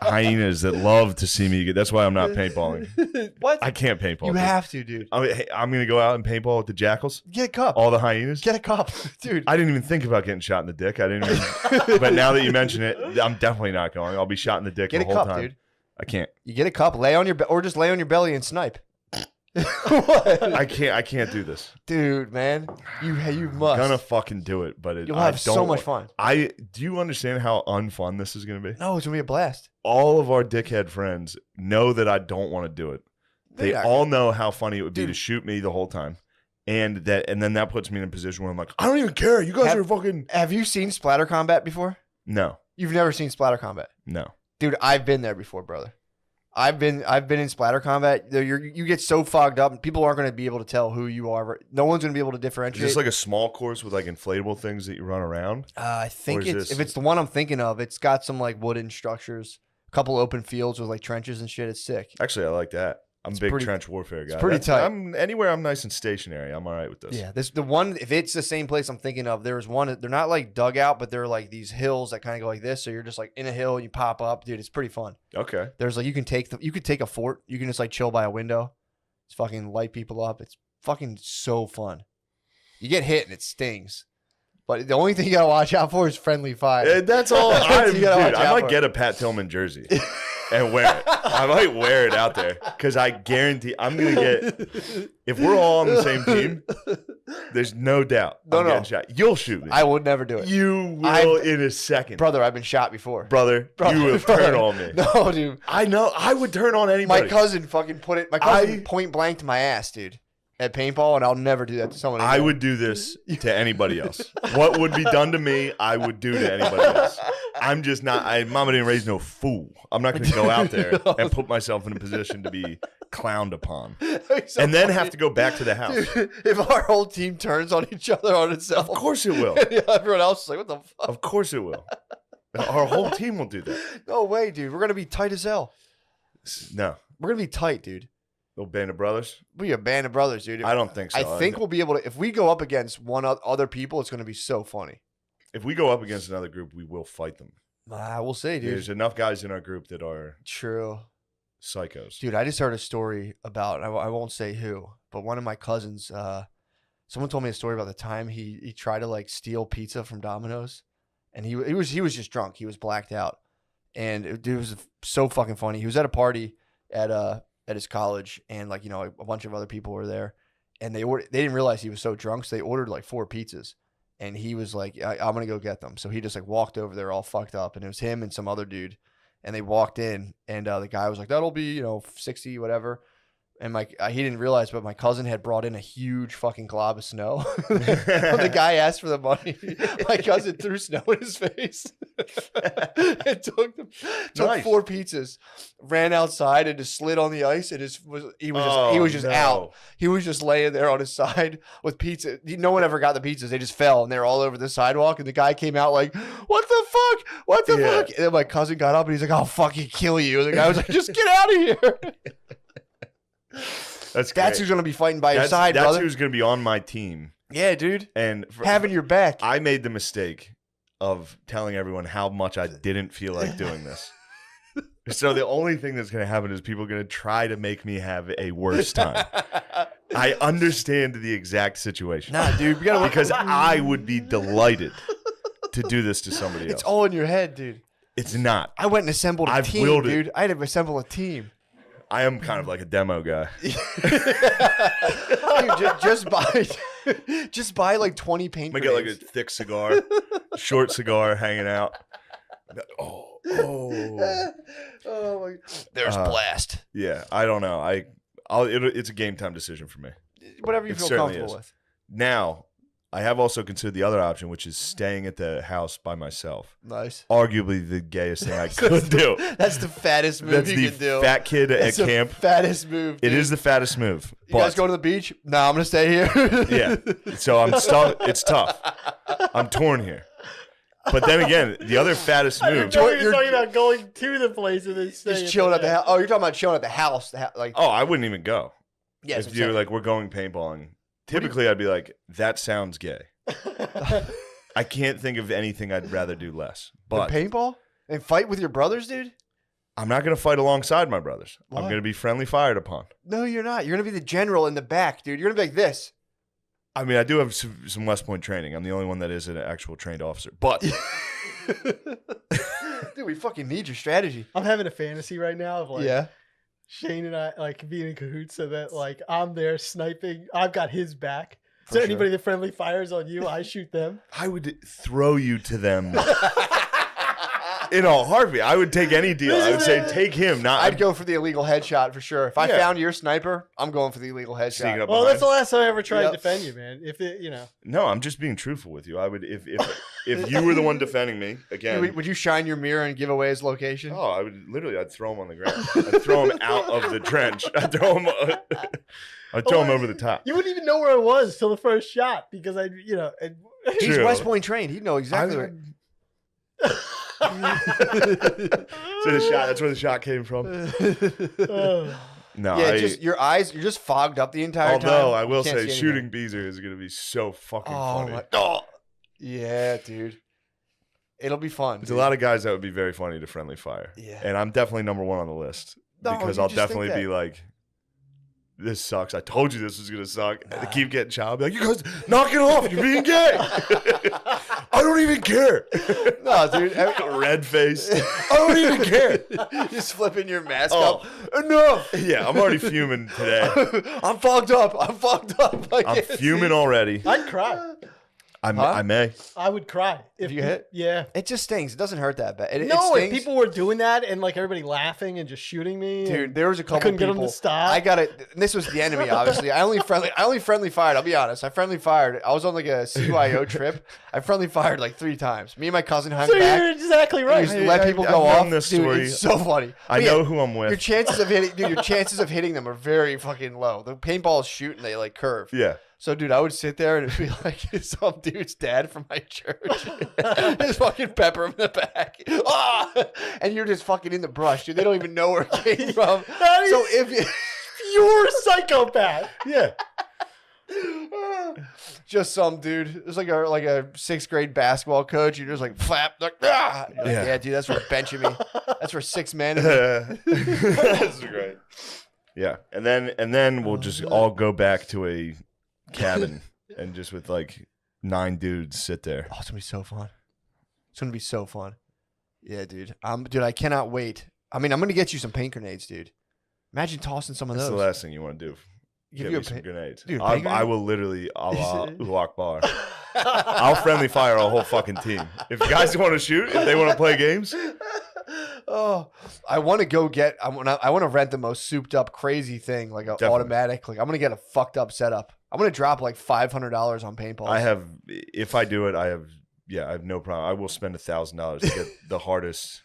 hyenas that love to see me. That's why I'm not paintballing. What? I can't paintball. You dude. have to, dude. I'm going to go out and paintball with the jackals. Get a cup. All the hyenas. Get a cup, dude. I didn't even think about getting shot in the dick. I didn't even. But now that you mention it, I'm definitely not going. I'll be shot in the dick the whole time. Get a cup, dude. I can't. You get a cup, lay on your or just lay on your belly and snipe. What? I can't do this, dude. Man, you must. I'm gonna fucking do it, but you'll have so much fun. Do you understand how unfun this is gonna be? No, it's gonna be a blast. All of our dickhead friends know that I don't want to do it. They all know how funny it would be to shoot me the whole time, and then that puts me in a position where I'm like, I don't even care. You guys are fucking. Have you seen splatter combat before? No. You've never seen splatter combat? No. Dude, I've been there before, brother. I've been in splatter combat. You get so fogged up, and people aren't going to be able to tell who you are. No one's going to be able to differentiate. Is this like a small course with like inflatable things that you run around? I think if it's the one I'm thinking of, it's got some like wooden structures, a couple open fields with like trenches and shit. It's sick. Actually, I like that. I'm a big trench warfare guy. It's pretty tight. Anywhere I'm nice and stationary, I'm all right with this. Yeah, the one, if it's the same place I'm thinking of, there's one, they're not like dugout, but they're like these hills that kind of go like this. So you're just like in a hill and you pop up. Dude, it's pretty fun. Okay. There's like, you could take a fort. You can just like chill by a window. Just fucking light people up. It's fucking so fun. You get hit and it stings. But the only thing you got to watch out for is friendly fire. That's all. I might get a Pat Tillman jersey. And wear it. I might wear it out there because I guarantee I'm going to get. If we're all on the same team, there's no doubt I'm getting shot. You'll shoot me. I would never do it. You will in a second. Brother, I've been shot before. Brother, you will turn on me. No, dude. I know. I would turn on anybody. My cousin fucking point blank to my ass, dude. At paintball, and I'll never do that to someone else. I would do this to anybody else. What would be done to me, I would do to anybody else. I'm just not. Mama didn't raise no fool. I'm not going to go out there and put myself in a position to be clowned upon, and then have to go back to the house. Dude, if our whole team turns on each other on itself, of course it will. Everyone else is like, "What the fuck?" Of course it will. Our whole team will do that. No way, dude. We're gonna be tight as hell. No, we're gonna be tight, dude. Little band of brothers? We a band of brothers, dude. I don't think so. I think we'll be able to, if we go up against other people, it's going to be so funny. If we go up against another group, we will fight them. We'll see, dude. There's enough guys in our group that are true psychos. Dude, I just heard a story about, I won't say who, but one of my cousins, someone told me a story about the time he tried to like steal pizza from Domino's, and he was just drunk. He was blacked out. And it was so fucking funny. He was at a party at his college, and like, you know, a bunch of other people were there, and they didn't realize he was so drunk, so they ordered like 4 pizzas, and he was like, I'm gonna go get them. So he just like walked over there all fucked up, and it was him and some other dude, and they walked in, and the guy was like, that'll be, you know, 60 whatever. And he didn't realize, but my cousin had brought in a huge fucking glob of snow. When the guy asked for the money, my cousin threw snow in his face. And took Nice. 4 pizzas, ran outside and just slid on the ice, and he was just out. He was just laying there on his side with pizza. No one ever got the pizzas. They just fell, and they were all over the sidewalk. And the guy came out like, "What the fuck? What the fuck?" And then my cousin got up and he's like, "I'll fucking kill you." And the guy was like, "Just get out of here." That's who's gonna be fighting by your side, brother. That's who's gonna be on my team. Yeah, dude. And having your back. I made the mistake of telling everyone how much I didn't feel like doing this. So the only thing that's gonna happen is people are gonna try to make me have a worse time. I understand the exact situation. Nah, dude, because I would be delighted to do this to somebody else. It's all in your head, dude. It's not. I went and assembled a team, dude. I had to assemble a team. I am kind of like a demo guy. Dude, just buy like 20 paint grenades. Get like a thick cigar, short cigar hanging out. Oh my! There's blast. Yeah, I don't know. It's a game time decision for me. Whatever you feel comfortable with. Now, I have also considered the other option, which is staying at the house by myself. Nice. Arguably the gayest thing I could do. That's the fattest move you can do. That's the fat kid at camp. Fattest move, dude. It is the fattest move. You guys go to the beach? No, I'm going to stay here. Yeah. So I'm stuck. It's tough. I'm torn here. But then again, the other fattest move. You're talking about going to the place and then staying. Just chilling at the house. Oh, you're talking about chilling at the house. I wouldn't even go. Yes. If you're like, we're going paintballing. Typically, I'd be like, that sounds gay. I can't think of anything I'd rather do less. But paintball? And fight with your brothers, dude? I'm not going to fight alongside my brothers. Why? I'm going to be friendly fired upon. No, you're not. You're gonna be the general in the back, dude. You're gonna be like this. I mean, I do have some West Point training. I'm the only one that is an actual trained officer. But Dude, we fucking need your strategy. I'm having a fantasy right now of like Yeah. Shane and I like being in cahoots so that like I'm there sniping. I've got his back. For So sure. anybody that friendly fires on you, I shoot them. I would throw you to them in a heartbeat. I would take any deal. I would say take him. Not I'd go for the illegal headshot for sure. If I Yeah. found your sniper, I'm going for the illegal Sneaking headshot. up Well, behind. that's the last time I ever tried Yep. to defend you, man. If it, you know, No, I'm just being truthful with you. I would if you were the one defending me again. Would you shine your mirror and give away his location? Oh, I would literally. I'd throw him on the ground. I'd throw him out of the trench. I'd throw him. I'd throw him over the top. you wouldn't even know where I was till the first shot because I, you know. He's True. West Point trained. He'd know exactly. So the shot. That's where the shot came from. No, Yeah, just your eyes. You're just fogged up the entire time. although I You will can't say, see anything. shooting Beezer is going to be so fucking Oh funny. my. Oh. Yeah, dude. It'll be fun. There's a lot of guys that would be very funny to friendly fire. Yeah. And I'm definitely number one on the list No, because you I'll just think definitely be that. like, this sucks. I told you this was going to suck. And they keep getting shot. I'll be like, you guys, knock it off. You're being gay. I don't even care. No, dude. Red face. I don't even care. Just flipping your mask Oh. up. Enough. Yeah, I'm already fuming today. I'm fogged up. I'm fogged up. I I'm can't fuming see. already. I'd cry. I Huh? may. I would cry If you hit? Yeah. It just stings. It doesn't hurt that bad. It No, if stings. people were doing that and like everybody laughing and just shooting me, Dude, and there was a couple couldn't get people. them to stop. I got it. This was the enemy, obviously. I only friendly fired. I'll be honest. I friendly fired. I was on like a CYO trip. I friendly fired like 3 times. Me and my cousin hung so back. you're exactly And right. just let people go I've off. known this Dude, story. it's so funny. I But know yeah, who I'm your with. chances of hitting, dude. Your chances of hitting them are very fucking low. The paintballs shoot and they like curve. Yeah. So, dude, I would sit there and it'd be like some dude's dad from my church. Just fucking pepper him in the back. Ah! And you're just fucking in the brush, dude. They don't even know where it came from. That is So if you, pure psychopath. Yeah. just some dude, it's like a 6th grade basketball coach. You're just like flap, like, ah! You're like, Yeah. yeah, dude, that's for benching me. That's for 6 men. That's great. Yeah. And then we'll just all go back to a cabin and just with like 9 dudes sit there. Oh, it's gonna be so fun. It's gonna be so fun. Yeah, dude. Dude, I cannot wait. I mean, I'm gonna get you some paint grenades, dude. Imagine tossing some of That's those. the last thing you want to do. Give Give you me a some paint- grenades. Dude, I paint grenade? will literally Allahu Akbar. I'll friendly fire a whole fucking team. If guys want to shoot, if they want to play games, Oh, I want to go get. I want to rent the most souped up, crazy thing, like an Definitely. automatic. Like I'm gonna get a fucked up setup. I'm gonna drop like $500 on paintballs. I have. If I do it, I have. Yeah, I have no problem. I will spend $1,000 to get the hardest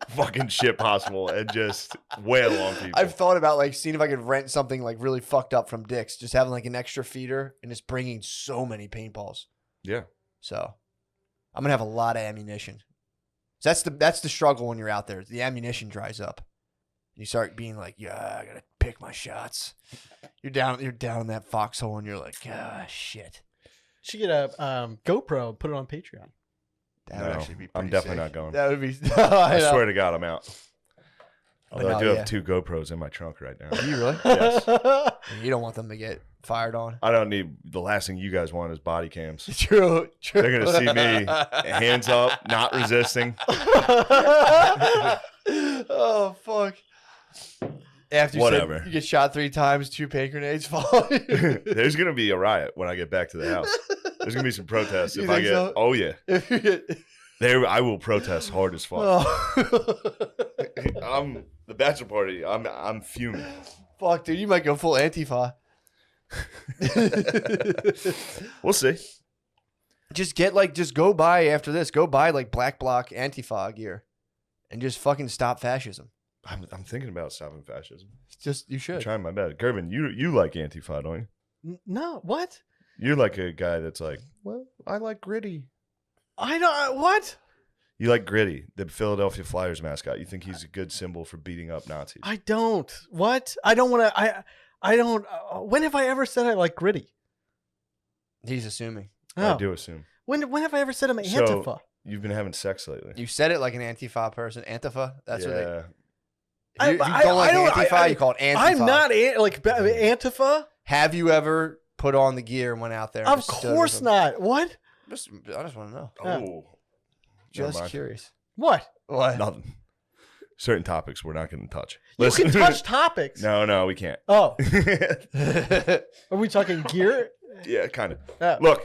fucking shit possible and just wail on people. I've thought about like seeing if I could rent something like really fucked up from Dick's, just having like an extra feeder and just bringing so many paintballs. Yeah. So I'm gonna have a lot of ammunition. So that's the struggle when you're out there. The ammunition dries up. You start being like, yeah, I gotta pick my shots. You're down in that foxhole and you're like, ah, shit. Should get a GoPro and put it on Patreon. That would No, actually be I'm pretty definitely sick. not going. That would be. I know. swear to God, I'm out. Although no, I do yeah. have 2 GoPros in my trunk right now. Do you really? Yes. You don't want them to get fired on. I don't need. The last thing you guys want is body cams. True. They're gonna see me, hands up, not resisting. Oh fuck. After you Whatever. said you get shot 3 times, 2 paint grenades fall on you. There's gonna be a riot when I get back to the house. There's gonna be some protests You if I think get. so? Oh yeah, If you get, there I will protest hard as fuck. oh. I'm the bachelor party. I'm fuming. Fuck, dude, you might go full Antifa. We'll see. Just go buy after this. Go buy like black bloc Antifa gear, and just fucking stop fascism. I'm thinking about stopping fascism. Just you I'm should. trying my best. Gervin, you like Antifa, don't you? No, what? You're like a guy that's like, well, I like Gritty. I don't. What? You like Gritty, the Philadelphia Flyers mascot. You think he's a good symbol for beating up Nazis. I don't. What? I don't want to. I don't. When have I ever said I like Gritty? He's assuming. I do assume. When have I ever said I'm So- Antifa? You've been having sex lately. You said it like an Antifa person. Antifa. That's what. yeah. If you don't like Antifa, you call it Antifa. I'm not Antifa. Have you ever put on the gear and went out there? And Of course not. What? I just want to know. Oh, Just curious. What? What? nothing. Certain topics we're not going to touch. You can touch topics. No, we can't. Oh, are we talking gear? Yeah, kind of. Yeah. Look,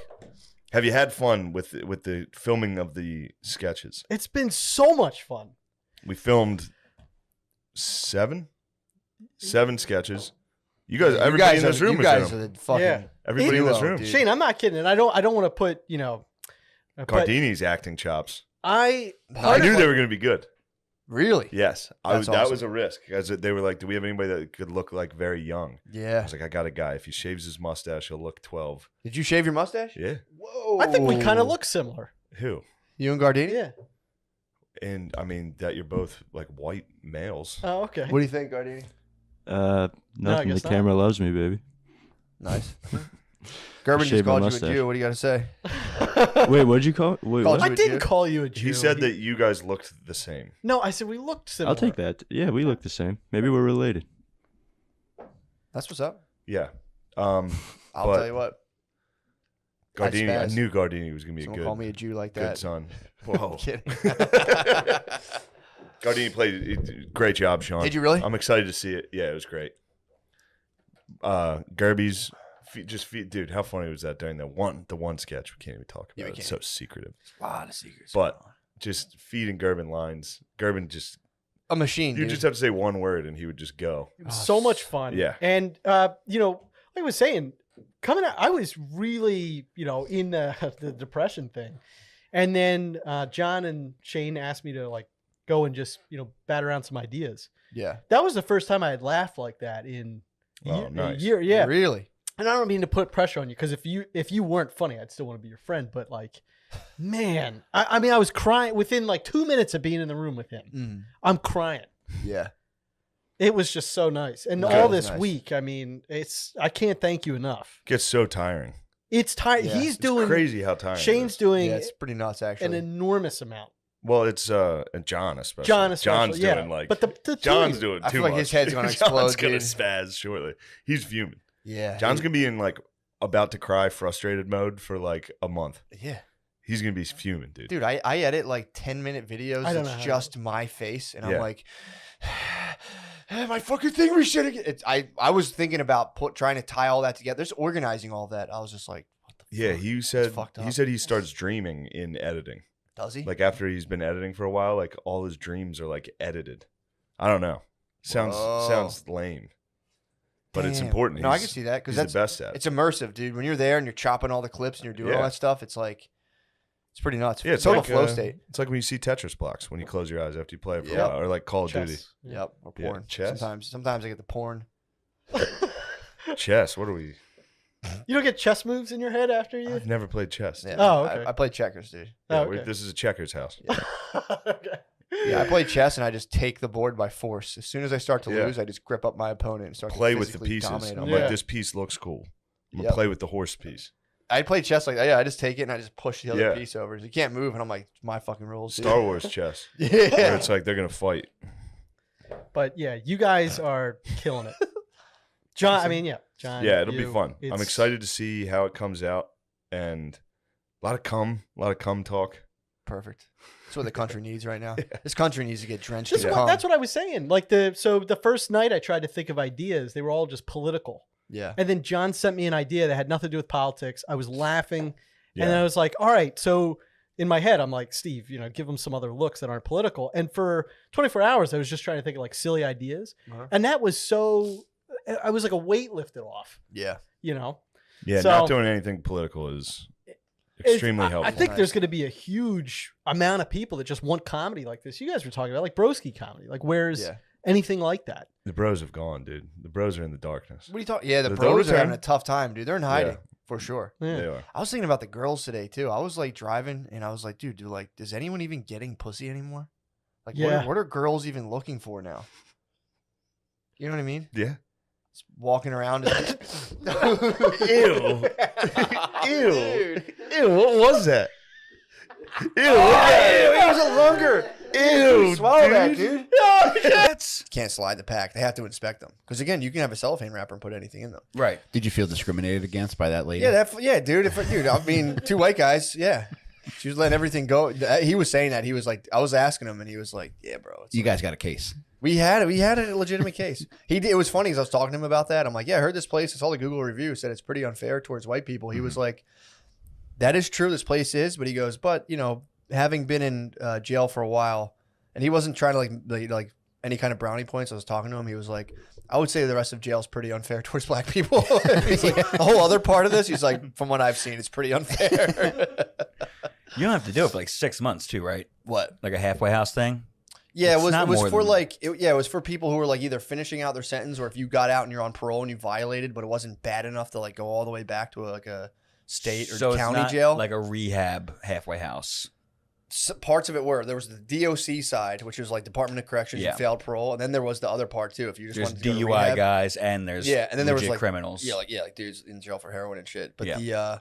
have you had fun with the filming of the sketches? It's been so much fun. We filmed 7 sketches. You guys, everybody in this room you is guys in are them. the fucking Yeah. Everybody in this duo, room. dude. Shane, I'm not kidding. And I don't want to put but Gardini's acting chops. I I knew they were going to be good. Really? Yes, That's that awesome. was a risk because they were like, "Do we have anybody that could look like very young?" I Yeah. was like, "I got a guy. If he shaves his mustache, he'll look 12." Did you shave your mustache? Yeah. Whoa. I think we kind of look similar. Who? You and Gardini? Yeah. And I mean that you're both like white males. Oh, okay. What do you think, Gardini? Nothing. guess The not. camera loves me, baby. Nice. Gerben just Shave my called you a mustache. Jew. What do you got to say? Wait, what'd you call it? Wait, Called what? I you a didn't Jew? call you a Jew. He said that you guys looked the same. No, I said we looked similar. I'll take that. Yeah, we look the same. Maybe we're related. That's what's up. Yeah. I'll But- tell you what. Gardini. I spaz. knew Gardini was gonna be a Someone good, call me a Jew like good that. son. I'm Whoa. kidding. Gardini played great job, Sean. Did you really? I'm excited to see it. Yeah, it was great. Gerby's dude, how funny was that during the one sketch? We can't even talk Yeah, about we it. It's can't. so secretive. A lot of secrets. But just feeding Gerben lines. Gerben just a machine, you dude. just have to say one word and he would just go. It was so much fun. Yeah. And like I was saying, coming out, I was really, in the depression thing. And then John and Shane asked me to like go and just, bat around some ideas. Yeah. That was the first time I had laughed like that in Oh, nice. a year. Yeah. Really? And I don't mean to put pressure on you because if you weren't funny, I'd still want to be your friend. But like, man, I mean, I was crying within like 2 minutes of being in the room with him. Mm. I'm crying. Yeah. It was just so nice. And Good. all this Nice. week, I mean, I can't thank you enough. Gets so tiring. It's tired. Yeah. He's It's doing crazy how tiring. Shane's it is. doing Yeah, it's pretty nuts, an actually. enormous amount. Well, it's and John especially. John especially, John's yeah. doing like But the two John's of you- doing I too feel like much. his head's gonna John's explode, gonna dude. spaz shortly. He's fuming. Yeah. John's gonna be in like about to cry frustrated mode for like a month. Yeah. He's gonna be fuming, dude. Dude, I edit like 10-minute videos. I don't know It's how just my face. And Yeah. I'm like, my fucking thing was shitting. I was thinking about trying to tie all that together. Just organizing all that. I was just like, what the Yeah, fuck? he said fucked up. he said he starts dreaming in editing. Does he? Like after he's been editing for a while, like all his dreams are like edited. I don't know. Whoa. Sounds lame. But it's Damn. important. No, I can see that because He's that's the best at it. it's immersive, dude. When you're there and you're chopping all the clips and you're doing all Yeah. that stuff, it's like it's pretty nuts. Yeah, it's total like flow state. It's like when you see Tetris blocks when you close your eyes after you play it for Yep. a while, or like Call of Chess. Duty. Yep, or Yeah, porn. chess? Sometimes I get the porn. Chess. What are we? You don't get chess moves in your head after you? I've never played chess. Yeah, Oh, okay. I play checkers, dude. Yeah, Oh, okay. this is a checkers house. Okay. Yeah, I play chess and I just take the board by force. As soon as I start to Yeah. lose, I just grip up my opponent and start Play to with the physically pieces. dominate I'm him. Yeah. like, this piece looks cool. I'm gonna Yep. play with the horse piece. I play chess like that. Yeah, I just take it and I just push the other Yeah. piece over. You can't move, and I'm like, my fucking rules. dude. Star Wars chess. Where Yeah. it's like they're gonna fight. But yeah, you guys are killing it. John, I mean, yeah. John. Yeah, it'll be you, fun. I'm it's- excited to see how it comes out, and a lot of cum talk. Perfect. That's what the country needs right now. This country needs to get drenched This in is cum. that's what I was saying. Like the first night I tried to think of ideas, they were all just political. Yeah. And then John sent me an idea that had nothing to do with politics. I was laughing. Yeah. And I was like, all right. So in my head, I'm like, Steve, give them some other looks that aren't political. And for 24 hours, I was just trying to think of like silly ideas. Uh-huh. And that was I was like a weight lifted off, Yeah. Yeah, So- not doing anything political is extremely I helpful. think Nice. there's going to be a huge amount of people that just want comedy like this. You guys were talking about like broski comedy. Like where's Yeah. anything like that? The bros have gone, dude. The bros are in the darkness. What are you talking? Yeah, the They'll bros are return. having a tough time, dude. They're in hiding for sure. Yeah. They are. I was thinking about the girls today too. I was like driving and I was like, dude, does anyone even getting pussy anymore? Like, Yeah. what are girls even looking for now? You know what I mean? Yeah. Just walking around. And... Ew. Ew. Dude. Ew, what was that? Ew, It was a longer. Ew, Swallow that, dude. dude. Cats. can't slide the pack. They have to inspect them because again, you can have a cellophane wrapper and put anything in them. Right. Did you feel discriminated against by that lady? Yeah, dude. I mean, 2 white guys. Yeah, she was letting everything go. He was saying that he was like, I was asking him, and he was like, "Yeah, bro, You guys got a case. we had a legitimate case." It was funny because I was talking to him about that. I'm like, "Yeah, I heard this place. It's all the Google reviews said it's pretty unfair towards white people." He was like, "That is true. This place is," but he goes, "But having been in jail for a while." And he wasn't trying to like any kind of brownie points. I was talking to him. He was like, I would say the rest of jail is pretty unfair towards black people. He's like, the whole other part of this, he's like, from what I've seen, it's pretty unfair. You don't have to do it for like 6 months too, right? What? Like a halfway house thing? Yeah, It's it not was more for than- like, it was for people who were like either finishing out their sentence or if you got out and you're on parole and you violated, but it wasn't bad enough to like go all the way back to a state or So it's county not jail. like a rehab halfway house. Parts of it were. There was the DOC side, which was like Department of Corrections Yeah. and failed parole, and then there was the other part too. If you just There's wanted to go to DUI rehab. guys and there's Yeah, and then there was legit like criminals. like dudes in jail for heroin and shit. But Yeah.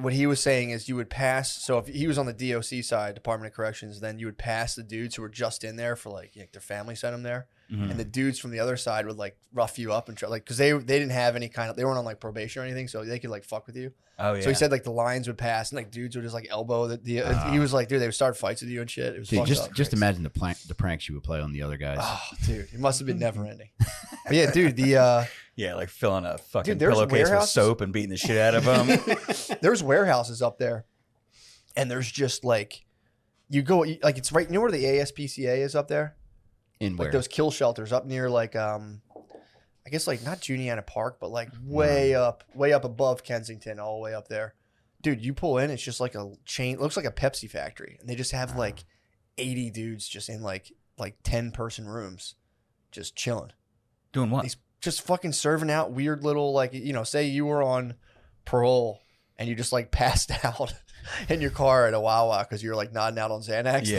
what he was saying is you would pass. So if he was on the DOC side, Department of Corrections, then you would pass the dudes who were just in there for like their family sent them there, Mhm. and the dudes from the other side would like rough you up and try, like because they didn't have any kind of they weren't on like probation or anything, so they could like fuck with you. Oh yeah. So he said like the lines would pass and like dudes would just like elbow he was like, dude, they would start fights with you and shit. It was Dude, fucked up. just Crazy. imagine the pranks you would play on the other guys. Oh, dude, it must have been never ending. But yeah, dude, the yeah, like filling a fucking Dude, there's pillowcase with warehouses- soap and beating the shit out of them. there's warehouses up there, and there's just like you go like it's right. You know where the ASPCA is up there? In where? Like those kill shelters up near like I guess like not Juniata Park, but like way up above Kensington, all the way up there. Dude, you pull in, it's just like a chain. It looks like a Pepsi factory, and they just have like 80 dudes just in like 10-person rooms, just chilling. Doing what? These just fucking serving out weird little like say you were on parole and you just like passed out in your car at a Wawa because you're like nodding out on Xanax. Yeah.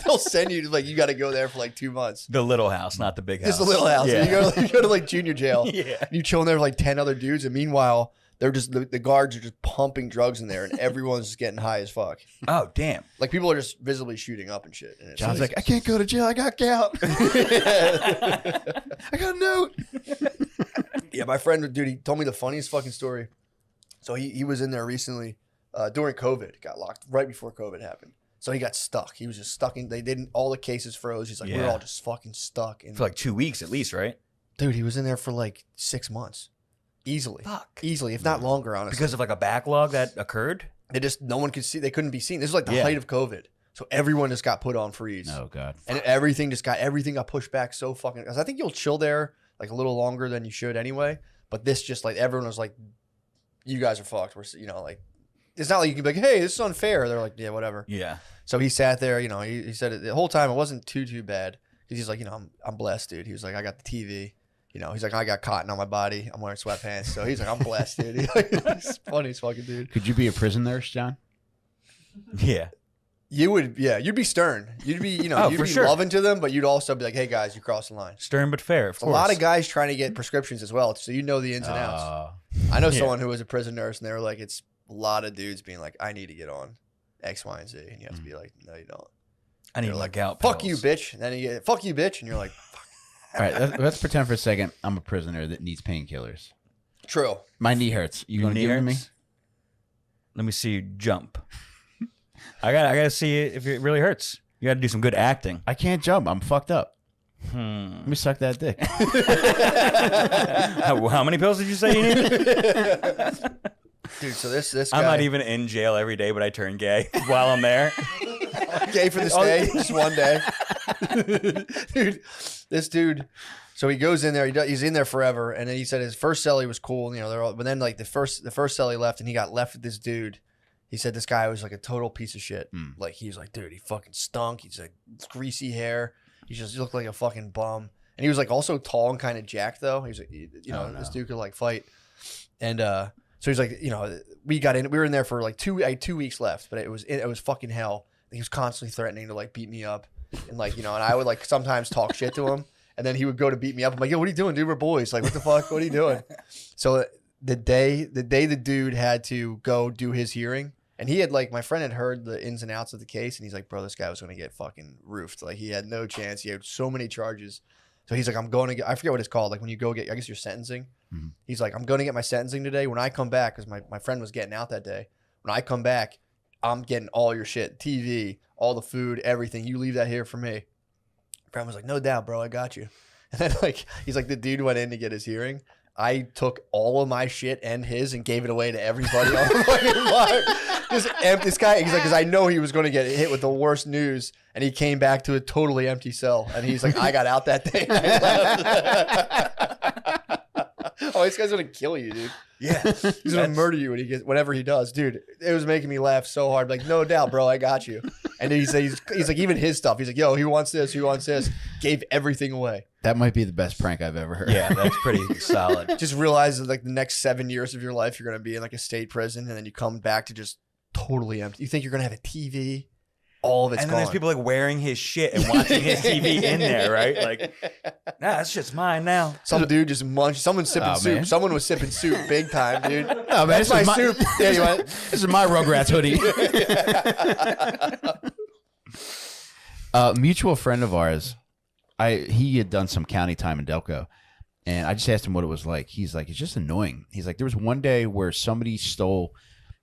They'll send you to like you got to go there for like 2 months. The little house, not the big house. Just a little house. Yeah. You go to like junior jail. Yeah. You chill in there with like 10 other dudes, and meanwhile they're just the guards are just pumping drugs in there, and everyone's just getting high as fuck. Oh damn. Like people are just visibly shooting up and shit. And it's John's like, I can't go to jail. I got gout. I got a note. Yeah, my friend, dude, he told me the funniest fucking story. So he was in there recently during COVID, got locked right before COVID happened. So he got stuck. He was just stuck in. They didn't. All the cases froze. He's like, we're Yeah. all just fucking stuck. And For like 2 weeks at least, right? dude, he was in there for like 6 months, easily, Fuck. easily, if not longer, honestly. Because of like a backlog that occurred. they just no one could see. They couldn't be seen. This was like the Yeah. height of COVID. So everyone just got put on freeze. Oh God. And everything got pushed back so fucking. Because I think you'll chill there like a little longer than you should anyway. But this just like everyone was like, "You guys are fucked." We're like, it's not like you can be like, "Hey, this is unfair." They're like, "Yeah, whatever." Yeah. So he sat there. He said it the whole time. It wasn't too bad because he's like, I'm blessed, dude. He was like, I got the TV. He's like, I got cotton on my body. I'm wearing sweatpants. So he's like, I'm blessed, dude. He's funny as fucking dude. Could you be a prison nurse, John? Yeah. You would, yeah. You'd be stern. You'd be, you'd for be sure. loving to them, but you'd also be like, hey guys, you crossed the line. Stern but fair, of A course. lot of guys trying to get prescriptions as well, so you know the ins and outs. I know someone who was a prison nurse, and they were like, it's a lot of dudes being like, I need to get on X, Y, and Z, and you have to be like, no, you don't. I need They're to like, look out. Fuck you, pills. bitch. And then you get, fuck you, bitch, and you're like, All right, let's pretend for a second I'm a prisoner that needs painkillers. true. My knee hurts. You gonna Knee give it to me? hurts? Let me see you jump. I gotta see if it really hurts. You gotta do some good acting. I can't jump. I'm fucked up. Let Hmm. me suck that dick. How many pills did you say you need? Dude, so this guy, I'm not even in jail every day, but I turn gay while I'm there. gay for this day, just one day. Dude, this dude, so he goes in there, he's in there forever, and then he said his first cellie was cool, they're all, but then like the first cellie left, and he got left with this dude. He said this guy was like a total piece of shit. Like he was like, dude, he fucking stunk. He's like greasy hair. He just looked like a fucking bum. And he was like also tall and kind of jacked though. He was like, this dude could like fight. And so he's like, we were in there for like 2 weeks left, but it was fucking hell. He was constantly threatening to like beat me up, and like and I would like sometimes talk shit to him, and then he would go to beat me up. I'm like, yo, what are you doing, dude? We're boys. Like, what the fuck? What are you doing? So the day the dude had to go do his hearing. And he had like, my friend had heard the ins and outs of the case, and he's like, bro, this guy was going to get fucking roofed. Like he had no chance. He had so many charges. So he's like, I'm going to get, I forget what it's called. Like when you go get, I guess you're sentencing. Mm-hmm. He's like, I'm going to get my sentencing today. When I come back, because my friend was getting out that day. When I come back, I'm getting all your shit, TV, all the food, everything. You leave that here for me. Friend was like, no doubt, bro, I got you. And then like, he's like, the dude went in to get his hearing. I took all of my shit and his and gave it away to everybody on the fucking block. Just empty. This guy, he's like, because I know he was going to get hit with the worst news, and he came back to a totally empty cell. And he's like, I got out that day. And I left. Oh, this guy's going to kill you, dude. Yeah, he's going to murder you when he gets, whatever he does, dude. It was making me laugh so hard. Like, no doubt, bro, I got you. And he's like, even his stuff. He's like, yo, who wants this? Who wants this? Gave everything away. That might be the best prank I've ever heard. Yeah, that's pretty solid. Just realize that like the next 7 years of your life, you're going to be in like a state prison, and then you come back to just totally empty. You think you're going to have a TV, all of it's And then gone. there's people like wearing his shit and watching his TV in there, right? Like, nah, that shit's mine now. Some dude just munched. Someone's sipping Oh, soup. man. Someone was sipping soup big time, dude. No, man, That's my soup. Yeah, you want? This is my Rugrats hoodie. A mutual friend of ours, he had done some county time in Delco, and I just asked him what it was like. He's like, it's just annoying. He's like, there was one day where somebody stole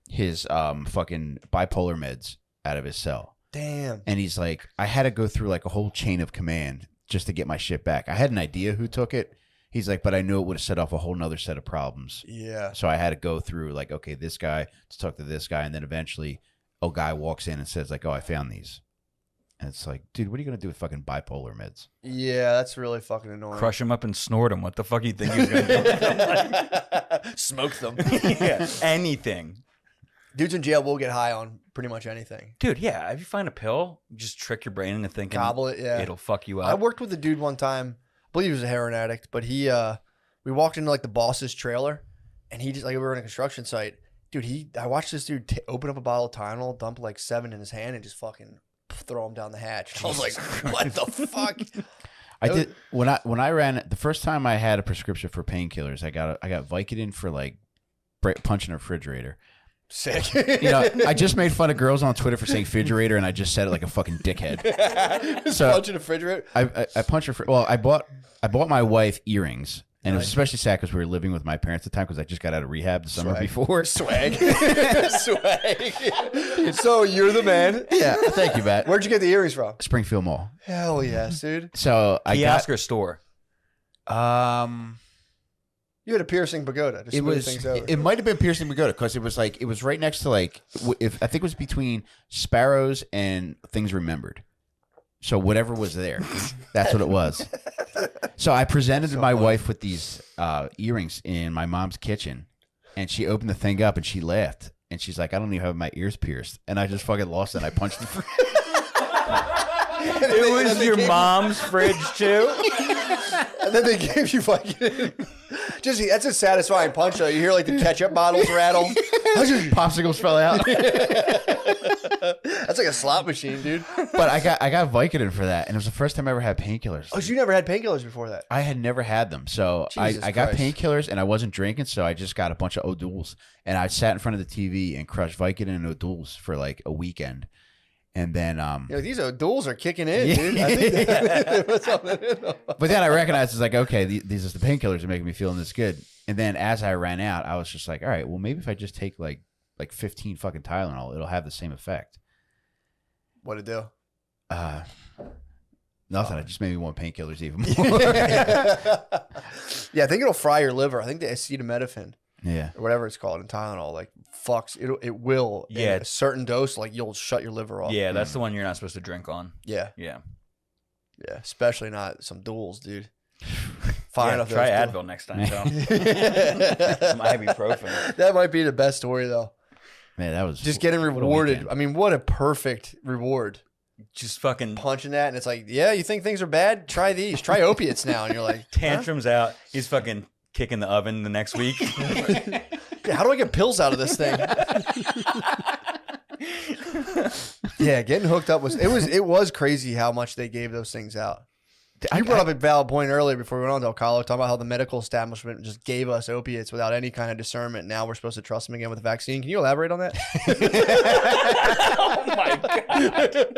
his fucking bipolar meds out of his cell. Damn. And he's like, I had to go through like a whole chain of command just to get my shit back. I had an idea who took it. He's like, but I knew it would have set off a whole nother set of problems. Yeah. So I had to go through like, okay, this guy to talk to this guy. And then eventually a guy walks in and says like, oh, I found these. And it's like, dude, what are you going to do with fucking bipolar meds? Yeah, that's really fucking annoying. Crush him up and snort him. What the fuck do you think he's going to do? Smoke them. Yeah, anything. Dudes in jail will get high on pretty much anything. Dude, yeah, if you find a pill, just trick your brain into thinking Gobble it, yeah. it'll fuck you I up. worked with a dude one time. I believe he was a heroin addict, but we walked into like the boss's trailer, and he just like we were in a construction site. Dude, I watched this dude open up a bottle of Tylenol, dump like 7 in his hand, and just fucking throw him down the hatch. I was like, what the fuck? I did when I ran the first time I had a prescription for painkillers. I got Vicodin for like punching a refrigerator. Sick. You know, I just made fun of girls on Twitter for saying refrigerator, and I just said it like a fucking dickhead. So punching a refrigerator. I punched her. Well, I bought my wife earrings, and it was especially sad because we were living with my parents at the time because I just got out of rehab the summer before. Swag. Swag. So you're the man. Yeah, thank you, Matt. Where'd you get the earrings from? Springfield Mall. Hell yes, dude. So I Kiosk or store? You had a piercing pagoda to it smooth was things over. it might have been piercing pagoda because it was right next to like if I think it was between Sparrows and Things Remembered. So whatever was there, that's what it was. So I presented my wife with these earrings in my mom's kitchen, and she opened the thing up and she laughed and she's like, "I don't even have my ears pierced," and I just fucking lost it. And I punched the. It was your mom's fridge too. And then they gave you fucking just that's a satisfying punch though. You hear like the ketchup bottles rattle. Popsicles fell out. That's like a slot machine, dude. But I got Vicodin for that, and it was the first time I ever had painkillers. Oh, so you never had painkillers before that? I had never had them, so Jesus I got Christ. painkillers, and I wasn't drinking, so I just got a bunch of O'Douls, and I sat in front of the TV and crushed Vicodin and O'Douls for like a weekend, and then You know, these duels are kicking in, dude. I think that's but then I recognized it's like, okay, these are the painkillers are making me feeling this good, and then as I ran out, I was just like, all right, well maybe if I just take like 15 fucking Tylenol, it'll have the same effect. What'd it do? Nothing. It just made me want painkillers even more. Yeah, I think it'll fry your liver. I think the acetaminophen Yeah. or whatever it's called in Tylenol like fucks it will Yeah. in a certain dose like you'll shut your liver off. Yeah, that's the one you're not supposed to drink on. Yeah. Yeah. Yeah. Especially not some duels, dude. Fine Yeah, enough. try those Advil next time. So. duels. Some ibuprofen. That might be the best story though. Man, that was Just getting what a rewarded. weekend. I mean, what a perfect reward. Just fucking Punching that and it's like, yeah, you think things are bad? Try these. Try opiates now. And you're like, tantrums out. He's fucking kicking the oven the next week. yeah, how do I get pills out of this thing? Yeah, getting hooked up it was crazy how much they gave those things out. You brought up a valid point earlier before we went on, Del Calo, talking about how the medical establishment just gave us opiates without any kind of discernment. Now we're supposed to trust them again with the vaccine. Can you elaborate on that? Oh my god!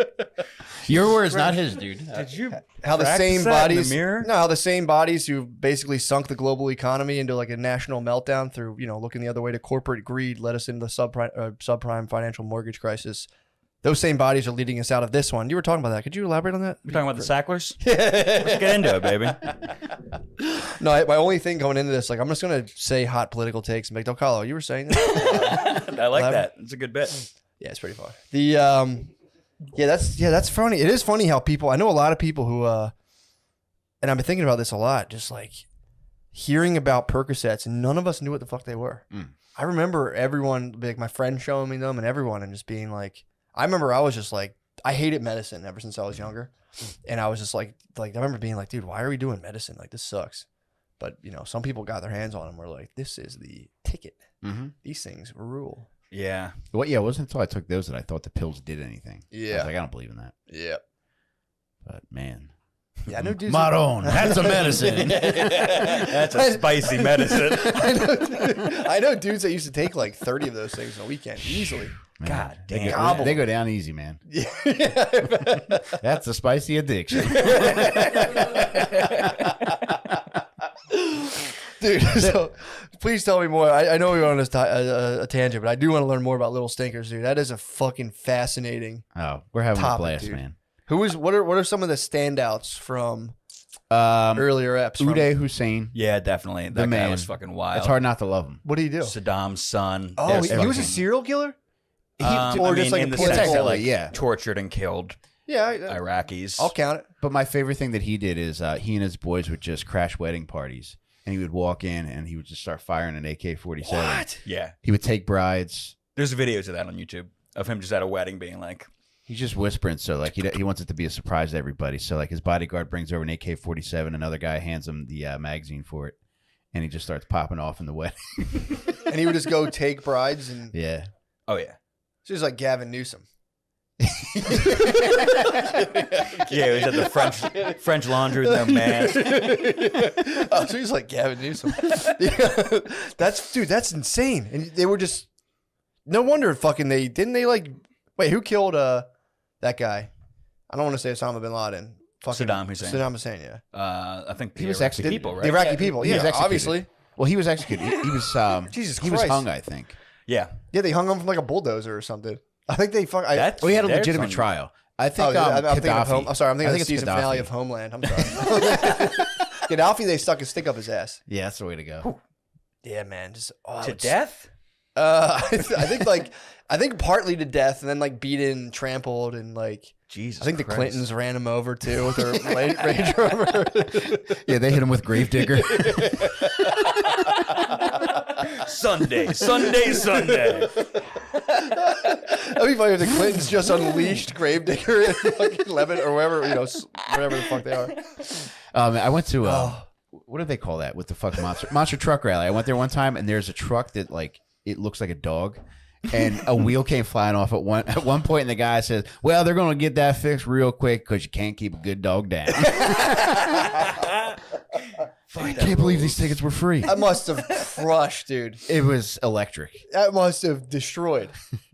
Your words, not his, dude. Did you? How the practice same that in the bodies, mirror? no, how the same bodies who basically sunk the global economy into like a national meltdown through, looking the other way to corporate greed, led us into the subprime financial mortgage crisis. Those same bodies are leading us out of this one. You were talking about that. Could you elaborate on that? You're talking about the Sacklers? Let's get into it, baby. No, my only thing going into this, like, I'm just gonna say hot political takes and make Del Calo. You were saying that. I like that. It's a good bit. Yeah, it's pretty fun. That's funny. It is funny how people. I know a lot of people who, and I've been thinking about this a lot. Just like hearing about Percocets, and none of us knew what the fuck they were. I remember everyone, like my friend showing me them, and everyone, and just being like, I remember I was just like, I hated medicine ever since I was younger, and I was just like I remember being like, dude, why are we doing medicine? Like, this sucks. But some people got their hands on them. Were like, this is the ticket. These things rule. Yeah. Well, yeah, it wasn't until I took those that I thought the pills did anything. I Yeah. was like, I don't believe in that. Yeah. But man. Yeah, I know dudes. Maron, that's a medicine. That's a spicy medicine. I know dudes that used to take like 30 of those things in a weekend easily. Man, God they damn. go, they go down easy, man. Yeah. That's a spicy addiction. Dude, so please tell me more. I know we were on this a tangent, but I do want to learn more about Little Stinkers, dude. That is a fucking fascinating. Oh, we're having Topic, a blast, dude. man. What are some of the standouts from earlier eps? From, Uday Hussein. Yeah, definitely. That guy man. was fucking wild. It's hard not to love him. what do you do? Saddam's son. Oh, Yes, he was a fucking- serial killer? or or just like in a the political- sense that, Technically, like, yeah. tortured and killed Yeah, Iraqis. I'll count it. But my favorite thing that he did is he and his boys would just crash wedding parties. And he would walk in and he would just start firing an AK-47. What? Yeah. He would take brides. There's videos of that on YouTube of him just at a wedding being like, He's just whispering, so like he wants it to be a surprise to everybody. So like his bodyguard brings over an AK-47, another guy hands him the magazine for it, and he just starts popping off in the wedding. And he would just go take brides and Yeah. oh, yeah. so he's like Gavin Newsom. Yeah, he was at the French Laundry with no mask. Oh, so he's like Gavin Newsom. Yeah. That's insane. And they were just no wonder fucking they like wait, who killed that guy? I don't want to say Osama bin Laden. Fucking Saddam Hussein. Saddam Hussein, yeah. I think He was Iraqi executed. people, right? The Iraqi people, he yeah, was executed. obviously. Well, he was executed. He was Jesus he was Christ. hung, I think. Yeah. Yeah, they hung him from like a bulldozer or something. I think they fuck. That's- Well, he had a There's legitimate some- trial. I think I'm thinking of Gaddafi. I'm sorry, I'm thinking I of the think it's season finale Gaddafi. of Homeland. I'm sorry. Gaddafi, they stuck a stick up his ass. Yeah, that's the way to go. Yeah, man. Just To death? I think partly to death, and then like beaten, trampled, and like Jesus I think the Christ. Clintons ran him over too with their Range Rover. Yeah, they hit him with Gravedigger. That'd Sunday. be funny if the Clintons just unleashed Gravedigger in fucking Lebanon or wherever wherever the fuck they are. I went to what do they call that with the fucking monster truck rally? I went there one time, and there's a truck that like it looks like a dog, and a wheel came flying off at one point, and the guy says, "Well, they're gonna get that fixed real quick because you can't keep a good dog down." I can't believe these tickets were free. That must have crushed, dude. It was electric. That must have destroyed.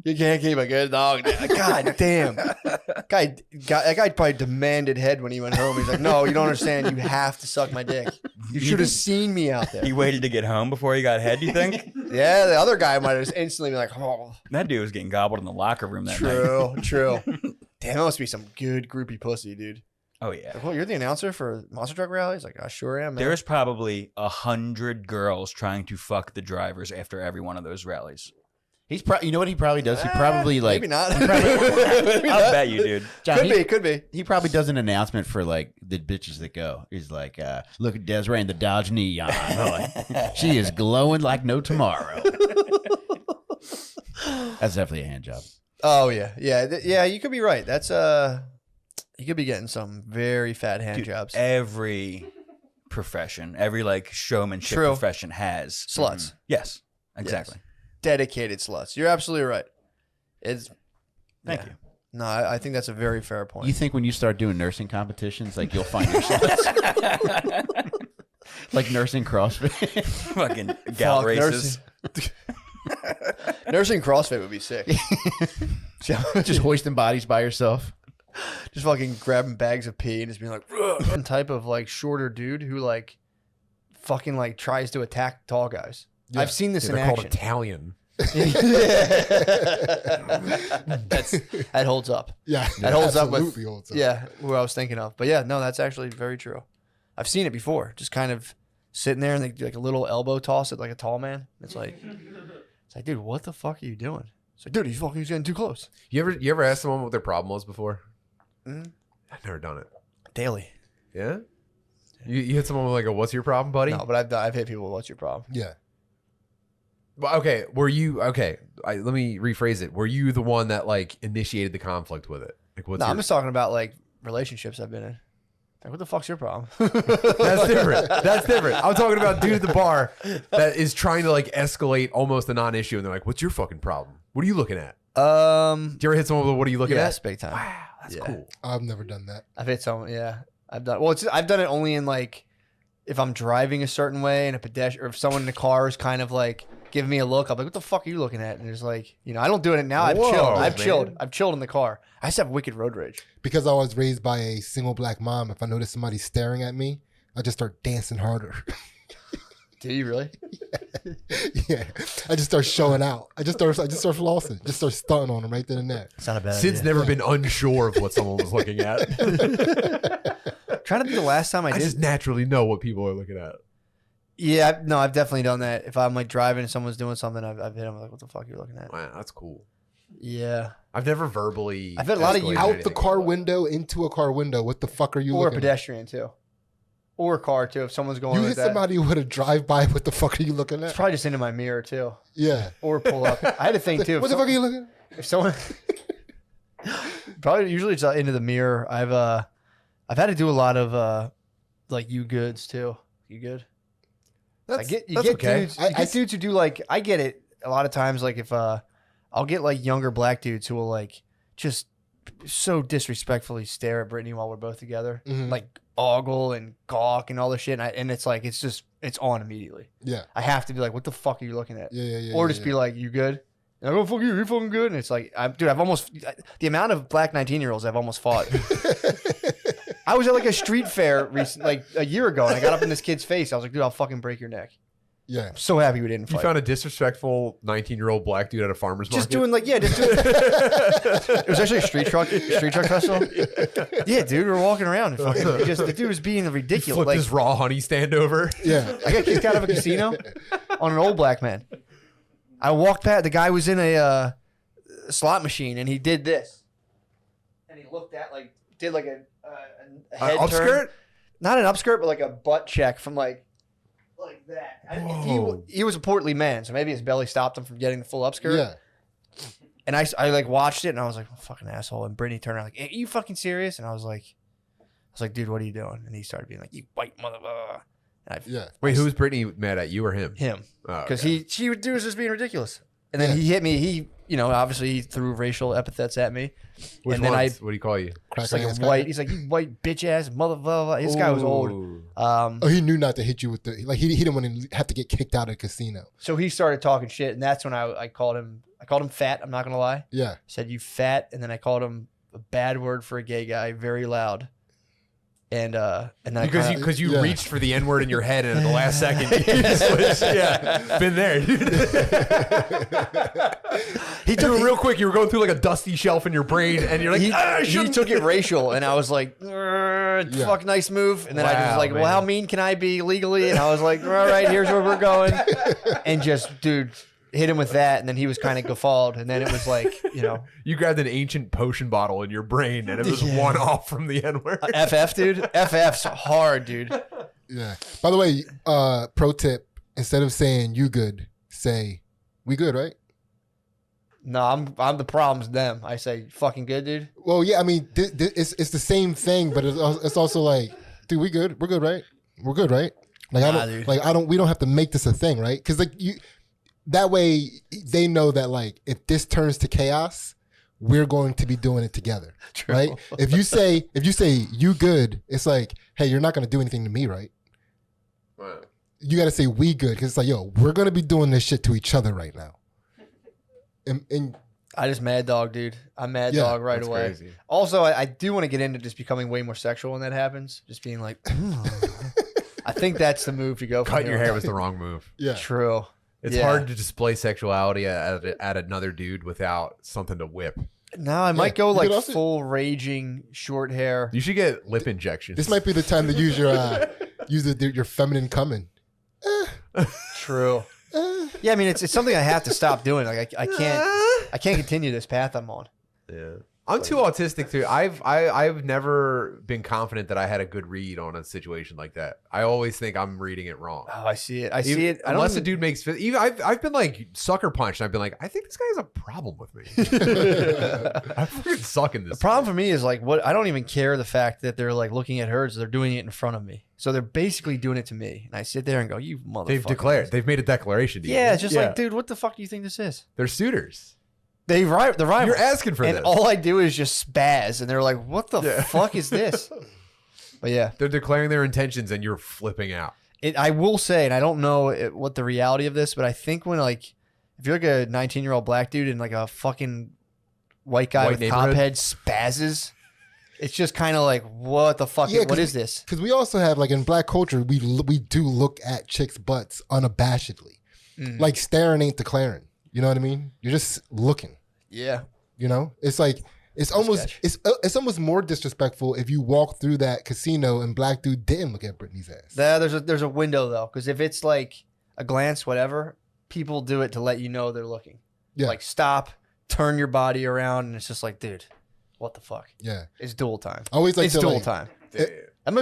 You can't keep a good dog down. God damn. That guy probably demanded head when he went home. He's like, no, you don't understand. You have to suck my dick. You should have seen me out there. He waited to get home before he got head, you think? Yeah, the other guy might have just instantly been like, oh. That dude was getting gobbled in the locker room that night. True. Damn, that must be some good groupie pussy, dude. Oh, yeah. Like, well, you're the announcer for Monster Truck Rally? He's like, I sure am, man. There's probably 100 girls trying to fuck the drivers after every one of those rallies. He's you know what he probably does? He probably like Maybe not. Maybe I'll bet you, dude. John, Could be. He probably does an announcement for like the bitches that go. He's like, look at Desiree in the Dodge Neon. She is glowing like no tomorrow. That's definitely a hand job. Oh, yeah. Yeah, you could be right. That's, you could be getting some very fat hand Dude, jobs. Every profession, every like showmanship True. profession has Sluts. Yes, exactly. Dedicated sluts. You're absolutely right. It's Thank you. No, I think that's a very fair point. You think when you start doing nursing competitions, like you'll find your spots? Like nursing CrossFit. Fucking gout races. Nursing CrossFit would be sick. Just hoisting bodies by yourself. Just fucking grabbing bags of pee and just being like, some type of like shorter dude who like fucking like tries to attack tall guys. Yeah. I've seen this Yeah, in they're called action. Italian. That holds up. Yeah, That holds up with absolutely holds up. yeah, who I was thinking of. But yeah, no, that's actually very true. I've seen it before. Just kind of sitting there and they do like a little elbow toss at like a tall man. It's like, dude, what the fuck are you doing? It's like, dude, he's getting too close. You ever asked someone what their problem was before? Mhm. I've never done it. Daily. Yeah. You hit someone with like a "What's your problem, buddy?" No, but I've hit people. What's your problem? Yeah. Well, okay. Were you okay? Let me rephrase it. Were you the one that like initiated the conflict with it? Like, what's No, your... I'm just talking about like relationships I've been in. Like, what the fuck's your problem? That's different. That's different. I'm talking about dude at the bar that is trying to like escalate almost a non-issue, and they're like, "What's your fucking problem? What are you looking at?" Do you ever hit someone with "What are you looking yes, at?" big time. Wow, that's Yeah. cool. I've never done that. I've hit someone. Yeah, I've done. Well, I've done it only in like if I'm driving a certain way and a pedestrian, or if someone in the car is kind of like giving me a look. I'm like, "What the fuck are you looking at?" And it's like, I don't do it now. I've Whoa, chilled. I've man. chilled. I've chilled in the car. I just have wicked road rage. Because I was raised by a single black mom, if I notice somebody staring at me, I just start dancing harder. Do you really? Yeah. I just start showing out. I just start flossing. Just start stunting on them right then and there. It's not a bad Sid's idea. never been unsure of what someone was looking at. Trying to think the last time I I did. just naturally know what people are looking at. Yeah, no, I've definitely done that. If I'm like driving and someone's doing something, I've hit them like, "What the fuck are you looking at?" Wow, that's cool. Yeah, I've never verbally. I've had a lot of escalated you- Out anything the car like that. window into a car window. What the fuck are you or a looking at? pedestrian too, or a car too. If someone's going You like hit that, somebody with a drive-by. What the fuck are you looking it's at? probably just into my mirror too, Yeah. or pull up. I had a thing too. What the fuck are you looking at? If someone, probably usually it's into the mirror. I've had to do a lot of like you goods too. You good? That's, I get you that's get okay. dudes. You get dudes who do like I get it a lot of times. Like if I'll get like younger black dudes who will like just so disrespectfully stare at Brittany while we're both together, Mhm. like ogle and gawk and all this shit, and it's like it's on immediately. Yeah. I have to be like, "What the fuck are you looking at?" Yeah. Or just be like, "You good?" And I go, "Fuck you, you're fucking good." And it's like, I've almost the amount of black 19-year-olds I've almost fought. I was at like a street fair like a year ago, and I got up in this kid's face. I was like, "Dude, I'll fucking break your neck." Yeah. I'm so happy we didn't You fight. found a disrespectful 19-year-old black dude at a farmer's market. Just doing like it was actually a street truck festival. Yeah, dude, we were walking around and fucking the dude was being He ridiculous. flipped Like his raw honey stand over. Yeah. I got kicked out of a casino on an old black man. I walked past the guy was in a slot machine and he did this, and he looked at did like a head Upskirt? turn. Not an upskirt, but like a butt check from like that. Whoa. He was a portly man, so maybe his belly stopped him from getting the full upskirt. Yeah. And I like watched it and I was like, fucking asshole. And Brittany turned around like, "Are you fucking serious?" And I was like, "Dude, what are you doing?" And he started being like, "You white motherfucker." And Yeah. Wait, who was Brittany mad at, you or him? him. Oh, Because okay. he was just being ridiculous. And then Yeah. he hit me. He, obviously he threw racial epithets at me. Which and then ones? What do you call you? Just Cracker like ass a guy. white, he's like, "You white bitch ass motherfucker." This guy was old. Ooh. Oh, he knew not to hit you with the he didn't want to have to get kicked out of the casino. So he started talking shit, and that's when I called him fat. I'm not gonna lie. Yeah. I said, "You fat," and then I called him a bad word for a gay guy, very loud. And then Because you Yeah. reached for the N word in your head and at the last second you switched. Yeah, been there, dude. He took it real quick. You were going through like a dusty shelf in your brain, and you're like, he took it racial, and I was like, "Fuck, nice move." And then I just was Wow, like, "Well, man. how mean can I be legally?" And I was like, "All right, here's where we're going," and just, dude, hit him with that, and then he was kind of guffawed, and then it was like, You grabbed an ancient potion bottle in your brain, and it was one off from the N word. FF, dude. FF's hard, dude. Yeah. By the way, pro tip: instead of saying "you good," say "we good," right? No, I'm the problem's them. I say, "Fucking good, dude." Well, yeah. I mean, it's the same thing, but it's also like, dude, we good? We're good, right? We're good, right? Like dude. we don't have to make this a thing, right? Because like that way they know that like if this turns to chaos, we're going to be doing it together, right? If you say you good, it's like, hey, you're not going to do anything to me, right? Right. You got to say we good because it's like, yo, we're going to be doing this shit to each other right now. And I just mad dog, dude. I'm mad Yeah, dog right That's away. crazy. Also, I do want to get into just becoming way more sexual when that happens. Just being like, I think that's the move to go. From Cutting here your on hair out. was the wrong move. yeah, True. It's Yeah. hard to display sexuality at another dude without something to whip. No, I might go you like could also- full raging short hair. You should get lip injections. this might be the time to use your your feminine coming. True. Yeah, I mean it's something I have to stop doing. Like I can't continue this path I'm on. Yeah. I'm too autistic too. I've never been confident that I had a good read on a situation like that. I always think I'm reading it wrong. Oh, I see it. I see it. I don't Unless a even- dude makes even I've been like sucker punched. And I've been like, I think this guy has a problem with me. I fucking suck in this. The problem for me is like what I don't even care the fact that they're like looking at hers. They're doing it in front of me, so they're basically doing it to me, and I sit there and go, "You motherfucker!" They've declared. They've made a declaration to you. Yeah, it's just like, dude, what the fuck do you think this is? They're suitors. The rival. You're asking for and this. all I do is just spaz, and they're like, "What the Yeah. fuck is this?" But yeah, They're declaring their intentions, and you're flipping out. I will say, and I don't know what the reality of this, but I think when like if you're like a 19-year-old black dude and like a fucking white guy White with top neighborhood? head spazzes, it's just kind of like, what the fuck? Yeah, What is this? Because we also have like in black culture, we do look at chicks' butts unabashedly. Mhm. Like staring ain't declaring. You know what I mean? You're just looking. Yeah. You know, it's like it's almost it's almost more disrespectful if you walk through that casino and black dude didn't look at Britney's ass. There's a window though, because if it's like a glance, whatever, people do it to let you know they're looking. Yeah. Like stop, turn your body around, and it's just like, dude, what the fuck? Yeah, It's dual time. I always like It's to dual like, time. That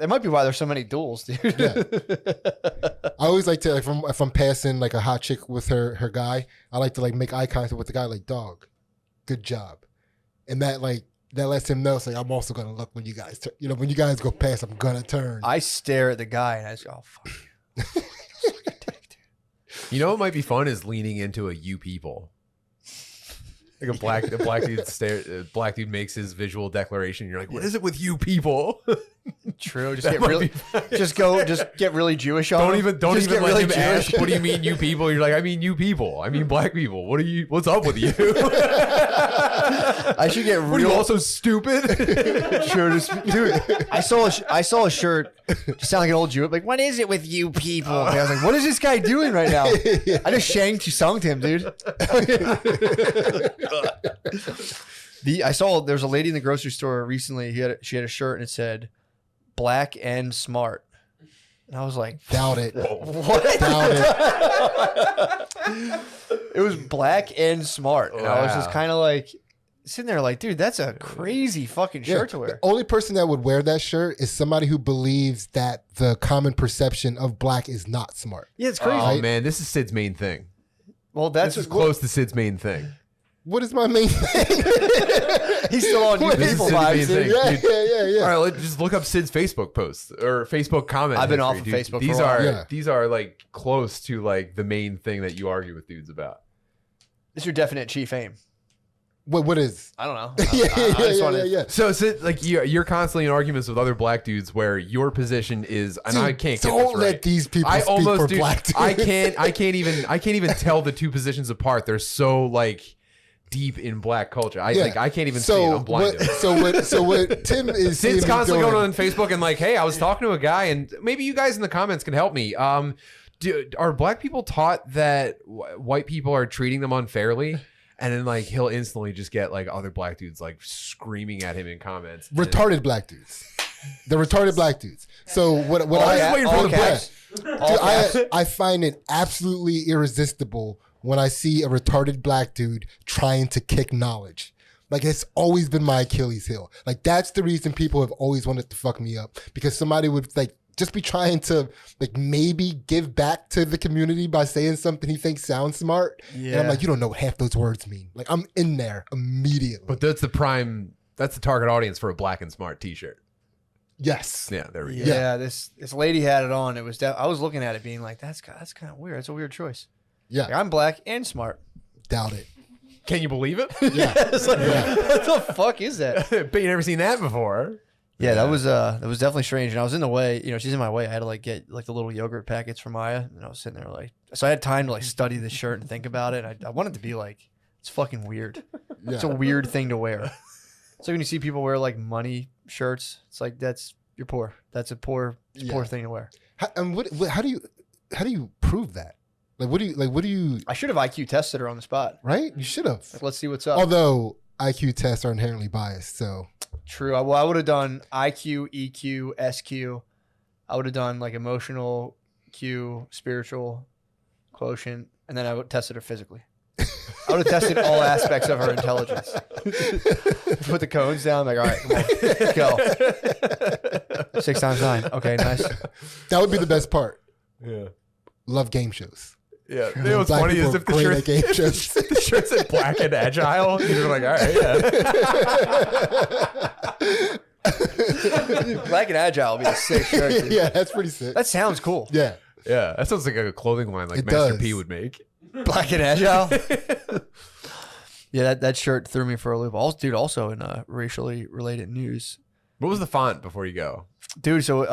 might be why there's so many duels, dude. Yeah. I always like to like if I'm passing like a hot chick with her guy, I like to like make eye contact with the guy like, dog, good job, and that lets him know it's like I'm also gonna look when you guys when you guys go past, I'm gonna turn. I stare at the guy and I just go, oh, fuck you. You know what might be fun is leaning into a you people. Like a black dude makes his visual declaration. You're like, what is it with you people? True. Just That get might really, be- just get really Jewish on Don't him. even Just let get really him Jewish. ask. What do you mean you people? You're like, I mean you people. I mean black people. What's up with you? I should get What are you real. also stupid? Dude, I saw a shirt. Just sound like an old Jew. Like, what is it with you people? And I was like, what is this guy doing right now? I just shanked him, dude. I saw there's a lady in the grocery store recently. She had a shirt and it said "black and smart," and I was like, Doubt it. what? Doubt it. It was black and smart, and I was just Wow. kind of like sitting there, like, dude, that's a crazy fucking shirt to wear. The only person that would wear that shirt is somebody who believes that the common perception of black is not smart. Yeah, it's crazy. Oh man, this is Sid's main thing. Well, that's This is close to Sid's main thing. What is my main thing? He's still on you What is people Sid's vibes, main dude. thing? Yeah. All right, just look up Sid's Facebook posts or Facebook comment. I've been history, off of dude. Facebook These for a while. are Yeah. these are like close to like the main thing that you argue with dudes about. It's your definite chief aim. What is? I don't know. Yeah. So Sid, like you're constantly in arguments with other black dudes where your position is, and I Dude, can't get don't this let right. these people I speak almost for do. black dudes. I can't even tell the two positions apart. They're so like deep in black culture. I can't even see it. I'm blinded. So what Tim is seeing Sid's me constantly doing- going on Facebook and like, hey, I was talking to a guy, and maybe you guys in the comments can help me. Are black people taught that white people are treating them unfairly? And then like he'll instantly just get like other black dudes like screaming at him in comments. retarded black dudes. The retarded black dudes. So what I just waiting for the caps. Dude, I find it absolutely irresistible when I see a retarded black dude trying to kick knowledge. Like it's always been my Achilles heel. Like that's the reason people have always wanted to fuck me up, because somebody would like just be trying to like maybe give back to the community by saying something he thinks sounds smart. And I'm like, you don't know what half those words mean. Like I'm in there immediately. But that's the target audience for a black and smart t-shirt. Yes. Yeah, there we go. Yeah, this lady had it on. It was. I was looking at it, being like, that's kind of weird. That's a weird choice. Yeah. Like, I'm black and smart. Doubt it. Can you believe it? Yeah. It's like, Yeah. what the fuck is that? Bet you never seen that before. Yeah, that was definitely strange. And I was in the way, she's in my way. I had to like get like the little yogurt packets for Maya, and I was sitting there like, so I had time to like study the shirt and think about it. I wanted to be like, it's fucking weird. Yeah. It's a weird thing to wear. So when you see people wear like money shirts, it's like you're poor. That's a poor thing to wear. How do you prove that? Like, what do you? I should have IQ tested her on the spot. Right? You should have. Like, let's see what's up. Although IQ tests are inherently biased, so True. I would have done IQ, EQ, SQ. I would have done like emotional Q, spiritual quotient, and then I would have tested her physically. I would have tested all aspects of her intelligence. Put the cones down. Like, all right, come on, go. 6 times 9. Okay, nice. that would be the best part. Yeah. Love game shows. Yeah. You know what's Black funny people is are if the great shirt, at game shows. if the shirt said black and agile, you're like, all right, yeah. Black and agile would be a sick shirt. Dude. Yeah, that's pretty sick. That sounds cool. Yeah. Yeah. That sounds like a clothing line like It Master does. P would make. Black and agile. Yeah, that shirt threw me for a loop. Also in racially related news. What was the font before you go? Dude, so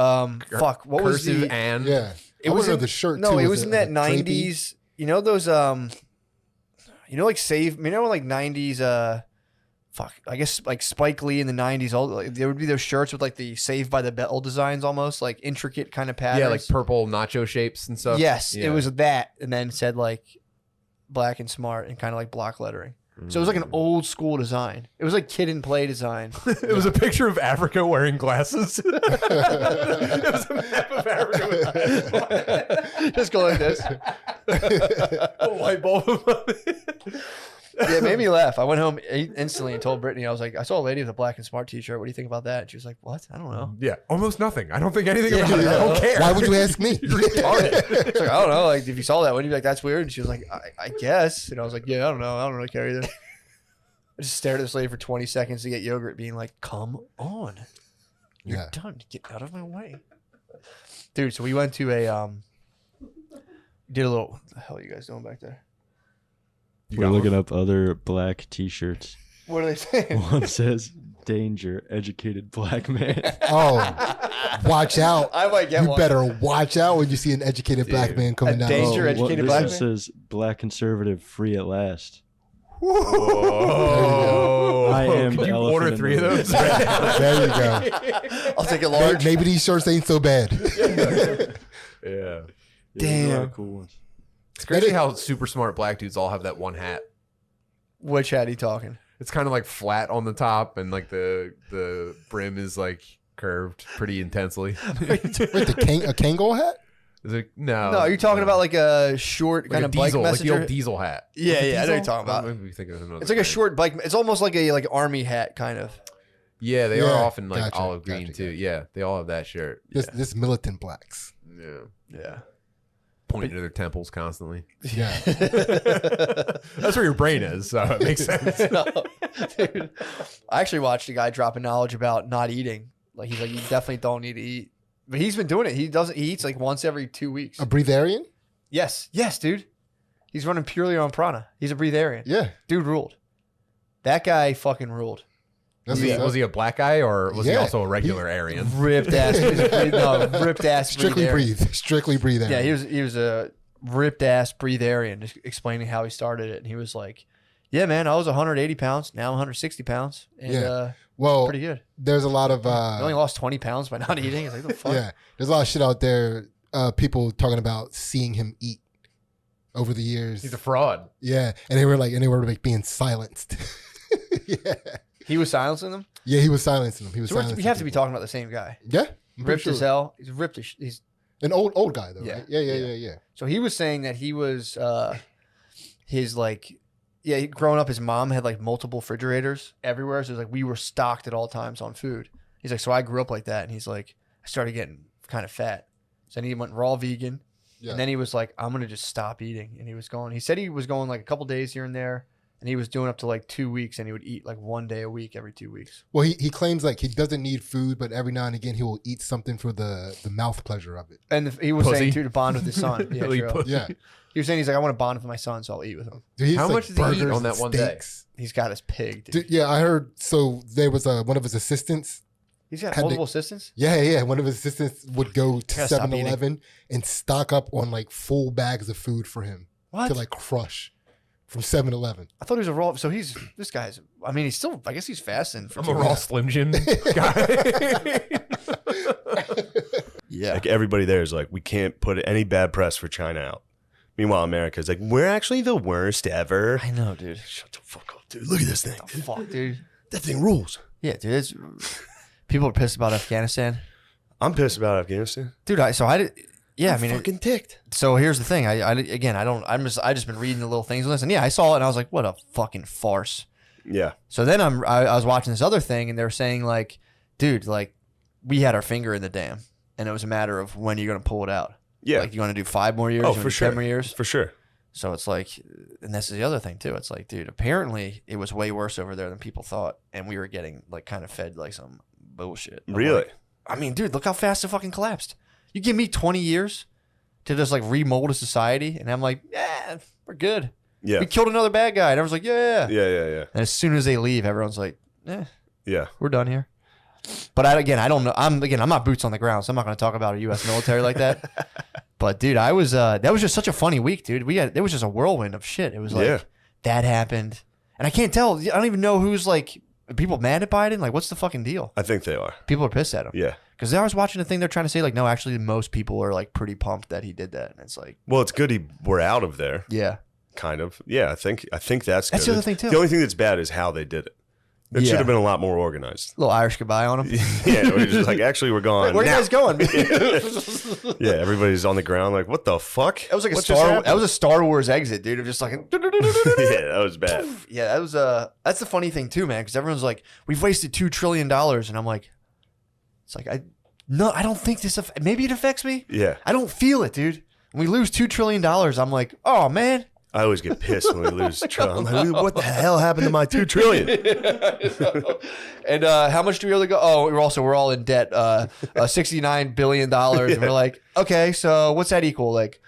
fuck, what was Cursive the and Yeah. It I was wanna know in the shirt. No, too. it was in that like, 90s. You know those like like 90s fuck, I guess like Spike Lee in the 90s, all like, there would be those shirts with like the Saved by the Bell designs, almost like intricate kind of patterns. yeah, like purple nacho shapes and stuff. Yes, Yeah. it was that, and then it said like black and smart and kind of like block lettering. So it was like an old school design. It was like kid and play design. It was a picture of Africa wearing glasses. It was a map of Africa with glasses. Just go like this. A light bulb above it. Yeah, it made me laugh. I went home instantly and told Brittany, I was like, I saw a lady with a black and smart t-shirt. What do you think about that? And she was like, what? I don't know. Yeah, almost nothing. I don't think anything about it. I don't care. Why would you ask me? You're retarded. It's like, I don't know. Like, if you saw that, wouldn't you be like, that's weird? And she was like, I guess. And I was like, yeah, I don't know. I don't really care either. I just stared at this lady for 20 seconds to get yogurt, being like, come on. You're Yeah. done. Get out of my way. Dude, so we went to did a little, what the hell are you guys doing back there? We're looking up other black T-shirts. What are they saying? One says, "Danger, educated black man." Oh, watch out. I might get You one. better watch out when you see an educated black man coming down. danger the road. educated this black one man? says, "Black conservative, free at last." Oh, I am Could the you elephant order in 3 of the room. those? There you go. I'll take it large. Maybe these shirts ain't so bad. Yeah. Yeah, there's a lot Damn. of cool ones. It's crazy how super smart black dudes all have that one hat. Which hat he talking? It's kind of like flat on the top, and like the brim is like curved pretty intensely. Wait, a Kangol hat? Is it no? No, are you talking about like a short like kind a of bike diesel, like messenger? the old diesel hat? Yeah, Is it yeah, I know what you're diesel? talking about. Maybe we think of another It's like a brand. short bike. It's almost like a army hat, kind of. Yeah, they Yeah, are often like gotcha, olive green gotcha, too. Yeah, they all have that shirt. This militant blacks. Yeah, Yeah. pointing to their temples constantly. Yeah. That's where your brain is, so it makes sense. No, dude, I actually watched a guy dropping knowledge about not eating. Like he's like, you definitely don't need to eat, but he's been doing it. He eats like once every 2 weeks. A breatharian? Yes, dude. He's running purely on prana. He's a breatharian. Yeah. Dude ruled. That guy fucking ruled. That's Was he, what's up. was he a black guy or was he Yeah. also a regular Aryan? Ripped ass. Ripped ass. Strictly breatharian. breathe. Strictly breathe. Yeah, he was a ripped ass breatharian, just explaining how he started it, and he was like, "Yeah, man, I was 180 pounds. Now I'm 160 pounds, and Yeah. Well, pretty good. there's a lot of I only lost 20 pounds by not eating. It's like the fuck. yeah. There's a lot of shit out there. People talking about seeing him eat over the years. He's a fraud. Yeah, and they were like being silenced. Yeah. He was silencing them. Yeah, he was silencing them. He was So silencing we have to be people. talking about the same guy. Yeah, I'm pretty Ripped sure. as hell. He's ripped as he's. An old guy though. Yeah. Right? Yeah. So he was saying that he was his like. Yeah, growing up, his mom had like multiple refrigerators everywhere. So it was like we were stocked at all times on food. He's like, so I grew up like that, and he's like, I started getting kind of fat. So then he went raw vegan, Yeah. and then he was like, I'm gonna just stop eating. And he was going. He said he was going like a couple days here and there, and he was doing up to like 2 weeks, and he would eat like 1 day a week every 2 weeks. Well, he claims like he doesn't need food, but every now and again he will eat something for the mouth pleasure of it. And he was Pussy. saying too to bond with his son. Yeah, Really true. pussy. Yeah. He was saying he's like, I want to bond with my son, so I'll eat with him. Dude, he eats, How like, much does he eat burgers on that and one day? steaks. He's got his pig, dude. Dude, yeah, I heard. So there was one of his assistants. He's got had multiple to- assistants. Yeah. One of his assistants would go to Gotta stop 7-Eleven and stock up on like full bags of food for him What? to like crush from 7-Eleven. I thought he was a raw. So this guy's. I mean, he's still. I guess he's fasting. For I'm 2 a raw weeks. Slim Jim guy. Yeah. Like everybody there is like, we can't put any bad press for China out. Meanwhile, America's like, we're actually the worst ever. I know, dude. Shut the fuck up, dude. Look at this thing. What the fuck, dude? That thing rules. Yeah, dude. People are pissed about Afghanistan, I'm pissed about Afghanistan. dude. I did. Yeah, I'm I mean, fucking ticked. so here's the thing. I just been reading the little things on this, and yeah, I saw it, and I was like, what a fucking farce. Yeah. So then I was watching this other thing, and they were saying like, dude, like we had our finger in the dam, and it was a matter of when you're gonna pull it out. Yeah. Like you want to do 5 more years? Oh, You wanna for do sure. 10 more years? For sure. So it's like, and this is the other thing too. It's like, dude, apparently it was way worse over there than people thought, and we were getting like kind of fed like some bullshit. I'm Really? like, I mean, dude, look how fast it fucking collapsed. You give me 20 years to just like remold a society, and I'm like, yeah, we're good. Yeah. We killed another bad guy, and everyone's like, yeah. Yeah. And as soon as they leave, everyone's like, Yeah. we're done here. But I don't know. I'm not boots on the ground, so I'm not going to talk about a U.S. military like that. But dude, that was just such a funny week, dude. It was just a whirlwind of shit. It was like Yeah. that happened, and I can't tell. I don't even know who's like, are people mad at Biden? Like, what's the fucking deal? I think they are. People are pissed at him. Yeah. Because I was watching the thing, they're trying to say like, no, actually, most people are like pretty pumped that he did that, and it's like, Well, it's good we're out of there, yeah, kind of. Yeah, I think that's good. That's the other thing, too. The only thing that's bad is how they did it. It should Yeah. have been a lot more organized. little Irish goodbye on him. Yeah, we're just like, actually, we're gone. Where are you now. guys going? Yeah, everybody's on the ground like, what the fuck? That was like What just happened? that was a Star Wars exit, dude. Of just like, Yeah, that was bad. yeah, that was that's the funny thing too, man. Because everyone's like, we've wasted $2 trillion, and I'm like, it's like I don't think this. Maybe it affects me. Yeah, I don't feel it, dude. When we lose $2 trillion, I'm like, oh man. I always get pissed when we lose Trump. I'm like, what the hell happened to my $2 trillion? And how much do we really go? Oh, we're all in debt. $69 billion, and we're like, okay, so what's that equal? Like,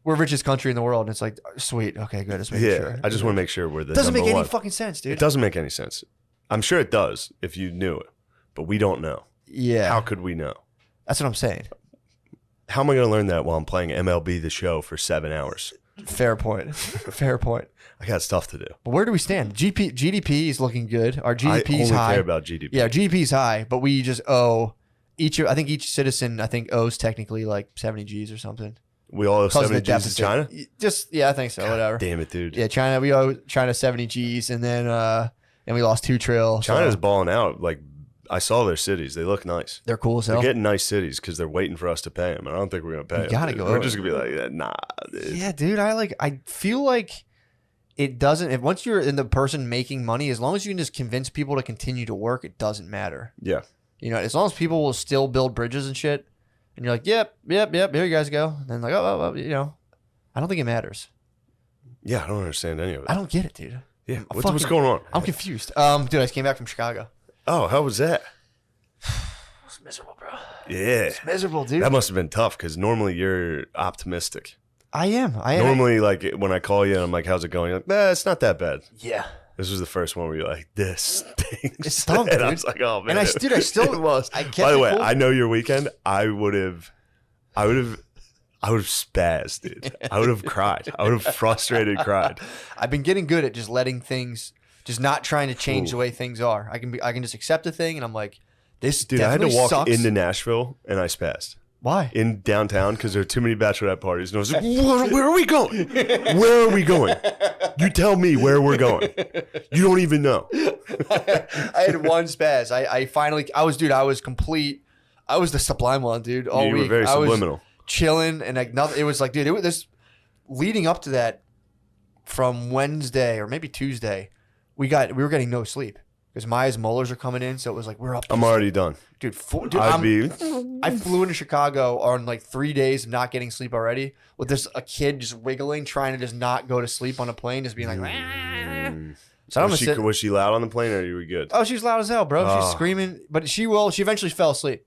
we're richest country in the world, and it's like, sweet, okay, good. Just making Yeah, sure. I just want to make sure we're the It doesn't number make any one. fucking sense, dude. It doesn't make any sense. I'm sure it does if you knew it, but we don't know. Yeah, How could we know? that's what I'm saying. How am I going to learn that while I'm playing MLB The Show for 7 hours? Fair point. Fair point. I got stuff to do. But where do we stand? GDP is looking good. Our I GDP only is high. care about GDP. Yeah, GDP is high, but we just owe I think each citizen owes technically like 70 G's or something. We all owe 70 G's to deficit. China? I think so. Whatever. Damn it, dude. Yeah, China. We owe China 70 G's, and then and we lost $2 trillion. China's so balling out. Like, I saw their cities. They look nice. they're cool as They're hell. getting nice cities because they're waiting for us to pay them. And I don't think we're going to pay You them. gotta go We're over. just going to be like, nah, dude. Yeah, dude. I feel like it doesn't. If once you're in the person making money, as long as you can just convince people to continue to work, it doesn't matter. Yeah. You know, as long as people will still build bridges and shit, and you're like, yep, here you guys go. And then like, oh, you know, I don't think it matters. Yeah, I don't understand any of it. I don't get it, dude. Yeah, I'm what's fucking- going on? I'm confused. Dude, I just came back from Chicago. Oh, how was that? It's miserable, bro. Yeah. It's miserable, dude. That must have been tough because normally you're optimistic. I am. Normally, like when I call you and I'm like, how's it going? You're like, nah, it's not that bad. Yeah. This was the first one where you're like, this stinks. It stunk, And I dude. was like, oh, man. And I still It was. I kept By the it way, cool. I know your weekend. I would have spazzed, dude. I would have cried. I would have frustrated cried. I've been getting good at just letting things, just not trying to change the way things are. I can just accept a thing, and I'm like, this Dude, I had to definitely walk sucks. into Nashville and I spazzed. Why? In downtown because there are too many bachelorette parties. And I was like, where are we going? Where are we going? You tell me where we're going. You don't even know. I had one spaz. I was complete. I was the sublime one, dude. All You week. were very I was subliminal. chilling, and like nothing. It was like, dude, it was this leading up to that from Wednesday or maybe Tuesday. We were getting no sleep because Maya's molars are coming in, so it was like we're up. I'm already done. dude. I flew into Chicago on like 3 days of not getting sleep already with a kid just wiggling, trying to just not go to sleep on a plane, just being like, "Rah." So I'm gonna Was she loud on the plane, or were you good? Oh, she's loud as hell, bro. She's Oh. screaming, but she eventually fell asleep.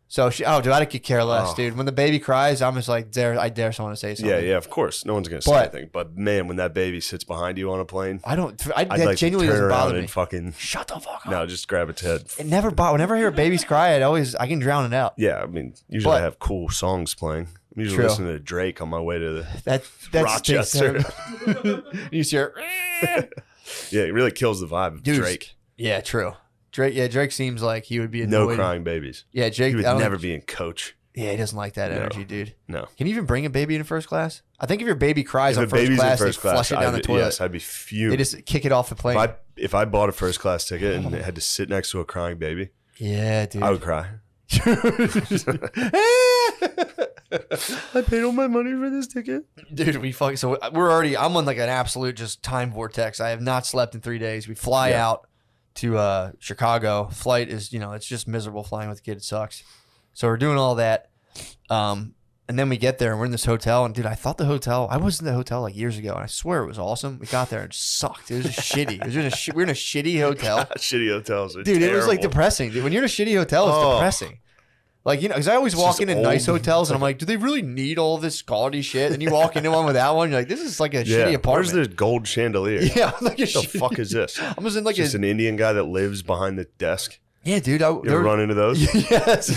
So dude, I could care less, dude. When the baby cries, I'm just like, I dare someone to say something. Yeah, of course. No one's gonna say anything. But man, when that baby sits behind you on a plane, I'd I'd that like genuinely to turn doesn't around bother me. and fucking Shut the fuck up. no, just grab its head. It never whenever I hear babies cry, I can drown it out. Yeah, I mean, usually But- I have cool songs playing. I'm usually True. listening to Drake on my way to the That's Rochester. You see her. Yeah, it really kills the vibe of Dude, Drake. Yeah, true. Drake seems like he would be annoyed. No crying babies. Yeah, Drake He would I don't never think- be in coach. Yeah, he doesn't like that No. energy, dude. No. Can you even bring a baby in first class? I think if your baby cries If on a first baby's class, in first they flush class, it down the toilet. yes, I'd be fuming. They just kick it off the plane. If I bought a first class ticket and it had to sit next to a crying baby, Yeah, dude. I would cry. I paid all my money for this ticket. Dude, I'm on like an absolute just time vortex. I have not slept in 3 days. We fly out to Chicago. Flight is, it's just miserable flying with a kid. It sucks. So we're doing all that. And then we get there and we're in this hotel. And dude, I was in the hotel like years ago. And I swear it was awesome. We got there and it sucked. It was just shitty. We're in a shitty hotel. Shitty hotels are Dude, terrible. it was like depressing. Dude, when you're in a shitty hotel, it's depressing. Like, because I always walk just into nice old. hotels and I'm like, do they really need all this quality shit? And you walk into one without one, you're like, this is like a shitty Where's apartment. the gold chandelier? Yeah, I'm like a What the fuck is this? I'm just in like Just an Indian guy that lives behind the desk. yeah, dude. You ever run into those? Yes.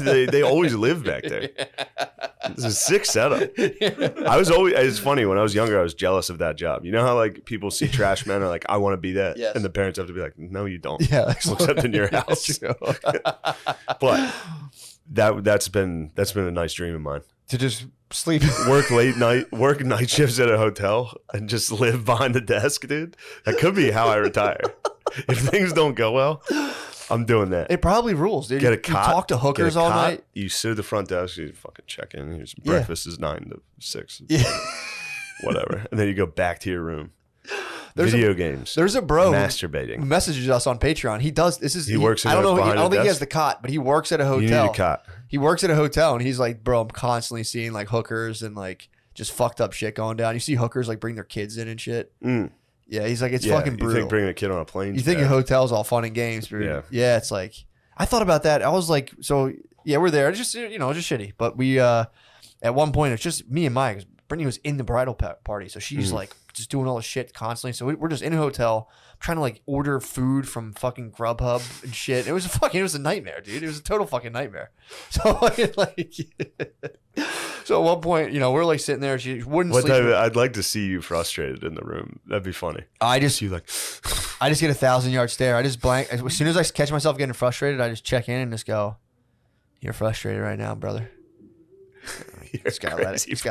they always live back there. It's a sick setup. It's funny, when I was younger, I was jealous of that job. You know how like people see trash men and are like, I want to be that. Yes. And the parents have to be like, no, you don't. Yeah, Except in your house. But that's been a nice dream of mine. to just sleep. Work night shifts at a hotel and just live behind the desk, dude. That could be how I retire. If things don't go well, I'm doing that. It probably rules, dude. Get a You cot. talk to hookers get a all cot, night. You sit at the front desk. You fucking check in. Here's Yeah. breakfast is 9 to 6. Yeah. Whatever. And then you go back to your room. There's Video games. There's a bro who masturbating. messages us on Patreon. He does. He works in I don't know. I behind don't the think he has desk? the cot, but he works at a hotel. You need a cot. He works at a hotel, and he's like, bro, I'm constantly seeing like hookers and like just fucked up shit going down. You see hookers like bring their kids in and shit. Mm. Yeah, he's like, it's Yeah, fucking brutal. You think bringing a kid on a plane? You think a hotel's all fun and games, but yeah, it's like I thought about that. I was like, so yeah, we're there. It's just just shitty. But we at one point it's just me and Mike. 'Cause Brittany was in the bridal party, so she's like just doing all the shit constantly. So we're just in a hotel trying to like order food from fucking Grubhub and shit. It was a nightmare, dude. It was a total fucking nightmare. So like, so at one point, we're like sitting there. She wouldn't sleep. I'd like to see you frustrated in the room. That'd be funny. I just You like. get 1,000-yard stare. I just blank. As soon as I catch myself getting frustrated, I just check in and just go, "You're frustrated right now, brother." Just gotta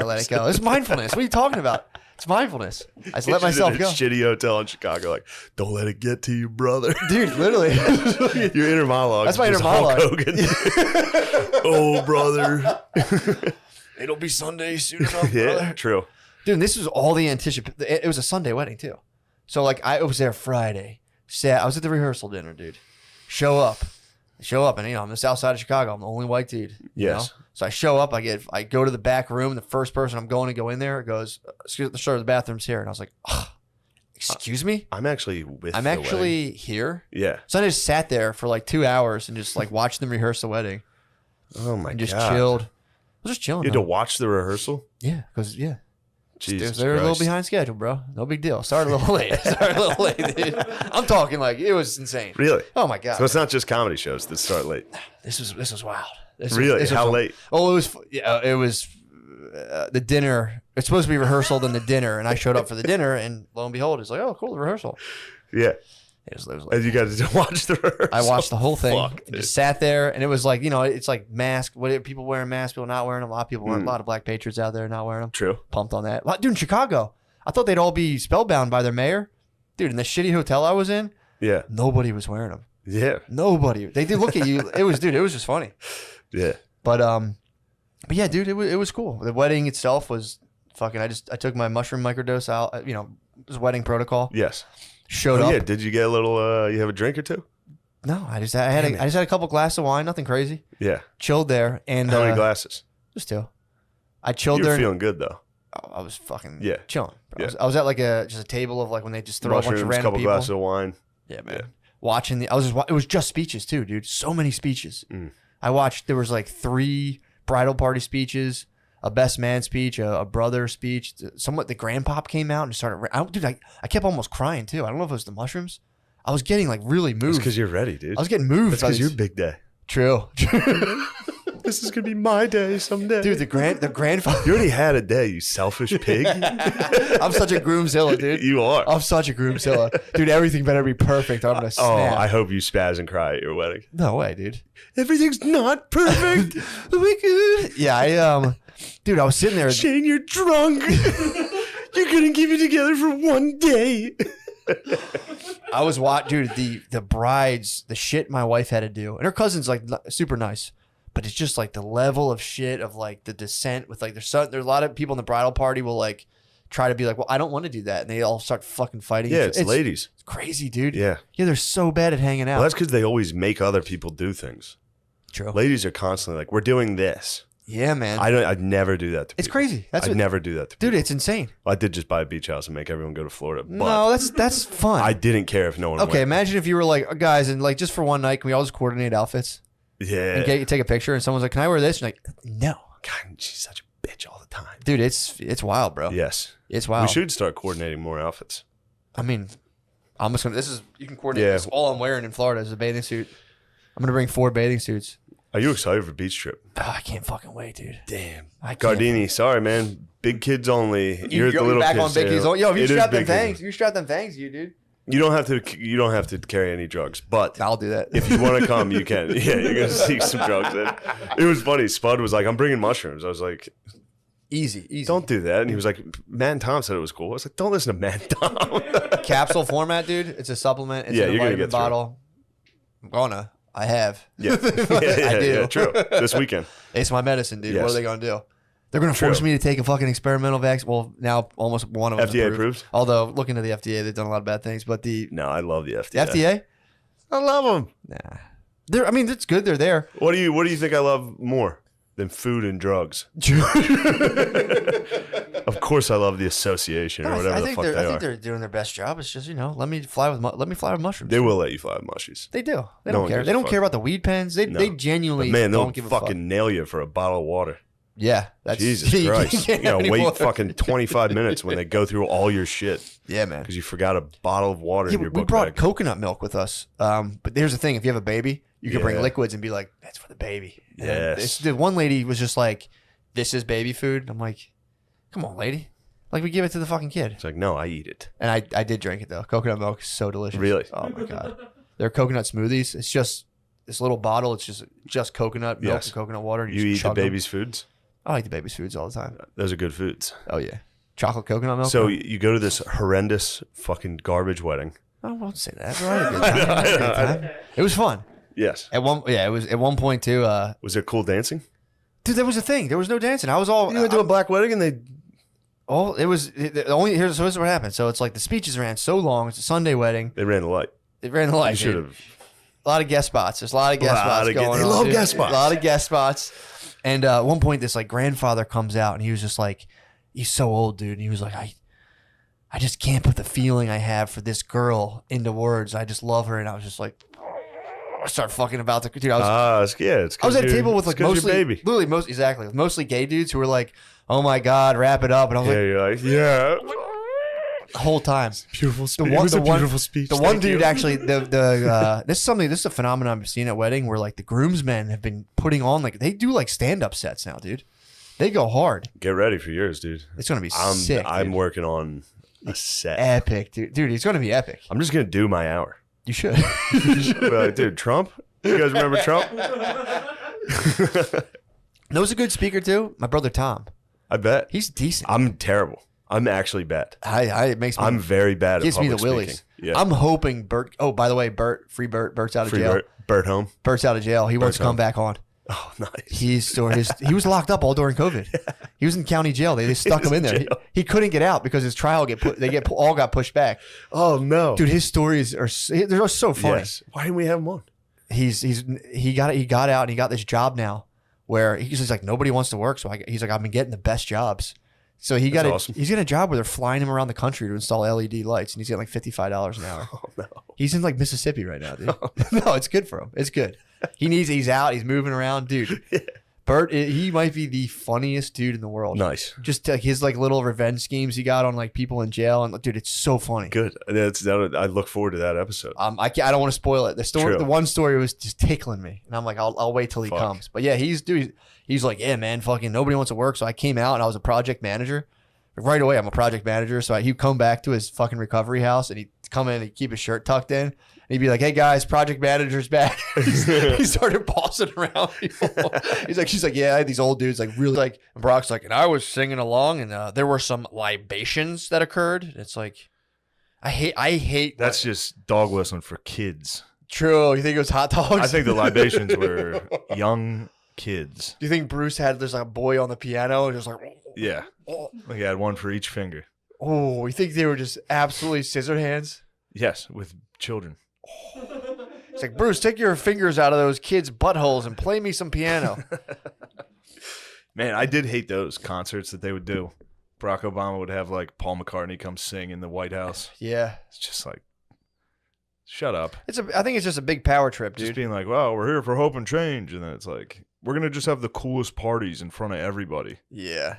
let it go. It's mindfulness. What are you talking about? It's mindfulness. I just let myself go. Shitty hotel in Chicago. Like, don't let it get to you, brother. Dude, literally. Your inner monologue. That's my is inner just Hulk monologue. Hogan. Oh, brother. It'll be Sunday soon enough, Yeah, brother. true. Dude, this was all the anticipation. It was a Sunday wedding too. So like I was there Friday. I was at the rehearsal dinner, dude. Show up, and I'm the south side of Chicago. I'm the only white dude. you Yes. know? So I show up. I go to the back room. The first person I'm going to go in there goes, "Excuse me, sir, the bathroom's here." And I was like, "Excuse me, I'm actually with I'm the actually wedding. here." Yeah. So I just sat there for like 2 hours and just like watched them rehearse the wedding Oh, my and just God. chilled. I was just chilling. You had to though. watch the rehearsal? Yeah, because Jesus they're a little Christ. behind schedule, bro. No big deal. Started a little late. Dude. I'm talking like it was insane. Really? Oh my god. So it's not just comedy shows that start late. This was wild. Really? How late? Oh, it was the dinner. It's supposed to be rehearsal, then the dinner, and I showed up for the dinner, and lo and behold, it's like, oh, cool, the rehearsal. Yeah. It was like, And you guys did watch the rehearsal? I watched the whole thing. Fuck, and dude. just sat there, and it was like, it's like mask. What people wearing masks, people not wearing them. A lot of people wearing. A lot of black patriots out there not wearing them. True. Pumped on that. Dude, in Chicago, I thought they'd all be spellbound by their mayor. Dude, in the shitty hotel I was in, Yeah. nobody was wearing them. Yeah. Nobody. They did look at you. It was just funny. Yeah. But yeah, dude, it was cool. The wedding itself was fucking. I took my mushroom microdose out. It was wedding protocol. Yes. Showed up. Yeah. Did you get a little? You have a drink or two? No, I just had a couple glasses of wine. Nothing crazy. Yeah. Chilled there, and How many glasses? just 2. I chilled You were there. feeling good though. I was fucking Yeah. chilling. Yeah. I was at like just a table of like when they just throw a bunch Mushrooms, of random couple people. glasses of wine. Yeah, man. Yeah. Watching it was just speeches too, dude. So many speeches. I watched. There was like 3 bridal party speeches, a best man speech, a brother speech. Somewhat the grandpop came out and started. I kept almost crying too. I don't know if it was the mushrooms. I was getting like really moved. It's because you're ready, dude. I was getting moved. It's because your big day. True. This is gonna be my day someday, Dude, the grandfather. You already had a day, you selfish pig. I'm such a groomzilla, dude. You are. I'm such a groomzilla, dude. Everything better be perfect. Or I'm gonna snap. Oh, I hope you spaz and cry at your wedding. No way, dude. Everything's not perfect. Yeah, dude, I was sitting there. Shane, you're drunk. You're gonna keep it together for one day. I was dude. The brides, the shit my wife had to do, and her cousin's like super nice, but it's just like the level of shit of like the descent with like there's a lot of people in the bridal party will like try to be like, well, I don't want to do that, and they all start fucking fighting. Yeah, it's ladies. It's crazy, dude. Yeah, they're so bad at hanging out. well, that's because they always make other people do things. True. Ladies are constantly like, we're doing this. Yeah, man. I'd never do that to people. It's crazy. I'd never do that to people. Dude, it's insane. I did just buy a beach house and make everyone go to Florida. But No, that's fun. I didn't care if no one Okay, went. imagine if you were like, guys, and like just for one night, can we all just coordinate outfits Yeah. and take a picture? And someone's like, can I wear this? And you're like, no, God, she's such a bitch all the time. dude, it's wild, bro. Yes. It's wild. We should start coordinating more outfits. I mean, I'm just gonna. You can coordinate. Yeah. This. All I'm wearing in Florida is a bathing suit. I'm gonna bring 4 bathing suits. Are you excited for beach trip? Oh, I can't fucking wait, dude. Damn. I can't. Gardini, sorry, man. Big kids only. You're the little back kids. on big kids. too. Yo, if you It is strap them big kids. things, you strap them things, you dude. You don't have to carry any drugs, but I'll do that. if you want to come, you can. Yeah, you're gonna see some drugs in. It was funny. Spud was like, "I'm bringing mushrooms." I was like, easy. "Don't do that." And he was like, "Matt and Tom said it was cool." I was like, "Don't listen to Matt and Tom." Capsule format, dude. It's a supplement. It's Yeah, in a you're gonna vitamin get through it. bottle. I'm gonna. I have. Yeah, I do. Yeah, true. This weekend. It's my medicine, dude. What Yes. are they gonna do? They're gonna force True. me to take a fucking experimental vaccine. Well, now almost one of them FDA approved? Although looking at the FDA, they've done a lot of bad things. But the No, I love the FDA. FDA, I love them. nah. I mean, it's good. They're there. What do you think I love more than food and drugs? Of course, I love the association or whatever the fuck they I think are. they're doing their best job. It's just let me fly with mushrooms. They will let you fly with mushies. They do. They No don't one care. gives They a don't fuck. care about the weed pens. They No. genuinely But man, they'll don't give a fuck. fucking nail you for a bottle of water. Yeah, that's Jesus you Christ. can't You gotta anymore. wait fucking 25 minutes when they go through all your shit Yeah, man. because you forgot a bottle of water Yeah, in your we book brought bag. coconut milk with us. But here's the thing: if you have a baby, you can bring Yeah. liquids and be like, "That's for the baby." And Yes. the one lady was just like, "This is baby food." I'm like, "Come on, lady." Like we give it to the fucking kid. It's like, no, I eat it. And I did drink it though. Coconut milk is so delicious. Really? Oh my god. They're coconut smoothies. It's just this little bottle. It's just coconut milk Yes. and coconut water. And You just eat the chug 'em. baby's foods? I like the baby's foods all the time. Those are good foods. Oh yeah, chocolate coconut milk. So you go to this horrendous fucking garbage wedding. I won't say that. I had a good time. I had a good time. It was fun. Yes. It was at one point too. Was there cool dancing? Dude, there was a thing. There was no dancing. I was all. You went to a black wedding and they... Oh, it was the only. So this is what happened. So it's like the speeches ran so long. It's a Sunday wedding. They ran the light. It ran the You light. should dude. have. A lot of guest spots. There's a lot of guest Lot spots of going on. they love dude. guest spots. A lot of guest spots. And at one point, this like grandfather comes out, and he was just like, he's so old, dude. And he was like, I just can't put the feeling I have for this girl into words. I just love her, and I was just like, I started fucking about the dude. I was It's I was at a table with it's like 'cause mostly, your baby. literally mostly gay dudes who were like, "Oh my god, wrap it up!" And I was Yeah, like, you're like, yeah. the whole time. Beautiful speech. The It was a one beautiful speech. The one Thank dude you. actually, this is a phenomenon I've seen at wedding where like the groomsmen have been putting on like they do like stand up sets now, dude. They go hard. Get ready for yours, dude. It's gonna be sick. I'm dude. working on a set. Epic, dude. Dude, it's gonna be epic. I'm just gonna do my hour. You should. Be like, dude, Trump? You guys remember Trump? Knows a good speaker too. My brother Tom. I bet. He's decent. I'm terrible. I'm actually bad. It makes me. I'm very bad at gives me public the willies. speaking. Yeah. I'm hoping Bert. Oh, by the way, Bert's out of Free jail. Bert home. Bert's out of jail. He wants Bert's to come home. back on. Oh, nice. He was locked up all during COVID. He was in county jail. They just stuck him in there. He couldn't get out because his trial all got pushed back. Oh no, Dude, his stories they're so funny. Yes. Why didn't we have him on? He got out and he got this job now where he's like nobody wants to work. So he's like I've been getting the best jobs. So he's got a job where they're flying him around the country to install LED lights, and he's getting like $55 an hour. Oh no. He's in like Mississippi right now, dude. No, it's good for him. It's good. He's out. He's moving around, dude. Bert, he might be the funniest dude in the world. Nice. Just like his like little revenge schemes he got on like people in jail, and dude, it's so funny. Good. I look forward to that episode. I don't want to spoil it. True. The one story was just tickling me, and I'm like, I'll wait till he comes. But yeah, he's like, yeah, man, fucking nobody wants to work. So I came out and I was a project manager. Right away, I'm a project manager. So he'd come back to his fucking recovery house, and he'd come in and he'd keep his shirt tucked in. And he'd be like, hey guys, project manager's back. He started bossing around people. She's like, yeah, I had these old dudes like really like, and Brock's like, and I was singing along, and there were some libations that occurred. It's like, I hate. That's just dog whistling for kids. True. You think it was hot dogs? I think the libations were young kids. Do you think Bruce there's like a boy on the piano and just like, yeah, like he had one for each finger. Oh, you think they were just absolutely scissor hands? Yes, with children. It's like, Bruce, take your fingers out of those kids' buttholes and play me some piano. Man, I did hate those concerts that they would do. Barack Obama would have like Paul McCartney come sing in the White House. Yeah. It's just like, shut up. I think it's just a big power trip, dude. Just being like, wow, we're here for hope and change. And then it's like, we're going to just have the coolest parties in front of everybody. Yeah.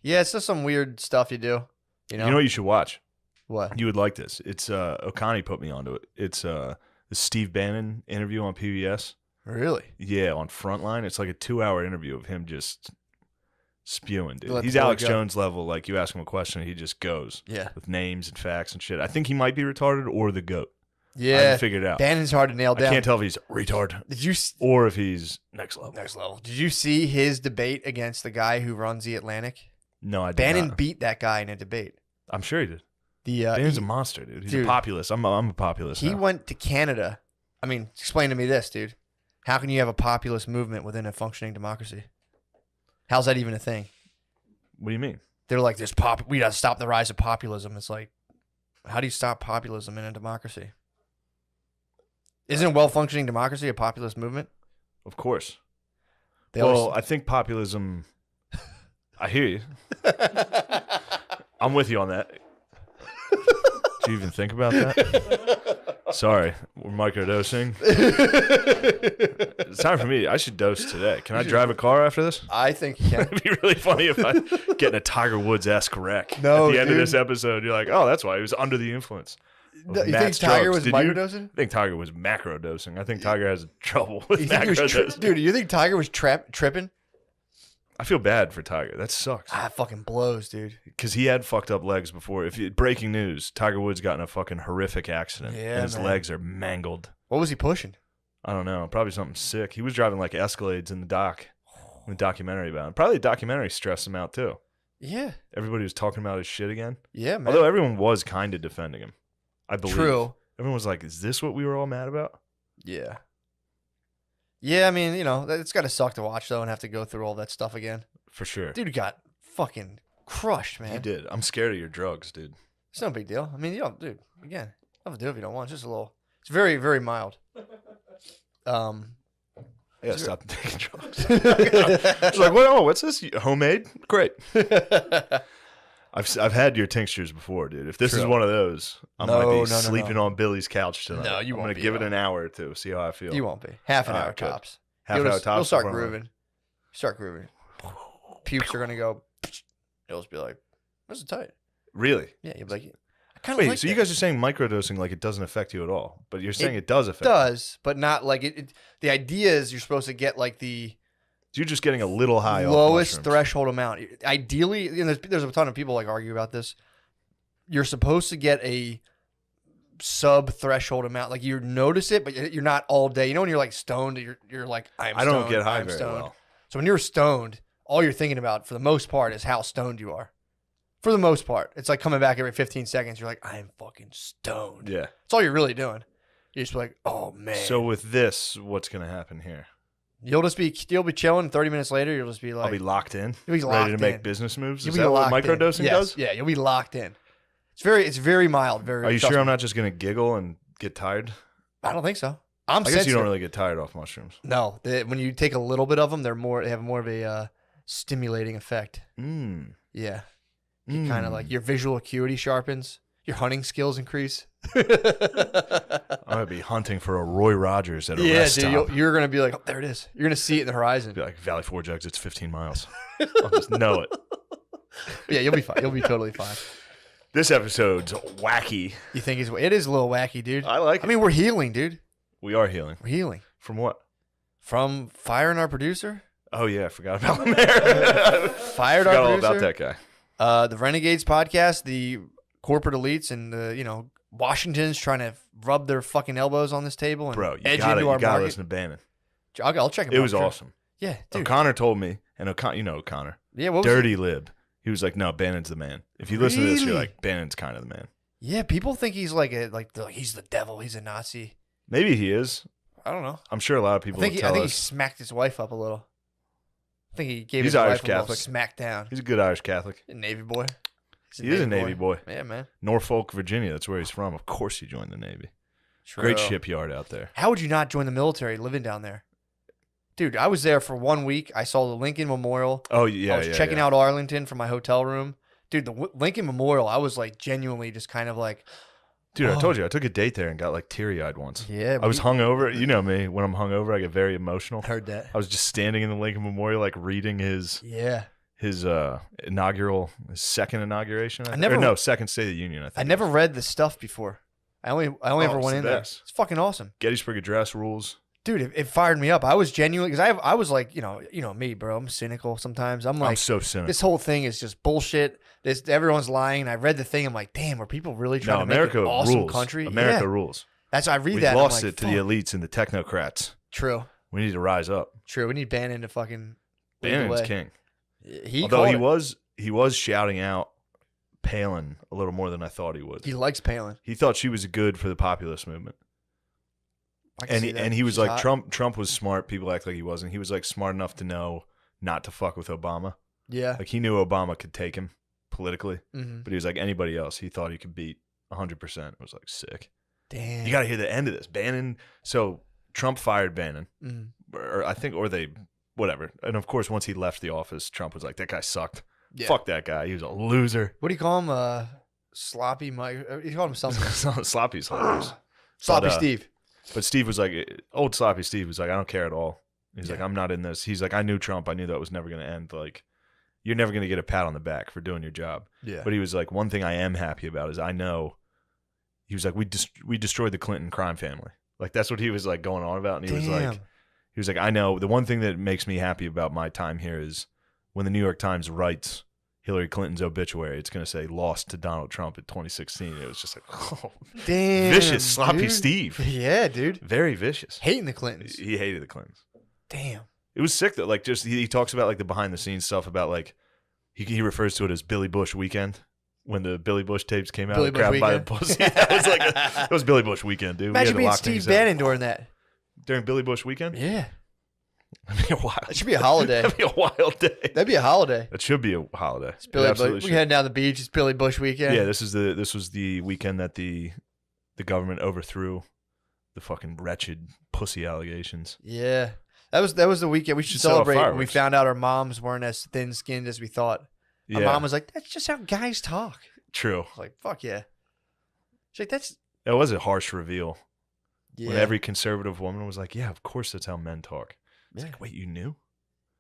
Yeah, it's just some weird stuff you do. You know what you should watch? What? You would like this. It's O'Connie put me onto it. It's the Steve Bannon interview on PBS. Really? Yeah, on Frontline. It's like a 2-hour interview of him just spewing, dude. He's boy Alex go. Jones level. Like, you ask him a question, he just goes. Yeah. With names and facts and shit. I think he might be retarded or the GOAT. Yeah. I haven't figured it out. Bannon's hard to nail down. I can't tell if he's retard or if he's next level. Next level. Did you see his debate against the guy who runs the Atlantic? No, I did Bannon not. beat that guy in a debate. I'm sure he did. Bannon's a monster, dude. He's a populist. I'm a populist. He now. went to Canada. I mean, explain to me this, dude. How can you have a populist movement within a functioning democracy? How's that even a thing? What do you mean? They're like, we got to stop the rise of populism. It's like, how do you stop populism in a democracy? Isn't a well-functioning democracy a populist movement? Of course. I think populism... I hear you. I'm with you on that. Do you even think about that? Sorry, we're microdosing. It's time for me. I should dose today. Can I drive a car after this? I think you can. It'd be really funny if I get in a Tiger Woods-esque wreck. No, at the end dude. of this episode, you're like, oh, that's why he was under the influence. You think Tiger was microdosing? I think Tiger was macrodosing. I think Tiger has trouble with macrodosing. Dude, you think Tiger was tripping? I feel bad for Tiger. That sucks. It fucking blows, dude. Because he had fucked up legs before. Breaking news, Tiger Woods got in a fucking horrific accident. Yeah, and his man. legs are mangled. What was he pushing? I don't know. Probably something sick. He was driving like Escalades in the documentary about him. Probably the documentary stressed him out too. Yeah. Everybody was talking about his shit again. Yeah, man. Although everyone was kind of defending him. I believe. True. Everyone was like, is this what we were all mad about? Yeah. Yeah, I mean, it's got to suck to watch, though, and have to go through all that stuff again. For sure. Dude got fucking crushed, man. He did. I'm scared of your drugs, dude. It's no big deal. I mean, dude, again, you don't have to do it if you don't want. It's just a little, it's very, very mild. I gotta stop taking drugs. It's like, what's this? Homemade? Great. I've had your tinctures before, dude. If this is one of those, I might be sleeping on Billy's couch tonight. No, you won't. I'm gonna give it an hour or two, see how I feel. You won't be. Half an hour Good. tops. Half hour tops. You'll start grooving. Pukes are gonna go. You'll just be like, "This is tight." Really? Yeah, you'll be like, "I kind of Wait, like so that." you guys are saying microdosing like it doesn't affect you at all, but you're saying it does affect you. It does, but not like it. The idea is you're supposed to get like the you're just getting a little high off lowest mushrooms. threshold amount. Ideally, there's a ton of people like argue about this. You're supposed to get a sub threshold amount. Like you notice it, but you're not all day. You know when you're like stoned, you're like, I don't get high very stoned. well. So when you're stoned, all you're thinking about for the most part is how stoned you are. For the most part, it's like coming back every 15 seconds. You're like, I am fucking stoned. Yeah. That's all you're really doing. You're just like, oh man. So with this, what's gonna happen here? You'll be chilling. 30 minutes later, you'll just be like, I'll be locked in. You'll be ready to locked make in. business moves. You'll Is be that what locked in. microdosing Yes. does? Yeah, you'll be locked in. It's very mild. Are you sure I'm not just gonna giggle and get tired? I don't think so. I guess you don't really get tired off mushrooms. No, when you take a little bit of them, they have more of a stimulating effect. Mm. Yeah. Kind of like your visual acuity sharpens, your hunting skills increase. I'm gonna be hunting for a Roy Rogers at a Yeah, rest dude, stop. you're gonna be like, oh, there it is. You're gonna see it in the horizon. Be like Valley Forge exits 15 miles. I'll just know it. Yeah, you'll be fine. You'll be totally fine. This episode's wacky. You think it is a little wacky, dude? I like it. I mean, we're healing, dude. We are healing. We're healing From what? from firing our producer. Oh yeah, I forgot about him there. Fired Forgot our all producer. about that guy. The Renegades podcast, the corporate elites, and the Washington's trying to rub their fucking elbows on this table and Bro, you edge gotta, into our you gotta market. listen to Bannon. I'll check him out. It was sure. awesome. Yeah, dude. O'Connor told me, and O'Connor, Yeah, what was dirty lib. He was like, "No, Bannon's the man." If you listen to this, you're Really? like, "Bannon's kind of the man." Yeah, people think he's like he's the devil. He's a Nazi. Maybe he is. I don't know. I'm sure a lot of people I will think tell he us. smacked his wife up a little. I think he gave He's his Irish wife a little Catholic. smack down. He's a good Irish Catholic. A Navy boy. He's He is a Navy boy. Yeah, man. Norfolk, Virginia. That's where he's from. Of course, he joined the Navy. True. Great shipyard out there. How would you not join the military living down there? Dude, I was there for 1 week. I saw the Lincoln Memorial. Oh yeah, I was checking out Arlington from my hotel room. Dude, the Lincoln Memorial, I was like genuinely just kind of like, Dude, I oh. told you I took a date there and got like teary-eyed once. yeah. I was hungover. You know me. When I'm hungover, I get very emotional. Heard that. I was just standing in the Lincoln Memorial, like reading his Yeah. his second inauguration. Second State of the Union. I think I never read the stuff before. I only ever it's went the in there. best. It's fucking awesome. Gettysburg Address rules. Dude, it fired me up. I was genuinely, because I was like, you know me, bro. I'm cynical sometimes. I'm I'm like, so cynical. this whole thing is just bullshit. Everyone's lying. And I read the thing. I'm like, damn, are people really trying No, to make America an awesome rules. country? America Yeah. rules. That's I read We've that. and I'm lost like, it to the fuck. elites and the technocrats. True. We need to rise up. True. We need Bannon to fucking lead the Bannon's way. king. He Although called he was shouting out Palin a little more than I thought he would. He likes Palin. He thought she was good for the populist movement. I can see that. And he was She's like, hot. Trump was smart. People act like he wasn't. He was like smart enough to know not to fuck with Obama. Yeah. Like he knew Obama could take him politically, Mm-hmm. but he was like anybody else. He thought he could beat 100%. It was like sick. Damn. You got to hear the end of this. Bannon. So Trump fired Bannon, Mhm. or they, whatever. And of course, once he left the office, Trump was like, that guy sucked. Yeah. Fuck that guy. He was a loser. What do you call him? Sloppy Mike. You call him something. Sloppy's hilarious. Sloppy But, Steve. But Steve was like, old Sloppy Steve was like, I don't care at all. He's like, Yeah. I'm not in this. He's like, I knew Trump. I knew that was never going to end. Like, you're never going to get a pat on the back for doing your job. Yeah. But he was like, one thing I am happy about is I know. He was like, we destroyed the Clinton crime family. Like that's what he was like going on about. And he was like, I know the one thing that makes me happy about my time here is when the New York Times writes Hillary Clinton's obituary, it's going to say lost to Donald Trump in 2016. It was just like, oh, Damn. vicious, sloppy dude. Steve. Yeah, dude. Very vicious. Hating the Clintons. He hated the Clintons. Damn. It was sick though. Like just he talks about like the behind the scenes stuff about like he refers to it as Billy Bush weekend when the Billy Bush tapes came out. Billy and Bush grabbed by the weekend. pussy. That was like it was Billy Bush weekend, dude. Imagine we being had to lock Steve things Bannon up. during that. During Billy Bush weekend. Yeah. That'd be a wild. That should be a holiday. That'd be a wild day. That'd be a holiday. That should be a holiday. It's Billy It Bush. absolutely We should. heading down the beach. It's Billy Bush weekend. Yeah, this was the weekend that the government overthrew the fucking wretched pussy allegations. Yeah. That was the weekend. We should Should set off celebrate when we fireworks. found out our moms weren't as thin skinned as we thought. Our Yeah, mom was like, that's just how guys talk. true. I was like, fuck yeah. She's like, that's It was a harsh reveal yeah. when every conservative woman was like, "Yeah, of course that's how men talk." It's Yeah. like, wait, you knew?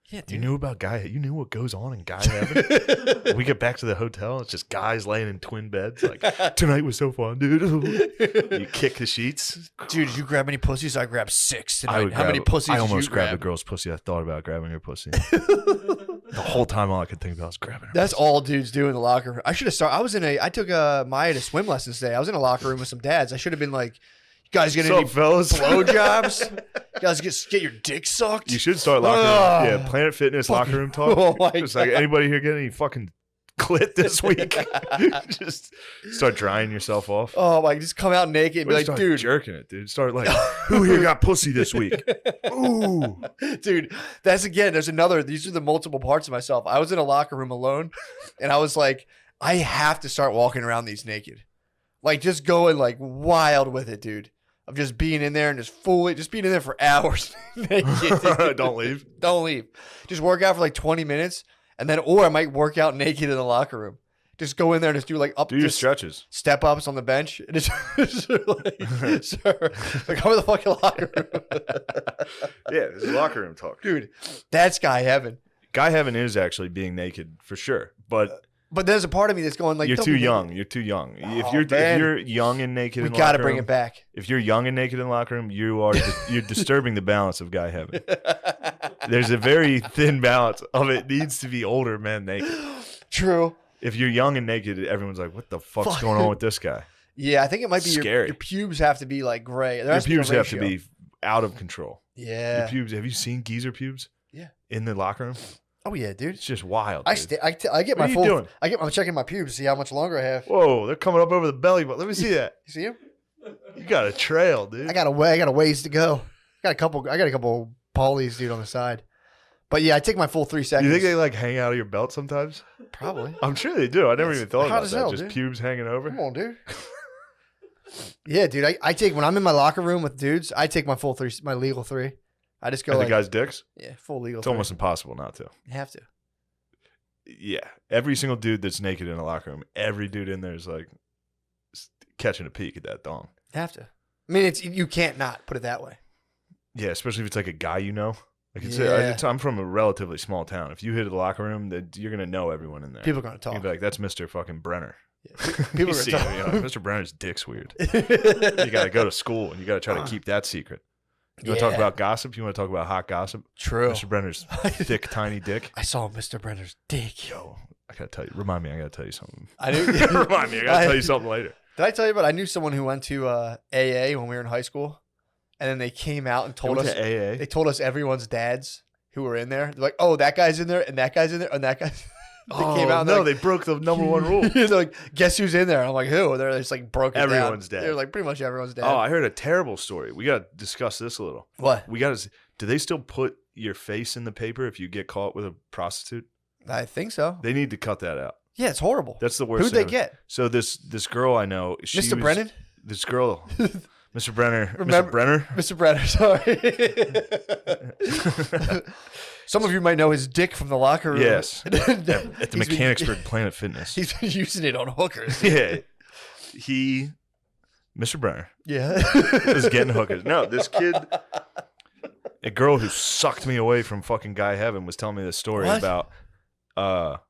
Yeah, You dude. knew about you knew what goes on in guy heaven? We get back to the hotel, it's just guys laying in twin beds. Like, tonight was so fun, dude. You kick the sheets. Dude, did you grab any pussies? I grabbed 6 tonight. How grab many pussies I did almost you grabbed grab? a girl's pussy. I thought about grabbing her pussy. The whole time, all I could think about was grabbing her. That's pussy. all dudes do in the locker room. I should have started. I took Maya to swim lessons today. I was in a locker room with some dads. I should have been like, you guys get What's any up, fellas? blowjobs? You guys get your dick sucked? You should start locker room. Yeah, Planet Fitness locker room talk. Oh my It's like, anybody here get any fucking clit this week? Just start drying yourself off. Oh my, just come out naked and be Or like, start dude. jerking it, dude. Start like, who here got pussy this week? Ooh. Dude, these are the multiple parts of myself. I was in a locker room alone and I was like, I have to start walking around these naked. Like just going like wild with it, dude. of just being in there and just being in there for hours. Naked, dude. Don't leave. Don't leave. Just work out for like 20 minutes, and then or I might work out naked in the locker room. Just go in there and just do like Do your just stretches. step ups on the bench. And just like, sir, like come in the fucking locker room. Yeah, this is locker room talk. Dude, that's guy heaven. Guy heaven is actually being naked for sure, but But there's a part of me that's going like, you're don't too be young. naked. You're too young. Oh, If man. you're young and naked, We in the got to locker bring room, it back. If you're young and naked in the locker room, you're disturbing the balance of guy heaven. There's a very thin balance of it needs to be older men naked. True. If you're young and naked, everyone's like, "What the fuck's Fuck. going on with this guy?" Yeah, I think it might be Scary. your pubes have to be like gray. There Your has to be a pubes have to ratio. be out of control. Yeah. Your pubes. Have you seen geezer pubes? Yeah. In the locker room, Oh yeah, dude. it's just wild. I dude. I get What my are you full. doing? I'm checking my pubes to see how much longer I have. Whoa, they're coming up over the belly button. Let me see that. You see him? You got a trail, dude. I got a ways to go. I got a couple polys, dude, on the side. But yeah, I take my full 3 seconds. You think they like hang out of your belt sometimes? Probably. I'm sure they do. I never even thought hot about as that. hell, Just dude. pubes hanging over. Come on, dude. Yeah, dude. I take when I'm in my locker room with dudes. I take my full 3, my legal 3. I just go And like the guys' dicks. yeah, full legal. It's 3. almost impossible not to. You have to. Yeah, every single dude that's naked in a locker room, every dude in there is like catching a peek at that dong. You have to. I mean, you can't not put it that way. Yeah, especially if it's like a guy you know. Like Yeah. I'm from a relatively small town. If you hit the locker room, you're gonna know everyone in there. People are gonna You're talk. gonna be like, "That's Mr. fucking Brenner." People You are see gonna him, talk. you know, Mr. Brenner's dick's weird. You gotta go to school and you gotta try to keep that secret. You want to talk Yeah. about gossip? You want to talk about hot gossip? True. Mr. Brenner's thick, tiny dick. I saw Mr. Brenner's dick. Yo, I gotta tell you. Remind me. I gotta tell you something. I knew. Remind me. I gotta tell you something later. Did I tell you about? I knew someone who went to AA when we were in high school, and then they came out and told Went us to AA. they told us everyone's dads who were in there. They're like, oh, that guy's in there, and that guy's in there, and that guy. They came out. And no, they're like, they broke the number one rule. they're like, guess who's in there? I'm like, who? They're just like broke it down. Everyone's dad. They're like pretty much everyone's dad. Oh, I heard a terrible story. We gotta discuss this a little. What? We gotta. Do they still put your face in the paper if you get caught with a prostitute? I think so. They need to cut that out. Yeah, it's horrible. That's the worst. Who'd they thing. get? So this girl I know, she Mr. was- Brennan? This girl, Mr. Brenner, Remember- Mr. Brenner. Mr. Brenner, sorry. Some of you might know his dick from the locker room. Yes, at the He's been- Mechanicsburg Planet Fitness. He's been using it on hookers. Yeah, Mr. Brenner, Yeah. was getting hookers. No, this kid, a girl who sucked me away from fucking Guy Heaven, was telling me this story What? about.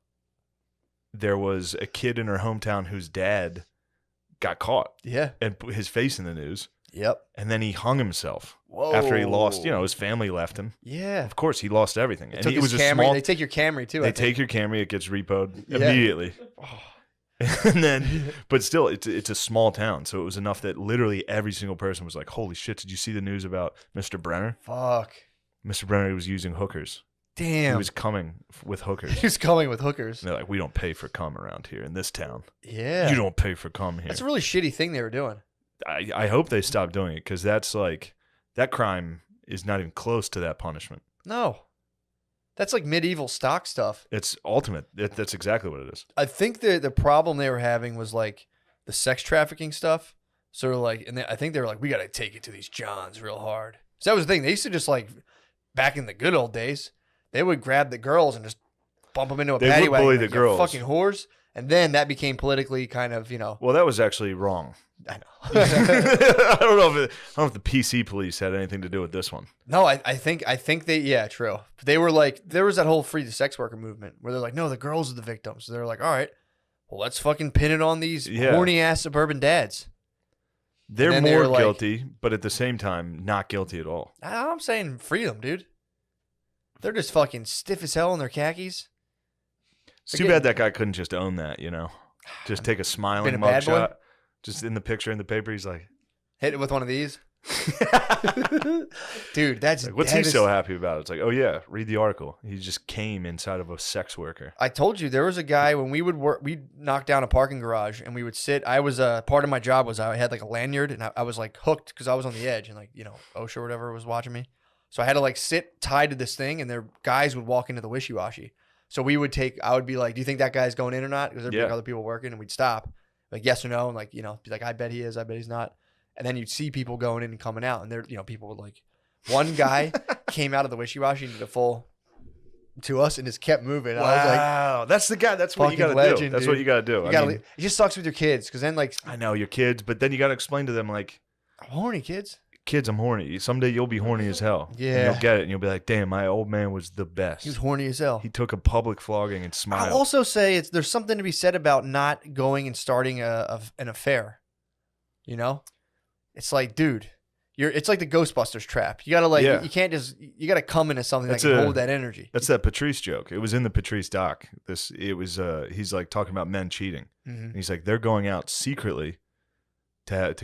There was a kid in her hometown whose dad got caught Yeah. and put his face in the news, Yep. and then he hung himself Whoa. after he lost. You know, his family left him. Yeah. Of course, he lost everything. And Took it was his a Camry. small. They take your Camry too. They take your Camry, it gets repoed Yeah. immediately. And then, but still, it's a small town, so it was enough that literally every single person was like, "Holy shit! Did you see the news about Mr. Brenner? Fuck. Mr. Brenner was using hookers. Damn. He was coming with hookers." He was coming with hookers. And they're like, "We don't pay for cum around here in this town. Yeah. You don't pay for cum here." That's a really shitty thing they were doing. I hope they stop doing it because that's like that crime is not even close to that punishment. No. That's like medieval stock stuff. It's ultimate. That's exactly what it is. I think the problem they were having was like the sex trafficking stuff. So like, and I think they were like, we got to take it to these Johns real hard. So that was the thing. They used to just like, back in the good old days, they would grab the girls and just bump them into a They paddy would wagon. bully like, the "You girls." fucking whores. And then that became politically kind of, Well, that was actually wrong. I know. I don't know if the PC police had anything to do with this one. No, I think they, yeah, true. They were like, there was that whole free the sex worker movement where they're like, no, the girls are the victims. So they're like, all right, well, let's fucking pin it on these Yeah. horny ass suburban dads. They're then they more were like- guilty, but at the same time, not guilty at all. I'm saying freedom, dude. They're just fucking stiff as hell in their khakis. It's too Again- bad that guy couldn't just own that, you know? Just take a smiling Been a bad boy? mugshot. Just in the picture in the paper, he's like, Hit it with one of these. Dude, that's like, what's he so happy about? It's like, oh yeah, read the article. He just came inside of a sex worker. I told you there was a guy when we would work, we'd knock down a parking garage and we would sit. I was part of my job was I had like a lanyard and I was like hooked because I was on the edge and like, you know, OSHA or whatever was watching me. So I had to like sit tied to this thing and their guys would walk into the wishy-washy. So we would I would be like, do you think that guy's going in or not? Because there'd be like Yeah. other people working and we'd stop. Like, yes or no. And like, you know, be like, I bet he is. I bet he's not. and then you'd see people going in and coming out, and people would like. One guy came out of the wishy-washy and did a full to us and just kept moving. And I was like, wow, that's the guy. That's what you got to do. That's what you got to do. It just sucks with your kids because then like I know your kids, but then you got to explain to them like, I'm horny, kids. Kids, I'm horny. Someday you'll be horny as hell. Yeah, and you'll get it, and you'll be like, damn, my old man was the best. He was horny as hell. He took a public flogging and smiled. I'll also say there's something to be said about not going and starting an affair. You know, it's like, dude. It's like the Ghostbusters trap. You gotta you can't just you gotta come into something that can hold that energy. That's that Patrice joke. It was in the Patrice doc. He's like talking about men cheating. Mm-hmm. And he's like, they're going out secretly to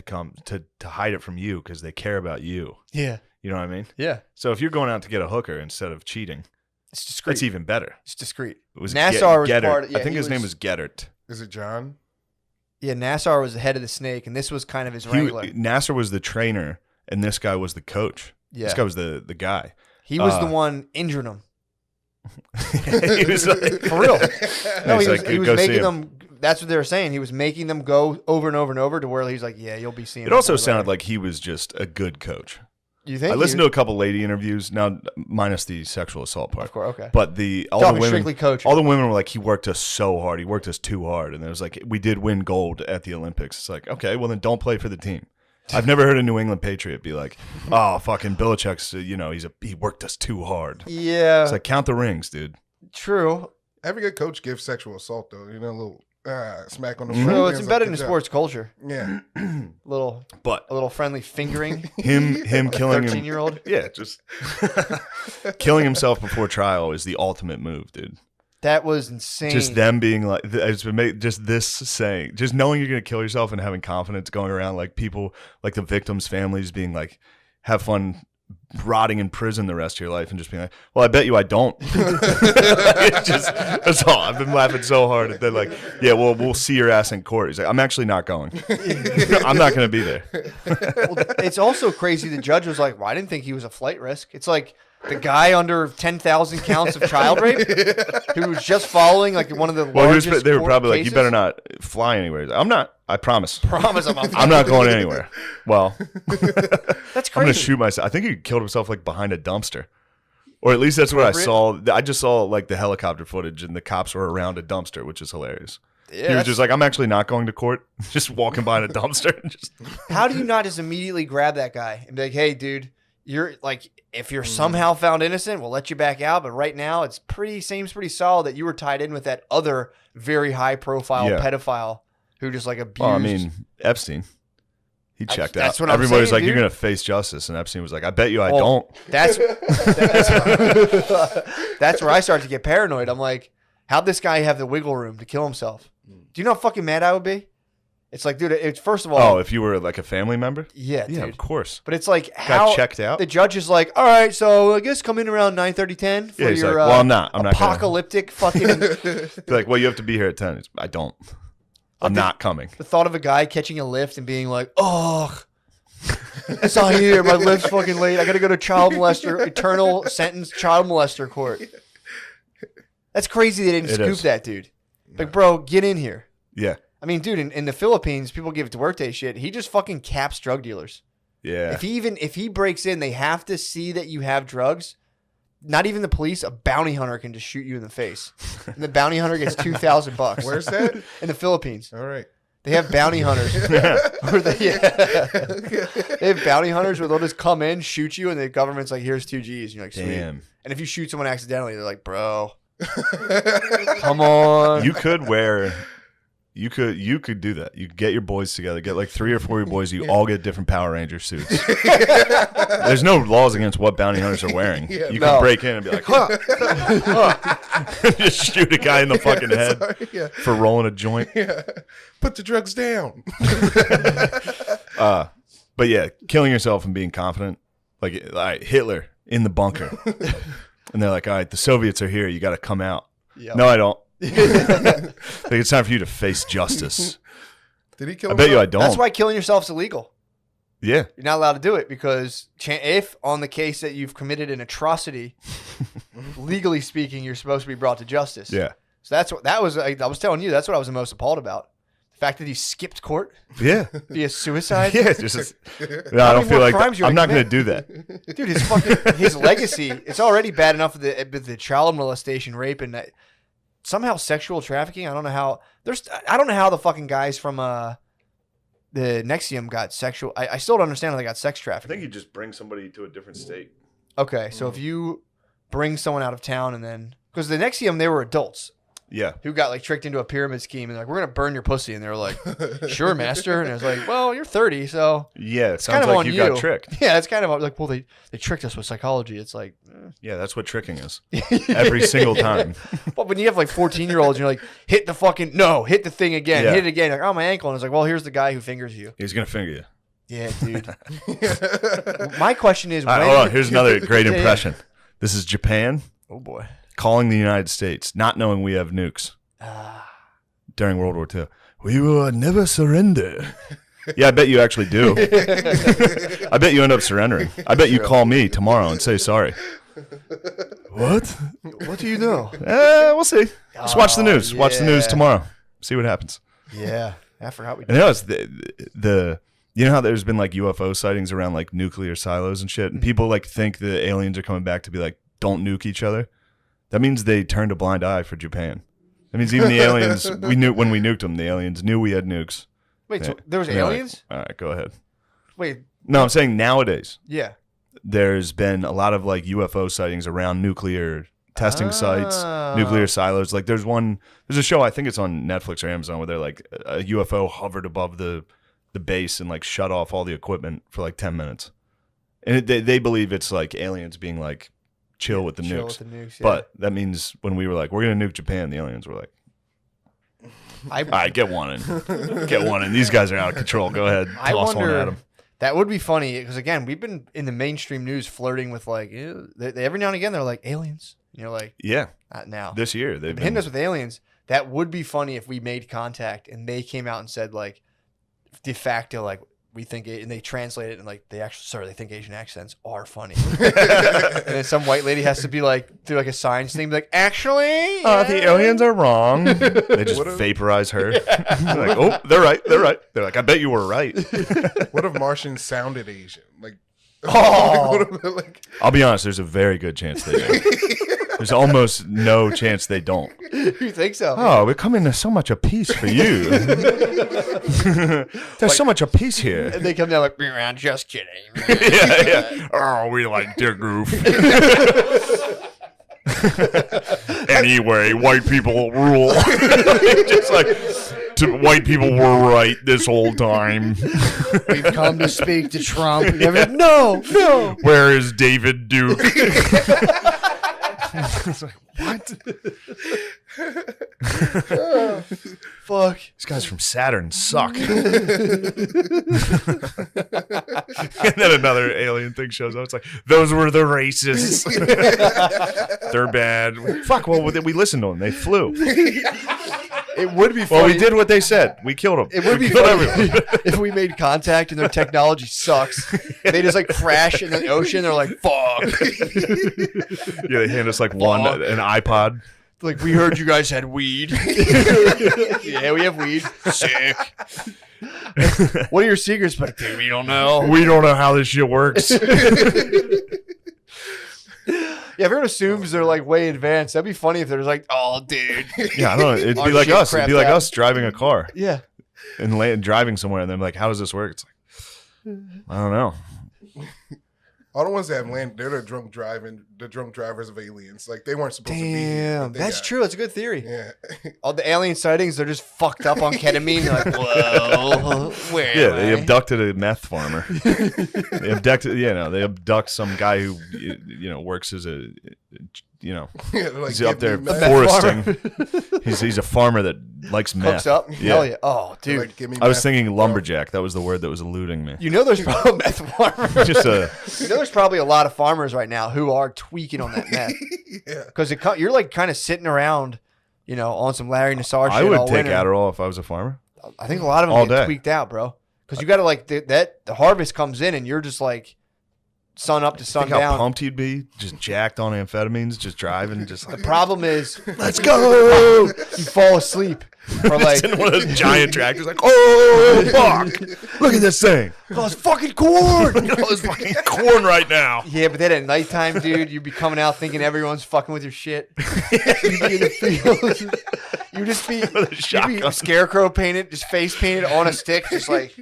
hide it from you because they care about you. Yeah. You know what I mean? Yeah. So if you're going out to get a hooker instead of cheating, it's discreet. It's even better. It's discreet. It was Nassar was Gettert. part of, I think his name was Gettert. Is it John? Yeah, Nassar was the head of the snake, and this was kind of his wrangler. Nassar was the trainer. And this guy was the coach. Yeah. This guy was the guy. He was the one injuring him. He was like, for real. No, he was making them. That's what they were saying. He was making them go over and over and over to where he's like, yeah, you'll be seeing. It also sounded like he was just a good coach. You think? I listened to a couple lady interviews, now minus the sexual assault part. Of course, okay. But all the women were like, he worked us so hard. He worked us too hard. And it was like, we did win gold at the Olympics. It's like, okay, well then don't play for the team. I've never heard a New England Patriot be like, "Oh, fucking Belichick's, he worked us too hard." Yeah, it's like count the rings, dude. True. Every good coach gives sexual assault, though. A little smack on the. True, it's embedded in sports culture. Yeah, a little friendly fingering. Him killing 13-year-old. Yeah, just killing himself before trial is the ultimate move, dude. That was insane. Just them being like, just this saying, just knowing you're going to kill yourself and having confidence going around, like people, like the victims' families being like, have fun rotting in prison the rest of your life and just being like, well, I bet you I don't. That's all. I've been laughing so hard. They're like, yeah, well, we'll see your ass in court. He's like, I'm actually not going. I'm not going to be there. Well, it's also crazy. The judge was like, well, I didn't think he was a flight risk. It's like, the guy under 10,000 counts of child rape who was just following like one of the largest they were probably cases. like, you better not fly anywhere. I'm not. I promise. I'm I'm not going anywhere. Well, that's crazy. I'm going to shoot myself. I think he killed himself like behind a dumpster. Or at least that's what I saw. I just saw like the helicopter footage and the cops were around a dumpster, which is hilarious. Yeah, he was just like, I'm actually not going to court. Just walking behind a dumpster. How do you not just immediately grab that guy and be like, hey, dude, you're like, if you're somehow found innocent, we'll let you back out. But right now, seems pretty solid that you were tied in with that other very high profile pedophile who just like abused. Well, I mean, Epstein. He checked out. That's what Everybody's saying, like, dude. you're going to face justice. And Epstein was like, I bet you I don't. That's where I start to get paranoid. I'm like, how'd this guy have the wiggle room to kill himself? Do you know how fucking mad I would be? It's like, dude, it's first of all. Oh, if you were like a family member? Yeah, dude. Yeah, of course. But it's like, got checked out. The judge is like, all right, so I guess come in around 9:30, 10 for your like, well, I'm not apocalyptic fucking. They're like, well, you have to be here at 10. I don't. I'm not coming. The thought of a guy catching a lift and being like, oh, it's not here. My lift's fucking late. I got to go to child molester, eternal sentence, child molester court. That's crazy they didn't scoop that, dude. Like, bro, get in here. Yeah. I mean, dude, in the Philippines, people give it to workday shit. He just fucking caps drug dealers. Yeah. If he breaks in, they have to see that you have drugs. Not even the police, a bounty hunter can just shoot you in the face. And the bounty hunter gets $2,000. Where's that? In the Philippines. All right. They have bounty hunters. They have bounty hunters where they'll just come in, shoot you, and the government's like, here's 2 Gs. And you're like, sweet. Damn. And if you shoot someone accidentally, they're like, bro, come on. You could do that. You could get your boys together, get like 3 or 4 of your boys. You all get different Power Ranger suits. There's no laws against what bounty hunters are wearing. You can break in and be like, just shoot a guy in the fucking head for rolling a joint. Yeah. Put the drugs down. But yeah, killing yourself and being confident. Like, all right, Hitler in the bunker. And they're like, all right, the Soviets are here. You got to come out. Yep. No, I don't. I think it's time for you to face justice. Did he kill himself? I bet you I don't. That's why killing yourself is illegal. Yeah. You're not allowed to do it because if on the case that you've committed an atrocity, legally speaking, you're supposed to be brought to justice. Yeah. So I was telling you, that's what I was the most appalled about. fact that he skipped court Yeah. via suicide. Yeah. Just. No, I don't feel like I'm not going to do that. Dude, his legacy. It's already bad enough with the child molestation, rape, and somehow sexual trafficking. I don't know how. I don't know how the fucking guys from the NXIVM got sexual. I still don't understand how they got sex I trafficking. think you just bring somebody to a different state. Okay, so if you bring someone out of town and then because the NXIVM they were adults. Yeah. Who got like tricked into a pyramid scheme and like we're gonna burn your pussy and they were like, sure, master, and it was like, well, you're 30, so Yeah. It it's sounds kind of like on you you. got tricked. Yeah, it's kind of like, well, they tricked us with psychology. It's like, Yeah, that's what tricking is. Every single time. but when you have like 14-year-olds, you're like, hit the thing again, Yeah. hit it again. Like, oh, my ankle, and it's like, well, here's the guy who fingers you. He's gonna finger you. Yeah, dude. My question is, All right, hold on. Here's another great impression. This is Japan Oh boy. calling the United States, not knowing we have nukes during World War II. We will never surrender. Yeah, I bet you actually do. I bet you end up surrendering. I bet you call me tomorrow and say sorry. What? What do you know? We'll see. Just watch the news. Watch the news yeah. tomorrow. See what happens. Yeah, I forgot we And did. you know, it's the you know how there's been like UFO sightings around like nuclear silos and shit, and people like think the aliens are coming back to be like, don't nuke each other. That means they turned a blind eye for Japan. That means even the aliens we knew when we nuked them. The aliens knew we had nukes. Wait, so Yeah. there was And they're like, aliens? all right, go ahead. Wait, No, I'm saying nowadays yeah. there's been a lot of like UFO sightings around nuclear testing sites, Oh. nuclear silos. Like there's a show, I think it's on Netflix or Amazon, where they're like a UFO hovered above the base and like shut off all the equipment for like 10 minutes. And they believe it's like aliens being like chill with the Chill nukes. with the nukes, yeah. But that means when we were like, we're going to nuke Japan, the aliens were like, all right, get one in. Get one in. These guys are out of control. Go ahead. I Toss one wonder. at them. That would be funny because again, we've been in the mainstream news flirting with like every now and again they're like aliens. And you're like, Yeah. not now. This year, they've They've been hitting us with aliens. That would be funny if we made contact and they came out and said like de facto like we think it, and they translate it and like they think Asian accents are funny. And then some white lady has to be like do like a signs thing, be like actually the aliens are wrong. They just vaporize her. Like, oh, they're right. They're right. They're like, I bet you were right. What if Martians sounded Asian? Like, Oh. like I'll be honest. There's a very good chance they do. There's almost no chance they don't. You think so? Oh, we're coming to so much apiece for you. There's so much apiece here. And they come down like, around, just kidding. Yeah. Oh, we like their goof. Anyway, white people rule. Just like white people were right this whole time. We've come to speak to Trump. No. Where is David Duke? It's like, what? Fuck. These guys from Saturn suck. And then another alien thing shows up. It's like, those were the racists. They're bad. Fuck, well, we listened to them. They flew. It would be funny. Well, we did what they said. We killed them. It would be funny if we made contact and their technology sucks. They just like crash in the ocean. They're like, fuck. Yeah, they hand us like an iPod. Like, we heard you guys had weed. Yeah, we have weed. Sick. What are your secrets? But dude, we don't know. We don't know how this shit works. Yeah, everyone assumes they're like way advanced. That'd be funny if they're just like, oh, dude. Yeah, I don't know. It'd Our be like shit us. It'd be crapped like out. us driving a car Yeah. and driving somewhere, and then like, how does this work? It's like, I don't know. all the ones that have landed, they're the drunk drivers of aliens. Like they weren't supposed to be here. Damn, but they that's got- true. That's a good theory. Yeah. All the alien sightings, they're just fucked up on ketamine. They're like, whoa, where Yeah, am they I? abducted a meth farmer. They abduct some guy who works as a Yeah, they're like, he's up there give me meth. foresting. He's a farmer that likes meth. Hooks up? Yeah. Hell yeah. Oh, They're dude. like, give me I was meth, thinking bro. lumberjack. That was the word that was eluding me. You know there's probably meth farmers. Just a You know there's probably a lot of farmers right now who are tweaking on that meth. Yeah. Because you're like kind of sitting around, on some Larry Nassar shit I would all take winter. Adderall if I was a farmer. I think a lot of them all get day. tweaked out, bro. Because you got to like the harvest comes in and you're just like sun up to sun Think how down. pumped you'd be, just jacked on amphetamines, just driving, just The like, problem is let's go. you fall asleep. for like It's in one of those giant tractors, like, oh fuck! Look at this thing. oh, it's fucking corn. Look at all this fucking corn right now. Yeah, but then at nighttime, dude, you'd be coming out thinking everyone's fucking with your shit. You'd be in the field. You'd just be, With a you'd be shotgun. scarecrow painted, just face painted on a stick, just like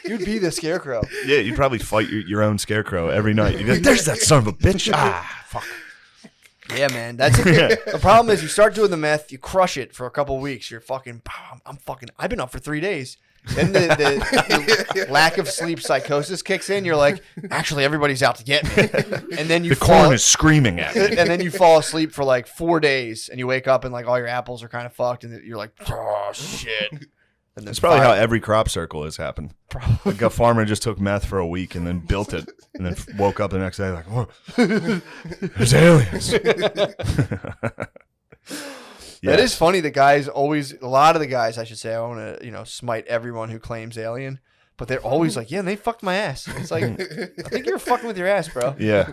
you'd be the scarecrow. Yeah, you'd probably fight your own scarecrow every night. You'd be like, there's that son of a bitch. Ah, fuck. Yeah, man. That's it. The problem is you start doing the meth, you crush it for a couple of weeks. You're fucking, I've been up for 3 days. Then the lack of sleep psychosis kicks in. You're like, actually, everybody's out to get me. And then The corn is screaming at me. and then you fall asleep for like 4 days, and you wake up and like all your apples are kind of fucked, and you're like, oh shit. And then That's probably how every crop circle has happened. Like a farmer just took meth for a week and then built it, and then woke up the next day like, oh, there's aliens. It is funny. The guys always, a lot of the guys, I should say, I want to, smite everyone who claims alien, but they're always like, yeah, they fucked my ass. It's like, I think you're fucking with your ass, bro. Yeah.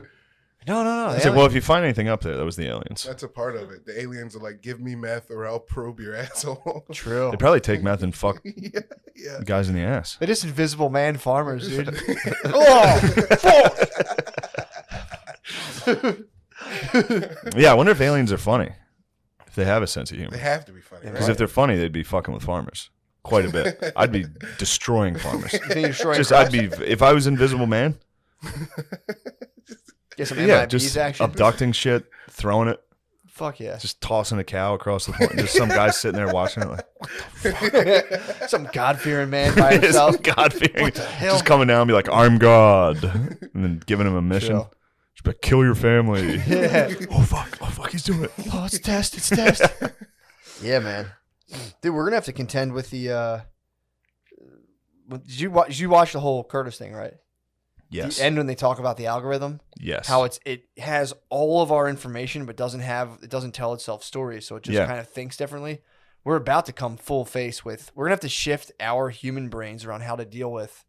No. It's like, well, if you find anything up there, that was the aliens. That's a part of it. The aliens are like, give me meth or I'll probe your asshole. True. They probably take meth and fuck yeah. guys in the ass. They're just invisible man farmers, dude. Yeah, I wonder if aliens are funny. If they have a sense of They humor. have to be funny. Because Right? if they're funny, they'd be fucking with farmers quite a bit. I'd be destroying farmers. You think you're destroying Just, crops? I'd be, if I was Invisible Man, Get some yeah, MIBs just action. abducting shit, throwing it, Fuck yeah. just tossing a cow across the point. Just some guy sitting there watching it like, Some God-fearing man by himself. God fearing. What the hell? Just coming down and be like, I'm God. And then giving him a mission. Chill. Just be like, kill your family. Yeah. Oh, fuck, he's doing it. Oh, it's test. Yeah, man. Dude, we're gonna have to contend with the. Did you watch the whole Curtis thing, right? Yes. The end when they talk about the algorithm, Yes. how it has all of our information, but it doesn't tell itself stories, so it just kind of thinks differently. We're about to come full face with. We're gonna have to shift our human brains around how to deal with,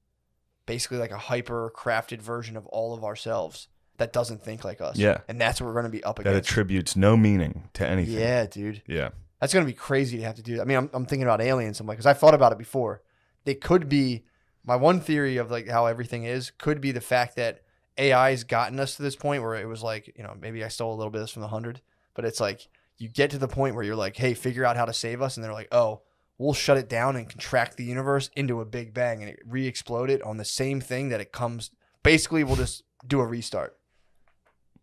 basically like a hyper crafted version of all of ourselves that doesn't think like us. Yeah. And that's what we're gonna be up that against. attributes no meaning to anything. Yeah, dude. Yeah. That's going to be crazy to have to do that. I mean, I'm thinking about aliens. I'm like, because I thought about it before. They could be, my one theory of like how everything is, could be the fact that AI has gotten us to this point where it was like, maybe I stole a little bit of this from the 100, but it's like, you get to the point where you're like, hey, figure out how to save us. And they're like, oh, we'll shut it down and contract the universe into a big bang and it re-explode it on the same thing that it comes. Basically, we'll just do a restart.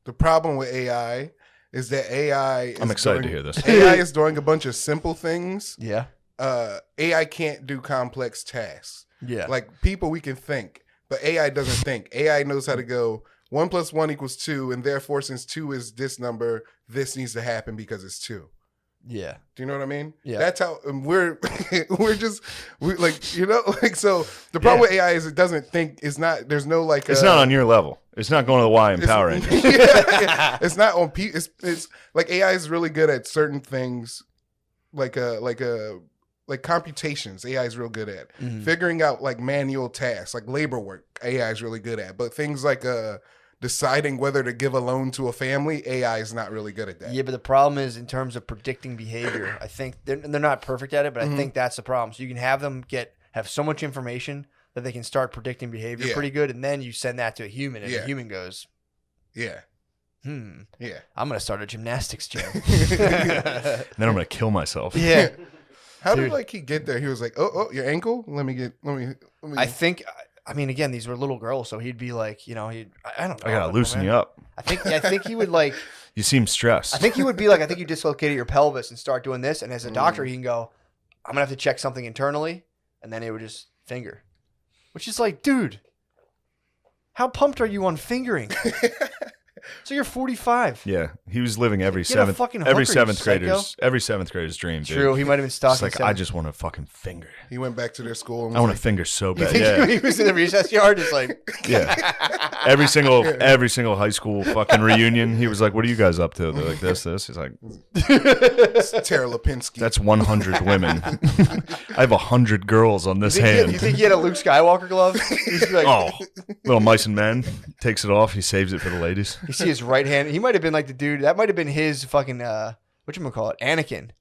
The problem with AI is that AI is I'm excited to hear this. AI is doing a bunch of simple things. Yeah. AI can't do complex tasks. Yeah. Like people, we can think, but AI doesn't think. AI knows how to go 1 + 1 = 2, and therefore, since 2 is this number, this needs to happen because it's 2. Yeah. Do you know what I mean? Yeah. That's how we're so the problem with AI is it doesn't think. It's not. There's no like. It's not on your level. It's not going to the Y in Power Rangers. It's not on P. It's like AI is really good at certain things, like computations. AI is real good at figuring out like manual tasks, like labor work. AI is really good at, but things like deciding whether to give a loan to a family, AI is not really good at that. Yeah, but the problem is in terms of predicting behavior. I think they're not perfect at it, but I think that's the problem. So you can have them have so much information that they can start predicting behavior pretty good, and then you send that to a human, and the human goes, yeah, I'm yeah. gonna start a gymnastics gym. Then I'm going to kill myself. Yeah. How did he get there? He was like, oh, your ankle. Let me. I think. I mean, again, these were little girls, so he'd be like, I don't know. I got to loosen you up. I think he would like. You seem stressed. I think he would be like, I think you dislocated your pelvis and start doing this, and as a doctor, he can go, I'm gonna have to check something internally, and then it would just finger, which is like, dude, how pumped are you on fingering? So you're 45. Yeah, he was living every Get a seventh fucking hooker, you seventh psycho. grader's dream. Dude. True, he might have been stuck. It's like I just want to fucking finger. He went back to their school. And I want was to finger so You bad. think Yeah, he was in the recess yard, just like, yeah. Every single high school fucking reunion, he was like, "What are you guys up to?" They're like, "This." He's like, like, Tara Lipinski. "That's 100 women. I have 100 girls on this hand." you think he had a Luke Skywalker glove? He's like, Oh, little mice and men takes it off. He saves it for the ladies. You see his right hand. He might have been like the dude. That might have been his fucking whatchamacallit, Anakin.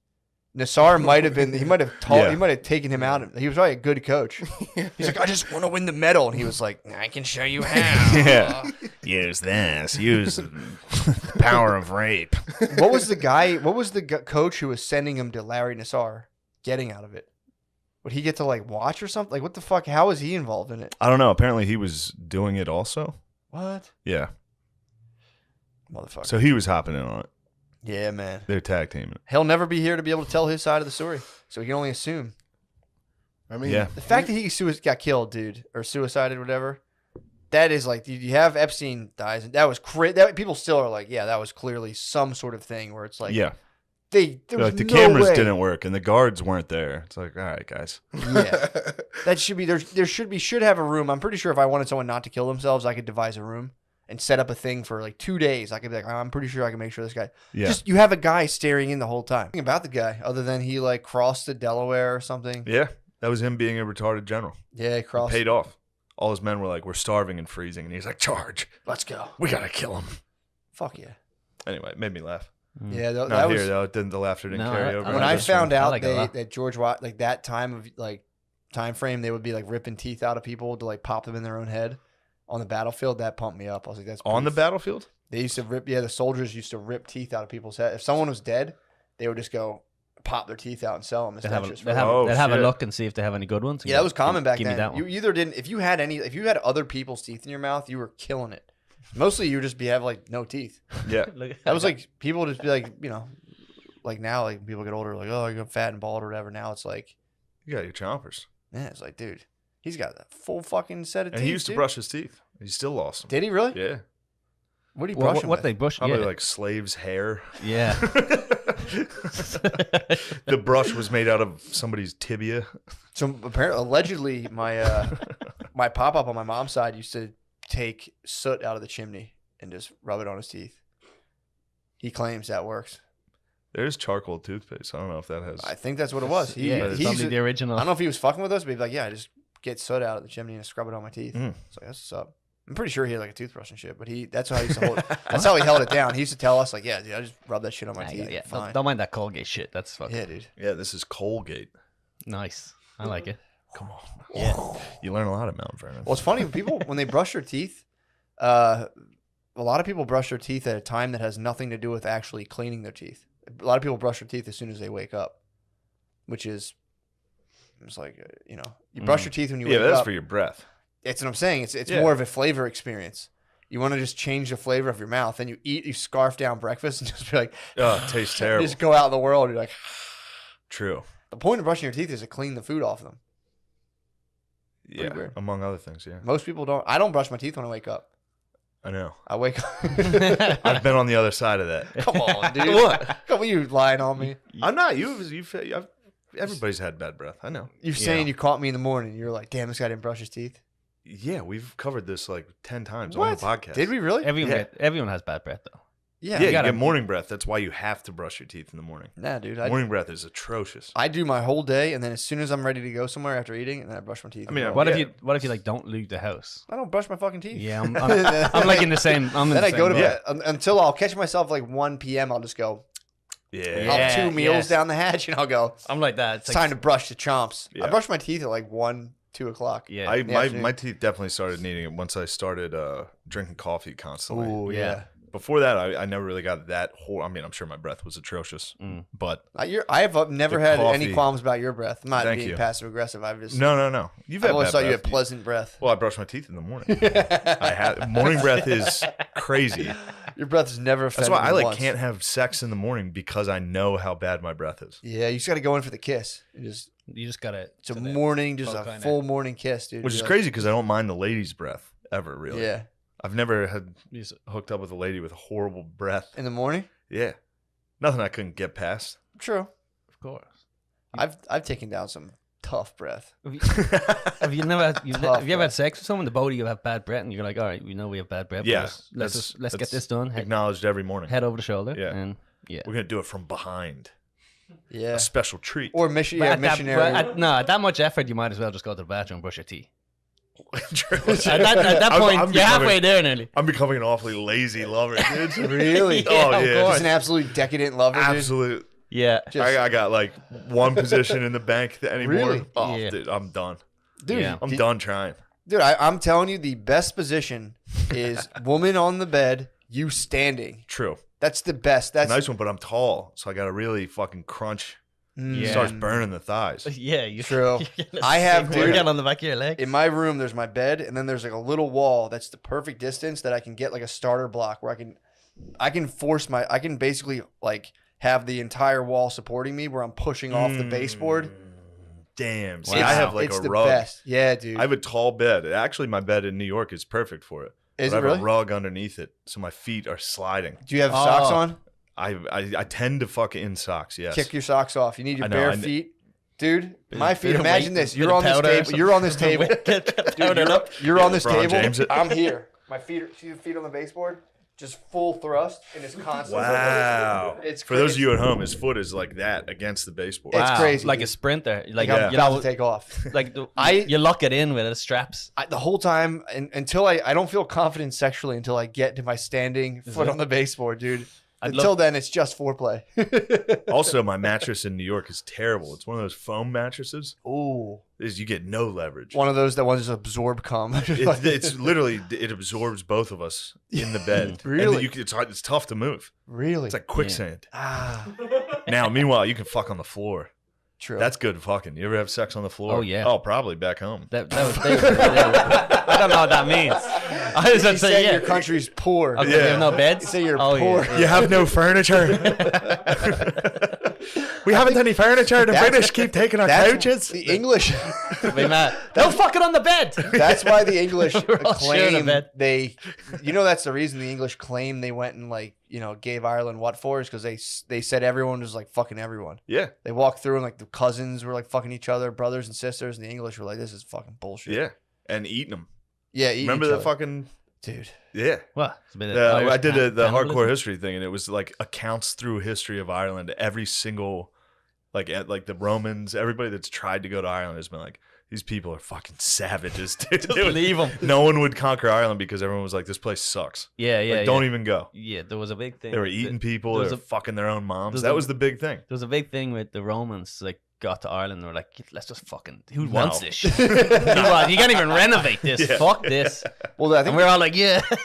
Nassar might have been. He might have taught. Yeah. He might have taken him out. He was probably a good coach. He's like, I just want to win the medal, and he was like, I can show you how. Yeah. Use this. Use the power of rape. What was the guy? What was the coach who was sending him to Larry Nassar getting out of it? Would he get to like watch or something? Like, what the fuck? How was he involved in it? I don't know. Apparently, he was doing it also. What? Yeah. Motherfucker. So he was hopping in on it. Yeah, man. They're tag teaming it. He'll never be here to be able to tell his side of the story, so we can only assume. I mean, Yeah. The fact that he got killed, dude, or suicided, whatever, that is like, you have Epstein dies, and that was that people still are like, yeah, that was clearly some sort of thing where it's like, Yeah. there was Like the no cameras way. didn't work and the guards weren't there. It's like, all right, guys. Yeah, that should be there. Should have a room. I'm pretty sure if I wanted someone not to kill themselves, I could devise a room and set up a thing for like 2 days. I could be like, I'm pretty sure I can make sure this guy. Yeah. Just you have a guy staring in the whole time. Nothing about the guy other than he like crossed to Delaware or something. Yeah. That was him being a retarded general. Yeah, he crossed. Paid off. All his men were like, we're starving and freezing. And he's like, charge. Let's go. We got to kill him. Fuck yeah. Anyway, it made me laugh. Yeah, that Not was here, though. The laughter didn't carry over. when I found out like it a lot. that George Watt, like that time of like time frame, they would be like ripping teeth out of people to like pop them in their own head on the battlefield. That pumped me up. I was like, that's on the pretty battlefield? They used to rip. Yeah, the soldiers used to rip teeth out of people's head. If someone was dead, they would just go pop their teeth out and sell them as They'd have, dentures. they'd have, Oh, they'd have a shit. look and see if they have any good ones. Yeah, that was common back give then. Me that one. You either didn't. If you had other people's teeth in your mouth, you were killing it. Mostly, you would just have like no teeth. Yeah. That was like people would just be like, like now, like people get older, like, oh, you're fat and bald or whatever. Now it's like, You got your chompers. yeah, it's like, dude, he's got a full fucking set of And teeth. he used to dude. brush his teeth. He still lost them. Did he really? Yeah. What did he brush what, him what with? they brush? Probably Yeah, like slaves' hair. yeah. The brush was made out of somebody's tibia. So apparently, allegedly, my my pop up on my mom's side used to take soot out of the chimney and just rub it on his teeth. He claims that works. There's charcoal toothpaste. I don't know if that has. I think that's what it was. Yeah, it's probably the I original. don't know if he was fucking with us, but he'd be like, yeah, I just get soot out of the chimney and scrub it on my teeth. Mm. So that's what's up. I'm pretty sure he had like a toothbrush and shit, but that's how he used to hold it. That's how he held it down. He used to tell us like, yeah, dude, I just rub that shit on my teeth. Yeah, Fine. don't mind that Colgate shit. That's fucking Yeah, dude. Yeah, this is Colgate. nice. I like it. Come on. Yeah. You learn a lot at Mount Vernon. Well, it's funny people when they brush their teeth. A lot of people brush their teeth at a time that has nothing to do with actually cleaning their teeth. A lot of people brush their teeth as soon as they wake up, which is it's like you brush your teeth when you Yeah, wake that's up. for your breath. That's what I'm saying. It's Yeah. more of a flavor experience. You want to just change the flavor of your mouth, and you scarf down breakfast and just be like, Oh, it tastes terrible. just go out in the world. And you're like, True. the point of brushing your teeth is to clean the food off them. Yeah, weird. among other things, yeah. Most people don't. I don't brush my teeth when I wake up. I know. I wake up. I've been on the other side of that. Come on, dude. What? Come on, you lying on me. I'm not. Everybody's had bad breath. I know. You're saying you caught me in the morning. You're like, damn, this guy didn't brush his teeth. Yeah, we've covered this like 10 times What? on the podcast. Did we really? Everyone has bad breath though. Yeah. Yeah, you gotta- get morning breath. That's why you have to brush your teeth in the morning. Nah, dude. Morning breath is atrocious. I do my whole day, and then as soon as I'm ready to go somewhere after eating, and then I brush my teeth. I mean, What Yeah. if you like don't leave the house? I don't brush my fucking teeth. Yeah, I'm like in the same. I'm in Then the I same go to boat. bed until I'll catch myself like 1 p.m. I'll just go Yeah. up 2 meals yes. down the hatch, and I'll go. I'm like that. It's time to brush the chomps. I Yeah. brush my teeth at like 1, 2 o'clock. Yeah. My teeth definitely started needing it once I started drinking coffee constantly. Oh yeah. Before that, I never really got that whole. I mean, I'm sure my breath was atrocious, but I have never The had any coffee. qualms about your breath. I'm not Thank being you. passive aggressive. I've just no. You've I had always bad thought you breath. had pleasant breath. Well, I brush my teeth in the morning. I have morning breath is crazy. Your breath is never That's offended why I me like once. can't have sex in the morning because I know how bad my breath is. Yeah, you just got to go in for the kiss. You just gotta. It's a morning, just poke a on full it. morning kiss, dude. Which is You're crazy because I don't mind the lady's breath ever, like, really. Yeah, I've never had hooked up with a lady with horrible breath. in the morning. Yeah. Nothing I couldn't get past. True. Of course. I've taken down some tough breath. Have you never? Have you Tough ever had breath. sex with someone? The both of you have bad breath, and you're like, all right, we know we have bad breath. but Yeah, let's that's get this done. Head, Acknowledged every morning. head over the shoulder. Yeah. And yeah. We're going to do it from behind. Yeah. A special treat. Or But missionary. at that, missionary. at that much effort, you might as well just go to the bathroom and brush your teeth. True. At that point, I'm you're halfway becoming- there nearly. I'm becoming an awfully lazy lover, dude. Really? Oh, of yeah. course. Just an absolute decadent lover, dude. Absolute. Yeah. I got like one position in the bank anymore. Really? Oh, Yeah. dude, I'm done. Dude, Yeah. I'm done trying. Dude, I'm telling you, the best position is woman on the bed, you standing. True. That's the best. It's That's a nice one, but I'm tall, so I got to really fucking crunch. It Yeah. starts burning the thighs. Yeah, you True. you're gonna I have, stick dude, workout on the back of your leg. in my room. There's my bed, and then there's like a little wall that's the perfect distance that I can get like a starter block where I can basically like have the entire wall supporting me where I'm pushing off the baseboard. Damn. See, It's- I have like it's a the rug. best. Yeah, dude. I have a tall bed. Actually, my bed in New York is perfect for it. Is But it I have really? a rug underneath it, so my feet are sliding. Do you have socks Oh. on? I tend to fuck in socks. Yes. Kick your socks off. You need your I know, bare I kn- feet. Dude, my Bit feet. of Imagine weight, this. bit You're of on this powder or table. You're on this table. Get Dude, powdered up. You're on this LeBron table. James it. I'm here. My feet are, see the feet on the baseboard? Just full thrust and it's constant. Wow. It's For those of crazy. you at home, his foot is like that against the baseboard. It's crazy, Like dude. a sprinter. Like, Yeah. you about know, to take off. like I- you lock it in with the straps. The whole time until I don't feel confident sexually until I get to my standing foot it? on the baseboard, dude. I'd Until love- then, it's just foreplay. Also, my mattress in New York is terrible. It's one of those foam mattresses. Ooh, Is you get no leverage. one of those that ones absorb cum. It's literally it absorbs both of us in the bed. Really? And it's tough to move. Really? It's like quicksand. Ah, Now, meanwhile, you can fuck on the floor. true. That's good fucking. You ever have sex on the floor? Oh, yeah. Oh, probably back home. That was, I don't know what that means. I was you gonna say say, yeah. your country's poor. Okay, Yeah. you have no beds? You say you're Oh, poor. yeah. You have no furniture. We haven't any furniture. The That's- British keep taking our That's couches. the English. Be mad. Don't fuck it on the bed. That's why the English We're all sharing a claim bed. that's the reason the English claim they went and gave Ireland what for is because they said everyone was like fucking everyone. Yeah, They walked through and like the cousins were like fucking each other, brothers and sisters, and the English were like, this is fucking bullshit. yeah, and eating them. Yeah. Eating Remember each the other. fucking dude? yeah. What? It's a bit of I Irish did the cannibalism? hardcore history thing, and it was like accounts through history of Ireland. Every single like the Romans, everybody that's tried to go to Ireland has been like, these people are fucking savages. Dude. Just leave them. No one would conquer Ireland because everyone was like, this place sucks. Yeah, yeah. Like, don't even go. Yeah, there was a big thing. They were eating people. They there were was fucking their own moms. there's That a- was the big thing. There was a big thing with the Romans. Like, got to Ireland, they were like, let's just fucking. Who No. wants this shit? You can't even renovate this. Yeah. Fuck this. Well, I And think we're all like, yeah. we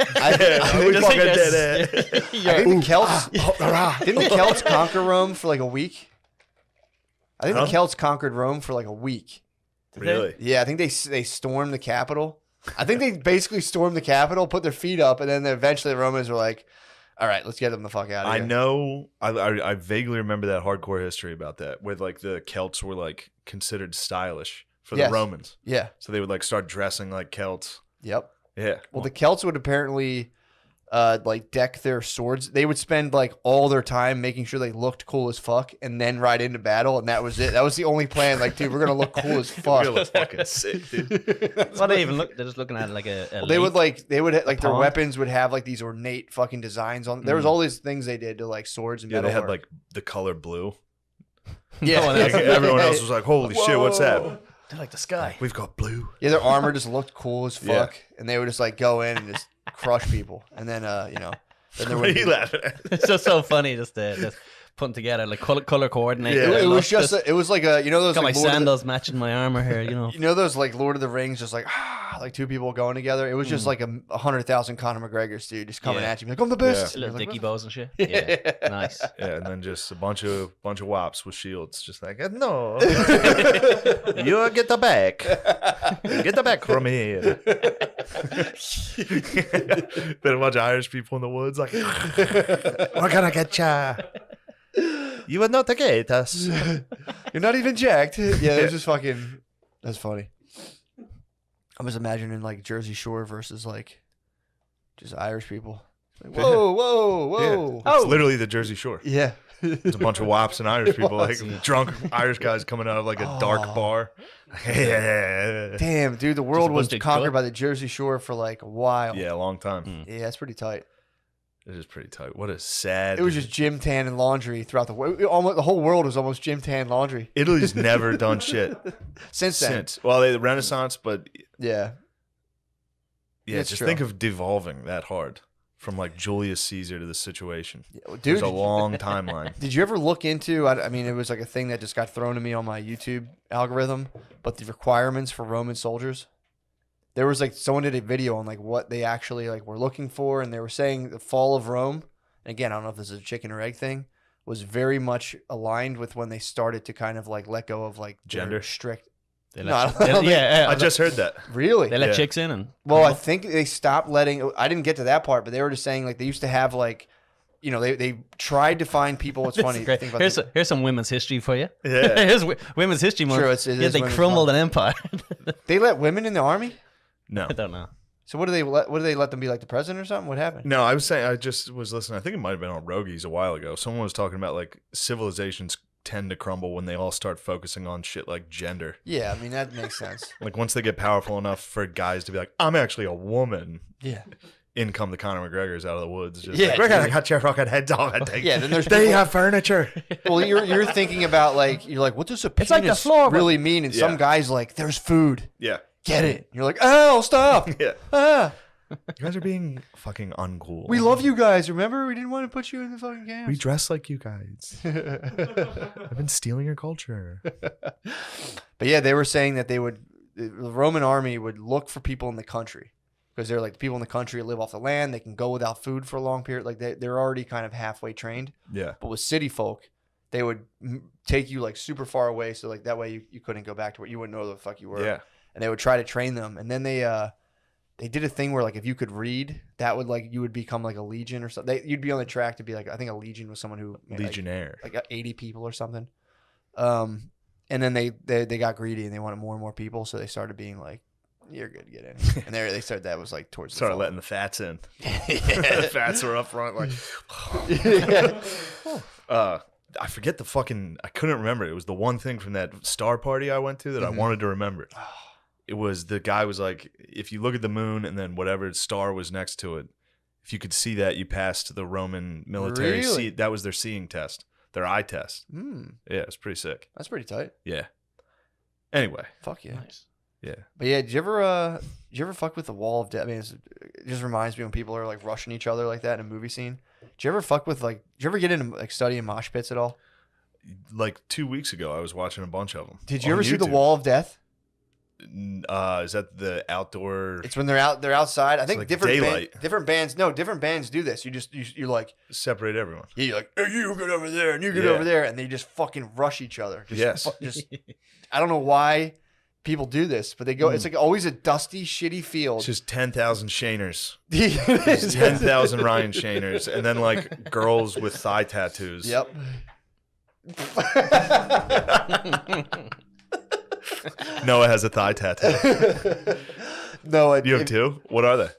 Just fucking like did this. it. I think the Celts didn't the Celts conquer Rome for like a week. I think Huh? the Celts conquered Rome for like a week. Really? Yeah, I think they stormed the capital. I think they basically stormed the capital, put their feet up, and then eventually the Romans were like, "All right, let's get them the fuck out of I here." know. I vaguely remember that hardcore history about that, where like the Celts were like considered stylish for Yes. the Romans, Yeah. so they would like start dressing like Celts. Yep. Yeah. Well, the Celts would apparently like deck their swords. They would spend like all their time making sure they looked cool as fuck, and then ride into battle, and that was it. That was the only plan. Like, dude, we're gonna look cool as We're fuck. gonna look fucking sick, dude. What they even look? They're just looking at it like a. Well, they would like their pawn? weapons would have like these ornate fucking designs on. There was all these things they did to like swords and Yeah, they had metalwork. like the color blue. Yeah. Like, everyone else was like, "Holy shit, what's that?" They're like the sky. We've got blue. Yeah, their armor just looked cool as Yeah. fuck, and they would just like go in and just crush people, and then then there What are would you be, laughing at? It's just so funny, just putting together like color coordinate. Yeah. it was just it was like a those got my like Lord of the- sandals matching my armor here. You know. those like Lord of the Rings, just like like two people going together. It was just like 100,000 Conor McGregor's, dude, just coming Yeah. at you, like I'm the best. And Little you're dicky like, bows and shit. Yeah, nice. Yeah, and then just a bunch of wops with shields, just like, no, you get the back, get the back from here. Then a bunch of Irish people in the woods, like, we're gonna get ya. You will not get us. You're not even jacked. Yeah, it was just fucking. That's funny. I was imagining like Jersey Shore versus like just Irish people. Like, whoa, whoa, whoa! It's literally the Jersey Shore. Yeah. There's a bunch of wops and Irish people, like drunk Irish guys coming out of like a dark bar. Yeah, Damn, dude, the world was bunch of conquered good- by the Jersey Shore for like a while. a long time. Yeah, that's pretty tight. It is pretty tight. What a sad. It was just gym tan and laundry throughout the world. Almost the whole world was almost gym tan laundry Italy's never done shit since then. since. Well, the Renaissance, but Yeah. yeah, That's just true. think of devolving that hard from like Julius Caesar to the situation. Dude, There's a long timeline. Did you ever look into? I mean, it was like a thing that just got thrown to me on my YouTube algorithm. But the requirements for Roman soldiers, there was like someone did a video on like what they actually like were looking for, and they were saying the fall of Rome. And again, I don't know if this is a chicken or egg thing. Was very much aligned with when they started to kind of like let go of like Gender? strict. They No, I let don't think- I just heard that. Really? they let Yeah. chicks in and Well, I think they stopped letting. I didn't get to that part, but they were just saying like they used to have like, you know, they tried to find people. It's funny. Great. Think about Here's some women's history for you. Yeah. Here's women's history month. True, it Yeah, is they women's crumbled month. an empire. They let women in the army. No. I don't know. So what do they let? What do they let them be like the president or something? What happened? No, I was saying, I just was listening. I think it might have been on Rogies a while ago. Someone was talking about like civilizations tend to crumble when they all start focusing on shit like gender. Yeah, I mean that makes sense. Like once they get powerful enough for guys to be like, I'm actually a woman. Yeah. In come the Conor McGregor's out of the woods. Just Yeah, like, we're gonna dude. cut your fucking heads off. And take Yeah, then there's they people- have furniture. Well, you're thinking about like you're like, what does a penis like the floor, but- really mean? And some Yeah. guys like, there's food. Yeah. Get it? You're like, oh, stop. Yeah. Ah, You guys are being fucking uncool. we love you guys. Remember, we didn't want to put you in the fucking We camps. dress like you guys. I've been stealing your culture. But yeah, they were saying that the Roman army would look for people in the country because they're like the people in the country live off the land. They can go without food for a long period. Like they're already kind of halfway trained. Yeah. But with city folk, they would take you like super far away. So like that way you couldn't go back to where you wouldn't know where the fuck you were. Yeah. And they would try to train them. And then they did a thing where like if you could read, that would like you would become like a legion or something. You'd be on the track to be like, I think a legion was someone who Legionnaire. like 80 people or something. And then they got greedy and they wanted more and more people, so they started being like, "You're good, get in." And they started that was like towards Started the letting the fats in. The fats were up front like I forget the fucking I couldn't remember. It was the one thing from that star party I went to that I wanted to remember. It was the guy was like, if you look at the moon and then whatever star was next to it, if you could see that, you passed the Roman military Really? that was their seeing test, their eye test. Mm, Yeah, it was pretty sick. that's pretty tight. Yeah. Anyway, Fuck yeah. Nice. yeah. But yeah, did you ever fuck with the wall of death? I mean, it just reminds me when people are like rushing each other like that in a movie scene. Did you ever fuck with like? Did you ever get into like studying mosh pits at all? Like 2 weeks ago, I was watching a bunch of them. Did you on ever see the YouTube. Wall of Death? Is that the outdoor It's when they're outside. I think like different daylight. different bands do this. You're like, separate everyone? yeah, you're like, hey, you get over there and you get Yeah. over there, and they just fucking rush each other. Just, Yes. just I don't know why people do this, but they go. It's like always a dusty, shitty It's field. just 10,000 Shaners. Yep. It's 10,000 Ryan Shaners. And then like girls with thigh tattoos. Noah has a thigh tattoo. No, You have two? What are they?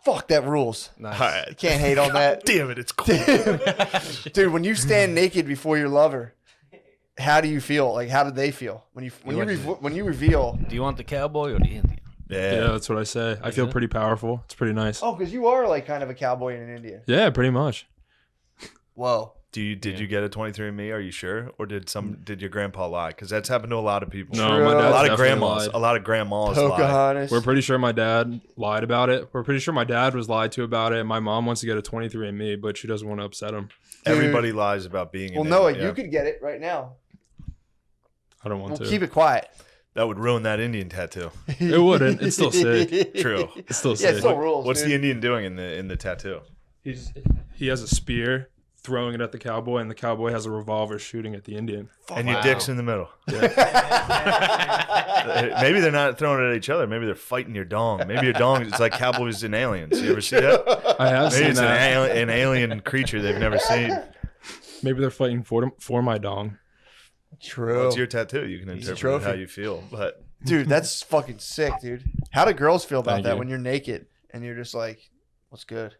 fuck that rules. Nice. All right. You can't hate on that. Damn it, it's cool. Dude, when you stand naked before your lover, how do you feel? Like, how do they feel when you reveal? Do you want the cowboy or the Indian? Yeah. Yeah, that's what I say. I feel pretty powerful. It's pretty nice. Oh, because you are like kind of a cowboy and an Indian. Yeah, pretty much. Whoa. Did you get a 23andMe? Are you sure? Or did your grandpa lie? Because that's happened to a lot of people. No, True. my A dad lot of grandmas. A lot of grandmas lie. Pocahontas. We're pretty sure my dad lied about it. We're pretty sure my dad was lied to about it. My mom wants to get a 23andMe, but she doesn't want to upset him. Everybody lies about being Well, an Noah, Indian, you yeah. could get it right now. I don't want We'll to. keep it quiet. That would ruin that Indian tattoo. It wouldn't. It's still sick. True. It's still Yeah, sick. it still rules. What's dude. the Indian doing in the tattoo? He has a spear throwing it at the cowboy, and the cowboy has a revolver shooting at the Indian. And your dick's in the middle. Maybe they're not throwing it at each other. Maybe they're fighting your dong. Maybe your dong is like Cowboys and Aliens. You ever see that? I have Maybe seen it's that. an alien creature they've never seen. Maybe they're fighting for my dong. True. It's your tattoo. You can He's a interpret trophy. how you feel. But Dude, that's fucking sick, dude. How do girls feel about Thank that you. when you're naked and you're just like, what's good?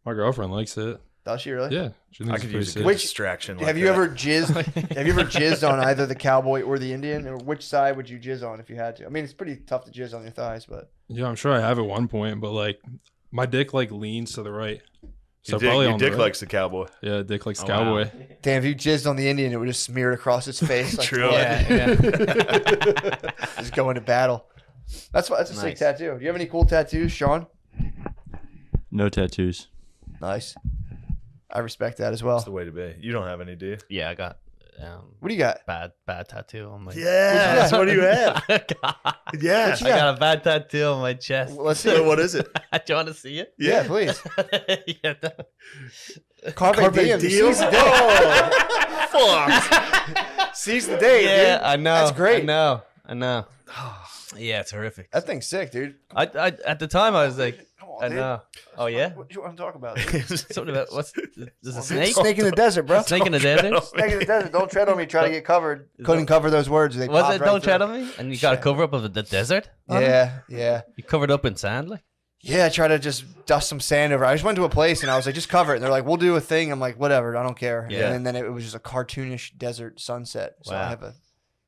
My girlfriend likes it. Does she really? Yeah, she thinks I it's could pretty use a sick. good Which- distraction. Have like you that. ever jizzed? Have you ever jizzed on either the cowboy or the Indian? Or which side would you jizz on if you had to? I mean, it's pretty tough to jizz on your thighs, but Yeah, I'm sure I have at one point, but like my dick like leans to the right. So Your probably dick, on your the dick right. likes the cowboy. Yeah, dick likes Oh, cowboy. wow. damn, if you jizzed on the Indian, it would just smear it across his face. Like True. blood. Yeah. Just go into battle. That's a sick Nice. tattoo. Do you have any cool tattoos, Sean? No tattoos. Nice. I respect that as well. That's the way to be. You don't have any, do you? Yeah, I got. What do you got? Bad tattoo on my. Yes. What do you have? Yeah. I got a bad tattoo on my chest. Let's see. What is it? Do you want to see it? Yeah, please. Yeah, no. Carpe diem. Seize the day. Fuck. Seize the day, Yeah, dude. I know. That's great. I know. Yeah, it's horrific. That thing's sick, dude. I at the time I was like, Come on, I dude. know. Oh yeah. What do you want to talk about? Something about what's there's a snake? Snake in the desert, bro. Snake in the desert. Snake in the desert. Don't tread on me. Try to get covered. Couldn't cover those words. They Was popped it right don't through. tread on me? And you got a cover up of the desert? on it? Yeah. You covered up in sand, like. Yeah, I tried to just dust some sand over. I just went to a place and I was like, just cover it. And they're like, we'll do a thing. I'm like, whatever, I don't care. Yeah. And then it was just a cartoonish desert sunset. So I Wow. have a.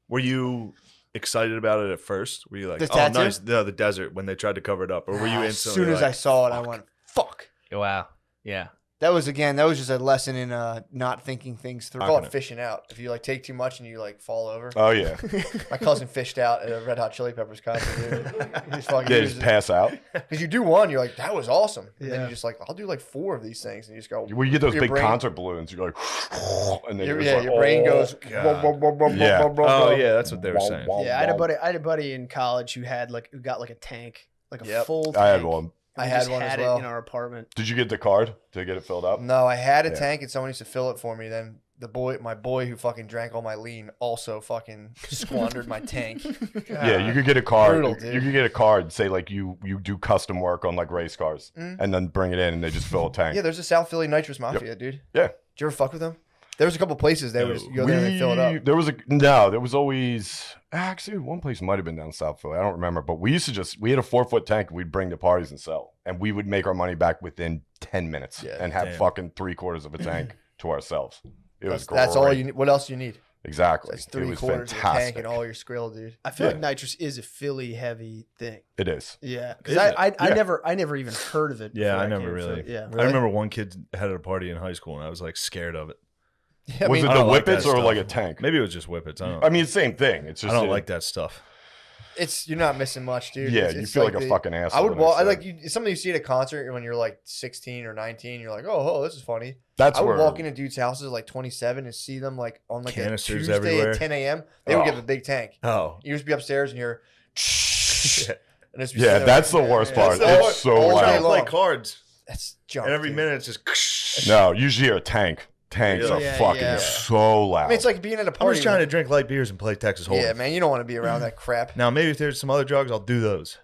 Were you excited about it at first? Were you like, The oh, tattoo? nice? No, the desert when they tried to cover it up. Or were you As instantly soon as like, I saw it, I went, fuck. Wow. Yeah. That was just a lesson in not thinking things through. I call Knocking it it. fishing out. If you like take too much and you like fall over. Oh yeah. My cousin fished out at a Red Hot Chili Peppers concert, dude. He's fucking They just pass out. because you do one, you're like, that was awesome. And then Yeah. you just like, I'll do like 4 of these things, and you just go. Well, you get those your big brain- concert balloons. You're like, and then Your, you're yeah, just your like, brain oh, goes. God. Yeah. Oh, yeah, that's what they were saying. Yeah, I had a buddy in college who got like a tank, like a Yep. full tank. I had one. and I we had just one as had well. it in our apartment. Did you get the card to get it filled up? No, I had a Yeah. tank, and someone used to fill it for me. Then my boy who fucking drank all my lean also fucking squandered my tank. Yeah, you could get a card. Brutal, you dude. could get a card. Say like you do custom work on like race cars, and then bring it in, and they just fill a tank. Yeah, there's a South Philly Nitrous Mafia, dude. Yeah. Did you ever fuck with them? There was a couple places they would just go there and they fill it up. There was always actually one place might have been down South Philly. I don't remember, but we used to we had a 4-foot tank we'd bring to parties and sell, and we would make our money back within 10 minutes Yeah. and have Damn. fucking 3/4 of a tank to ourselves. It was great. That's all you need. What else do you need? Exactly. That's It was 3/4 of a tank fantastic. and all your skrill, dude. I feel Yeah. like nitrous is a Philly heavy thing. It is. Yeah, Is because it? I Yeah. never even heard of it. Yeah, before I never came really. from- Yeah, I remember one kid had a party in high school, and I was like scared of it. Yeah, Was it I the don't like whippets that or stuff. like a tank? Maybe it was just whippets. I don't. I mean, same thing. It's just I don't like that stuff. you're not missing much, dude. Yeah, It's- you it's feel like a fucking asshole. I would the next walk. I day. like you. Something you see at a concert when you're like 16 or 19. You're like, oh, this is funny. That's I would where walk into dudes' houses like 27 and see them like on like a Canisters Tuesday everywhere. at 10 a.m. They would Oh. give a big tank. Oh, You just be upstairs and you're. And it's Yeah, that's the worst part. It's so all day loud. long. play cards, That's junk. and every dude. minute it's just. No, usually a tank. Tanks Really? are Yeah, fucking yeah. so loud. I mean, it's like being at a I'm party. just trying to drink light beers and play Texas Hold'em. Yeah, man, you don't want to be around that crap, Now maybe if there's some other drugs, I'll do those.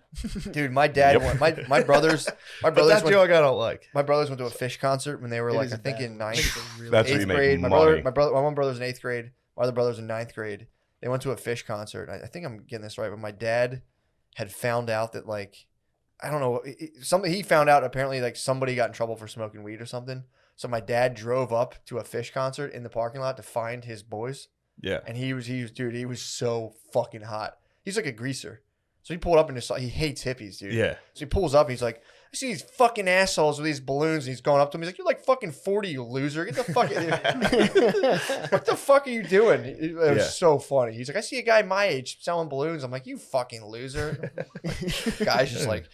dude. My dad, Yep. my brothers, But that drug I don't like. my brothers went to a Fish concert when they were It like is I think bad. in ninth. That's where eighth you make grade. money. My one brother's in 8th grade. My other brother's in 9th grade. They went to a Fish concert. I think I'm getting this right, but my dad had found out that like I don't know something. He found out apparently like somebody got in trouble for smoking weed or something. So my dad drove up to a Fish concert in the parking lot to find his boys, Yeah. and he was so fucking hot. He's like a greaser. So he pulled up and he hates hippies, dude. Yeah. So he pulls up. He's like, I see these fucking assholes with these balloons. And he's going up to him. He's like, you're like fucking 40, you loser. Get the fuck what the fuck are you doing? It was Yeah. so funny. He's like, I see a guy my age selling balloons. I'm like, you fucking loser. Guy's just like,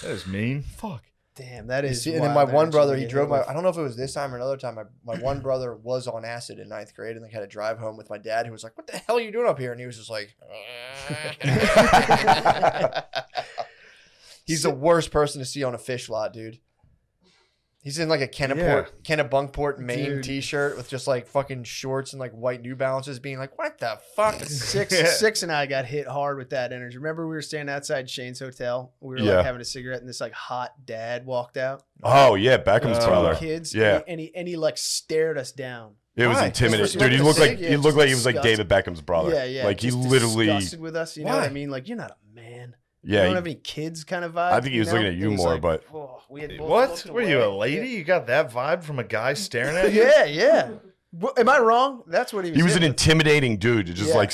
That is mean. fuck. Damn, that is. And then wild my energy one brother, to he get drove hit my, with. I don't know if it was this time or another time. My one brother was on acid in 9th grade and like had to drive home with my dad who was like, what the hell are you doing up here? And he was just like, he's the worst person to see on a Fish lot, dude. He's in like a Kennebunkport, Maine Dude. t-shirt with just like fucking shorts and like white New Balances being like, what the fuck? Six and I got hit hard with that energy. Remember we were standing outside Shane's hotel. We were Yeah. like having a cigarette, and this like hot dad walked out. Oh yeah, Beckham's Oh. brother. Kids, Yeah. and he like stared us down. It was Why? intimidating, Just dude. He smoking looked a like cig? he Yeah, looked like he was like disgusting. David Beckham's brother. Yeah, yeah. Like he just literally. disgusted with us. You know what I Why? mean? Like you're not a man. Yeah, you he- don't have any kids kind of vibe. I think he was looking at you It was more, like, but- oh, we had both What? looked Were you a away. lady? You got that vibe from a guy staring at you? Yeah, yeah. Well, am I wrong? That's what he was. He was an hitting. intimidating dude, just Yeah. like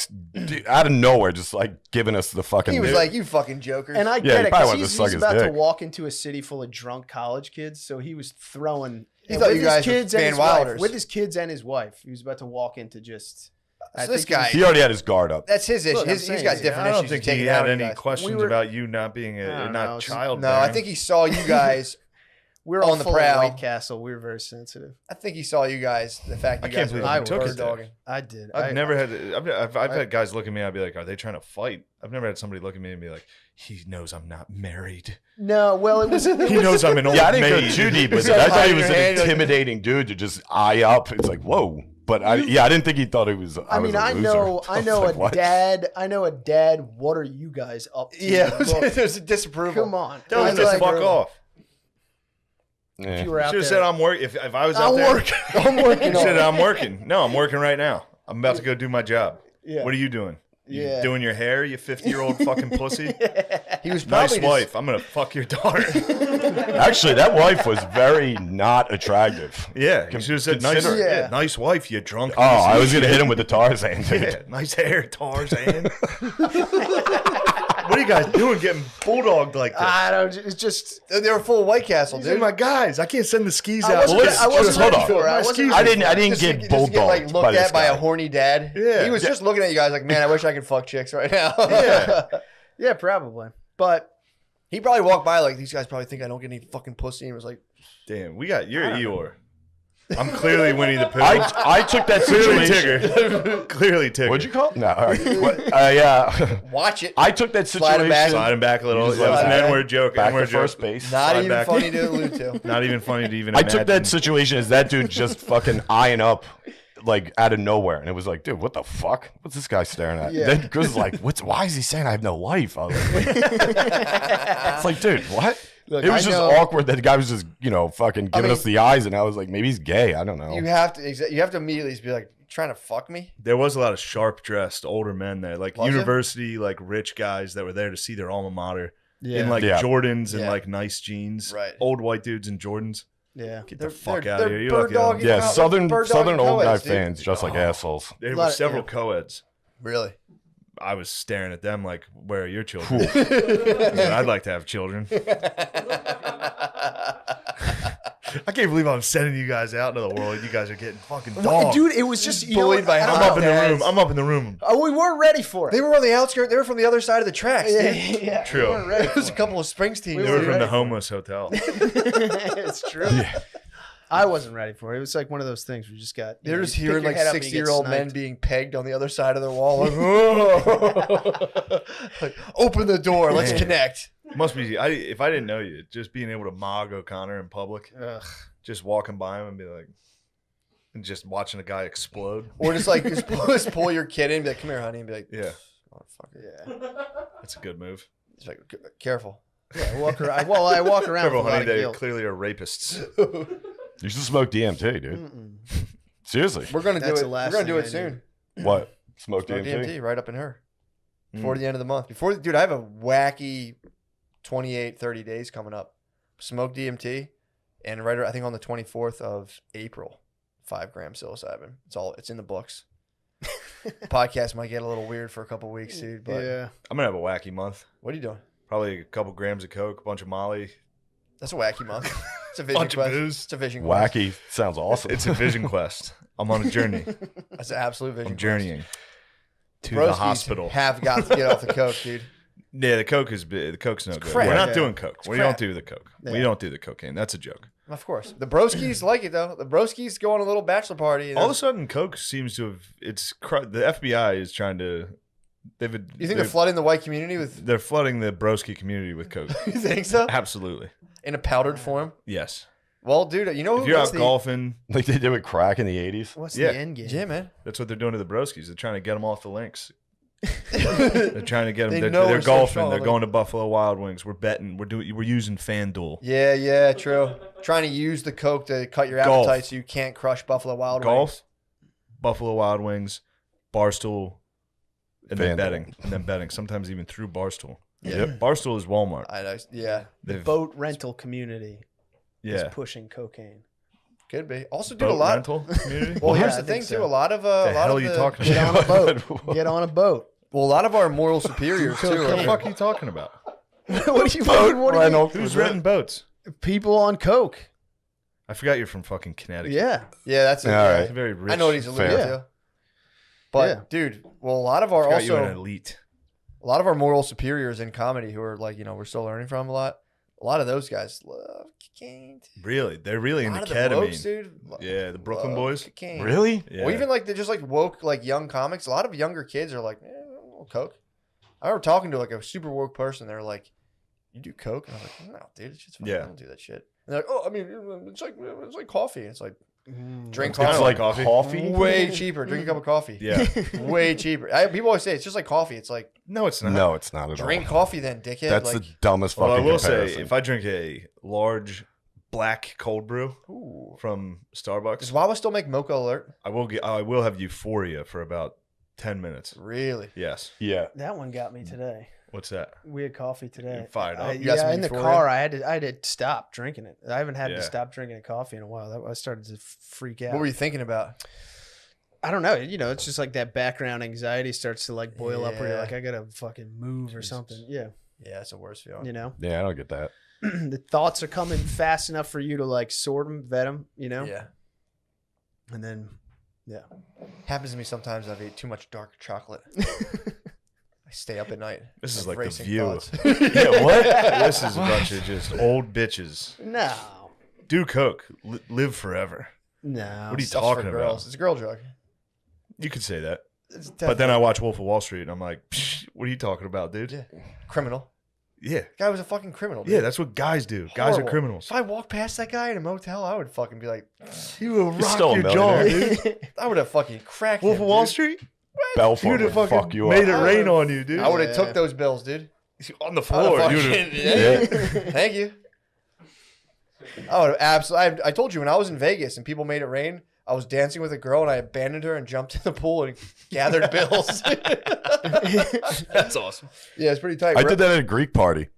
out of nowhere, just like giving us the fucking. He was like, you fucking jokers. And I Yeah, get he it probably because wanted to he's suck his about to dick. walk into a city full of drunk college kids, so he was throwing. He thought with you his guys were kids and Van his wife, Wilders. with his kids and his wife. He was about to walk into just. I So this think he was- guy- he already had his guard up. That's his issue. Look, I'm He's saying, got yeah, different I don't issues. think taking he out had on you any guys. questions We were- about you not being I don't know, not it's- child. No, I think he saw you guys We're on all the full prowl. of White Castle. We were very sensitive. I think he saw you guys. The fact I you can't guys were believe you took bird it there. dogging. I did. I've never had. I've had guys look at me. I'd be like, "Are they trying to fight?" I've never had somebody look at me and be like, "He knows I'm not married. No, well, it was. He knows I'm an old Yeah, I didn't maid." go too deep with it. So I thought he hide was your an hand, like- intimidating dude to just eye up. It's like, whoa. But I didn't think he thought it was. I mean, I know like, a what? dad. I know a dad. What are you guys up to? Yeah, Look, there's a disapproval. come on. Tell him I to like- fuck off. If Yeah. you were out Should have there, said I'm working. If I was out I'm there, working. I'm working. you on said it. I'm working. No, I'm working right now. I'm about to go do my job. Yeah. What are you doing? You Yeah. doing your hair, you 50-year-old fucking pussy? He was Nice probably wife. I'm gonna fuck your daughter. Actually, that wife was very not attractive. Yeah, you should have said nice. Consider- Yeah, nice wife. You drunk. Oh, I was gonna hit him with the Tarzan. Dude. Yeah, nice hair, Tarzan. What are you guys doing, getting bulldogged like this? I don't. It's just. They were full of White Castle, These are dude. my guys. I can't send the skis I out. wasn't, I wasn't just hold ready on. for it. My wasn't skis- ready I for it. didn't Just get to get, like bulldogged looked by this at by guy. a horny dad. Yeah. He was just looking at you guys like, man, I wish I could fuck chicks right now. Yeah. Yeah, probably. But He probably walked by like, these guys probably think I don't get any fucking pussy, and was like, Damn, you're Eeyore. I'm clearly Winnie the Pooh. I took that Clearly situation. Tigger. Clearly Tigger. What'd you call it? No, all right. yeah. watch it. I took that Slide him back. situation. Slide him back a little. You just That was slide an back. N-word joke. Back N-word to joke. first base. Not Slide even back. funny to allude to. Not even funny to even I imagine. took that situation as that dude just fucking eyeing up, like out of nowhere, and it was like, dude, what the fuck? What's this guy staring at? Yeah. Then Goose like, why is he saying I have no life? I was like, it's like, dude, what? Look, it was I just know- awkward that the guy was just, fucking giving mean- us the eyes, and I was like, maybe he's gay. I don't know. You have to immediately be like, trying to fuck me? There was a lot of sharp dressed older men there, like Was it? university, like rich guys that were there to see their alma mater in like Yeah. Jordans and Yeah. like nice jeans. Right. Old white dudes in Jordans. yeah, Get the fuck out of here. You bird look at dogging them. yeah, out, southern bird dogging old guy co-eds, dude. fans just like assholes. There Lot were of- several yeah. co-eds. Really? I was staring at them like, where are your children? I'd like to have children. I can't believe I'm sending you guys out into the world. You guys are getting fucking dogged. dude, it was just Bullied by I'm hot up in the dads. room. I'm up in the room. Oh, we weren't ready for it. They were on the outskirts. They were from the other side of the tracks. yeah, dude. yeah. True. We weren't ready There was a for couple of Springsteen. They were dude. from the homeless hotel. it. It's true. I wasn't ready for it. It was like one of those things where you just got. you They're know, just you pick hearing your like head up and you get 60-year-old men sniped. being pegged on the other side of the wall. Like, open the door. Let's Man. connect. Must be. If I didn't know you, just being able to mog O'Connor in public, Ugh. just walking by him and be like, and just watching a guy explode. Or just like just pull your kid in and be like, come here, honey, and be like, Yeah, motherfucker. Yeah. that's a good move. It's like, careful. Yeah. Walk around. Well, I walk around Careful, with a lot honey. of They guilt. clearly are rapists. You should smoke DMT, dude. Mm-mm. Seriously. We're gonna That's do the it. last We're gonna do thing it I soon. What? Smoke Smoke DMT? DMT right up in her Mm. before the end of the month. Dude, I have a wacky 28, 30 days coming up. Smoke DMT, and I think on the 24th of April, 5 grams psilocybin. It's in the books. Podcast might get a little weird for a couple weeks, dude. But Yeah. I'm gonna have a wacky month. what are you doing? Probably a couple grams of coke, a bunch of Molly, That's a wacky month. It's a vision bunch of quest. booze. It's a vision quest. Wacky. Sounds awesome. It's a vision quest. I'm on a journey. That's an absolute vision. I'm quest. journeying to the Broskies hospital. have got to get off the coke, dude. Yeah, the coke's no good. crap. We're not Yeah. doing coke. We crap. don't do the coke. We Yeah. don't do the cocaine. That's a joke. Of course, the broskies like it though. The broskies go on a little bachelor party. And All of a sudden, coke seems to have. The FBI is trying to. you think they're flooding the white community with? They're flooding the broski community with coke. You think so? Absolutely. In a powdered form? Yes. Well, dude, you know If who you're gets out the golfing, like they did with crack in the 80s. What's Yeah. the end game? yeah, man. that's what they're doing to the broskies. They're trying to get them off the links. They're trying to get them. They know They're we're so golfing. strong, They're like- going to Buffalo Wild Wings. We're betting. We're using FanDuel. Yeah, true. Trying to use the coke to cut your Golf. appetite so you can't crush Buffalo Wild Golf, Wings. Buffalo Wild Wings, Barstool, and then FanDuel. betting. And then betting. Sometimes even through Barstool. Yep. Barstool is Walmart. Yeah, The They've- boat rental community is Yeah. pushing cocaine. could be. Also, dude, Boat a lot. rental community. Well, Yeah, here's I the thing think so. too. A lot of the a lot hell of are you the, talking Get on a about? boat. Get on a boat. Well, a lot of our moral superiors too. What the are- fuck are you talking about? what are you, Who's renting boats? people on coke? I forgot you're from fucking Connecticut. Yeah. Yeah, that's it. All yeah. right. It's very rich. I know what he's alluding Fair. to. But Yeah. dude, well, a lot of our Forgot you were an also elite. a lot of our moral superiors in comedy who are like, we're still learning from a lot. A lot of those guys love cocaine. Really? They're really A into lot of the blokes, ketamine. dude. Yeah, the Brooklyn love boys. cocaine. Really? Yeah. Well, even like they're just like woke, like young comics. A lot of younger kids are like, coke. I remember talking to like a super woke person. They're like, "You do coke?" And I was like, "No, dude, it's just fun. Yeah. I don't do that shit." And they're like, "Oh, I mean, it's like coffee." It's like drink It's kinda coffee. like coffee. Way cheaper. Drink a cup of coffee. Yeah. Way cheaper. People always say it's just like coffee. It's like No, it's not. No, it's not at drink all. coffee then, dickhead. That's like, the dumbest Well, fucking I will comparison. say, if I drink a large black cold brew ooh. from Does Starbucks, Wawa still make Mocha Alert? I will have euphoria for about 10 minutes. Really? Yes. Yeah. That one got me today. What's that? We had coffee today. Fired up. You got Yeah, some in the euphoria? car, I had to stop drinking it. I haven't had Yeah. to stop drinking coffee in a while. I started to freak out. What were you thinking about? I don't know. It's just like that background anxiety starts to like boil up where you're Yeah. like, I gotta fucking move or something. Yeah, Yeah, it's the worst feeling. Yeah, I don't get that. the thoughts are coming fast enough for you to like sort them, vet them. Yeah. And then Happens to me sometimes. I've ate too much dark chocolate. I stay up at night. This is have like the racing View. thoughts. Yeah, what? This is a bunch of just old bitches. no, Do coke. Live forever. no. What are you Stuff's talking for about? girls. It's a girl drug. You could say that. It's But then I watch Wolf of Wall Street and I'm like, Psh, what are you talking about, dude? Yeah. Criminal. Yeah. Guy was a fucking criminal. Dude. Yeah, that's what guys do. Guys are Horrible. criminals. If I walked past that guy in a motel, I would fucking be like, You will rock still a your jaw, millionaire. dude. I would have fucking cracked Wolf him, of Wall dude. Street? Belfort You'd would have fuck fucking you made up. it rain on you, dude. I would have Yeah. took those bills, dude. On the I floor. would've You fucking- would've- yeah. Thank you. I would have absolutely. I told you when I was in Vegas and people made it rain, I was dancing with a girl and I abandoned her and jumped in the pool and gathered bills. That's awesome. Yeah, it's pretty tight. I bro. did that at a Greek party.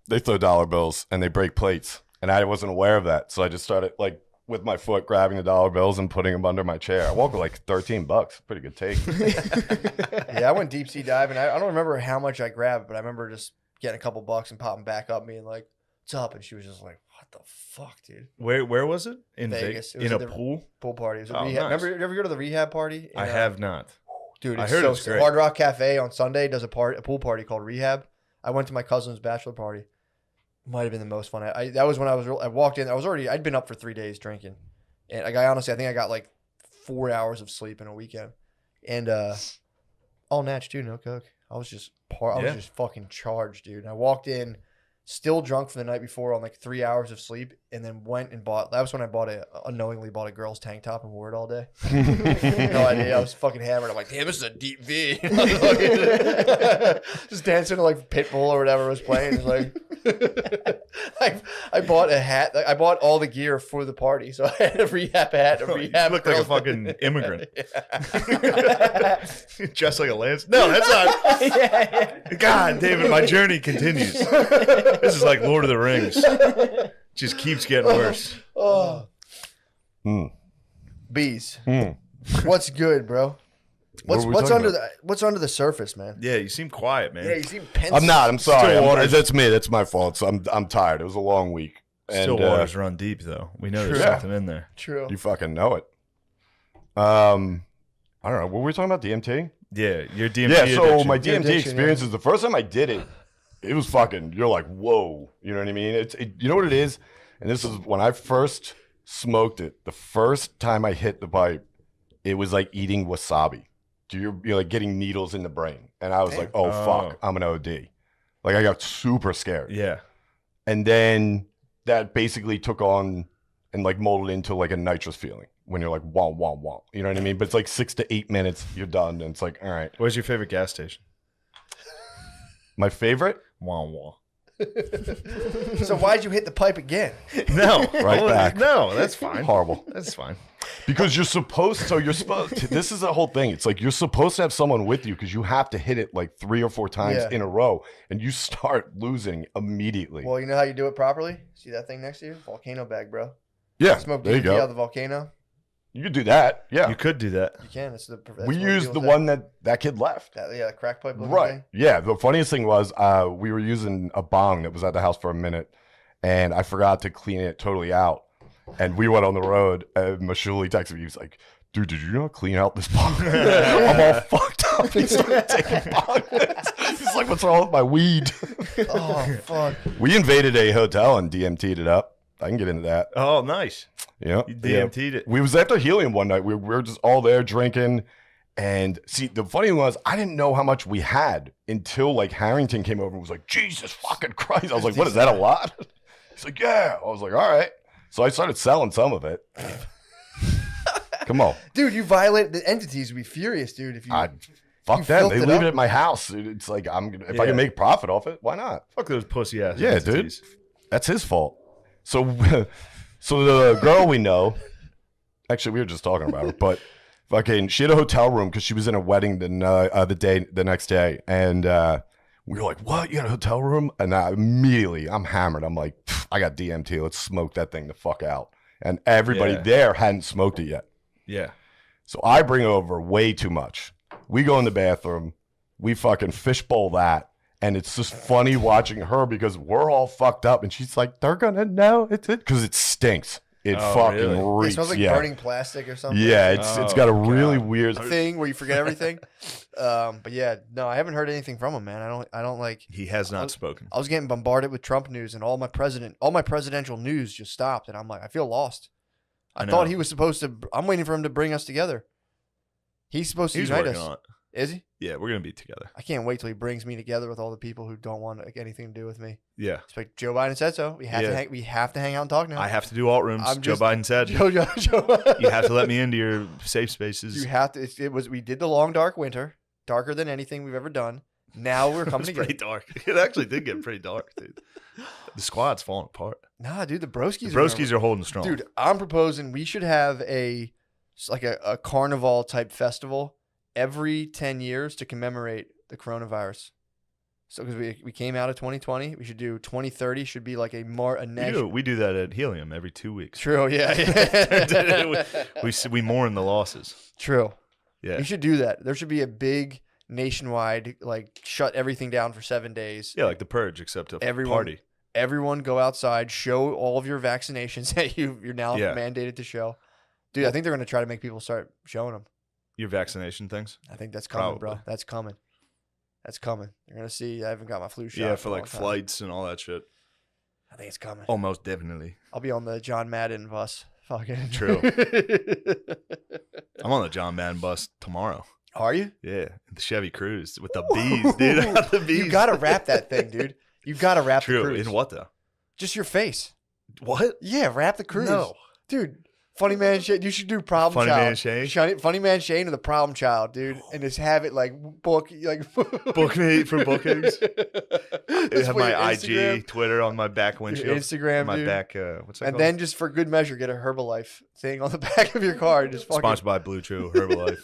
They throw dollar bills and they break plates. And I wasn't aware of that. So I just started like with my foot grabbing the dollar bills and putting them under my chair. I woke with like $13. Pretty good take. Yeah, I went deep sea diving. I don't remember how much I grabbed, but I remember just getting a couple bucks and popping back up, being like, "What's up?" And she was just like, "What the fuck, dude?" Where was it? In Vegas. Vegas? It was In at a the pool? Pool party. It was a Oh, rehab. nice. Remember, you ever go to the rehab party? I have not. Dude, I it's heard so it's great. Hard Rock Cafe on Sunday does a pool party called Rehab. I went to my cousin's bachelor party. Might have been the most fun. That was when I walked in. I'd been up for 3 days drinking, and I honestly, I think I got like 4 hours of sleep in a weekend, and all natch too, no coke. I was just fucking charged, dude. And I walked in, still drunk from the night before on like 3 hours of sleep, and then went and bought. That was when I unknowingly bought a girl's tank top and wore it all day. No idea. I was fucking hammered. I'm like, damn, this is a deep V. Just dancing to like Pitbull or whatever was playing. It's like, I bought a hat. I bought all the gear for the party, so I had a rehab hat, a rehab. You look like a fucking immigrant. Dressed like a lance. No, that's not. God damn it, my journey continues. This is like Lord of the Rings. Just keeps getting worse. Oh, bees. What's good, bro? What's under the surface, man? Yeah, you seem quiet, man. Yeah, you seem pensive. I'm not. I'm sorry. Still waters. That's me. That's my fault. So I'm tired. It was a long week. Still And, waters run deep, though. We know there's True. something in there. True. You fucking know it. I don't know. What were we talking about? DMT? Yeah, your DMT Yeah, so addiction. my Your DMT addiction, experience is the first time I did it, it was fucking, you're like, whoa. You know what I mean? You know what it is? And this is when I first smoked it, the first time I hit the pipe, it was like eating wasabi. You're like getting needles in the brain. And I was like, oh, fuck, I'm an OD. Like I got super scared. Yeah. And then that basically took on and like molded into like a nitrous feeling when you're like, wah, wah, wah. You know what I mean? But it's like 6 to 8 minutes, you're done. And it's like, all right. Where's your favorite gas station? My favorite? Wah, wah. So why'd you hit the pipe again? No. Right back. No, that's fine. Horrible. That's fine. Because you're supposed this is the whole thing. It's like you're supposed to have someone with you because you have to hit it like 3 or 4 times Yeah. in a row and you start losing immediately. Well, you know how you do it properly? See that thing next to you? Volcano bag, bro. Yeah, Smoke there you DMT go. out of the volcano. You could do that. Yeah. You could do that. You can. That's We what used deal the with one that kid left. that crack pipe looking Right. thing. Yeah. The funniest thing was we were using a bong that was at the house for a minute and I forgot to clean it totally out. And we went on the road and Mashuli texted me. He was like, dude, did you not clean out this bong? I'm all fucked up. He started taking bong hits. He's like, what's wrong with my weed? Oh fuck. We invaded a hotel and DMT'd it up. I can get into that. Oh, nice. Yeah. You DMT'd it. We was after Helium one night. We were just all there drinking. And see, the funny thing was, I didn't know how much we had until like Harrington came over and was like, Jesus fucking Christ. I was like, what is that, a lot? He's like, yeah. I was like, all right. So I started selling some of it. Come on. Dude, you violate the entities would be furious, dude. If you Fuck you them. filth They it leave up. it at my house. It's like if I can make profit off it, why not? Fuck those pussy ass. Yeah, entities. dude. That's his fault. So the girl we know, actually we were just talking about her, but fucking she had a hotel room because she was in a wedding the next day, and we were like, "What? You got a hotel room?" And I'm hammered. I'm like, I got DMT. Let's smoke that thing the fuck out. And everybody there hadn't smoked it yet. Yeah. So I bring over way too much. We go in the bathroom. We fucking fishbowl that. And it's just funny watching her because we're all fucked up. And she's like, they're going to know it's it. Because it stinks. It fucking reeks. It smells like burning plastic or something. Yeah, it's got a really weird thing where you forget everything. But yeah, no, I haven't heard anything from him, man. I don't like. He has not spoken. I was getting bombarded with Trump news, and all my presidential news just stopped, and I'm like, I feel lost. I thought he was supposed to. I'm waiting for him to bring us together. He's supposed to unite us. On it. Is he? Yeah, we're gonna be together. I can't wait till he brings me together with all the people who don't want anything to do with me. Yeah. It's like Joe Biden said so. We have to hang. We have to hang out and talk now. I have to do alt rooms. Joe Biden said. Joe. You have to let me into your safe spaces. You have to. We did the long dark winter, darker than anything we've ever done. Now we're coming together. Pretty dark. It actually did get pretty dark, dude. The squad's falling apart. Nah, dude, the broskies. Are holding strong. Dude, I'm proposing we should have a carnival type festival every 10 years to commemorate the coronavirus. So because we came out of 2020, we should do 2030 should be like a national. We do that at Helium every 2 weeks. True, yeah. we mourn the losses. True. Yeah. You should do that. There should be a big nationwide, like, shut everything down for 7 days. Yeah, like the purge, except a party. Everyone go outside, show all of your vaccinations that you're now mandated to show. Dude, I think they're going to try to make people start showing them. Your vaccination things? I think that's coming, bro. That's coming. That's coming. You're going to see. I haven't got my flu shot. Yeah, for like flights and all that shit. I think it's coming. Almost definitely. I'll be on the John Madden bus. Fucking true. I'm on the John Madden bus tomorrow. Are you? Yeah, the Chevy Cruze with the bees, dude. I got the bees. You gotta wrap that thing, dude. You gotta wrap the Cruze. In what though? Just your face. What? Yeah, wrap the Cruze. No, dude. Funny Man Shane. You should do Problem Funny Child. Man Shane. Funny Man Shane or the Problem Child, dude, and just have it like book me for bookings. I have my Instagram. IG, Twitter on my back windshield. Your Instagram, my dude. back. What's that and called? then just for good measure, get a Herbalife thing on the back of your car. And just fucking... Sponsored by Blue True Herbalife.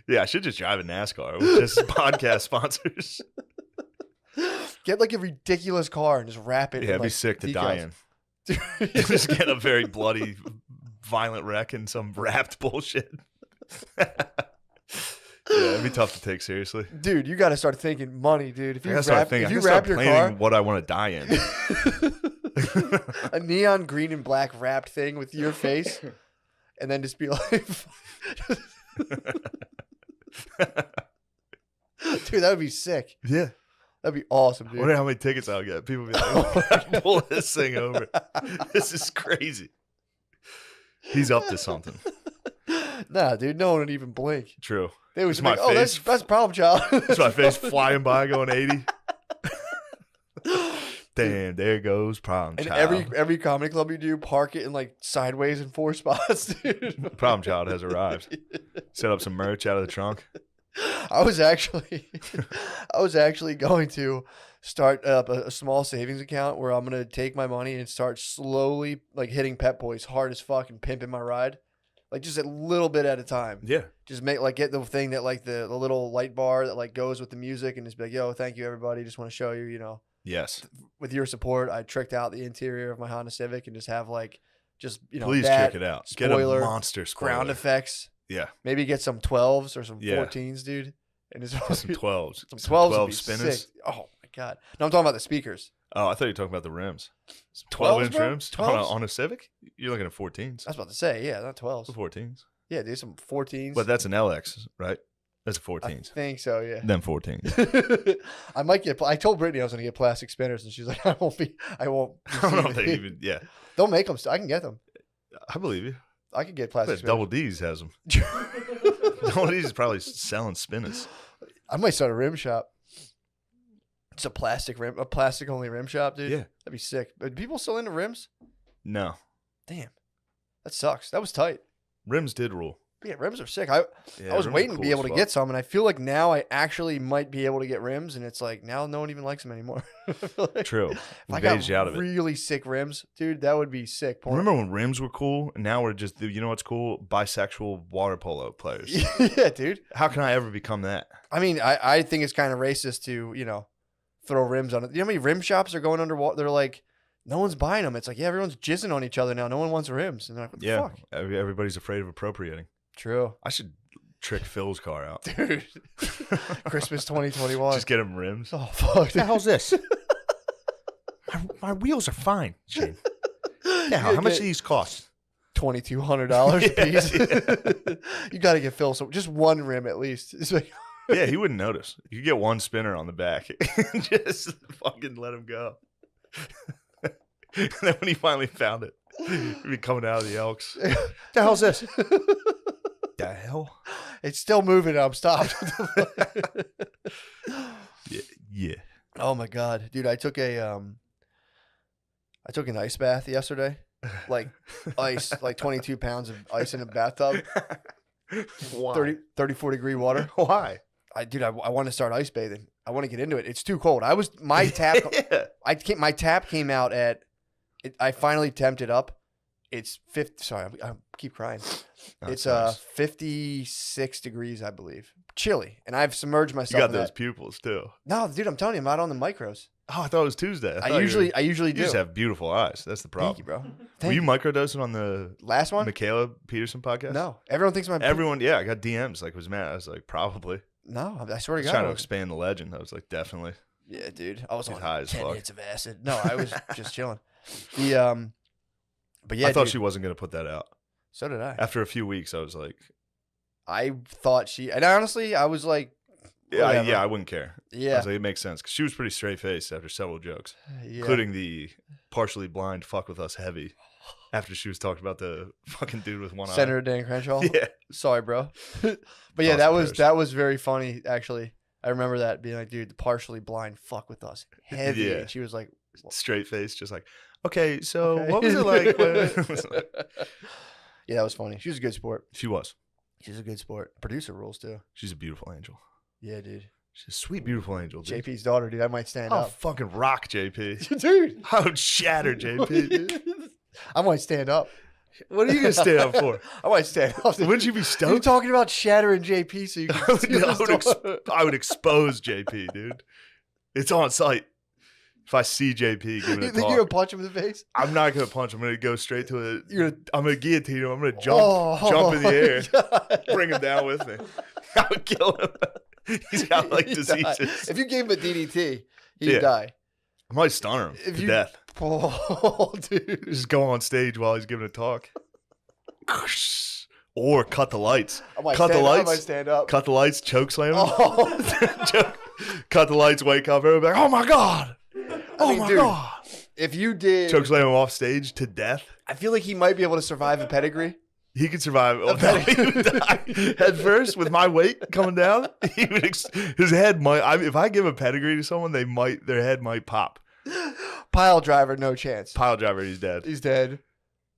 Yeah, I should just drive a NASCAR with just podcast sponsors. Get like a ridiculous car and just wrap it. Yeah, it'd be sick to die in. Dude. Just get a very bloody, violent wreck and some wrapped bullshit. Yeah, it'd be tough to take seriously. Dude, you got to start thinking money, dude. If you wrap your planning car, what I want to die in. A neon green and black wrapped thing with your face, and then just be like, dude, that would be sick. Yeah. That'd be awesome, dude. I wonder how many tickets I'll get. People be like, pull this thing over. This is crazy. He's up to something. Nah, dude, no one would even blink. True. They would be like, oh, that's Problem Child. It's my face flying by going 80. Damn, there goes Problem Child. And every comedy club you do, park it in like sideways in 4 spots, dude. Problem Child has arrived. Set up some merch out of the trunk. I was actually going to start up a small savings account where I'm gonna take my money and start slowly like hitting Pep Boys hard as fuck and pimping my ride, like just a little bit at a time. Yeah, just get the thing that like the little light bar that like goes with the music and just be like, yo, thank you everybody. Just want to show you, Yes, with your support, I tricked out the interior of my Honda Civic and just have like please check it out. Spoiler, get a monster spoiler. Ground effects. Yeah. Maybe get some 12s or some 14s, dude. And just some 12s. Some 12s would be spinners. Sick. Oh my god. No, I'm talking about the speakers. Oh, I thought you were talking about the rims. 12-inch rims 12s? on a Civic? You're looking at 14s. I was about to say, yeah, not 12s. The 14s. Yeah, dude, some 14s. But that's an LX, right? That's I 14s. think so, yeah. Then 14s. I might get. I told Brittany I was going to get plastic spinners, and she's like, I won't be. I don't know if they even. Yeah. They'll make them. I can get them. I believe you. I can get I plastic bet spinners. Double D's has them. Double D's is probably selling spinners. I might start a rim shop. It's a plastic only rim shop, dude. Yeah. That'd be sick. Are people still into rims? No. Damn. That sucks. That was tight. Rims did rule. Yeah, rims are sick. I was waiting to be able to get some, and I feel like now I actually might be able to get rims, and it's like now no one even likes them anymore. True. If I We've got aged out of it. really sick rims, dude, that would be sick. Remember when rims were cool, and now we're just, you know what's cool? Bisexual water polo players. Yeah, dude. How can I ever become that? I mean, I think it's kind of racist to, throw rims on it. You know how many rim shops are going underwater? They're like, no one's buying them. It's like, yeah, everyone's jizzing on each other now. No one wants rims. And they're like, what the fuck? Everybody's afraid of appropriating. True. I should trick Phil's car out. Dude. Christmas 2021. Just get him rims. Oh, fuck. What the hell's this? my wheels are fine, Shane. Yeah, how much do these cost? $2,200 a piece. You got to get Phil just one rim at least. It's like, Yeah, he wouldn't notice. You could get one spinner on the back. Just fucking let him go. And then when he finally found it, he'd be coming out of the Elks. The hell's this? The hell? It's still moving. I'm stopped. Yeah. Oh my god, dude! I took an ice bath yesterday, like 22 pounds of ice in a bathtub. Why? 34 degree water. Why? I want to start ice bathing. I want to get into it. It's too cold. My tap came out at. I finally temped it up. It's 50. Sorry, I keep crying. It's nice. 56 degrees, I believe. Chilly, and I've submerged myself. You got in those that. pupils too. No, dude, I'm telling you, I'm out on the micros. Oh, I thought it was Tuesday. I usually You do. just have beautiful eyes. That's the problem. Thank you, bro. Were Thank you you. microdosing on the Last one? Michaela Peterson podcast? No, everyone thinks Everyone, yeah, I got DMs. Like, was mad. I was like, probably. No, I swear I to was God. trying to expand the legend. I was like, definitely. Yeah, dude. I was He's on high as 10 fuck. hits of acid. No, I was just chilling. But yeah, I thought dude, she wasn't gonna put that out. So did I. After a few weeks, I was like, I thought and honestly, I was like, yeah, I wouldn't care. I Yeah. was like, it makes sense because she was pretty straight faced after several jokes, Yeah. including the partially blind fuck with us heavy. After she was talking about the fucking dude with one Senator eye. Dan Crenshaw. Yeah. Sorry, bro. But yeah, Awesome that was very funny. Actually, I remember that being like, dude, the partially blind fuck with us heavy. Yeah. And she was like, Straight face, just like, okay, so okay. what was it like? when-" Yeah, that was funny. She was a good sport. She was. She's a good sport. Producer rules too. She's a beautiful angel. Yeah, dude. She's a sweet, beautiful angel. Dude. JP's daughter, dude. I might stand I'll up. fucking rock JP. Dude. I would shatter JP. Dude. I might stand up. What are you gonna stand up for? I might stand up. Wouldn't you be stoked? You're talking about shattering JP so you can see I would expose JP, dude. It's on site. If I see JP giving You a think talk, you're gonna punch him in the face? I'm not gonna punch him. I'm gonna go straight to it. I'm gonna guillotine him. I'm gonna Oh, jump in the air, God. bring him down with me. I would kill him. He's got like He'd die. diseases. If you gave him a DDT, he'd Yeah. die. I might stun him If to you- death. Oh, dude. Just go on stage while he's giving a talk. Or cut the lights. I might Cut the stand up. I lights. might stand up. Cut the lights. Choke slam him. Oh. Cut the lights. Wake up. Everybody. Oh my god. Oh mean, my dude, god. If you did, Choke slam him off stage to death. I feel like he might be able to survive a pedigree. He could survive. Oh, no, he would die head first with my weight coming down. He would. His head might. If I give a pedigree to someone, their head might pop. Pile driver, no chance. Pile driver, he's dead. He's dead.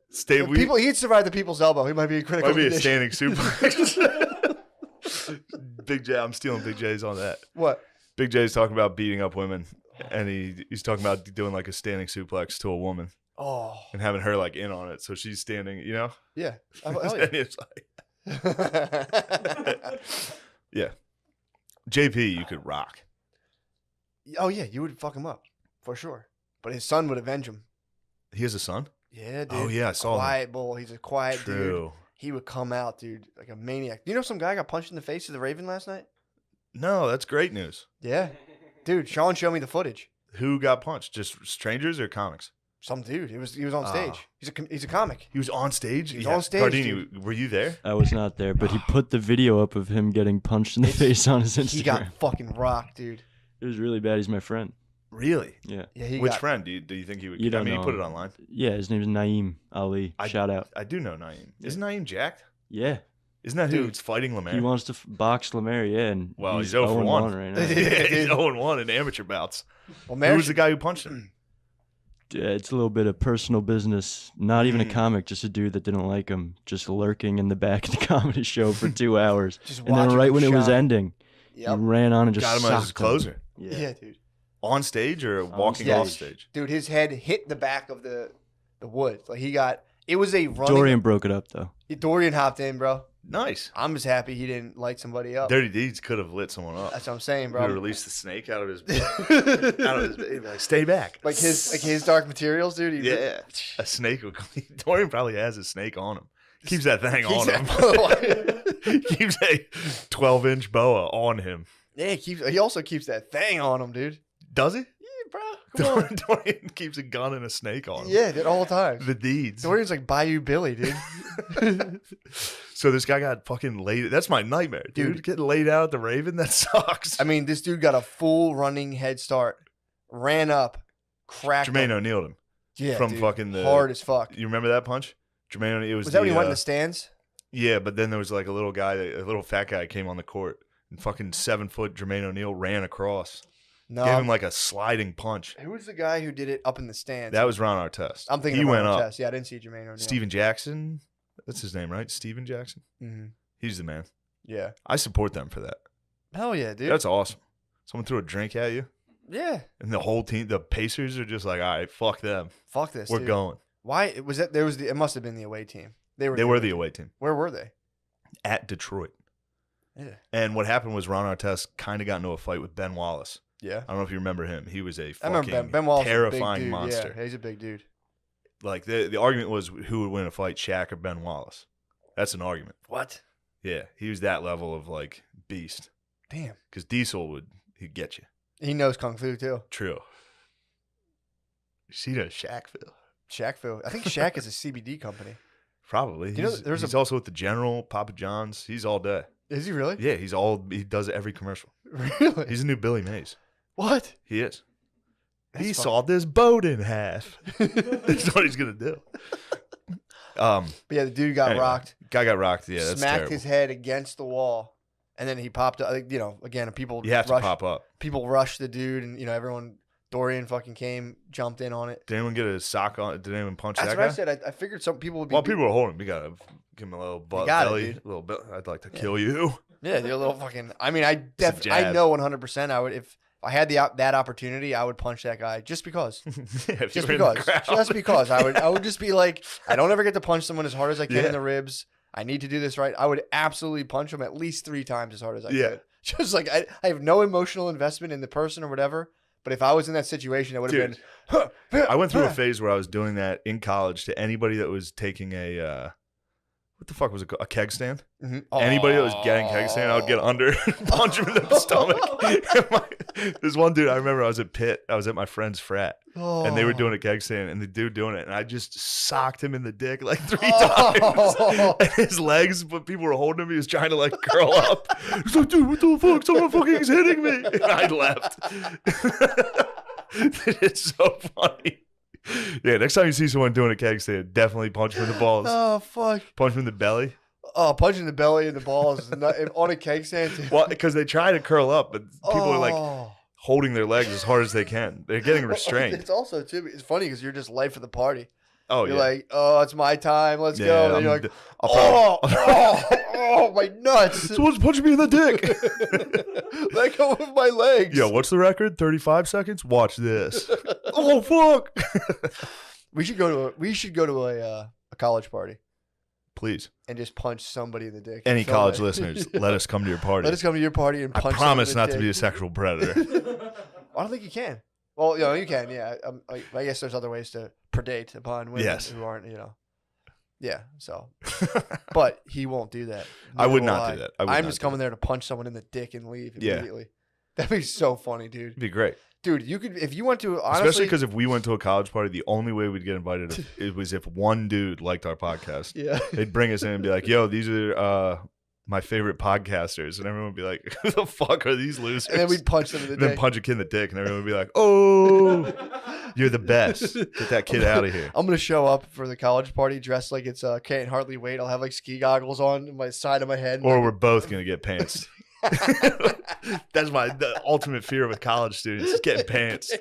He'd survive the people's elbow. He might be a critical might be a condition. standing suplex. Big J, I'm stealing Big J's on that. What? Big J's talking about beating up women, and he's talking about doing like a standing suplex to a woman. Oh. And having her like in on it, so she's standing, you know. Yeah. And it's like, yeah. JP, you could rock. Oh yeah, you would fuck him up for sure. But his son would avenge him. He has a son? Yeah, dude. Oh yeah, I saw him. Quiet bull. He's a quiet dude. True. He would come out, dude, like a maniac. You know, some guy got punched in the face of the Raven last night. No, that's great news. Yeah, dude. Sean showed me the footage. Who got punched? Just strangers or comics? Some dude. He was on stage. He's a comic. He was on stage? He was on stage, Gardini, were you there? I was not there, but he put the video up of him getting punched in the face on his Instagram. He got fucking rocked, dude. It was really bad. He's my friend. Really? Yeah. Yeah. Which friend? Do you think he would? You don't I mean, know he put him. it online. Yeah, his name is Naeem Ali. Shout out. I do know Naeem. Isn't Naeem jacked? Yeah. Isn't that who's fighting Lemaire? He wants to box Lemaire, yeah. And Well, he's 0 for 1 right now. He's 0-1 in amateur bouts. Well, Who was the guy who punched him? Yeah, it's a little bit of personal business. Not even a comic, just a dude that didn't like him, just lurking in the back of the comedy show for 2 hours. And then right when it was ending, he ran on and just got him as his socked closer. Yeah, dude. On stage or walking off stage? Dude, his head hit the back of the wood. Like it was a running. Dorian broke it up though. Dorian hopped in, bro. Nice. I'm just happy he didn't light somebody up. Dirty Deeds could have lit someone up. That's what I'm saying, He bro. released the snake out of his like, stay back. Like his Dark Materials, dude. Yeah. A snake will Dorian probably has a snake on him. Keeps that thing on him. Keeps a 12-inch boa on him. Yeah, he also keeps that thing on him, dude. Does he? Yeah, bro. Come on. Dorian keeps a gun and a snake on him. Yeah, dude, all the time. The deeds. Dorian's like Bayou Billy, dude. So this guy got fucking laid. That's my nightmare, dude. Getting laid out at the Raven, that sucks. I mean, this dude got a full running head start, ran up, cracked Jermaine him. O'Neal'd him. Yeah, from dude, fucking the hard as fuck. You remember that punch? Jermaine O'Neal. Was that when he went in the stands? Yeah, but then there was like a little fat guy came on the court, and fucking 7-foot Jermaine O'Neal ran across. No, gave him like a sliding punch. Who was the guy who did it up in the stands? That was Ron Artest. I'm thinking he of went Ron up. Artest. Yeah, I didn't see Jermaine O'Neal. Steven Jackson. That's his name, right? Steven Jackson. Mm-hmm. He's the man. Yeah. I support them for that. Hell yeah, dude. That's awesome. Someone threw a drink at you. Yeah. And the whole team, the Pacers are just like, all right, fuck them. Fuck this. We're dude. going. Why was that? It must have been the away team. They were the away team. Where were they? At Detroit. Yeah. And what happened was Ron Artest kind of got into a fight with Ben Wallace. Yeah. I don't know if you remember him. He was a I remember fucking Ben Wallace terrifying is a big dude. monster. Yeah, he's a big dude. Like the argument was who would win a fight, Shaq or Ben Wallace. That's an argument. What? Yeah, he was that level of like beast. Damn. Because Diesel he'd get you. He knows kung fu too. True. You see the Shaqville? Shaqville. I think Shaq is a CBD company. Probably. You know, he's also with the General, Papa John's. He's all day. Is he really? Yeah, he does every commercial. Really? He's a new Billy Mays. What? He is. That's he sawed this boat in half. That's what he's gonna do. But yeah, the dude got rocked. Guy got rocked. Yeah, that's smacked terrible. his head against the wall, and then he popped up. You know, again, people. You have to pop up. People rushed the dude, and everyone. Dorian fucking came, jumped in on it. Did anyone get a sock on? Did anyone punch That's that what guy? I said. I figured some people would be. While people were holding him, you gotta give him a little belly, a little bit. I'd like to kill you. Yeah, you're a little fucking. I mean, I jab. know 100%. I would if I had that opportunity, I would punch that guy just because. Yeah, just because I would just be like, I don't ever get to punch someone as hard as I can Yeah. in the ribs. I need to do this right. I would absolutely punch him at least 3 times as hard as I could. Just like I have no emotional investment in the person or whatever. But if I was in that situation, it would have been. I went through a phase where I was doing that in college to anybody that was taking a what the fuck was it called? A keg stand? Mm-hmm. Anybody that was getting keg stand, I would get under and punch him in the stomach. This one dude, I remember I was at Pitt. I was at my friend's frat. And they were doing a keg stand, and the dude doing it, and I just socked him in the dick like 3 times. And his legs, but people were holding him. He was trying to like curl up. He's like, dude, what the fuck? Someone fucking is hitting me. And I left. It's so funny. Yeah, next time you see someone doing a keg stand, definitely punch him in the balls. Oh fuck! Punch him in the belly. Oh, punching the belly and the balls on a keg stand. Well, because they try to curl up, but people are like holding their legs as hard as they can. They're getting restrained. It's also too. It's funny because you're just life of the party. Oh, you're yeah. like, oh, it's my time. Let's Yeah, go. And you're like, oh, my nuts. Someone's punching me in the dick. Let go of my legs. Yo, what's the record? 35 seconds? Watch this. Oh, fuck. We should go to a college party. Please. And just punch somebody in the dick. Any college listeners, let us come to your party. Let us come to your party and punch I promise someone not in to the be a dick. sexual predator. I don't think you can. Well, you can, yeah. I guess there's other ways to predate upon women who aren't, Yeah, so. But he won't do that. I would Neither not will do that. I'm just coming there to punch someone in the dick and leave immediately. That'd be so funny, dude. It'd be great. Dude, you could if you went to honestly, especially because if we went to a college party, the only way we'd get invited it was if one dude liked our podcast. Yeah, they'd bring us in and be like, "Yo, these are my favorite podcasters," and everyone would be like, "Who the fuck are these losers?" And then we'd punch them in the dick. Then punch a kid in the dick, and everyone would be like, "Oh, you're the best. Get that kid out of here." I'm gonna show up for the college party dressed like it's Can't Hardly Wait. I'll have like ski goggles on my side of my head. Or we're both gonna get pants. That's the ultimate fear with college students is getting pants.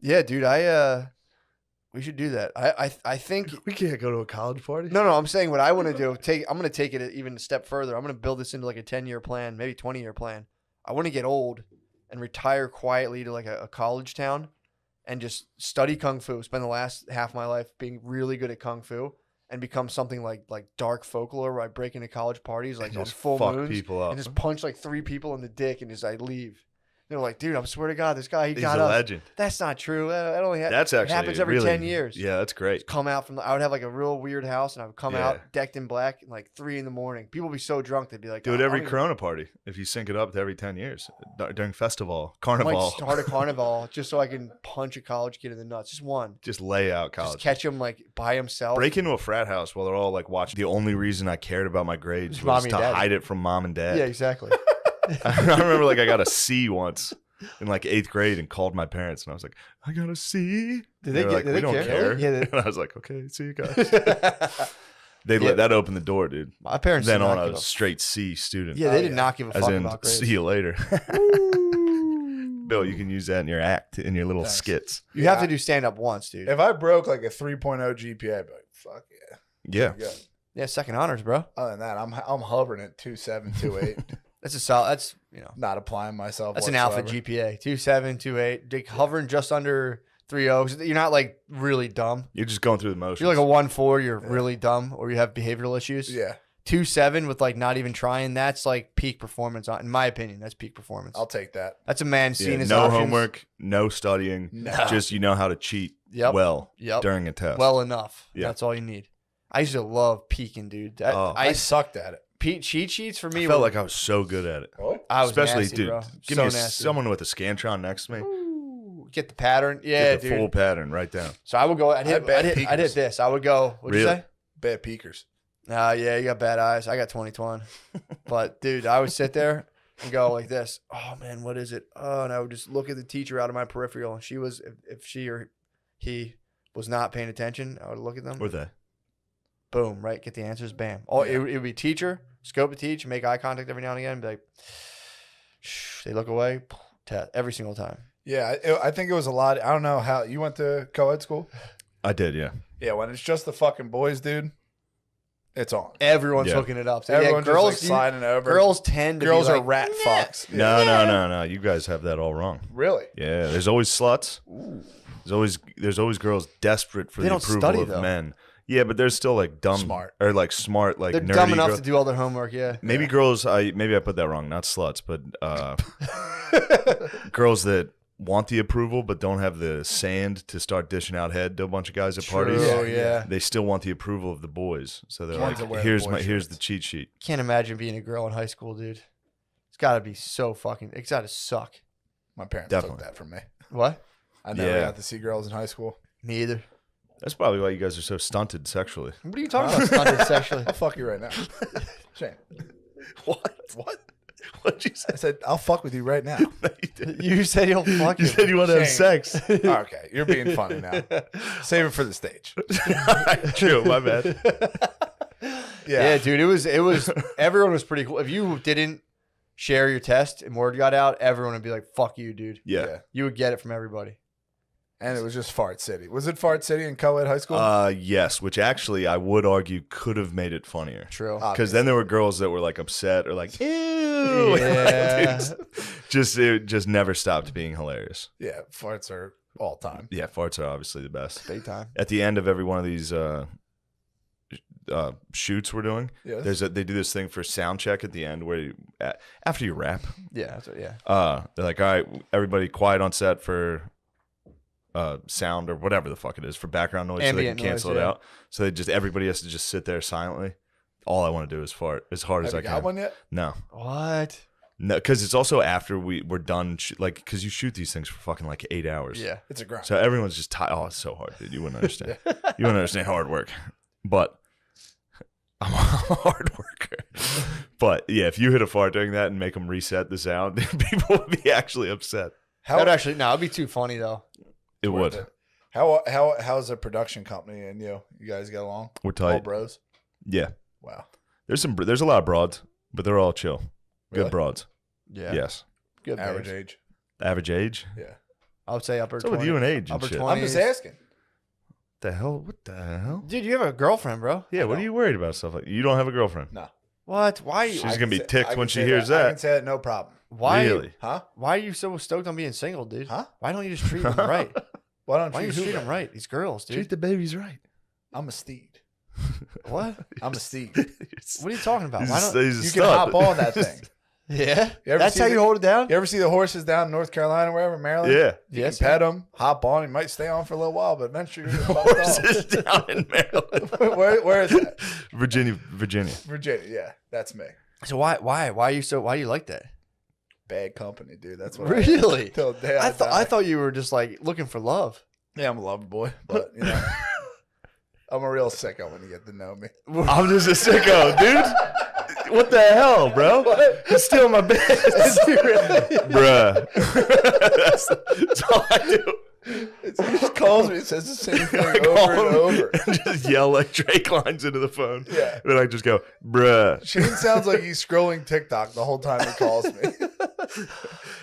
Yeah, dude. We should do that. I think we can't go to a college party. No. I'm saying what I want to do. I'm gonna take it even a step further. I'm gonna build this into like a 10-year plan, maybe 20-year plan. I want to get old and retire quietly to like a college town and just study kung fu. Spend the last half of my life being really good at kung fu. And become something like dark folklore where I break into college parties like on full moons people up and just punch like 3 people in the dick and just I leave. They're like, dude, I swear to God, this guy, he's a legend. That's not true. That only that's actually happens every really, 10 years. Yeah, that's great. Just come out I would have like a real weird house and I would come out decked in black at like 3 a.m. People would be so drunk they'd be like, do it every Corona party if you sync it up to every 10 years during festival, carnival. I might start a carnival just so I can punch a college kid in the nuts. Just one. Just lay out college. Just catch him like by himself. Break into a frat house while they're all like watching. The only reason I cared about my grades was to hide it from mom and dad. Yeah, exactly. I remember like I got a C once in like 8th grade and called my parents and I was like, I got a C. Did they like, we don't care. Yeah, and I was like, okay, see you guys. They let that open the door, dude. My parents then on a straight C student. Yeah, they did not give a fuck about grades. See you later. Bill, you can use that in your act, in your little skits. You have to do stand up once, dude. If I broke like a 3.0 GPA, I'd be like, fuck yeah. Yeah. Yeah, second honors, bro. Other than that, I'm hovering at 2.7, 2.8. That's a solid. That's not applying myself. That's whatsoever. an alpha GPA. 2.7, 2.8. Hovering just under 3.0. You're not like really dumb. You're just going through the motions. You're like a 1.4. You're really dumb, or you have behavioral issues. Yeah. 2.7 with like not even trying. That's like peak performance. In my opinion, that's peak performance. I'll take that. That's a man seeing his no options. homework, no studying. No. Just you know how to cheat well during a test. Well enough. Yeah. That's all you need. I used to love peeking, dude. I sucked at it. Cheat sheets for me. I felt like I was so good at it. I was especially, nasty, dude. bro. Give So me nasty. someone with a Scantron next to me. Ooh, get the pattern. Yeah, Get the dude. full pattern right down. So I would go. I'd hit this. I would go. What'd you say? Bad peekers. Yeah, you got bad eyes. I got 20/20. But dude, I would sit there and go like this. Oh man, what is it? Oh, and I would just look at the teacher out of my peripheral. And she was, if she or he was not paying attention, I would look at them. Or they. Boom, right? Get the answers. Bam. Oh, it would be teacher, scope the teach, make eye contact every now and again, and be like, shh, they look away, every single time. Yeah, I think it was a lot. I don't know how you went to co-ed school. I did, yeah. Yeah, when it's just the fucking boys, dude, it's on. Everyone's hooking it up. So everyone's girls just like sliding over. Girls tend to girls be are like, rat fucks. No. You guys have that all wrong. Really? Yeah. There's always sluts. There's always girls desperate for They the don't approval study, of though. men. Yeah, but there's still like dumb Smart. or like smart, like they're nerdy dumb enough girls. to do all their homework. Yeah. Maybe girls. Maybe I put that wrong. Not sluts, but girls that want the approval but don't have the sand to start dishing out head to a bunch of guys at parties. Yeah. They still want the approval of the boys, so they're Ones that like, wear "Here's the my boy here's shirts. the cheat sheet." Can't imagine being a girl in high school, dude. It's got to be so fucking. It's got to suck. My parents Definitely. took that from me. What? I never Yeah. got to see girls in high school. Me either. That's probably why you guys are so stunted sexually. What are you talking about? Stunted sexually. I'll fuck you right now. Shane. What? What'd you say? I said, I'll fuck with you right now. You said you'll fuck. You said you want to have Shane. sex. Okay, you're being funny now. Save it for the stage. True, my bad. Yeah, dude. It was. Everyone was pretty cool. If you didn't share your test and word got out, everyone would be like, "Fuck you, dude." Yeah. You would get it from everybody. And it was just Fart City. Was it Fart City in co-ed high school? Yes, which actually I would argue could have made it funnier. True. Because then there were girls that were like upset or like, ew. Yeah. It just never stopped being hilarious. Yeah, farts are all time. Yeah, farts are obviously the best. Big time. At the end of every one of these shoots we're doing, Yes. they do this thing for sound check at the end where after you rap, Yeah. That's what, yeah. they're like, all right, everybody quiet on set for sound or whatever the fuck it is for background noise, Ambient so they can cancel noise, it yeah. out. So everybody has to just sit there silently. All I want to do is fart as hard as Have I you can. got one yet? No. What? No, because it's also after we're done. Like, because you shoot these things for fucking like 8 hours. Yeah. It's a grind. So everyone's just tired. Oh, it's so hard, dude. You wouldn't understand. You wouldn't understand hard work. But I'm a hard worker. But yeah, if you hit a fart during that and make them reset the sound, people would be actually upset. That'd actually it'd be too funny though. It would. How's the production company and you guys get along? We're tight. All bros. Yeah. Wow. There's a lot of broads, but they're all chill. Really? Good broads. Yeah. Yes. Good average age. Average age? Yeah. I would say upper. What's up with you and age and upper shit? 20s. I'm just asking. The hell? What the hell? Dude, you have a girlfriend, bro. Yeah. What are you worried about stuff like? You don't have a girlfriend? No. What? Why? She's I gonna can be say- ticked I can when she say hears I that. can say that no problem. Why? Really? Huh? Why are you so stoked on being single, dude? Huh? Why don't you just treat them right? Why don't Why you you treat them right? These girls, dude. Treat the babies right. I'm a steed. What? I'm a steed. What are you talking about? Why don't? He's a You can stud. hop on that thing. Yeah. You ever That's see how the- you hold it down. You ever see the horses down in North Carolina, wherever, Maryland? Yeah. You Yes, can pet them, hop on. You might stay on for a little while, but eventually you're gonna Horses down in Maryland. where is that? Virginia. Virginia. Yeah, that's me. So why are you so? Why do you like that? Bad company, dude. That's what Really? I am. Till the day I die. thought you were just like looking for love. Yeah, I'm a lover boy, but you know, I'm a real sicko when you get to know me. I'm just a sicko, dude. What the hell, bro? He's stealing my bed. Bruh. That's all I do. He just calls me and says the same thing over and over. And just yell like Drake lines into the phone. Yeah. And then I just go, bruh. Shane sounds like he's scrolling TikTok the whole time he calls me.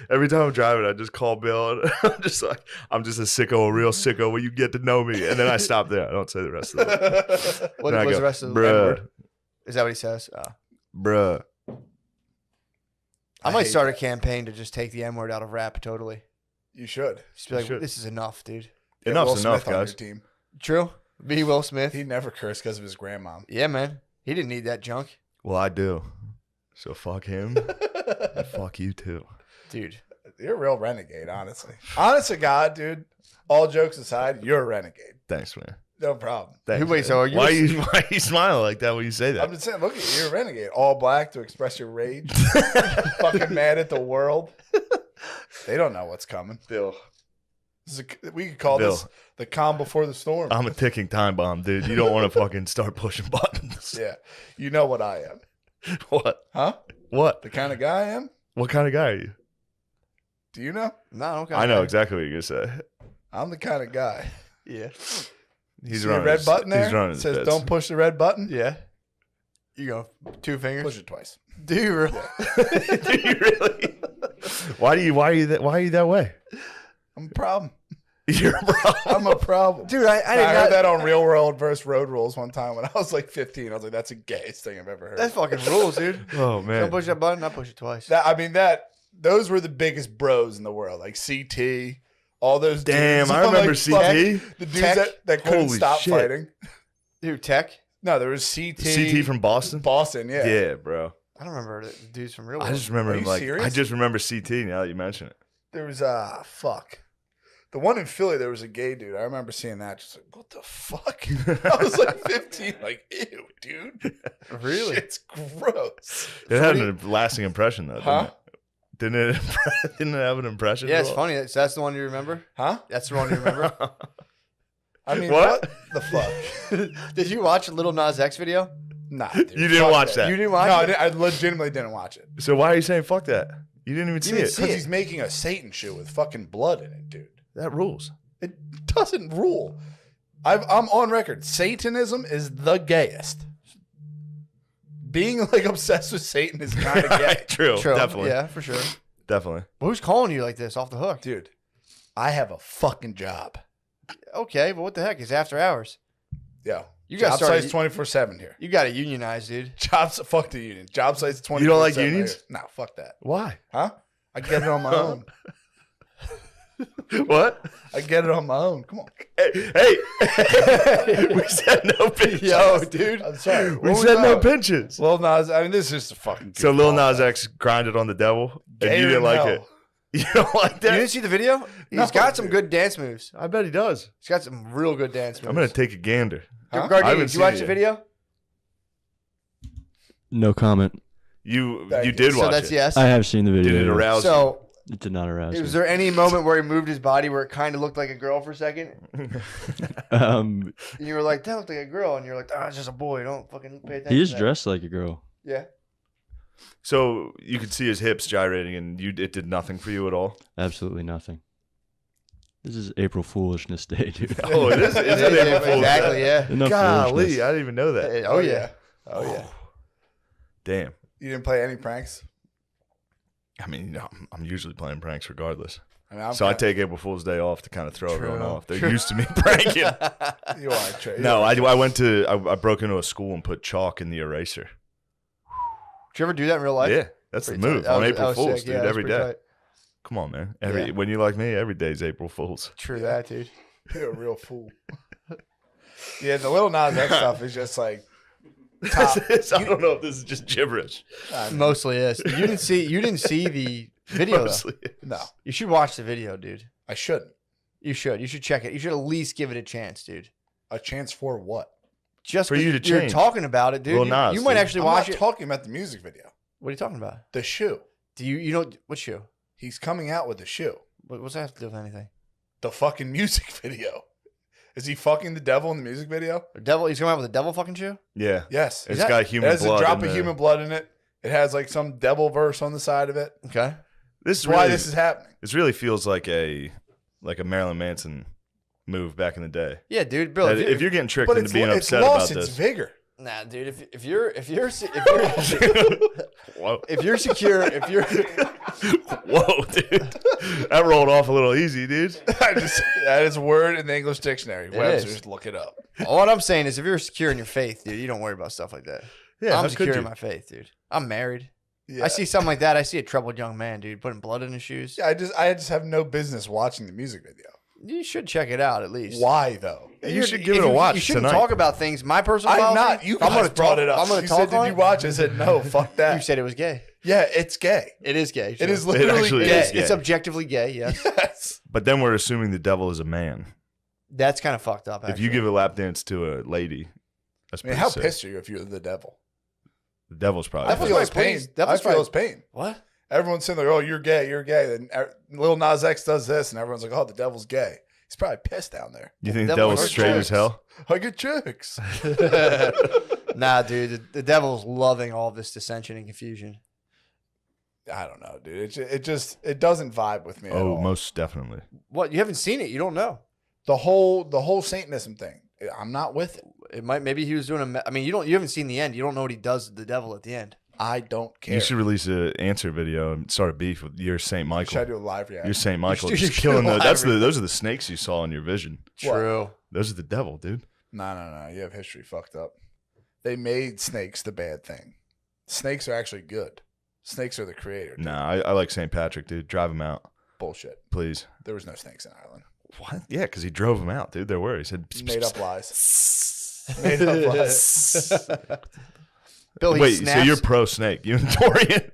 Every time I'm driving, I just call Bill and I'm just like, I'm just a sicko, a real sicko when you get to know me. And then I stop there. I don't say the rest of it. What Then I was go, the rest of the bruh, word? Is that what he says? bruh. I might hate start a that. campaign to just take the N word out of rap totally. You should. Just be like, should. this is enough, dude. Get Enough's Will enough, Smith on your guys. team. True. Be Will Smith. He never cursed because of his grandmom. Yeah, man. He didn't need that junk, Well, I do. So fuck him. And fuck you too. dude. You're a real renegade, honestly. Honest to God, dude. All jokes aside, you're a renegade. Thanks, man. No problem. Thanks, Wait, man. so are you- why are you smiling like that when you say that? I'm just saying, look at you. You're a renegade. All black to express your rage. Fucking mad at the world. They don't know what's coming. Bill. We could call this the calm before the storm. I'm a ticking time bomb, dude. You don't want to fucking start pushing buttons. Yeah. You know what I am. What? Huh? What? The kind of guy I am? What kind of guy are you? Do you know? No, okay. I know exactly what you're gonna say. I'm the kind of guy. Yeah. He's See running the red his- button there? He's running It his says bits. don't push the red button. Yeah. You go 2 fingers. Push it twice. Do you really? Do you really? Why are you that way? I'm a problem. You're a problem. I'm a problem. Dude, I I did heard not. that on Real World versus Road Rules one time when I was like 15. I was like, that's the gayest thing I've ever heard. That's fucking rules, dude. Oh man. Don't push that button. I push it twice. Those were the biggest bros in the world, like CT, all those. Damn, dudes I on, remember like, CT. the dudes Tech. that couldn't Holy stop shit. fighting. Dude, Tech. No, there was CT. CT from Boston. Boston, yeah. Yeah, bro. I don't remember the dudes from Real I World. just remember Are him you like serious? I just remember CT now that you mention it. There was fuck. The one in Philly, there was a gay dude. I remember seeing that. Just like, what the fuck? I was like 15, like, ew, dude. Really? Shit's gross. It had a lasting impression though, Huh? didn't it? Didn't it have an impression? Yeah, it's Will? funny. That's the one you remember? Huh? That's the one you remember? I mean, What? what the fuck? Did you watch Little Nas X video? Nah, dude. You didn't Fuck watch that. You didn't watch No, it? I legitimately didn't watch it. So why are you saying fuck that? You didn't even see didn't it. see Because it. he's making a Satan shoe with fucking blood in it, dude. That rules. It doesn't rule. I'm on record. Satanism is the gayest. Being like obsessed with Satan is kind of gay. True, definitely. Yeah, for sure. Definitely. But who's calling you like this off the hook? Dude, I have a fucking job. Okay, but what the heck? It's after hours. Yo, You got job sites started- 24/7 here. You got to unionize, dude. Fuck the union. Job sites 24/7. You don't like here. unions? No, fuck that. Why? Huh? I get it on my own. What? I get it on my own. Come on. Hey, we said no pinches. Yo, dude. I'm sorry. We said no pinches. Lil Nas, I mean, this is just a fucking. So Lil goofball. Nas X grinded on the devil, and Gayer you didn't than like hell. it. You don't like You that? didn't see the video? He's No, got some dude. good dance moves. I bet he does. He's got some real good dance moves. I'm gonna take a gander. Huh? I Gardini, haven't did you seen watch it the yet. video? No comment. You Thank you. did So watch that's it. yes. I have seen the video. Did it yeah. arouse So It did not arouse was me. there any moment where he moved his body where it kind of looked like a girl for a second? Um, And you were like, that looked like a girl. And you're like, it's just a boy. Don't fucking pay attention. he is to that." dressed like a girl. Yeah. So you could see his hips gyrating, and it did nothing for you at all. Absolutely nothing. This is April Foolishness Day, dude. Oh, it is. It's It is, April Fool's exactly, Day. yeah. Enough Golly, foolishness. I didn't even know that. Oh, yeah. Oh yeah. Damn. You didn't play any pranks. I mean, I'm usually playing pranks regardless. I mean, So I take April Fool's Day off to kind of throw everyone True. off. They're used to me pranking. You are tra- No, I broke into a school and put chalk in the eraser. Did you ever do that in real life? Yeah, that's the Pretty tight. move That on was- April that was Fool's, sick. dude. Yeah, that was Every pretty day. tight. Come on, man. Yeah. When you like me, every day's April Fool's. True that, dude. You're a real fool. Yeah, the Lil Nas X stuff is just like top. I don't know if this is just gibberish. Mostly is. You didn't see the video though. Mostly. No, You should watch the video, dude. I shouldn't. You should. You should check it. You should at least give it a chance, dude. A chance for what? Just For you to 'cause you're change. talking about it, dude. Lil You- Nas, you might dude. actually I'm watch not it. talking about the music video. What are you talking about? The shoe. Do you know what shoe? He's coming out with the shoe. What's that have to do with anything? The fucking music video. Is he fucking the devil in the music video? The devil. He's coming out with a devil fucking shoe. Yeah. Yes. It's that- got It human has blood. a drop in of the- human blood in it. It has like some devil verse on the side of it. Okay. This is That's why really, this is happening. This really feels like a Marilyn Manson move back in the day. Yeah, dude. Bill, That if you're getting tricked But into it's, being it's upset about lost its this. vigor. nah, dude. If you're Whoa. if you're secure, if you're Whoa, dude. That rolled off a little easy, dude. That is a word in the English dictionary. It Webster's, is. look it up. all I'm saying is if you're secure in your faith, dude, you don't worry about stuff like that. Yeah, I'm how could secure in you? my faith, dude. I'm married. Yeah. I see something like that. I see a troubled young man, dude, putting blood in his shoes. Yeah, I just have no business watching the music video. You should check it out at least. Why though? You should give If it a watch You shouldn't tonight. talk about things. My personal. I'm policy, not. You I'm guys gonna brought talk, it up. I'm going You to talk said, on did it. you watch it? I said, no, fuck that. You said it was gay. Yeah, it's gay. It is gay. It is sure. literally actually gay. is gay. It's objectively gay. Yes. Yes. But then we're assuming the devil is a man. That's kind of fucked up. If you give a lap dance to a lady, that's I mean, pretty how sick. pissed are you if you're the devil? The devil's probably. I feel his probably pain. pleased. I Devil's feel probably- his pain. What? Everyone's saying like, "Oh, you're gay, you're gay." Then Lil Nas X does this, and everyone's like, "Oh, the devil's gay." He's probably pissed down there. You think the Devil devil's hurts straight as chicks. hell? I get chicks. Nah, dude. The devil's loving all this dissension and confusion. I don't know, dude. It doesn't vibe with me at Oh, all. most definitely. What? You haven't seen it. You don't know. The whole Satanism thing. I'm not with it. It might. Maybe he was doing a. I mean, you haven't seen the end. You don't know what he does to the devil at the end. I don't care. You should release an answer video and start a beef with your Saint Michael. Should I do a live reaction? You're Saint Michael. should- Just you should killing the. live Those are the snakes you saw in your vision. True. Those are the devil, dude. No. You have history fucked up. They made snakes the bad thing. Snakes are actually good. Snakes are the creator. Dude. Nah, I like Saint Patrick, dude. Drive him out, Bullshit. please. There was no snakes in Ireland. What? Yeah, because he drove him out, dude. There were. He said Made up lies. Made up lies. Bill, he Wait, so snaps. you're pro snake? You and Dorian?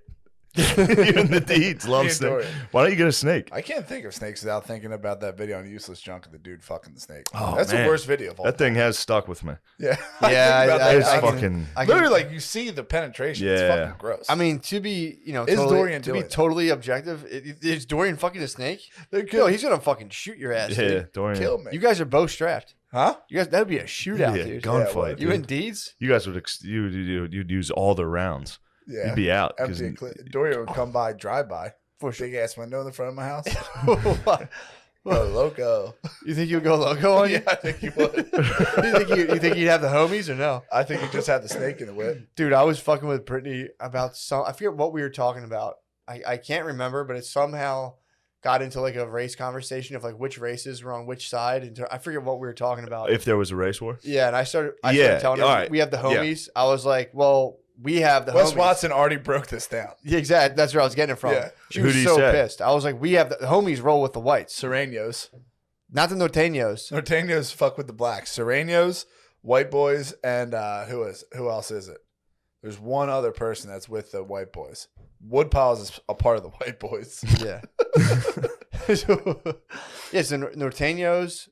You and the deeds Me love and snake. Dorian. Why don't you get a snake? I can't think of snakes without thinking about that video on Useless Junk of the dude fucking the snake. Oh, That's man. the worst video of all That thing has stuck with me. Yeah. Yeah, think about I- that. It's I can- fucking. I can- Literally, like, you see the penetration. It's Yeah. fucking gross. I mean, to be Is totally, Dorian to be doing it? totally objective, is Dorian fucking a snake? they No, could he's gonna fucking shoot your ass. Yeah, Dude. Dorian. kill me. You guys are both strapped. Huh? You guys, that'd be a shootout, Yeah, dude. gunfight. You dude. and Deeds? You guys would you'd use all the rounds. Yeah. You'd be out. 'cause- Empty Dorian would come by, drive by. For a big ass window in the front of my house. What? Oh, loco. You think you'd go loco on you? Yeah, I think you would. you think you'd have the homies or no? I think you just had the snake in the whip. Dude, I was fucking with Brittany about I forget what we were talking about. I can't remember, but it somehow got into like a race conversation of like which races were on which side. And I forget what we were talking about. if there was a race war, Yeah, and I started Yeah, telling her all right. we have the Yeah. homies. I was like, well, we have the Wes homies. Watson already broke this down. Yeah, exactly. That's where I was getting it from. Yeah. She Who was did he so say? pissed. I was like, we have the homies roll with the whites, Serenos. not the Norteños. Norteños fuck with the blacks. Serenos, white boys, and who else is it? There's one other person that's with the white boys. Woodpiles is a part of the white boys. Yeah. Yes, the Norteños,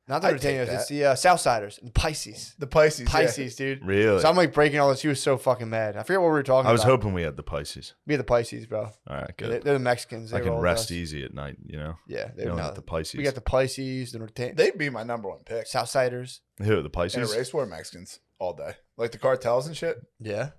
Not the I'd take Rotanios. that. It's the Southsiders and Pisces. The Pisces. Pisces, dude. Really? So I'm like breaking all this. He was so fucking mad. I forget what we were talking about. I was hoping we had the Pisces. We had the Pisces, bro. All right, They're good. the Mexicans. I They can roll with rest us. easy at night, you know? Yeah. You don't have the Pisces. We got the Pisces, the Rotanios. They'd be my number one pick. Southsiders. Who, the In a Pisces? race war, Mexicans all day. Like the cartels and shit. Yeah.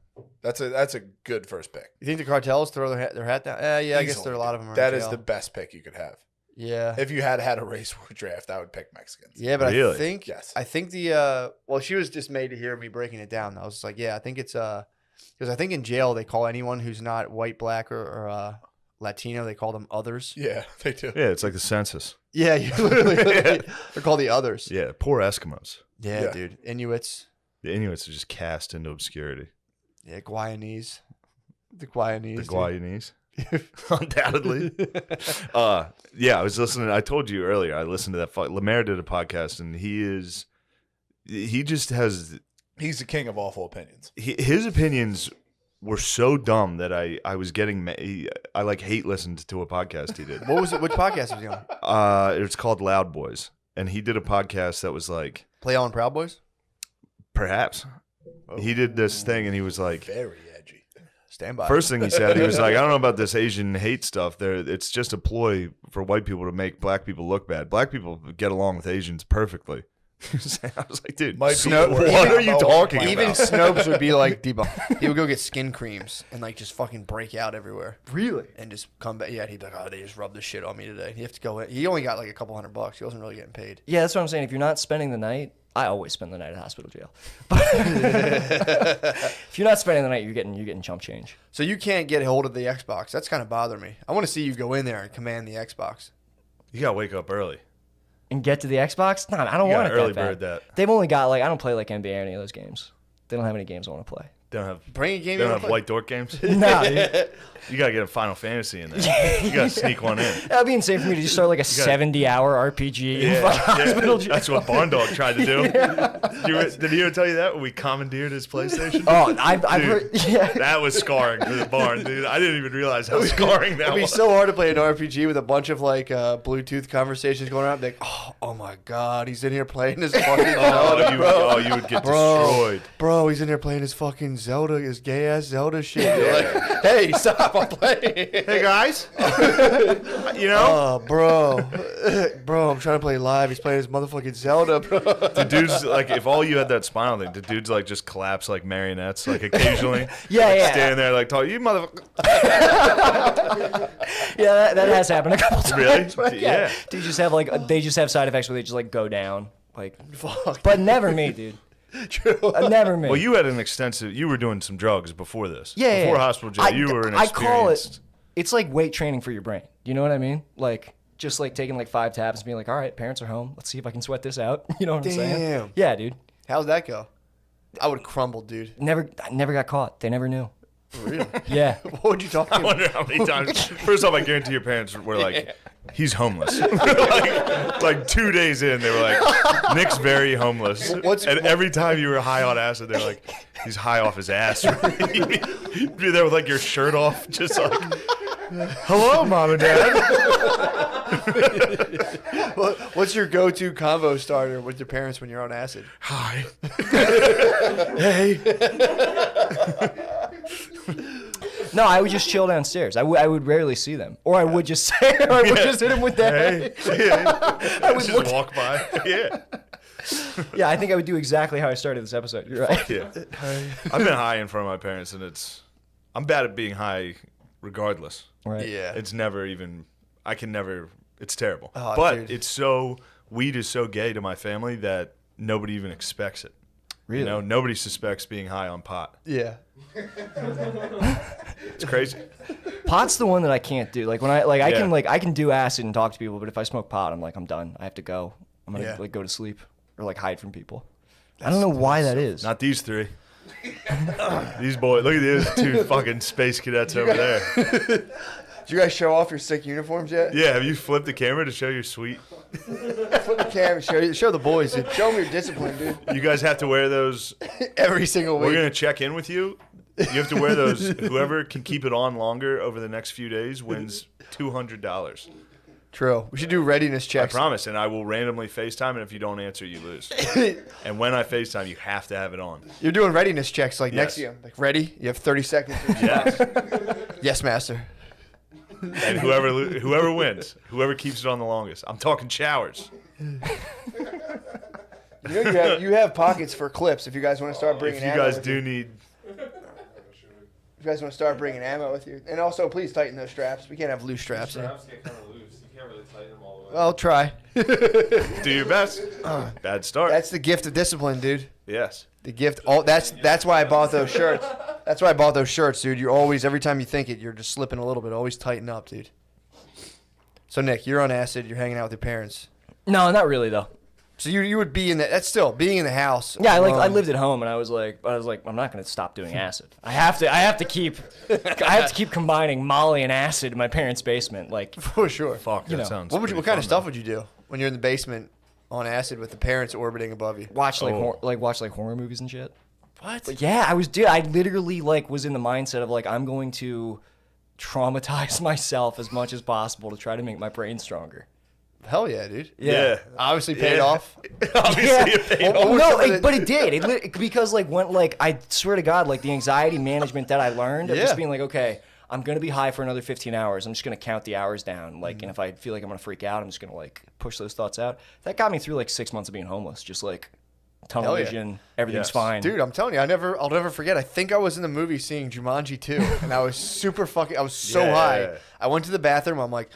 That's a good first pick. You think the cartels throw their hat down? Yeah, I guess Easily, there are a lot of them. That is the best pick you could have. Yeah. If you had a race war draft, I would pick Mexicans. Yeah, but Really? I think Yes. the well, she was dismayed to hear me breaking it down. I was like, yeah, I think it's because I think in jail they call anyone who's not white, black, or Latino, they call them others. Yeah, they do. Yeah, it's like the census. Yeah, you literally they're called the others. Yeah, poor Eskimos. Yeah, dude. Inuits. The Inuits are just cast into obscurity. Yeah, Guyanese. The Guyanese. The dude. Guyanese. Undoubtedly. Yeah, I was listening. I told you earlier, I listened to that. Lemaire did a podcast, and he just has. He's the king of awful opinions. His opinions were so dumb that I was getting. I like hate listened to a podcast he did. What was it? Which podcast was he on? It's called Loud Boys, and he did a podcast that was like Play on Proud Boys? perhaps. He did this thing, and he was like, Very edgy. Stand by. first thing he said, he was like, I don't know about this Asian hate stuff. It's just a ploy for white people to make black people look bad. Black people get along with Asians perfectly. I was like, dude, Might be Snow- the worst what are combo you talking of Even about? Snopes would be like debunk. He would go get skin creams and like just fucking break out everywhere. Really? And just come back. Yeah, he'd be like, oh, they just rubbed this shit on me today. You have to go in. He only got like a couple $100. He wasn't really getting paid. Yeah, that's what I'm saying. If you're not spending the night, I always spend the night at hospital jail. If you're not spending the night, you're getting chump change. So you can't get hold of the Xbox. That's kind of bothering me. I want to see you go in there and command the Xbox. You gotta wake up early. And get to the Xbox? Nah, I don't You want gotta it early that bird bad. that. They've only got like I don't play like NBA or any of those games. They don't have any games I want to play. They don't have Bring a game. They you don't wanna have play. white dork games. Nah, dude. You gotta get a Final Fantasy in there. You gotta sneak one in. That'd be insane for me to just start like a 70-hour RPG in fucking hospital jail. That's what Barn Dog tried to do. Did he ever tell you that when we commandeered his PlayStation? Oh, I've Dude, heard. Yeah. that was scarring for the barn, dude. I didn't even realize how scarring that It'd be was. so hard to play an RPG with a bunch of like Bluetooth conversations going around. Like, oh my god, he's in here playing his fucking Zelda, you would get destroyed. Bro, he's in there playing his fucking Zelda, his gay ass Zelda shit. You're like, hey, stop! I'm playing. Hey guys, you know, Oh, bro, I'm trying to play live. He's playing his motherfucking Zelda, bro. the dudes like if all you had that smile thing, the dudes like just collapse like marionettes, like occasionally. Yeah, like, yeah. Standing there like, talk, you motherfucker. Yeah, that has happened a couple times. Really? Right? Yeah. Dude, they just have side effects where they just like go down, like. Fuck. But never me, dude. True. Never me. Well, you had an extensive. You were doing some drugs before this. Yeah, Before yeah. hospital jail, you were an I call experienced. it. It's like weight training for your brain. You know what I mean? Like just like taking like 5 tabs and being like, all right, parents are home. Let's see if I can sweat this out. You know what I'm saying? Damn. Yeah, dude. How'd that go? I would crumble, dude. I never got caught. They never knew. Really? Yeah. What would you talk I about? wonder how many times. First off, I guarantee your parents were like, "He's homeless." like 2 days in, they were like, "Nick's very homeless." And every time you were high on acid, they're like, "He's high off his ass." You'd be there with like your shirt off, just like, "Hello, mom and dad." What's your go-to combo starter with your parents when you're on acid? Hi. Hey. No, I would just chill downstairs. I would rarely see them, or I would just say, or I would just hit him with that. I would just walk by. Yeah. Yeah, I think I would do exactly how I started this episode. You're right. Yeah. I've been high in front of my parents, and I'm bad at being high regardless. Right. Yeah. It's never even, I can never, it's terrible. Oh, but dude. weed is so gay to my family that nobody even expects it. Really? You know, nobody suspects being high on pot. Yeah. It's crazy. Pot's the one that I can't do. Like when I Yeah. I can do acid and talk to people, but if I smoke pot, I'm like I'm done. I have to go. I'm gonna like go to sleep or like hide from people. I don't know why that is. Not these three. These boys, look at these two fucking space cadets over there. Did you guys show off your sick uniforms yet? Yeah, have you flipped the camera to show your sweet? Flip the camera, show the boys, dude. Show them your discipline, dude. You guys have to wear those. Every single week. We're going to check in with you. You have to wear those. Whoever can keep it on longer over the next few days wins $200. True. We should do readiness I checks. promise, and I will randomly FaceTime, and if you don't answer, you lose. And when I FaceTime, you have to have it on. You're doing readiness checks like next Yes. to you. Like, ready? You have 30 seconds. Yes. Yes, master. And whoever wins, whoever keeps it on the longest. I'm talking showers. You know you have pockets for clips if you guys want to start bringing If you ammo guys with do you. need, If you guys want to start bringing ammo with you. And also, please tighten those straps. We can't have loose straps. Straps get kind of loose. You can't really tighten them all the way. I'll try. do your best. Bad start. That's the gift of discipline, dude. Yes. The gift. That's why I bought those shirts. That's why I bought those shirts, dude. You're always, every time you think it, you're just slipping a little bit. Always tighten up, dude. So, Nick, you're on acid. You're hanging out with your parents. No, not really though. So you would be in that. That's still being in the house. Yeah, I lived at home, and I was like, I'm not gonna stop doing acid. I have to keep combining Molly and acid in my parents' basement, like for sure. Fuck, that sounds. What pretty kind fun, of stuff would you do when you're in the basement on acid with the parents orbiting above you? watch horror movies and shit. What? But yeah, I literally was in the mindset of like I'm going to traumatize myself as much as possible to try to make my brain stronger. Hell yeah, dude. Yeah. Obviously paid off. Obviously, it paid off. But it did. Because I swear to God, like the anxiety management that I learned of just being like, okay, I'm gonna be high for another 15 hours. I'm just gonna count the hours down. Like, and if I feel like I'm gonna freak out, I'm just gonna like push those thoughts out. That got me through like 6 months of being homeless. Just like tunnel vision, everything's fine. Dude, I'm telling you, I'll never forget. I think I was in the movie seeing Jumanji 2, and I was I was so high. I went to the bathroom. I'm like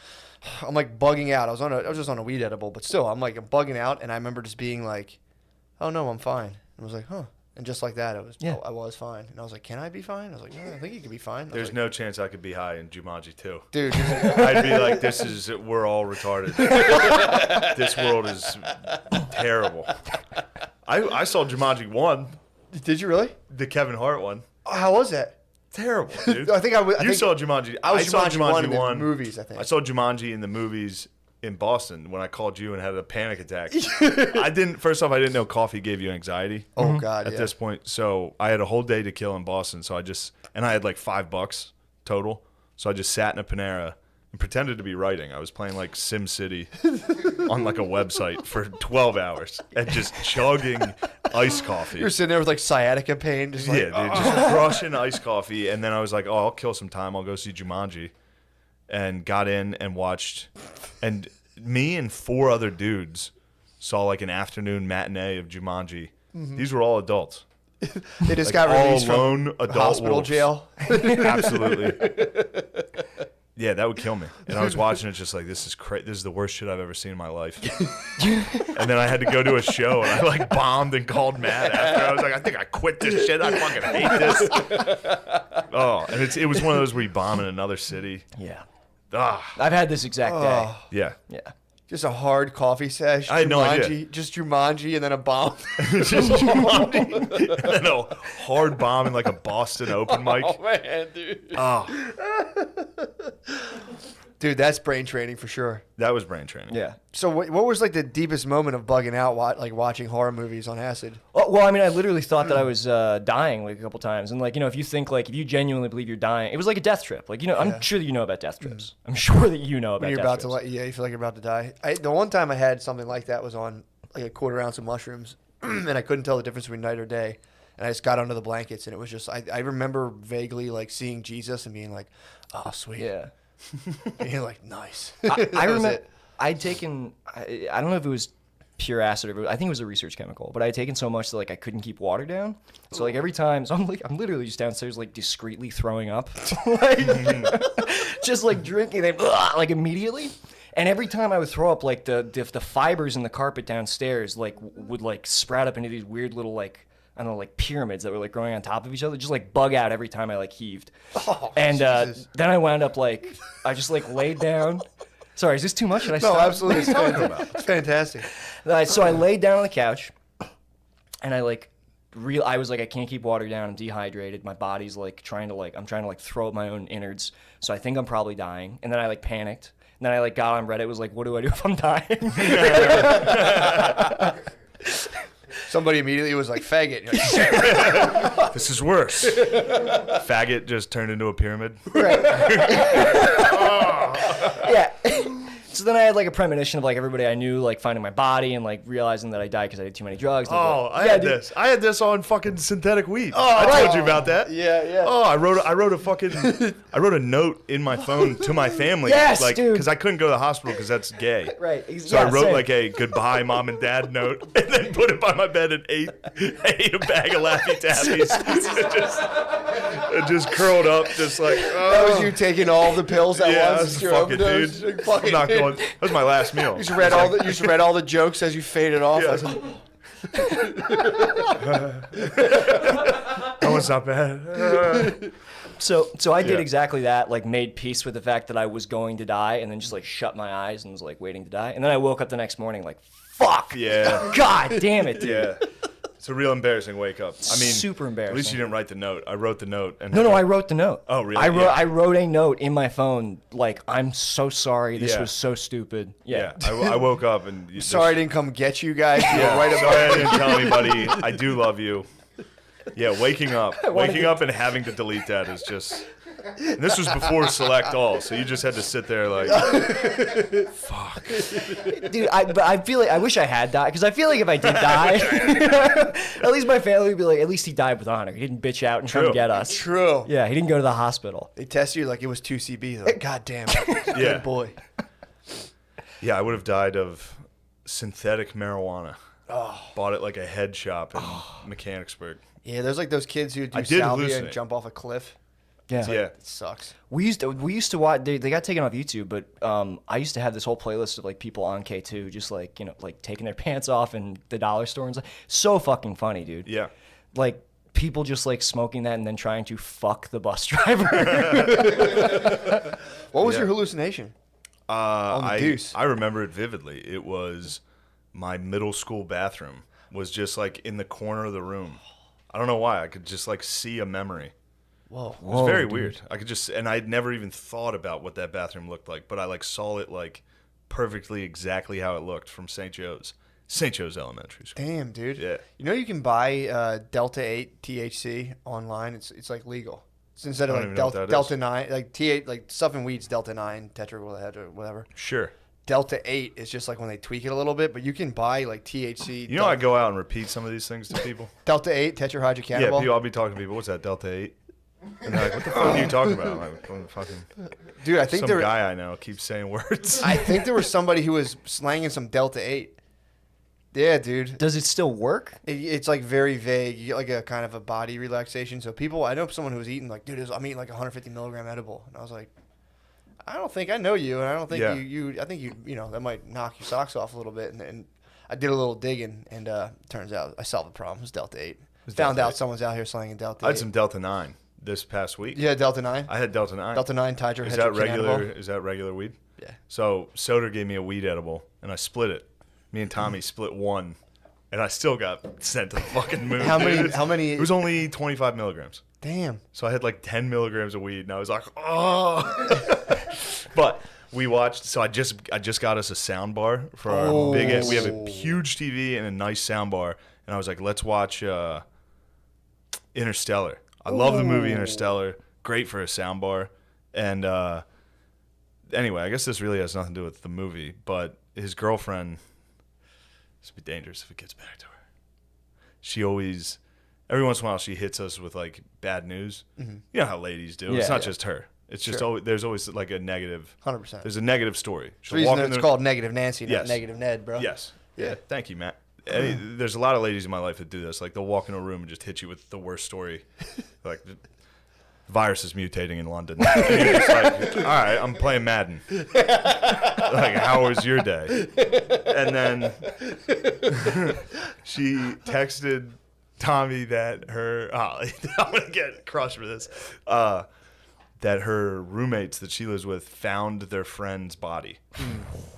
bugging out. I was just on a weed edible, but still, I'm bugging out, and I remember just being like, "Oh no, I'm fine." And I was like, "Huh." And just like that, I was fine. And I was like, "Can I be fine?" I was like, "No, I think you can be fine." There's no chance I could be high in Jumanji 2. Dude. I'd be like, we're all retarded. This world is terrible. I saw Jumanji 1. Did you really? The Kevin Hart one. Oh, how was that? Terrible, dude. I think you saw Jumanji. I saw Jumanji 1 in the movies, I think. I saw Jumanji in the movies in Boston when I called you and had a panic attack. First off, I didn't know coffee gave you anxiety. Oh God. At this point. So I had a whole day to kill in Boston. So I had like $5 total. So I just sat in a Panera and pretended to be writing. I was playing like Sim City on like a website for 12 hours and just chugging iced coffee. You're sitting there with like sciatica pain, just Just crushing iced coffee. And then I was like, oh, I'll kill some time. I'll go see Jumanji. And got in and watched. And me and 4 other dudes saw like an afternoon matinee of Jumanji. Mm-hmm. These were all adults. They just got released lone from adult hospital wolves. jail. Absolutely. Yeah, that would kill me. And I was watching it just like, this is crazy. This is the worst shit I've ever seen in my life. And then I had to go to a show, and I like bombed and called Matt after. I was like, I think I quit this shit. I fucking hate this. Oh, and it was one of those where you bomb in another city. Yeah. Ah. I've had this exact day. Yeah. Yeah. Just a hard coffee sesh. I had no idea. Just Jumanji and then a bomb. Just Jumanji. And then a hard bomb in like a Boston open mic. Oh man, dude. Oh. Dude, that's brain training for sure. That was brain training. Yeah. So what was like the deepest moment of bugging out, like watching horror movies on acid? Well, I mean, I literally thought that I was dying like a couple times, and like if you genuinely believe you're dying, it was like a death trip. Like I'm sure that you know about death trips. I'm sure that you know about. When you're death about trips. to you feel like you're about to die. The one time I had something like that was on like a quarter ounce of mushrooms, and I couldn't tell the difference between night or day, and I just got under the blankets, and it was just I remember vaguely like seeing Jesus and being like, oh sweet, yeah. Being like, nice. I remember I'd taken, I don't know if it was pure acid or I think it was a research chemical, but I had taken so much that like I couldn't keep water down. So like every time, I'm literally just downstairs like discreetly throwing up, just like drinking, like immediately. And every time I would throw up, like the fibers in the carpet downstairs like would like sprout up into these weird little like, I don't know, like pyramids that were like growing on top of each other, just like bug out every time I like heaved. Oh, and then I wound up like, I just like laid down. Sorry, is this too much? Should I stop? No, absolutely. It's fantastic. So I laid down on the couch, and I was like, I can't keep water down. I'm dehydrated. My body's like I'm trying to throw up my own innards. So I think I'm probably dying. And then I like panicked. And then I like got on Reddit. Was like, what do I do if I'm dying? Somebody immediately was like, faggot. You're like, this is worse. Faggot just turned into a pyramid. Right. Yeah. So then I had like a premonition of like everybody I knew like finding my body and like realizing that I died because I did too many drugs. Oh, Like, I had this. I had this on fucking synthetic weed. Oh, I told you about that. Yeah. Oh, I wrote a note in my phone to my family. Yes, like, dude. Because I couldn't go to the hospital because that's gay. Right. So I wrote like a goodbye mom and dad note, and then put it by my bed and ate a bag of Laffy Taffies. It just curled up, just like. Oh. That was you taking all the pills at Yeah, once. that's Your fucking overdose. dude. Fucking I'm not dude. going. That was my last meal. You just read all the jokes as you faded off. Yeah. That was not bad. So I did Yeah. exactly that, like made peace with the fact that I was going to die and then just like shut my eyes and was like waiting to die. And then I woke up the next morning like, fuck. Yeah. God damn it, dude. Yeah. It's a real embarrassing wake up. I mean, super embarrassing. At least you didn't write the note. I wrote the note. And No, I wrote the note. Oh, really? I wrote a note in my phone like, I'm so sorry. This Yeah. was so stupid. Yeah. I woke up and. Sorry I didn't come get you guys. You Yeah. were right Sorry I about didn't tell anybody. I do love you. Yeah, waking up and having to delete that is just. And this was before Select All, so you just had to sit there like, fuck. Dude, I feel like I wish I had died because I feel like if I did die, at least my family would be like, at least he died with honor. He didn't bitch out and come get us. True. Yeah, he didn't go to the hospital. They test you like it was 2CB. They're like, God damn it. Yeah. Good boy. Yeah, I would have died of synthetic marijuana. Oh. Bought it like a head shop in Mechanicsburg. Yeah, there's like those kids who do I did salvia and hallucinate. jump off a cliff. Yeah. It's like, Yeah. It sucks. We used to watch. They got taken off YouTube, but I used to have this whole playlist of like people on K2 just like like taking their pants off in the dollar store and stuff. So fucking funny, dude. Yeah. Like people just like smoking that and then trying to fuck the bus driver. What was your hallucination? On the deuce. I remember it vividly. It was my middle school bathroom was just like in the corner of the room. I don't know why. I could just like see a memory. Whoa. It was very weird. I could just, and I'd never even thought about what that bathroom looked like, but I like saw it like perfectly exactly how it looked from St. Joe's Elementary School. Damn, dude. Yeah. You know you can buy Delta 8 THC online. It's like legal. It's instead of I like don't even know what that Delta is. 9, like T8, like stuff in weeds, Delta 9, tetra, whatever. Sure. Delta 8 is just like when they tweak it a little bit, but you can buy like THC. You know, I go out and repeat some of these things to people. Delta 8 tetrahydrocannabinol. Yeah, I'll be talking to people. What's that, Delta 8? And they're like, what the fuck are you talking about? I'm like, fucking. Dude, I think some there guy I know keeps saying words. I think there was somebody who was slanging some Delta 8. Yeah, dude. Does it still work? It's like very vague. You get like a kind of a body relaxation. So people, I know someone who was eating like, dude, I'm eating like 150 milligram edible, and I was like, I don't think I know you, and I don't think Yeah. I think you know that might knock your socks off a little bit. And I did a little digging, and turns out I solved the problem. It was Delta 8. Found Delta out 8. someone's out here slanging Delta 8. I had some Delta 9 this past week. Yeah, Delta 9. I had Delta 9. Delta 9 tetrahydrocannabinol. Is that regular weed? Yeah. So Soder gave me a weed edible, and I split it. Me and Tommy split one, and I still got sent to the fucking moon. How many- dude. how many- It was only 25 milligrams. Damn. So I had like 10 milligrams of weed, and I was like, oh. But we watched. So I just got us a sound bar for our big. We have a huge TV and a nice sound bar, and I was like, let's watch Interstellar. I love the movie Interstellar. Great for a sound bar. And anyway, I guess this really has nothing to do with the movie, but his girlfriend. This would be dangerous if it gets back to her. She always, every once in a while, she hits us with like bad news. Mm-hmm. You know how ladies do. It's not just her. It's just always, there's always like a negative. 100%. There's a negative story. The reason it's called Negative Nancy, not Yes. Negative Ned, bro. Yes. Yeah. Thank you, Matt. There's a lot of ladies in my life that do this. Like they'll walk in a room and just hit you with the worst story. Like the virus is mutating in London. And you're just like, all right, I'm playing Madden. Like, how was your day? And then she texted Tommy that I'm gonna get crushed for this. That her roommates that she lives with found their friend's body.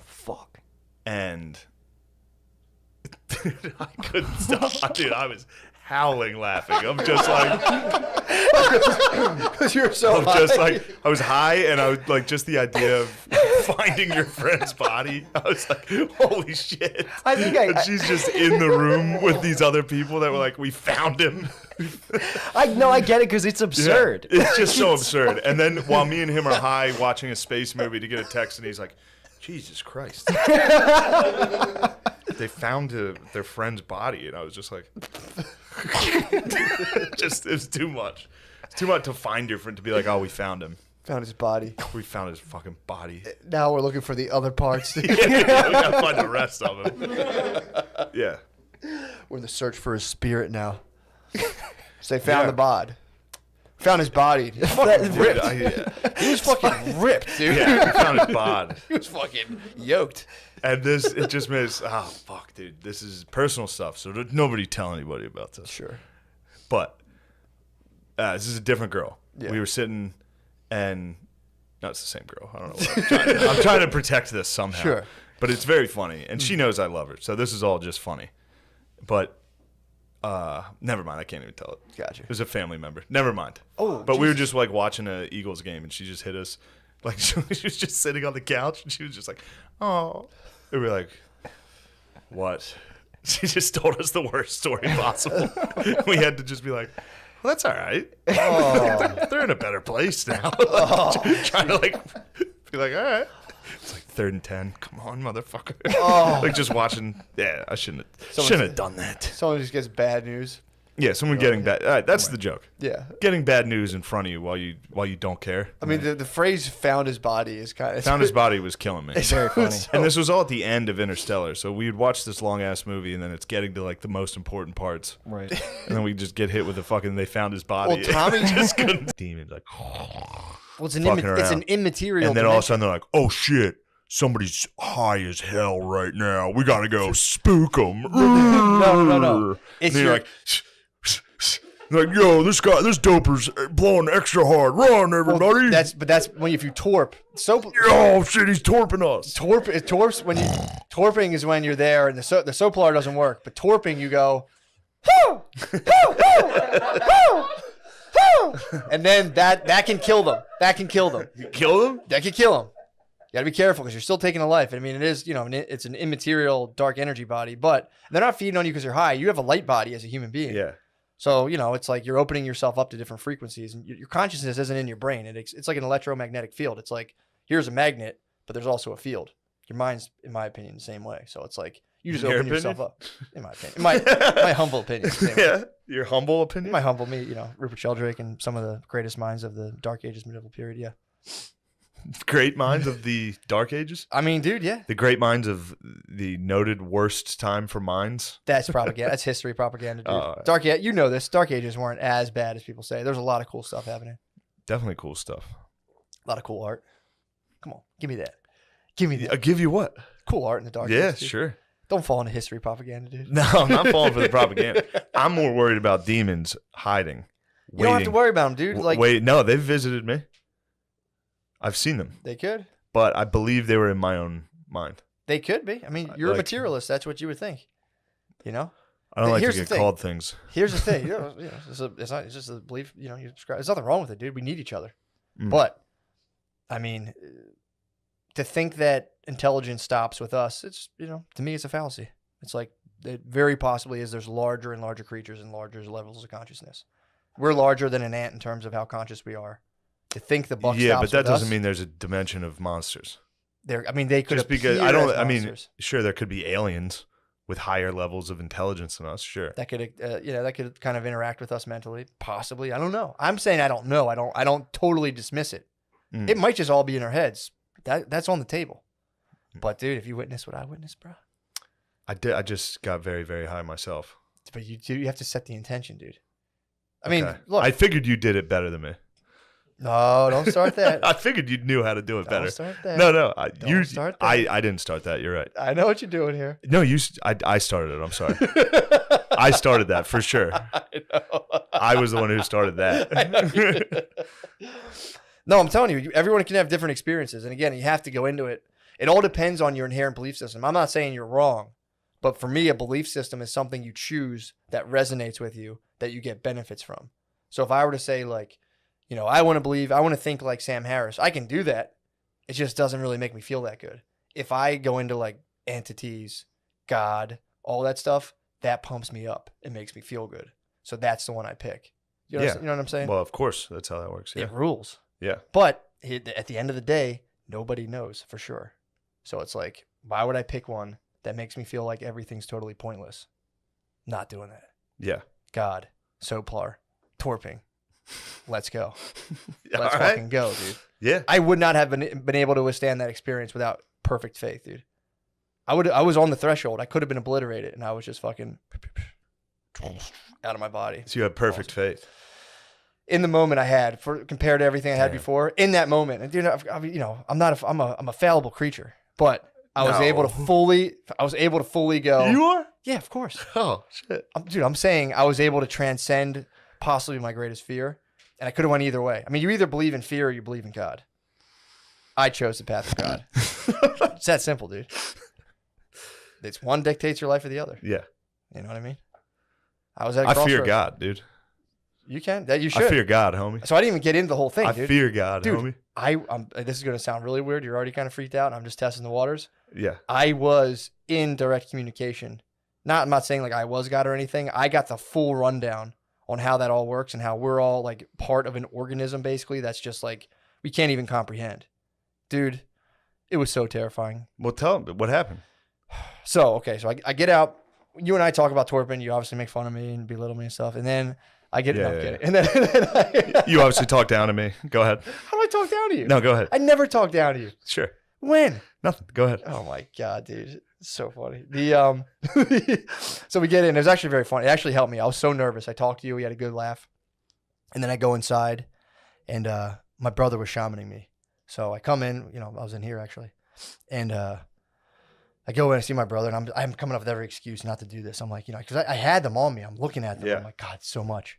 Fuck. And dude, I couldn't stop. Dude, I was howling laughing. I'm just like, because you're so I'm just like, I was high, and I was like, just the idea of finding your friend's body. I was like, holy shit. I think and she's just in the room with these other people that were like, we found him. I get it because it's absurd. Yeah, it's just so absurd. And then while me and him are high watching a space movie to get a text, and he's like, Jesus Christ. They found their friend's body, and I was just like, it was too much. It's too much to find your friend to be like, oh, we found him. Found his body. We found his fucking body. Now we're looking for the other parts. We gotta find the rest of him. Yeah. We're in the search for his spirit now. So they found the bod. Found his body. Ripped. He was fucking ripped, dude. Yeah, we found his bod. He was fucking yoked. And it just makes, fuck, dude. This is personal stuff, so nobody tell anybody about this. Sure. But this is a different girl. Yeah. We were sitting, and no, it's the same girl. I don't know. I'm trying to protect this somehow. Sure. But it's very funny, and she knows I love her, so this is all just funny. But never mind. I can't even tell it. Gotcha. It was a family member. Never mind. Oh, but we were just like watching an Eagles game, and she just hit us. Like she was just sitting on the couch, and she was just like, "Oh," and we were like, "What?" She just told us the worst story possible. We had to just be like, "Well, that's all right. Oh. They're in a better place now." Trying to like be like, "All right." It's like 3rd and 10. Come on, motherfucker. Oh. Like just watching. Yeah, I shouldn't have done that. Someone just gets bad news. Yeah, someone getting bad. That's the joke. Yeah. Getting bad news in front of you while you don't care. I mean, the phrase "found his body" is kind of Found his body was killing me. It's very funny. And this was all at the end of Interstellar, so we'd watch this long ass movie, and then it's getting to like the most important parts, Right. and then we just get hit with the fucking they found his body. Well, Tommy just couldn't. Demons like. Well, it's an fucking it's an around. immaterial. And then all of a dimension. sudden they're like, "Oh shit, somebody's high as hell right now. We gotta go spook them." No. And you're like. Like, yo, this doper's blowing extra hard. Run, everybody! Well, that's when if you torp. Oh shit, he's torping us. Torping is when you're there and the soplar doesn't work. But torping, you go, and then that can kill them. That can kill them. Kill them? That can kill them. You gotta be careful because you're still taking a life. I mean, it is, it's an immaterial dark energy body, but they're not feeding on you because you're high. You have a light body as a human being. Yeah. So, it's like you're opening yourself up to different frequencies, and your consciousness isn't in your brain. It's like an electromagnetic field. It's like, here's a magnet, but there's also a field. Your mind's, in my opinion, the same way. So it's like, you just open yourself up. In my opinion. My humble opinion. Yeah, your humble opinion? My humble, Rupert Sheldrake and some of the greatest minds of the Dark Ages medieval period, yeah. Great minds of the Dark Ages? I mean, dude, yeah. The great minds of the noted worst time for minds? That's propaganda. That's history propaganda, dude. Right. You know this. Dark Ages weren't as bad as people say. There's a lot of cool stuff happening. Definitely cool stuff. A lot of cool art. Come on, give me that. Give me that. I'll give you what? Cool art in the Dark Yeah, Ages. Dude. sure. Don't fall into history propaganda, dude. No, I'm not falling for the propaganda. I'm more worried about demons hiding. You don't have to worry about them, dude. Like, wait, no, they've visited me. I've seen them. They could. But I believe they were in my own mind. They could be. I mean, you're a materialist. That's what you would think. I don't like to get called things. Here's the thing. It's just a belief. You describe. There's nothing wrong with it, dude. We need each other. But, I mean, to think that intelligence stops with us, it's to me, it's a fallacy. It's like it very possibly is. There's larger and larger creatures and larger levels of consciousness. We're larger than an ant in terms of how conscious we are. To think the buck stops but that with doesn't us, mean there's a dimension of monsters. they could Just appear because as monsters. Sure, there could be aliens with higher levels of intelligence than us. Sure, that could that could kind of interact with us mentally, possibly. I don't know. I'm saying I don't know. I don't totally dismiss it. It might just all be in our heads. That's on the table. But dude, if you witness what I witnessed, bro, I did. I just got very, very high myself. But you have to set the intention, dude. I mean, look, I figured you did it better than me. No, don't start that. I figured you knew how to do it better. Don't start that. No, Don't start that. I didn't start that. You're right. I know what you're doing here. No, I started it. I'm sorry. I started that for sure. I was the one who started that. No, I'm telling you, everyone can have different experiences. And again, you have to go into it. It all depends on your inherent belief system. I'm not saying you're wrong, but for me, a belief system is something you choose that resonates with you, that you get benefits from. So if I were to say like, I want to think like Sam Harris, I can do that. It just doesn't really make me feel that good. If I go into like entities, God, all that stuff, that pumps me up. It makes me feel good. So that's the one I pick. You know what I'm saying? Well, of course, that's how that works. Yeah. It rules. Yeah. But at the end of the day, nobody knows for sure. So it's like, why would I pick one that makes me feel like everything's totally pointless? Not doing that. Yeah. God, Soplar, Torping. Let's go. All Let's right. fucking go, dude. Yeah. I would not have been able to withstand that experience without perfect faith, dude. I was on the threshold. I could have been obliterated, and I was just fucking out of my body. So you had perfect faith. In the moment I had, compared to everything I had Damn. before, in that moment, and dude, I'm a fallible creature, but I was able to fully go. You are? Yeah, of course. Oh shit, dude, I'm saying I was able to transcend possibly my greatest fear, and I could have went either way. I mean, you either believe in fear or you believe in God. I chose the path of God. It's that simple, dude. It's one dictates your life or the other. Yeah. You know what I mean? I was at a I fear crossroads. God, dude. You can. That you should. I fear God, homie. So I didn't even get into the whole thing, dude. I fear God, dude, homie. This is going to sound really weird. You're already kind of freaked out, and I'm just testing the waters. Yeah. I was in direct communication. I'm not saying like I was God or anything. I got the full rundown on how that all works and how we're all like part of an organism, basically. That's just like, we can't even comprehend. Dude, it was so terrifying. Well, tell me, what happened? So I get out. You and I talk about Torpin. You obviously make fun of me and belittle me and stuff. And then I get, no, I'm kidding. And then You obviously talk down to me. Go ahead. How do I talk down to you? No, go ahead. I never talk down to you. Sure. When? Nothing. Go ahead. Oh my God, dude. It's so funny. So we get in. It was actually very funny. It actually helped me. I was so nervous. I talked to you. We had a good laugh. And then I go inside, and my brother was shamaning me. So I come in, I was in here actually. And I go in, I see my brother, and I'm coming up with every excuse not to do this. I'm like, because I had them on me. I'm looking at them. Yeah. I'm like, God, so much.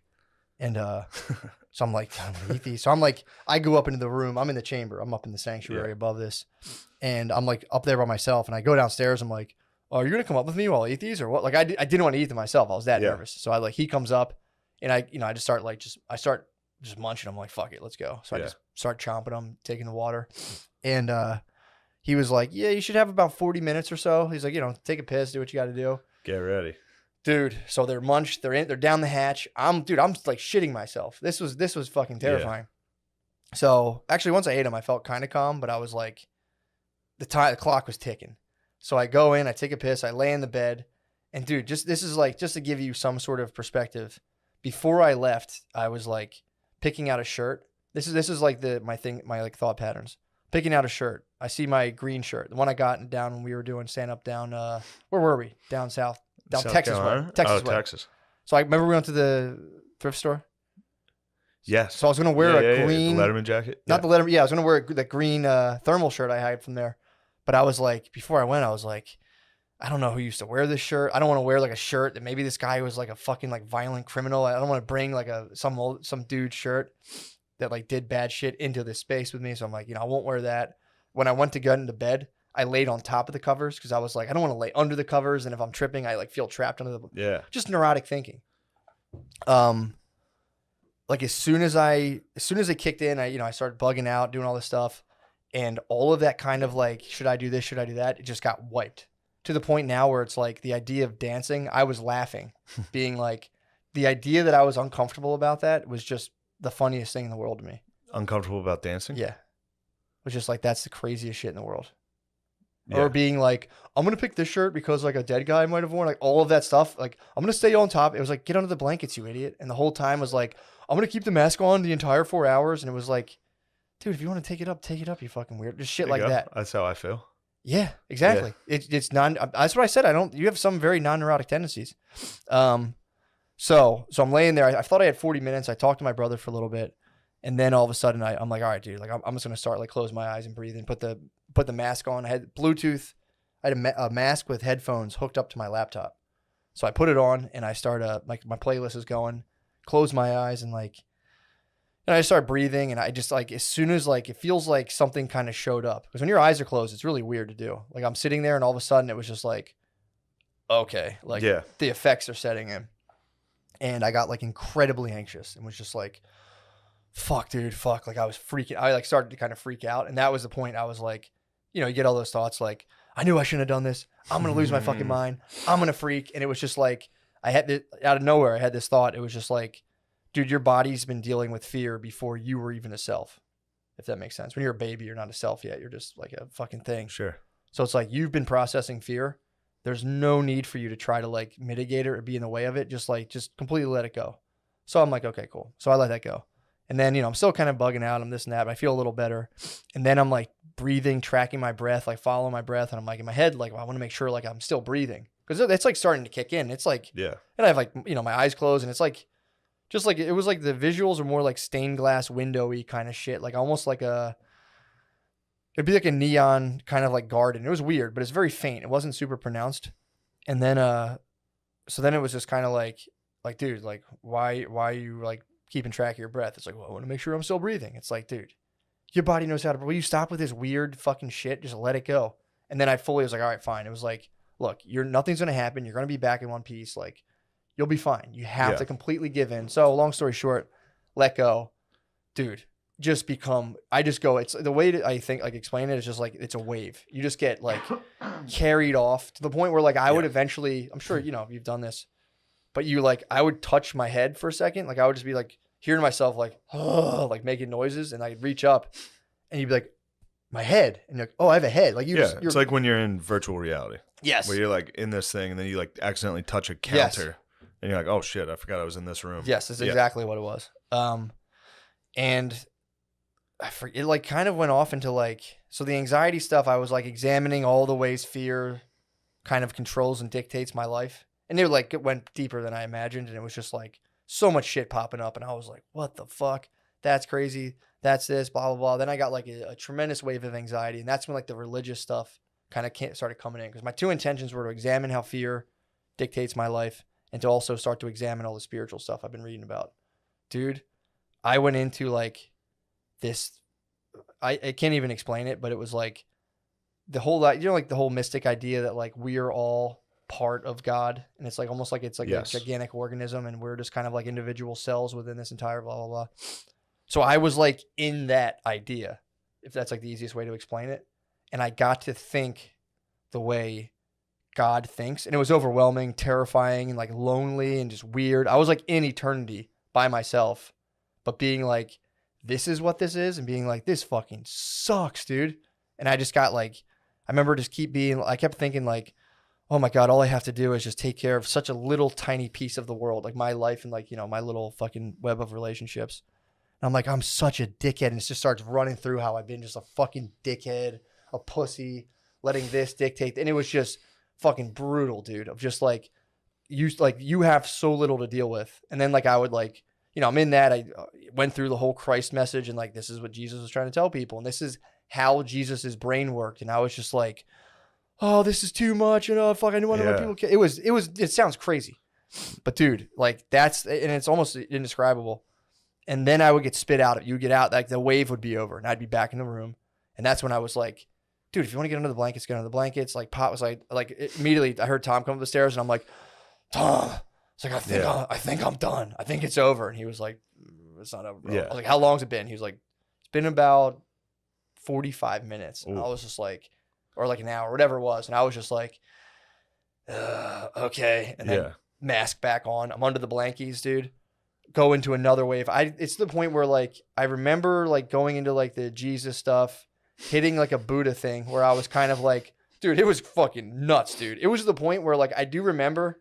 And so I'm like, I'm gonna eat these. So I'm like, I go up into the room. I'm in the chamber. I'm up in the sanctuary above this. And I'm like up there by myself. And I go downstairs. I'm like, oh, are you going to come up with me while I eat these or what? Like I didn't want to eat them myself. I was that nervous. So he comes up, and I just start just munching. I'm like, fuck it, let's go. So I just start chomping them, taking the water. And he was like, yeah, you should have about 40 minutes or so. He's like, take a piss, do what you got to do. Get ready. Dude, so they're munched, they're down the hatch. I'm like shitting myself. This was fucking terrifying. Yeah. So actually once I ate them, I felt kind of calm, but I was like, the clock was ticking. So I go in, I take a piss, I lay in the bed, and dude, just to give you some sort of perspective, before I left, I was like picking out a shirt. This is like my like thought patterns. Picking out a shirt. I see my green shirt, the one I got down when we were doing stand up down where were we? Down south. Down South Texas way. Carolina? Texas way. Texas. So I remember we went to the thrift store. Yes. So I was gonna wear a green the Letterman jacket. Not the Letterman. Yeah, I was gonna wear the green thermal shirt I had from there. But I was like, before I went, I was like, I don't know who used to wear this shirt. I don't want to wear like a shirt that maybe this guy was like a fucking like violent criminal. I don't want to bring like some dude's shirt that like did bad shit into this space with me. So I'm like, I won't wear that. When I went to get into bed, I laid on top of the covers because I was like, I don't want to lay under the covers, and if I'm tripping, I like feel trapped under the. Yeah. Just neurotic thinking. Like as soon as it kicked in, I started bugging out, doing all this stuff, and all of that kind of like, should I do this? Should I do that? It just got wiped to the point now where it's like the idea of dancing. I was laughing, being like, the idea that I was uncomfortable about that was just the funniest thing in the world to me. Uncomfortable about dancing? Yeah. It was just like, that's the craziest shit in the world. Yeah. Or being like, I'm going to pick this shirt because like a dead guy might have worn, like all of that stuff. Like, I'm going to stay on top. It was like, get under the blankets, you idiot. And the whole time was like, I'm going to keep the mask on the entire 4 hours. And it was like, dude, if you want to take it up, you fucking weird. Just shit like that. That's how I feel. Yeah, exactly. Yeah. It's that's what I said. You have some very non-neurotic tendencies. So I'm laying there. I thought I had 40 minutes. I talked to my brother for a little bit. And then all of a sudden I'm like, all right, dude, like I'm just going to start like close my eyes and breathe and put the mask on. I had Bluetooth. I had a mask with headphones hooked up to my laptop. So I put it on and I start like my playlist is going, close my eyes and I start breathing, and I just like, as soon as like, it feels like something kind of showed up, because when your eyes are closed, it's really weird to do. Like I'm sitting there and all of a sudden it was just like, okay, like the effects are setting in. And I got like incredibly anxious and was just like, fuck, dude, fuck. Like I was freaking, I like started to kind of freak out. And that was the point. I was like, you get all those thoughts like, I knew I shouldn't have done this. I'm going to lose my fucking mind. I'm going to freak. And it was just like, out of nowhere, I had this thought. It was just like, dude, your body's been dealing with fear before you were even a self, if that makes sense. When you're a baby, you're not a self yet. You're just like a fucking thing. Sure. So it's like you've been processing fear. There's no need for you to try to like mitigate it or be in the way of it. Just completely let it go. So I'm like, okay, cool. So I let that go. And then, I'm still kind of bugging out. I'm this and that, but I feel a little better. And then I'm like breathing, tracking my breath, like following my breath. And I'm like in my head, like, well, I want to make sure like I'm still breathing. Because it's like starting to kick in. It's like, and I have like, my eyes closed and it's like, just like, it was like the visuals are more like stained glass windowy kind of shit. Like almost like it'd be like a neon kind of like garden. It was weird, but it's very faint. It wasn't super pronounced. And then, so then it was just kind of like, dude, like, why are you like keeping track of your breath? It's like, well, I want to make sure I'm still breathing. It's like, dude, your body knows how to, will you stop with this weird fucking shit? Just let it go. And then I fully was like, all right, fine. It was like, look, nothing's going to happen. You're going to be back in one piece. Like, you'll be fine. You have to completely give in. So long story short, let go. Dude, it's the way I think, like explain it is just like, it's a wave. You just get like carried off to the point where like I would eventually, I'm sure, you've done this, but I would touch my head for a second. Like I would just be like hearing myself like, oh, like making noises and I'd reach up and you'd be like, my head. And you're like, oh, I have a head. Like it's like when you're in virtual reality. Yes. Where you're like in this thing and then you like accidentally touch a counter and you're like, oh shit, I forgot I was in this room. Yes, that's exactly what it was. And I forget, it like kind of went off into like, so the anxiety stuff, I was like examining all the ways fear kind of controls and dictates my life. And it went deeper than I imagined. And it was just like so much shit popping up. And I was like, what the fuck? That's crazy. That's this, blah, blah, blah. Then I got like a tremendous wave of anxiety. And that's when like the religious stuff kind of started coming in. Because my two intentions were to examine how fear dictates my life and to also start to examine all the spiritual stuff I've been reading about. Dude, I went into like this, I can't even explain it, but it was like the whole, like the whole mystic idea that like we are all part of God. And it's like almost like it's like a gigantic organism and we're just kind of like individual cells within this entire blah, blah, blah. So I was like in that idea, if that's like the easiest way to explain it. And I got to think the way God thinks. And it was overwhelming, terrifying, and like lonely and just weird. I was like in eternity by myself, but being like, this is what this is, and being like, this fucking sucks, dude. And I just got like, I remember I kept thinking like, oh my God, all I have to do is just take care of such a little tiny piece of the world, like my life and like, my little fucking web of relationships. And I'm like, I'm such a dickhead. And it just starts running through how I've been just a fucking dickhead, a pussy, letting this dictate. And it was just fucking brutal, dude, of just like, you have so little to deal with. And then like, I would like, I'm in that. I went through the whole Christ message and like, this is what Jesus was trying to tell people. And this is how Jesus's brain worked. And I was just like, oh, this is too much. Fuck, I didn't want to let people it sounds crazy, but dude, like and it's almost indescribable. And then I would get spit out. You get out, like the wave would be over and I'd be back in the room. And that's when I was like, dude, if you want to get under the blankets, get under the blankets. Like Pot was like immediately I heard Tom come up the stairs and I'm like, Tom, it's like, I think I'm done. I think it's over. And he was like, it's not over, bro. I was like, how long's it been? He was like, it's been about 45 minutes. And I was just like, or like an hour, whatever it was. And I was just like, okay. And then mask back on. I'm under the blankies, dude. Go into another wave. It's the point where like, I remember like going into like the Jesus stuff, hitting like a Buddha thing where I was kind of like, dude, it was fucking nuts, dude. It was to the point where like, I do remember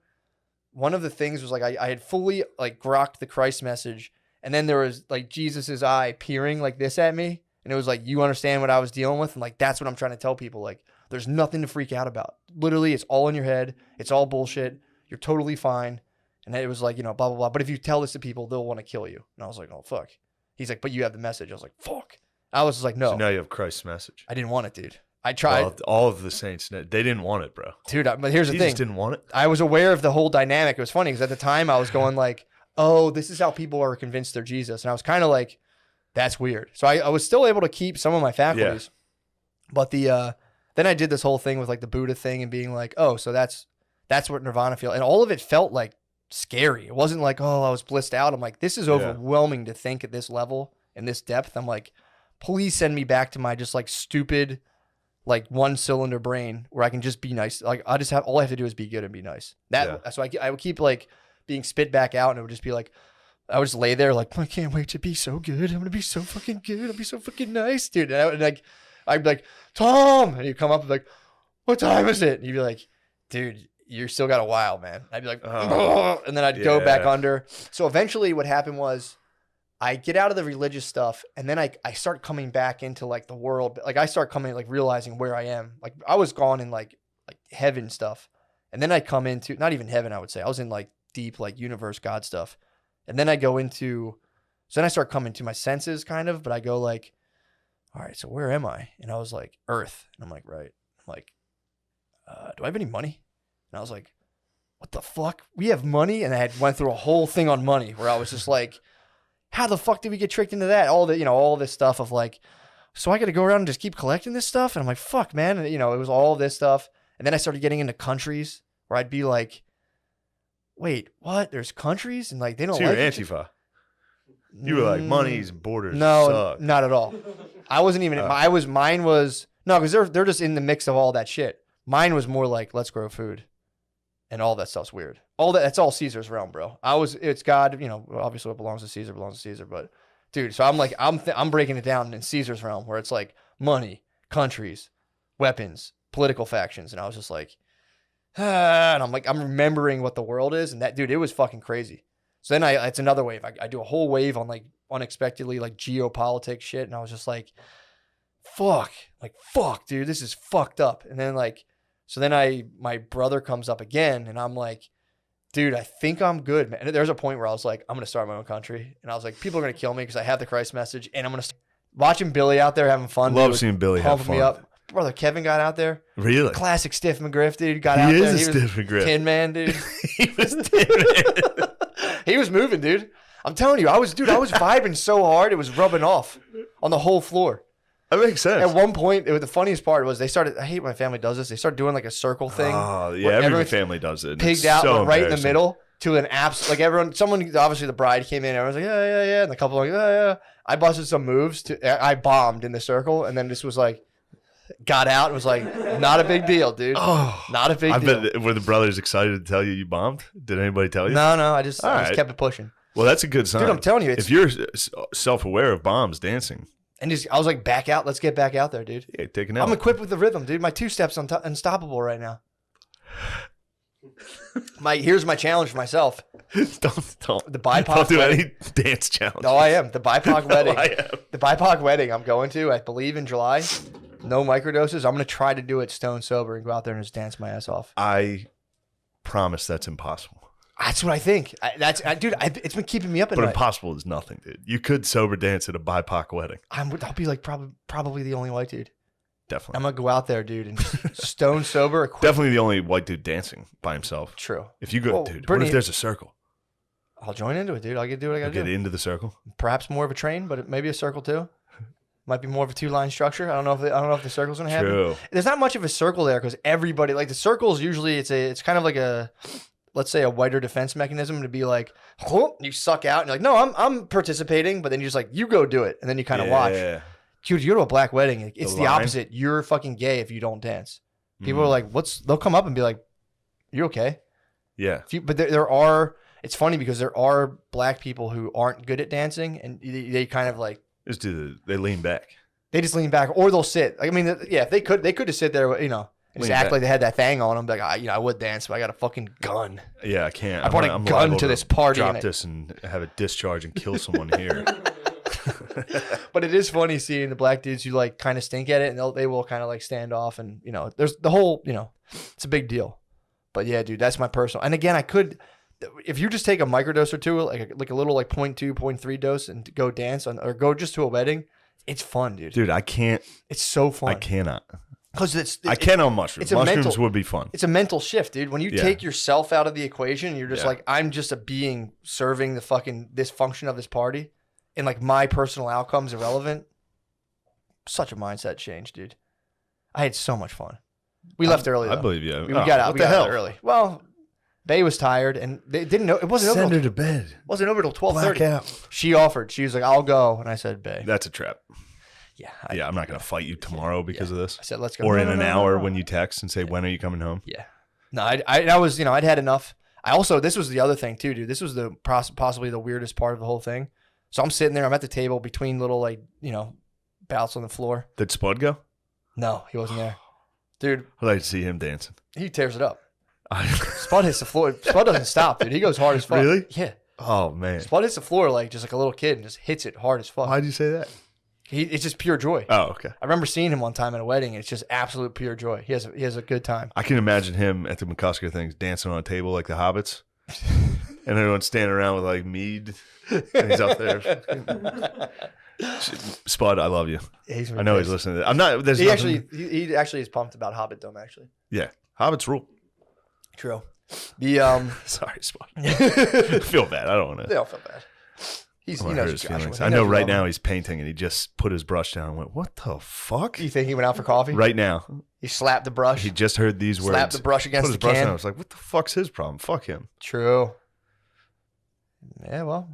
one of the things was like, I had fully like grokked the Christ message. And then there was like Jesus's eye peering like this at me. And it was like, you understand what I was dealing with? And like, that's what I'm trying to tell people. Like, there's nothing to freak out about. Literally, it's all in your head. It's all bullshit. You're totally fine. And it was like, blah, blah, blah. But if you tell this to people, they'll want to kill you. And I was like, oh, fuck. He's like, but you have the message. I was like, fuck. I was just like, no. So now you have Christ's message. I didn't want it, dude. I tried. Well, all of the saints, they didn't want it, bro. Dude, but here's the thing. Jesus didn't want it. I was aware of the whole dynamic. It was funny because at the time I was going like, oh, this is how people are convinced they're Jesus. And I was kind of like, that's weird. So I was still able to keep some of my faculties. But then I did this whole thing with like the Buddha thing and being like, oh, so that's what Nirvana feels. And all of it felt like scary. It wasn't like, oh, I was blissed out. I'm like, this is overwhelming to think at this level and this depth. I'm like, please send me back to my just like stupid, like one cylinder brain where I can just be nice. Like all I have to do is be good and be nice. So I would keep like being spit back out and it would just be like, I would just lay there like, I can't wait to be so good. I'm going to be so fucking good. I'll be so fucking nice, dude. And I'd be like, Tom. And he'd come up and be like, what time is it? And you'd be like, dude, you still got a while, man. I'd be like, and then I'd go back under. So eventually what happened was I get out of the religious stuff, and then I start coming back into like the world. Like I start coming, like realizing where I am. Like I was gone in like heaven stuff. And then I come into, not even heaven, I would say. I was in like deep, like universe, God stuff. And then I go into, so then I start coming to my senses kind of, but I go like, all right, so where am I? And I was like, Earth. And I'm like, right. I'm like, do I have any money? And I was like, what the fuck? We have money? And I had went through a whole thing on money where I was just like, how the fuck did we get tricked into that? All the, all this stuff of like, so I got to go around and just keep collecting this stuff? And I'm like, fuck, man. And, it was all this stuff. And then I started getting into countries where I'd be like, wait, what? There's countries? And like, they don't so like you're Antifa. You were like, money's borders no, suck. Not at all. I wasn't even, mine was, no, because they're just in the mix of all that shit. Mine was more like, let's grow food. And all that stuff's weird. That's all Caesar's realm, bro. It's God, obviously what belongs to Caesar, but dude, so I'm like, I'm breaking it down in Caesar's realm where it's like money, countries, weapons, political factions. And I was just like, and I'm like, I'm remembering what the world is. And that, dude, it was fucking crazy. So then it's another wave. I do a whole wave on like unexpectedly like geopolitics shit. And I was just like, fuck, dude, this is fucked up. And then like, so then my brother comes up again and I'm like, dude, I think I'm good, man. And there's a point where I was like, I'm going to start my own country. And I was like, people are going to kill me because I have the Christ message. And I'm going to watching Billy out there having fun. Love seeing Billy have fun. Me up. Brother Kevin got out there. Really? Classic Stiff McGriff, dude. Got out there. He is a Stiff McGriff. Tin Man, dude. He was Tin Man. He was moving, dude. I'm telling you, I was vibing so hard, it was rubbing off on the whole floor. That makes sense. At one point, the funniest part was they started, I hate when my family does this, they started doing like a circle thing. Oh, yeah, every family does it. Pigged out so right in the middle to an apps. Like someone, obviously the bride came in, everyone's like, yeah. And the couple like, yeah. I busted some moves. I bombed in the circle, and then this was like, got out and was like, not a big deal, dude. Oh, not a big deal. Bet, were the brothers excited to tell you bombed? Did anybody tell you? No, I just kept it pushing. Well, that's a good sign. Dude, I'm telling you. If you're self-aware of bombs dancing. And I was like, back out. Let's get back out there, dude. Yeah, taking out. I'm equipped with the rhythm, dude. My 2-step's unstoppable right now. Here's my challenge for myself. Don't. The BIPOC don't do wedding. any dance challenge. No, I am. The BIPOC wedding. I am. The BIPOC wedding I'm going to, I believe, in July. No microdoses. I'm going to try to do it stone sober and go out there and just dance my ass off. I promise that's impossible. That's what I think. Dude, it's been keeping me up at night. But impossible is nothing, dude. You could sober dance at a BIPOC wedding. I'll be like probably the only white dude. Definitely. I'm going to go out there, dude, and stone sober. Definitely the only white dude dancing by himself. True. If you go, dude, Brittany, what if there's a circle? I'll join into it, dude. I'll do what I got to do. Get into the circle? Perhaps more of a train, but maybe a circle too. Might be more of a 2-line structure. I don't know if the circle's gonna happen. True. There's not much of a circle there because everybody, like the circles usually it's kind of like a, let's say, a whiter defense mechanism to be like, oh, you suck out and you're like, no, I'm participating, but then you're just like, you go do it, and then you kind of watch. Dude, you go to a black wedding, it's the opposite. You're fucking gay if you don't dance. People are like, they'll come up and be like, you okay? Yeah. But there are, it's funny because there are black people who aren't good at dancing and they kind of like, they lean back. They just lean back, or they'll sit. I mean, yeah, if they could just sit there, and just act like they had that thing on them. Like, I would dance, but I got a fucking gun. Yeah, I can't. I brought a gun to this party. Drop this and have it discharge and kill someone here. But it is funny seeing the black dudes who like kind of stink at it, and they will kind of like stand off, and there's the whole, it's a big deal. But yeah, dude, that's my personal. And again, I could. If you just take a microdose or two, like a little like 0.2, 0.3 dose and go dance or go just to a wedding, it's fun, dude. Dude, I can't. It's so fun. I cannot. Because I can on mushrooms. Mushrooms would be fun. It's a mental shift, dude. When you take yourself out of the equation, you're just like, I'm just a being serving this function of this party, and like my personal outcome's irrelevant. Such a mindset change, dude. I had so much fun. We left early, though. I believe you. We got out. We got out early. Well, Bay was tired, and they didn't know. It wasn't Send over. her to bed. It wasn't over till 12:30. Blackout. She offered. She was like, "I'll go," and I said, "Bay." That's a trap. Yeah. I'm not gonna fight you tomorrow because of this. I said, "Let's go." Or in an hour when you text and say, "When are you coming home?" Yeah. No, I was, I'd had enough. I also, this was the other thing too, dude. This was possibly the weirdest part of the whole thing. So I'm sitting there. I'm at the table between little bouts on the floor. Did Spud go? No, he wasn't there. Dude, I'd like to see him dancing. he tears it up. Spud hits the floor. Spud doesn't stop, dude. He goes hard as fuck. Really? Yeah. Oh man. Spud hits the floor like just like a little kid and just hits it hard as fuck. Why'd you say that? It's just pure joy. Oh, okay. I remember seeing him one time at a wedding, and it's just absolute pure joy. He has a good time. I can imagine him at the McCusker things dancing on a table like the hobbits, and everyone's standing around with like mead, and he's up there. Spud, I love you. He's I know he's listening to this. I'm not. There's he nothing- he actually is pumped about Hobbit Dome. Actually, Yeah, hobbits rule. true. The Sorry, Spud. I feel bad. I don't want to. They all feel bad. He knows his Joshua. feelings. He I knows know we right love now him. he's painting and he just put his brush down and went, "What the fuck?" You think he went out for coffee? Right now, He slapped the brush. he just heard these words. Slapped the brush against put his the brush can. down. I was like, "What the fuck's his problem? Fuck him." True. Yeah, well,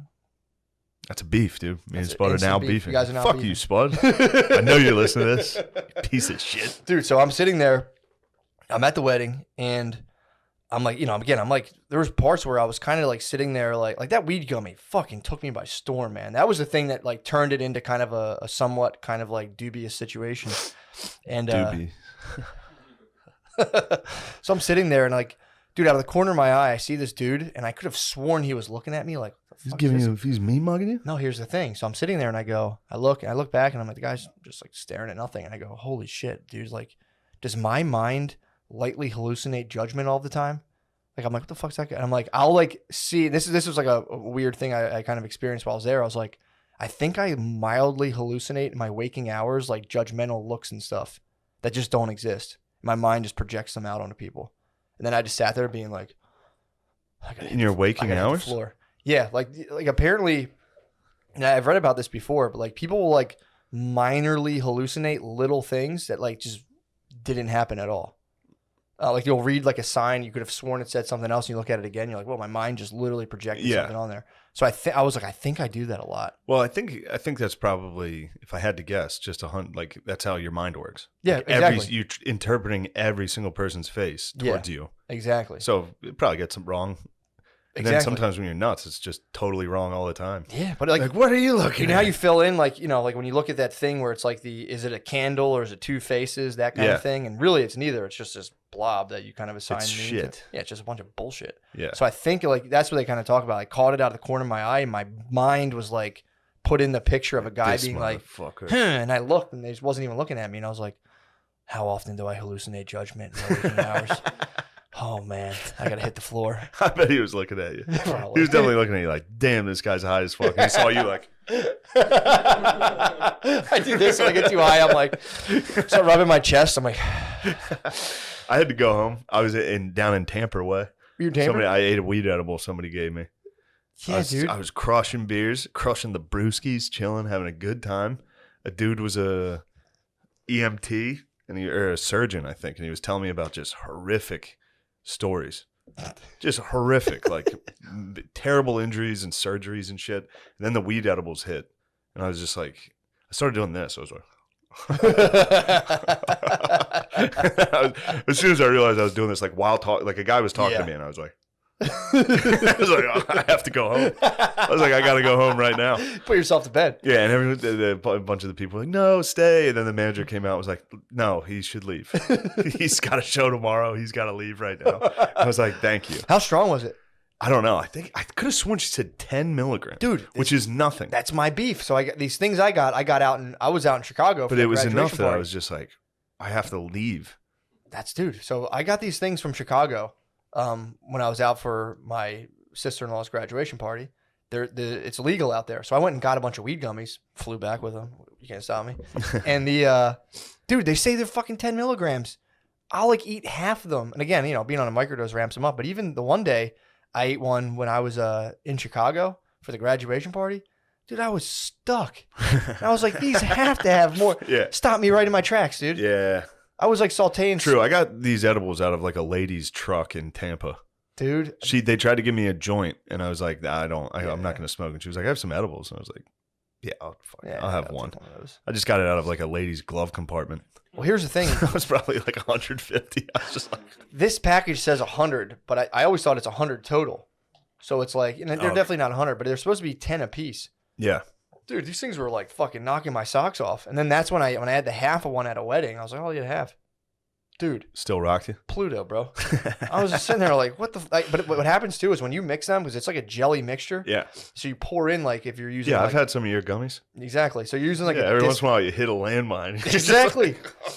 That's a beef, dude. Me and That's Spud are instant now beef. beefing. You guys are now Fuck beefing. you, Spud. I know you're listening to this. You piece of shit. dude. So I'm sitting there. I'm at the wedding, and I'm like, I'm like, there was parts where I was kind of like sitting there, like that weed gummy fucking took me by storm, man. That was the thing that like turned it into kind of a somewhat kind of like dubious situation. And Doobie. so I'm sitting there and like, dude, out of the corner of my eye, I see this dude, and I could have sworn he was looking at me like, what the He's fuck giving is you. He's mean mugging you. No, here's the thing. So I'm sitting there and I look back and I'm like, the guy's just like staring at nothing. And I go, holy shit, dude. Like, does my mind lightly hallucinate judgment all the time? Like, I'm like, what the fuck's that guy? And I'm like, I'll like see, this was like a weird thing I kind of experienced while I was there. I was like, I think I mildly hallucinate in my waking hours, like judgmental looks and stuff that just don't exist. My mind just projects them out onto people. And then I just sat there being like, In your waking hours? Floor. Yeah, like apparently, and I've read about this before, but like people will like minorly hallucinate little things that like just didn't happen at all. Like you'll read like a sign, you could have sworn it said something else, and you look at it again, you're like, well, my mind just literally projected something on there. So I was like, I think I do that a lot. Well, I think that's probably, if I had to guess, just like that's how your mind works. Yeah, like exactly. You're interpreting every single person's face towards you. Exactly. So it probably gets them wrong. And then sometimes when you're nuts, it's just totally wrong all the time. Yeah, but like what are you looking You know at? how you fill in, like, like when you look at that thing where it's like is it a candle or is it two faces, that kind of thing? And really it's neither. It's just this blob that you kind of assign It's meaning to. shit. Yeah, it's just a bunch of bullshit. Yeah. So I think like that's what they kind of talk about. I caught it out of the corner of my eye and my mind was like put in the picture of a guy This being like, motherfucker. and I looked and they just wasn't even looking at me. And I was like, how often do I hallucinate judgment in my waking hours? Oh man, I gotta hit the floor. I bet he was looking at you. Probably. He was definitely looking at you like, damn, this guy's high as fuck. And he saw you like, I do this when I get too high. I'm like, start rubbing my chest. I'm like, I had to go home. I was down in Tampa way. You in Tampa? I ate a weed edible somebody gave me. Yeah, dude. I was crushing beers, crushing the brewskis, chilling, having a good time. A dude was a EMT or a surgeon, I think, and he was telling me about just horrific stories. Just horrific, like terrible injuries and surgeries and shit. And then the weed edibles hit. And I was just like, I started doing this. I was like, as soon as I realized I was doing this, like while talking, like a guy was talking to me, and I was like, I was like, oh, I have to go home. I was like, I got to go home right now. Put yourself to bed. Yeah, and a bunch of the people were like, no, stay. And then the manager came out and was like, no, he should leave. He's got a show tomorrow. He's got to leave right now. I was like, thank you. How strong was it? I don't know. I think I could have sworn she said 10 milligrams, dude, which is nothing. That's my beef. So I got these things. I was out in Chicago, but it was enough that I was just like, I have to leave. That's dude. So I got these things from Chicago when I was out for my sister-in-law's graduation party. It's illegal out there, so I went and got a bunch of weed gummies. Flew back with them. You can't stop me. And dude, they say they're fucking 10 milligrams. I'll like eat half of them. And again, being on a microdose ramps them up. But even the one day I ate one when I was in Chicago for the graduation party. Dude, I was stuck. And I was like, these have to have more. Yeah. Stop me right in my tracks, dude. Yeah. I was like sauteing. True. I got these edibles out of like a lady's truck in Tampa. Dude. They tried to give me a joint, and I was like, nah, I'm not going to smoke. And she was like, I have some edibles. And I was like, yeah, I'll have one. I just got it out of like a lady's glove compartment. Well, here's the thing. It was probably like 150. I was just like, this package says 100, but I always thought it's 100 total. So it's like, and they're definitely not 100, but they're supposed to be 10 a piece. Yeah. Dude, these things were like fucking knocking my socks off. And then that's when I had the half of one at a wedding. I was like, oh, you have. Dude. Still rocked you? Pluto, bro. I was just sitting there like, what the? But what happens too is when you mix them, because it's like a jelly mixture. Yeah. So you pour in like if you're using. Yeah, like, I've had some of your gummies. Exactly. So you're using like every once in a while you hit a landmine. Exactly.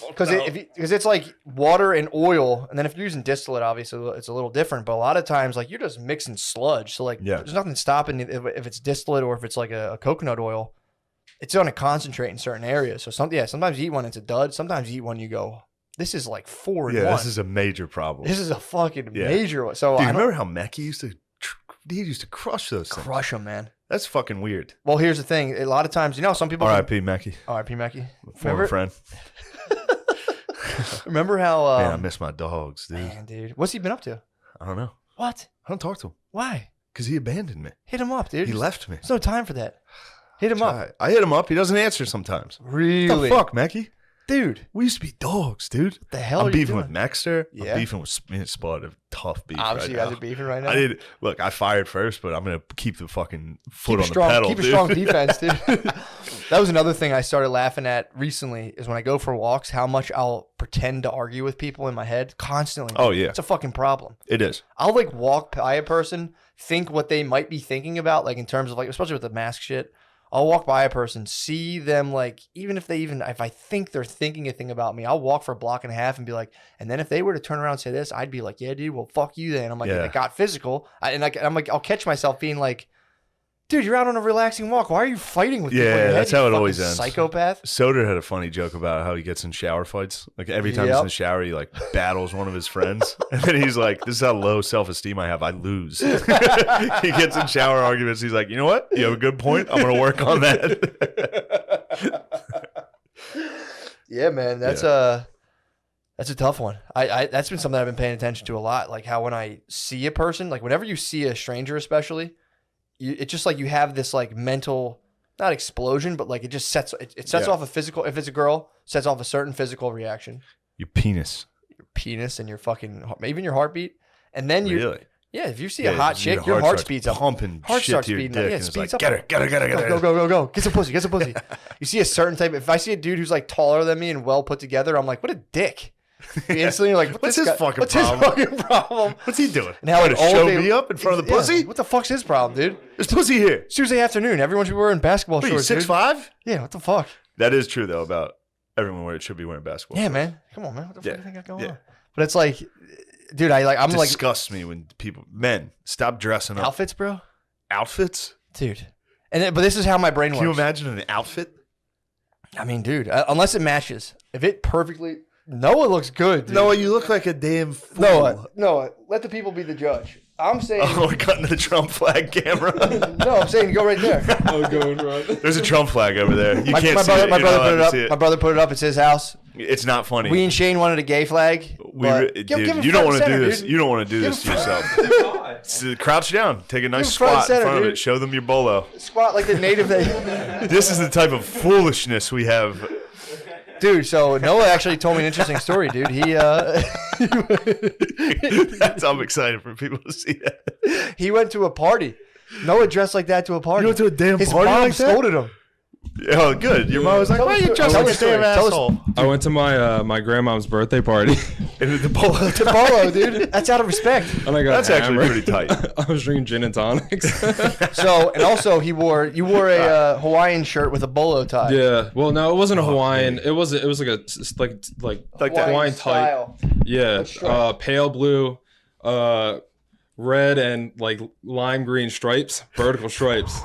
Because it's like water and oil, and then if you're using distillate, obviously it's a little different. But a lot of times, like you're just mixing sludge. So like, there's nothing stopping if it's distillate or if it's like a coconut oil. It's going to concentrate in certain areas. So sometimes you eat one, it's a dud. Sometimes you eat one, you go, this is like 4 in 1. Yeah, this is a major problem. This is a fucking major one. So dude, remember how Mecca used to crush those things? Crush them, man. That's fucking weird. Well, here's the thing. A lot of times, some people. R.I.P. Mecca. R.I.P. Mecca. Former friend. Remember how? Man, I miss my dogs, dude. Man, dude, what's he been up to? I don't know. What? I don't talk to him. Why? Because he abandoned me. Hit him up, dude. He left me. There's no time for that. Hit him up. I hit him up. He doesn't answer sometimes. Really? What the fuck, Mecca? Dude. We used to be dogs, dude. What the hell I'm are you beefing doing? with Mccusker. Yeah. I'm beefing with Spud. Tough beef. Obviously, right you guys now. are beefing right now. Look, I fired first, but I'm going to keep the fucking foot on strong, the pedal, keep dude. a strong defense, dude. That was another thing I started laughing at recently is when I go for walks, how much I'll pretend to argue with people in my head constantly. Oh, yeah. It's a fucking problem. It is. I'll like walk by a person, think what they might be thinking about, like in terms of like, especially with the mask shit. I'll walk by a person, see them like, if I think they're thinking a thing about me, I'll walk for a block and a half and be like, and then if they were to turn around and say this, I'd be like, yeah, dude, well, fuck you then. I'm like, it got physical. I'm like, I'll catch myself being like, dude, you're out on a relaxing walk. Why are you fighting with people in your head, that's how it you always fucking ends. Psychopath. Soder had a funny joke about how he gets in shower fights. Like every time he's in the shower, he like battles one of his friends. And then he's like, this is how low self-esteem I have. I lose. He gets in shower arguments. He's like, you know what? You have a good point. I'm going to work on that. Yeah, man. That's a tough one. I that's been something I've been paying attention to a lot. Like how when I see a person, like whenever you see a stranger especially, it's just like you have this like mental, not explosion, but like it just sets off a physical, if it's a girl, sets off a certain physical reaction. Your penis. Your penis and your fucking, even your heartbeat. And then you, really? Yeah, if you see a hot chick, your heart speeds up. Pumping heart shit starts to your speeding dick. up. Yeah, And it it's speeds like, up. get her. Go. Get some pussy. You see a certain type, if I see a dude who's like taller than me and well put together, I'm like, what a dick. Instantly, you're like, what's his fucking problem? What's he doing? And how Trying to show me up in front of the pussy? What the fuck's his problem, dude? There's pussy here. It's Tuesday afternoon. Everyone should be wearing basketball What are you, shorts. 6'5"? Yeah, what the fuck? That is true though about everyone where it should be wearing basketball. Yeah, shorts. man. Come on, man. What the fuck do you think I got going on? But it's like, dude, I'm like disgusts me when men stop dressing up. Outfits, bro. Outfits, dude. But this is how my brain works. Can you imagine an outfit? I mean, dude, unless it matches. If it perfectly, Noah looks good. Dude. Noah, you look like a damn fool. Noah, let the people be the judge. I'm saying. Oh, we're cutting to the Trump flag camera. No, I'm saying go right there. Oh, going right. There's a Trump flag over there. You can't see brother, it. My You're not brother put allowed it to up. see it. My brother put it up. It's his house. It's not funny. We and Shane wanted a gay flag. Dude, you don't want to do this. You don't want to do this to yourself. Crouch down. Take a nice squat in front of it. Show them your bolo. Squat like the native. This is the type of foolishness we have. Dude, so Noah actually told me an interesting story, dude. I'm excited for people to see that. He went to a party. Noah dressed like that to a party. You went to a damn His party mom like that? scolded him. Oh, good. Your mom was like, why are you dressed like a damn asshole? I went to my my grandma's birthday party. The bolo. To bolo, dude. That's out of respect. And I got That's actually hammered. pretty tight. I was drinking gin and tonics. So, and also you wore a Hawaiian shirt with a bolo tie. Yeah. Well, no, it wasn't a Hawaiian. It was like a like that Hawaiian style. type. Yeah. Pale blue, red and like lime green stripes, vertical stripes.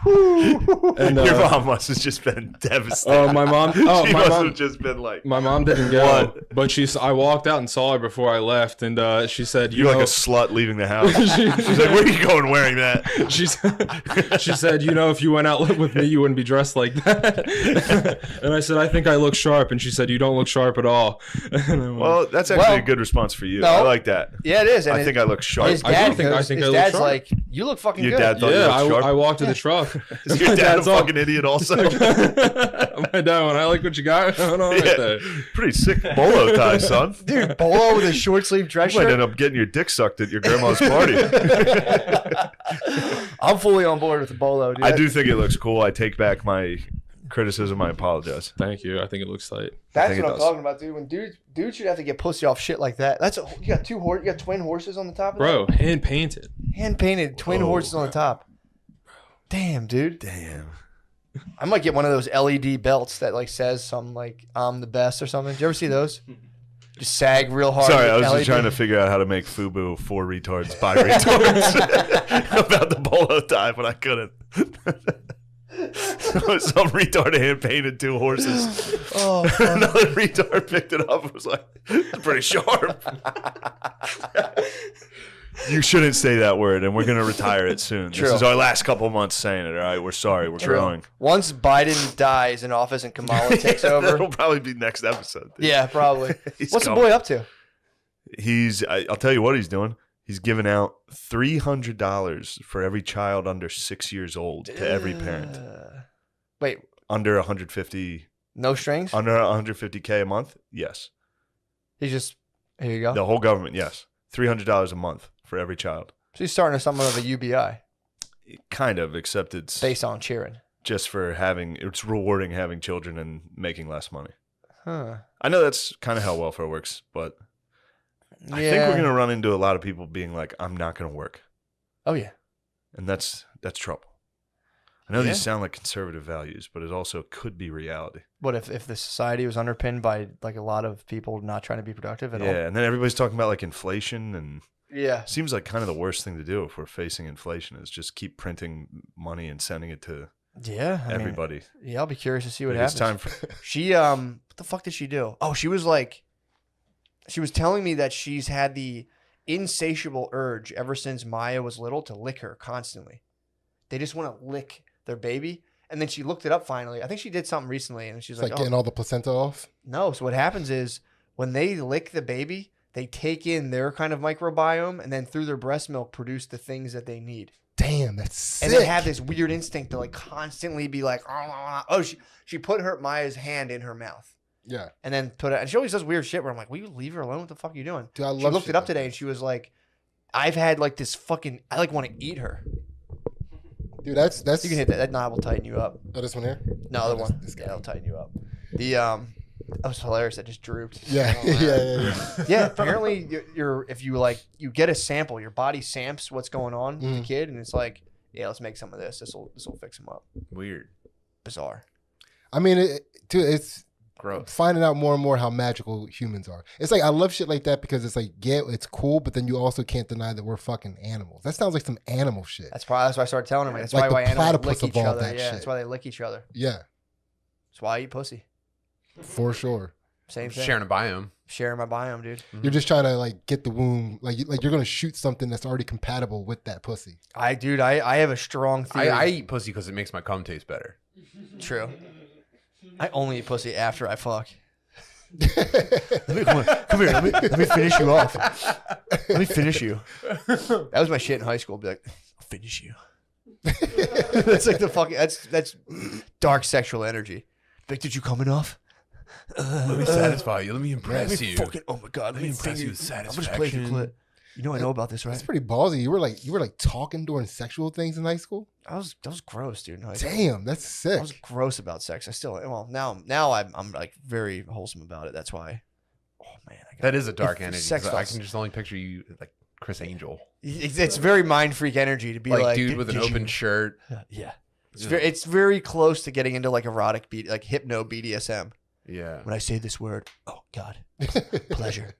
And Your mom must have just been devastated. Oh, my mom. Oh, she my must mom have just been like. My mom didn't go, What? but I walked out and saw her before I left, and she said, You're like a slut leaving the house. She's like, where are you going wearing that? She said, if you went out with me, you wouldn't be dressed like that. And I said, I think I look sharp. And she said, you don't look sharp at all. Well, that's actually a good response for you. No. I like that. Yeah, it is. And I think I look sharp. His dad, I think I his look dad's sharp. like, you look fucking Your good. dad thought you looked sharp? I walked to the truck. Is your dad a fucking idiot also? My dad went, I like what you got going on right there. Pretty sick bolo tie, son. Dude, bolo with a short sleeve dress You might shirt. end up getting your dick sucked at your grandma's party. I'm fully on board with the bolo, dude. I do think it looks cool. I take back my criticism, I apologize. Thank you. I think it looks tight. That's what I'm talking about, dude. When dudes should have to get pussy off shit like that. You got you got twin horses on the top of Bro, that? hand painted. Hand painted twin horses on the top. Damn, dude. Damn. I might get one of those LED belts that like says something like I'm the best or something. Did you ever see those? Just sag real hard. Sorry, I was LED. just trying to figure out how to make FUBU for retards by retards about the bolo tie, but I couldn't. Some retard hand painted 2 horses. Oh, another retard picked it up and was like, "It's pretty sharp." You shouldn't say that word, and we're gonna retire it soon. True. This is our last couple months saying it. All right, we're sorry, we're growing. Once Biden dies in office and Kamala takes over, that'll probably be next episode. Dude. Yeah, probably. What's coming. the boy up to? I'll tell you what he's doing. He's giving out $300 for every child under 6 years old to every parent. Wait, under 150. No strings. Under 150K a month. Yes. He's just here. You go. The whole government. Yes, $300 a month for every child. So he's starting somewhat of a UBI. Kind of, except it's based on cheering. Just for it's rewarding having children and making less money. Huh. I know that's kind of how welfare works, but I think we're gonna run into a lot of people being like, "I'm not gonna work." Oh yeah, and that's trouble. I know these sound like conservative values, but it also could be reality. What if the society was underpinned by like a lot of people not trying to be productive at all? Yeah, and then everybody's talking about like inflation and yeah, seems like kind of the worst thing to do if we're facing inflation is just keep printing money and sending it to everybody. I'll be curious to see what happens. It's time for she what the fuck did she do? Oh, she was telling me that she's had the insatiable urge ever since Maya was little to lick her constantly. They just want to lick their baby. And then she looked it up finally. I think she did something recently and she's like, getting all the placenta off? No. So what happens is when they lick the baby, they take in their kind of microbiome and then through their breast milk produce the things that they need. Damn, that's sick. And they have this weird instinct to like constantly be like, oh, she put Maya's hand in her mouth. Yeah. And then put it, and she always does weird shit where I'm like, will you leave her alone? What the fuck are you doing? Dude, she looked it up today and she was like, I've had like this fucking, I like want to eat her. Dude, that's you can hit that. That knob will tighten you up. Oh, this one here? No, other one. Yeah, that'll tighten you up. That was hilarious. That just drooped. Yeah, yeah. Yeah. Apparently, you're if you like you get a sample, your body samps what's going on with the kid, and it's like, yeah, let's make some of this. This will fix him up. Weird, bizarre. I mean, it's gross. Finding out more and more how magical humans are. It's like I love shit like that because it's like, yeah, it's cool, but then you also can't deny that we're fucking animals. That sounds like some animal shit. That's why I started telling him. That's like why the animals platypus lick each of all other. that Yeah, shit. that's why they lick each other. Yeah, that's why I eat pussy. For sure. Same thing. Sharing a biome. Sharing my biome, dude. You're just trying to like get the womb, like you're gonna shoot something that's already compatible with that pussy. I have a strong theory. I eat pussy because it makes my cum taste better. True. I only eat pussy after I fuck. Come here. Let me finish you off. Let me finish you. That was my shit in high school. Be like, I'll finish you. That's like the fucking. That's dark sexual energy. Like, did you come enough? Let me satisfy you. Let me impress you. Fucking, oh my god. Let me impress you with I'm just playing the clip. You know I know about this, right? That's pretty ballsy. You were like talking during sexual things in high school. That was gross, dude. Damn, that's sick. I was gross about sex. I still now I'm like very wholesome about it. That's why. Oh man, that is a dark energy. Sex I can just only picture you like Chris Angel. It's very mind freak energy to be like dude with an open shirt. Yeah, it's very close to getting into like erotic like hypno BDSM. Yeah. When I say this word, oh God, pleasure.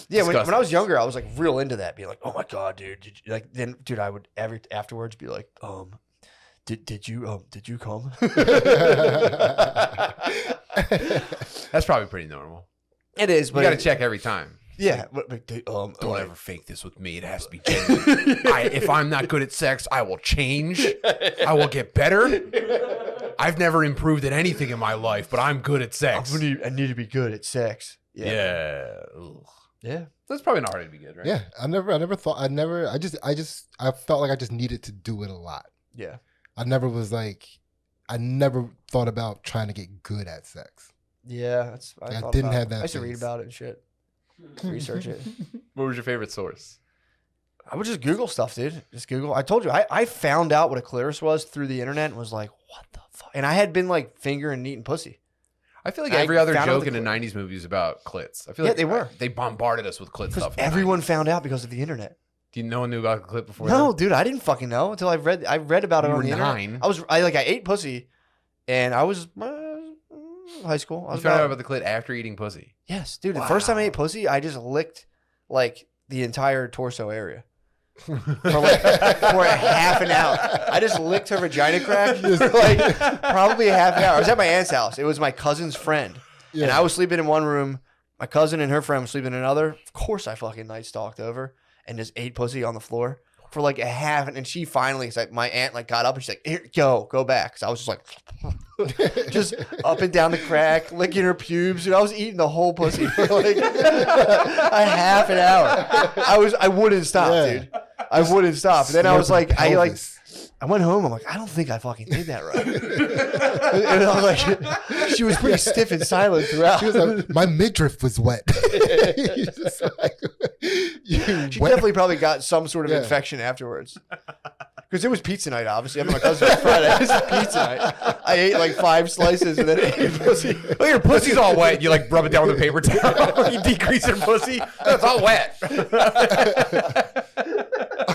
Yeah, when I was younger, I was like real into that, being like, oh my God, dude. Dude, I would afterwards be like, did you come? That's probably pretty normal. It is, but you got to check every time. Yeah. Don't ever fake this with me. It has to be genuine. If I'm not good at sex, I will change. I will get better. I've never improved at anything in my life, but I'm good at sex. I need to be good at sex. Yeah. Yeah. That's probably not hard to be good, right? Yeah. I felt like I just needed to do it a lot. Yeah. I never thought about trying to get good at sex. Yeah. I didn't have that. I used to read about it and shit. Research it. What was your favorite source? I would just Google stuff, dude. Just Google. I told you, I found out what a clitoris was through the internet and was like, what the fuck? And I had been like fingering and eating pussy. I feel like every other found out joke the in the clit. 90s movie is about clits. I feel Yeah, like they were. They bombarded us with clit stuff. in the Everyone 90s. found out because of the internet. No one knew about the clit before No, then? dude, I didn't fucking know until I read about it You on were the internet. 9. I ate pussy, and I was high school. I You was found out about the clit after eating pussy. Yes, dude. The first time I ate pussy, I just licked like the entire torso area for a half an hour. I just licked her vagina crack for like probably a half an hour. I was at my aunt's house. It was my cousin's friend, and I was sleeping in one room. My cousin and her friend was sleeping in another. Of course, I fucking night stalked over and just ate pussy on the floor for like a half. And she finally, it's like my aunt like got up and she's like, "Here, go back." Cause I was just like, just up and down the crack, licking her pubes. Dude, I was eating the whole pussy for like a half an hour. I wouldn't stop, dude. I wouldn't stop. And then I was like, I went home. I'm like, I don't think I fucking did that right. And I was like, she was pretty stiff and silent throughout. She was like, my midriff was wet. She definitely probably got some sort of infection afterwards. Because it was pizza night, obviously. I'm at my cousin's Friday. It was pizza night. I ate like 5 slices and then ate pussy. Look, your pussy's all wet. You like rub it down with a paper towel. You decrease your pussy. It's all wet.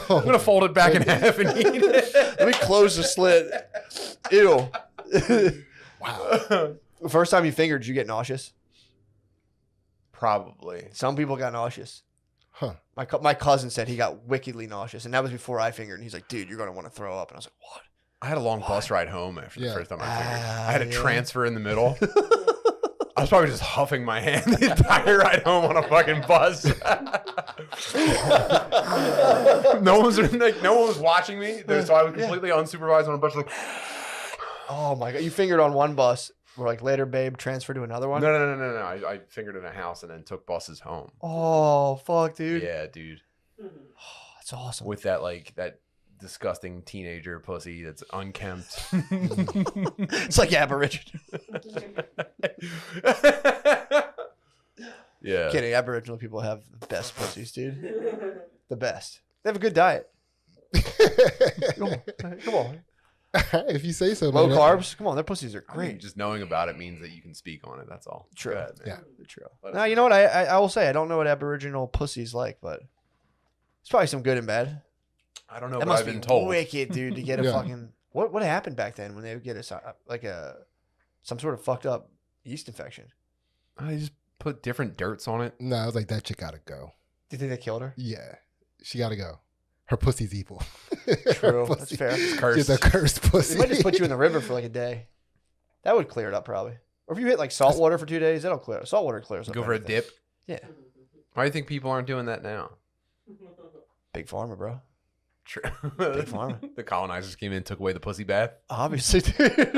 I'm gonna fold it back in half and eat it. Let me close the slit. Ew. Wow. The first time you fingered, did you get nauseous? Probably. Some people got nauseous. Huh. My cousin said he got wickedly nauseous, and that was before I fingered. And he's like, "Dude, you're gonna want to throw up." And I was like, "What?" I had a long bus ride home after the first time I fingered. I had a yeah. transfer in the middle. I was probably just huffing my hand the entire ride home on a fucking bus. No one was watching me, so I was completely unsupervised on a bus. Like, oh my god, you fingered on one bus. We're like, later, babe, transfer to another one. No. I fingered in a house and then took buses home. Oh fuck, dude. Yeah, dude. Oh, that's awesome. With that that disgusting teenager pussy that's unkempt. It's like Aboriginal. Yeah. Kidding. Aboriginal people have the best pussies, dude. The best. They have a good diet. Come on. If you say so. Low man. carbs. Come on, their pussies are great. I mean, just knowing about it means that you can speak on it. That's all. True. Go ahead, man. Yeah. True. Now, you know what? I will say, I don't know what Aboriginal pussy's like, but it's probably some good and bad. I don't know, That but must I've be been told. wicked, dude, to get a Yeah. fucking... What happened back then when they would get some sort of fucked up yeast infection? I just put different dirts on it. No, I was like, that chick gotta go. Do you think they killed her? Yeah. She gotta go. Her pussy's evil. True. Her That's pussy- fair. It's cursed. She's a cursed pussy. They might just put you in the river for like a day. That would clear it up probably. Or if you hit like salt water for 2 days, that'll clear it. Salt water clears up. Go for a everything. dip. Yeah. Why do you think people aren't doing that now? Big pharma, bro. True. Big pharma. The colonizers came in, took away the pussy bath. Obviously, dude.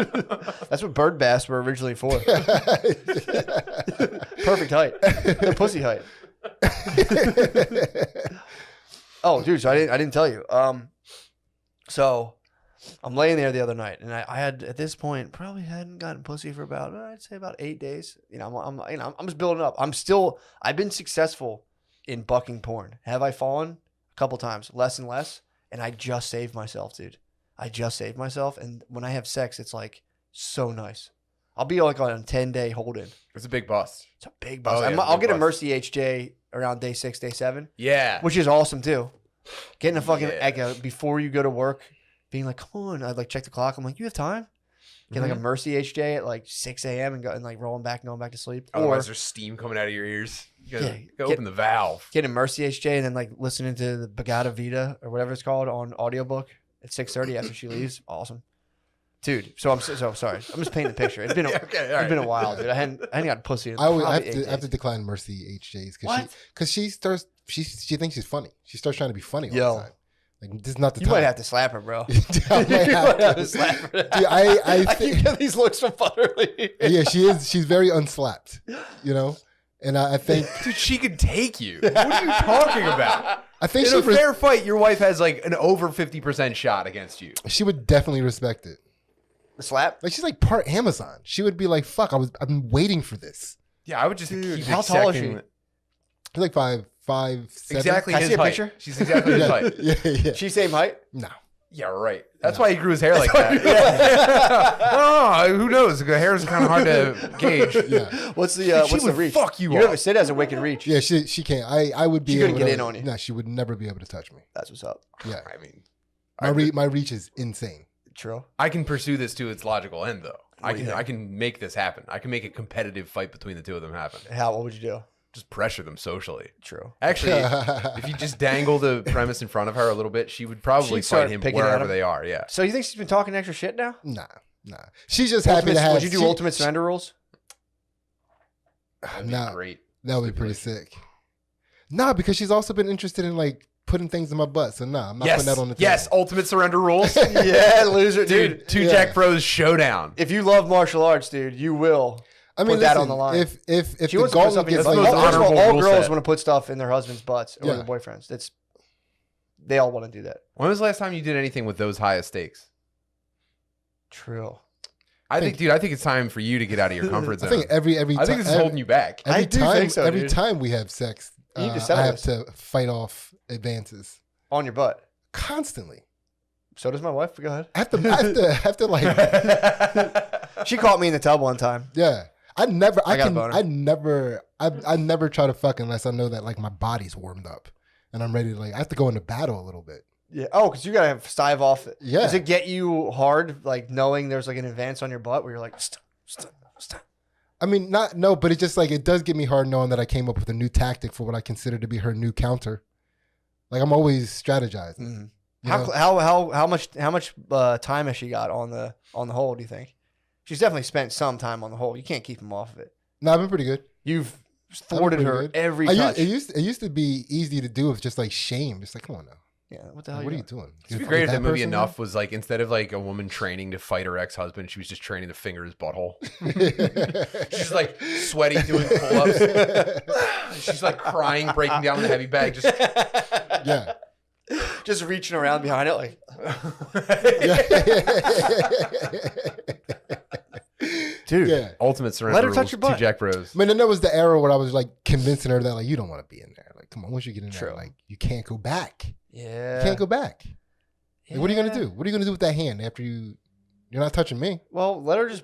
That's what bird baths were originally for. Perfect height. They're pussy height. Oh, dude, so I didn't tell you. So I'm laying there the other night, and I had at this point probably hadn't gotten pussy for about I'd say about 8 days. You know, I'm just building up. I've been successful in bucking porn. Have I fallen? A couple times, less and less, and I just saved myself, dude. I just saved myself, and when I have sex, it's like so nice. I'll be like on a 10-day hold-in. It's a big bust. It's a big bust. Oh, yeah, I'll get a bust. Mercy HJ around day 6, day 7. Yeah. Which is awesome too. Getting a fucking before you go to work, being like, come on. I'd like check the clock. I'm like, you have time? Get like a Mercy HJ at like 6 a.m. and go and like rolling back and going back to sleep. Otherwise, there's steam coming out of your ears. You gotta go open the valve. Get a Mercy HJ and then like listening to the Bagada Vita or whatever it's called on audiobook at 6:30 after she leaves. Awesome. Dude, so I'm so sorry. I'm just painting the picture. It's been it's been a while, dude. I hadn't got pussy. In I probably have to decline Mercy HJs What? because she thinks she's funny. She starts trying to be funny all Yo. the time. Like this is not the You time. might have to slap her, bro. I might have to. slap her. Dude, I keep think getting these looks from Butterly. yeah, she is. She's very unslapped, you know. And I think, dude, she could take you. What are you talking about? I think in a fair fight, your wife has like an over 50% shot against you. She would definitely respect it. The slap? Like she's like part Amazon. She would be like, "Fuck, I've been waiting for this." Yeah, I would just keep how tall is she? accepting She's like 5'4". 5'7". Exactly Can I his see a height. picture? She's exactly his height. Yeah. She same height? No. Yeah, right. That's why he grew his hair like that. Oh, who knows? The hair is kind of hard to gauge. Yeah. What's the She what's the would reach? fuck you You up. have Sid has a wicked reach. Yeah, she can't. I would be She couldn't able get to, in on you. No, she would never be able to touch me. That's what's up. Yeah. I mean, My reach is insane. True. I can pursue this to its logical end, though. I can make this happen. I can make a competitive fight between the two of them happen. How? What would you do? Just pressure them socially. True. Actually, if you just dangle the premise in front of her a little bit, she would probably She'd start fight him picking at wherever him. they are. Yeah. So you think she's been talking extra shit now? Nah. She's just happy to have. Would you do ultimate surrender rules? Nah, Great. that would be pretty sick. Nah, because she's also been interested in like putting things in my butt. So nah, I'm not putting that on the table. Yes, ultimate surrender rules. Yeah, loser, dude. Two Jack Bros showdown. If you love martial arts, dude, you will. I mean, put that listen, on the line. If she the wants to put gauntlet stuff in your gets butt. like, most First of all, honorable all rule girls set. want to put stuff in their husband's butts or Yeah. their boyfriends. They all want to do that. When was the last time you did anything with those highest stakes? True. I think it's time for you to get out of your comfort I zone. think every I time, think this is holding you back. Every I do time, think so, every dude. time we have sex, You need to I settle have this. to fight off advances On your butt. constantly. So does my wife. Go ahead. I have to like, She caught me in the tub one time. yeah. I never try to fuck unless I know that like my body's warmed up and I'm ready to like. I have to go into battle a little bit. Yeah. Oh, because you gotta have stive off. Yeah. Does it get you hard, like knowing there's like an advance on your butt where you're like, stop. I mean, but it just like it does get me hard knowing that I came up with a new tactic for what I consider to be her new counter. Like I'm always strategizing. Mm-hmm. You know? How much time has she got on the hole? Do you think? She's definitely spent some time on the hole. You can't keep him off of it. No, I've been pretty good. You've thwarted her every touch. It used to be easy to do with just like shame. It's like, come on now. Yeah, what the hell? What are you doing? It'd be great if the movie Enough was like instead of like a woman training to fight her ex-husband, she was just training to finger his butthole. She's like sweaty doing pull-ups. She's like crying, breaking down the heavy bag. Just yeah, just reaching around behind it like. Dude, yeah. Ultimate surrender. Let her touch rules, your butt. Two Jack Bros. I mean, then there was the era where I was like convincing her that like you don't want to be in there. Like, come on, once you get in there, True. like you can't go back. Yeah. You can't go back. Like, what are you gonna Yeah. do? What are you gonna do with that hand after you're not touching me? Well, let her just.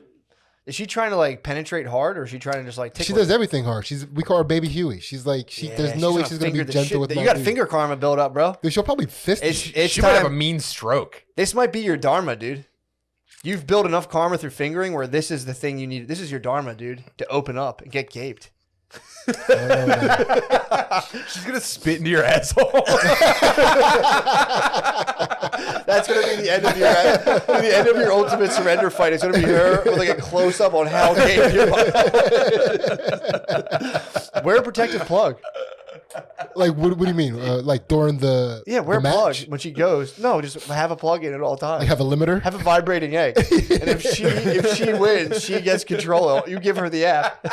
Is she trying to like penetrate hard, or is she trying to just like? She tickle does you? everything hard. We call her Baby Huey. She's like there's no way she's gonna be finger the gentle shit- with You my got dude. finger karma build up, bro. Dude, she'll probably fist me. It's She might have a time. mean stroke. This might be your dharma, dude. You've built enough karma through fingering where this is the thing you need. This is your dharma, dude, to open up and get gaped. She's gonna spit into your asshole. That's gonna be the end of your ultimate surrender fight. It's gonna be her with like a close up on how gaped your butt. Wear a protective plug. Like what do you mean? Like during the Wear the a plug match? when she goes. No, just have a plug in at all times. Like have a limiter? Have a vibrating egg, and if she wins, she gets control. You give her the app. You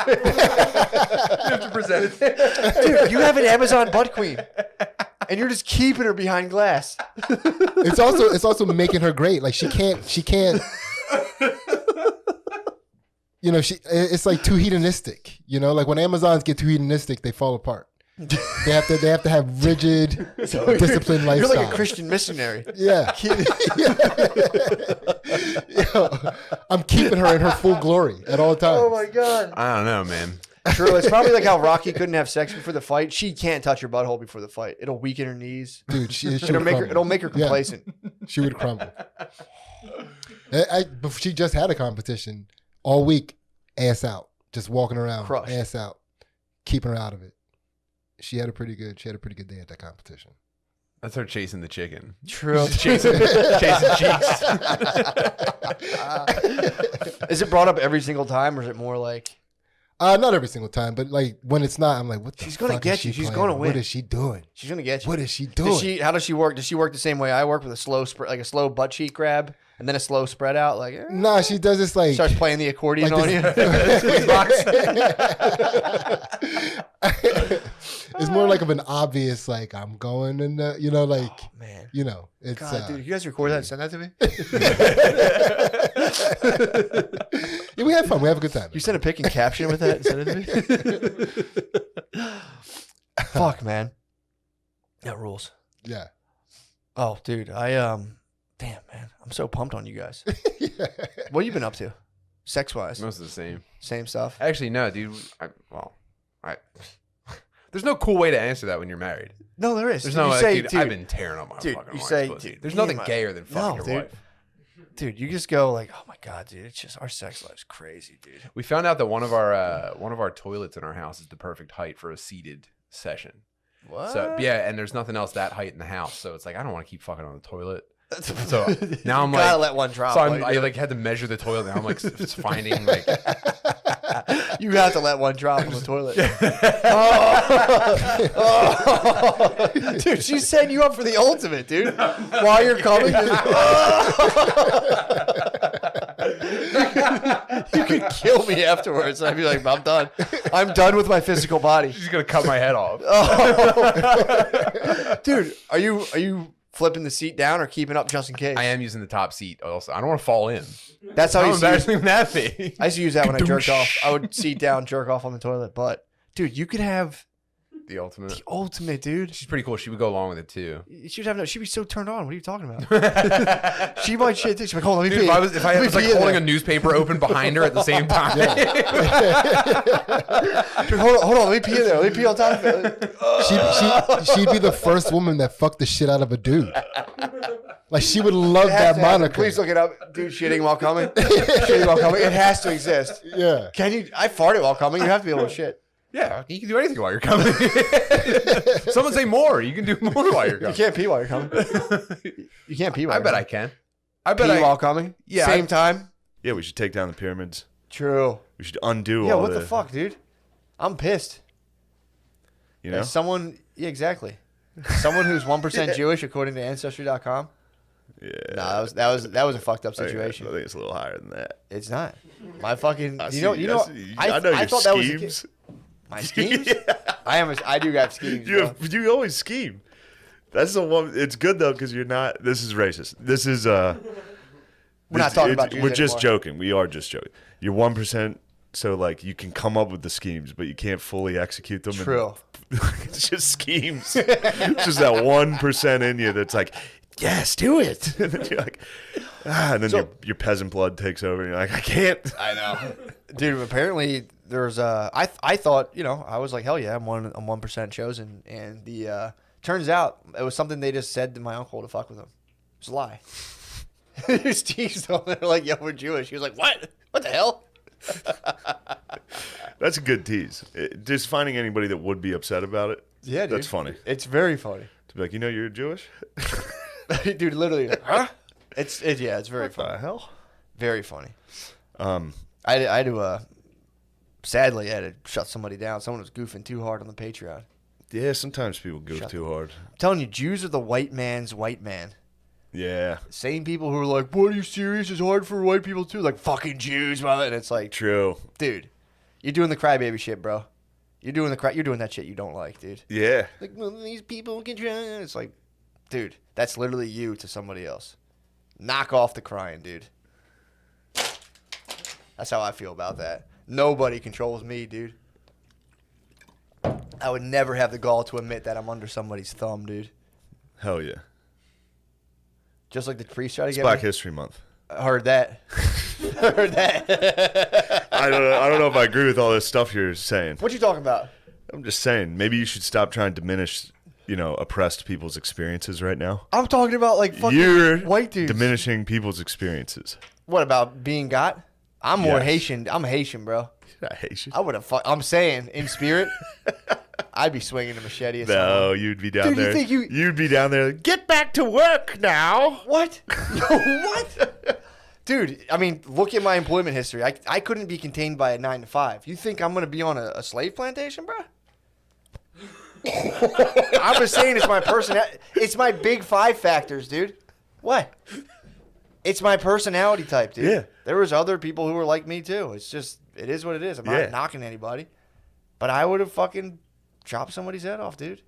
have to present it. Dude, you have an Amazon butt queen, and you're just keeping her behind glass. It's also making her great. Like she can't. You know, it's like too hedonistic. You know, like when Amazons get too hedonistic, they fall apart. They have to have rigid, disciplined lifestyle. You're like a Christian missionary. Yeah. Yo, I'm keeping her in her full glory at all times. Oh my god. I don't know, man. True. It's probably like how Rocky couldn't have sex before the fight. She can't touch her butthole before the fight. It'll weaken her knees. Dude, she it'll would make her. crumble. It'll make her Yeah. complacent. She would crumble. She just had a competition all week, ass out, just walking around, Crushed. ass out, keeping her out of it. She had a pretty good day at that competition. That's her chasing the chicken. True. chasing cheeks. Is it brought up every single time, or is it more like? Not every single time, but like when it's not, I'm like, what the She's gonna fuck get is you. she She's playing? gonna win. What is she doing? She's gonna get you. What is she doing? How does she work? Does she work the same way I work with a slow like a slow butt cheek grab and then a slow spread out? Like Nah, she does this like starts playing the accordion like on you. It's more like of an obvious like I'm going in the like man. you know it's God, dude, you guys record that and send that to me? yeah, we had fun. We have a good time. You send a pic and caption with that and send it to me? Fuck, man. That rules. Yeah. Oh, dude, damn, man, I'm so pumped on you guys. What you been up to, sex wise? Most of the same. Same stuff. Actually, no, dude. There's no cool way to answer that when you're married. No, there is. There's You no. say, dude, dude, I've been tearing on my dude, fucking you wife's say, pussy. dude, There's me nothing and my- gayer than fucking your dude. wife. Dude, you just go like, oh my god, dude, it's just our sex life's crazy, dude. We found out that one of our toilets in our house is the perfect height for a seated session. What? So yeah, and there's nothing else that height in the house. So it's like I don't want to keep fucking on the toilet. So now I'm You like, gotta let one drop. So while you I do it. like had to measure the toilet. Now I'm like finding like. You have to let one drop on the toilet. Dude, she's setting you up for the ultimate, dude. While you're coming, you could kill me afterwards. I'd be like, I'm done. I'm done with my physical body. She's gonna cut my head off. Dude, are you flipping the seat down or keeping up just in case? I am using the top seat. Also, I don't want to fall in. That's how you see embarrassing would that be? I used to use that when I jerked off. I would seat down, jerk off on the toilet. But dude, you could have The ultimate. the ultimate, dude. She's pretty cool. She would go along with it too. She'd have no. She'd be so turned on. What are you talking about? She might shit too. She'd be like, hold on, let me Dude, pee. if I was like holding a newspaper open behind her at the same time. Dude, hold on, let me pee in there. Let me pee on top of it. She'd be the first woman that fucked the shit out of a dude. Like she would love It has that to happen. moniker. Please look it up. Dude shitting while coming. Shitting while coming. It has to exist. Yeah. Can you? I farted while coming. You have to be able to shit. Yeah, you can do anything while you're coming. Someone say more. You can do more while you're You coming. can't pee while you're coming. You can't pee while I you're bet I coming. can. I bet Pee while coming? Yeah, Same time? Yeah, we should take down the pyramids. True. We should undo Yeah, all what the fuck, dude? I'm pissed. You know? As someone, yeah, exactly. Someone who's 1% Jewish according to Ancestry.com. Yeah. No, that was a fucked up situation. I think it's a little higher than that. It's not. My fucking, I you know, I know your thought that was a schemes. my schemes? I do got schemes. You always scheme. That's the one. It's good though because you're not. This is racist. This is We're not talking about Jews We're just anymore. joking. We are just joking. You're 1%. So like you can come up with the schemes, but you can't fully execute them. True. It's just schemes. It's just that 1% in you that's like, yes, do it. And then you're like, and then your peasant blood takes over, and you're like, I can't. I know, dude. Apparently, there's I thought, you know, I was like, hell yeah, I'm 1% chosen, and the turns out it was something they just said to my uncle to fuck with him. It was a lie. His teeth on there like, yo, we're Jewish. He was like, what? What the hell? That's a good tease. Just finding anybody that would be upset about it. Yeah, dude. That's funny. It's very funny. To be like, you know, you're Jewish. Dude, literally, huh? It's very funny. What the hell? Very funny. I had to sadly I had to shut somebody down. Someone was goofing too hard on the Patreon. Yeah, sometimes people goof too hard. I'm telling you, Jews are the white man's white man. Yeah. Same people who are like, what, are you serious? It's hard for white people too. Like, fucking Jews, brother. And it's like, True. dude, you're doing the crybaby shit, bro. You're doing that shit you don't like, dude. Yeah. Like, well, these people can try. It's like, dude, that's literally you to somebody else. Knock off the crying, dude. That's how I feel about that. Nobody controls me, dude. I would never have the gall to admit that I'm under somebody's thumb, dude. Hell yeah. Just like the priest tried to It's get Black me. History Month. I heard that. Heard that. I don't know if I agree with all this stuff you're saying. What you talking about? I'm just saying, maybe you should stop trying to diminish, oppressed people's experiences right now. I'm talking about like fucking You're white dudes. diminishing people's experiences. What about being got? I'm more Yes. Haitian. I'm Haitian, bro. You're not Haitian. I would have. I'm saying in spirit, I'd be swinging a machete. At No, someone. you'd be down Dude, you there. think you- You'd be down there. Get back to work now. What? What? Dude, I mean, look at my employment history. I couldn't be contained by a 9 to 5. You think I'm gonna be on a slave plantation, bro? I'm just saying it's my personality. It's my big 5 factors, dude. What? It's my personality type, dude. Yeah. There was other people who were like me too. It's just, it is what it is. I'm Yeah. not knocking anybody. But I would have fucking chopped somebody's head off, dude.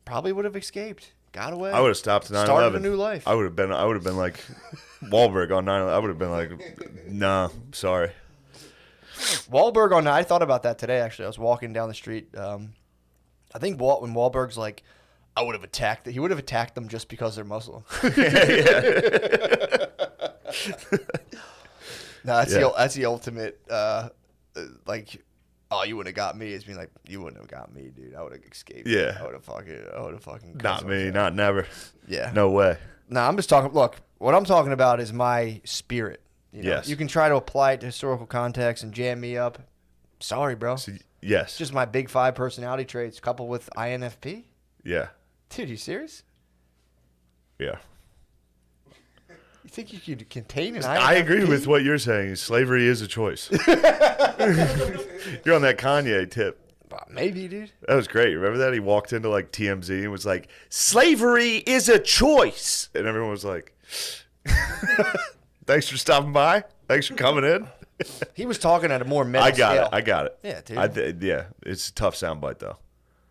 Probably would have escaped. Got away. I would have stopped at 9/11. Started a new life. I would have been like Wahlberg on 9/11. I would have been like, nah, sorry. Wahlberg I thought about that today, actually. I was walking down the street. I think when Wahlberg's like, I would have attacked. He would have attacked them just because they're Muslim. No, that's the ultimate. Like, oh, you wouldn't have got me. It's being like, you wouldn't have got me, dude. I would have escaped. Yeah. I would have fucking. Not me. Not never. Yeah. No way. No, I'm just talking. Look, what I'm talking about is my spirit. You know? Yes. You can try to apply it to historical context and jam me up. Sorry, bro. Yes. Just my big 5 personality traits coupled with INFP. Yeah. Dude, you serious? Yeah. You think you could contain an INFP? I agree with what you're saying. Slavery is a choice. You're on that Kanye tip. Maybe, dude. That was great. Remember that? He walked into like TMZ and was like, slavery is a choice. And everyone was like, thanks for stopping by. Thanks for coming in. He was talking at a more meta scale. I got it. Yeah, dude. Yeah, it's a tough soundbite though.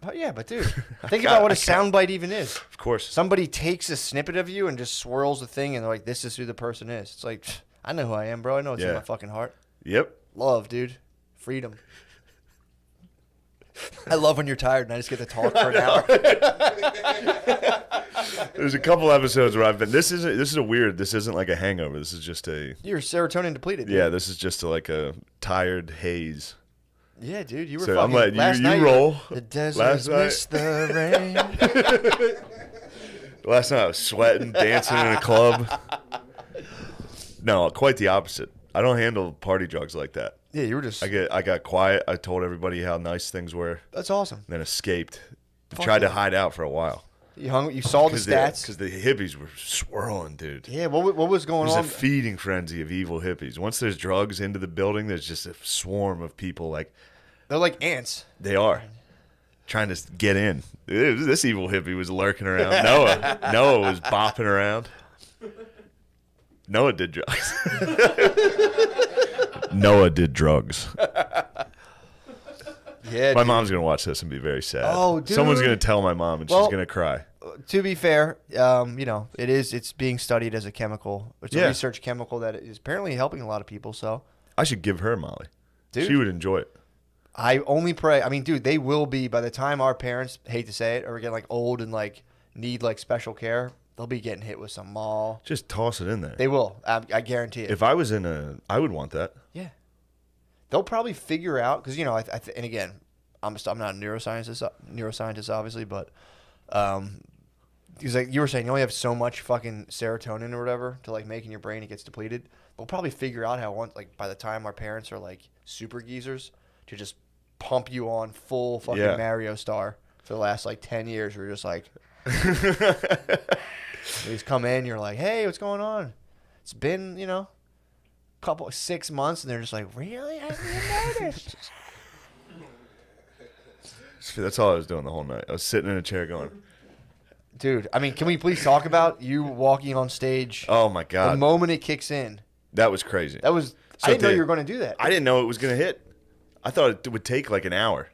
Oh, yeah, but dude, think about what a soundbite even is. Of course. Somebody takes a snippet of you and just swirls the thing and they're like, this is who the person is. It's like, I know who I am, bro. I know it's in my fucking heart. Yep. Love, dude. Freedom. I love when you're tired and I just get to talk for an hour. There's a couple episodes where I've been. This isn't like a hangover. This is just a. You're serotonin depleted. Dude. Yeah, this is just like a tired haze. Yeah, dude, you were So fucking. I'm letting last you night, roll. The desert Last night. missed the rain. Last night I was sweating, dancing in a club. No, quite the opposite. I don't handle party drugs like that. Yeah, you were just. I got quiet. I told everybody how nice things were. That's awesome. Then escaped. Fuck Tried to yeah. hide out for a while. You saw the stats because the hippies were swirling, dude. Yeah, what was going on? There's a feeding frenzy of evil hippies. Once there's drugs into the building, there's just a swarm of people like. They're like ants. They are. Trying to get in. This evil hippie was lurking around. Noah was bopping around. Noah did drugs. Noah did drugs. Yeah, my mom's going to watch this and be very sad. Oh, dude. Someone's going to tell my mom and she's going to cry. To be fair, it's being studied as a chemical. It's a research chemical that is apparently helping a lot of people. So I should give her Molly. Dude. She would enjoy it. I only pray. I mean, dude, they will be by the time our parents, hate to say it, are getting like old and like need like special care. They'll be getting hit with some mall. Just toss it in there. They will. I guarantee it. If I was I would want that. Yeah. They'll probably figure out because and again, I'm not a neuroscientist obviously, but because like you were saying, you only have so much fucking serotonin or whatever to like make in your brain. It gets depleted. They'll probably figure out how by the time our parents are like super geezers to just pump you on full fucking Mario Star for the last like 10 years. We're just like, you just come in, you're like, hey, what's going on? It's been, 6 months, and they're just like, really? I didn't notice. That's all I was doing the whole night. I was sitting in a chair going, dude, I mean, can we please talk about you walking on stage? Oh my God. The moment it kicks in. That was crazy. I didn't know you were going to do that. I didn't know it was going to hit. I thought it would take like an hour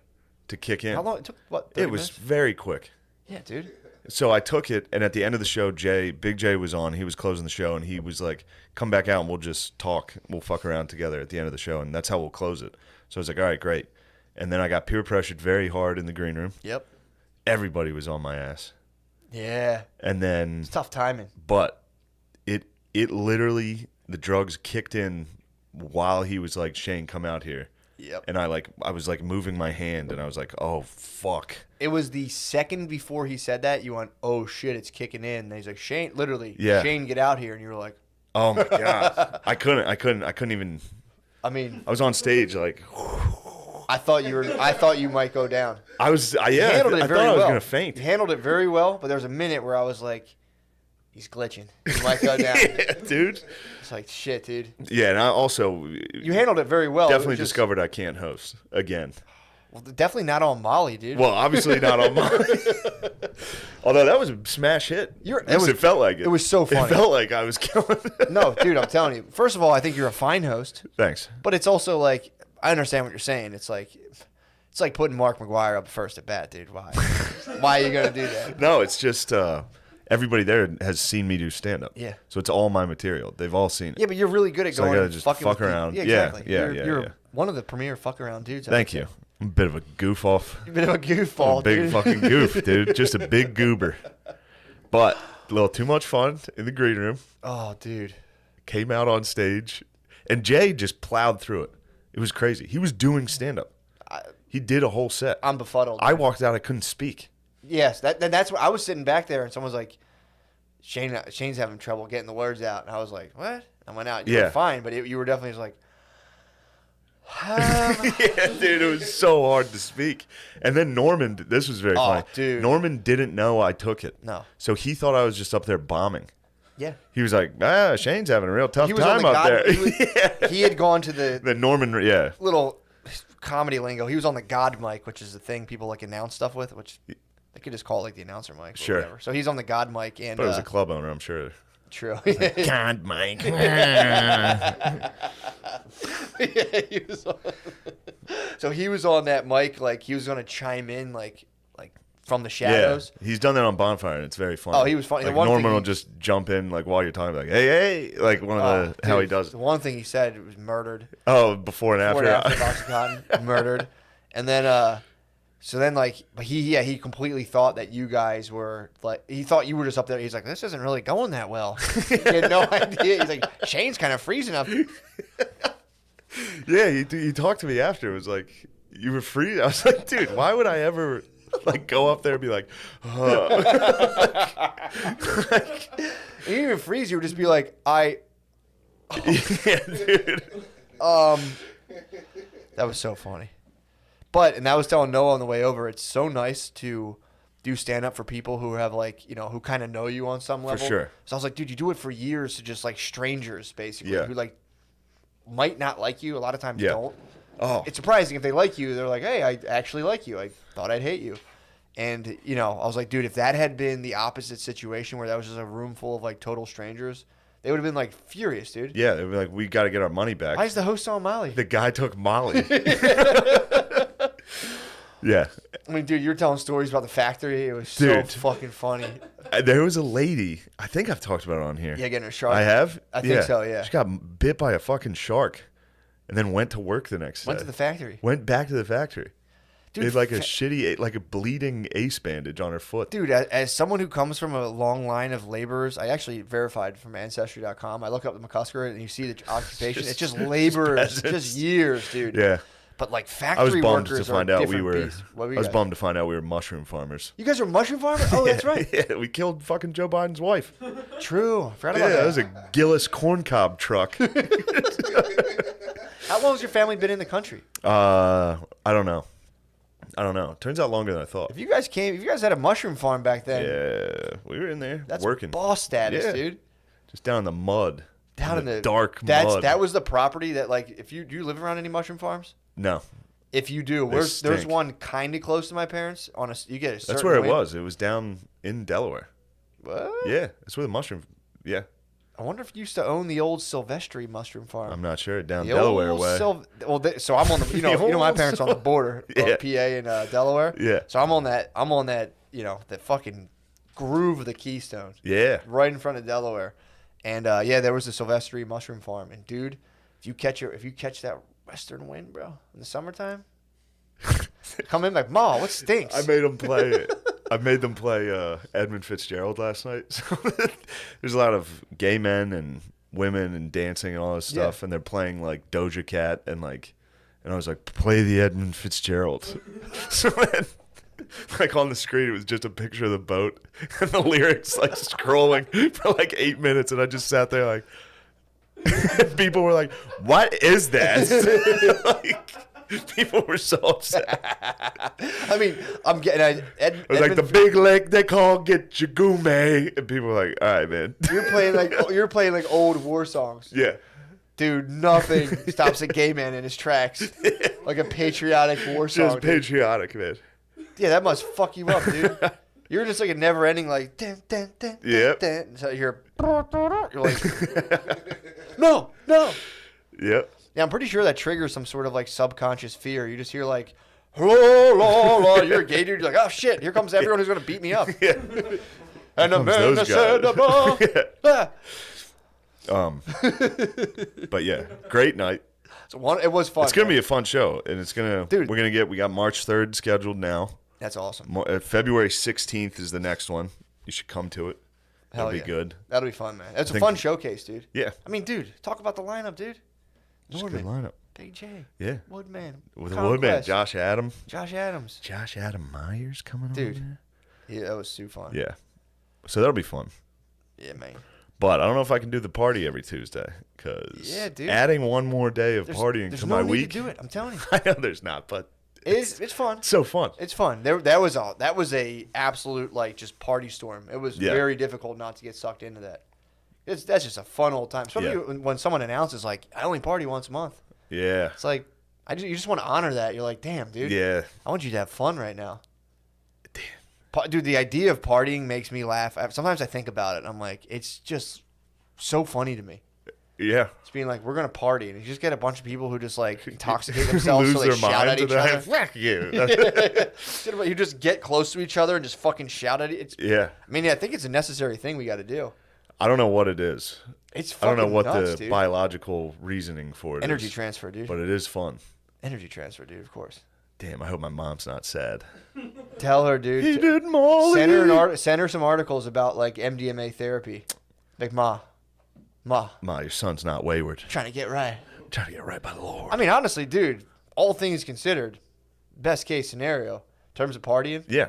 to kick in. How long? It took, what, 30 It was minutes? very quick. Yeah, dude. So I took it, and at the end of the show, Big J was on. He was closing the show, and he was like, come back out, and we'll just talk. We'll fuck around together at the end of the show, and that's how we'll close it. So I was like, all right, great. And then I got peer pressured very hard in the green room. Yep. Everybody was on my ass. Yeah. And then... It's tough timing. But it literally, the drugs kicked in while he was like, Shane, come out here. Yep. And I was like moving my hand, and I was like, oh, fuck. It was the second before he said that, you went, oh, shit, it's kicking in. And he's like, Shane, literally, Shane, get out here. And you were like... Oh, my God. I couldn't even... I mean... I was on stage like... I thought you might go down. I was... You handled it very well. I thought I was going to faint. You handled it very well, but there was a minute where I was like, he's glitching. He might go down. Yeah, dude. It's like, shit, dude. Yeah, and I also... You handled it very well. Definitely discovered I can't host again. Well, definitely not on Molly, dude. Well, obviously not on Molly. Although that was a smash hit. It felt like it. It was so funny. It felt like I was killing it. No, dude, I'm telling you. First of all, I think you're a fine host. Thanks. But it's also like, I understand what you're saying. It's like putting Mark McGuire up first at bat, dude. Why? Why are you going to do that? No, it's just everybody there has seen me do stand-up. Yeah. So it's all my material. They've all seen it. Yeah, but you're really good at so going I gotta and just fucking fuck with around. Yeah, exactly. Yeah, you're one of the premier fuck around dudes. Thank you. A bit of a goof off. A bit of a goofball, A big dude. fucking goof, dude. Just a big goober. But a little too much fun in the green room. Oh, dude. Came out on stage, and Jay just plowed through it. It was crazy. He was doing stand-up. He did a whole set. I'm befuddled. I walked out. I couldn't speak. Yes, that's what I was sitting back there, and someone was like, Shane's having trouble getting the words out. And I was like, what? I went out. You were fine, but you were definitely just like, yeah, dude, it was so hard to speak. And then Norman, this was very funny. Dude. Norman didn't know I took it. No. So he thought I was just up there bombing. Yeah. He was like, Shane's having a real tough He was on time the up there. He had gone to the Norman, yeah. little comedy lingo. He was on the God mic, which is the thing people like announce stuff with, which they could just call it like the announcer mic or Sure. whatever. So he's on the God mic, and But it was a club owner, I'm sure. True. God, Mike. Yeah, he was on, so he was on that mic, like he was going to chime in, like from the shadows. Yeah, he's done that on Bonfire, and it's very funny. Oh, he was funny. Like The one Norman thing will he- just jump in, like while you're talking, like hey, like one of the how he Dude, does The it. one thing he said was murdered. Oh, before and Before after. and after Oxycontin, murdered, and then so then like, but he completely thought that you guys were like, he thought you were just up there. He's like, this isn't really going that well. He had no idea. He's like, Shane's kind of freezing up. Yeah, he talked to me after. It was like, you were free. I was like, dude, why would I ever like go up there and be like, He didn't even freeze. You would just be like, yeah, dude. That was so funny. And I was telling Noah on the way over, it's so nice to do stand up for people who have like, you know, who kind of know you on some level. sure. So I was like, dude, you do it for years to just like strangers, basically, Yeah. who like might not like you. A lot of times Yeah. don't. Oh. It's surprising if they like you. They're like, hey, I actually like you. I thought I'd hate you. And, you know, I was like, dude, if that had been the opposite situation where that was just a room full of like total strangers, they would have been like furious, dude. Yeah, they were like, we got to get our money back. Why is the host on Molly? The guy took Molly. Yeah. I mean, dude, you were telling stories about the factory. It was Dude. so fucking funny. There was a lady, I think I've talked about it on here. Yeah, getting a shark. I have? I think so, yeah. She got bit by a fucking shark and then went to work the next day. Went to the factory. Went back to the factory. Dude, They had like a shitty, like a bleeding ace bandage on her foot. Dude, as someone who comes from a long line of laborers, I actually verified from Ancestry.com. I look up the McCusker and you see the occupation. It's just laborers, peasants. just years, dude. Yeah. But like I factory was bummed workers to find are out we different were. beasts. What were I you was guys? bummed to find out we were mushroom farmers. You guys are mushroom farmers? Oh, that's right. Yeah, we killed fucking Joe Biden's wife. True. I forgot Yeah, about that that. was a Gillis corncob truck. How long has your family been in the country? I don't know. Turns out longer than I thought. If you guys had a mushroom farm back then, Yeah, we were in there that's working. boss status, Yeah. dude. Just down in the mud. Down in the dark That's mud. that was the property that like if you do you live around any mushroom farms? No. If you do, They there's stink. one kind of close to my parents. You get a certain That's where it way- was. It was down in Delaware. What? Yeah, that's where the mushroom. Yeah, I wonder if you used to own the old Silvestri mushroom farm. I'm not sure. Down The Delaware old way. So I'm on the you know my old parents are on the border Yeah. of PA and Delaware. Yeah. So I'm on that that fucking groove of the Keystone. Yeah. Right in front of Delaware, and there was a Silvestri mushroom farm, and dude, if you catch that western wind, bro, in the summertime, come in like, Ma, what stinks? I made them play. I made them play Edmund Fitzgerald last night. So there's a lot of gay men and women and dancing and all this stuff, and they're playing like Doja Cat and I was like, play the Edmund Fitzgerald. So then, like on the screen, it was just a picture of the boat and the lyrics like scrolling for like 8 minutes, and I just sat there like. People were like, "What is this?" Like, people were so upset. I mean, I'm getting. It was like the big lake they call get your gourmet, and people were like, "All right, man." You're playing like old war songs. Yeah, dude. Nothing stops a gay man in his tracks. Like a patriotic war song. just patriotic, man. Yeah, that must fuck you up, dude. You're just like a never-ending like. Dun, dun, dun, Yep. dun, dun. So you're like, no. Yep. Yeah, I'm pretty sure that triggers some sort of like subconscious fear. You just hear like, la, la, la. You're a gay dude. You're like, oh shit, here comes everyone who's gonna beat me up. Yeah. And the man those said, guys. ah. But yeah, great night. It was fun. It's gonna be a fun show, and it's gonna. Dude. We got March 3rd scheduled now. That's awesome. February 16th is the next one. You should come to it. Hell It'll be good. That'll be fun, man. It's a think- fun showcase, dude. Yeah. I mean, dude, talk about the lineup, dude. Just a good Norman, lineup. Big J. Yeah. Woodman. With the Woodman, Conquest, Josh Adam. Josh Adams. Josh Adam Myers coming Dude. on. Yeah, that was too fun. Yeah. So that'll be fun. Yeah, man. But I don't know if I can do the party every Tuesday because Yeah, dude. adding one more day of partying There's to no my need week. to do it. I'm telling you. I know there's not, but It's fun. so fun. It's fun. That was a absolute like just party storm. It was Yeah. very difficult not to get sucked into that. That's just a fun old time. Especially Yeah. when someone announces like I only party once a month. Yeah. It's like you just want to honor that. You're like, damn, dude. Yeah. I want you to have fun right now. Damn. Dude, the idea of partying makes me laugh. Sometimes I think about it and I'm like, it's just so funny to me. Yeah. It's being like, we're going to party. And you just get a bunch of people who just like intoxicate themselves Lose so they their shout at minds each and other. they're like, "Fuck you." You just get close to each other and just fucking shout at it. Yeah. I mean, I think it's a necessary thing we got to do. I don't know what it is. It's I don't know fucking what nuts, the dude. biological reasoning for it Energy is, transfer, dude. but it is fun. Energy transfer, dude, of course. Damn, I hope my mom's not sad. Tell her, dude. He did Molly. Send her some articles about like MDMA therapy. Like, Ma, your son's not wayward. trying to get right. Trying to get right by the Lord. I mean, honestly, dude, all things considered, best case scenario in terms of partying. Yeah.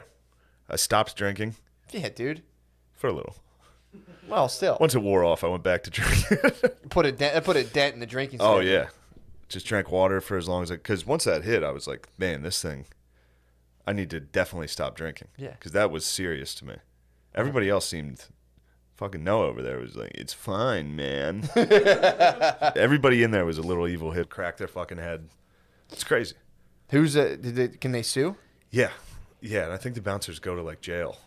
I stopped drinking Yeah, dude. for a little. Well, still. Once it wore off, I went back to drinking. Put a dent in the drinking. Oh, schedule. yeah. Just drank water for as long as because once that hit, I was like, man, this thing, I need to definitely stop drinking. Yeah. Because that was serious to me. Everybody else seemed fucking Noah over there was like, it's fine, man. Everybody in there was a little evil hit, cracked their fucking head. It's crazy. Who's can they sue? Yeah. Yeah. And I think the bouncers go to like jail.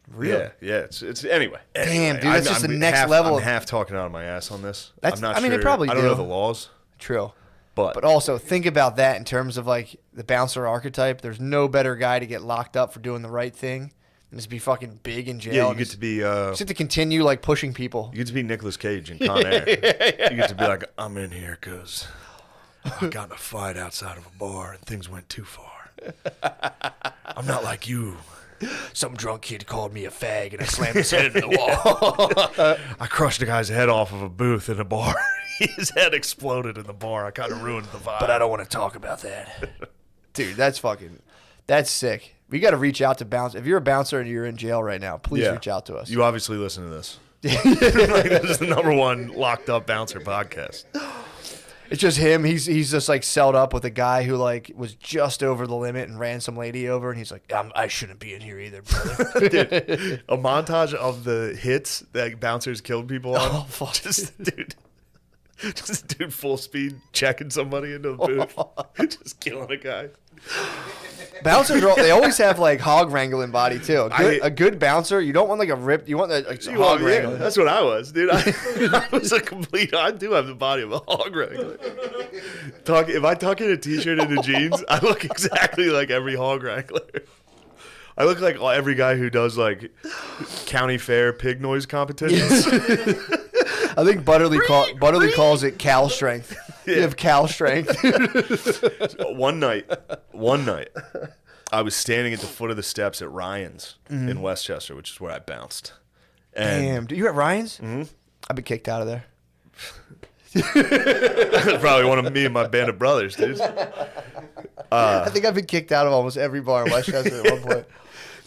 Really? Yeah. Yeah. It's anyway. Damn, dude, that's just the next level. I'm half talking out of my ass on this. That's- I'm not I mean, they sure. probably I don't do. know the laws. True. But also think about that in terms of like the bouncer archetype. There's no better guy to get locked up for doing the right thing than to be fucking big in jail. yeah, you and get just- to be just get to continue like pushing people. You get to be Nicolas Cage in Con Air. You get to be like, I'm in here because I got in a fight outside of a bar and things went too far. I'm not like you. Some drunk kid called me a fag and I slammed his head into the wall. I crushed a guy's head off of a booth in a bar. His head exploded in the bar. I kind of ruined the vibe. But I don't want to talk about that. Dude, that's sick. We got to reach out to bounce. If you're a bouncer and you're in jail right now, please reach out to us. You obviously listen to this. Like, this is the #1 locked up bouncer podcast. It's just him. He's just like celled up with a guy who like was just over the limit and ran some lady over, and he's like, I shouldn't be in here either, brother. Dude, a montage of the hits that bouncers killed people on. Oh, fuck. Just a dude full speed checking somebody into a booth, just killing a guy. Bouncers they always have like hog wrangling body too. A good bouncer, you don't want like a ripped. You want a hog wrangler. That's what I was, dude. I was a complete. I do have the body of a hog wrangler. If I tuck in a t-shirt into jeans, I look exactly like every hog wrangler. I look like every guy who does like county fair pig noise competitions. I think Butterly calls it cow strength. Yeah. You have cow strength. One night, I was standing at the foot of the steps at Ryan's in Westchester, which is where I bounced. And Damn, dude, you at Ryan's? Mm-hmm. I've been kicked out of there. Probably one of me and my band of brothers, dude. I think I've been kicked out of almost every bar in Westchester at one point.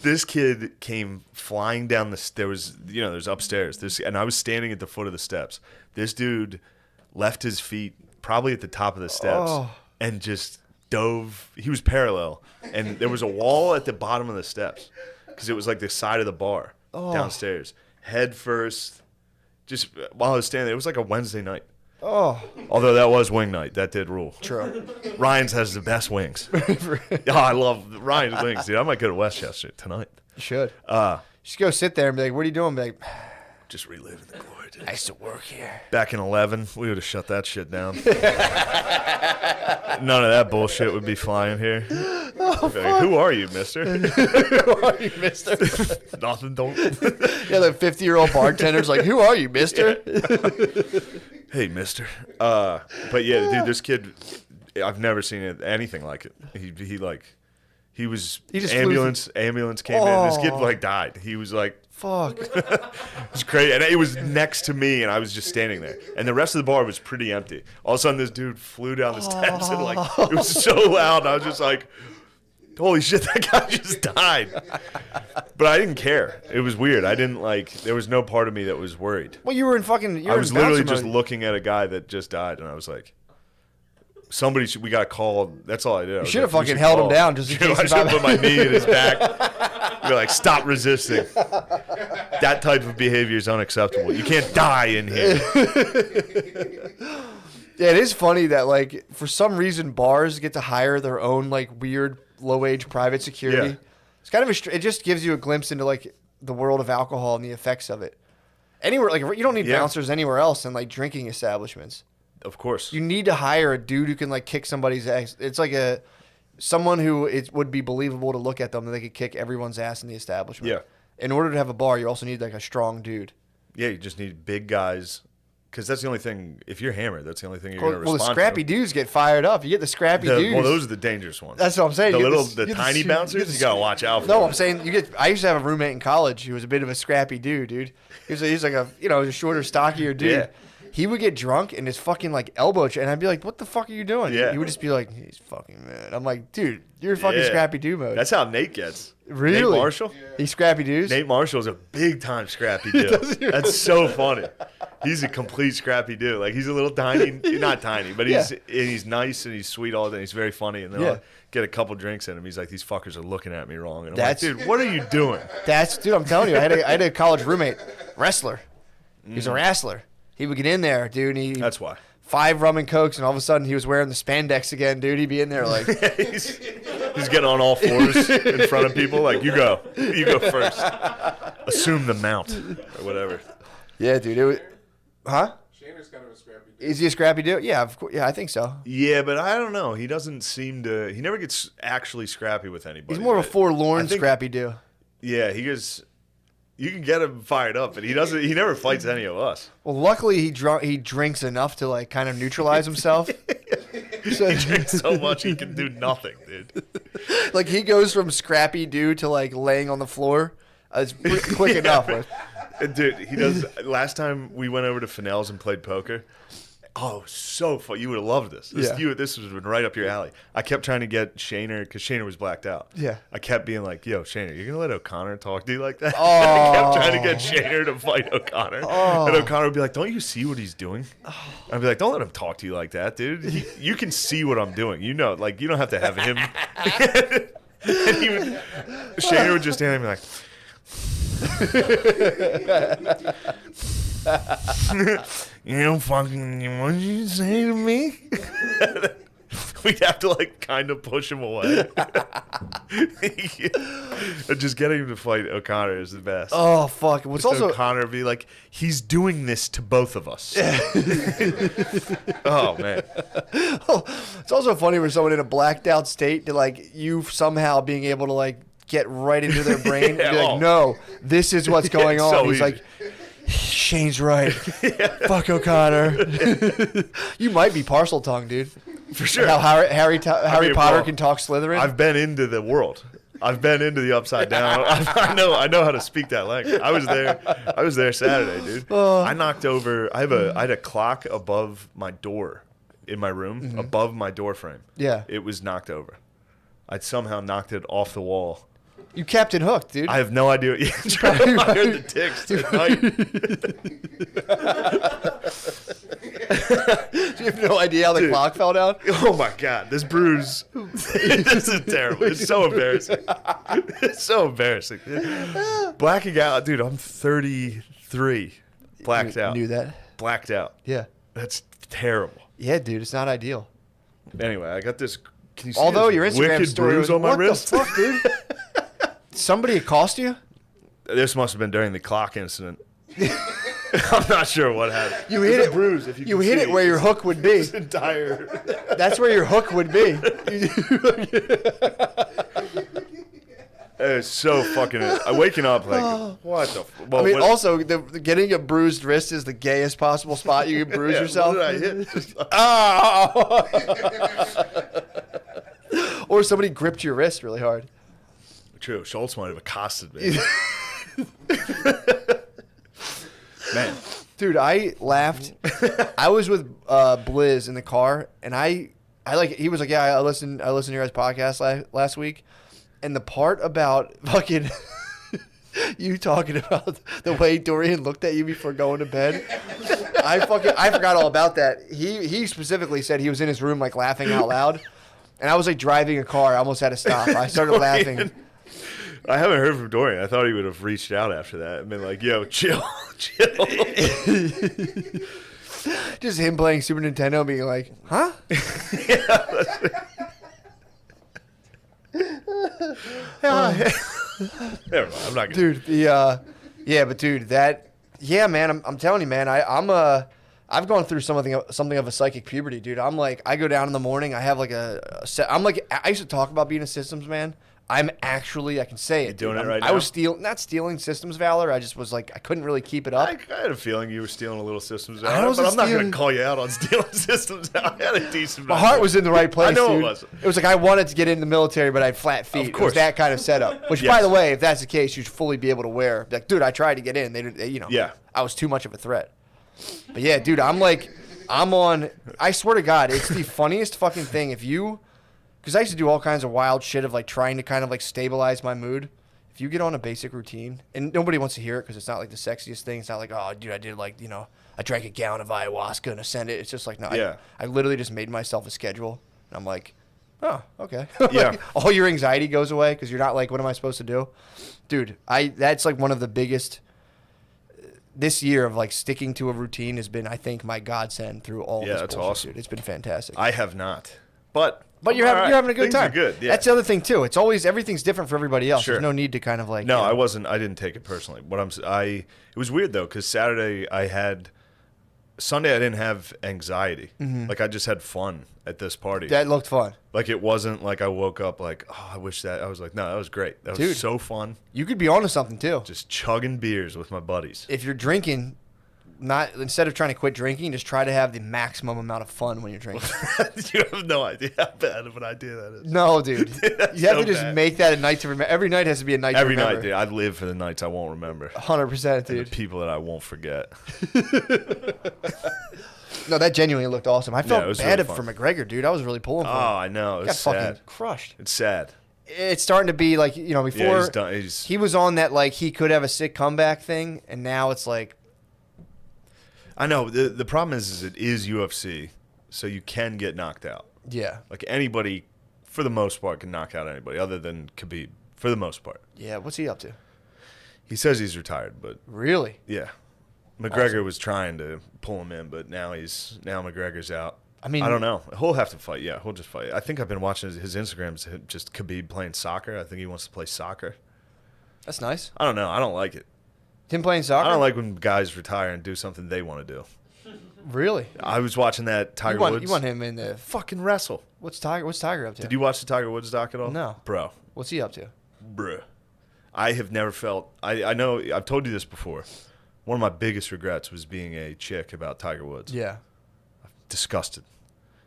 This kid came flying down there's upstairs. And I was standing at the foot of the steps. This dude left his feet probably at the top of the steps and just dove. He was parallel, and there was a wall at the bottom of the steps because it was like the side of the bar downstairs. Head first, just while I was standing there. It was like a Wednesday night. Oh. Although that was wing night. That did rule. True. Ryan's has the best wings. I love Ryan's wings, dude. I might go to Westchester tonight. You should. Just go sit there and be like, what are you doing? Be like, just reliving the glory days. I used to work here. Back in 11, we would have shut that shit down. None of that bullshit would be flying here. Oh, like, who are you, mister? Who are you, mister? Nothing, don't. Yeah, the 50-year-old bartender's like, who are you, mister? Hey, mister. But yeah, dude, this kid, I've never seen anything like it. He was ambulance came in. This kid like died. He was like, fuck. It was crazy. And it was next to me, and I was just standing there. And the rest of the bar was pretty empty. All of a sudden, this dude flew down the steps, and like it was so loud. And I was just like, holy shit, that guy just died. But I didn't care. It was weird. I didn't like. There was no part of me that was worried. Well, you were in fucking. I was literally just looking at a guy that just died, and I was like, we got called. That's all I did. You should have fucking held him down just in case. I should have put my knee in his back. You're like, stop resisting. That type of behavior is unacceptable. You can't die in here. Yeah, it is funny that like for some reason bars get to hire their own like weird low-wage private security. Yeah. It's kind of it just gives you a glimpse into like the world of alcohol and the effects of it. Anywhere like you don't need bouncers anywhere else than like drinking establishments. Of course. You need to hire a dude who can like kick somebody's ass. It's like someone who it would be believable to look at them that they could kick everyone's ass in the establishment. Yeah. In order to have a bar, you also need like a strong dude. Yeah, you just need big guys. Because that's the only thing. If you're hammered, that's the only thing you're going to Well, respond the scrappy dudes get fired up. You get the scrappy dudes. Well, those are the dangerous ones. That's what I'm saying. The tiny bouncers, you got to watch out for. No, I'm saying I used to have a roommate in college who was a bit of a scrappy dude. He was like a shorter, stockier dude. Yeah. He would get drunk and his fucking like elbow, and I'd be like, "What the fuck are you doing?" Yeah. He would just be like, "He's fucking mad." I'm like, "Dude, you're fucking scrappy dude mode." That's how Nate gets. Really? Nate Marshall? He's scrappy dudes? Nate Marshall's a big time scrappy dude. That's so funny. He's a complete scrappy dude. Like he's a little tiny, not tiny, but he's nice and he's sweet all day. And he's very funny. And then I'll get a couple drinks in him. He's like, these fuckers are looking at me wrong. And I'm like, dude, what are you doing? Dude, I'm telling you, I had a college roommate, wrestler. He's a wrestler. He would get in there, dude. That's why. 5 rum and cokes, and all of a sudden he was wearing the spandex again, dude. He'd be in there like he's getting on all fours in front of people. Like you go first. Assume the mount or whatever. Yeah, dude. It was, huh? Shaner's kind of a scrappy dude. Is he a scrappy dude? Yeah, of course. Yeah, I think so. Yeah, but I don't know. He doesn't seem to. He never gets actually scrappy with anybody. He's more of a forlorn scrappy dude. Yeah, he goes. You can get him fired up, but he doesn't. He never fights any of us. Well, luckily he drinks enough to like kind of neutralize himself. He drinks so much he can do nothing, dude. Like he goes from scrappy dude to like laying on the floor. It's quick enough. Dude, he does. Last time we went over to Fennell's and played poker. Oh, so fun. You would have loved this. This was right up your alley. I kept trying to get Shaner, because Shaner was blacked out. Yeah. I kept being like, yo, Shaner, you're going to let O'Connor talk to you like that? Oh. I kept trying to get Shaner to fight O'Connor. Oh. And O'Connor would be like, don't you see what he's doing? I'd be like, don't let him talk to you like that, dude. You can see what I'm doing. You know, like, you don't have to have him. And Shaner would just stand there and be like, you fucking, what did you say to me? We'd have to like kind of push him away. Just getting him to fight O'Connor is the best. Oh fuck! What's Just also O'Connor be like, he's doing this to both of us. Oh man! It's also funny for someone in a blacked out state to like you somehow being able to like get right into their brain and be like, no, this is what's going on. So He's easy. like, Shane's right. Fuck O'Connor. You might be parcel tongue, dude. For sure. How Harry Potter can talk Slytherin. I've been into the world. I've been into the upside down. I know how to speak that language. I was there Saturday, dude. I knocked over. I had a clock above my door in my room, above my door frame. Yeah. It was knocked over. I'd somehow knocked it off the wall. You Captain Hook, dude. I have no idea. I heard the ticks tonight. You have no idea how the clock fell down? Oh my god, this bruise. This is terrible. It's so embarrassing. It's so embarrassing. Dude. Blacking out, dude. I'm 33. Blacked out. Knew that. Blacked out. Yeah. That's terrible. Yeah, dude. It's not ideal. Anyway, I got this. Can you see Although this your Instagram wicked story bruise was, on my what wrist? the fuck, dude? Somebody accost you? This must have been during the clock incident. I'm not sure what happened. You hit it. Bruise. If You hit it where your hook would be. Entire. That's where your hook would be. It's so fucking. Waking up like what the. Well, I mean, what, also getting a bruised wrist is the gayest possible spot you can bruise yourself. What did I hit? Just, Or somebody gripped your wrist really hard. True. Schultz might have accosted me. Man, dude, I laughed. I was with Blizz in the car, and I like. He was like, "Yeah, I listened to your guys' podcast last week," and the part about fucking you talking about the way Dorian looked at you before going to bed. I forgot all about that. He specifically said he was in his room like laughing out loud. And I was like driving a car. I almost had to stop. I started laughing. I haven't heard from Dorian. I thought he would have reached out after that and been like, yo, chill. Just him playing Super Nintendo being like, huh? Never mind. I'm not gonna. Dude, man, I'm telling you, man, I've gone through something of a psychic puberty, dude. I'm like, I go down in the morning. I have like I used to talk about being a systems man. I can say it. You're doing it right now? I was not stealing systems valor. I just was like, I couldn't really keep it up. I had a feeling you were stealing a little systems valor, but I'm not going to call you out on stealing systems valor. I had a decent. My heart was in the right place, I know dude. it was. It was like I wanted to get in the military, but I had flat feet. Of course. It was that kind of setup. Which, by the way, if that's the case, you should fully be able to wear. Like, dude, I tried to get in. Yeah. I was too much of a threat. But yeah, dude, I'm on. I swear to God, it's the funniest fucking thing. Because I used to do all kinds of wild shit of like trying to kind of like stabilize my mood. If you get on a basic routine, and nobody wants to hear it because it's not like the sexiest thing. It's not like, oh, dude, I did like, I drank a gallon of ayahuasca and ascended. It's just like, no, Yeah. I literally just made myself a schedule. And I'm like, oh, okay. Yeah. All your anxiety goes away because you're not like, what am I supposed to do? Dude, that's like one of the biggest this year of like sticking to a routine has been, I think, my godsend through all this that's bullshit, awesome. dude. It's been fantastic. I have not. But you're having a good Things time. Are good. Yeah. That's the other thing too. It's always everything's different for everybody else. Sure. There's no need to kind of like. No, I wasn't. I didn't take it personally. It was weird though because Sunday I didn't have anxiety. Mhm. Like I just had fun at this party. That looked fun. Like it wasn't like I woke up like, oh, I wish that. I was like, no, that was great. That was Dude, so fun. You could be onto something too. Just chugging beers with my buddies. If you're drinking, instead of trying to quit drinking, just try to have the maximum amount of fun when you're drinking. You have no idea how bad of an idea that is. No, dude. You have so to just bad. make that a night to remember. Every night has to be a night Every to remember. night, dude. I live for the nights I won't remember. 100%, And dude. the people that I won't forget. No, that genuinely looked awesome. I Yeah, it felt was bad really for fun. McGregor, dude. I was really pulling for him. Oh, I know. It Got was sad. fucking crushed. It's sad. It's starting to be like, before Yeah, he's done. he was on that like he could have a sick comeback thing, and now it's like, I know. The problem is it is UFC, so you can get knocked out. yeah, Like anybody, for the most part, can knock out anybody other than Khabib, for the most part. yeah. What's he up to? He says he's retired, but Really? yeah. McGregor was trying to pull him in, but now McGregor's out. I mean, I don't know. He'll have to fight. Yeah, he'll just fight. I think I've been watching his Instagrams, just Khabib playing soccer. I think he wants to play soccer. That's nice. I don't know. I don't like it. Him playing soccer? I don't like when guys retire and do something they want to do. Really? I was watching that Tiger Woods. You want him in the fucking wrestle. What's Tiger up to? Did you watch the Tiger Woods doc at all? No. Bro. What's he up to? Bruh. I have never felt. I know. I've told you this before. One of my biggest regrets was being a chick about Tiger Woods. Yeah. Disgusted.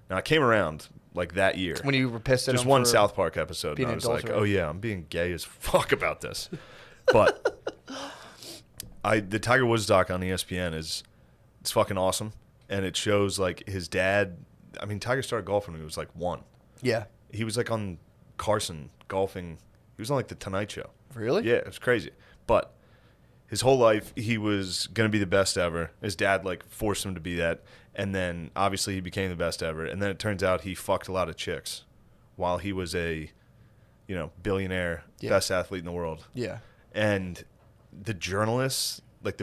Now I came around like that year. When you were pissed at just him one for South Park episode, being and I was an like, adulterer. "Oh yeah, I'm being gay as fuck about this." But the Tiger Woods doc on ESPN it's fucking awesome, and it shows like his dad. I mean, Tiger started golfing when he was like 1. Yeah. He was like on Carson golfing. He was on like the Tonight Show. Really? Yeah, it was crazy. But his whole life, he was going to be the best ever. His dad, like, forced him to be that. And then, obviously, he became the best ever. And then it turns out he fucked a lot of chicks while he was a, billionaire, best athlete in the world. Yeah. And the journalists, like,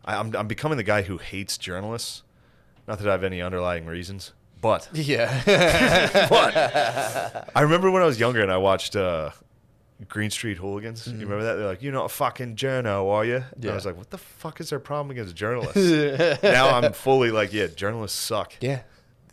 I'm becoming the guy who hates journalists. Not that I have any underlying reasons. But. Yeah. But. I remember when I was younger and I watched Green Street Hooligans. You remember that? They're like, "You're not a fucking journo, are you?" And I was like, what the fuck is their problem against journalists? Now I'm fully like, yeah, journalists suck. Yeah.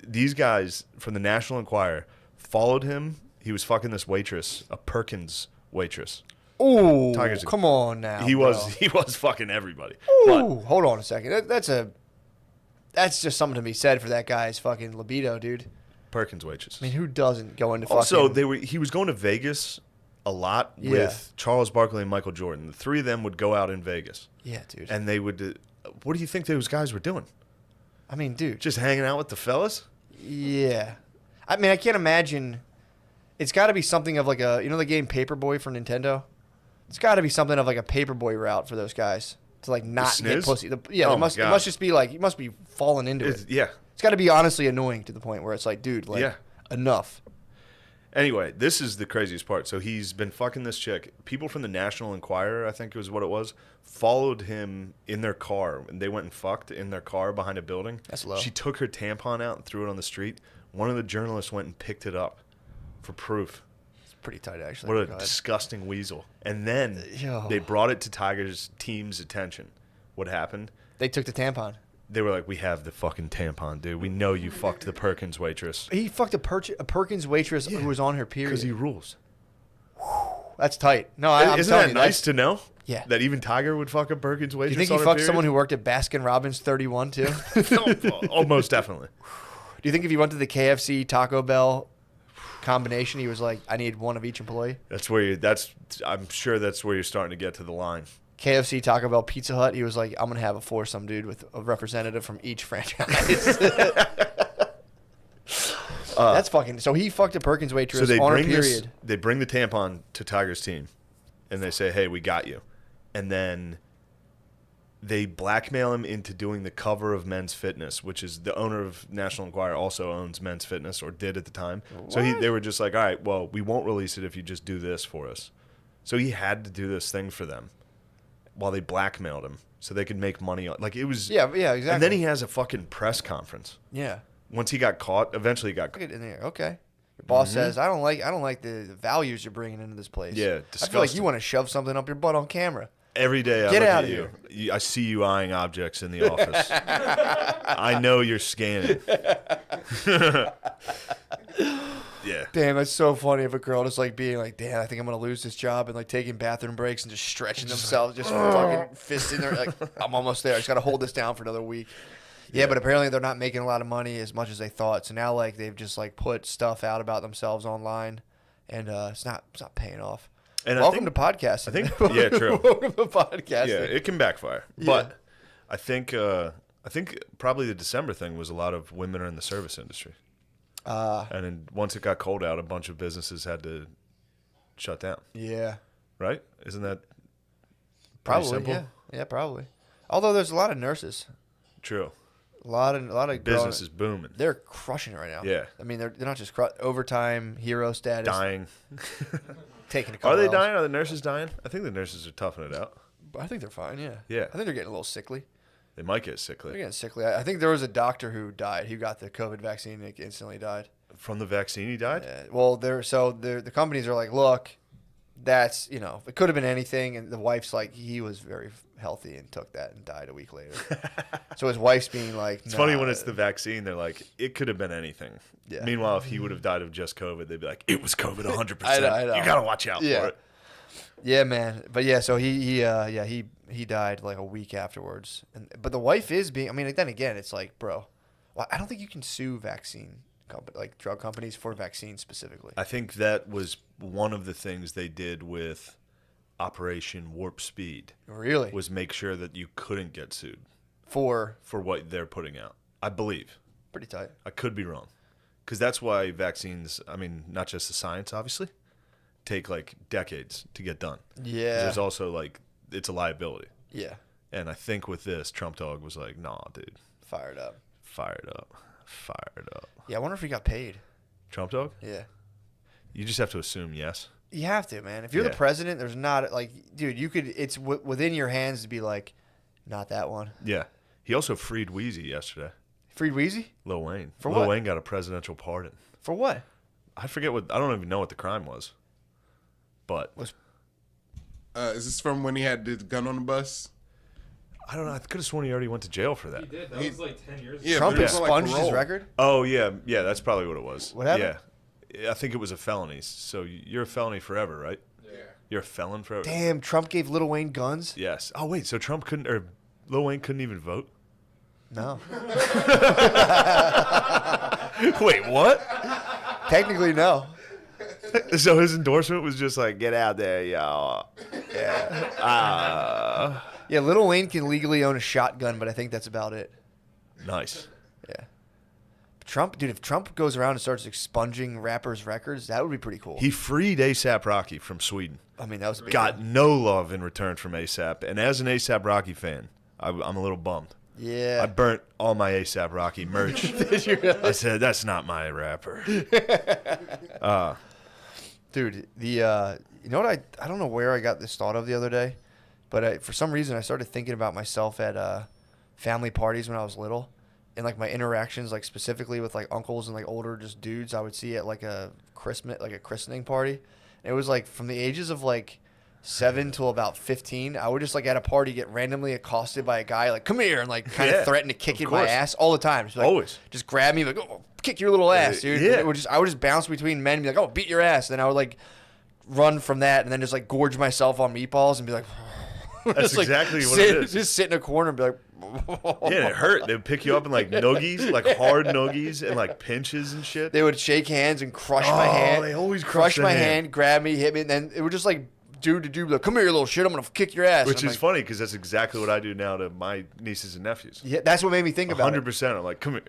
These guys from the National Enquirer followed him. He was fucking this waitress, a Perkins waitress. Ooh, Tiger's come on now. He bro. was fucking everybody. Ooh, hold on a second. That's just something to be said for that guy's fucking libido, dude. Perkins waitress. I mean, who doesn't go into fucking... Also, he was going to Vegas a lot with Charles Barkley and Michael Jordan. The three of them would go out in Vegas. Yeah, dude. And they would... what do you think those guys were doing? I mean, dude. Just hanging out with the fellas? Yeah. I mean, I can't imagine... It's got to be something of like a... You know the game Paperboy for Nintendo? It's got to be something of like a Paperboy route for those guys. To like not get pussy. It must just be like... You must be falling into it. Yeah. It's got to be honestly annoying to the point where it's like, dude, like, enough. Anyway, this is the craziest part. So he's been fucking this chick. People from the National Enquirer, I think was what it was, followed him in their car. And they went and fucked in their car behind a building. That's low. She took her tampon out and threw it on the street. One of the journalists went and picked it up for proof. It's pretty tight, actually. What a disgusting weasel. And then they brought it to Tiger's team's attention. What happened? They took the tampon. They were like, we have the fucking tampon, dude. We know you fucked the Perkins waitress. He fucked a Perkins waitress who was on her period. Because he rules. That's tight. No, I'm Isn't telling that you, nice to know? Yeah. That even Tiger would fuck a Perkins Do waitress. you think he fucked someone who worked at Baskin Robbins 31 too? Almost definitely. Do you think if he went to the KFC Taco Bell combination, he was like, I need one of each employee? I'm sure that's where you're starting to get to the line. KFC, Taco Bell, Pizza Hut, he was like, I'm going to have a foursome, dude, with a representative from each franchise. That's fucking... So he fucked a Perkins waitress on her period. They bring the tampon to Tiger's team, and they say, hey, we got you. And then they blackmail him into doing the cover of Men's Fitness, which is the owner of National Enquirer also owns Men's Fitness, or did at the time. What? So they were just like, all right, well, we won't release it if you just do this for us. So he had to do this thing for them while they blackmailed him so they could make money on. Like, it was... Yeah, exactly. And then he has a fucking press conference. Yeah. Once he got caught, eventually he got caught. Get in there. Okay. Your boss says, I don't like the values you're bringing into this place. Yeah, I feel like you want to shove something up your butt on camera. Every day I Get look out at of you. I see you eyeing objects in the office. I know you're scanning. Yeah. Damn, it's so funny if a girl just like being like, damn, I think I'm going to lose this job, and like taking bathroom breaks and just stretching themselves, just fucking fisting their, like, I'm almost there. I just got to hold this down for another week. Yeah, but apparently they're not making a lot of money as much as they thought. So now like they've just like put stuff out about themselves online, and it's not paying off. And welcome to podcasting. I think yeah, true. Welcome to podcasting. Yeah, it can backfire. Yeah. But I think probably the December thing was a lot of women are in the service industry. And then once it got cold out, a bunch of businesses had to shut down. Yeah. Right? Isn't that probably simple? Yeah, probably. Although there's a lot of nurses. True. A lot of business is booming. They're crushing it right now. Yeah. I mean, they're not just overtime hero status. Dying. Taking a couple Are they L's. dying? Are the nurses dying? I think the nurses are toughing it out. I think they're fine. Yeah. Yeah. I think they're getting a little sickly. They might get sickly. They're getting sickly. I think there was a doctor who died. Who got the COVID vaccine and instantly died. From the vaccine, he died. Yeah. Well, the companies are like, look, that's it could have been anything, and the wife's like, he was very healthy and took that and died a week later. So his wife's being like, it's funny when it's the vaccine. They're like, it could have been anything. Yeah. Meanwhile, if he would have died of just COVID, they'd be like, it was COVID 100%. I know. You gotta watch out for it. Yeah, man. But yeah, so he died like a week afterwards. But the wife is being. I mean, then again, it's like, bro, I don't think you can sue drug companies for vaccines specifically. I think that was one of the things they did with Operation Warp Speed. Really? Was make sure that you couldn't get sued for what they're putting out. I believe. Pretty tight. I could be wrong, because that's why vaccines. I mean, not just the science, obviously, take like decades to get done. Yeah. There's also like it's a liability. Yeah. And I think with this, Trump Dog was like, nah, dude. Fired up. Yeah, I wonder if he got paid. Trump Dog? Yeah. You just have to assume yes. You have to, man. If you're the president, there's not like, dude, you could. It's within your hands to be like, not that one. Yeah. He also freed Wheezy yesterday. Freed Wheezy? Lil Wayne. For what? Lil Wayne got a presidential pardon. For what? I forget what. I don't even know what the crime was. But is this from when he had the gun on the bus? I don't know. I could have sworn he already went to jail for that. He did. That was like 10 years ago. Yeah, Trump expunged his record? Oh, yeah. Yeah, that's probably what it was. What happened? Yeah. I think it was a felony. So you're a felony forever, right? You're a felon for. Damn, Trump gave Lil Wayne guns? Yes. Oh wait, so Trump couldn't, or Lil Wayne couldn't even vote? No. Wait, what? Technically, no. So his endorsement was just like, get out there, y'all. Yeah. Yeah, Lil Wayne can legally own a shotgun, but I think that's about it. Nice. Yeah. Trump, dude, if Trump goes around and starts expunging rappers' records, that would be pretty cool. He freed ASAP Rocky from Sweden. I mean, that was a big Got deal. no love in return from ASAP. And as an ASAP Rocky fan, I'm a little bummed. Yeah. I burnt all my ASAP Rocky merch. Did you really? I said, that's not my rapper. Dude, you know what? I don't know where I got this thought of the other day, but for some reason I started thinking about myself at family parties when I was little, and like my interactions, like specifically with like uncles and like older just dudes I would see at like a christening party. And it was like from the ages of like 7 till about 15, I would just like at a party get randomly accosted by a guy like, come here, and like kind of threaten to kick in my ass all the time. Just, like, Always. Just grab me like, oh, kick your little ass, dude. Yeah. I would just bounce between men and be like, oh, beat your ass. And then I would like run from that and then just like gorge myself on meatballs and be like, That's like, exactly what it is. Just sit in a corner and be like, yeah, it hurt. They would pick you up in like noogies, like hard noogies and like pinches and shit. They would shake hands and crush my hand. They always crush my hand, grab me, hit me, and then it would just like dude to dude, like, come here, you little shit, I'm gonna kick your ass. Which is is funny because that's exactly what I do now to my nieces and nephews. Yeah, that's what made me think about 100%. I'm like, come here.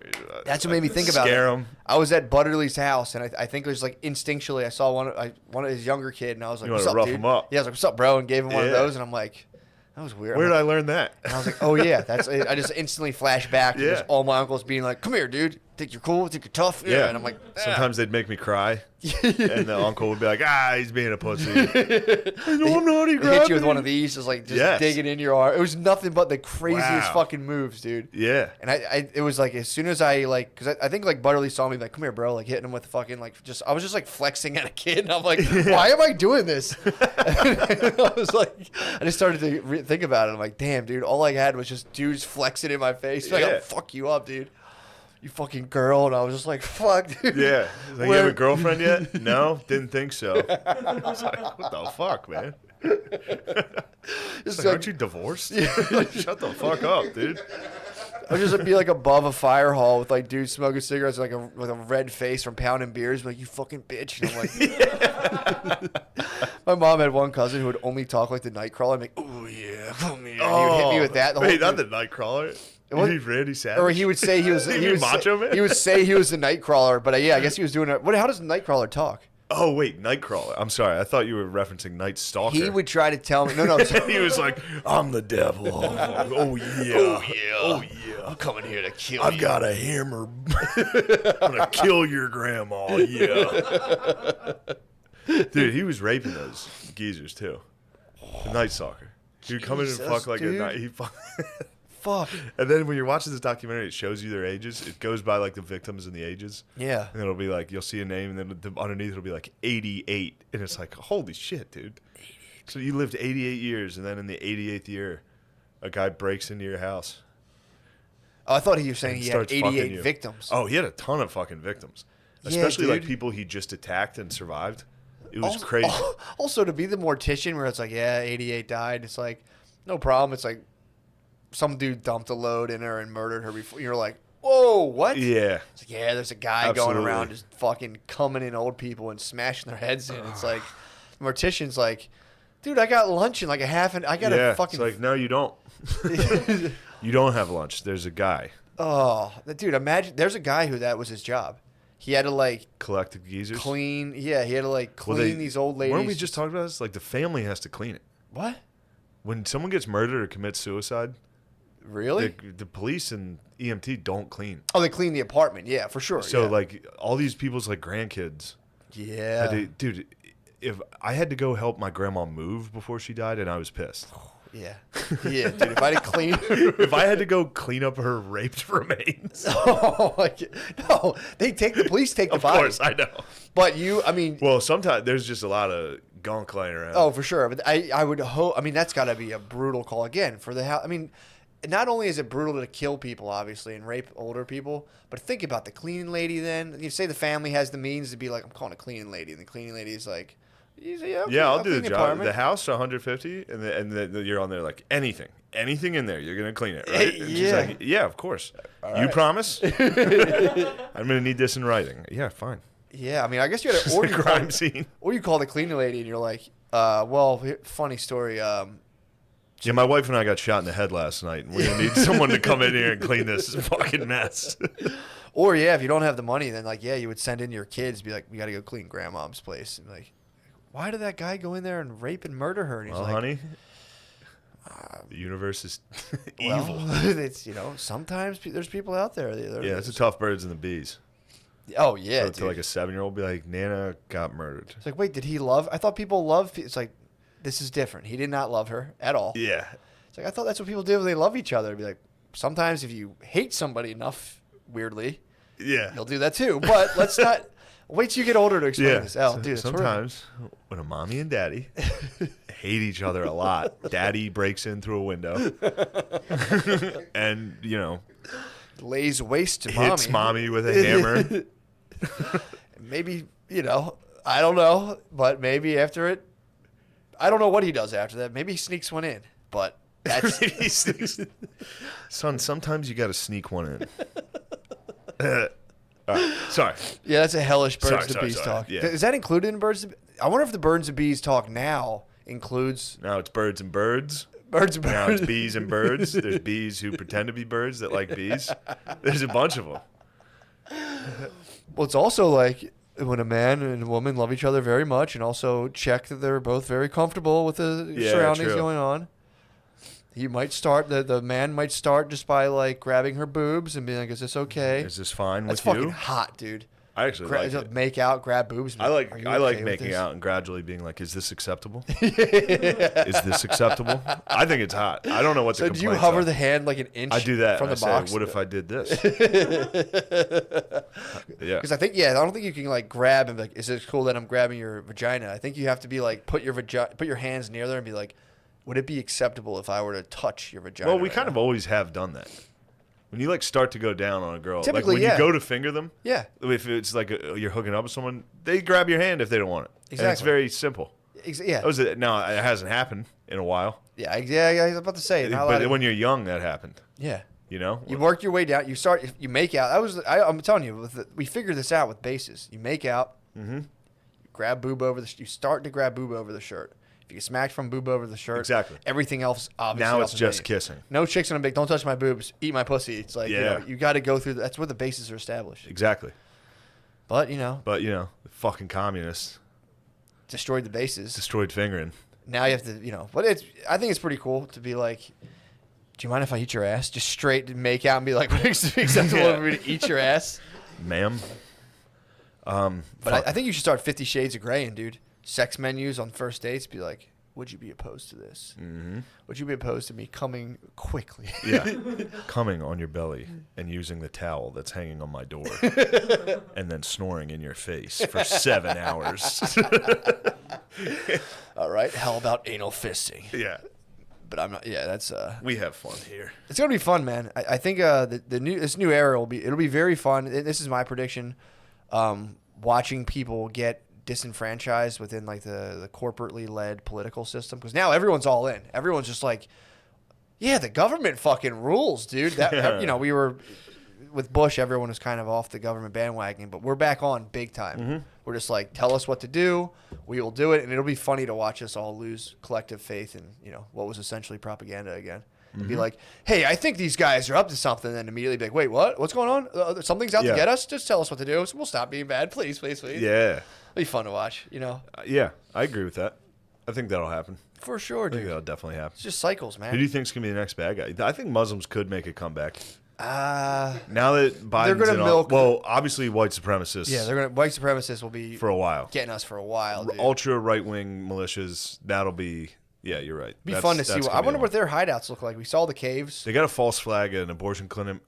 That's what made me think about Scare it. them. I was at Butterly's house, and I think it was like instinctually I saw one of his younger kid, and I was like, You what's wanna up, rough dude? him up. Yeah, I was like, what's up, bro? And gave him one of Yeah. those, and I'm like, that was weird. Where did I'm I learn that? And I was like, oh yeah, that's. I just instantly flash back to Yeah. just all my uncles being like, come here, dude. Think you're cool? Think you're tough? Yeah. And I'm like, Sometimes they'd make me cry. And the uncle would be like, he's being a pussy. No, I'm not. He They hit you with one of these, just like Yes. digging in your arm. It was nothing but the craziest Wow. fucking moves, dude. Yeah. And it was like as soon as I like, because I think like Butterly saw me like, come here, bro, like hitting him with the fucking like, I was just like flexing at a kid, and I'm like, why am I doing this? I was like, I just started to think about it. I'm like, damn, dude, all I had was just dudes flexing in my face. Like, Yeah. I'll fuck you up, dude. You fucking girl. And I was just like, fuck, dude. Yeah. He's like, you have a girlfriend yet? No, didn't think so. I was like, what the fuck, man? It's like, aren't you divorced? Like, shut the fuck up, dude. I would just be like above a fire hall with like dudes smoking cigarettes with a red face from pounding beers, like, you fucking bitch. And I'm like, my mom had one cousin who would only talk like the Nightcrawler. I'm like, oh yeah, come here. And he would hit me with that. Wait, not the Nightcrawler. He's Randy Savage. Or he would say he was Macho Man? He would say he was the Nightcrawler, but yeah, I guess he was doing it. How does the Nightcrawler talk? Oh wait, Nightcrawler. I'm sorry. I thought you were referencing Night Stalker. He would try to tell me. No. He was like, I'm the devil. Oh yeah. Oh yeah. Oh yeah. I'm coming here to kill you. I've got a hammer. I'm gonna kill your grandma. Yeah. Dude, he was raping those geezers too. The Night Stalker. He would come in and Jesus, fuck like dude. a night. He fuck. Fuck. And then when you're watching this documentary, it shows you their ages. It goes by like the victims and the ages. Yeah. And it'll be like, you'll see a name, and then underneath it'll be like 88. And it's like, holy shit, dude. So you lived 88 years, and then in the 88th year, a guy breaks into your house. Oh, I thought he was saying and he had starts fucking 88 you. victims. Oh, he had a ton of fucking victims. Yeah, Especially like dude. people he just attacked and survived. It was crazy. Also, to be the mortician where it's like, yeah, 88 died. It's like, no problem. It's like, some dude dumped a load in her and murdered her before. You're like, whoa, what? Yeah. It's like, yeah, there's a guy Absolutely. going around just fucking coming in old people and smashing their heads in. It's like, the mortician's like, dude, I got lunch in like I got a fucking. It's like, no, you don't. You don't have lunch. There's a guy. Oh, dude, imagine there's a guy who that was his job. He had to like collect the geezers. Clean. Yeah, he had to like clean these old ladies. Weren't we just talking about this? Like the family has to clean it. What? When someone gets murdered or commits suicide, really? The police and EMT don't clean. Oh, they clean the apartment. Yeah, for sure. So yeah. like all these people's like grandkids. Yeah. Dude, if I had to go help my grandma move before she died, and I was pissed. Yeah. Yeah, dude. If I had to clean, if I had to go clean up her raped remains. Oh, no, the police take the body. Of course, I know. But well, sometimes there's just a lot of gunk laying around. Oh, for sure. But I would hope. I mean, that's got to be a brutal call again for the house. I mean, not only is it brutal to kill people, obviously, and rape older people, but think about the cleaning lady. Then you say the family has the means to be like, I'm calling a cleaning lady, and the cleaning lady is like, Easy, okay, Yeah, I'll do clean the job. apartment. The house 150, and then you're on there like anything in there, you're gonna clean it, right? And she's like, yeah, of course. You promise? I'm gonna need this in writing. Yeah, fine. Yeah, I mean, I guess you had an or you crime scene. Or you call the cleaning lady and you're like, well, funny story. Yeah, my wife and I got shot in the head last night, and we're gonna need someone to come in here and clean this fucking mess. Or yeah, if you don't have the money, then like you would send in your kids, be like, we got to go clean grandmom's place, and like, why did that guy go in there and rape and murder her? And he's well, like, honey, the universe is well, evil. It's sometimes there's people out there. Yeah, it's a tough birds and the bees. Oh yeah, so to like a 7-year-old, be like, Nana got murdered. It's like, wait, did he love? I thought people love. It's like, this is different. He did not love her at all. Yeah. It's like I thought that's what people do when they love each other. It'd be like, sometimes if you hate somebody enough, weirdly, yeah, you'll do that too. But let's not wait till you get older to explain this. Oh, dude, it's sometimes when a mommy and daddy hate each other a lot, daddy breaks in through a window and lays waste to hits mommy with a hammer. Maybe I don't know, but maybe after it, I don't know what he does after that. Maybe he sneaks one in, but that's son. Sometimes you got to sneak one in. Sorry. Yeah, that's a hellish birds and bees talk. Yeah. Is that included in birds? I wonder if the birds and bees talk now includes. Now it's birds and birds. Birds and birds. Now it's bees and birds. There's bees who pretend to be birds that like bees. There's a bunch of them. Well, it's also like when a man and a woman love each other very much and also check that they're both very comfortable with the surroundings going on. He might start, the man might start just by like grabbing her boobs and being like, is this okay? Is this fine That's with you? fucking hot, dude. I actually like it. Make out, grab boobs. I like okay making out and gradually being like, is this acceptable? Is this acceptable? I think it's hot. I don't know what the So do you hover the hand like an inch I do that from the say, box? what if I did this? Yeah. Because I don't think you can like grab and be like, is it cool that I'm grabbing your vagina? I think you have to be like, put your hands near there and be like, would it be acceptable if I were to touch your vagina? Well, we kind of always have done that. When you like start to go down on a girl, Typically, like when you go to finger them, yeah. If it's like you're hooking up with someone, they grab your hand if they don't want it. Exactly. And it's very simple. Yeah. Now it hasn't happened in a while. Yeah, I was about to say. But when you're young, that happened. Yeah. You work your way down. You make out. I'm telling you, we figured this out with bases. You make out. Mm-hmm. You grab boob over you start to grab boob over the shirt. If you get smacked from boob over the shirt, exactly. Everything else, obviously. Now it's just kissing. No chicks on a big. Don't touch my boobs. Eat my pussy. It's like you got to go through. That's where the bases are established. Exactly. But the fucking communists destroyed the bases. Destroyed fingering. Now you have to, but I think it's pretty cool to be like, do you mind if I eat your ass? Just straight make out and be like, would it be acceptable for me to eat your ass? Ma'am. But I think you should start 50 Shades of Grey and, dude, sex menus on first dates. Be like, would you be opposed to this? Mm-hmm. Would you be opposed to me coming quickly? Yeah. Coming on your belly and using the towel that's hanging on my door and then snoring in your face for 7 hours. All right. How about anal fisting? Yeah. But I'm not. Yeah, that's. We have fun here. It's gonna be fun, man. I think this new era it'll be very fun. This is my prediction. Watching people get disenfranchised within like the corporately led political system, because now everyone's all in. Everyone's just like, yeah, the government fucking rules, dude. We were with Bush, everyone was kind of off the government bandwagon, but we're back on big time. Mm-hmm. We're just like, tell us what to do, we will do it, and it'll be funny to watch us all lose collective faith in what was essentially propaganda again. And be like, hey, I think these guys are up to something, and then immediately be like, wait, what? What's going on? Something's out to get us? Just tell us what to do. So we'll stop being bad. Please, please, please. Yeah. It'll be fun to watch, Yeah, I agree with that. I think that'll happen. For sure, dude. I think that'll definitely happen. It's just cycles, man. Who do you think's going to be the next bad guy? I think Muslims could make a comeback. Now that Biden's they're gonna milk. Well, obviously white supremacists. Yeah, white supremacists will be for a while, getting us for a while. Dude. Ultra right wing militias. That'll be. Yeah, you're right. Be fun to see. I wonder what their hideouts look like. We saw the caves. They got a false flag at an abortion clinic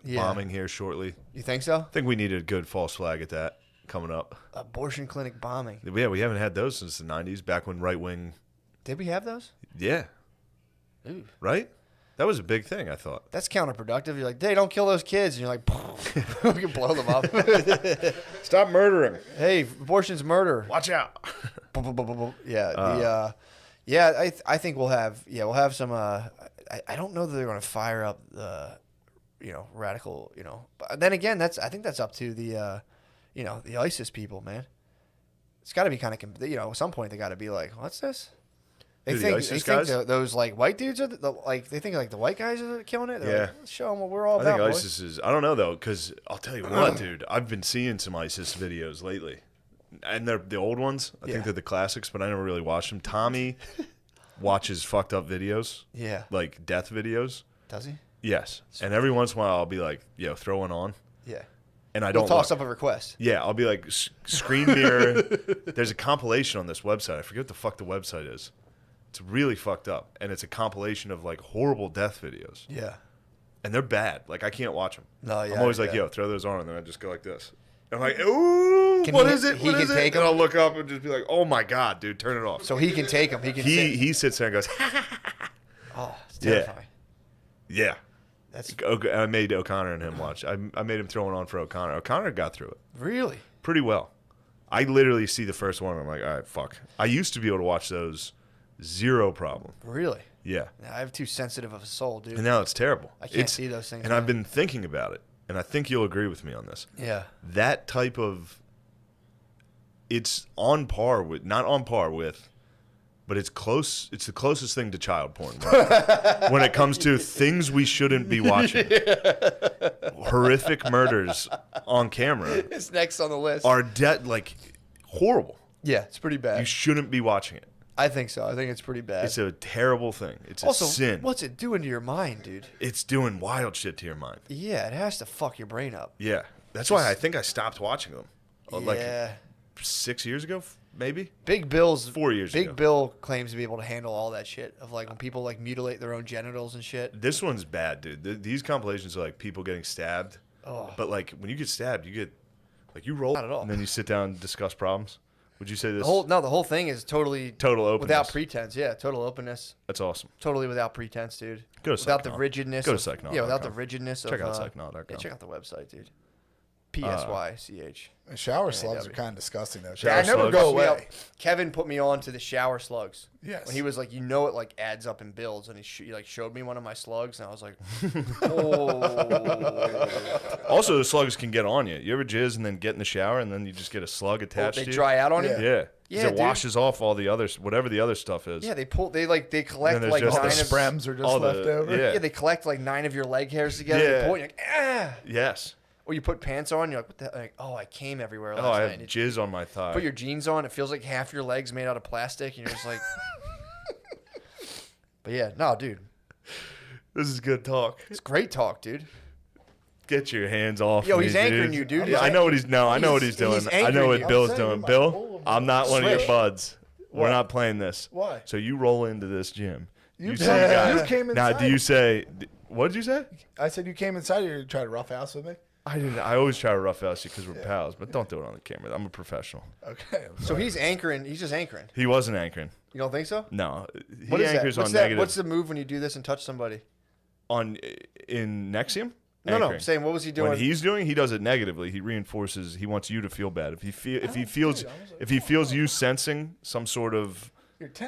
bombing here shortly. You think so? I think we need a good false flag at that coming up. Abortion clinic bombing. Yeah, we haven't had those since the 90s, back when right wing. Did we have those? Yeah. Ooh. Right? That was a big thing, I thought. That's counterproductive. You're like, hey, don't kill those kids. And you're like, we can blow them up. Stop murdering. Hey, abortion's murder. Watch out. Yeah. I think we'll have some. I don't know that they're going to fire up the, radical. But then again, I think that's up to the, the ISIS people, man. It's got to be kind of, at some point they got to be like, what's this? They think those like white dudes are they think like the white guys are killing it. They're like, let's show them what we're all about. I think ISIS is. I don't know though, because I'll tell you what, dude. I've been seeing some ISIS videos lately, and they're the old ones. I think they're the classics, but I never really watched them. Tommy watches fucked up videos. Yeah, like death videos. Does he? Yes, and every once in a while I'll be like, throw one on. Yeah. And I don't toss up a request. Yeah, I'll be like, screen mirror. There's a compilation on this website. I forget what the fuck the website is. It's really fucked up, and it's a compilation of like horrible death videos. Yeah, and they're bad. Like I can't watch them. No, yeah. I'm always like, throw those on, and then I just go like this. I'm like, ooh, what is it? What is it? And I'll look up and just be like, oh my god, dude, turn it off. So he can take them. He sits there and goes, oh, it's terrifying. Yeah. I made O'Connor and him watch. I made him throw one on for O'Connor. O'Connor got through it. Really? Pretty well. I literally see the first one, and I'm like, all right, fuck. I used to be able to watch those. Zero problem. Really? Yeah. I have too sensitive of a soul, dude. And now it's terrible. I can't see those things. And I've been thinking about it, and I think you'll agree with me on this. Yeah. That type of, it's on par with, not on par with, but it's close. It's the closest thing to child porn right? When it comes to things we shouldn't be watching. Horrific murders on camera. It's next on the list. Are horrible. Yeah, it's pretty bad. You shouldn't be watching it. I think so. I think it's pretty bad. It's a terrible thing. It's also, a sin. What's it doing to your mind, dude? It's doing wild shit to your mind. Yeah, it has to fuck your brain up. Yeah. That's why I think I stopped watching them. Like 6 years ago, maybe? Big Bill's 4 years ago. Big Bill claims to be able to handle all that shit of like when people like mutilate their own genitals and shit. This one's bad, dude. These compilations are like people getting stabbed. Oh. But like when you get stabbed, you get like you roll not at all. And then you sit down and discuss problems. Would you say this? The whole thing is total openness. Without pretense. Yeah, total openness. That's awesome. Totally without pretense, dude. Go to without the rigidness. Go to Psychnaut. Yeah, without the rigidness check of out Psychnaut.com. Yeah, check out the website, dude. PSYCH. Shower slugs are kind of disgusting though. I never go away. Kevin put me on to the shower slugs. Yes. When he was like, it like adds up and builds, and he like showed me one of my slugs, and I was like, oh. Also, the slugs can get on you. You ever jizz and then get in the shower, and then you just get a slug attached to you? They dry out on you? Yeah. Yeah, it washes off all the others, whatever the other stuff is. Yeah, they collect like all 9 the sprems are just left over. Yeah, they collect like 9 of your leg hairs together. Yeah. They pull, you're like, ah. Yes. Or you put pants on, you're like, what the? Like, oh, I came everywhere last night. I have jizz on my thigh. Put your jeans on, it feels like half your leg's made out of plastic, and you're just like. But yeah, no, dude. This is good talk. It's great talk, dude. Get your hands off Yo, me, he's anchoring you, dude. Yeah, I know what he's doing. I know what Bill's doing. Bill, I'm not one of your buds. What? We're not playing this. Why? So you roll into this gym. You came inside. Now, do you say? What did you say? I said you came inside here to try to roughhouse with me. I didn't. I always try to roughhouse you because we're pals, but don't do it on the camera. I'm a professional. Okay. So he's anchoring. He's just anchoring. He wasn't anchoring. You don't think so? No. What is anchors that? on negative. What's the move when you do this and touch somebody? In Nexium? No, I'm saying what was he doing? When he's doing, he does it negatively. He reinforces. He wants you to feel bad. If he feels you sensing some sort of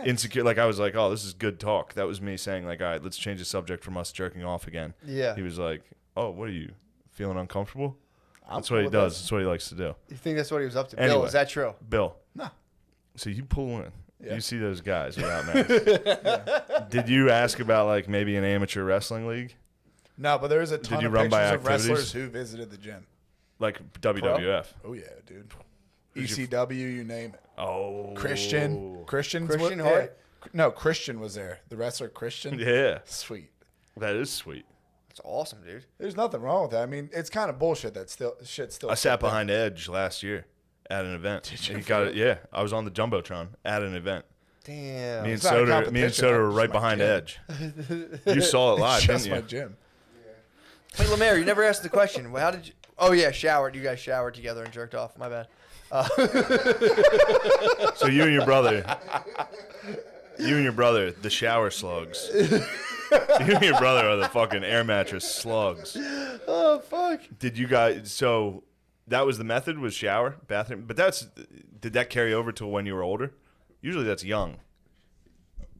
insecure, like I was like, oh, this is good talk. That was me saying like, all right, let's change the subject from us jerking off again. Yeah. He was like, oh, what are you feeling uncomfortable? That's what he does. That's what he likes to do. You think that's what he was up to? Anyway, Bill, is that true? Bill. No. So you pull in. Yeah. You see those guys without masks. Did you ask about like maybe an amateur wrestling league? No, but there's a ton of pictures of wrestlers who visited the gym. Like WWF. Oh yeah, dude. ECW, you name it. Oh. Christian Hart? Yeah. No, Christian was there. The wrestler Christian. Yeah. Sweet. That is sweet. That's awesome, dude. There's nothing wrong with that. I mean, it's kind of bullshit that shit's still. I sat behind Edge last year at an event. He got it. Yeah, I was on the jumbotron at an event. Damn. Me and Soda were right behind Edge. You saw it live, didn't you? My gym. Wait, Lemaire, you never asked the question. How did you? Oh yeah, showered. You guys showered together and jerked off. My bad. So you and your brother, the shower slugs. You and your brother are the fucking air mattress slugs. Oh fuck! Did you guys? So that was the method, was shower, bathroom. But did that carry over to when you were older? Usually that's young.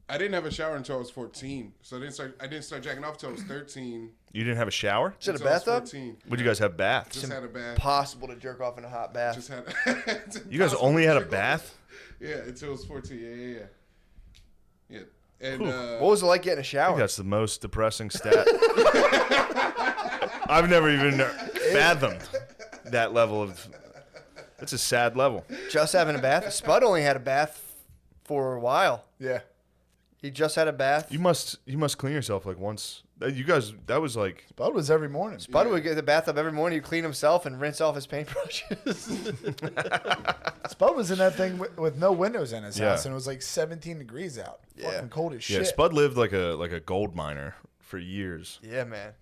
I didn't have a shower until I was 14, so I didn't start jacking off until I was 13. You didn't have a shower? Is it a bathtub? Would you guys have baths? Just had a bath. Impossible to jerk off in a hot bath. Just had. You guys only had a bath? Yeah, until I was 14. Yeah. And what was it like getting a I shower? think that's the most depressing stat. I've never even fathomed that level of. It's a sad level. Just having a bath. Spud only had a bath for a while. Yeah. He just had a bath. You must clean yourself like once. You guys, that was like. Spud was every morning. Spud would get the bathtub every morning. He'd clean himself and rinse off his paintbrushes. Spud was in that thing with no windows in his Yeah. house, and it was like 17 degrees out. Fucking cold as shit. Yeah, Spud lived like a gold miner for years. Yeah, man.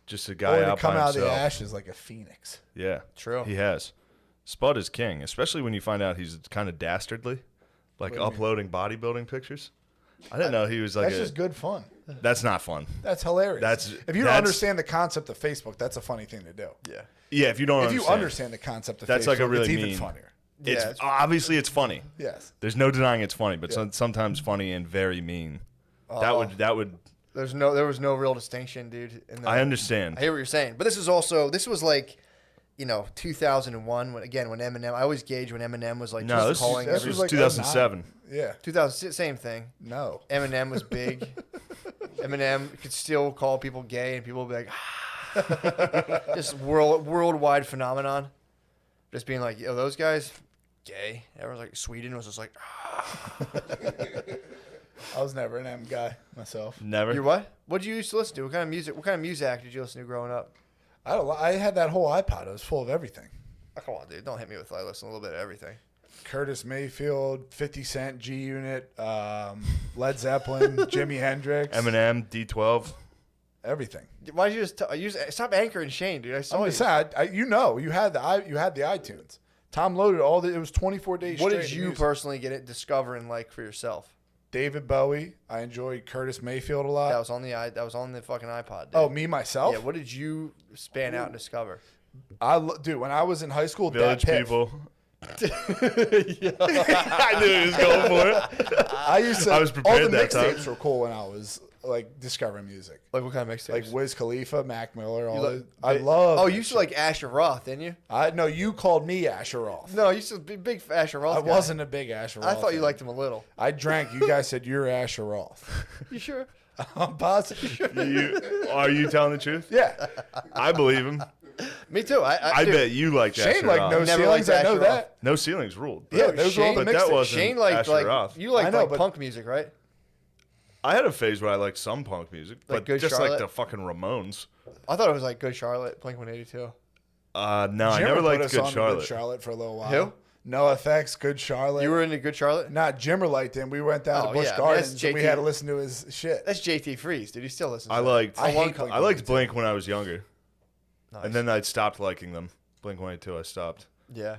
Just a guy Or to out come by out of himself. the ashes like a phoenix. Yeah, true. He has. Spud is king, especially when you find out he's kind of dastardly, like What do you mean? uploading bodybuilding pictures. I didn't know he was like. That's just good fun. That's not fun. That's hilarious. If you don't understand the concept of Facebook, that's a funny thing to do. Yeah. Yeah, if you don't. If you understand the concept of that's Facebook, like a really it's even mean. funnier. It's Yeah, obviously it's funny. Yes. There's no denying it's funny, but sometimes funny and very mean. That would. There was no real distinction, dude. I understand. I hear what you're saying, but this was like, 2001 when Eminem. I always gauge when Eminem was like No, just calling. this was like 2007. Yeah. 2000, same thing. No. Eminem was big. Eminem could still call people gay, and people would be like, just worldwide phenomenon. Just being like, yo, those guys, gay. Everyone's like, Sweden was just like, I was never an M guy myself. Never. You're what? What did you used to listen to? What kind of music did you listen to growing up? I had that whole iPod. It was full of everything. Oh, come on, dude. Don't hit me with I listen to a little bit of everything. Curtis Mayfield, 50 Cent, G Unit, Led Zeppelin, Jimi Hendrix, Eminem, D12. Everything. Why did you just stop anchoring Shane, dude? I'm just saying, you had the iTunes. Tom loaded it was 24 days. What straight did of you music. personally discover and like for yourself? David Bowie. I enjoyed Curtis Mayfield a lot. That was on the fucking iPod. Dude. Oh, me myself. Yeah. What did you span out and discover? Dude, when I was in high school, Village Dat Piff. People. I knew he was going for it. I was prepared all the that time. mixtapes were cool when I was like discovering music. Like what kind of mixtapes? Like Wiz Khalifa, Mac Miller. I love. Oh, you used to like Asher Roth, didn't you? No, you called me Asher Roth. No, you used to be big Asher Roth. I guy. wasn't a big Asher Roth. I thought you fan. liked him a little. I drank. You guys said you're Asher Roth. You sure? I'm positive. Are you telling the truth? Yeah. I believe him. Me too. I dude, bet you liked Shane Asher liked Roth. No Never Ceilings. liked I know Asher that. No Ceilings ruled. Yeah, those were all the But that mixtapes. wasn't Shane liked Asher Roth. you liked I know, like but- punk music, right? I had a phase where I liked some punk music, Like but Good just Charlotte? like the fucking Ramones. I thought it was like Good Charlotte, Blink-182. No, I Jimmer never put liked us Good on to Charlotte. Good Charlotte for a little while. Who? No Effects, Good Charlotte. You were into Good Charlotte? Not Jimmer liked him. We went down Oh, to Busch yeah, Gardens that's and we JT. had to listen to his shit. That's JT Freeze, dude. He still listens to I that. liked I hate I liked Blink when I was younger, Nice. and then I stopped liking them. Blink-182, I stopped. Yeah.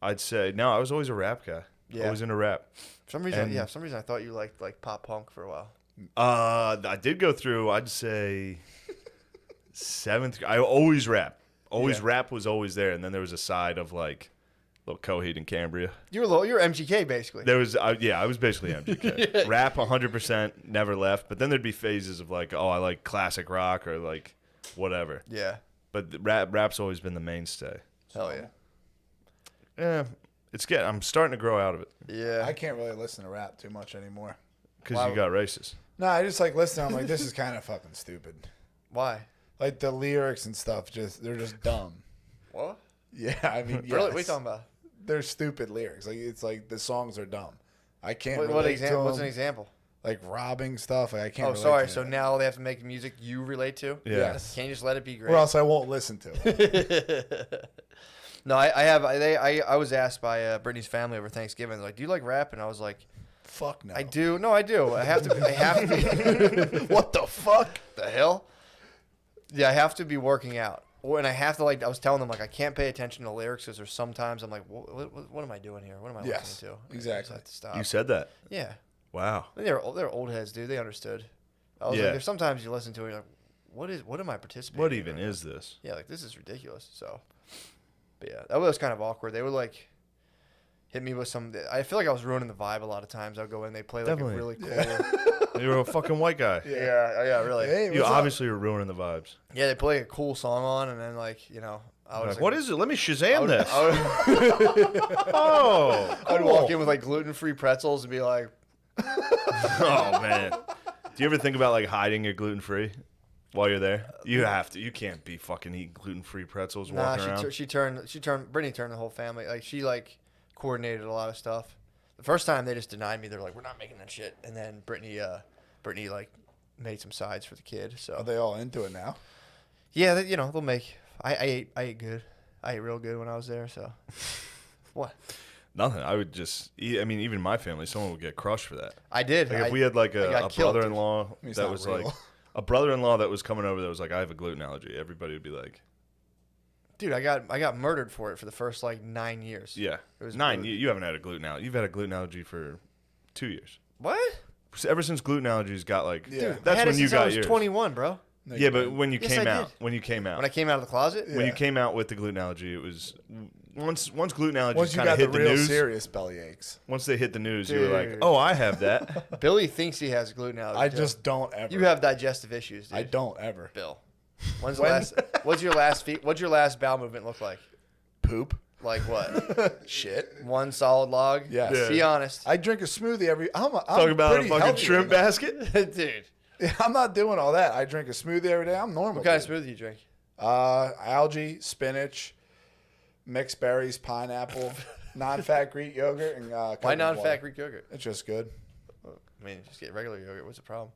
I'd say no. I was always a rap guy. Yeah. Always into rap. For some reason, And- for some reason I thought you liked like pop punk for a while. I did go through. I'd say seventh. I always rap. Rap was always there, and then there was a side of like little Coheed and Cambria. You were MGK basically. There was, I was basically MGK. Rap 100% never left, but then there'd be phases of like, oh, I like classic rock or like whatever. Yeah. But the rap's always been the mainstay. Hell yeah. Yeah, I'm starting to grow out of it Yeah. I can't really listen to rap too much anymore. because you got racist. No, I just like listen. I'm like, this is kind of fucking stupid. Why? Like the lyrics and stuff, they're just dumb. What? Yeah, I mean, Really? What are you yes. talking about? They're stupid lyrics. Like it's like the songs are dumb. I can't. What relate example? to What's an them. example? Like robbing stuff. Like I can't. Oh, relate sorry. to So that. now they have to make music you relate to? Yeah. Yes. Can't you just let it be great? Or else I won't listen to it. No, I was asked by Brittany's family over Thanksgiving, like, do you like rap? And I was like, fuck no. I do. No, I do. I have to. What the fuck? The hell? Yeah, I have to be working out. And I have to, like, I was telling them, like, I can't pay attention to lyrics because there's sometimes I'm like, what am I doing here? What am I Yes, listening to? I exactly. just have to stop. You said that. Yeah. Wow. They're old heads, dude. They understood. I was Yeah. like, there's sometimes you listen to it, you're like, what am I participating? What in even right now? is this? Yeah, like this is ridiculous. So, but yeah, that was kind of awkward. They would like hit me with some. I feel like I was ruining the vibe a lot of times. I'd go in, they play like Definitely. a really cool. You were a fucking white guy. Yeah, really. Hey, You what's up? obviously were ruining the vibes. Yeah, they play a cool song on, and then like I was Like, what is it? Let me Shazam this. I Oh, would walk in with like gluten-free pretzels and be like, oh man. Do you ever think about like hiding your gluten free while you're there? You have to. You can't be fucking eating gluten free pretzels nah. walking around. Brittany turned the whole family. Like she like coordinated a lot of stuff. The first time they just denied me. They're like, we're not making that shit. And then Brittany like made some sides for the kid. So Are they all into it now? yeah, they'll make. I ate good. I ate real good when I was there. So what? Nothing. I would just. I mean, even my family, someone would get crushed for that. I did. Like if we had like I a got killed, dude. brother-in-law It's that not was real. like a brother-in-law that was coming over that was like, I have a gluten allergy. Everybody would be like, Dude, I got murdered for it for the first like 9 years. yeah, It was 9. brutal. You haven't had a gluten allergy. You've had a gluten allergy for 2 years. What? Ever since gluten allergies got like, Yeah. Dude, I that's had when it you since I got was yours. 21, bro. No, Yeah, you but didn't. when you Yes, came I out, did. when you came out, When I came out of the closet, when you came out with the gluten allergy, it was once gluten allergies Once you kind of got the hit the real news. serious belly aches. Once they hit the news, you were like, Dude. oh, I have that. Billy thinks he has gluten allergy. I too. just don't ever. You have digestive issues, dude. I don't ever. Bill. What's your last bowel movement look like? Poop. Like what? Shit. One solid log? Yes. Yeah. Be honest. I drink a smoothie every. I'm Talk about a pretty fucking healthy shrimp right now. basket. Dude. I'm not doing all that. I drink a smoothie every day. I'm normal. What kind of dude. smoothie you drink? Algae, spinach, mixed berries, pineapple, non-fat Greek yogurt, and Why coconut non-fat water. Greek yogurt? It's just good. I mean, just get regular yogurt. What's the problem?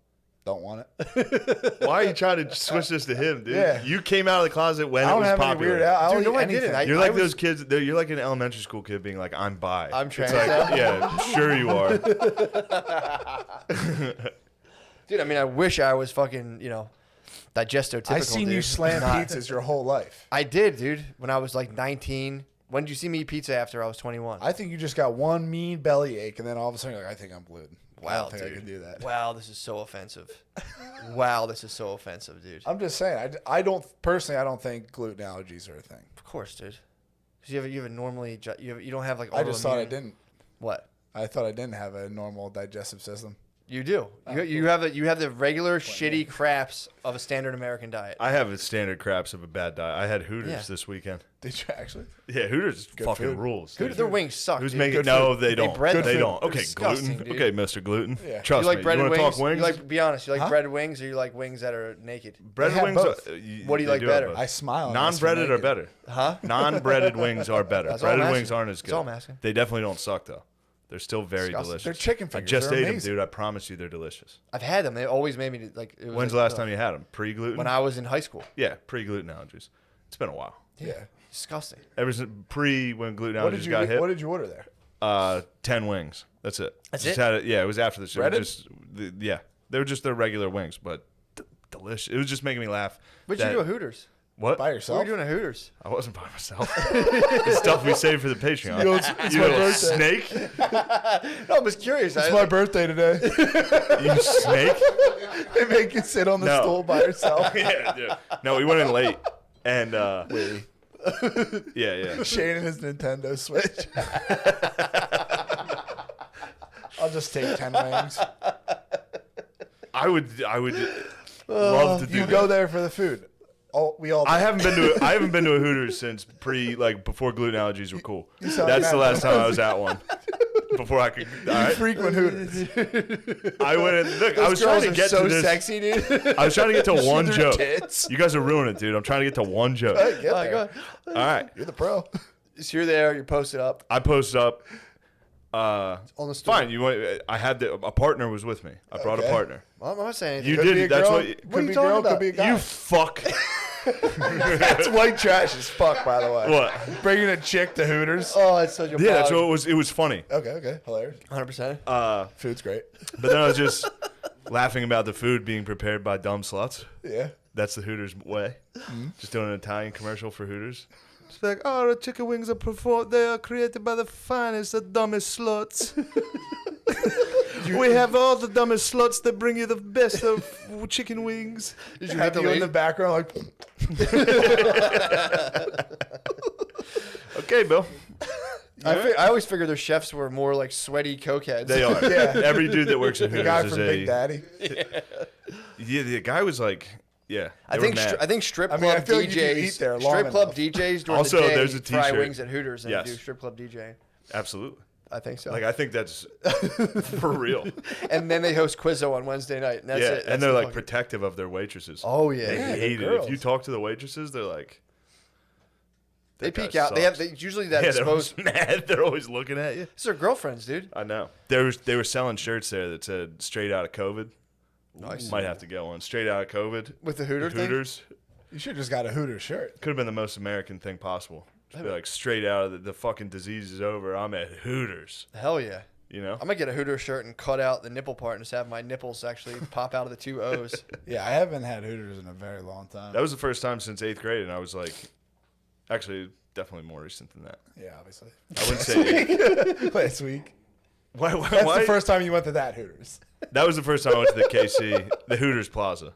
Don't want it. Why are you trying to switch this to him, dude? Yeah. You came out of the closet when I it don't was have popular. any weird. I'll Dude, eat no, I didn't. anything. You're I like was- those kids. You're like an elementary school kid being like, "I'm bi." I'm It's trans like, now? yeah, sure you are. Dude, I mean, I wish I was fucking, digestotypical. I seen you dude. slam Not- pizzas your whole life. I did, dude. When I was like 19. When did you see me eat pizza after I was 21? I think you just got one mean belly ache, and then all of a sudden you're like, I think I'm gluten. I Wow, don't think dude. I can do that. Wow, this is so offensive. Wow, this is so offensive, dude. I'm just saying. I don't personally. I don't think gluten allergies are a thing. Of course, dude. Because you have a normally you don't have like. I just thought I autoimmune- didn't. What? I thought I didn't have a normal digestive system. You do. You have the regular shitty craps of a standard American diet. I have a standard craps of a bad diet. I had Hooters Yeah. this weekend. Did you actually? Yeah, Hooters Good fucking food. rules. Dude, dude. their wings suck. Who's dude. making? Good No, food. they don't. bread They them. don't. They're Okay, disgusting, gluten. dude. Okay, Mr. Gluten. Yeah. Trust You like me. breaded you want to wings? talk wings? You like? Be honest. You like Huh? breaded wings, or you like wings that are naked? breaded have wings. both. What do you they like have better? both. I smile. and ask for Non-breaded are naked. better. Huh? Non-breaded wings are better. That's all I'm Breaded asking. wings aren't as good. That's all I'm asking. They definitely don't suck though. They're still very Disgusting. delicious. They're chicken I fingers. just They're ate them, amazing. dude. I promise you, they're delicious. I've had them. They always made me like. It was When's the like, last time you had them? Pre-gluten? When I was in high school. Yeah, pre-gluten allergies. It's been a while. Yeah. Disgusting. Ever since when gluten What allergies did you got hit. What did you order there? 10 wings. That's it. That's Just it? Had it? Yeah, it was after the show. Breaded? Yeah, they were just their regular wings, but delicious. It was just making me laugh. What'd you do at Hooters? What? By What yourself? were you doing at Hooters? I wasn't by myself. The stuff we saved for the Patreon. You know, it's You my little birthday. snake. No, I was curious. It's my birthday today. You snake. They make you sit on the No. stool by yourself. Yeah, dude. No, we went in late, and yeah. Shane and his Nintendo Switch. I'll just take 10 wings. I would love to do You that. go there for the food. We all. I haven't been to a Hooters since before gluten allergies were cool. sound That's mad. the last time I was at one. Before I could. All right. frequent Hooters. I went in. Look, I Those was trying girls to are get so to this. sexy, dude. I was trying to get to one their joke. tits. You guys are ruining it, dude. I'm trying to get to one joke. Hey, get Oh, there. God. All right. You're the pro. So you're there. You're posted up I posted up. on the stool. Fine. I had a partner was with me. I brought a Okay. partner. Well, I'm not saying You anything. Could be a did. That's girl. what. Could What are be you a talking girl. about? Could be a guy. You fuck. That's white trash as fuck, by the way. What? Bringing a chick to Hooters. Oh, it's such a Yeah, that's bug. what it was. It was funny. Okay. Hilarious. 100%. Food's great. But then I was just laughing about the food being prepared by dumb sluts. Yeah. That's the Hooters way. Just doing an Italian commercial for Hooters. It's like, oh, the chicken wings they are created by the finest, the dumbest sluts. We have all the dumbest sluts that bring you the best of chicken wings. Did you have you in the background like? Okay, Bill. I always figured their chefs were more like sweaty cokeheads. They are. Yeah. Every dude that works in The Hooters guy is from Big Daddy. Yeah, the guy was like, yeah. I think strip club I feel like DJs. you could eat there long strip club enough. DJs during Also, the day there's a fry t-shirt. wings at Hooters and Yes. do strip club DJ. Absolutely. I think so. Like, I think that's for real. And then they host Quizzo on Wednesday night. And that's it. And That's they're the like fucking- protective of their waitresses. Oh, yeah. They Yeah, hate it. girls. If you talk to the waitresses, they're like, They that guy peek out. They have sucks. usually that Yeah, they're always exposed. mad. They're always looking at you. It's their girlfriends, dude. I know. They were selling shirts there that said "Straight out of COVID." Nice. Might have to go on "Straight out of COVID" With the Hooter thing? Hooters. You should have just got a Hooters shirt. Could have been the most American thing possible. Just be like, straight out of the fucking disease is over. I'm at Hooters. Hell yeah. You know? I'm going to get a Hooter shirt and cut out the nipple part and just have my nipples actually pop out of the two O's. Yeah, I haven't had Hooters in a very long time. That was the first time since 8th grade, and I was like, actually, definitely more recent than that. Yeah, obviously. I wouldn't say last week. Why? That's the first time you went to that Hooters. That was the first time I went to the KC, the Hooters Plaza.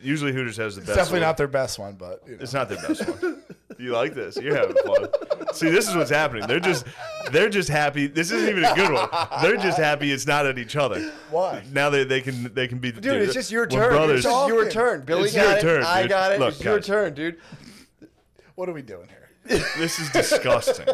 Usually Hooters has the It's best. definitely one. not their best one, but you know. It's not their best one. You like this? You're having fun. See, this is what's happening. They're just happy. This isn't even a good one. They're just happy it's not at each other. Why? Now they can be. Dude, it's just your we're turn. brothers. It's just your turn. Billy It's got your it. turn, I dude. got it. Look, It's your guys. turn, dude. What are we doing here? This is disgusting.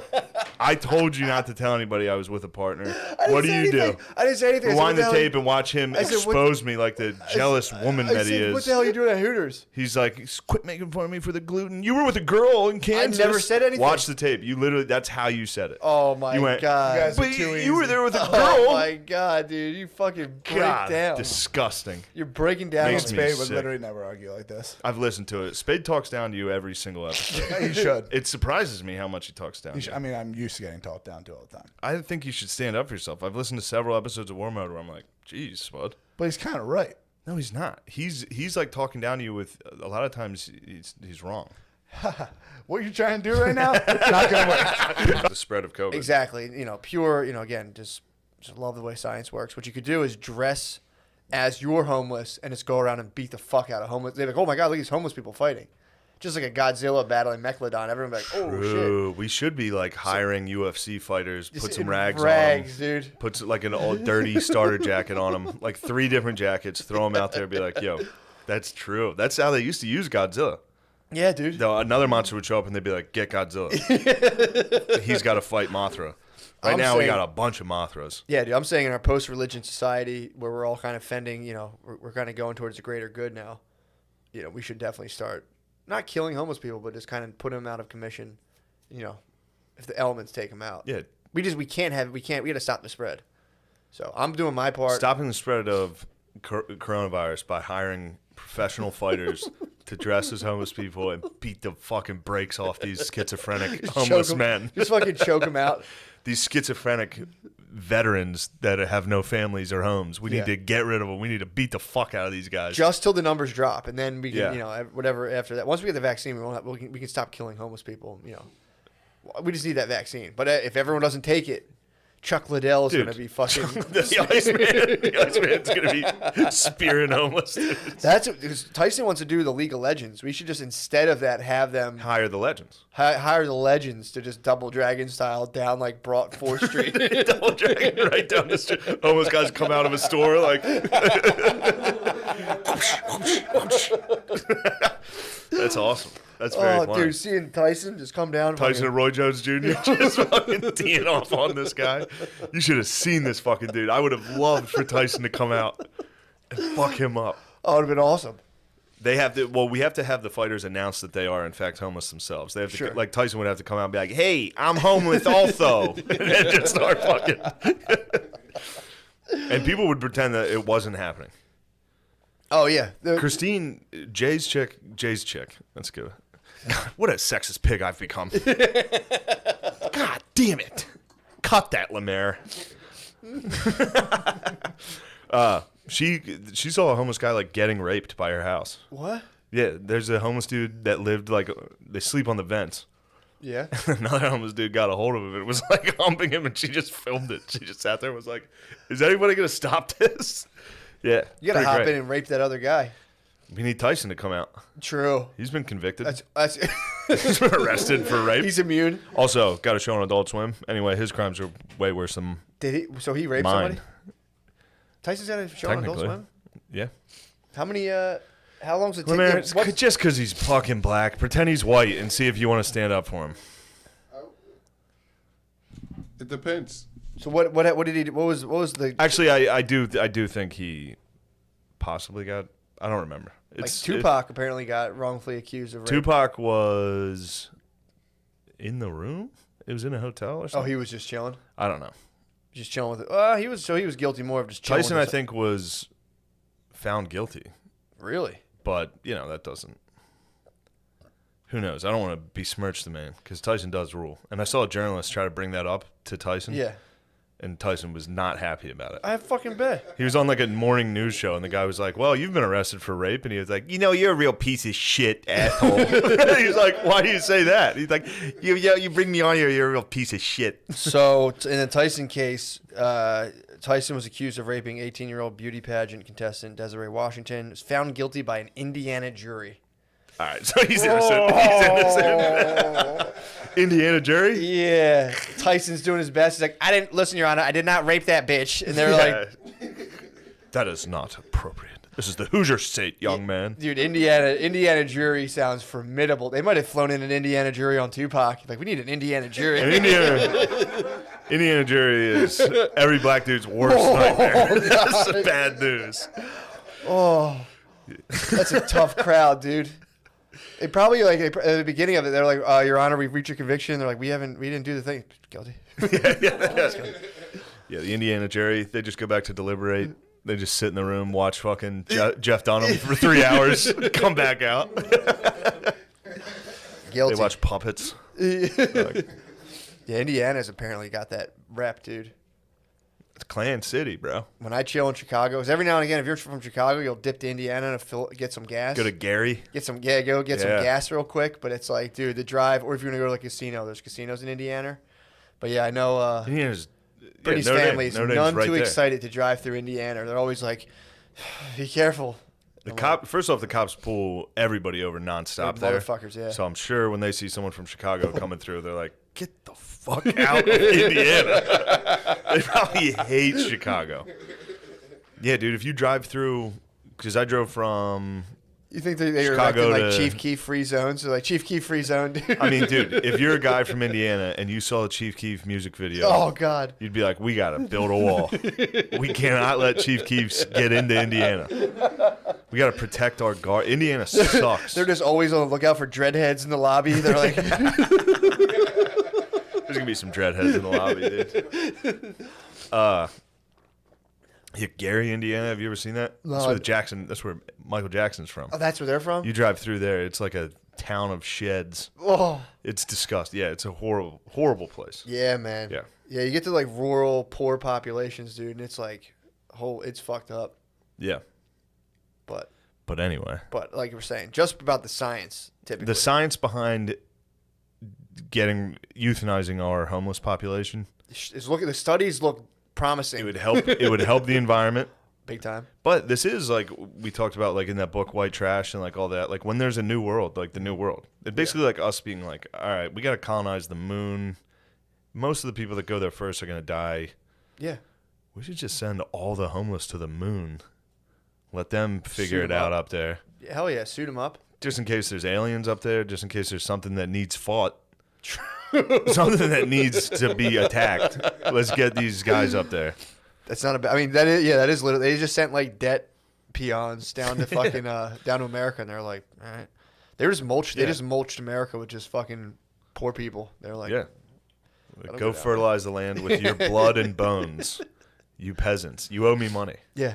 I told you not to tell anybody I was with a partner. What do you do? I didn't say anything. I said, Rewind what the hell- tape and watch him I said, what- expose me like the jealous woman I that he said, what is. the hell are you doing at Hooters? He's like, quit making fun of me for the gluten. You were with a girl in Kansas. never said anything. Watch the tape. You literally, that's how you said it. Oh my You went, god! You guys are But too you were easy. there with a girl. Oh my god, dude! You fucking break God, down. disgusting. You're breaking down. Makes on me me. Spade would sick. literally never argue like this. I've listened to it. Spade talks down to you every single episode. You should. It surprises me how much he talks down. You to should. you. I mean, I'm used to getting talked down to all the time. I think you should stand up for yourself. I've listened to several episodes of War Mode where I'm like, geez, Spud. But he's kind of right. No, he's not. He's like talking down to you with a lot of times he's wrong. What you trying to do right now? Not gonna work. The spread of COVID. Exactly. You know, pure. You know, again, just love the way science works. What you could do is dress as you're homeless and just go around and beat the fuck out of homeless. They're like, oh my god, look at these homeless people fighting. Just like a Godzilla battling Megalodon. Everyone be like, oh True. We should be like hiring UFC fighters, shit. put Just some in rags rags, on them, dude. put like an old dirty starter jacket on them, like 3 different jackets, throw them out there, be like, yo, that's true. That's how they used to use Godzilla. Yeah, dude. Another monster would show up and they'd be like, get Godzilla. He's got to fight Mothra. Right I'm now, we saying- got a bunch of Mothras. Yeah, dude. I'm saying in our post-religion society where we're all kind of fending, you know, we're kind of going towards the greater good now. You know, we should definitely start not killing homeless people, but just kind of put them out of commission. You know, if the elements take them out. Yeah. We got to stop the spread. So I'm doing my part. Stopping the spread of coronavirus by hiring professional fighters to dress as homeless people and beat the fucking brakes off these schizophrenic homeless Choke 'em- men. Just fucking choke them out. These schizophrenic veterans that have no families or homes. We need Yeah. to get rid of them. We need to beat the fuck out of these guys. Just till the numbers drop, and then we can, Yeah. you know, whatever after that. Once we get the vaccine, we can stop killing homeless people. You know, we just need that vaccine. But if everyone doesn't take it, Chuck Liddell is Dude. going to be fucking the Iceman's going to be spearing homeless dudes. That's because Tyson wants to do the League of Legends. We should just instead of that have them Hire the legends. hire the legends to just double dragon style down like Broad 4th Street. Double dragon right down the street. Homeless guys come out of a store like. That's awesome. That's very Oh, funny. dude, seeing Tyson just come down. Tyson and Roy Jones Jr. just fucking teeing off on this guy. You should have seen this fucking dude. I would have loved for Tyson to come out and fuck him up. Oh, it would have been awesome. They have to. Well, we have to have the fighters announce that they are in fact homeless themselves. They have to, Sure. like Tyson would have to come out and be like, "Hey, I'm homeless also," and then just start fucking. And people would pretend that it wasn't happening. Oh yeah, Christine, Jay's chick. That's good. God, what a sexist pig I've become. God damn it! Cut that, Lemaire. She saw a homeless guy like getting raped by her house. What? Yeah, there's a homeless dude that lived like they sleep on the vents. Yeah. Another homeless dude got a hold of him and was like humping him, and she just filmed it. She just sat there and was like, "Is anybody gonna stop this?" Yeah, You gotta pretty hop great. in and rape that other guy. We need Tyson to come out. True. He's been convicted. That's He's been arrested for rape. He's immune. Also, got a show on Adult Swim. Anyway, his crimes are way worse than Did he? So he raped mine. somebody? Tyson's got a show on Adult Technically. Swim? Yeah. How many, how long's it Well, take? man, Yeah, it's what- just because he's fucking black, pretend he's white and see if you want to stand up for him. It depends. So what did he do? What was the Actually, I do think he possibly got. I don't remember. like Tupac apparently got wrongfully accused of rape. Tupac was in the room. It was in a hotel or Oh, something. he was just chilling. I don't know. Just chilling with it. He was guilty more of just chilling. Tyson, with I his- think, was found guilty, Really? but that doesn't. Who knows? I don't want to besmirch the man because Tyson does rule. And I saw a journalist try to bring that up to Tyson. Yeah. And Tyson was not happy about it. I fucking bet. He was on like a morning news show, and the guy was like, "Well, you've been arrested for rape," and he was like, "You're a real piece of shit, asshole." He's like, "Why do you say that?" He's like, "You bring me on here, you're a real piece of shit." So in the Tyson case, Tyson was accused of raping 18-year-old beauty pageant contestant Desiree Washington. Was found guilty by an Indiana jury. All right, so he's innocent. He's innocent. Indiana jury? Yeah. Tyson's doing his best. He's like, I didn't listen, Your Honor. I did not rape that bitch. And they're like, that is not appropriate. This is the Hoosier state, young man. dude, Indiana jury sounds formidable. They might have flown in an Indiana jury on Tupac. Like, we need an Indiana jury. An Indiana jury is every black dude's worst nightmare. That's bad news. Oh, that's a tough crowd, dude. They probably like at the beginning of it, they're like, "Your Honor, we've reached your conviction." They're like, "We didn't do the thing." Guilty. Yeah, the Indiana jury, they just go back to deliberate. They just sit in the room, watch fucking Jeff Dunham for 3 hours, come back out. Guilty. They watch puppets. Yeah, Indiana's apparently got that rep, dude. It's Clan City, bro. When I chill in Chicago, because every now and again, if you're from Chicago, you'll dip to Indiana to get some gas. Go to Gary. Go get some gas real quick. But it's like, dude, the drive, or if you're gonna go to like a casino, there's casinos in Indiana. But yeah, I know Indiana's Brittany's Notre Dame. family's Notre Dame's none right too there. excited to drive through Indiana. They're always like, be careful. First off, the cops pull everybody over nonstop They're there. motherfuckers, yeah. So I'm sure when they see someone from Chicago coming through, they're like, "Get the fuck out of Indiana." They probably hate Chicago. Yeah, dude. If you drive through, because I drove from. You think they're Chicago erecting like to- Chief Keef free zones? They're like, Chief Keef free zone, dude. I mean, dude, if you're a guy from Indiana and you saw the Chief Keef music video, Oh, God. you'd be like, "We gotta build a wall. We cannot let Chief Keefs get into Indiana. We gotta protect our guard. Indiana sucks." They're just always on the lookout for dreadheads in the lobby. They're like, There's gonna be some dreadheads in the lobby, dude. Yeah, Gary, Indiana. Have you ever seen that? No, That's where I- Jackson. That's where Michael Jackson's from. oh, that's where they're from? You drive through there, it's like a town of sheds. Oh. It's disgusting. Yeah, it's a horrible, horrible place. Yeah, man. Yeah. Yeah, you get to like rural, poor populations, dude, and it's like, it's fucked up. Yeah. But anyway, like you were saying, just about the science, typically. the science behind euthanizing our homeless population. The studies look promising. It would help. It would help the environment. Big time. But this is like we talked about, like in that book, White Trash, and like all that. Like when there's a new world, like the new world, it's basically like us being like, all right, we got to colonize the moon. Most of the people that go there first are gonna die. Yeah. We should just send all the homeless to the moon. Let them figure Suit it 'em out up. up there. Hell yeah, suit them up. Just in case there's aliens up there. Just in case there's something that needs fought. Something that needs to be attacked. Let's get these guys up there. That's not a bad. I mean, that is literally. They just sent like debt peons down to fucking down to America, and they're like, all right, they just mulched. They Yeah. just mulched America with just fucking poor people. They're like, Yeah. that'll Go get out. fertilize the land with your blood and bones. You peasants. You owe me money. Yeah.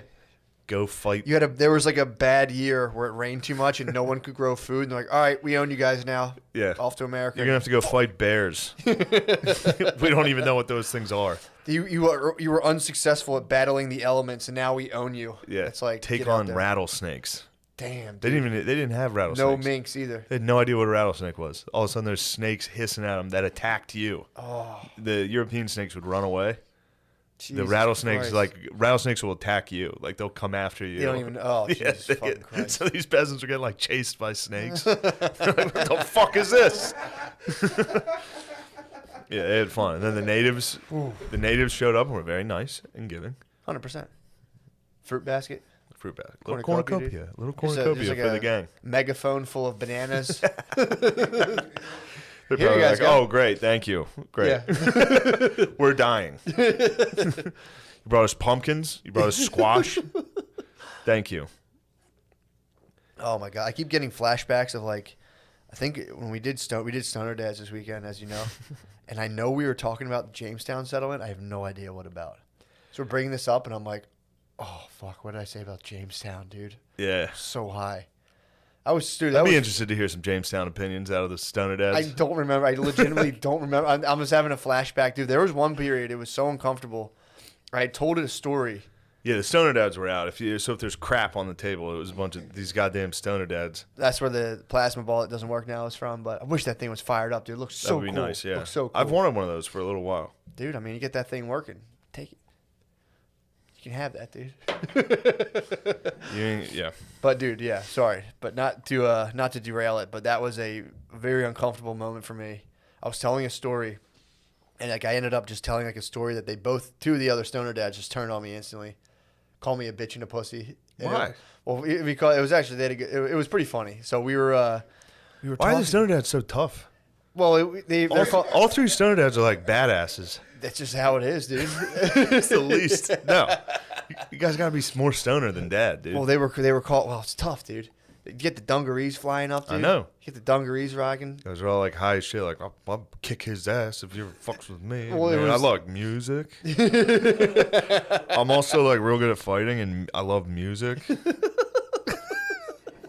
Go fight. There was like a bad year where it rained too much and no one could grow food. And they're like, all right, we own you guys now. Yeah. Off to America. You're going to have to go fight bears. We don't even know what those things are. You were unsuccessful at battling the elements, and now we own you. Yeah. It's like take get out on there. rattlesnakes. Damn. They didn't have rattlesnakes. No minks either. They had no idea what a rattlesnake was. All of a sudden, there's snakes hissing at them that attacked you. Oh. The European snakes would run away. The Jesus rattlesnakes, Christ. rattlesnakes will attack you. Like they'll come after you. They don't even. Oh, Jesus fucking Christ. So these peasants are getting like chased by snakes. They're like, what the fuck is this? Yeah, they had fun. And then the natives showed up and were very nice and giving. 100%. Fruit basket. Fruit basket. Little cornucopia. Little cornucopia like for the gang. Megaphone full of bananas. They're Here you probably guys like, go. oh, great, thank you. Great. Yeah. We're dying. You brought us pumpkins. You brought us squash. Thank you. Oh my God, I keep getting flashbacks of like, I think when we did Stoner Dads this weekend, as you know, and I know we were talking about the Jamestown settlement. I have no idea what about. So we're bringing this up, and I'm like, oh fuck, what did I say about Jamestown, dude? Yeah. So high. I'd be interested to hear some Jamestown opinions out of the Stoner Dads. I don't remember. I legitimately don't remember. I'm just having a flashback, dude. There was one period, it was so uncomfortable. I had told it a story. Yeah, the Stoner Dads were out. If there's crap on the table, it was a bunch of these goddamn Stoner Dads. That's where the plasma ball that doesn't work now is from. But I wish that thing was fired up, dude. It looks so cool. That would be nice, yeah. Looks so cool. I've wanted one of those for a little while. Dude, I mean, you get that thing working. Take it. You can have that, dude. Yeah. But dude, yeah, sorry, but not to derail it, but that was a very uncomfortable moment for me. I was telling a story, and like I ended up just telling like a story that two of the other Stoner Dads just turned on me instantly, called me a bitch and a pussy. Why? Because it was actually it was pretty funny. So we were Why talking, are the Stoner Dads so tough? Well, they're called, all three Stoner Dads are like badasses. That's just how it is, dude. It's the least. No, you guys gotta be more stoner than Dad, dude. Well, they were called. Well, it's tough, dude. You get the dungarees flying up, dude. I know. You get the dungarees rocking. Guys are all like high as shit. Like I'll kick his ass if you ever fucks with me. Well, Man, I like music. I'm also like real good at fighting, and I love music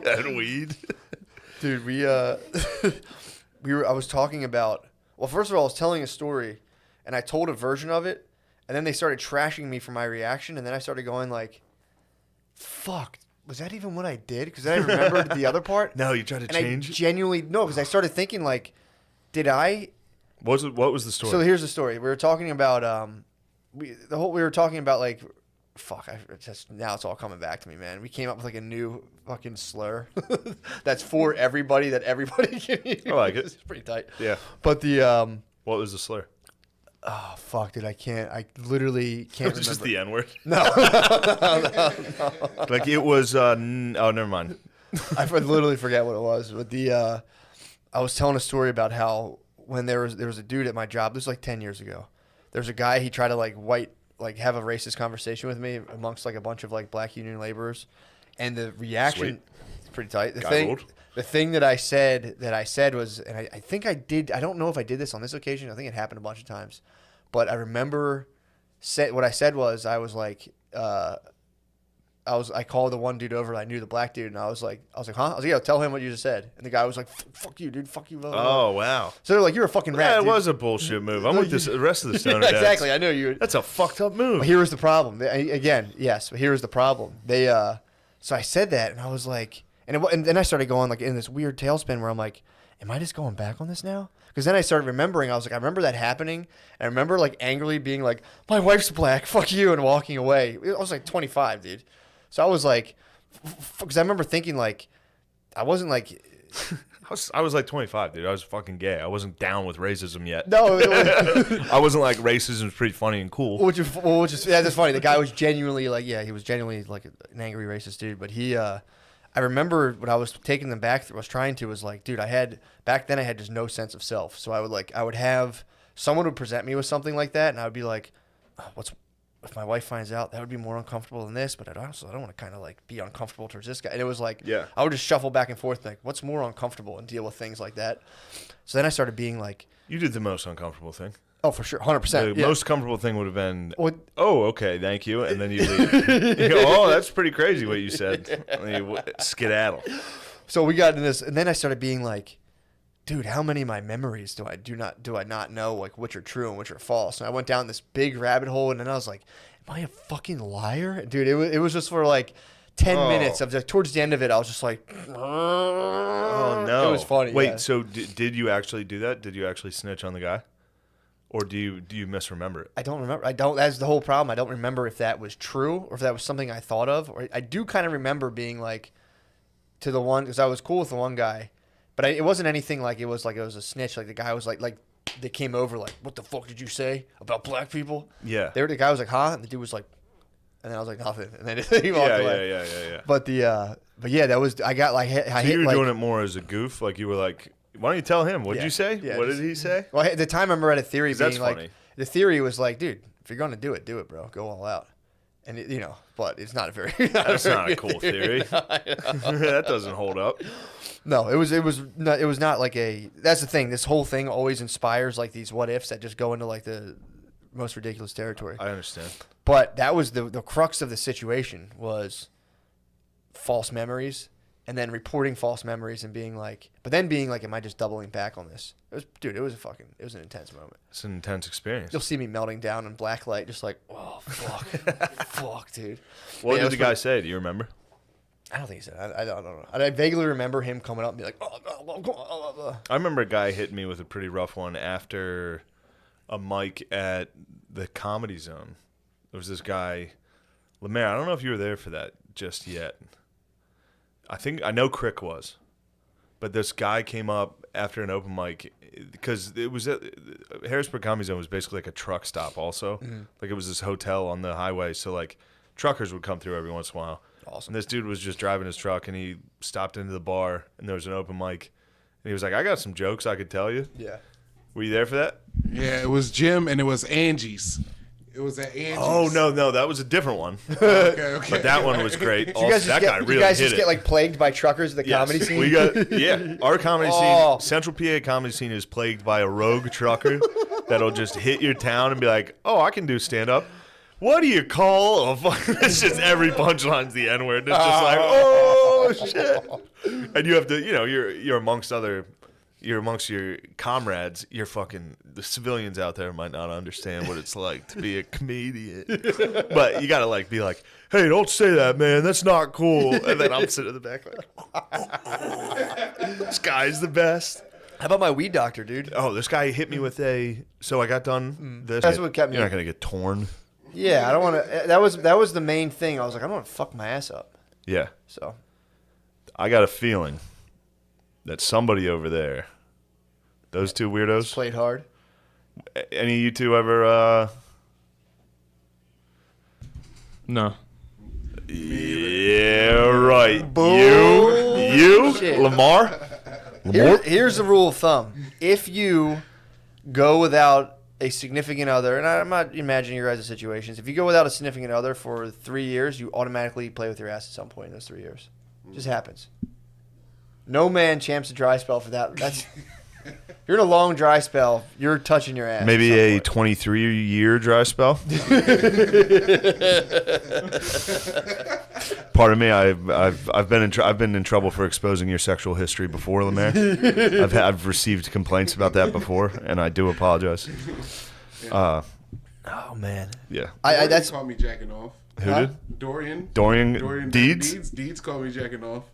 and weed. Dude, I was talking about. Well, first of all, I was telling a story, and I told a version of it, and then they started trashing me for my reaction, and then I started going like, "Fuck, was that even what I did?" Because I remembered the other part. No, you tried to change. I genuinely no, because I started thinking like, did I? What was the story? So here's the story. We were talking about we were talking about like, fuck. Now it's all coming back to me, man. We came up with like a new fucking slur that's for everybody that everybody can use. I like it. It's pretty tight. Yeah. But the what was the slur? Oh fuck, dude! I literally can't remember. Just the N-word? No. No. Like it was. Oh, never mind. I literally forget what it was. But I was telling a story about how when there was a dude at my job. This was like 10 years ago. There was a guy. He tried to have a racist conversation with me amongst like a bunch of like black union laborers, and the reaction. It's pretty tight. The thing that I said was, and I think I did. I don't know if I did this on this occasion. I think it happened a bunch of times, but I remember what I said was I was like, I called the one dude over. I knew the black dude, and I was like, huh? I was like, yeah, tell him what you just said. And the guy was like, fuck you, dude, fuck you. Blah, blah, blah. Oh wow. So they're like, you're a fucking rat. Yeah, it dude. was a bullshit move. I'm with the rest of the Stoner Dads. Exactly, I know you. That's a fucked up move. But here was the problem. Again, yes, but here was the problem. So I said that, and I was like. And then I started going like in this weird tailspin where I'm like, am I just going back on this now? Because then I started remembering. I was like, I remember that happening. And I remember like angrily being like, my wife's black, fuck you, and walking away. I was like 25, dude. So I was like, because I remember thinking like, I wasn't like. I was like 25, dude. I was fucking gay. I wasn't down with racism yet. No. I wasn't like racism's pretty funny and cool. Which is that's funny. The guy was genuinely like, he was genuinely like an angry racist dude. But I remember when I was taking them back, was like, dude, back then I had just no sense of self. So I would have someone would present me with something like that, and I would be like, if my wife finds out, that would be more uncomfortable than this, but I don't want to kind of like be uncomfortable towards this guy. And it was like, I would just shuffle back and forth, like, what's more uncomfortable, and deal with things like that. So then I started being like, you did the most uncomfortable thing. Oh, for sure, 100%. The most comfortable thing would have been, oh, okay, thank you, and then you leave. You go, oh, that's pretty crazy what you said. And then you skedaddle. So we got in this, and then I started being like, dude, how many of my memories do I not know, like which are true and which are false? And I went down this big rabbit hole, and then I was like, am I a fucking liar? Dude, it was just for like, 10 minutes of towards the end of it, I was just like, oh no, it was funny. Wait, yeah. so did you actually do that? Did you actually snitch on the guy, or do you misremember it? I don't remember. I don't. That's the whole problem. I don't remember if that was true or if that was something I thought of. Or I do kind of remember being like to the one because I was cool with the one guy, but it wasn't anything like it was a snitch. Like the guy was like they came over like, what the fuck did you say about black people? Yeah. The guy was like, huh? And the dude was like, and then I was like, nothing. And then he walked away. Yeah. But yeah, that was I got like So you were doing it more as a goof, like you were like, why don't you tell him? What'd you say? Yeah, what did he say? Well, at the time I remember I had a theory being That's like, funny. the theory was like, dude, if you're gonna do it, bro. Go all out. And but it's not a very. That's not a cool theory. That doesn't hold up. No, it was not like a. That's the thing. This whole thing always inspires like these what ifs that just go into like the most ridiculous territory. I understand. But that was the crux of the situation was false memories, and then reporting false memories and being like, am I just doubling back on this? It was an intense moment. It's an intense experience. You'll see me melting down in black light, just like, oh fuck, fuck, dude. What Yeah, did the guy say? Do you remember? I don't think so. I don't know. I vaguely remember him coming up and be like, oh. I remember a guy hitting me with a pretty rough one after a mic at the Comedy Zone. There was this guy, Lemaire. I don't know if you were there for that just yet. I know Crick was, but this guy came up after an open mic because it was at Harrisburg Comedy Zone was basically like a truck stop also. Mm-hmm. Like it was this hotel on the highway, so like truckers would come through every once in a while. Awesome. And this dude was just driving his truck and he stopped into the bar and there was an open mic and he was like, I got some jokes I could tell you. Yeah. Were you there for that? Yeah, it was Jim and it was Angie's. It was at Angie's. Oh no, that was a different one. Okay. But that one was great. You guys That guy really you guys hit just it. get like plagued by truckers at the Yes. comedy scene? We got our comedy Oh. scene, Central PA comedy scene is plagued by a rogue trucker that'll just hit your town and be like, "Oh, I can do stand up." What do you call a it's just every punchline's the N-word. It's just like, "Oh shit." And you have to, you're amongst your comrades, the civilians out there might not understand what it's like to be a comedian. But you got to be like, hey, don't say that, man. That's not cool. And then I'm sitting in the back like, this guy's the best. How about my weed doctor, dude? Oh, this guy hit me with so I got done this. That's what kept me. You're not going to get torn. Yeah, I don't want to. That was the main thing. I was like, I don't want to fuck my ass up. Yeah. So I got a feeling that somebody over there, those two weirdos, played hard. Any of you two ever? No. Yeah, right. You, Shit. Lamar. Here's the rule of thumb: if you go without a significant other, and I'm not imagining your guys' situations, if you go without a significant other for 3 years, you automatically play with your ass at some point in those 3 years. It just happens. No man champs a dry spell for that. That's if you're in a long dry spell, you're touching your ass. Maybe a 23-year dry spell. Pardon me. I've been in trouble for exposing your sexual history before, Lemaire. I've received complaints about that before, and I do apologize. Oh man. Yeah. That's called me jacking off. Who did? Dorian Deeds? Deeds called me jacking off.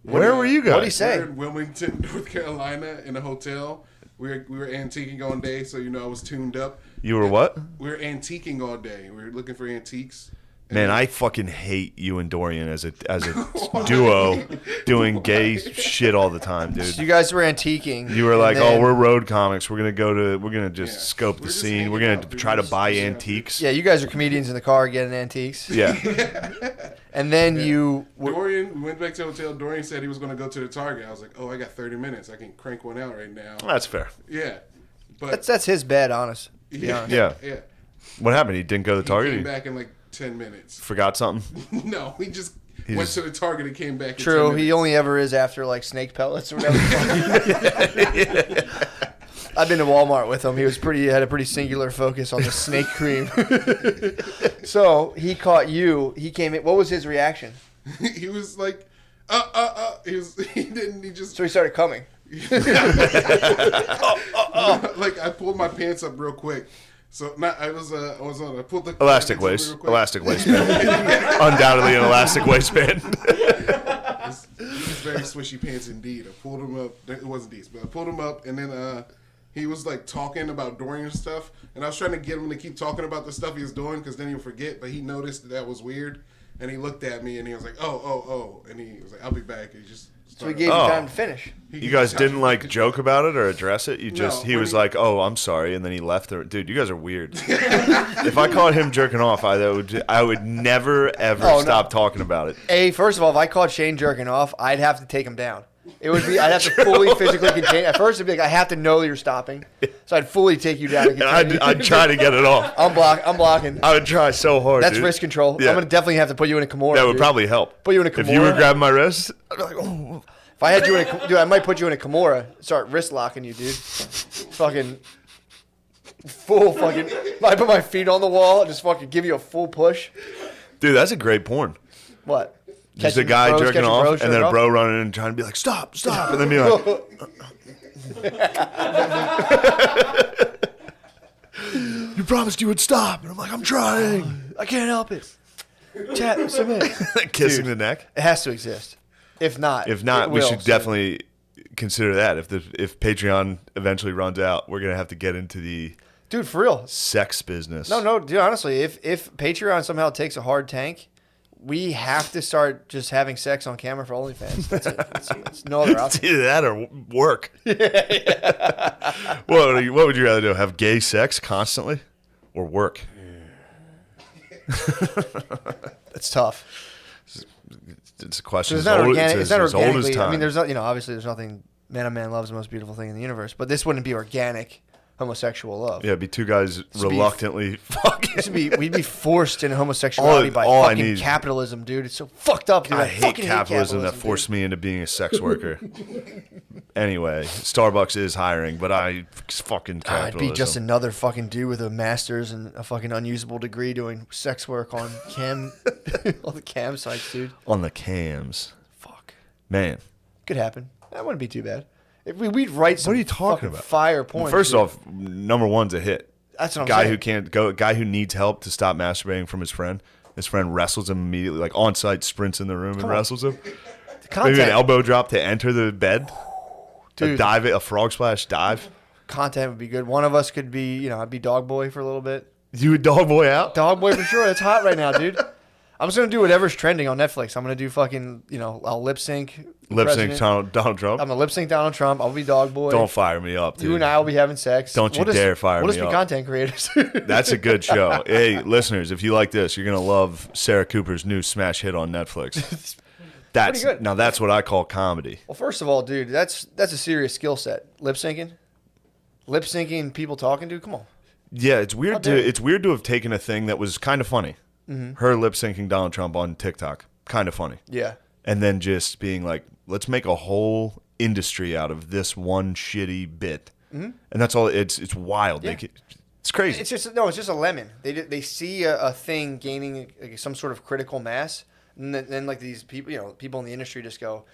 Where were you guys? What'd he say? We were in Wilmington, North Carolina, in a hotel. We were antiquing all day, so I was tuned up. You were what? We were antiquing all day. We were looking for antiques. Man, I fucking hate you and Dorian as a duo doing gay shit all the time, dude. So you guys were antiquing. You were like, then, "Oh, we're road comics. We're gonna just scope the scene. We're gonna try to buy antiques." Yeah, you guys are comedians in the car getting antiques. Yeah. And then we went back to the hotel. Dorian said he was going to go to the Target. I was like, "Oh, I got 30 minutes. I can crank one out right now." That's fair. Yeah, but that's his bed, honest. To be honest. Yeah. Yeah. What happened? He didn't go to the Target. He came back in like 10 minutes. Forgot something. No, he just went to the Target and came back. In True, 10 minutes. he only ever is after like snake pellets or whatever. I've been to Walmart with him. He had a pretty singular focus on the snake cream. So he caught you. He came in. What was his reaction? He was like, he just. So he started coming. Like I pulled my pants up real quick, So I was on. I pulled the Elastic waist. Elastic waistband. Undoubtedly an elastic waistband. These very swishy pants indeed. I pulled him up. It wasn't these, but I pulled him up, and then he was like talking about Dorian and stuff, and I was trying to get him to keep talking about the stuff he was doing because then he'll forget. But he noticed that was weird, and he looked at me and he was like, "Oh," and he was like, "I'll be back." And he just so he gave you time to finish. You guys didn't like joke about it or address it. He was like, "Oh, I'm sorry," and then he left. Dude, you guys are weird. If I caught him jerking off, I would never ever stop talking about it. First of all, if I caught Shane jerking off, I'd have to take him down. It would be I'd have to fully physically contain. At first, it'd be like I have to know you're stopping, so I'd fully take you down. And I'd try to get it off. I'm blocking. I would try so hard. That's dude. risk control. Yeah. I'm gonna definitely have to put you in a Kimura. That would probably help. Put you in a Kimura. If you were grabbing my wrist, I'd be like, oh. If I had you in a dude, I might put you in a Kimura. Start wrist locking you, dude. Fucking full fucking. I put my feet on the wall and just fucking give you a full push. Dude, that's a great porn. What? Just a guy jerking off, and then a bro running in and trying to be like, stop, and then be like, you promised you would stop. And I'm like, I'm trying. I can't help it. Chat, submit. Kissing the neck? It has to exist. If not, we should definitely consider that. If Patreon eventually runs out, we're going to have to get into the dude, for real, sex business. No, dude, honestly, if Patreon somehow takes a hard tank, we have to start just having sex on camera for OnlyFans. That's it. It's no other option. It's either that or work. What would you rather do? Have gay sex constantly or work? It's tough. It's a question. It's not organic. It's not organically. Old as time. I mean, there's obviously there's nothing. Man, a man loves the most beautiful thing in the universe, but this wouldn't be organic homosexual love. Yeah, it'd be two guys reluctantly fucking. We'd be forced into homosexuality by fucking capitalism, dude. It's so fucked up, dude. I hate capitalism that forced me into being a sex worker. Anyway, Starbucks is hiring, but I fucking capitalism. I'd be just another fucking dude with a master's and a fucking unusable degree doing sex work on cam, on the cam sites, dude. On the cams. Fuck. Man. Could happen. That wouldn't be too bad. If we'd write some. What are you talking about? Fire porn. Well, first off, number one's a hit. That's what I'm guy saying. who can't go. Guy who needs help to stop masturbating from his friend. His friend wrestles him immediately, like on site, sprints in the room and wrestles him. Maybe an elbow drop to enter the bed. Dude. A dive, a frog splash dive. Content would be good. One of us could be, I'd be dog boy for a little bit. You would dog boy out? Dog boy for sure. That's hot right now, dude. I'm just gonna do whatever's trending on Netflix. I'm gonna do fucking, I'll lip sync. Donald Trump. I'm gonna lip sync Donald Trump. I'll be dog boy. Don't fire me up, dude. You and I will be having sex. Don't you dare fire me up. We'll just be content creators. That's a good show. Hey, listeners, if you like this, you're gonna love Sarah Cooper's new smash hit on Netflix. That's good. Now that's what I call comedy. Well, first of all, dude, that's a serious skill set. Lip syncing, people talking, dude. Come on. Yeah, it's weird to have taken a thing that was kind of funny. Mm-hmm. Her lip syncing Donald Trump on TikTok, kind of funny. Yeah. And then just being like, let's make a whole industry out of this one shitty bit. Mm-hmm. And that's all. It's wild. Yeah. It's crazy. It's just a lemon. They see a thing gaining some sort of critical mass, and then like these people, people in the industry just go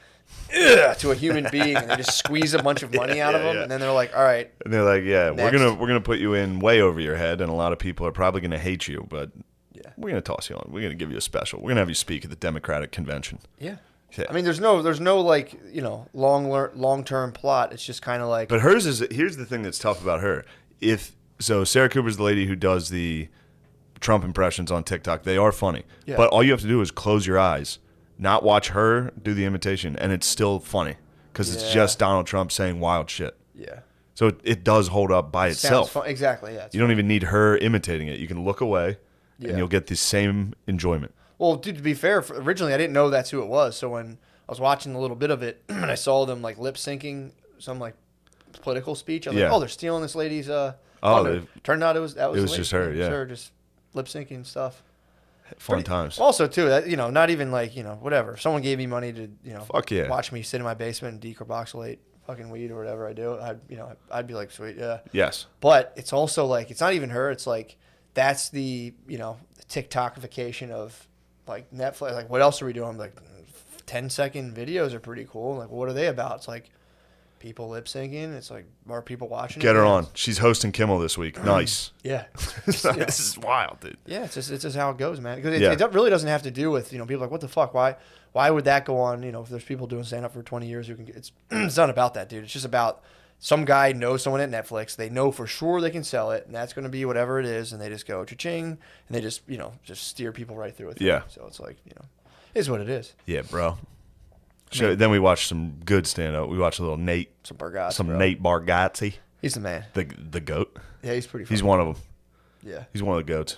to a human being, and they just squeeze a bunch of money out of them, and then they're like, all right. And they're like, yeah, next. we're gonna put you in way over your head, and a lot of people are probably gonna hate you, but we're gonna toss you on. We're gonna give you a special. We're gonna have you speak at the Democratic convention. Yeah. I mean, there's no like long term plot. It's just kind of like. But hers is. Here's the thing that's tough about her. Sarah Cooper's the lady who does the Trump impressions on TikTok. They are funny, but all you have to do is close your eyes, not watch her do the imitation, and it's still funny because it's just Donald Trump saying wild shit. Yeah. So it does hold up by itself. Exactly. Yeah. You don't even need her imitating it. You can look away, and you'll get the same enjoyment. Well, dude, to be fair, originally I didn't know that's who it was. So when I was watching a little bit of it, and I saw them like lip syncing some like political speech, I was like, oh, they're stealing this lady's. Turned out it was just her. Yeah, her just lip syncing stuff. Fun times. Also, too, that not even like whatever. If someone gave me money to fuck yeah, watch me sit in my basement and decarboxylate fucking weed or whatever I do, I'd be like, sweet, yeah. Yes. But it's also like it's not even her. It's like that's the the TikTokification of like Netflix. Like, what else are we doing? Like 10-second videos are pretty cool. Like, what are they about? It's like people lip syncing. It's like more people watching. Get it. her Yeah. on. She's hosting Kimmel this week. Nice. Yeah. This is wild, dude. Yeah, it's just how it goes, man. Because it, Yeah. it really doesn't have to do with people are like, what the fuck? Why would that go on? If there's people doing stand up for 20 years who can, it's not about that, dude. It's just about some guy knows someone at Netflix. They know for sure they can sell it, and that's going to be whatever it is. And they just go cha-ching, and they just steer people right through it. Yeah. So it's like it is what it is. Yeah, bro. Then we watched some good stand up. We watched a little Nate. Some Bargatze, Some bro. Nate Bargatze. He's the man. The goat. Yeah, he's pretty. He's funny. one of them. Yeah. He's one of the goats.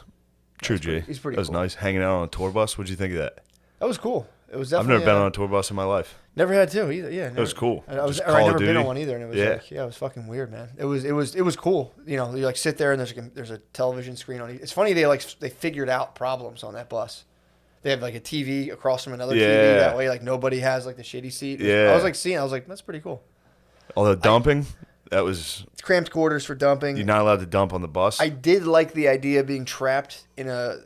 True G. He's pretty That was cool. nice. Hanging out on a tour bus. What'd you think of that? That was cool. It was I've definitely. never been on a tour bus in my life. Never had to either. Yeah, It was cool. I was. Just Or Call I of never been Duty. on one either, and it was Yeah. it was fucking weird, man. It was cool. You like sit there and there's a television screen on. It's funny they figured out problems on that bus. They have like a TV across from another TV. Yeah. That way, like nobody has like the shitty seat. Yeah. I was like that's pretty cool. Although dumping, that was It's cramped quarters for dumping. you're not allowed to dump on the bus. I did like the idea of being trapped in a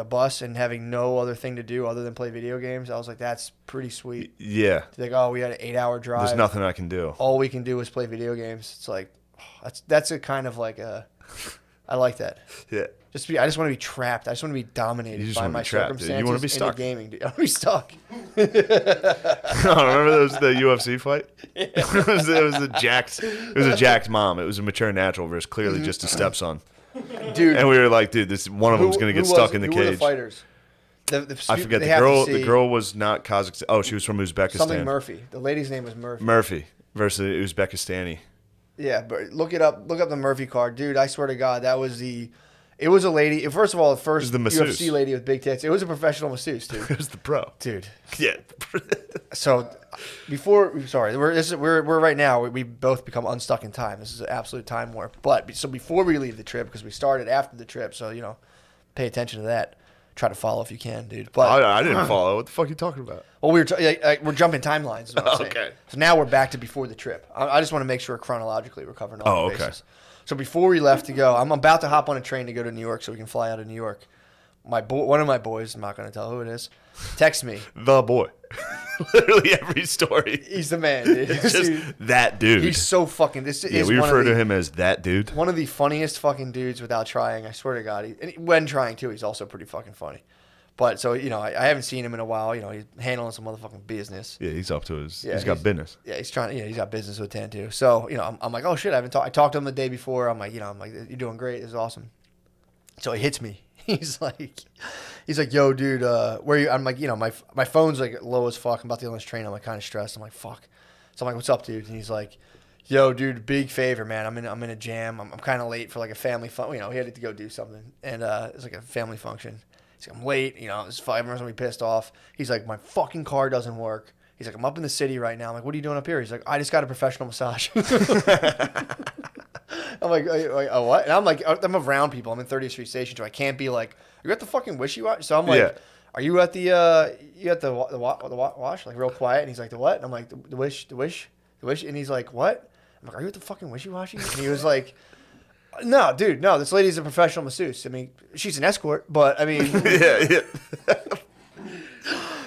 bus and having no other thing to do other than play video games. I was like, that's pretty sweet. Yeah. Like, oh, we had an 8-hour drive. There's nothing I can do. All we can do is play video games. It's like, that's a kind of like I like that. Yeah. I just want to be trapped. I just want to be dominated You just by wanna be my trapped, dude. circumstances. You wanna be into stuck. gaming, dude. I want to be stuck. Remember the UFC fight? It was a jacked mom. It was a mature natural versus clearly just a stepson. Dude. And we were like, dude, this one of them's gonna get stuck in the who were the cage. fighters? I forget they the have to girl. see The girl was not Kazakhstan. Oh, she was from Uzbekistan. Something Murphy. The lady's name was Murphy. Murphy versus Uzbekistani. Yeah, but look it up. Look up the Murphy card, dude. I swear to God, it was a lady. First of all, the first the masseuse. UFC lady with big tits. It was a professional masseuse, dude. It was the pro. Dude. Yeah. So we're right now. We both become unstuck in time. This is an absolute time warp. But so before we leave the trip, because we started after the trip, so pay attention to that. Try to follow if you can, dude. But I didn't follow. What the fuck are you talking about? Well, we're jumping timelines. Is what I'm saying. Okay. So now we're back to before the trip. I just want to make sure chronologically we're covering all the okay. bases. So before we left to go, I'm about to hop on a train to go to New York so we can fly out of New York. One of my boys, I'm not going to tell who it is, text me. The boy. Literally every story. He's the man, dude. It's just Dude, that dude. he's so fucking. This Yeah, is we one refer of the, to him as that dude. one of the funniest fucking dudes without trying. I swear to God. When trying too, he's also pretty fucking funny. But so I haven't seen him in a while. He's handling some motherfucking business. Yeah, he's up to his. Yeah, he's got business. Yeah, he's trying. He's got business to attend to. So I'm like, oh shit, I haven't talked. I talked to him the day before. I'm like, you're doing great. This is awesome. So he hits me. He's like, yo, dude, where are you? I'm like, my phone's like low as fuck. I'm about to get on this train. I'm like kind of stressed. I'm like, fuck. So I'm like, what's up, dude? And he's like, yo, dude, big favor, man. I'm in a jam. I'm kind of late for like a family fun. He had to go do something, and it's like a family function. He's like, I'm late. Everyone's gonna be pissed off. He's like, my fucking car doesn't work. He's like, I'm up in the city right now. I'm like, what are you doing up here? He's like, I just got a professional massage. I'm like, oh, what? And I'm like, I'm around people. I'm in 30th Street Station, so I can't be like, you're at the fucking wishy-washy. So I'm like, are you at the wash? Like real quiet. And he's like, the what? And I'm like, the wish. And he's like, what? I'm like, are you at the fucking wishy-washy? And he was like, no, dude, no. This lady's a professional masseuse. I mean, she's an escort, but I mean, yeah.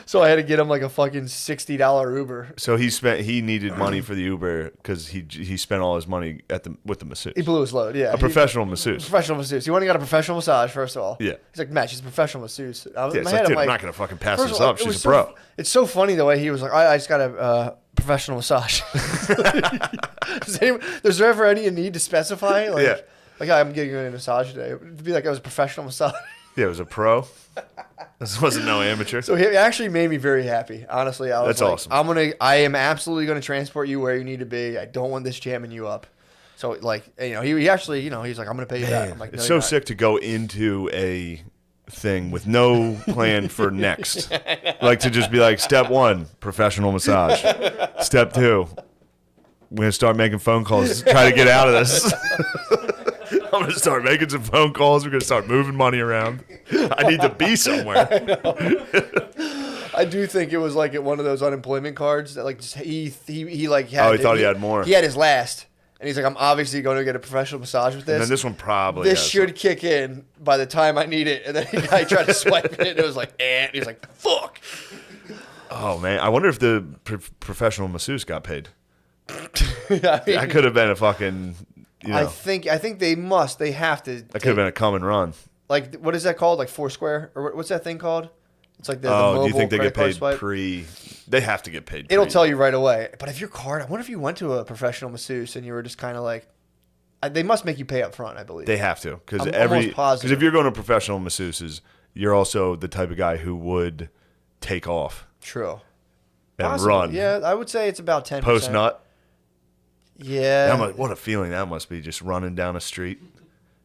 So I had to get him like a fucking $60 Uber. So he needed money for the Uber because he spent all his money with the masseuse. He blew his load. Yeah, a professional masseuse. Professional masseuse. He went and got a professional massage first of all. Yeah. He's like, Matt, she's a professional masseuse. Yeah, it's like, dude, I'm not gonna fucking pass this up. She's a pro. It's so funny the way he was like, I just got a professional massage. There's there ever any need to specify? Like, yeah. Like, I'm getting a massage today. It'd be like I was a professional massage. Yeah, it was a pro. This wasn't no amateur. So he actually made me very happy. Honestly, I was That's like, awesome. I am absolutely gonna transport you where you need to be. I don't want this jamming you up. So like, he actually, he's like, I'm gonna pay you back. I'm like, no, it's you're so not. sick to go into a thing with no plan for next. Like to just be like, step 1, professional massage. Step 2, we're gonna start making phone calls to try to get out of this. I'm going to start making some phone calls. We're going to start moving money around. I need to be somewhere. I do think it was like one of those unemployment cards that like just, he like had. Oh, he thought he had more. He had his last, and he's like, I'm obviously going to get a professional massage with this. And then this one probably. This has should kick in by the time I need it. And then I tried to swipe it, and it was like, and he's like, fuck. Oh man, I wonder if the professional masseuse got paid. That could have been a fucking. I think they have to. That could have been a come and run. Like, what is that called? Like Foursquare, or what's that thing called? It's like the do you think they mobile get paid swipe. They have to get paid. It'll tell you right away. But if your card, I wonder if you went to a professional masseuse and you were just kind of like, they must make you pay up front. I believe they have to because because if you're going to professional masseuses, you're also the type of guy who would take off. True. And Possibly. run. Yeah, I would say it's about 10%. Post nut. Yeah. What a feeling that must be, just running down a street,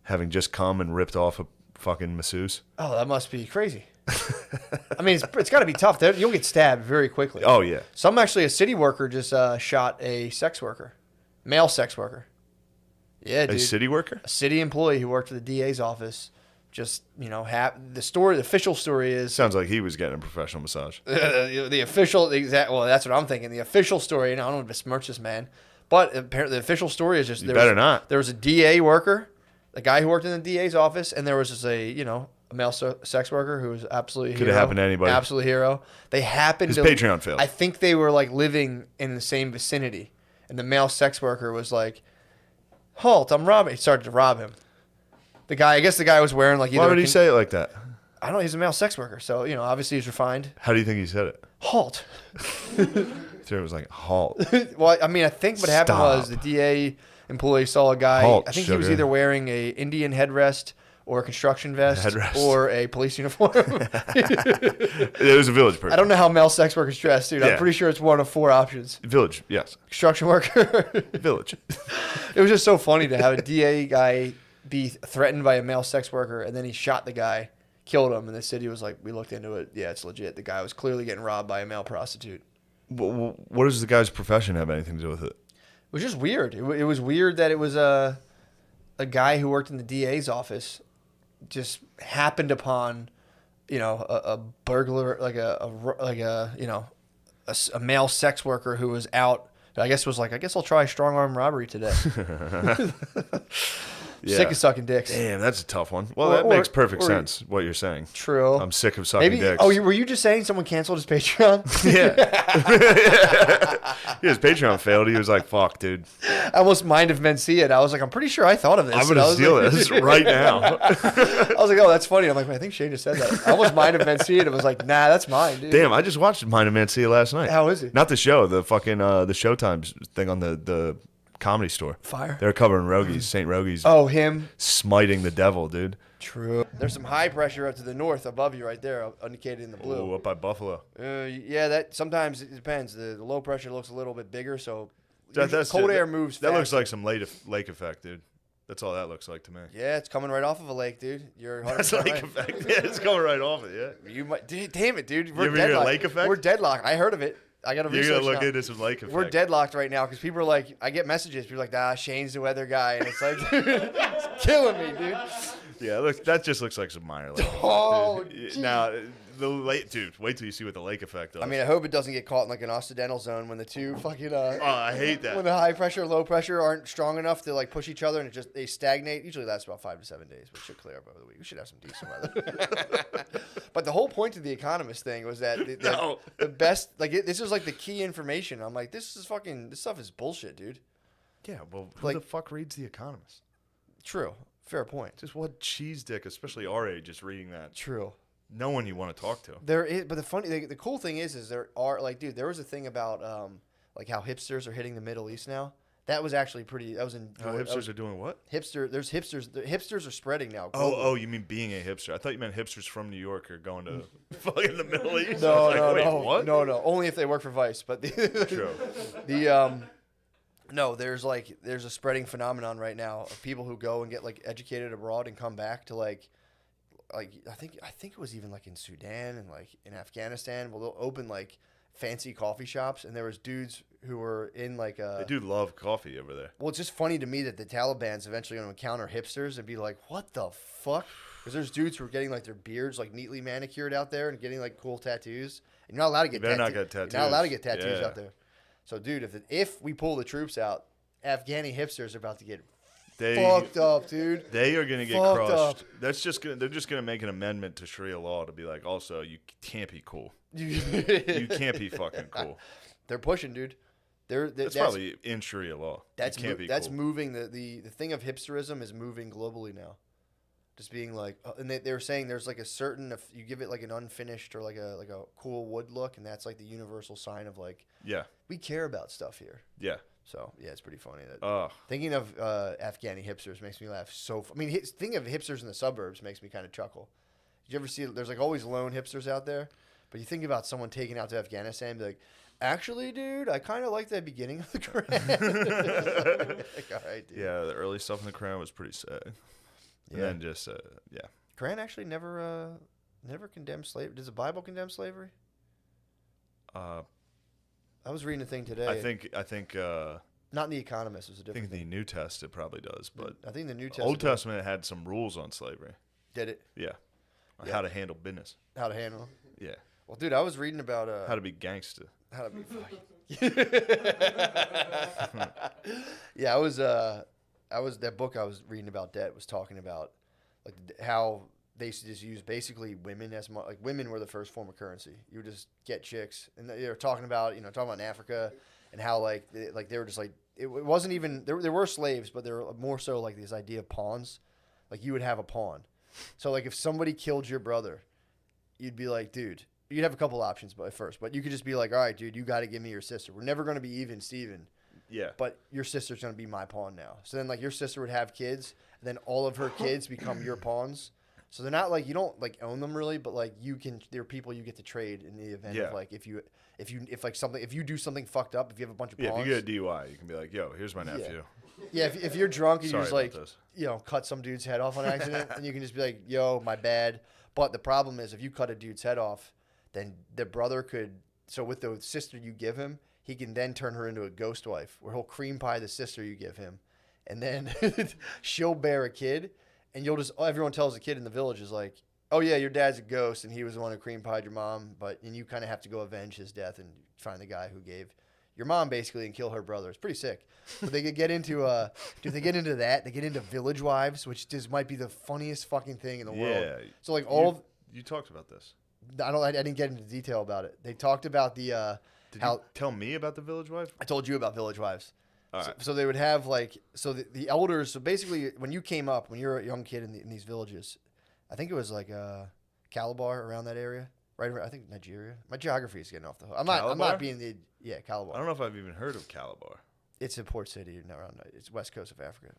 having just come and ripped off a fucking masseuse. Oh, that must be crazy. I mean, it's got to be tough. You'll get stabbed very quickly. Oh, yeah. A city worker just shot a sex worker, male sex worker. Yeah, dude. A city worker? A city employee who worked for the DA's office. Just, the official story is... Sounds like he was getting a professional massage. The official, well, that's what I'm thinking. The official story, and I don't want to besmirch this man, but apparently the official story is just... There was a DA worker, a guy who worked in the DA's office, and there was just a male sex worker who was absolutely Could have happened to anybody. Absolute hero. They happened His Patreon failed. I think they were, like, living in the same vicinity, and the male sex worker was like, halt, I'm robbing. He started to rob him. I guess the guy was wearing like. Why would he say it like that? I don't know. He's a male sex worker, so obviously he's refined. How do you think he said it? Halt. So it was like halt. Well, I mean, I think what happened was the DA employee saw a guy. Halt, I think sugar. he was either wearing a Indian headrest or a construction vest or a police uniform. It was a village person. I don't know how male sex workers dress, dude. Yeah. I'm pretty sure it's one of 4 options. Village, yes. Construction worker. Village. It was just so funny to have a DA guy be threatened by a male sex worker, and then he shot the guy, killed him, and the city was like, we looked into it. Yeah, it's legit. The guy was clearly getting robbed by a male prostitute. What does the guy's profession have anything to do with it? It was just weird. It was weird that it was a guy who worked in the DA's office just happened upon, a burglar, like a male sex worker who was out. I guess I'll try strong arm robbery today. Yeah. Sick of sucking dicks. Damn, that's a tough one. Well, that makes perfect sense, what you're saying. True. I'm sick of sucking dicks. Oh, were you just saying someone canceled his Patreon? Yeah, his Patreon failed. He was like, fuck, dude. I almost mind if men see it. I was like, I'm pretty sure I thought of this. I'm going to steal this right now. I was like, oh, that's funny. I'm like, I think Shane just said that. I almost mind if men see it. It was like, nah, that's mine, dude. Damn, I just watched Mind of Man See It last night. How is it? Not the show, the fucking, the Showtime thing on the Comedy Store. Fire. They're covering Rogies, St. Rogies. Oh, him. Smiting the devil, dude. True. There's some high pressure up to the north above you right there, indicated in the blue. Oh, up by Buffalo. Yeah, that sometimes it depends. The low pressure looks a little bit bigger, so That's cold air moves That looks faster. like some lake effect, dude. That's all that looks like to me. Yeah, it's coming right off of a lake, dude. You're 100% That's lake right. effect. Yeah, it's coming right off it, yeah. You might, damn it, dude. You We're ever hear of deadlocked. lake effect? We're deadlocked. I heard of it. I got to research. You're going to look now. into some lake effect. We're deadlocked right now because people are like, I get messages. People are like, Shane's the weather guy. And it's like, it's killing me, dude. Yeah, look, that just looks like some minor lake. Oh, dude. Now, the lake, dude, wait till you see what the lake effect does. I mean, I hope it doesn't get caught in like an occidental zone when the two fucking I hate that. when the high pressure, low pressure aren't strong enough to like push each other and they stagnate. Usually lasts about 5 to 7 days, but should clear up over the week. We should have some decent weather. But the whole point of the Economist thing was that the best, this is like the key information. I'm like, this stuff is bullshit, dude. Yeah, well, who the fuck reads The Economist? True. Fair point. Just what cheese dick, especially our age, is reading that. True. No one you want to talk to. There is, but the cool thing is there are there was a thing about how hipsters are hitting the Middle East now. That was actually pretty. That was in. Hipsters are doing what? There's hipsters. The hipsters are spreading now. Oh, you mean being a hipster? I thought you meant hipsters from New York are going to fucking the Middle East. No. Only if they work for Vice. But True. No, there's a spreading phenomenon right now of people who go and get educated abroad and come back to I think it was even in Sudan and in Afghanistan. Well, they'll open fancy coffee shops, and there was dudes who were in They do love coffee over there. Well, it's just funny to me that the Taliban's eventually going to encounter hipsters and be like, "What the fuck?" Because there's dudes who are getting their beards neatly manicured out there and getting cool tattoos. And you're not allowed to get tattoos. You're not allowed to get tattoos out there. So, dude, if we pull the troops out, Afghani hipsters are about to get fucked up, dude. They are going to get Fucked crushed. up. They're just going to make an amendment to Sharia law to be like, also, you can't be cool. You You can't be fucking cool. They're pushing, dude. That's probably in Sharia law. That's can't be that's cool. moving the thing of hipsterism is moving globally now. Just being like, and they were saying there's like a certain, if you give it like an unfinished or like a cool wood look, and that's like the universal sign of like, we care about stuff here. Yeah. So yeah, it's pretty funny that thinking of Afghani hipsters makes me laugh. Thinking of hipsters in the suburbs makes me kind of chuckle. Did you ever see? There's like always lone hipsters out there, but you think about someone taken out to Afghanistan, and be like, actually, dude, I kind of like the beginning of the Quran. Like, all right, dude. Yeah, the early stuff in the Quran was pretty sad. And then just Quran actually never condemned slavery. Does the Bible condemn slavery? I was reading a thing today. I think not in The Economist. It was a different. I think the New Testament probably does, but I think the New Testament. Old Testament had some rules on slavery. Did it? Yeah. How to handle business. How to handle. Yeah. Well, dude, I was reading about how to be gangster. How to be. Yeah, I was that book I was reading about debt was talking about like how they used to just use basically women as like women were the first form of currency. You would just get chicks, and they were talking about in Africa and how like they were just like it wasn't even there were slaves, but they were more so like this idea of pawns. Like you would have a pawn. So like if somebody killed your brother, you'd be like, dude, you'd have a couple options but you could just be like, all right, dude, you got to give me your sister. We're never going to be even, Steven. Yeah. But your sister's going to be my pawn now. So then like your sister would have kids, and then all of her kids become your pawns. So they're not like you don't like own them really, but like they're people you get to trade in the event of like if you do something fucked up, if you have a bunch of pawns. Yeah, if you get a DUI, you can be like, yo, here's my nephew. Yeah, if you're drunk and you just Sorry like about cut some dude's head off on accident, and you can just be like, yo, my bad. But the problem is if you cut a dude's head off, then the brother could. So with the sister you give him, he can then turn her into a ghost wife, where he'll cream pie the sister you give him, and then she'll bear a kid, and everyone tells the kid in the village is like, oh yeah, your dad's a ghost, and he was the one who cream pied your mom, and you kind of have to go avenge his death and find the guy who gave your mom basically and kill her brother. It's pretty sick. But they could get into they get into that. They get into village wives, which just might be the funniest fucking thing in the world. Yeah. So like you talked about this. I didn't get into detail about it. They talked about Did you tell me about the village wife? I told you about village wives. All right. So they would have the elders. So basically, when you came up, when you're a young kid in these villages, I think it was like Calabar around that area, right? I think Nigeria. My geography is getting off the hook. I'm not being Calabar. I don't know if I've even heard of Calabar. It's a port city around. It's west coast of Africa.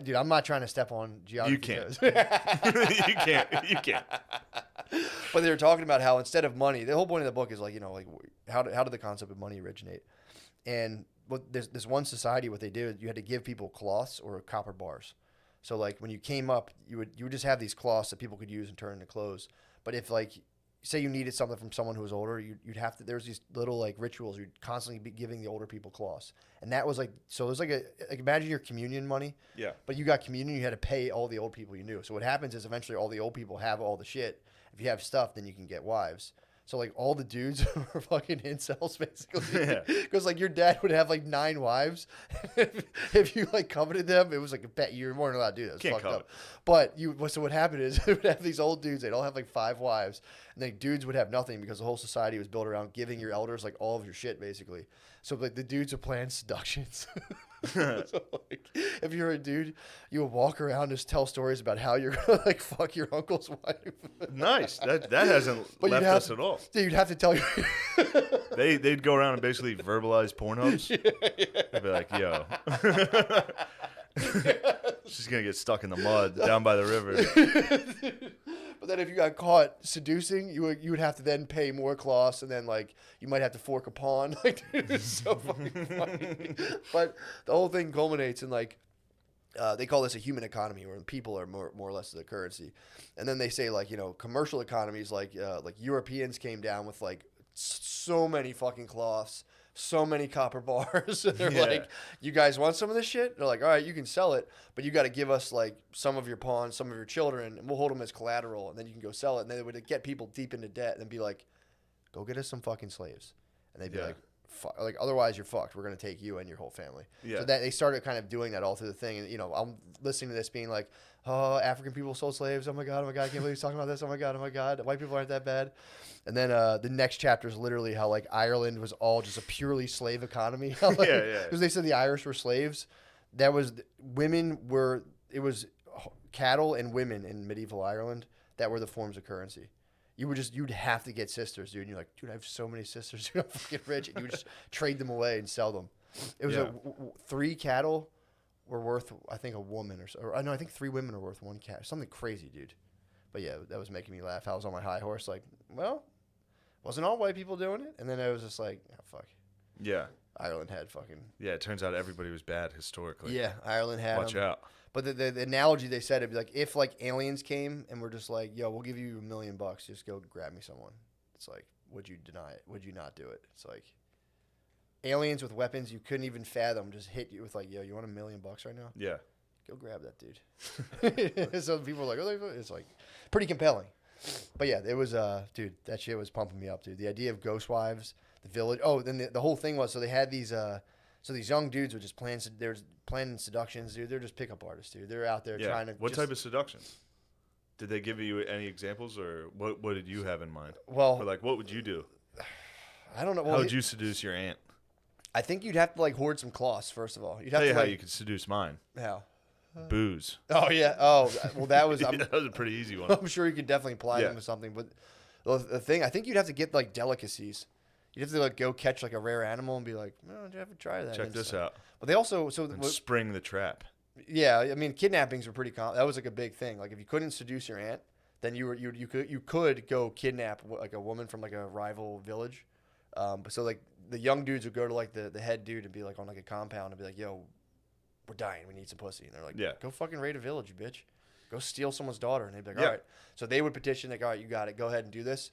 Dude, I'm not trying to step on geography. You can't. You can't. But they were talking about how instead of money, the whole point of the book is like how did the concept of money originate? And there's this one society, what they did, you had to give people cloths or copper bars. So like when you came up, you would just have these cloths that people could use and turn into clothes. But if like say you needed something from someone who was older, you'd have to. There's these little like rituals you'd constantly be giving the older people cloths, and that was like so. It was like imagine your communion money. Yeah. But you got communion, you had to pay all the old people you knew. So what happens is eventually all the old people have all the shit. If you have stuff, then you can get wives. So like all the dudes are fucking incels basically, because like your dad would have like 9 wives. If you like coveted them, it was like a bet you weren't allowed to do that. It was Can't fucked covet. up. But so what happened is they would have these old dudes. They'd all have like 5 wives, and then dudes would have nothing because the whole society was built around giving your elders like all of your shit basically. So like the dudes would plan seductions. So like, if you're a dude, you would walk around and just tell stories about how you're gonna like fuck your uncle's wife. Nice. That hasn't left us at all. Dude, you'd have to tell you. They'd go around and basically verbalize Pornhubs. They'd be like, yo. She's gonna get stuck in the mud down by the river. But then if you got caught seducing, you would have to then pay more cloths, and then like you might have to fork a pawn. Like, dude, it's so fucking funny. But the whole thing culminates in like they call this a human economy, where people are more or less the currency. And then they say like commercial economies like Europeans came down with like so many fucking cloths, so many copper bars. And they're like, you guys want some of this shit? They're like, all right, you can sell it, but you got to give us like some of your pawns, some of your children, and we'll hold them as collateral, and then you can go sell it. And they would get people deep into debt and be like, go get us some fucking slaves. And they'd be like, like otherwise you're fucked. We're gonna take you and your whole family. Yeah. So that they started kind of doing that all through the thing, and I'm listening to this being like, oh, African people sold slaves. Oh my god, I can't believe he's talking about this. Oh my god, white people aren't that bad. And then the next chapter is literally how like Ireland was all just a purely slave economy. Like, because they said the Irish were slaves. That was it was cattle and women in medieval Ireland that were the forms of currency. You'd have to get sisters, dude. And you're like, dude, I have so many sisters, dude. I'm fucking rich. And you would just trade them away and sell them. It was 3 cattle were worth, I think, a woman or so. Or, no, I think 3 women are worth 1 cat. Something crazy, dude. But yeah, that was making me laugh. I was on my high horse, like, well, wasn't all white people doing it? And then I was just like, oh, fuck. Yeah. Ireland had fucking. Yeah, it turns out everybody was bad historically. Yeah, Ireland had. Watch out. But the analogy they said, it'd be like if like aliens came and were just like, yo, we'll give you $1 million, just go grab me someone. It's like, would you deny it? Would you not do it? It's like aliens with weapons you couldn't even fathom just hit you with like, yo, you want $1 million right now? Yeah. Go grab that dude. So people are like, oh, it's like pretty compelling. But yeah, it was dude, that shit was pumping me up, dude. The idea of ghost wives, the village. Oh, then the whole thing was so they had these so these young dudes were just planning seductions, dude. They're just pickup artists, dude. They're out there trying to. What type of seduction? Did they give you any examples, or what did you have in mind? Well, or like, what would you do? I don't know. How would you seduce your aunt? I think you'd have to like hoard some cloths first of all. You'd have Tell you to, how like, you could seduce mine. How? Booze. Oh yeah. Oh well, that was. That was a pretty easy one. I'm sure you could definitely apply them to something, but the thing I think you'd have to get like delicacies. You'd have to like go catch like a rare animal and be like, no, did you ever try that? Check this out. But they also spring the trap. Yeah, I mean kidnappings were pretty common. That was like a big thing. Like if you couldn't seduce your aunt, then you could go kidnap like a woman from like a rival village. But so like the young dudes would go to like the head dude and be like on like a compound and be like, yo, we're dying, we need some pussy. And they're like, go fucking raid a village, you bitch. Go steal someone's daughter. And they'd be like, all right. So they would petition, like, all right, you got it. Go ahead and do this.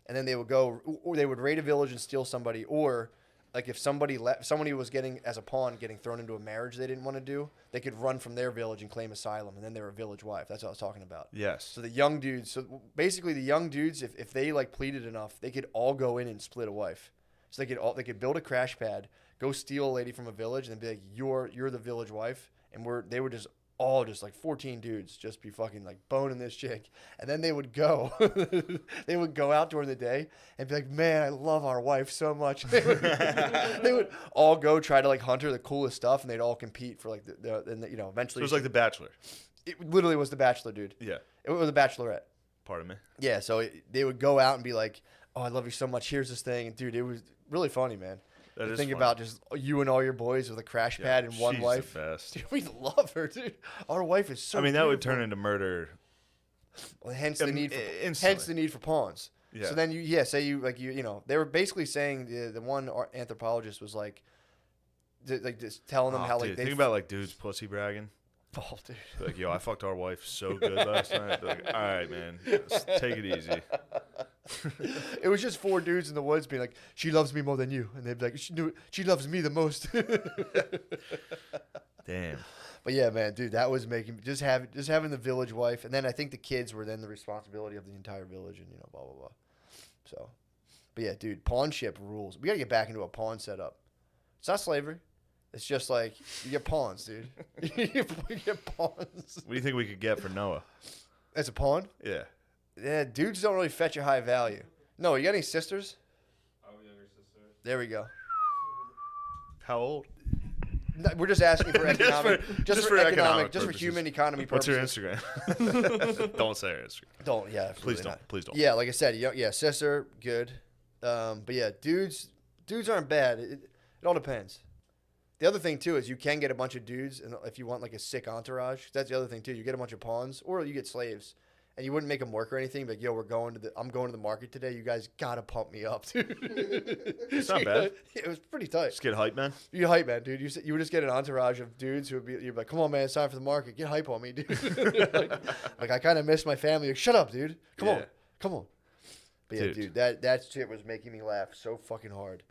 And then they would go, or they would raid a village and steal somebody. Or like if somebody was getting, as a pawn, getting thrown into a marriage they didn't want to do, they could run from their village and claim asylum. And then they were a village wife. That's what I was talking about. Yes. So the young dudes, basically the young dudes, if they like pleaded enough, they could all go in and split a wife. So they could build a crash pad, go steal a lady from a village, and be like, you're the village wife. And they would just all just like 14 dudes just be fucking like boning this chick. And then they would go out during the day and be like, man, I love our wife so much. They would all go try to like hunt her the coolest stuff, and they'd all compete for like eventually. So it was like The Bachelor. It literally was The Bachelor, dude. Yeah. It was The Bachelorette. Pardon me. Yeah, so they would go out and be like, oh, I love you so much. Here's this thing. And dude, it was really funny, man. That is think funny. about just you and all your boys with a crash pad and one she's wife. The best. Dude, we love her, dude. Our wife is so. I mean, that would beautiful. turn into murder. Well, hence the need for instantly. hence the need for pawns. Yeah. So then they were basically saying the one anthropologist was like just telling them how like dude, they think about like dudes pussy bragging. Oh, dude. Like, yo, I fucked our wife so good last night. Like, all right, man, just take it easy. It was just 4 dudes in the woods being like, she loves me more than you, and they'd be like, she loves me the most. Damn. But yeah, man, dude, that was making just having the village wife, and then I think the kids were then the responsibility of the entire village, and blah blah blah. So, but yeah, dude, pawnship rules. We gotta get back into a pawn setup. It's not slavery. It's just like you get pawns, dude. You get pawns. What do you think we could get for Noah? As a pawn? Yeah. Yeah, dudes don't really fetch a high value. No, you got any sisters? I have a younger sister. There we go. How old? No, we're just asking for economic, just for economic, just for purposes. human economy What's purposes. your Instagram? Don't say your Instagram. Don't. Yeah. Please don't. Not. Please don't. Yeah, like I said, yeah, sister, good. But yeah, dudes aren't bad. It all depends. The other thing too is you can get a bunch of dudes, and if you want like a sick entourage, that's the other thing too. You get a bunch of pawns, or you get slaves, and you wouldn't make them work or anything. But yo, I'm going to the market today. You guys gotta pump me up, dude. It's not bad. It was pretty tight. Just get hype, man. You hype, man, dude. You would just get an entourage of dudes who would be, you'd be like, come on, man, it's time for the market. Get hype on me, dude. like I kind of miss my family. Like, shut up, dude. Come on. But yeah, dude, that shit was making me laugh so fucking hard.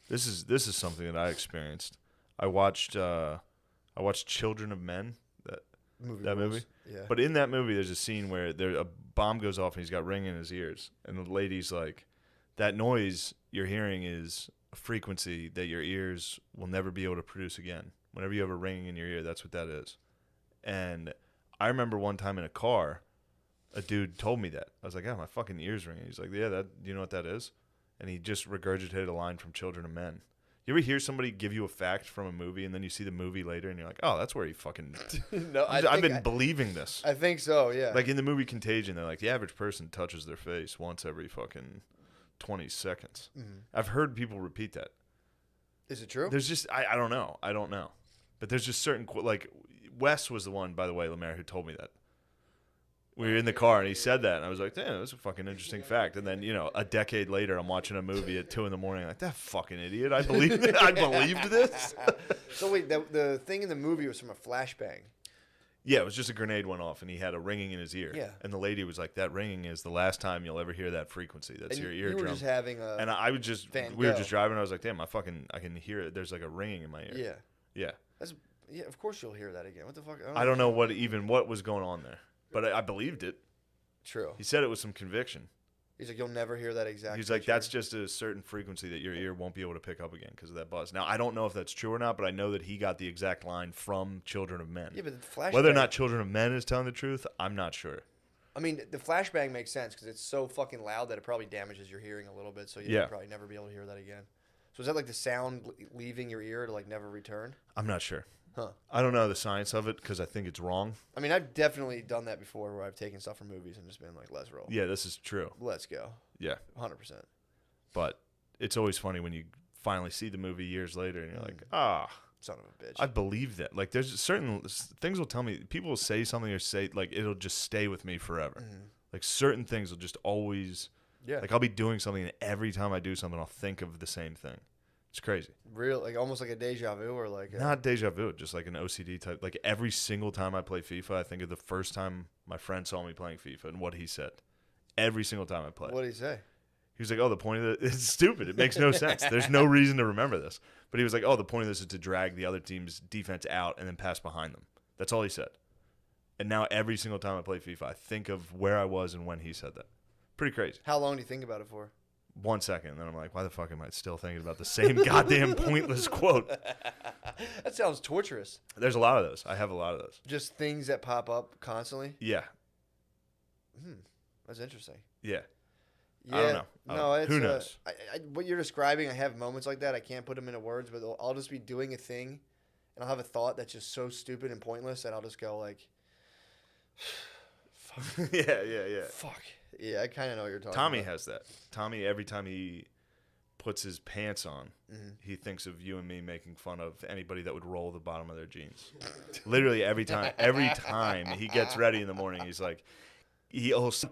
This is something that I experienced. I watched Children of Men, that movie. Yeah. But in that movie, there's a scene where a bomb goes off and he's got ring in his ears, and the lady's like, that noise you're hearing is a frequency that your ears will never be able to produce again. Whenever you have a ringing in your ear, that's what that is. And I remember one time in a car, a dude told me that. I was like, my fucking ear's ringing. He's like, yeah, do you know what that is? And he just regurgitated a line from Children of Men. You ever hear somebody give you a fact from a movie and then you see the movie later and you're like, oh, that's where he fucking... No, I've been believing this. I think so, yeah. Like in the movie Contagion, they're like, the average person touches their face once every fucking 20 seconds. Mhm. I've heard people repeat that. Is it true? There's just, I don't know. I don't know. But there's just certain, like, Wes was the one, by the way, Lemaire, who told me that. We were in the car and he said that, and I was like, damn, that's a fucking interesting fact. And then, a decade later, I'm watching a movie at 2 a.m, like, that fucking idiot. I believed this. So wait, the thing in the movie was from a flashbang. Yeah, it was just a grenade went off and he had a ringing in his ear. Yeah. And the lady was like, that ringing is the last time you'll ever hear that frequency. That's And your you eardrum. were just having a And I would just, Van we were Gogh. just driving and I was like, damn, I can hear it. There's like a ringing in my ear. Yeah. Yeah. Yeah, of course you'll hear that again. What the fuck? I don't know what was going on there, but I believed it. True. He said it with some conviction. He's like, you'll never hear that exact. He's like, that's just a certain frequency that your ear won't be able to pick up again because of that buzz. Now, I don't know if that's true or not, but I know that he got the exact line from Children of Men. Yeah, but the flashbang. Whether or not Children of Men is telling the truth, I'm not sure. I mean, the flashbang makes sense because it's so fucking loud that it probably damages your hearing a little bit, so you'll probably never be able to hear that again. So is that like the sound leaving your ear to like never return? I'm not sure. Huh. I don't know the science of it because I think it's wrong. I mean, I've definitely done that before where I've taken stuff from movies and just been like, let's roll. Yeah, this is true. Let's go. Yeah. 100%. But it's always funny when you finally see the movie years later and you're like, son of a bitch. I believe that. Like, there's certain things will tell me, people will say something or say, like, it'll just stay with me forever. Like, certain things will just always, like, I'll be doing something and every time I do something, I'll think of the same thing. It's crazy. Real, like almost like a deja vu or like not deja vu, just like an OCD type. Like every single time I play FIFA, I think of the first time my friend saw me playing FIFA and what he said. Every single time I play. What did he say? He was like, "Oh, the point of this, it's stupid. It makes no sense. There's no reason to remember this." But he was like, "Oh, the point of this is to drag the other team's defense out and then pass behind them." That's all he said. And now every single time I play FIFA, I think of where I was and when he said that. Pretty crazy. How long do you think about it for? 1 second, and then I'm like, why the fuck am I still thinking about the same goddamn pointless quote? That sounds torturous. There's a lot of those. I have a lot of those. Just things that pop up constantly? Yeah. That's interesting. Yeah. Yeah. I don't know. No, it's, who knows? What you're describing, I have moments like that. I can't put them into words, but I'll just be doing a thing, and I'll have a thought that's just so stupid and pointless that I'll just go like, fuck. Yeah. Fuck. Yeah, I kind of know what you're talking Tommy about. has that. Tommy, every time he puts his pants on, he thinks of you and me making fun of anybody that would roll the bottom of their jeans. Literally every time he gets ready in the morning, he's like,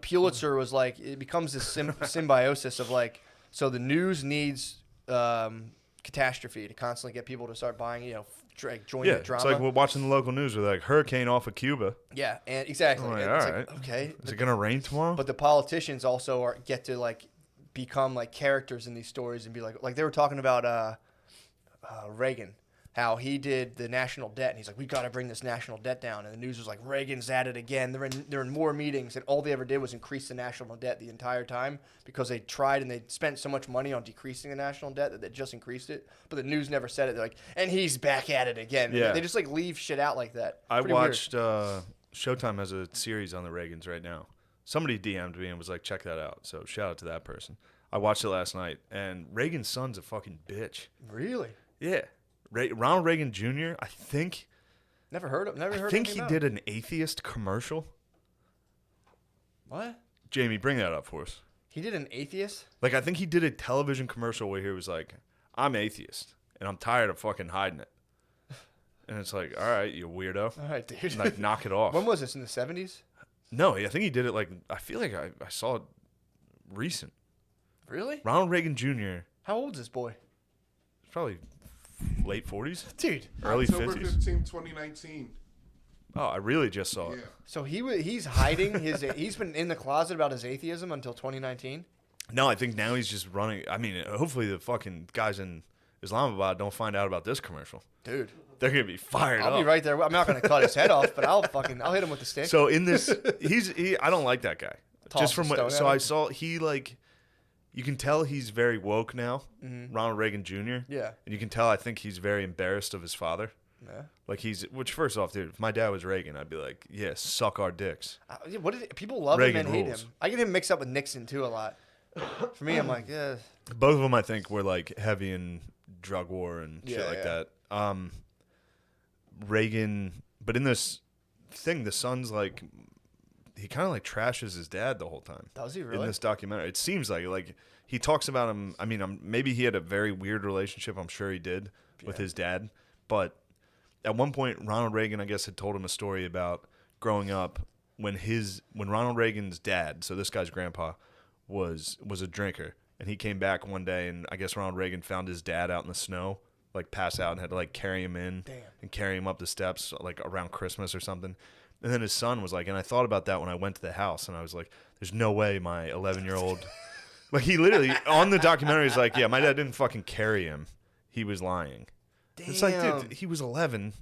Pulitzer was like, it becomes this symbiosis of like, so the news needs catastrophe to constantly get people to start buying, join the drama. It's like we're watching the local news with like hurricane off of Cuba. Yeah, and exactly. Like, And all it's right. like, okay. Is it gonna rain tomorrow? But the politicians also get to like become like characters in these stories and be like they were talking about Reagan, how he did the national debt, and he's like, we got to bring this national debt down, and the news was like, Reagan's at it again. They're in more meetings, and all they ever did was increase the national debt the entire time because they tried and they spent so much money on decreasing the national debt that they just increased it, but the news never said it. They're like, and he's back at it again. Yeah. They just like leave shit out like that. I Pretty watched Showtime has a series on the Reagans right now. Somebody DM'd me and was like, check that out. So shout out to that person. I watched it last night, and Reagan's son's a fucking bitch. Really? Yeah. Ronald Reagan Jr., I think. Never heard of. I think he did an atheist commercial. What? Jamie, bring that up for us. He did an atheist? Like, I think he did a television commercial where he was like, I'm atheist, and I'm tired of fucking hiding it. And it's like, all right, you weirdo. All right, dude. Like, knock it off. When was this, in the 70s? No, I think he did it like, I feel like I saw it recent. Really? Ronald Reagan Jr. How old is this boy? Probably late 40s. Dude. Early October 50s. 15, 2019. Oh, I really just saw it. So he's hiding he's been in the closet about his atheism until 2019? No, I think now he's just running. I mean, hopefully the fucking guys in Islamabad don't find out about this commercial. Dude. They're going to be fired up. I'll be right there. I'm not going to cut his head off, but I'll hit him with the stick. So in this, I don't like that guy. Toss Just from a stone what, so at I him? saw you can tell he's very woke now, Ronald Reagan Jr. Yeah. And you can tell, I think he's very embarrassed of his father. Yeah. Like which first off, dude, if my dad was Reagan, I'd be like, yeah, suck our dicks. People love Reagan him and hate rules. him. I get him mixed up with Nixon too a lot. For me, I'm like, yeah. Both of them, I think, were like heavy in drug war and shit like yeah. that. Reagan, but in this thing, the son's like, he kind of like trashes his dad the whole time. Does he really? In this documentary, it seems like he talks about him. I mean, maybe he had a very weird relationship. I'm sure he did with his dad. But at one point, Ronald Reagan, I guess, had told him a story about growing up when Ronald Reagan's dad, so this guy's grandpa, was a drinker, and he came back one day, and I guess Ronald Reagan found his dad out in the snow, like pass out, and had to like carry him in and carry him up the steps like around Christmas or something. And then his son was like, and I thought about that when I went to the house, and I was like, there's no way my 11-year-old, like he literally on the documentary is like, yeah, my dad didn't fucking carry him. He was lying. Damn. It's like, dude, he was 11.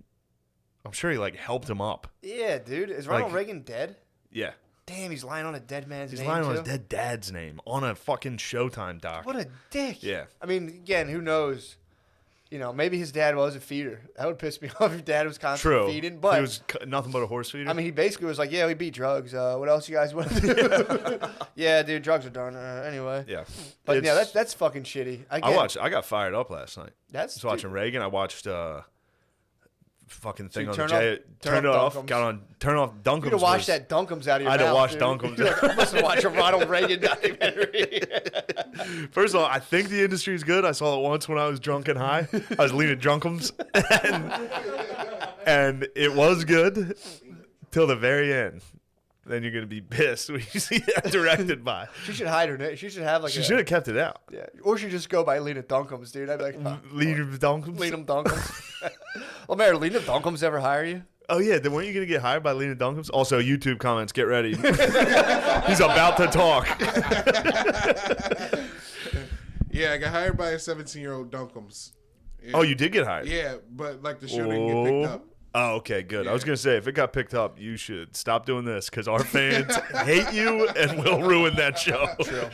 I'm sure he like helped him up. Yeah, dude. Is Ronald Reagan dead? Yeah. Damn, he's lying on a dead man's name. He's lying on his too? dead dad's name on a fucking Showtime doc. What a dick. Yeah. I mean, again, who knows? You know, maybe his dad was a feeder. That would piss me off if dad was constantly feeding. But he was nothing but a horse feeder. I mean, he basically was like, yeah, we beat drugs. What else you guys want to do? Yeah, dude, drugs are done. Anyway. Yeah. But yeah, that's fucking shitty. I got fired up last night. I was watching Reagan. I watched fucking thing on the J. Turned it off. Got on. Turn off Dunkums. You had to wash that Dunkums out of your mouth. I had to wash dude. Dunkums. I must have watched a Ronald Reagan documentary. First of all, I think the industry is good. I saw it once when I was drunk and high. I was leaning Dunkums, and it was good till the very end. Then you're gonna be pissed when you see that directed by. She should hide her name. She should have like. She should have kept it out. Yeah, or she just go by Lena Dunkums, dude. I'd be like, Lena Dunkums. Lena Dunkums. Well, Mary, Lena Dunkums ever hire you? Oh yeah, then weren't you gonna get hired by Lena Dunkums? Also, YouTube comments, get ready. He's about to talk. Yeah, I got hired by a 17-year-old Dunkums. Yeah. Oh, you did get hired? Yeah, but like the show didn't get picked up. Oh, okay, good. I was gonna say if it got picked up, you should stop doing this because our fans hate you and will ruin that show. True.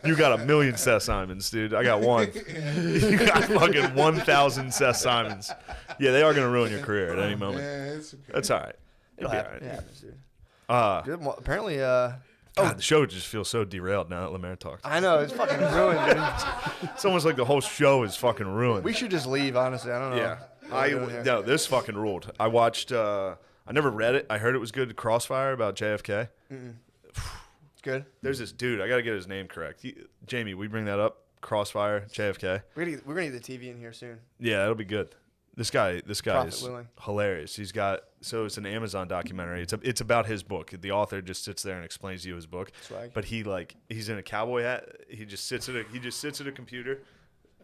You got 1 million Seth Simons, dude. I got one. You got fucking 1,000 Seth Simons. Yeah, they are gonna ruin your career at any moment. Yeah, it's okay. That's all right. It'll It'll be happen. all It right. happens, dude. Good. Well, apparently, God, the show just feels so derailed now that Lemaire talks. I know it's fucking ruined, dude. It's almost like the whole show is fucking ruined. We should just leave, honestly. I don't know. Yeah. What we're doing here. No, this fucking ruled. I watched. I never read it. I heard it was good. Crossfire about JFK. It's good. There's this dude. I gotta get his name correct. Jamie, we bring that up. Crossfire, JFK. We're gonna get the TV in here soon. Yeah, it'll be good. This guy Profit is willing. hilarious. He's got it's an Amazon documentary. It's about his book. The author just sits there and explains to you his book. Swag. But he's in a cowboy hat. He just sits at a computer.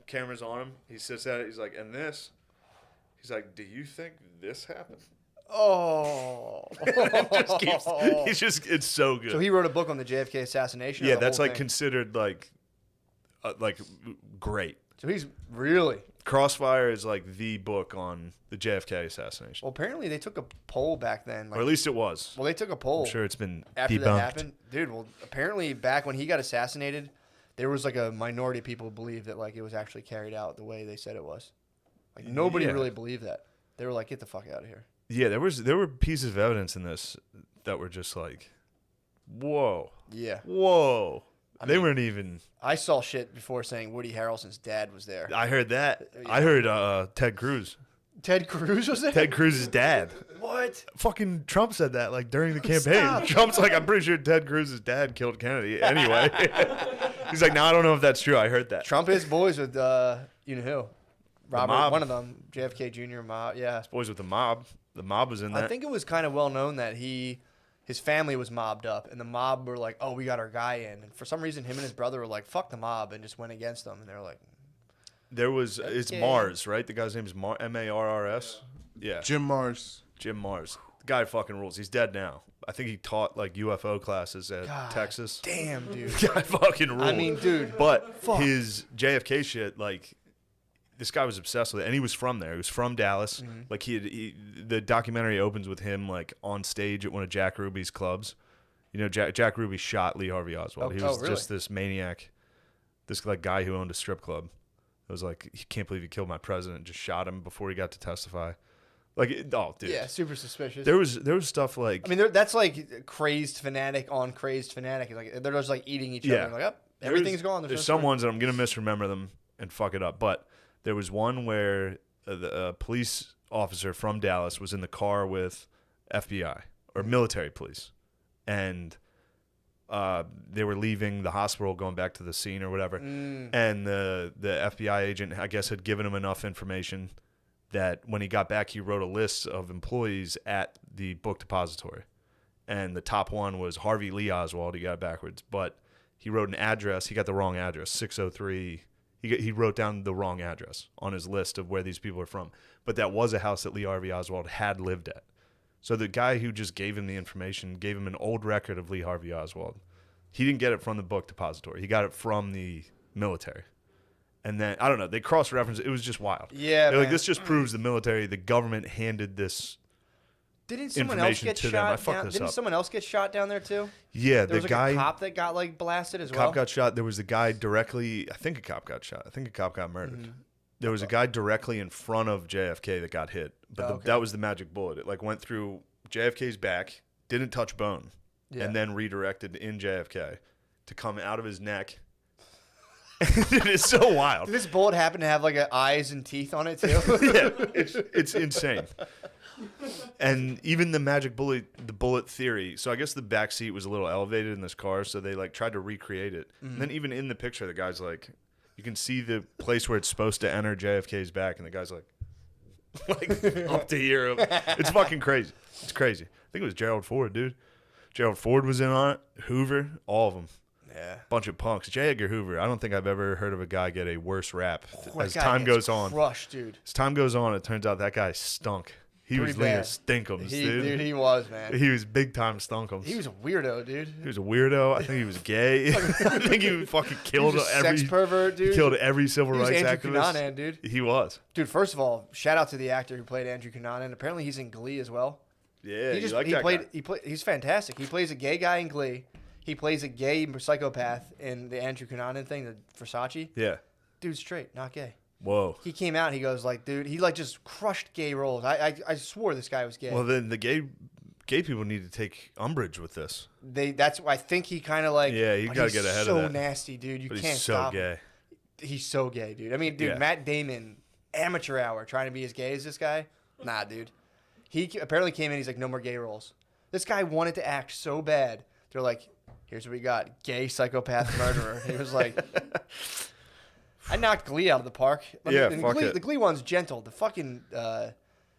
Camera's on him. He sits at it. He's like, and this. He's like, do you think this happened? Oh. It's so good. So he wrote a book on the JFK assassination. Yeah, or the that's whole like thing? considered like great. So he's really. Crossfire is like the book on the JFK assassination. Well, apparently they took a poll back then. Or at least it was. Well, they took a poll. I'm sure it's been after debunked. that happened, dude. Well, apparently back when he got assassinated, there was like a minority of people who believed that like it was actually carried out the way they said it was. Like nobody really believed that. They were like, "Get the fuck out of here." Yeah, there were pieces of evidence in this that were just like, whoa. Yeah. Whoa. They weren't even. I saw shit before saying Woody Harrelson's dad was there. I heard that. I heard Ted Cruz. Ted Cruz was there? Ted Cruz's dad. What? Fucking Trump said that like during the campaign. Stop. Trump's like, I'm pretty sure Ted Cruz's dad killed Kennedy. Anyway. He's like, no, I don't know if that's true. I heard that. Trump is boys with you know who? Robert, mob. one of them, JFK Jr. mob. Yeah. He's boys with the mob. The mob was in that. I think it was kind of well known that his family was mobbed up, and the mob were like, "Oh, we got our guy in." And for some reason, him and his brother were like, "Fuck the mob," and just went against them. And they were like, There was it's Okay. Mars, right? The guy's name is Marrs. Yeah. Jim Mars. Jim Mars. The guy fucking rules. He's dead now. I think he taught like UFO classes at God Texas. damn, dude. The guy fucking rules. I mean, dude. But fuck. his JFK shit, like, this guy was obsessed with it, and he was from there. He was from Dallas. Mm-hmm. Like the documentary opens with him like on stage at one of Jack Ruby's clubs. You know, Jack Ruby shot Lee Harvey Oswald. Oh, He was really? just this maniac. This like guy who owned a strip club. It was like, he can't believe he killed my president. Just shot him before he got to testify. Like, oh, dude. Yeah, super suspicious. There was stuff like. I mean, that's like crazed fanatic on crazed fanatic. Like they're just like eating each other. Like, oh, everything's gone. There's some ones that I'm gonna misremember them and fuck it up. But there was one where the police officer from Dallas was in the car with FBI or military police, and they were leaving the hospital, going back to the scene or whatever. And the FBI agent, I guess, had given him enough information that when he got back, he wrote a list of employees at the book depository. And the top one was Harvey Lee Oswald. He got it backwards. But he wrote an address. He got the wrong address, 603. He wrote down the wrong address on his list of where these people are from. But that was a house that Lee Harvey Oswald had lived at. So the guy who just gave him the information gave him an old record of Lee Harvey Oswald. He didn't get it from the book depository. He got it from the military. And then, I don't know, they cross-referenced. It was just wild. Yeah, they're like, this just proves the military, the government handed this Didn't someone else get shot? Didn't someone else get shot down there too? Yeah, there the was guy, like a cop that got like blasted as well. Cop got shot. There was the guy directly. I think a cop got shot. I think a cop got murdered. Mm-hmm. There was a guy directly in front of JFK that got hit, but that was the magic bullet. It like went through JFK's back, didn't touch bone, and then redirected in JFK to come out of his neck. It's so wild. Did this bullet happen to have like eyes and teeth on it too? Yeah, it's insane. And even the magic bullet, the bullet theory. So I guess the back seat was a little elevated in this car, so they like tried to recreate it. And then even in the picture, the guy's like, you can see the place where it's supposed to enter JFK's back, and the guy's like up to here. It's fucking crazy. It's crazy. I think it was Gerald Ford, dude. Gerald Ford was in on it. Hoover, all of them. Yeah. Bunch of punks. J. Edgar Hoover, I don't think I've ever heard of a guy get a worse rap as guy time gets goes on. crushed, dude. As time goes on, it turns out that guy stunk. He was leaning stinkums, dude. Dude, he was, man. He was big time stunkums. He was a weirdo, dude. He was a weirdo. I think he was gay. I think he fucking killed every sex pervert, dude. He killed every civil rights Andrew activist. Cunanan, dude. He was. Dude, first of all, shout out to the actor who played Andrew Cunanan. Apparently, he's in Glee as well. Yeah, he's fantastic. He plays a gay guy in Glee. He plays a gay psychopath in the Andrew Cunanan thing, the Versace. Yeah. Dude's straight, not gay. Whoa. He came out and he goes like, dude, he like just crushed gay roles. I swore this guy was gay. Well, then the gay people need to take umbrage with this. I think he kind of like. Yeah, you got to get ahead of that. So nasty, dude. You but can't he's so stop gay. him. He's so gay, dude. I mean, dude, Matt Damon, amateur hour, trying to be as gay as this guy. Nah, dude. He apparently came in. He's like, no more gay roles. This guy wanted to act so bad. They're like, here's what we got: gay psychopath murderer. He was like, I knocked Glee out of the park. The Glee one's gentle. The fucking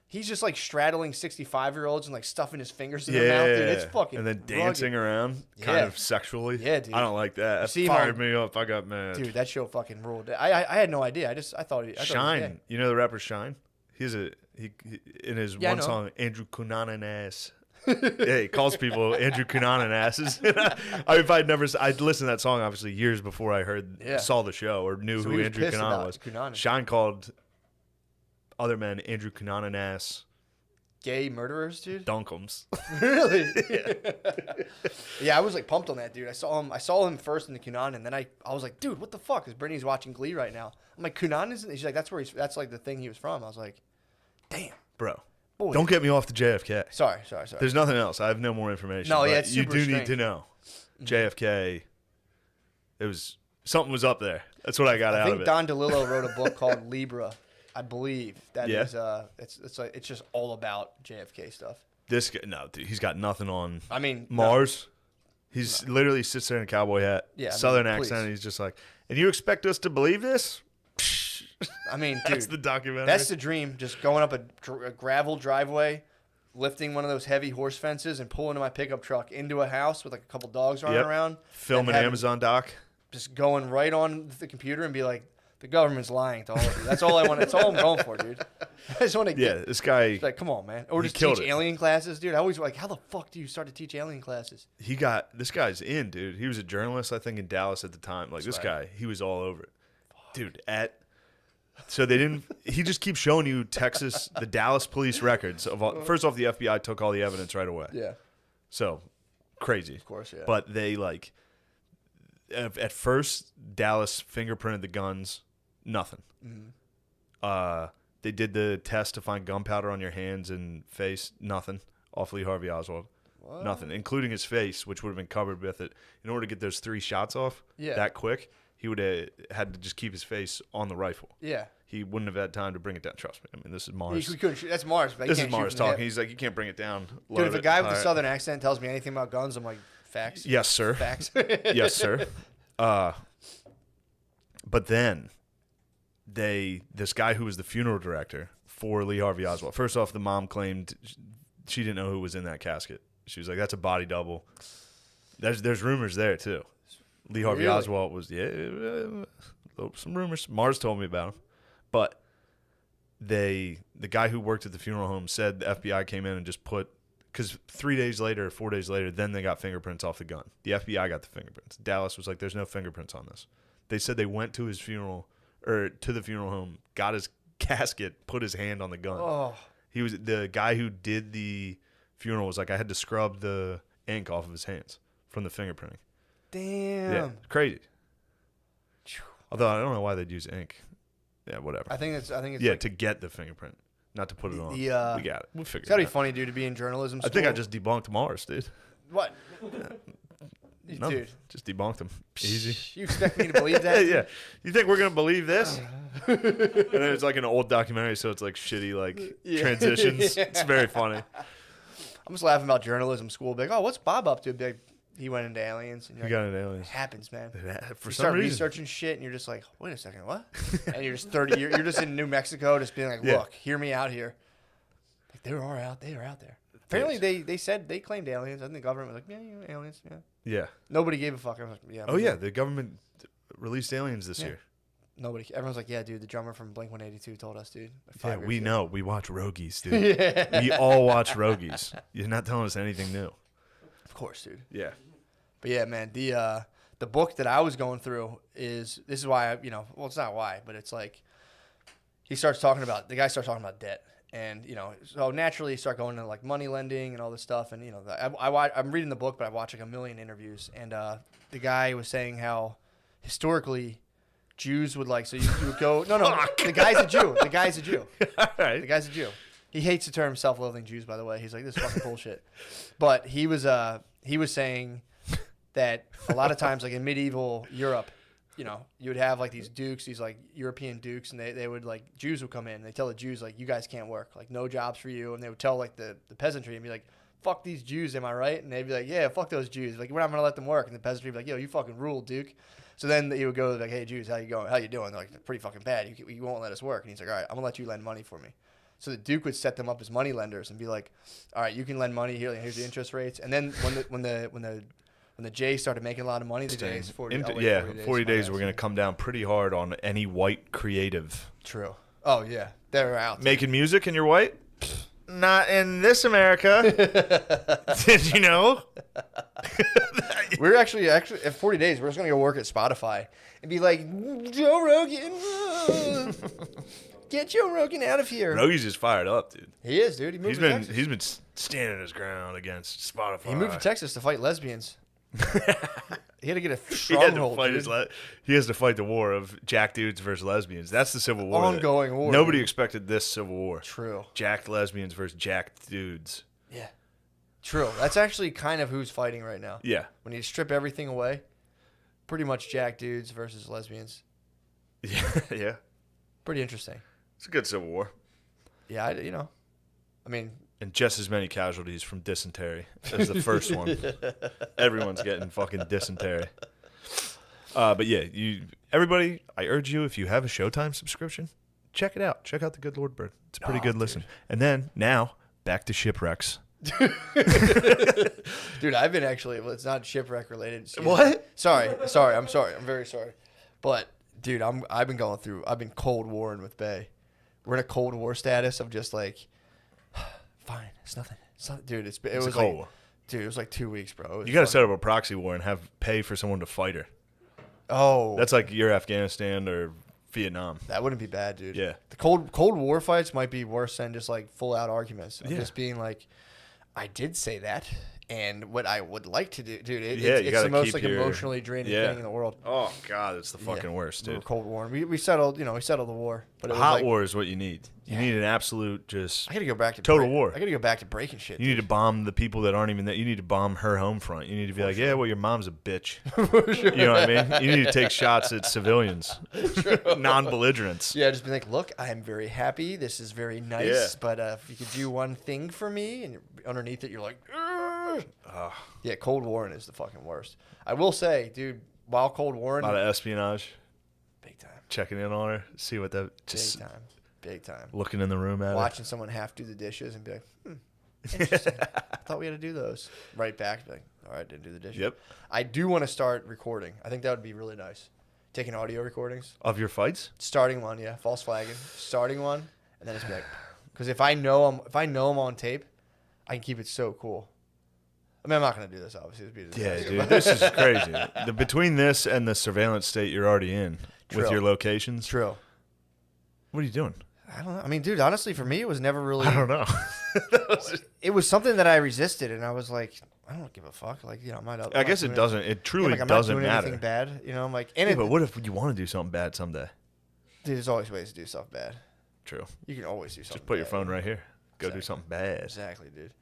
he's just like straddling 65-year-olds and like stuffing his fingers in their mouth, dude. It's fucking and then dancing around, kind of sexually. Yeah, dude. I don't like that. That fired me up. I got mad. Dude, that show fucking ruled. I had no idea. I thought Shine. He was gay. You know the rapper Shine? He in his one song, Andrew Cunanan ass. Yeah, he calls people Andrew Cunanan asses. I'd listened to that song obviously years before I saw the show or knew who Andrew Cunanan was. Shine called other men Andrew Cunanan ass. Gay murderers, dude. Dunkums. Really? Yeah, I was like pumped on that, dude. I saw him first in the Cunanan, and then I was like, dude, what the fuck? Because Brittany's watching Glee right now. I'm like, Cunanan isn't. She's like, that's like the thing he was from. I was like, damn, bro. Boy. Don't get me off the JFK. Sorry. There's nothing else. I have no more information. No, yeah, it's you super do strange. need to know. JFK. Something was up there. That's what I got out of it. I think Don DeLillo wrote a book called Libra. I believe that is it's just all about JFK stuff. This guy, no, dude, he's got nothing on. I mean, Mars. He's literally sits there in a cowboy hat, Southern accent. And he's just like, and you expect us to believe this? I mean, dude, that's the documentary. That's the dream. Just going up a gravel driveway, lifting one of those heavy horse fences, and pulling my pickup truck into a house with like a couple dogs running around. Film an Amazon doc. Just going right on the computer and be like, the government's lying to all of you. That's all I want. That's all I'm going for, dude. I just want to get. This guy. Like, come on, man. Or just teach alien classes, dude. I always like, how the fuck do you start to teach alien classes? This guy's in, dude. He was a journalist, I think, in Dallas at the time. Like this guy, he was all over it, dude. So they didn't. He just keeps showing you the Dallas police records of all. First off, the FBI took all the evidence right away. Yeah. So crazy, of course, yeah. But they at first, Dallas fingerprinted the guns. Nothing. They did the test to find gunpowder on your hands and face. Nothing. Off Lee Harvey Oswald. What? Nothing, including his face, which would have been covered with it. In order to get those 3 shots off that quick, he would have had to just keep his face on the rifle. Yeah. He wouldn't have had time to bring it down. Trust me. I mean, this is Mars. That's Mars. But This is Mars talking. He's like, you can't bring it down. Dude, if a guy with a southern accent tells me anything about guns, I'm like, facts. Yes, sir. Facts. Yes, sir. But then this guy who was the funeral director for Lee Harvey Oswald. First off, the mom claimed she didn't know who was in that casket. She was like, that's a body double. There's rumors there too. Lee Harvey Oswald was some rumors. Mars told me about him. But the guy who worked at the funeral home said the FBI came in and just put, because 3 days later, 4 days later, then they got fingerprints off the gun. The FBI got the fingerprints. Dallas was like, there's no fingerprints on this. They said they went to his funeral, or to the funeral home, got his casket, put his hand on the gun. Oh. He was the guy who did the funeral was like, I had to scrub the ink off of his hands from the fingerprinting. Damn. Yeah, crazy. Although I don't know why they'd use ink. Yeah, whatever. I think it's like, to get the fingerprint, not to put it on. We got it. We'll figure it out. It's gotta be funny, dude, to be in journalism school. I think I just debunked Mars, dude. What? No, Dude, just debunked him. Easy. You expect me to believe that? Yeah. You think we're gonna believe this? And then it's like an old documentary, so it's like shitty transitions. It's very funny. I'm just laughing about journalism school. Be like, oh, what's Bob up to? Be like, he went into aliens. And He got into aliens. It happens, man. For you some start reason. researching shit, and you're just like, wait a second, what? And you're just 30. You're just in New Mexico, just being like, look, hear me out here. Like they are out there. Apparently, they said they claimed aliens. I think the government was like, yeah, aliens, yeah. Yeah. Nobody gave a fuck. I was like, yeah. Oh yeah, the government released aliens this year. Nobody. Everyone's like, yeah, dude. The drummer from Blink-182 told us, dude. Yeah, we know. We watch Rogies, dude. Yeah. We all watch Rogies. You're not telling us anything new. Of course, dude. Yeah. But yeah, man, the book that I was going through this is why well, it's not why, but it's like the guy starts talking about debt, and so naturally you start going into like money lending and all this stuff, and I'm reading the book, but I watch like a million interviews, and the guy was saying how historically Jews would like, so you would go the guy's a Jew. All right. The guy's a Jew. He hates the term self-loathing Jews, by the way. He's like, this is fucking bullshit. But he was saying that a lot of times, like in medieval Europe, you would have like these dukes, these like European dukes, and they would like, Jews would come in and they tell the Jews like, you guys can't work, like no jobs for you. And they would tell like the peasantry and be like, fuck these Jews, am I right? And they'd be like, yeah, fuck those Jews. Like, we're not going to let them work. And the peasantry would be like, yo, you fucking rule, duke. So then he would go like, hey, Jews, how you going? How you doing? They're like, pretty fucking bad. You won't let us work. And he's like, all right, I'm going to let you lend money for me. So the duke would set them up as money lenders and be like, all right, you can lend money here. Here's the interest rates. And then when the Jays started making a lot of money, the Jays 40 days we're going to come down pretty hard on any white creative. True. Oh, yeah. They're out. Making music and you're white? Not in this America. Did you know? We're actually at 40 days, we're just going to go work at Spotify and be like, Joe Rogan, get Joe Rogan out of here. Rogan's just fired up, dude. He is, dude. He's been standing his ground against Spotify. He moved to Texas to fight lesbians. He had to get a stronghold. He has to fight the war of jack dudes versus lesbians. That's the civil war. Ongoing war. Nobody expected this civil war. True. Jacked lesbians versus jacked dudes. Yeah. True. That's actually kind of who's fighting right now. Yeah. When you strip everything away, pretty much jacked dudes versus lesbians. Yeah. Pretty interesting. It's a good civil war. Yeah, I mean. And just as many casualties from dysentery as the first one. Everyone's getting fucking dysentery. But yeah, everybody, I urge you, if you have a Showtime subscription, check it out. Check out The Good Lord Bird. It's a pretty good listen. And then, now, back to shipwrecks. Dude, I've been it's not shipwreck related. What? Sorry. I'm very sorry. But, dude, I've been Cold Warring with Bay. We're in a Cold War status of just like, fine, it's nothing. Dude, it was Cold War. Dude, it was like 2 weeks, bro. You got to set up a proxy war and pay for someone to fight her. Oh. That's like your Afghanistan or Vietnam. That wouldn't be bad, dude. Yeah. The Cold War fights might be worse than just like full out arguments. Just being like, I did say that, And what I would like to do, dude, Yeah, you it's gotta the most keep like your- emotionally draining yeah. thing in the world. Oh God, it's the fucking worst, We were dude. Cold War. We settled, we settled the war, but it was Hot like, war is what you need. You need an absolute just. I gotta go back to total war. I gotta go back to breaking shit. You need to bomb the people that aren't even there. You need to bomb her home front. You need to be like, yeah, well, your mom's a bitch. You know what I mean? You need to take shots at civilians, non-belligerents. Yeah, just be like, look, I'm very happy. This is very nice, Yeah. but if you could do one thing for me, and you're, underneath it, you're like, yeah, Cold Warring is the fucking worst. I will say, dude, while Cold Warring, A lot of espionage. Big time. Checking in on her, see what that. Just big time. Looking in the room at her. Watching someone half do the dishes and be like, interesting. I thought we had to do those. Right back, be like, all right, didn't do the dishes. Yep. I do want to start recording. I think that would be really nice. Taking audio recordings. Of your fights? Starting one, yeah. False flagging. Starting one, and then just be like, because if I know I'm on tape, I can keep it so cool. I mean, I'm not gonna do this, obviously. Yeah, dude, this is crazy. Between this and the surveillance state you're already in with True. your locations. True. What are you doing? I don't know. I mean, dude, honestly, for me, it was never really. I don't know. It was something that I resisted, and I was like, I don't give a fuck. Like, I might. I guess it doesn't. It truly like, I'm doesn't not doing matter. anything bad, I'm like, But what if you want to do something bad someday? Dude, there's always ways to do stuff bad. True. You can always do something. Just put your bad. phone right here. Go do something bad. Exactly, dude.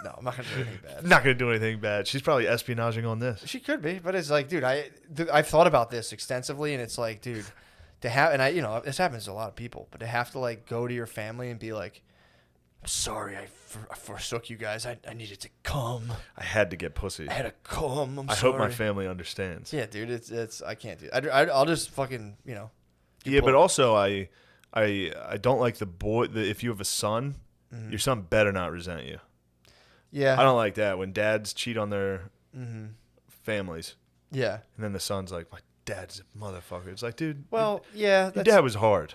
No, I'm not gonna do anything bad. Not gonna do anything bad. She's probably espionaging on this. She could be, but it's like, dude, I've thought about this extensively, and it's like, dude, to have, and this happens to a lot of people, but to have to like go to your family and be like, I'm sorry, I forsook you guys. I needed to come. I had to get pussy. I had to come. I'm I sorry. hope my family understands. Yeah, dude, it's I can't do it. I'll just fucking, Yeah, but also I don't like the boy. If you have a son, your son better not resent you. Yeah. I don't like that when dads cheat on their families. Yeah. And then the son's like, my dad's a motherfucker. It's like, dude. Well, yeah. Your dad was hard.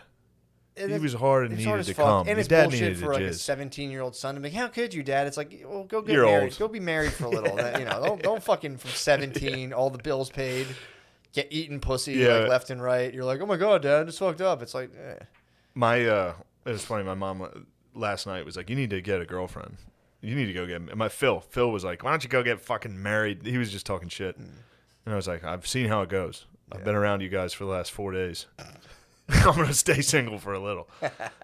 And He was hard and it's needed hard as to fuck. come. And Your it's dad bullshit needed for to like a jizz. 17-year-old son to be like, how could you, Dad? It's like, well, go get You're married. old. Go be married for a little. Don't fucking from 17, all the bills paid, get eating pussy like left and right. You're like, oh my god, Dad, it's fucked up. It's like, it was funny. My mom last night was like, you need to get a girlfriend. You need to go get. And Phil was like, why don't you go get fucking married? He was just talking shit, and I was like, I've seen how it goes. I've been around you guys for the last 4 days. I'm gonna stay single for a little,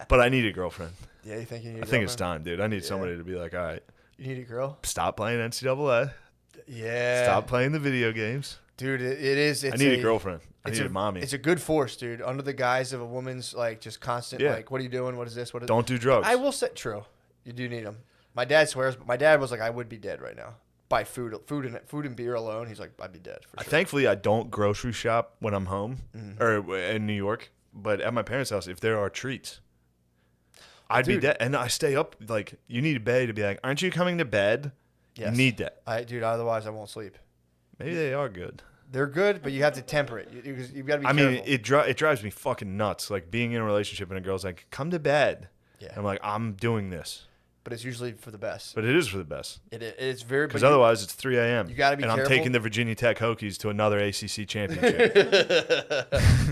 but I need a girlfriend. Yeah, you think you need? I think it's time, dude. I need somebody to be like, all right, you need a girl. Stop playing NCAA. Yeah. Stop playing the video games, dude. It is. I need a girlfriend. I need a mommy. It's a good force, dude. Under the guise of a woman's like just constant like, what are you doing? What is this? What is? Don't do drugs. I will say, true. You do need them. My dad swears, but my dad was like, I would be dead right now by food and beer alone. He's like, I'd be dead for sure. Thankfully, I don't grocery shop when I'm home or in New York. But at my parents' house, if there are treats, I'd be dead. And I stay up. Like, you need a bed to be like, aren't you coming to bed? Yes. You need that. Dude, otherwise I won't sleep. Maybe they are good. They're good, but you have to temper it. You've got to be careful. mean, it drives me fucking nuts. Like, being in a relationship and a girl's like, come to bed. Yeah. And I'm like, I'm doing this. But it's usually for the best. But it is for the best. It's very. Because otherwise, it's 3 a.m. You got to be careful. And I'm taking the Virginia Tech Hokies to another ACC championship.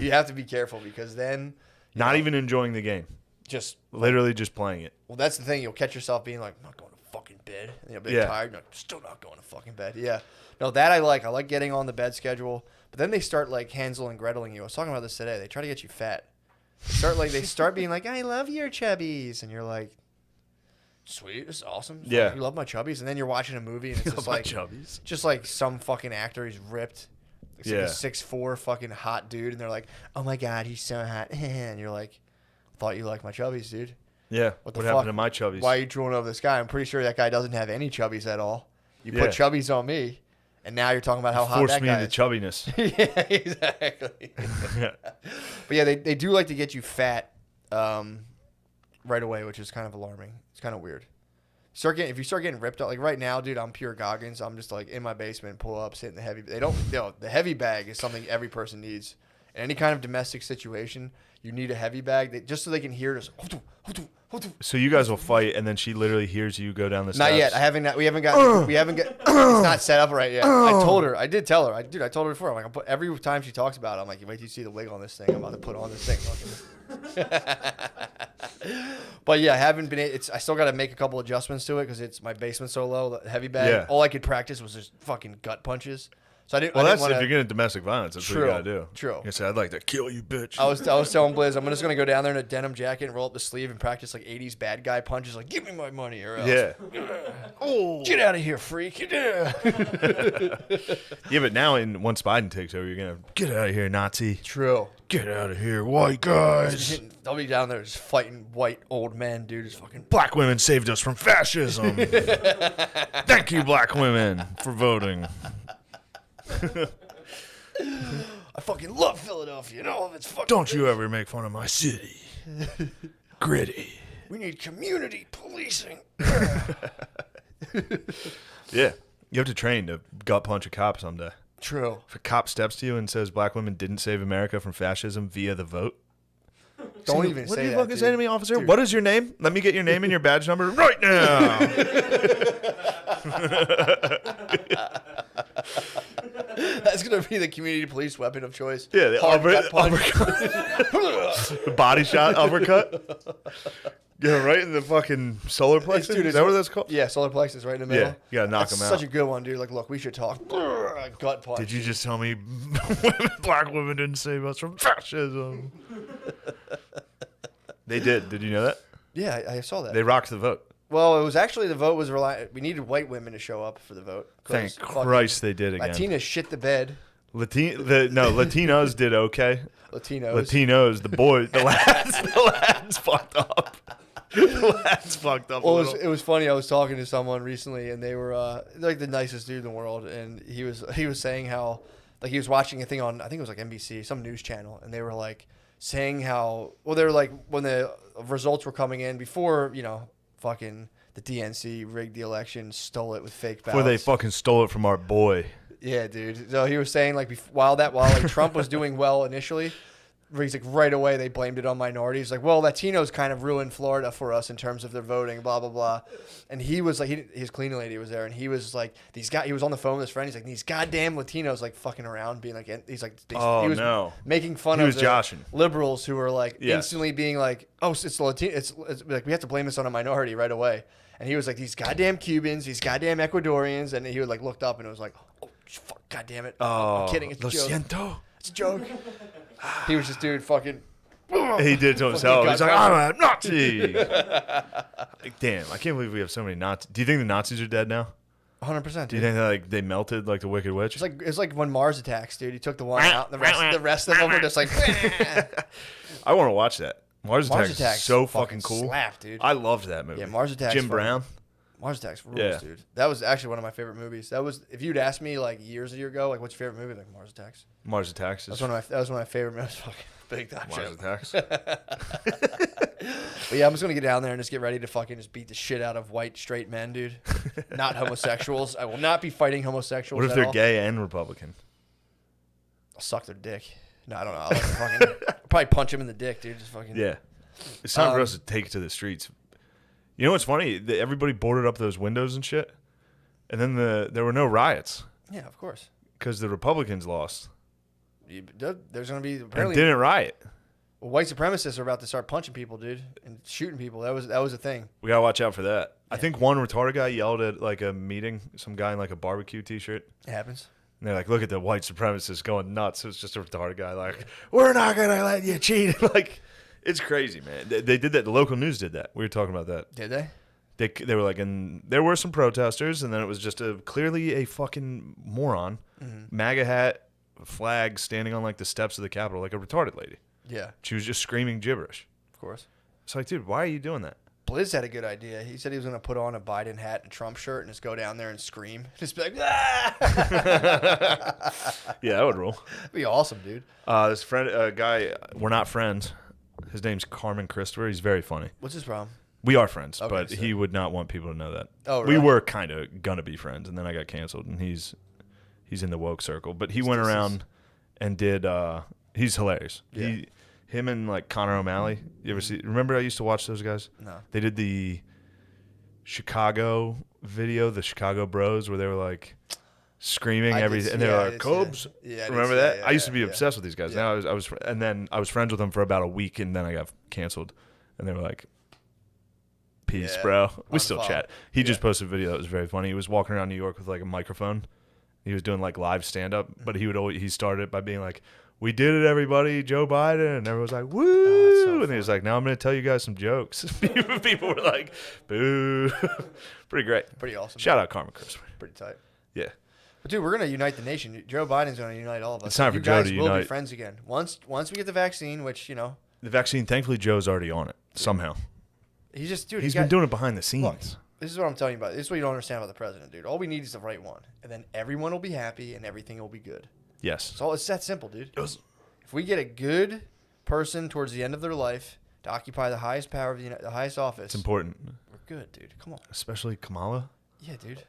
You have to be careful because then. Not even enjoying the game. Just. Literally just playing it. Well, that's the thing. You'll catch yourself being like, I'm not going to fucking bed. And you'll be tired. You're like, still not going to fucking bed. Yeah. No, that I like. I like getting on the bed schedule. But then they start like Hansel and Greteling you. I was talking about this today. They try to get you fat. They start being like, I love your chubbies. And you're like, sweet, this is awesome. Yeah. You love my chubbies. And then you're watching a movie and it's just like chubbies. Just like some fucking actor, he's ripped. It's like Yeah. a 6'4" fucking hot dude, and they're like, oh my god, he's so hot. And you're like, thought you liked my chubbies, dude. Yeah. What happened to my chubbies? Why are you drooling over this guy? I'm pretty sure that guy doesn't have any chubbies at all. You put Yeah. chubbies on me, and now you're talking about how hot Forced that me guy into is. chubbiness. Yeah, exactly. But yeah, they do like to get you fat right away, which is kind of alarming. It's kind of weird. If you start getting ripped up, like right now, dude, I'm pure Goggins. I'm just like in my basement, pull ups, hitting the heavy. The heavy bag is something every person needs. In any kind of domestic situation, you need a heavy bag just so they can hear us. So you guys will fight, and then she literally hears you go down the steps. Not yet. We haven't got. It's not set up right yet. I told her. I did tell her. I told her before. I'm like, every time she talks about it, I'm like, wait till you see the wig on this thing. I'm about to put on this thing. But yeah, I haven't been. I still got to make a couple adjustments to it because it's my basement so low. The heavy bag. Yeah. All I could practice was just fucking gut punches. So I didn't. Well, I that's didn't if wanna, you're getting domestic violence. That's what you gotta do. True. You say, I'd like to kill you, bitch. I was telling Blizz, I'm just gonna go down there in a denim jacket and roll up the sleeve and practice like 80s bad guy punches. Like, give me my money or else. Yeah. Oh, get out of here, freak! Yeah. Yeah, but now once Biden takes over, you're gonna get out of here, Nazi. True. Get out of here, white guys. I'll be down there just fighting white old men, dude. Just fucking Black women saved us from fascism. Thank you, black women, for voting. I fucking love Philadelphia. You know, it's fucking. Don't you ever make fun of my city. Gritty. We need community policing. Yeah. You have to train to gut punch a cop someday. True. If a cop steps to you and says black women didn't save America from fascism via the vote. Don't even what say do you that, fucking dude. say to me, officer? Dude. What is your name? Let me get your name and your badge number right now. That's gonna be the community police weapon of choice. Yeah, the Hard gut punch. the body shot uppercut. Yeah, right in the fucking solar plexus. Is that what that's called? Yeah, solar plexus right in the middle. Yeah, you gotta knock That's them out. such a good one, dude. Like, look, we should talk. Gut punch. Did you just tell me black women didn't save us from fascism? They did. Did you know that? Yeah, I saw that. They rocked the vote. Well, it was actually the vote was we needed white women to show up for the vote. Thank Christ they did again. Latinas shit the bed. Latinos did okay. Latinos, the boys, the lads fucked up. The lads fucked up. Well, it was funny. I was talking to someone recently, and they were like the nicest dude in the world, and he was saying how like he was watching a thing on, I think it was like NBC, some news channel, and they were like saying how, well, they were like when the results were coming in before, you know, fucking the DNC rigged the election, stole it with fake ballots. Before they fucking stole it from our boy. Yeah, dude. So he was saying like while like Trump was doing well initially, he's like right away they blamed it on minorities. Like, well, Latinos kind of ruined Florida for us in terms of their voting, blah blah blah. And he was like, his cleaning lady was there, and he was like, he was on the phone with his friend. He's like, these goddamn Latinos like fucking around, being like, he was making fun of joshing liberals who were like Yeah. instantly being like, oh, it's the Latino, it's like we have to blame this on a minority right away. And he was like, these goddamn Cubans, these goddamn Ecuadorians, and he would like looked up and it was like, oh, fuck, goddamn it, I'm kidding, it's a joke. Siento. It's a joke. He was just dude fucking. He did to himself. He's like, I'm a Nazi. Like, damn, I can't believe we have so many Nazis. Do you think the Nazis are dead now? 100%. Do you think that, they melted like the Wicked Witch? It's like when Mars attacks, dude. He took the one out, and the rest of them were just like. I want to watch that. Mars Attacks is Attacks so fucking cool. Slap, dude. I loved that movie. Yeah, Mars Attacks. Jim Brown. Mars Attacks rules, Yeah. dude. That was actually one of my favorite movies. That was, if you'd asked me like years ago, like what's your favorite movie, like Mars Attacks. Mars Attacks. That was one of my favorite movies. Fucking big time. Mars Attacks. But yeah, I'm just gonna get down there and just get ready to fucking just beat the shit out of white straight men, dude. Not homosexuals. I will not be fighting homosexuals. What if they're gay and Republican? I'll suck their dick. No, I don't know. I'll probably punch him in the dick, dude. Just fucking. Yeah. It's time for us to take it to the streets. You know what's funny? Everybody boarded up those windows and shit, and then there were no riots. Yeah, of course. Because the Republicans lost. There's gonna be And apparently didn't riot. Well, white supremacists are about to start punching people, dude, and shooting people. That was a thing. We gotta watch out for that. I think one retarded guy yelled at like a meeting, some guy in like a barbecue T-shirt. It happens. And they're like, "Look at the white supremacists going nuts." It was just a retarded guy like, "We're not gonna let you cheat." Like, it's crazy, man. They did that. The local news did that. We were talking about that. Did they? They were like, and there were some protesters, and then it was just clearly a fucking moron, MAGA hat, flag, standing on like the steps of the Capitol like a retarded lady. Yeah. She was just screaming gibberish. Of course. It's like, dude, why are you doing that? Blizz had a good idea. He said he was going to put on a Biden hat and a Trump shirt and just go down there and scream. Just be like, ah! Yeah, that would rule. That'd be awesome, dude. This guy, we're not friends. His name's Carmen Christopher. He's very funny. What's his problem? We are friends, Okay, but so- he would not want people to know that. Oh, We really? were kind of going to be friends, and then I got canceled, and he's in the woke circle. But he went around and did, he's hilarious. Yeah. Him and like Connor O'Malley. You ever see? Remember I used to watch those guys? No. They did the Chicago video, the Chicago Bros, where they were like screaming and they were like, "Cubs." Yeah, I did remember see that? Yeah, I used to be yeah. obsessed with these guys. Yeah. Now and then I was friends with them for about a week, and then I got canceled. And they were like, peace, Yeah. bro. We still Unfollow. chat. He just posted a video that was very funny. He was walking around New York with like a microphone. He was doing like live stand up, but he started by being like, "We did it, everybody, Joe Biden," and everyone was like, "Woo!" And he was like, "Now I'm going to tell you guys some jokes." People were like, "Boo!" Pretty great. Pretty awesome. Shout out Karma Crisp. Pretty tight. Yeah. But dude, we're gonna unite the nation. Joe Biden's gonna unite all of us. It's time You for Joe guys to will be unite. friends again. Once we get the vaccine, which The vaccine, thankfully, Joe's already on it somehow. he's just dude. He's been doing it behind the scenes. Look, this is what I'm telling you about. This is what you don't understand about the president, dude. All we need is the right one, and then everyone will be happy and everything will be good. Yes. So it's that simple, dude. If we get a good person towards the end of their life to occupy the highest power of the highest office, It's important. we're good, dude. Come on. Especially Kamala. Yeah, dude.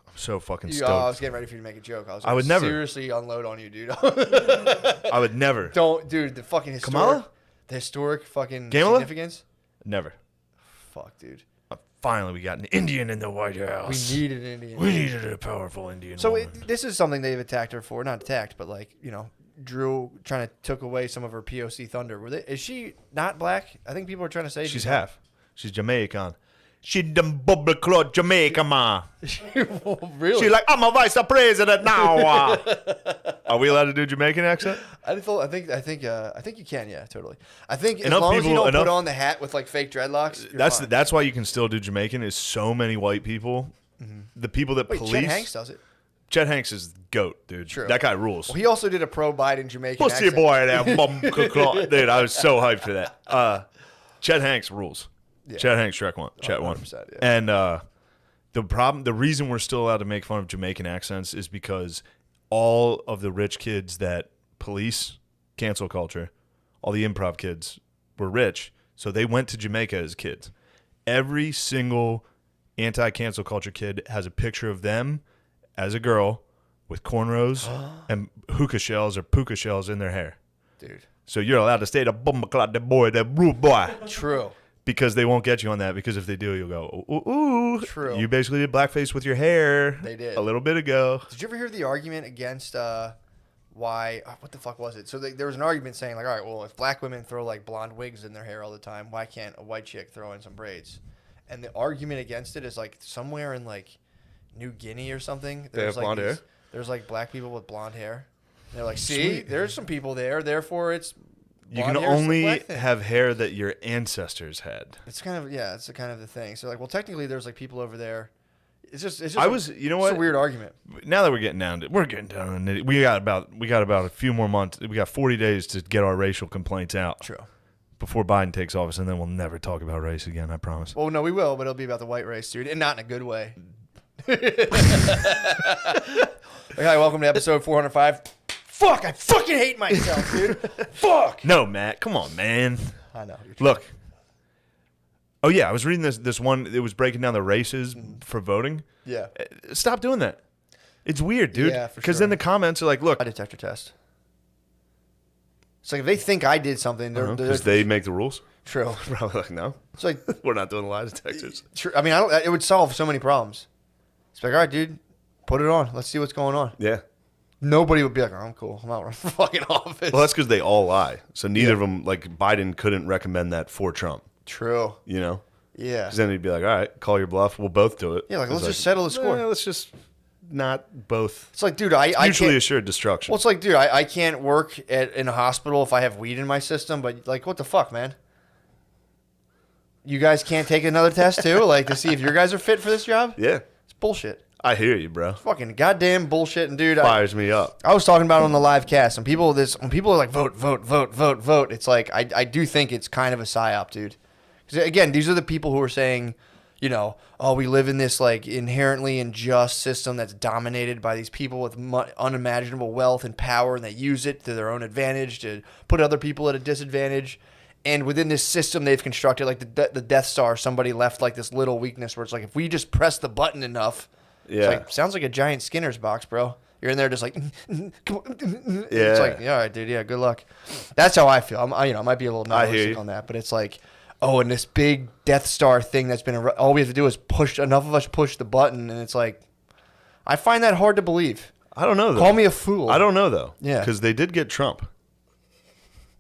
I'm so fucking I stoked. was getting ready for you to make a joke. I would never. seriously unload on you, dude. I would never. Don't, dude. The fucking Kamala? the historic fucking Kamala? significance. Never. Fuck, dude. Finally, we got an Indian in the White House. We needed an Indian. We needed a powerful Indian. So woman. this is something they've attacked her for. Not attacked, but like, Drew trying to took away some of her POC thunder. Is she not black? I think people are trying to say she's half. She's Jamaican. She them bubble clot Jamaica, ma. Really? She like, I'm a vice president now. Are we allowed to do Jamaican accent? I think you can. Yeah, totally. I think as Enough long as you people- don't put enough- on the hat with like fake dreadlocks. You're That's fine. that's why you can still do Jamaican. Is so many white people. The people that Wait, police. Chet Hanks does it. Chet Hanks is the GOAT, dude. True. That guy rules. Well, he also did a pro Biden Jamaican Pussy accent. boy, that bum clot. Dude, I was so hyped for that. Chet Hanks rules. Yeah. Chet Hanks, Shrek one. Chet one. 100%, yeah. And the reason we're still allowed to make fun of Jamaican accents is because all of the rich kids that police cancel culture, all the improv kids were rich, so they went to Jamaica as kids. Every single anti-cancel culture kid has a picture of them as a girl with cornrows and hookah shells or puka shells in their hair. Dude. So you're allowed to stay the bumba the boy, the rude boy. True. Because they won't get you on that. Because if they do, you'll go, ooh, ooh. True. You basically did blackface with your hair. They did. A little bit ago. Did you ever hear the argument against why? What the fuck was it? So there was an argument saying like, all right, well, if black women throw like blonde wigs in their hair all the time, why can't a white chick throw in some braids? And the argument against it is like somewhere in like New Guinea or something. They have blonde hair? There's like black people with blonde hair. And they're like, see, there's some people there. Therefore, it's You can blonde hair's the only black thing. have hair that your ancestors had. It's kind of it's the kind of the thing. So like, well, technically, there's like people over there. It's just. You know what? It's a weird argument. Now that we're getting down to it. We got about a few more months. We got 40 days to get our racial complaints out. True. Before Biden takes office, and then we'll never talk about race again. I promise. Well, no, we will, but it'll be about the white race, dude, and not in a good way. Hi, welcome to episode 405. Fuck, I fucking hate myself, dude. Fuck. No, Matt, come on, man. I know. Look. Oh yeah, I was reading this one. It was breaking down the races for voting. Yeah. Stop doing that. It's weird, dude. Yeah, for Because sure. then the comments are like, "Look, A detector test. It's like if they think I did something, they're because they make the rules." true. Probably like, no, It's like we're not doing lie detectors. true. I mean, it would solve so many problems. It's like, all right, dude, put it on. Let's see what's going on. Yeah. Nobody would be like, oh, I'm cool. I'm out running for fucking office. Well, that's because they all lie. So neither of them, like Biden, couldn't recommend that for Trump. True. You know. Yeah. Because then he'd be like, all right, call your bluff. We'll both do it. Yeah, like, It's let's just settle the score. Let's just not both. It's like, dude, I mutually can't. assured destruction. Well, it's like, dude, I can't work in a hospital if I have weed in my system, but like, what the fuck, man? You guys can't take another test too, like to see if your guys are fit for this job? Yeah. It's bullshit. I hear you, bro. Fucking goddamn bullshit. And dude, Fires me up. I was talking about it on the live cast. When people are like vote, it's like I do think it's kind of a psyop, dude. Because again, these are the people who are saying, you know, oh, we live in this like inherently unjust system that's dominated by these people with unimaginable wealth and power, and they use it to their own advantage to put other people at a disadvantage. And within this system they've constructed, like the Death Star, somebody left like this little weakness where it's like, if we just press the button enough, Yeah. it's like, sounds like a giant Skinner's box, bro. You're in there just like, come on. Yeah. It's like, yeah, all right, dude, yeah, good luck. That's how I feel. I might be a little I hear nihilistic you. on that, but it's like, oh, and this big Death Star thing that's been all we have to do is push enough of us push the button, and it's like, I find that hard to believe. I don't know, though. Call me a fool. I don't know, though. Yeah. Because they did get Trump.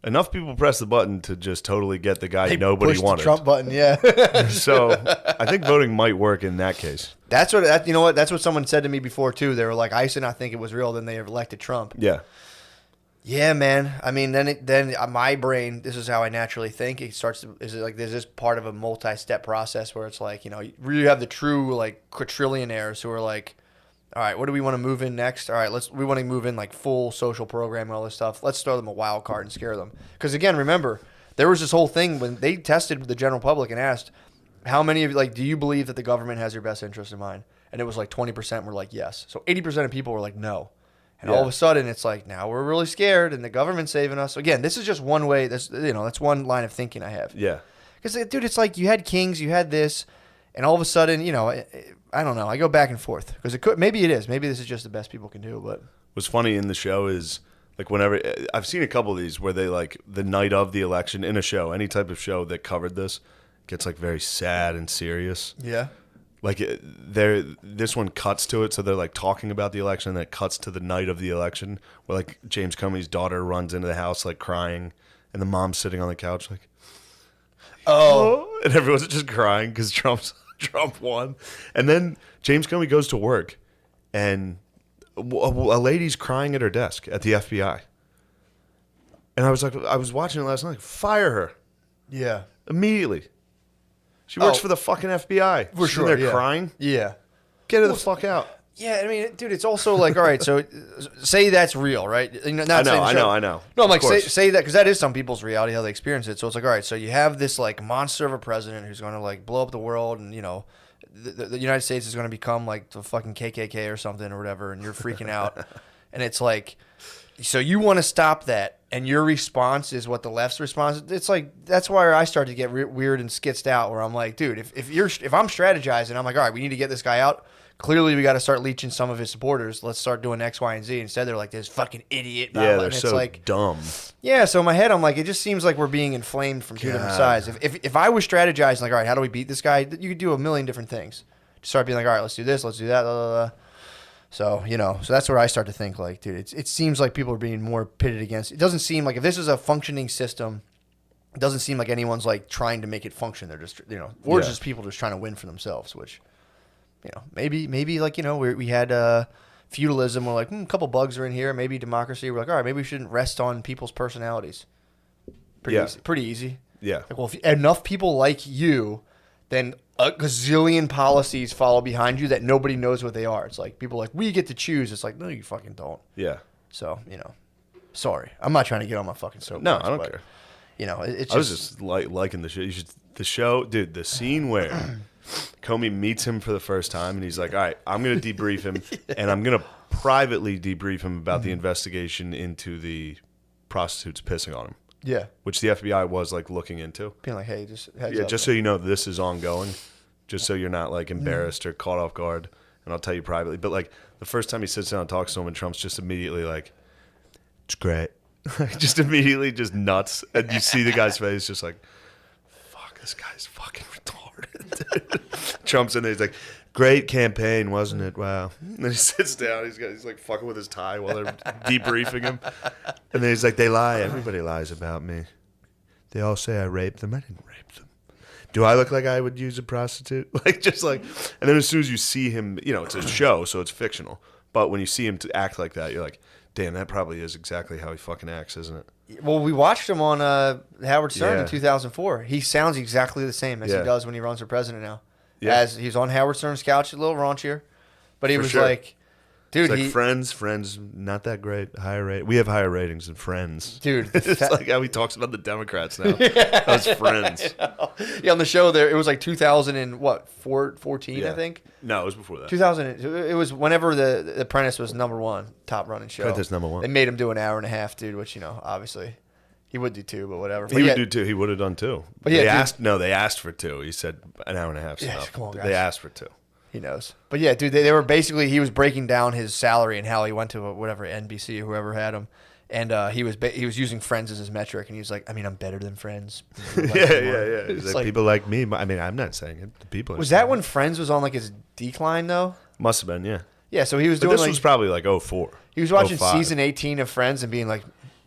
Enough people press the button to just totally get the guy They nobody pushed wanted. the Trump button, yeah. So I think voting might work in that case. That's what you know. What that's what someone said to me before too. They were like, "I used to not think it was real." Then they elected Trump. Yeah. Yeah, man. I mean, then my brain. This is how I naturally think. It starts. Is it like there's this part of a multi-step process where it's like you really have the true like quadrillionaires who are like, all right, what do we want to move in next? All right, we want to move in like full social program and all this stuff. Let's throw them a wild card and scare them. Because again, remember, there was this whole thing when they tested the general public and asked, how many of you, do you believe that the government has your best interest in mind? And it was like 20% were like, yes. So 80% of people were like, no. And all of a sudden, it's like, now we're really scared and the government's saving us. Again, this is just one way. That's one line of thinking I have. Yeah. Because, dude, it's like you had kings, you had this, and all of a sudden, I don't know. I go back and forth because maybe it is. Maybe this is just the best people can do. But what's funny in the show is like whenever I've seen a couple of these where they like the night of the election in a show, any type of show that covered this gets like very sad and serious. Yeah. Like this one cuts to it, so they're like talking about the election, and then it cuts to the night of the election, where like James Comey's daughter runs into the house like crying, and the mom's sitting on the couch like, oh, and everyone's just crying because Trump won, and then James Comey goes to work, and a lady's crying at her desk at the FBI, and I was watching it last night, like, fire her, yeah, immediately. She works for the fucking FBI. For She's sure. in there crying. Yeah. Get her the fuck out. Yeah, I mean, dude, it's also like, all right, so say that's real, right? I know. No, I'm like, say that, because that is some people's reality, how they experience it. So it's like, all right, so you have this like monster of a president who's going to like blow up the world, and the United States is going to become like the fucking KKK or something or whatever, and you're freaking out. And it's like, so you want to stop that, and your response is what the left's response is. It's like, that's why I start to get weird and skitzed out, where I'm like, dude, if I'm strategizing, I'm like, all right, we need to get this guy out. Clearly, we got to start leeching some of his supporters. Let's start doing X, Y, and Z. Instead, they're like, this fucking idiot. Blah, Yeah, blah. they're And it's so like, dumb. yeah, so in my head, I'm like, it just seems like we're being inflamed from two different sides. If I was strategizing, like, all right, how do we beat this guy? You could do a million different things. Just start being like, all right, let's do this, let's do that, blah, blah, blah. So, so that's where I start to think, like, dude, it seems like people are being more pitted against. It doesn't seem like if this is a functioning system, it doesn't seem like anyone's, like, trying to make it function. They're just, or it's just people just trying to win for themselves, which, maybe like, we had feudalism. We're like, a couple bugs are in here. Maybe democracy. We're like, all right, maybe we shouldn't rest on people's personalities. Pretty easy. Yeah. Like, well, if enough people like you, then a gazillion policies follow behind you that nobody knows what they are. It's like people are like, we get to choose. It's like, no, you fucking don't. Yeah. So, sorry. I'm not trying to get on my fucking soapbox. No, I don't care. It's I was just liking the show. The show, dude, the scene where Comey meets him for the first time, and he's like, all right, I'm going to debrief him, and I'm going to privately debrief him about the investigation into the prostitutes pissing on him. Yeah. Which the FBI was like looking into. Being like, hey, just heads up. Just so you know, this is ongoing. Just so you're not like embarrassed or caught off guard. And I'll tell you privately. But like the first time he sits down and talks to him, and Trump's just immediately like, it's great. Just immediately just nuts. And you see the guy's face just like, fuck, this guy's fucking retarded. Trump's in there, he's like, great campaign, wasn't it? Wow. And then he sits down, he's like fucking with his tie while they're debriefing him. And then he's like, they lie. Everybody lies about me. They all say I raped them. I didn't rape them. Do I look like I would use a prostitute? And then as soon as you see him, it's a show, so it's fictional. But when you see him to act like that, you're like, damn, that probably is exactly how he fucking acts, isn't it? Well, we watched him on Howard Stern in 2004. He sounds exactly the same as he does when he runs for president now. Yeah. As he's on Howard Stern's couch, a little raunchier. But he was like, dude, it's like Friends, not that great. We have higher ratings than Friends. Dude. It's like how he talks about the Democrats now. That was Friends. Yeah, on the show there, it was like 2014, I think? No, it was before that. 2000. It was whenever the Apprentice was #1 top running show. Apprentice #1. They made him do an hour and a half, dude, which, obviously he would do 2, but whatever. He would do 2. He would have done 2. But they asked for 2. He said an hour and a half. Yeah, come on, guys. They asked for 2. He knows. But yeah, dude, they were basically, he was breaking down his salary and how he went to whatever NBC or whoever had him. And he was using Friends as his metric, and he was like, I mean, I'm better than Friends. Yeah. He's like, people like me. I mean, I'm not saying it. The people. Was that when Friends was on like his decline though? Must have been, yeah. Yeah, so he was doing. This was probably like 04. He was watching 05. season 18 of Friends and being like,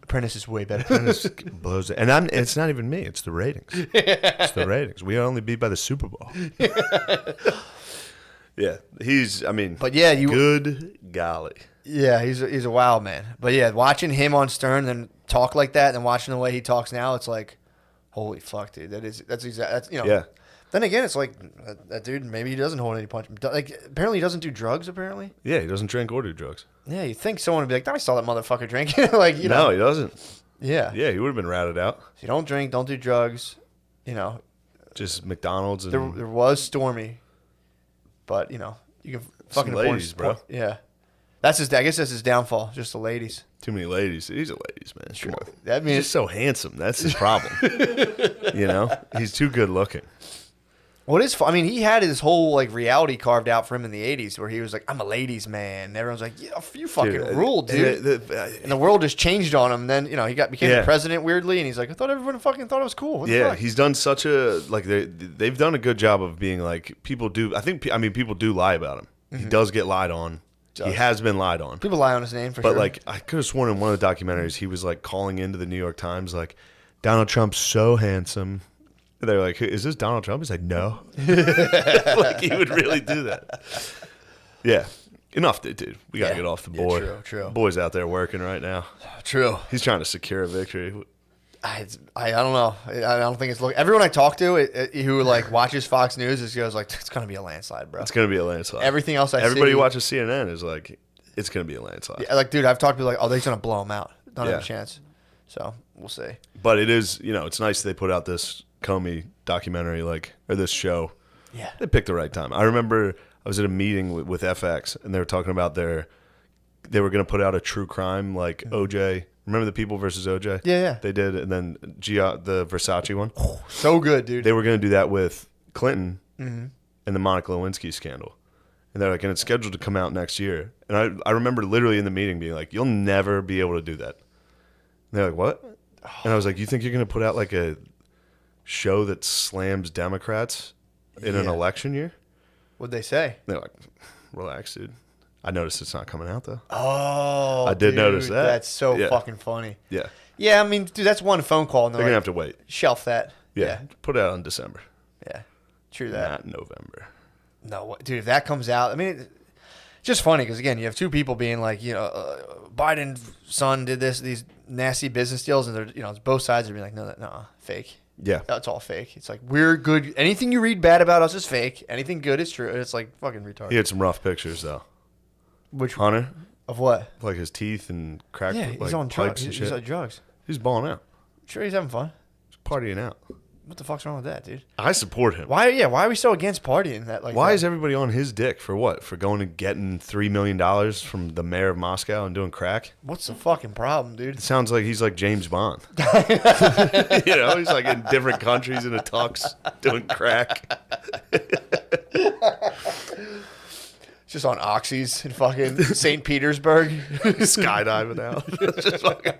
Apprentice is way better. Apprentice blows it. And it's not even me. It's the ratings. It's the ratings. We are only beat by the Super Bowl. Yeah, but yeah, good golly. Yeah, he's a wild man. But yeah, watching him on Stern and talk like that, and watching the way he talks now, it's like, holy fuck, dude. That's you know. Yeah. Then again, it's like that dude. Maybe he doesn't hold any punch. Like apparently he doesn't do drugs. Apparently. Yeah, he doesn't drink or do drugs. Yeah, you think someone would be like, "I saw that motherfucker drinking." Like you know. No, he doesn't. Yeah. Yeah, he would have been ratted out. So you don't drink, don't do drugs. You know. Just McDonald's and there was Stormy, but you know you can fucking ladies, bro. Yeah. That's his. I guess that's his downfall. Just the ladies. Too many ladies. He's a ladies man. Sure. Come on. That means he's just so handsome. That's his problem. You know, he's too good looking. What is? I mean, he had his whole like reality carved out for him in the '80s, where he was like, "I'm a ladies man." And everyone's like, "Yeah, you fucking ruled, dude." And the world just changed on him. Then you know he became the president weirdly, and he's like, "I thought everyone fucking thought it was cool." What the fuck? He's done such a they've done a good job of being like people do. People do lie about him. He does get lied on. He has been lied on. People lie on his name for but sure. But like I could have sworn in one of the documentaries he was like calling into the New York Times like, Donald Trump's so handsome. And they're like, is this Donald Trump? He's like, no. Like he would really do that. Yeah. Enough, dude. We got to get off the board. True. Boy's out there working right now. True. He's trying to secure a victory. I don't know. I don't think it's everyone I talk to who like watches Fox News is goes like, it's gonna be a landslide, bro. It's gonna be a landslide. Everything else everybody who watches CNN is like, it's gonna be a landslide. Yeah, like dude, I've talked to people like, oh, they're gonna blow them out. Don't have a chance. So we'll see. But it is, it's nice they put out this Comey documentary, or this show. Yeah, they picked the right time. I remember I was at a meeting with FX, and they were talking about they were gonna put out a true crime like OJ. Remember the People versus OJ? Yeah. They did, and then the Versace one. Oh, so good, dude. They were going to do that with Clinton and the Monica Lewinsky scandal. And they're like, and it's scheduled to come out next year. And I remember literally in the meeting being like, you'll never be able to do that. And they're like, what? And I was like, you think you're going to put out like a show that slams Democrats in an election year? What'd they say? They're like, relax, dude. I noticed it's not coming out though. Oh, I did notice that. That's so fucking funny. Yeah. Yeah, I mean, dude, that's one phone call. And they're gonna have to wait. Shelf that. Yeah. Put it out in December. Yeah. True that. Not November. No, dude, if that comes out, I mean, it's just funny because again, you have two people being like, Biden's son did these nasty business deals, and they're, both sides are being like, no, fake. Yeah. That's all fake. It's like, we're good. Anything you read bad about us is fake. Anything good is true. It's like fucking retarded. He had some rough pictures though. Which Hunter? Of what? Like his teeth and crack. Yeah, he's like on drugs. and He's shit. on drugs. He's balling out. Sure, he's having fun. He's partying out. What the fuck's wrong with that, dude? I support him. Why are we so against partying that? Like, why is everybody on his dick for what? For going and getting $3 million from the mayor of Moscow and doing crack? What's the fucking problem, dude? It sounds like he's like James Bond. He's like in different countries in a tux doing crack. Just on oxys in fucking St. Petersburg. Skydiving out. Just fucking...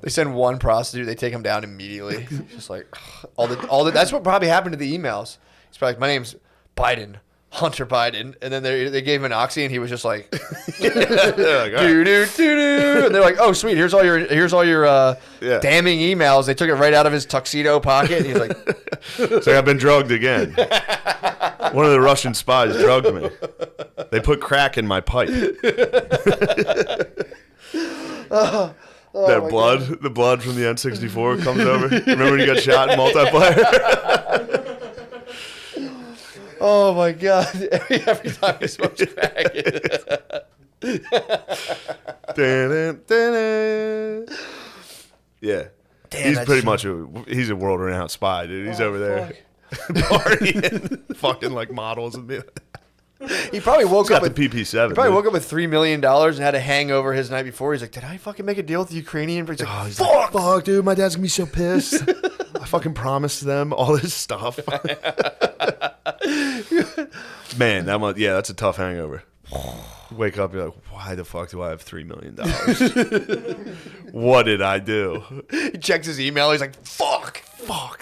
They send one prostitute, they take him down immediately. Just like all the that's what probably happened to the emails. He's probably like, my name's Biden, Hunter Biden, and then they gave him an oxy, and he was just like, do do do, and they're like, oh sweet, here's all your damning emails. They took it right out of his tuxedo pocket. And he's like, so I've been drugged again. One of the Russian spies drugged me. They put crack in my pipe. The blood from the N64 comes over. Remember when you got shot in multiplayer? Oh my god! Every time he smokes crack. Yeah, damn, he's pretty much he's a world-renowned spy, dude. He's over there partying, fucking like models and me. He probably woke up with the PP7. He probably woke up with $3 million and had a hangover his night before. He's like, "Did I fucking make a deal with the Ukrainian?" He's like, "Fuck, dude, my dad's gonna be so pissed. I fucking promised them all this stuff." Man, that's a tough hangover. Wake up, you're like, why the fuck do I have $3 million? What did I do? He checks his email. He's like, fuck,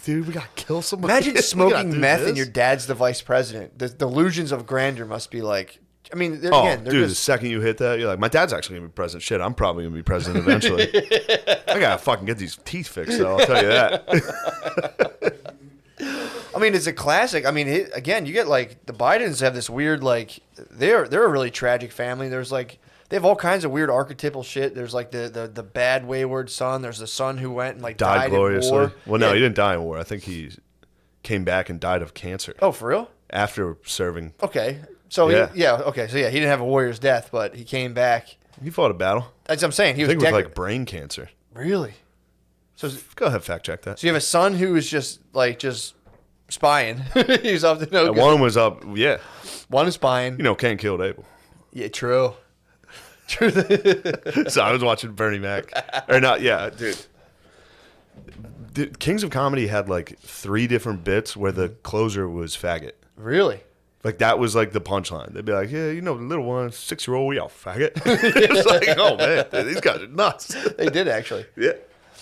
dude, we gotta kill somebody. Imagine smoking meth and your dad's the vice president. The delusions of grandeur must be like, I mean, Oh, again, they're dude, the just, second you hit that, you're like, my dad's actually gonna be president. Shit, I'm probably gonna be president eventually. I gotta fucking get these teeth fixed, though. I'll tell you that. I mean, it's a classic. I mean, again, you get like the Bidens have this weird like they're a really tragic family. There's like they have all kinds of weird archetypal shit. There's like the bad wayward son. There's the son who went and like died gloriously. in war. Well, no, he didn't die in war. I think he came back and died of cancer. Oh, for real? After serving. Okay. So yeah. Okay. So yeah, he didn't have a warrior's death, but he came back. He fought a battle. That's what I'm saying. He was with like brain cancer. Really? So go ahead, fact check that. So you have a son who is just spying. He's up to no good. One was up, yeah. One is spying. You know, Cain killed Abel. Yeah, true. True. So I was watching Bernie Mac. Or not, yeah, dude. Kings of Comedy had like 3 different bits where the closer was faggot. Really? Like that was like the punchline. They'd be like, yeah, you know, the little one, 6-year-old, we all faggot. It's like, oh man, dude, these guys are nuts. They did actually. Yeah.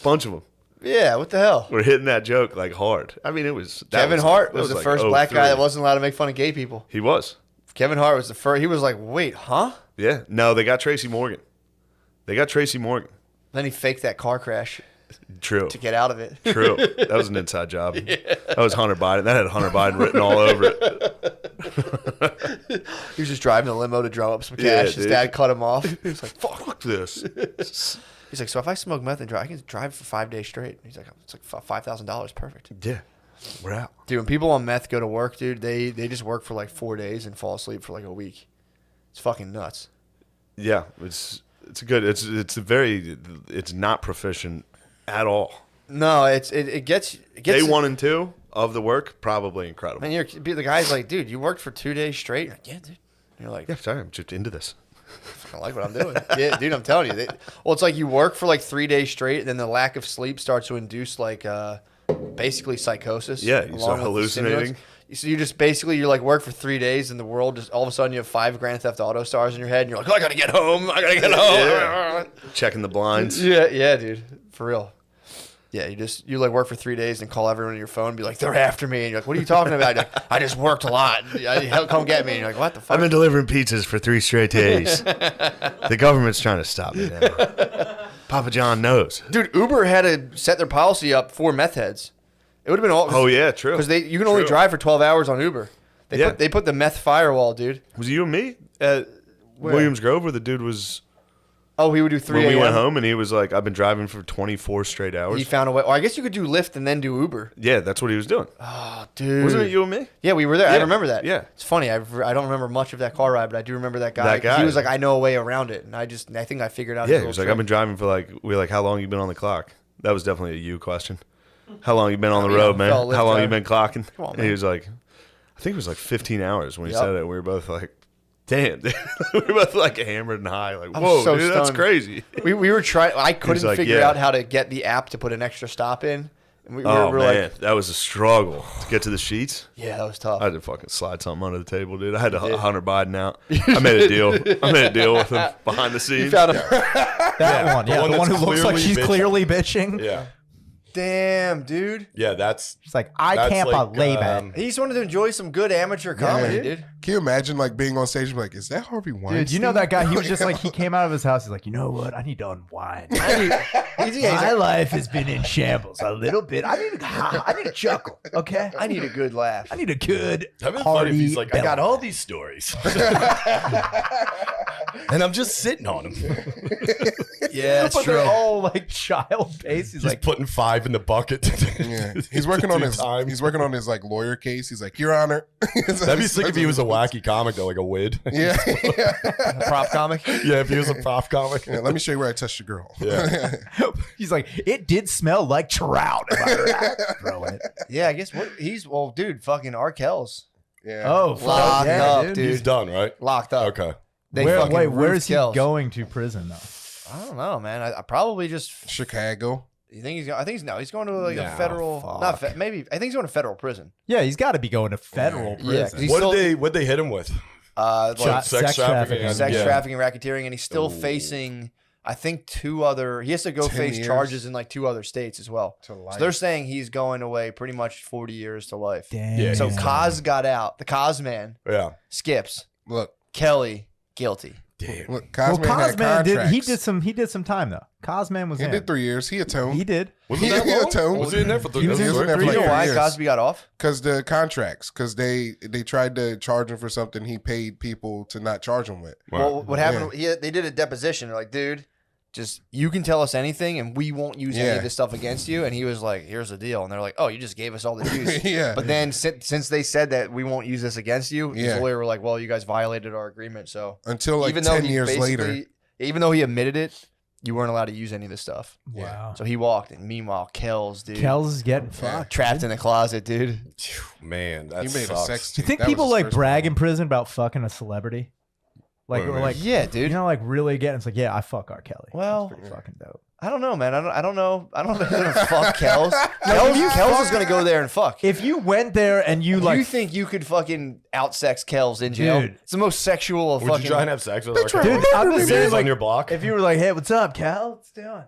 Bunch of them. Yeah, what the hell? We're hitting that joke like hard. I mean, it was Kevin Hart was the like first black guy that wasn't allowed to make fun of gay people. He was. Kevin Hart was the first. He was like, wait, huh? Yeah. No, they got Tracy Morgan. Then he faked that car crash. True. To get out of it. True. That was an inside job. Yeah. That was Hunter Biden. That had Hunter Biden written all over it. He was just driving a limo to drum up some cash. His dad cut him off. He was like, fuck this. He's like, so if I smoke meth and drive, I can drive for 5 days straight. He's like, it's like $5,000. Perfect. Yeah. We're out. Dude, when people on meth go to work, dude, they just work for like 4 days and fall asleep for like a week. It's fucking nuts. Yeah. It's not proficient at all. No, it gets Day 1 and 2 of the work, probably incredible. Man, the guy's like, dude, you worked for 2 days straight? You're like, yeah, dude. And you're like, yeah, sorry, I'm just into this. I like what I'm doing. Yeah, dude, I'm telling you. Well, it's like you work for like 3 days straight, and then the lack of sleep starts to induce like basically psychosis. Yeah, you start hallucinating. So you just basically you're like work for 3 days, and the world just all of a sudden you have 5 Grand Theft Auto stars in your head, and you're like, oh, I gotta get home. Yeah. Checking the blinds. Yeah, dude, for real. Yeah, you like work for 3 days and call everyone on your phone and be like, they're after me. And you're like, what are you talking about? You're like, I just worked a lot. Come get me. And you're like, what the fuck? I've been delivering pizzas for 3 straight days. The government's trying to stop me now. Papa John knows. Dude, Uber had to set their policy up for meth heads. It would have been all. Oh, yeah, true. Because you can only drive for 12 hours on Uber. They put the meth firewall, dude. Was it you and me at Williams Grove where the dude was... Oh, he would do 3 When we a.m.? went home and he was like, I've been driving for 24 straight hours. He found a way. Well, I guess you could do Lyft and then do Uber. Yeah, that's what he was doing. Oh, dude. Wasn't it you and me? Yeah, we were there. Yeah. I remember that. Yeah. It's funny. I don't remember much of that car ride, but I do remember that guy. That guy. He was like, I know a way around it. And I think I figured out. Yeah, he was like, I've been driving for like, we were like, how long you been on the clock? That was definitely a you question. How long you been on the road, man? How long you been clocking? Come on, man. And he was like, I think it was like 15 hours when he said it. We were both like, damn, dude. We were both like hammered and high. Like, whoa, so dude, that's stunned. crazy. We were trying. I couldn't like, figure yeah. out how to get the app to put an extra stop in. And we Oh, were man. like, That was a struggle to get to the sheets. yeah, that was tough. I had to fucking slide something under the table, dude. I had to Hunter Biden out. I made a deal. with him behind the scenes. You found him. That one. Yeah, the one who looks like she's bitching. clearly bitching. Yeah. Damn, dude. Yeah, that's... She's like, I can't believe it. He just wanted to enjoy some good amateur comedy, dude. Can you imagine like being on stage and be like, is that Harvey Weinstein? Dude, you know that guy? He was just like, he came out of his house. He's like, you know what? I need to unwind. My life has been in shambles a little bit. I need a chuckle. Okay, I need a good laugh. I need a good That'd be funny if hearty he's like, I got belly. all these stories. And I'm just sitting on them. Yeah, that's But true. they're all like child based. He's He's like, putting 5 in the bucket. Yeah, he's working on his like lawyer case. He's like, Your Honor. That'd be sick if he was a wacky comic though, like a wid. Yeah, Prop comic. Yeah, if he was a prop comic. yeah. Let me show you where I touched your girl. Yeah. he's like, it did smell like trout. Am I right? Throw it. Yeah, I guess dude, fucking Arkell's Yeah. Oh, locked fuck yeah, up, dude. dude. He's done, right? Locked up. Okay. They Wait, fucking where roofed is he Kells. going to prison though? I don't know, man. I probably just. Chicago. You think he's? I think he's going to like Nah, a federal. fuck. Not maybe. I think he's going to federal prison. Yeah, he's got to be going to federal Yeah, prison. he's What still- did they hit him with? Like sex trafficking. sex Yeah. trafficking, racketeering, and he's still facing. I think 2 other. He has to go 10 face years. charges in like 2 other states as well. To So life. they're saying he's going away pretty much 40 years to life. Damn. Yeah, So he's Kaz got out. The Kaz man Yeah. skips. Look, Kelly, guilty. Damn. Look, Well, Cosman had Cosman contracts. he did some time though. Cosman was He in. did 3 years. He atoned. He did. Was He it that long? atoned. Was he in there for 3 He was in there for You like know why 3 years. Cosby got off? Because the contracts. Because they tried to charge him for something he paid people to not charge him with. Well, what happened? They did a deposition. They're like, dude, just you can tell us anything, and we won't use any of this stuff against you. And he was like, "Here's the deal." And they're like, "Oh, you just gave us all the juice." Yeah. But then since they said that we won't use this against you, his Yeah. lawyer were like, "Well, you guys violated our agreement." So Until like even though 10 he years later. basically- even though he admitted it, you weren't allowed to use any of this stuff. Wow. So he walked, and meanwhile, Kells, dude, Kells is getting fucked. trapped in the closet, dude. Man, that He made a sucks. sex Do you tape. think That was people his like first brag one. in prison about fucking a celebrity? Like, Wait, or wait. like, Yeah, dude. you know, like really getting. It's like, yeah, I fuck R. Kelly. Well, That's pretty fucking dope. I don't know, man. I don't know. I don't know if they're gonna fuck Kells. Kells is gonna go there and fuck. If you went there and you like, you think you could fucking outsex Kells in jail? Dude. It's the most sexual of Would fucking. you try and have sex with her? dude, I'm just saying, on like, your block? if you were like, hey, what's up, Cal? What's doing?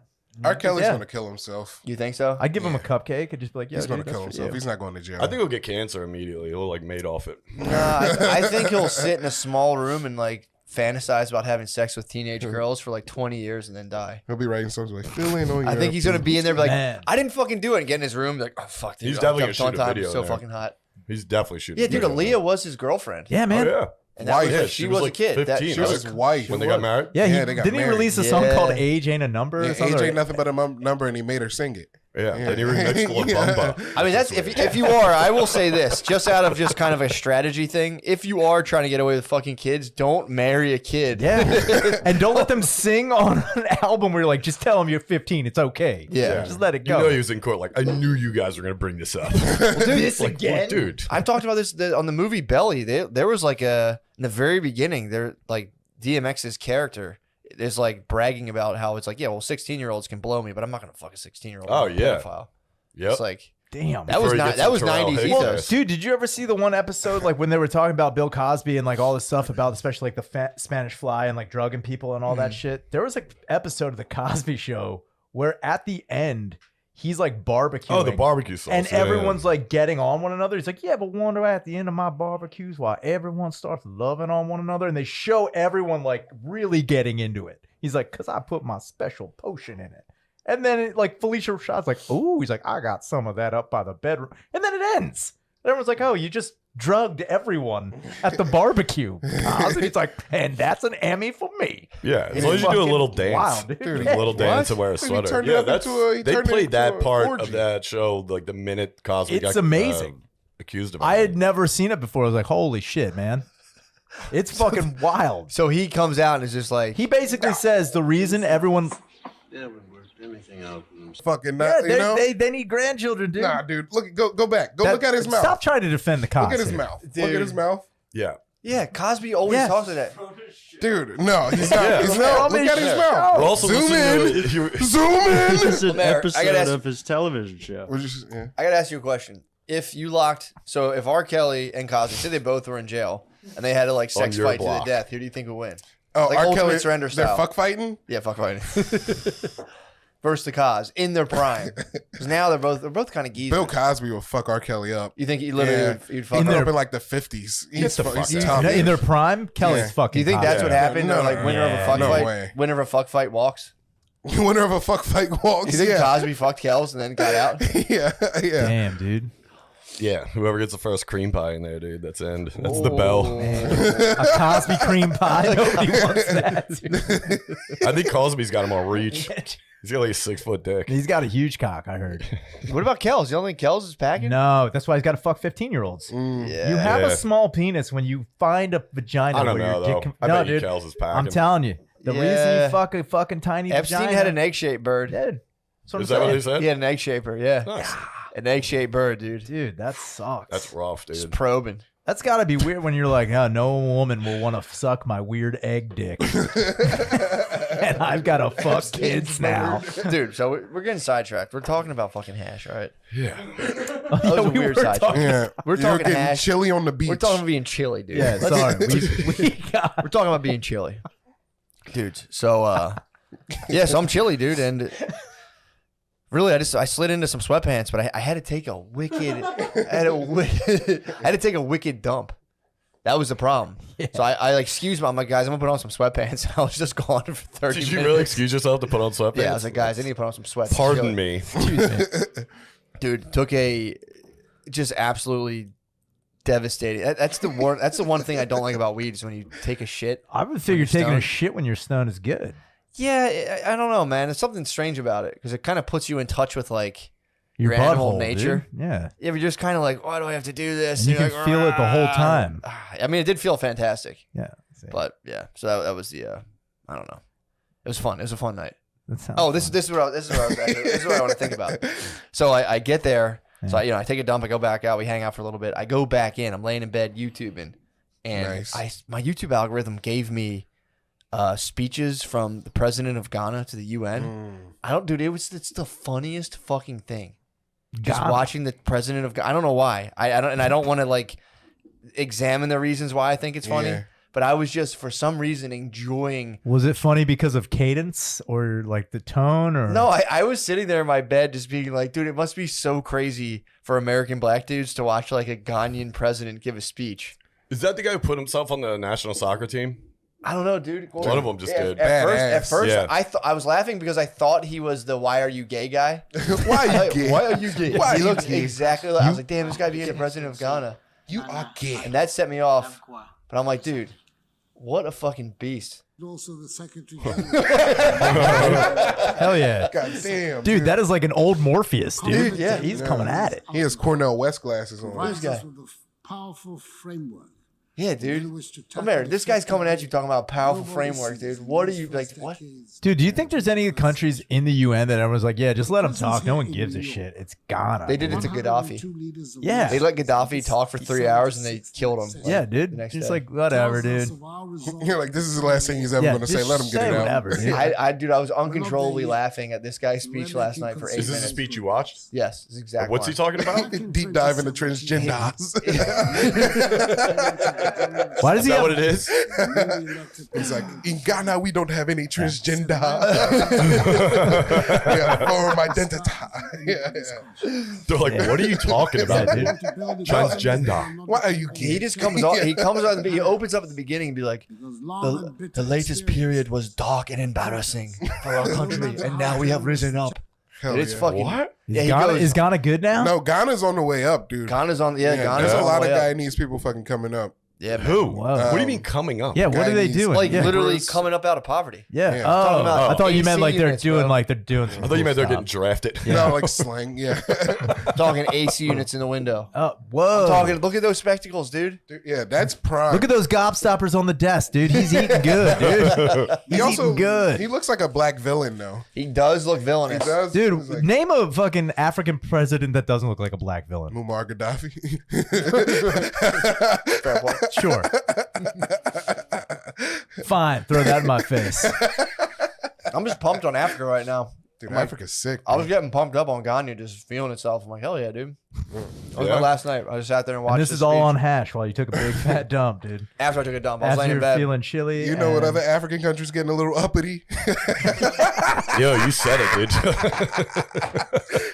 R. Kelly's Yeah. going to kill himself. You think so? I'd give him a cupcake and just be like, yeah, He's going dude, to kill that's for himself. you. He's not going to jail. I think he'll get cancer immediately. He'll like made off it. Nah, I think he'll sit in a small room and like fantasize about having sex with teenage girls for like 20 years and then die. He'll be writing songs like, feeling on I think he's gonna be in there be like, Man. I didn't fucking do it, and get in his room like, oh fuck, dude, He's I'm definitely gonna jumped shoot a on top, video it's so there. fucking hot. He's definitely shooting. Yeah, dude, video. Aaliyah was his girlfriend. Yeah, man. Oh, yeah. And that was, Yeah, she was like a kid. 15. She was his wife. when they got married. Yeah, Yeah, they got didn't he married. release a song Yeah. called "Age Ain't a Number"? Yeah, or something? age ain't nothing but a number, and he made her sing it. Yeah, then he remixed La Bamba. I mean, that's if you are. I will say this, just out of just kind of a strategy thing. If you are trying to get away with fucking kids, don't marry a kid. Yeah, and don't let them sing on an album where you're like, just tell them you're 15. It's okay. Yeah. just let it You go. know he was in court like, I knew you guys were going to bring this up. This Like, well, dude. I've talked about this on the movie Belly. There was like in the very beginning, there like DMX's character is like bragging about how it's like, yeah, well, 16-year-olds can blow me, but I'm not gonna fuck a 16-year-old. Oh, yeah. pedophile. Yep. It's like, Damn. that was Before he not gets that to was Terrell 90s Hicks. ethos. Dude, did you ever see the one episode like when they were talking about Bill Cosby and like all this stuff about especially like the Spanish fly and like drugging people and all that shit? There was an episode of the Cosby Show where at the end he's like barbecuing. Oh, the barbecue sauce. And yeah. everyone's like getting on one another. He's like, yeah, but wonder at the end of my barbecues why everyone starts loving on one another. And they show everyone like really getting into it. He's like, because I put my special potion in it. And then it, like Felicia Rashad's like, ooh, he's like, I got some of that up by the bedroom. And then it ends. And everyone's like, oh, you just drugged everyone at the barbecue. And he's like, and that's an Emmy for me. Yeah, as It's long as you do a fucking little dance, wild, dude. do Yeah. a little dance What? and wear a Dude, he sweater. turned it Yeah, up that's into a- he they turned it played into that a part orgy. of that show like the minute Cosby It's got amazing. accused of. I it. had never seen it before. I was like, holy shit, man. It's fucking wild. So he comes out and is just like, He basically says the reason everyone Fucking not, you know? they need grandchildren, dude. Nah, dude. Go back. Go That- look at his mouth. Stop trying to defend the cops. Look at his here. mouth. Look at his mouth. Yeah. yeah, Cosby always Yeah. talks to that. Dude, no, he's not. Yeah. He's not. Look at his mouth. We're also Zoom listening in. to you- Zoom This in. is an Mayor, I episode gotta ask- of his television show. We're just, yeah. I gotta ask you a question. If you locked, so if R. Kelly and Cosby, say they both were in jail and they had to like sex your fight to block. the death, who do you think would win? Oh, Like R. Ultimate Kelly, Surrender they're style. fuck fighting? Yeah, fuck fighting. Versus the Cos in their prime, because now they're both kind of geezers. Bill Cosby will fuck R. Kelly up. You think he literally Yeah. would fuck He grew her up in like the 50s. He's, the fuck he's out. tough. In their prime, Kelly's Yeah. fucking. Do you think that's hot. what happened? No, Or like winner of a yeah, fuck no fight, way. winner of a fuck fight walks. Winner of a fuck fight walks. You think Yeah. Cosby fucked Kells and then got out? yeah. Damn, dude. Yeah, whoever gets the first cream pie in there, dude, that's end. That's the bell. A Cosby cream pie. Nobody wants that. Dude. I think Cosby's got him on reach. He's got like a 6-foot dick. He's got a huge cock. I heard. What about Kells? You don't think Kells is packing? No, that's why he's got to fuck 15-year-olds. Yeah. You have Yeah. a small penis when you find a vagina. I don't where know, your dick though. can- I no, bet you dude. Kells is packing. I'm telling you, the reason Yeah. you fuck a fucking tiny Epstein vagina. had an egg-shaped bird. Dude, that's what Is I'm that what saying. he said? He had an egg shaper. Yeah, Nice. an egg-shaped bird, dude. Dude, that sucks. That's rough, Just dude. probing. That's got to be weird when you're like, oh, no woman will want to suck my weird egg dick. And I've got to fuck kids now. Dude, so we're getting sidetracked. We're talking about fucking hash, all right? Yeah. That was a weird sidetrack. Yeah. We're You're talking getting hash. chilly on the beach. We're talking about being chilly, dude. Yeah, sorry. we got... We're talking about being chilly. Dude, so yeah, so I'm chilly, dude, and really I slid into some sweatpants, but I had to take a wicked I had to take a wicked dump. That was the problem. So I like excused me. I'm like, guys, I'm gonna put on some sweatpants. I was just gone for 30 minutes. Did you really excuse yourself to put on sweatpants? Yeah, I was like, guys, I need to put on some sweats. Pardon me. Excuse me. Dude, took a just absolutely devastating. That's the one thing I don't like about weed is when you take a shit. I would figure taking a shit when you're stoned is good. Yeah, I don't know, man. There's something strange about it because it kind of puts you in touch with like Your animal butthole, nature. Dude. Yeah. Yeah, but you're just kind of like, why do I have to do this? And you you're can like, feel it the whole "Rah." time. I mean, it did feel fantastic. Yeah. But yeah, so that was the I don't know. It was fun. It was a fun night. Oh, this is what I was actually, this is what I want to think about. So I get there. So I take a dump. I go back out. We hang out for a little bit. I go back in. I'm laying in bed YouTubing, and my YouTube algorithm gave me speeches from the president of Ghana to the UN. It's the funniest fucking thing. Just watching the president of Ghana. I don't know why. I don't want to like examine the reasons why I think it's funny. Yeah. But I was just for some reason enjoying. Was it funny because of cadence or like the tone or No, I was sitting there in my bed just being like, dude, it must be so crazy for American black dudes to watch like a Ghanaian president give a speech. Is that the guy who put himself on the national soccer team? I don't know, dude. One of them just did. At first, Yeah. I was laughing because I thought he was the "Why are you gay" guy. Why are you gay? Why are you gay? Why He are you looks gay? exactly like. I was like, damn, this guy being the president of Ghana. You are gay. And that set me off. But I'm like, dude, what a fucking beast. Also the secretary. Hell yeah. God damn. Dude, that is like an old Morpheus, dude. Yeah, he's coming at it. He has Cornell West glasses on. Provides us with a powerful framework. Yeah, dude. This guy's coming at you talking about powerful framework, dude. What are you like? What? Dude, do you think there's any countries in the UN that everyone's like, yeah, just let them talk. No one gives a shit. It's Ghana. They did it to Gaddafi. Yeah. They let Gaddafi talk for 3 hours and they killed him. Yeah, dude. next Just day. like, whatever, dude. You're like, this is the last thing he's ever going to say. Let him get it out. Whatever, dude. I was uncontrollably laughing at this guy's speech last night for 8 minutes. Is this a speech you watched? Yes, it's exactly. What's he talking about? Deep dive into transgenders. Why does he have... what it is? He's like, in Ghana, we don't have any transgender. Yeah, foreign identity. Yeah. They're like, what are you talking about, dude? Transgender. Why are you gay? He just comes on. He comes on. He opens up at the beginning and be like, "The latest period was dark and embarrassing for our country, and now we have risen up." Hell Dude, it's yeah. fucking. What? Yeah, Is Ghana good now? No, Ghana's on the way up, dude. Ghana's on. Yeah, Ghana's there's on a lot the of way up. Guyanese people fucking coming up. Yeah, Who? Whoa. What do you mean coming up? Yeah, what are they Guyanese. doing? Like Yeah. literally coming up out of poverty. Yeah. Yeah. Oh, Talking about I thought you AC meant like they're units, doing bro. like they're doing. Some I thought you meant they're cool getting drafted. No, like slang. Yeah. Talking AC units in the window. stuff. Whoa. I'm talking. Look at those spectacles, dude. Dude, yeah, that's prime. Look at those gobstoppers on the desk, dude. He's eating good, dude. He's eating good. He looks like a black villain, though. He does look He villainous. does. Dude, He's like name a fucking African president that doesn't look like a black villain. Muammar Gaddafi. Fair point. Sure. Fine, throw that in my face. I'm just pumped on Africa right now. Dude, Africa's sick. I was getting pumped up on Ghana, just feeling itself. I'm like, hell yeah, dude. That was Yeah. my last night. I just sat there and watched. And this the is all speech. on hash while you took a big fat dump, dude. After I took a dump, I was After laying in you're bed. feeling chilly. You know what and- other African countries getting a little uppity? Yo, you said it, dude.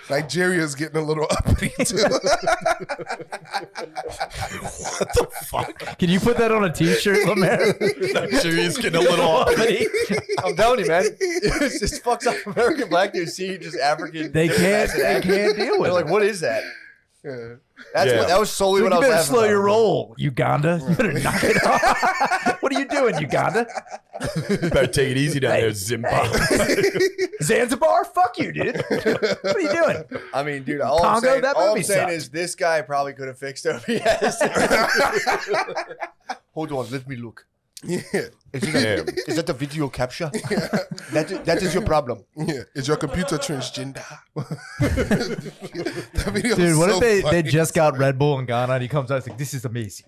Nigeria's getting a little uppity too. What the fuck? Can you put that on a t-shirt, Lemaire? Nigeria's getting a little uppity. I'm telling you, man. It just fucks up American black dudes see just African. They can't deal with They're like, it. what is that? Yeah. That's Yeah. what. That was solely You what I was better laughing slow about. your roll, Uganda. You better knock it off. What are you doing, Uganda? Better take it easy down there, Zimbabwe. Zanzibar? Fuck you, dude. What are you doing? I mean, dude, all Congo, I'm saying, that all I'm movie saying sucked. is this guy probably could have fixed OBS. Hold on, let me look. Yeah. Is that the video capture? That is your problem. Yeah. Is your computer transgender? That video Dude, is what so if they funny. just got Red Bull in Ghana and he comes out and he's like, this is amazing.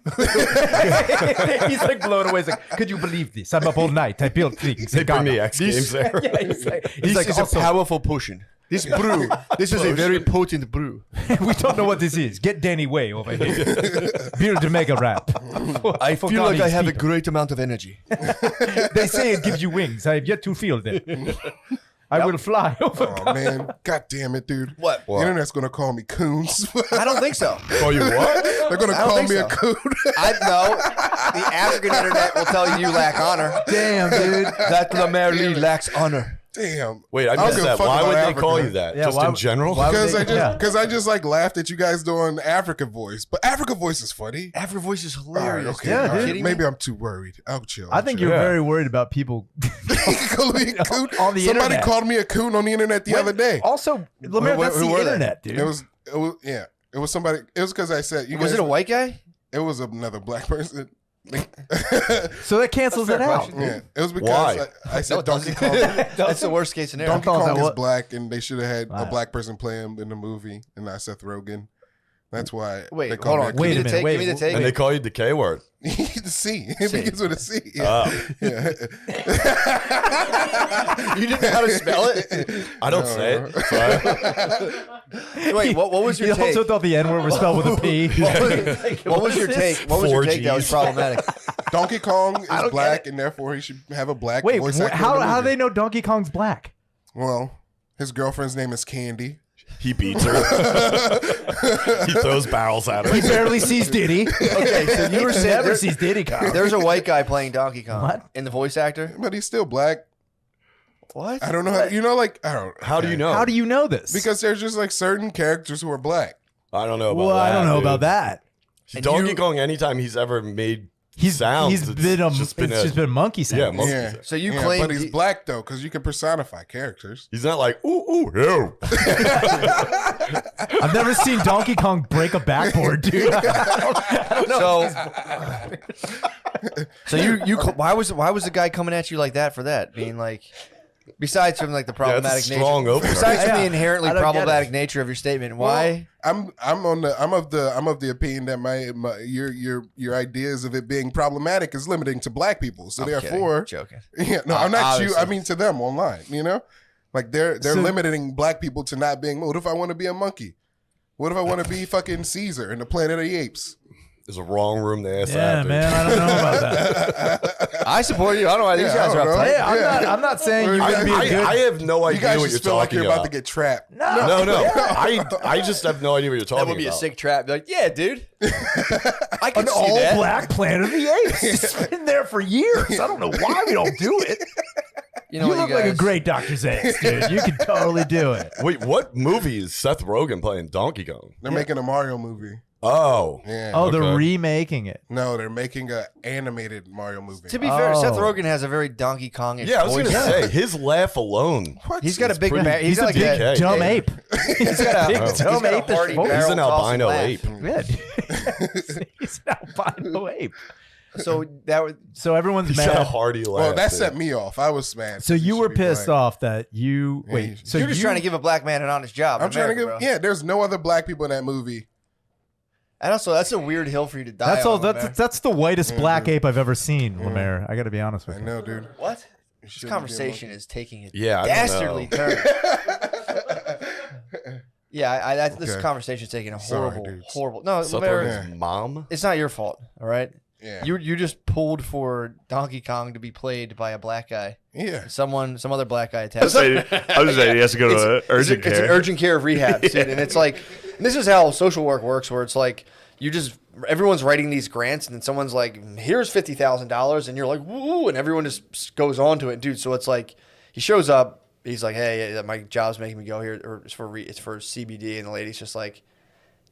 He's like blown away. He's like, could you believe this? I'm up all night. I built things. They in bring Ghana." the X Games there. Yeah, he's like, This is also, a powerful potion. This brew. This is a very potent brew. we don't know what this is. Get Danny Way over here. Build to make a rap. I For feel like I Ghanese have a people. great amount of energy. They say it gives you wings. I have yet to feel them. I will fly over. Oh man, god damn it, dude! What? The internet's gonna call me coons. I don't think so. Call you what? They're gonna call me a coon. I know. The African internet will tell you lack honor. Damn, dude. That Lamar lacks honor. Damn. Wait, I don't missed give a that. fuck Why about would they Africa. call you that? Yeah, Just why- in general? why would Because they- I just like laughed at you guys doing Africa voice, but Africa voice is funny. African voice is All right, hilarious. okay, Yeah, all right. dude. Maybe I'm too worried. I'll chill. I think you're very worried about people Call me a coon. on the Somebody internet. called me a coon on the internet the other day. Also, Lemaire, that's the were they? internet, dude. It was yeah. It was somebody. It was because I said you Was guys, it a white guy? It was another black person. So that cancels it out. Yeah, it was because Why? I said No, it Donkey doesn't. Kong. That's the worst case scenario. Donkey thought Kong that is was- black, and they should have had a Right. black person play him in the movie, and not Seth Rogen. That's why. Wait, they call hold me on. a Wait Give a me the minute, take. wait, Give me the take. And they call you the K word. coon. The C. It begins with a C. Oh. Yeah. You didn't know how to spell it? I don't say it. So Wait, what was your You take? also thought the N word was spelled with a P. What was your take? What was your take that was 4Gs. problematic? Donkey Kong I is don't black, get and therefore he should have a black Wait, voice actor. in how the do movie. they know Donkey Kong's black? Well, his girlfriend's name is Candy. he beats her. He throws barrels at her. He barely sees Diddy. Okay, so you were He saying never there- sees Diddy Kong. there's a white guy playing Donkey Kong. What? In the voice actor? But he's still black. What? I don't know how. You know, like I don't. How do you know? How do you know this? Because there's just like certain characters who are black. I don't know about well, that. I don't know dude. about that. Donkey Kong, anytime he's ever made sounds, He's been a, just it's just been a monkey sound. Yeah, monkey Yeah. sound. So you Yeah, claim but he's black though, because you can personify characters. He's not like, ooh, ew. I've never seen Donkey Kong break a backboard, dude. So why was the guy coming at you like that for that? Being like, besides from like the problematic strong nature, opener. besides from Yeah, the inherently I don't get problematic it. nature of your statement, why? I'm of the opinion that your ideas of it being problematic is limiting to black people. So I'm therefore, kidding. Joking. Yeah, no, I'm not you. Obviously. I mean to them online. You know, like they're So- limiting black people to not being. What if I want to be a monkey? What if I want to be fucking Caesar in the Planet of the Apes? There's a wrong room to ask Yeah, that. dude. man, I don't know about that. I support you. I don't know why these Yeah, guys I are don't know. uptight. Hey, I'm not saying you wouldn't be a good. I have no You idea guys what just you're feel like talking you're about to get trapped. No. I just have no idea what you're talking That would be a about. sick trap. Be like, yeah, dude. I can An see that. all-black Planet of the Apes. It's been there for years. I don't know why we don't do it. You know You what, look you like a guys- great Dr. Zanks, dude. You could totally do it. Wait, what movie is Seth Rogen playing Donkey Kong? They're making a Mario movie. Oh. Yeah. Oh, they're Okay. remaking it. No, they're making a animated Mario movie. To be fair, Seth Oh. Rogen has a very Donkey Kong-ish Yeah, I was voice. going to say, his laugh alone. He's got a big. pretty- He's got like big a dumb ape. He's got a Big dumb got a ape that's hearty voice. He's barrel an tossing albino laugh. ape. Yeah, he's an albino ape. So that was So everyone's He's got a mad. hearty laugh. Well, that dude. set me off. I was mad. So you were should be pissed black. off that you Yeah, wait. you- So you're just trying to give a black man an honest job. I'm in trying to America, give. bro. Yeah, there's no other black people in that movie. And also, that's a weird hill for you to die. That's all. on, man. That's the whitest Yeah, black dude. ape I've ever seen, Lemaire. I got to be honest with I you. know, dude. What? You This shouldn't conversation is taking a Yeah, I don't dastardly know. turn. Yeah, this Okay. conversation is taking a Sorry, horrible, dudes. horrible. No, Seth Lemaire, Rogen's mom? it's not your fault. All right. Yeah. You just pulled for Donkey Kong to be played by a black guy. Yeah. Some other black guy I attacked. was just saying he has to go to urgent It's care. an urgent care rehab, dude. And it's like, this is how social work works, where it's like everyone's writing these grants, and then someone's like, "Here's $50,000," and you're like, "Woo!" and everyone just goes on to it, dude. So it's like he shows up, he's like, "Hey, my job's making me go here, or it's for CBD," and the lady's just like,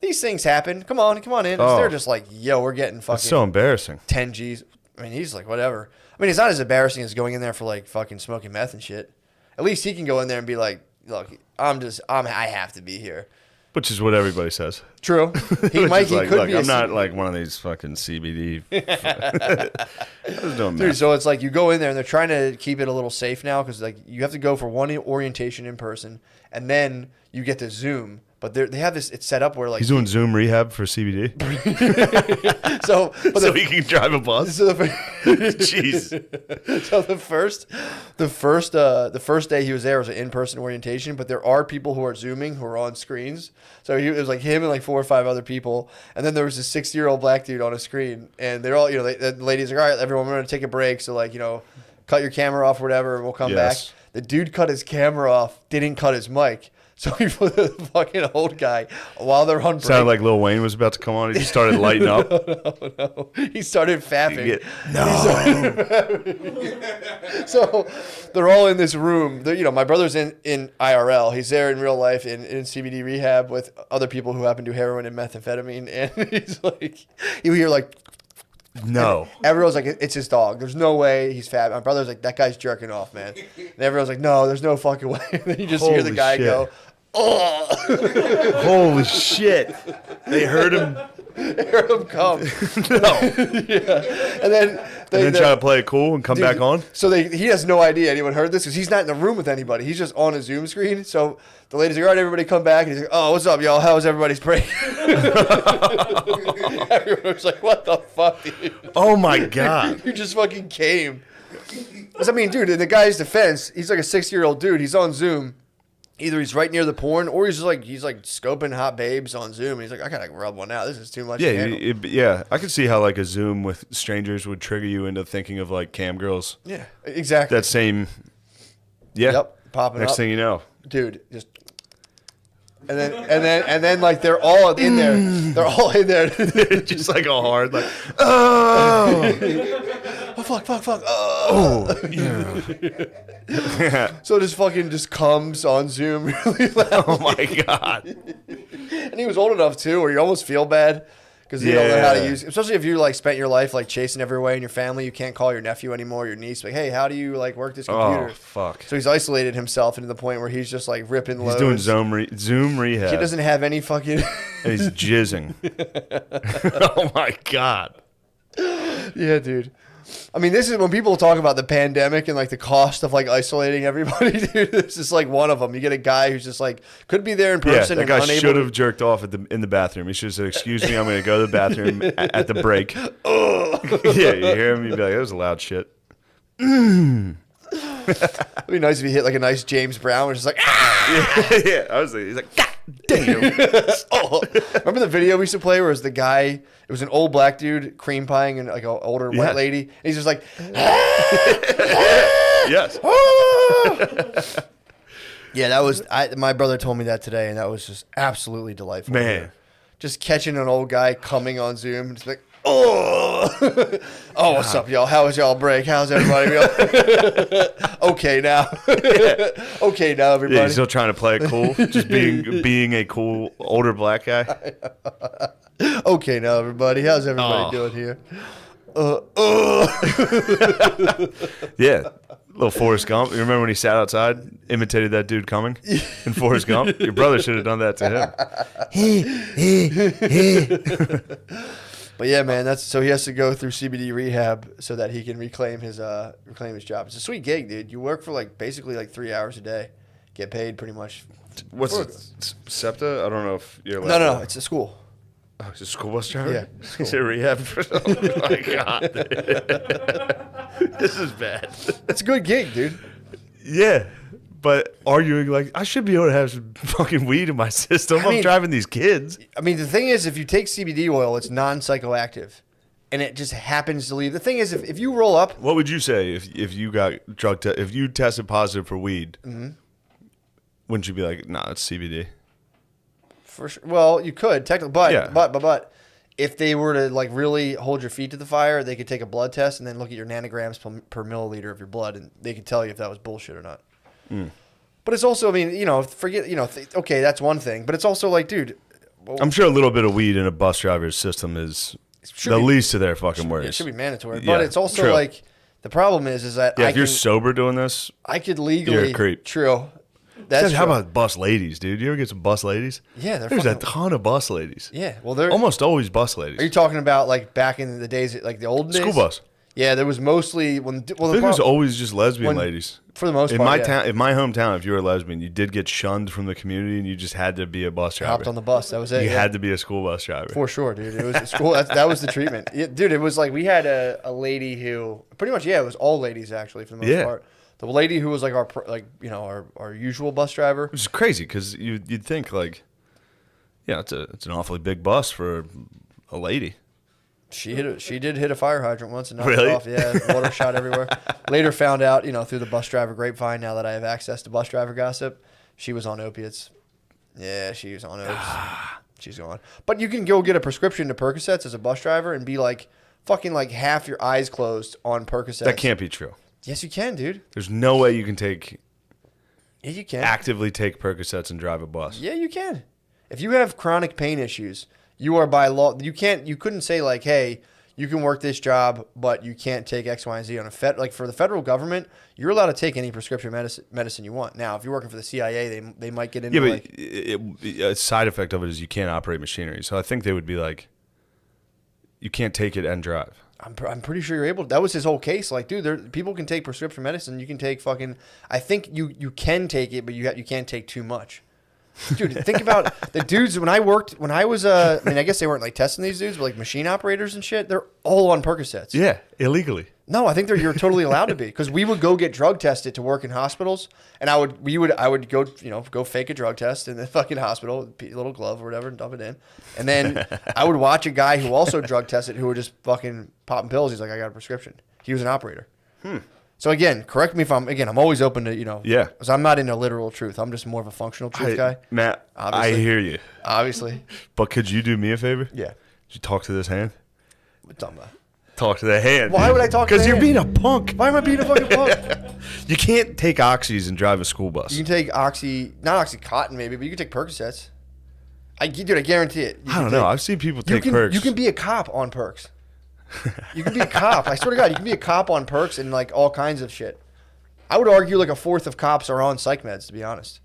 "These things happen. Come on in." And Oh. they're just like, "Yo, we're getting fucking That's so embarrassing. 10 G's." I mean, he's like, whatever. I mean, it's not as embarrassing as going in there for like fucking smoking meth and shit. At least he can go in there and be like, "Look, I have to be here." Which is what everybody says. True. He Which might. is He like, could look, be. I'm not like one of these fucking CBD. I was doing Dude, meth. so it's like you go in there and they're trying to keep it a little safe now because like you have to go for one orientation in person and then you get to Zoom. But they have this. It's set up where like He's doing Zoom rehab for CBD. so he can drive a bus. So Jeez. So the first day he was there was an in-person orientation, but there are people who are Zooming who are on screens. So it was like him and like 4 or 5 other people, and then there was this 60-year-old black dude on a screen, and they're all the ladies are like, all right, everyone, we're gonna take a break, so like cut your camera off or whatever, and we'll come Yes. back. The dude cut his camera off, didn't cut his mic. So he put the fucking old guy while they're on break. Sounded like Lil Wayne was about to come on. He just started lighting up. No. He started fapping. So they're all in this room. My brother's in IRL. He's there in real life in CBD rehab with other people who happen to do heroin and methamphetamine. And he's like, you hear like, no. And everyone's like, it's his dog. There's no way he's fat. My brother's like, that guy's jerking off, man. And everyone's like, no, there's no fucking way. And then you just hear the guy go, oh. Holy shit. They heard him. They heard him come. No. Yeah. And then try to play it cool and come back on? So he has no idea anyone heard this because he's not in the room with anybody. He's just on a Zoom screen. So the lady's like, all right, everybody come back. And he's like, oh, what's up, y'all? How was everybody's break? Everyone's like, what the fuck, dude? Oh, my God. You just fucking came. Because, I mean, dude, in the guy's defense, he's like a 60-year-old dude. He's on Zoom. Either he's right near the porn or he's like scoping hot babes on Zoom. And he's like, I gotta rub one out. This is too much. Yeah, I could see how like a Zoom with strangers would trigger you into thinking of like cam girls. Yeah, exactly. That same. Yeah. Yep. Popping Next up. thing you know, dude, just. And then like they're all in there. They're all in there. Just like a hard like. Oh. Oh fuck. Oh. Yeah. So this fucking just comes on Zoom really loud. Oh my God. And he was old enough too, where you almost feel bad because you don't know how to use, especially if you like spent your life like chasing everywhere in your family. You can't call your nephew anymore, your niece. Like, hey, how do you like work this computer? Oh fuck. So he's isolated himself into the point where he's just like ripping loads. He's doing Zoom rehab. He doesn't have any fucking. And he's jizzing. Oh my God. Yeah, dude. I mean, this is when people talk about the pandemic and like the cost of like isolating everybody, dude. This is like one of them. You get a guy who's just like could be there in person. Yeah, that guy should have jerked off in the bathroom. He should have said, "Excuse me, I'm going to go to the bathroom at the break." Oh. Yeah, you hear him? You'd be like, "That was loud shit." It'd be nice if he hit like a nice James Brown, which is like, ah! Yeah. I was like, he's like, God damn. Oh. Remember the video we used to play where it was the guy? It was an old black dude cream pieing and like an older white lady. And he's just like, yes. Yeah, that was. My brother told me that today, and that was just absolutely delightful. Man, just catching an old guy coming on Zoom, and just like, oh, oh, what's up, y'all? How was y'all break? How's everybody? Okay now, okay now, everybody. Yeah, he's still trying to play it cool, just being a cool older black guy. Okay now, everybody. How's everybody doing here? Yeah. Little Forrest Gump. You remember when he sat outside, imitated that dude coming in Forrest Gump? Your brother should have done that to him. But yeah, man, that's so he has to go through CBD rehab so that he can reclaim his job. It's a sweet gig, dude. You work for like basically like 3 hours a day, get paid pretty much. What's it? SEPTA? I don't know if you're allowed. No, it's a school. Oh, it's a school bus driver? Yeah. Is it rehab? Oh my God. This is bad. It's a good gig, dude. Yeah. But arguing like, I should be able to have some fucking weed in my system. I'm driving these kids. I mean, the thing is, if you take CBD oil, it's non-psychoactive. And it just happens to leave. The thing is, if you roll up. What would you say if you got if you tested positive for weed? Mm-hmm. Wouldn't you be like, nah, it's CBD? For sure. Well, you could technically, but if they were to like really hold your feet to the fire, they could take a blood test and then look at your nanograms per milliliter of your blood, and they could tell you if that was bullshit or not. Mm. But it's also, I mean, okay, that's one thing, but it's also like, dude, I'm sure a little bit of weed in a bus driver's system is the least of their fucking worries. It should be mandatory, but it's also like the problem is that if you're sober doing this, I could legally. You're a creep. True. That's how about bus ladies, dude? You ever get some bus ladies? Yeah, there's a ton of bus ladies. Yeah, well, they're almost always bus ladies. Are you talking about like back in the days, like the old days? School bus. Yeah, there was mostly I think it was always just lesbian ladies for the most part. In my town, in my hometown, if you were a lesbian, you did get shunned from the community, and you just had to be a bus driver. Hopped on the bus. That was it. You had to be a school bus driver for sure, dude. It was a school. That was the treatment, dude. It was like we had a lady who pretty much it was all ladies actually for the most part. The lady who was like our usual bus driver. Which is crazy because you'd think like, yeah, it's an awfully big bus for a lady. She did hit a fire hydrant once and knocked Really? it off. Yeah, water shot everywhere. Later found out, through the bus driver grapevine. Now that I have access to bus driver gossip, she was on opiates. Yeah, she was on opiates. She's gone. But you can go get a prescription to Percocets as a bus driver and be like fucking like half your eyes closed on Percocets. That can't be true. Yes, you can, dude. There's no way you can take. Yeah, you can. Actively take Percocets and drive a bus. Yeah, you can. If you have chronic pain issues, you are by law. You couldn't say like, hey, you can work this job, but you can't take X, Y, and Z on like for the federal government. You're allowed to take any prescription medicine you want. Now, if you're working for the CIA, they might get into a side effect of it is you can't operate machinery. So I think they would be like, you can't take it and drive. I'm pretty sure you're able to. That was his whole case. Like, dude, people can take prescription medicine. You can take fucking. I think you can take it, but you can't take too much. Dude, think about the dudes when I was I mean, I guess they weren't like testing these dudes, but like machine operators and shit, they're all on Percocets. Yeah, illegally. No, I think you're totally allowed to be, because we would go get drug tested to work in hospitals, and I would go go fake a drug test in the fucking hospital, a little glove or whatever, and dump it in, and then I would watch a guy who also drug tested who would just fucking popping pills. He's like, I got a prescription. He was an operator. So again, correct me if I'm always open to Yeah, because I'm not into literal truth. I'm just more of a functional truth guy. Matt, Obviously. I hear you. Obviously. But could you do me a favor? Yeah. Could you talk to this hand? What are you talking about? Talk to the hand. Why would I talk to the Because you're hand? being a punk. Why am I being a fucking punk? You can't take oxys and drive a school bus. You can take not Oxycontin maybe, but you can take Percocets. I guarantee it. I don't know. I've seen people take perks. You can be a cop on perks. You can be a cop. I swear to God, you can be a cop on perks and like all kinds of shit. I would argue like a fourth of cops are on psych meds, to be honest.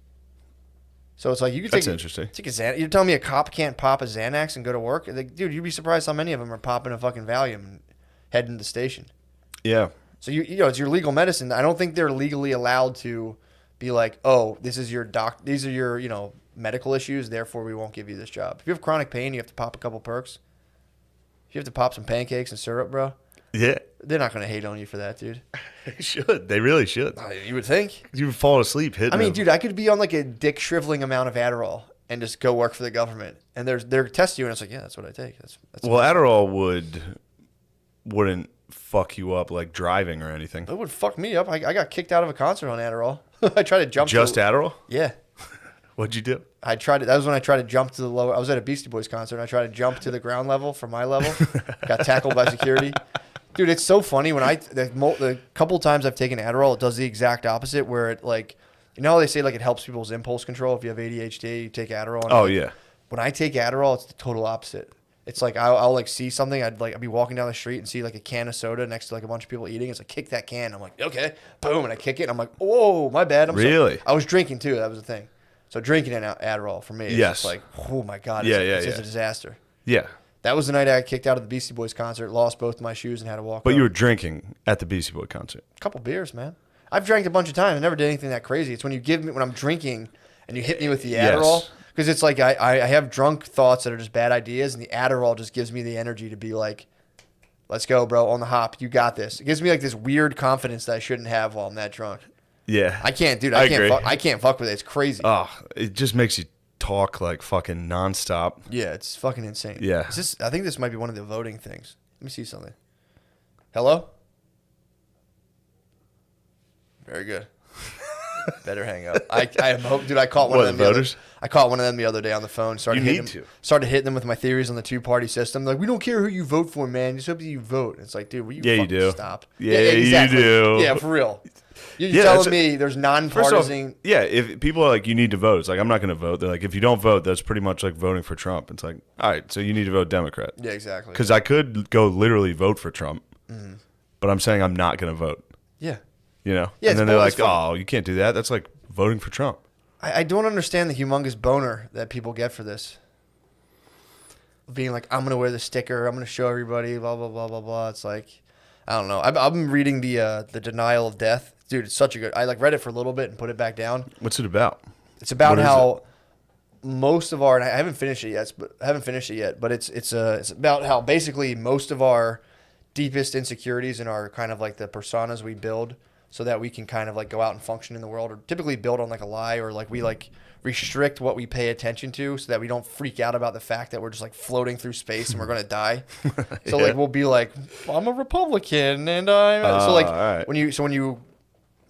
So it's like you can take. That's interesting. Take a Xanax. You're telling me a cop can't pop a Xanax and go to work? Like, dude, you'd be surprised how many of them are popping a fucking Valium and heading to the station. Yeah. So it's your legal medicine. I don't think they're legally allowed to be like, oh, this is your these are your medical issues, therefore we won't give you this job. If you have chronic pain, you have to pop a couple perks. If you have to pop some pancakes and syrup, bro. Yeah. They're not gonna hate on you for that, dude. They should. They really should. You would think. You would fall asleep hitting. I mean, them. dude, I could be on like a dick shriveling amount of Adderall and just go work for the government, and they're testing you, and it's like, yeah, that's what I take. That's well, Adderall wouldn't fuck you up like driving or anything. It would fuck me up. I got kicked out of a concert on Adderall. I tried to jump. Just Adderall? Yeah. What'd you do? I tried it. That was when I tried to jump to the lower. I was at a Beastie Boys concert, and I tried to jump to the ground level from my level. Got tackled by security. Dude, it's so funny when the couple times I've taken Adderall, it does the exact opposite. Where it like, how they say like it helps people's impulse control. If you have ADHD, you take Adderall. Oh yeah. When I take Adderall, it's the total opposite. It's like I'll like see something. I'd be walking down the street and see like a can of soda next to like a bunch of people eating. It's like, kick that can. I'm like, okay, boom, and I kick it. And I'm like, whoa, my bad. Really? I was drinking too. That was the thing. So drinking an Adderall for me is just like, oh my god, it's just a disaster. Yeah. That was the night I got kicked out of the Beastie Boys concert, lost both my shoes, and had to walk. But home. you were drinking at the Beastie Boy concert. A couple beers, man. I've drank a bunch of times. I never did anything that crazy. It's when I'm drinking and you hit me with the Adderall. Because it's like I have drunk thoughts that are just bad ideas, and the Adderall just gives me the energy to be like, let's go, bro, on the hop. You got this. It gives me like this weird confidence that I shouldn't have while I'm that drunk. Yeah. I can't, dude. I agree. I can't fuck with it. It's crazy. Oh, it just makes you talk like fucking nonstop. Yeah, it's fucking insane. Yeah. I think this might be one of the voting things. Let me see something. Hello? Very good. Better hang up. I hope, dude. I caught one of them. I caught one of them the other day on the phone. Started hitting them with my theories on the two-party system. They're like, we don't care who you vote for, man. Just hope that you vote. It's like, dude, will you fucking do. stop? Yeah, exactly. You do. Yeah, for real. You're telling me there's nonpartisan. Yeah, if people are like, you need to vote, it's like, I'm not going to vote. They're like, if you don't vote, that's pretty much like voting for Trump. It's like, all right, so you need to vote Democrat. Yeah, exactly. Because I could go literally vote for Trump, but I'm saying I'm not going to vote. Yeah. Yeah, and then they're like, oh, you can't do that. That's like voting for Trump. I don't understand the humongous boner that people get for this. Being like, I'm going to wear the sticker. I'm going to show everybody, blah, blah, blah, blah, blah. It's like, I don't know. I've been reading the Denial of Death. Dude, it's such a good... I read it for a little bit and put it back down. What's it about? It's about how most of our... And I haven't finished it yet, but it's about how basically most of our deepest insecurities and our kind of like the personas we build so that we can kind of like go out and function in the world, or typically build on like a lie, or like we like restrict what we pay attention to so that we don't freak out about the fact that we're just like floating through space and we're going to die. So like we'll be like, I'm a Republican and I'm so like right. when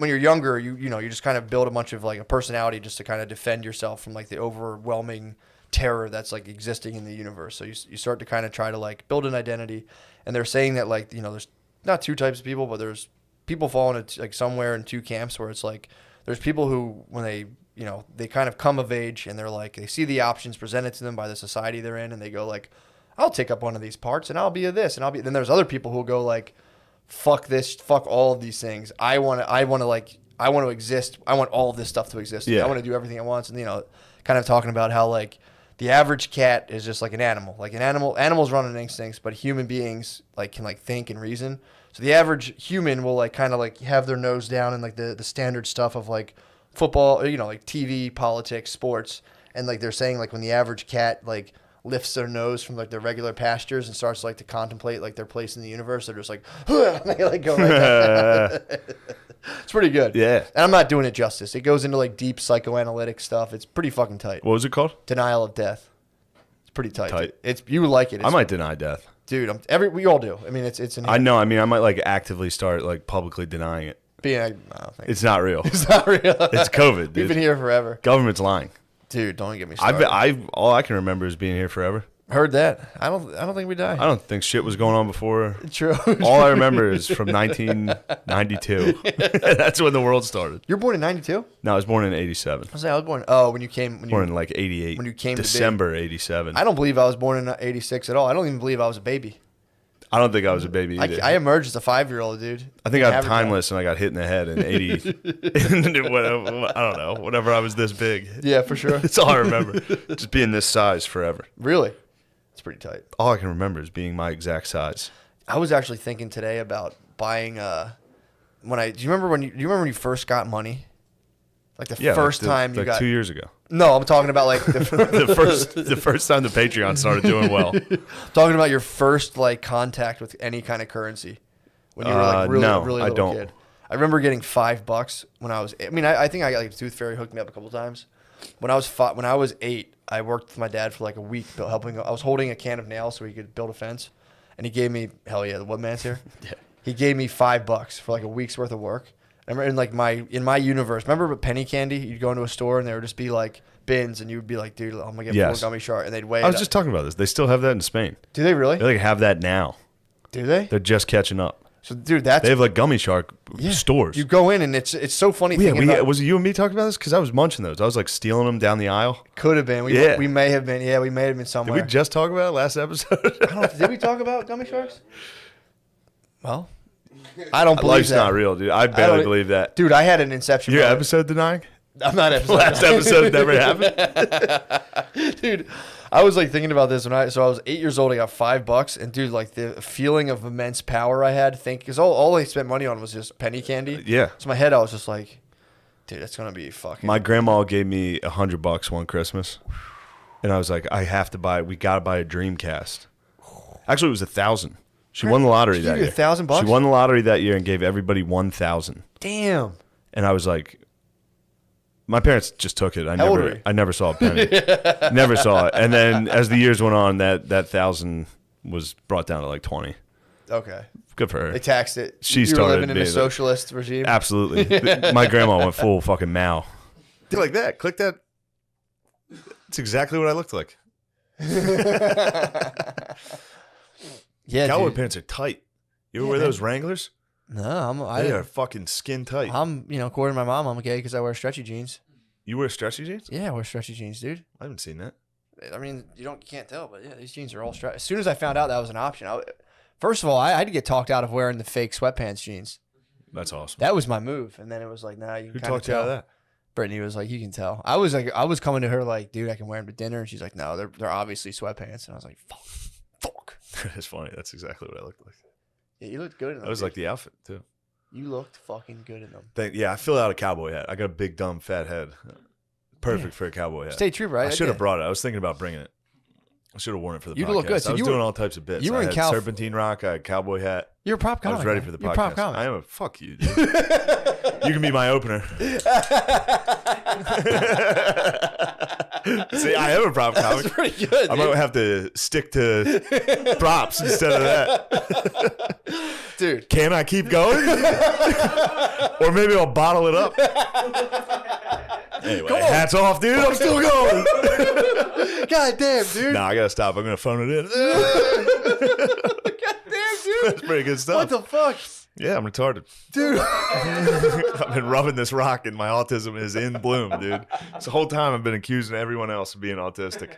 you're younger, you know, you just kind of build a bunch of like a personality just to kind of defend yourself from like the overwhelming terror that's like existing in the universe. So you start to kind of try to like build an identity. And they're saying that like, you know, there's not two types of people, but there's people fall into like somewhere in two camps where it's like there's people who when they, you know, they kind of come of age and they're like, they see the options presented to them by the society they're in and they go like, I'll take up one of these parts and I'll be a this and I'll be, then there's other people who'll go like, fuck this, fuck all of these things. I want to exist. I want all of this stuff to exist. Yeah. I want to do everything at once. And, you know, kind of talking about how like the average cat is just like an animal. Like animals run on instincts, but human beings like can like think and reason. So the average human will like kind of like have their nose down in like the standard stuff of like football, you know, like TV, politics, sports. And like they're saying like when the average cat like lifts their nose from like their regular pastures and starts like to contemplate like their place in the universe, they're just like, they like go right down. It's pretty good. Yeah. And I'm not doing it justice. It goes into like deep psychoanalytic stuff. It's pretty fucking tight. What was it called? Denial of death. It's pretty tight. It's you would like it. I might deny death. Dude, we all do. I mean, it's I know. I mean, I might like actively start like publicly denying it. I don't think It's not real. It's not real. It's COVID, dude. You've been here forever. Government's lying. Dude, don't get me started. All I can remember is being here forever. Heard that. I don't think we die. I don't think shit was going on before. True. All I remember is from 1992. That's when the world started. You were born in 92? No, I was born in 87. I was born. Oh, when you came. Born in like 88. When you came December 87. I don't believe I was born in 86 at all. I don't even believe I was a baby. I don't think I was a baby either. I emerged as a 5-year-old, dude. I think I'm timeless, and I got hit in the head in 80. I don't know. Whenever I was this big. Yeah, for sure. That's all I remember. Just being this size forever. Really? It's pretty tight. All I can remember is being my exact size. I was actually thinking today about buying. Do you remember when you first got money? Like the first time you got 2 years ago. No, I'm talking about like the first time the Patreon started doing well. Talking about your first like contact with any kind of currency when you were like really little don't. kid. I remember getting $5 when I was. I mean, I think I got like Tooth Fairy hooked me up a couple times. When I was 8, I worked with my dad for like a week helping. I was holding a can of nails so he could build a fence, and he gave me the woodman's here. Yeah. He gave me $5 for like a week's worth of work. I remember in my universe. Remember with penny candy? You'd go into a store and there would just be like bins, and you would be like, "Dude, I'm gonna get 4 gummy shark," and they'd weigh. I was just talking about this. They still have that in Spain. Do they really? They like have that now. Do they? They're just catching up. So, dude, they have like gummy shark stores. You go in and it's so funny. Was it you and me talking about this? Because I was munching those. I was like stealing them down the aisle. Could have been. We may have been. Yeah, we may have been somewhere. Did we just talk about it last episode? Did we talk about gummy sharks? Well, I don't believe Life's that. not real, dude. I barely believe that. Dude, I had an inception. Your episode denying? I'm not episode. Last episode never happened. Dude, I was like thinking about this when I was 8 years old. I got $5, and dude, like the feeling of immense power I had. Because all I spent money on was just penny candy. Yeah. So in my head, I was just like, dude, that's gonna be fucking. My grandma gave me $100 one Christmas, and I was like, we gotta buy a Dreamcast. Actually, it was 1,000. She won the lottery that year. $1,000? She won the lottery that year and gave everybody 1,000. Damn. And I was like, my parents just took it. How old were you? I never saw a penny. Never saw it. And then as the years went on, that 1,000 was brought down to like 20. Okay. Good for her. They taxed it. She you started were living in a being socialist regime. Absolutely. My grandma went full fucking Mao. Did like that. Click that. It's exactly what I looked like. Yeah, cowboy dude. pants are tight. You ever wear those Wranglers? No, They are fucking skin tight. I'm, according to my mom, I'm gay because I wear stretchy jeans. You wear stretchy jeans? Yeah, I wear stretchy jeans, dude. I haven't seen that. I mean, you can't tell, but yeah, these jeans are all stretchy. As soon as I found out that was an option, first of all, I had to get talked out of wearing the fake sweatpants jeans. That's awesome. That was my move, and then it was like, nah, you can Who kind of talked you out of that? Brittany was like, you can tell. I was coming to her like, dude, I can wear them to dinner, and she's like, no, they're obviously sweatpants, and I was like, fuck. It's funny. That's exactly what I looked like. Yeah, you looked good in them. That was dude. like the outfit too. You looked fucking good in them. Yeah, I fill out a cowboy hat. I got a big, dumb, fat head. Perfect for a cowboy hat. State trooper, right? I should have brought it. I was thinking about bringing it. I should have worn it for the You podcast. look good. So I was you doing were- all types of bits. you were I in had Calif- Serpentine Rock. I had cowboy hat. You're a prop comic. I was ready man. for the You're a podcast. prop comic. I am a fuck you, dude. You can be my opener. See, I am a prop comic. That's pretty good. I might have to stick to props instead of that. Dude. Can I keep going? Or maybe I'll bottle it up. Anyway, hats off, dude. I'm still going. God damn, dude. Nah, I gotta stop. I'm gonna phone it in. God damn, dude. That's pretty good stuff. What the fuck? Yeah, I'm retarded. Dude. I've been rubbing this rock and my autism is in bloom, dude. This whole time I've been accusing everyone else of being autistic.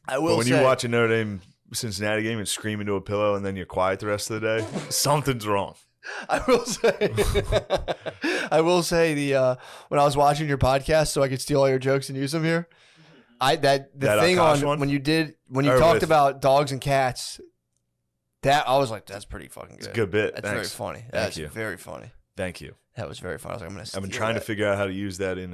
I will But when say, you watch a Notre Dame Cincinnati game and scream into a pillow and then you're quiet the rest of the day, something's wrong. I will say the when I was watching your podcast so I could steal all your jokes and use them here. The thing Akash on one? when you Or talked with- about dogs and cats, that I was like, that's pretty fucking good. It's a good bit. That's Thanks. very funny. Thank That's you. very funny. Thank you. That was very funny. I was like, I'm gonna. I've been steal trying that. to figure out how to use that in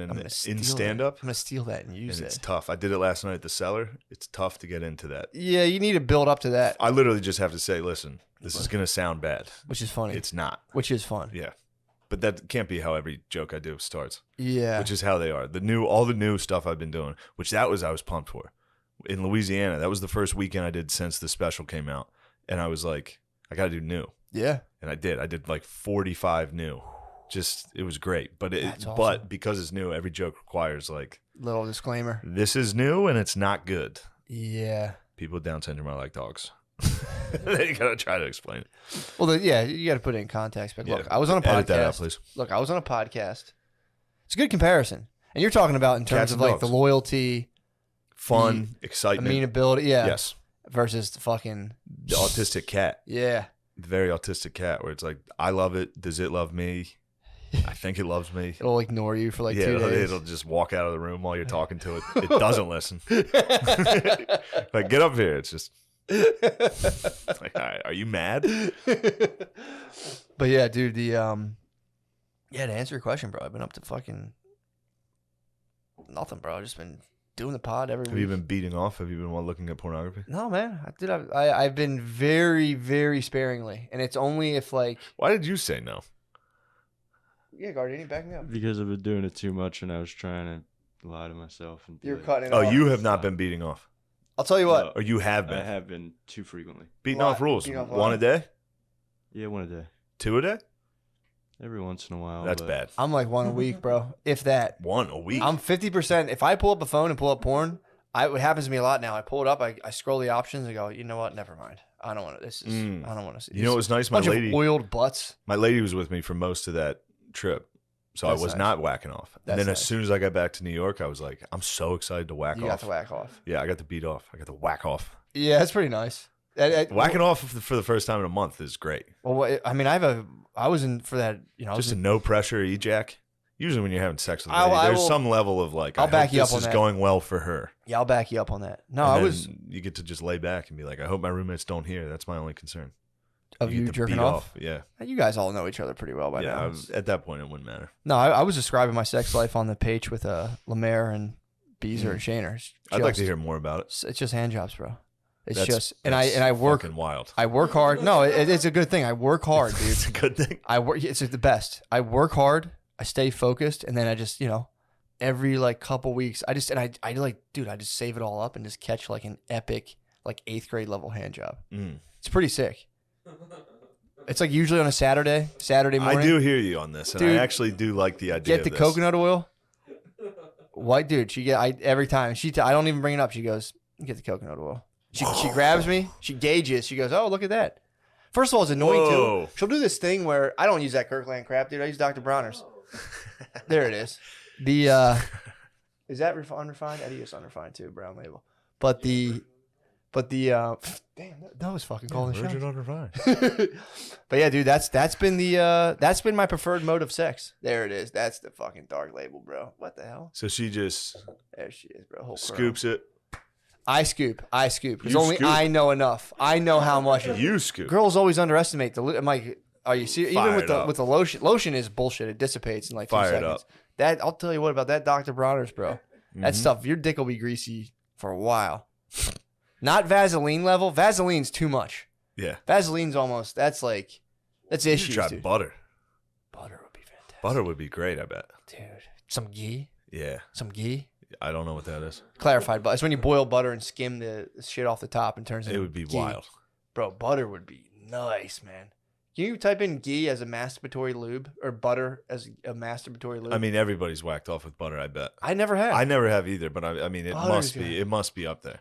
stand up. I'm gonna steal that and use And it. it's tough. I did it last night at the cellar. It's tough to get into that. Yeah, you need to build up to that, I literally just have to say, listen, this is going to sound bad. which is funny. It's not. Which is fun. Yeah. But that can't be how every joke I do starts. Yeah. Which is how they are. All the new stuff I've been doing, which I was pumped for. In Louisiana, that was the first weekend I did since the special came out. And I was like, I got to do new. Yeah. And I did. I did like 45 new. It was great. But That's awesome. but because it's new, every joke requires like, Little disclaimer. this is new and it's not good. Yeah. People with Down syndrome are like dogs. You gotta try to explain it. Well, yeah, you got to put it in context. But look, Yeah. I was on a podcast. Edit that out, please. Look, I was on a podcast. It's a good comparison, and you're talking about in terms Cats of and like the dogs. loyalty, Fun, excitement, amenability. Yeah. Yes. Versus the fucking The autistic cat. Yeah. The very autistic cat where it's like, I love it. Does it love me? I think it loves me. It'll ignore you for like yeah, 2 days. it'll just walk out of the room while you're talking to it. It doesn't listen. Like, get up here. It's just like, all right, are you mad? But yeah, dude, to answer your question, bro, I've been up to fucking nothing, bro. I've just been doing the pod every Have week. you been beating off? Have you been looking at pornography? No, man. I've been very, very sparingly, and it's only if like. Why did you say no? Yeah, Gardini, back me up. Because I've been doing it too much, and I was trying to lie to myself. And You're cutting it Oh, off. you have not been beating off. I'll tell you what. Or you have been. I have been too frequently. Beating Why? off rules. Beating off One what? a day? Yeah, one a day. 2 a day? Every once in a while. That's but bad. I'm like one a week, bro. If that. One a week? I'm 50%. If I pull up a phone and pull up porn, it happens to me a lot now. I pull it up, I scroll the options, and go, you know what? Never mind. I don't want to. I don't want to see. You know what was nice? My Bunch lady, of oiled butts. My lady was with me for most of that trip. So That's I was nice. not whacking off. And That's then nice. as soon as I got back to New York, I was like, I'm so excited to whack You off. got to whack off. Yeah, I got to beat off. I got to whack off. Yeah, that's pretty nice. Whacking off for the first time in a month is great. Well, I mean, I was in for that. You know, I was Just a in- no pressure ejac. Usually when you're having sex with a I lady, there's will- some level of like, I'll I back hope you this up on is that. going well for her. Yeah, I'll back you up on that. No, And I then was You get to just lay back and be like, I hope my roommates don't hear. That's my only concern. of you get to jerking beat off. Yeah. You guys all know each other pretty well by Yeah. now. At that point, it wouldn't matter. No, I was describing my sex life on the page with Lemaire and Beezer and Shaner. It's I'd like to just- hear more about it. It's just hand jobs, bro. It's That's- just and I work fucking wild. I work hard. No, it's a good thing. I work hard, dude. It's a good thing. I work. It's the best. I work hard. I stay focused, and then I just every like couple weeks, I just save it all up and just catch like an epic like 8th grade level hand job. It's pretty sick. It's like usually on a Saturday morning. I do hear you on this, and Dude, I actually do like the idea Get the of this. coconut oil. White dude, every time I don't even bring it up. She goes, "Get the coconut oil." She grabs me. She gauges. She goes, "Oh, look at that." First of all, it's annoying Whoa. too. She'll do this thing where I don't use that Kirkland crap, dude. I use Dr. Bronner's. There it is. Is that unrefined? I use unrefined too, brown label. But the damn, that was fucking calling the Virgin shots. unrefined. But yeah, dude, that's been my preferred mode of sex. There it is. That's the fucking dark label, bro. What the hell? So she just There she is, bro. Whole scoops it. I scoop. Because You only scoop. I know enough. I know how much. You scoop. Girls always underestimate the. I'm like, are you serious? Even Fire with it the up. with the lotion. Lotion is bullshit. It dissipates in like 2 Fire it seconds. up. That I'll tell you what about that Dr. Bronner's, bro. That stuff. Your dick will be greasy for a while. Not Vaseline level. Vaseline's too much. Yeah. Vaseline's almost, that's You issues, should try dude. butter. Butter would be fantastic. Butter would be great, I bet. Dude. Some ghee? Yeah. Some ghee? I don't know what that is. Clarified butter. It's when you boil butter and skim the shit off the top and turns into It would be ghee. wild. Bro, butter would be nice, man. Can you type in ghee as a masturbatory lube or butter as a masturbatory lube? I mean, everybody's whacked off with butter, I bet. I never have. I never have either, but I mean, Butter's it must be up there.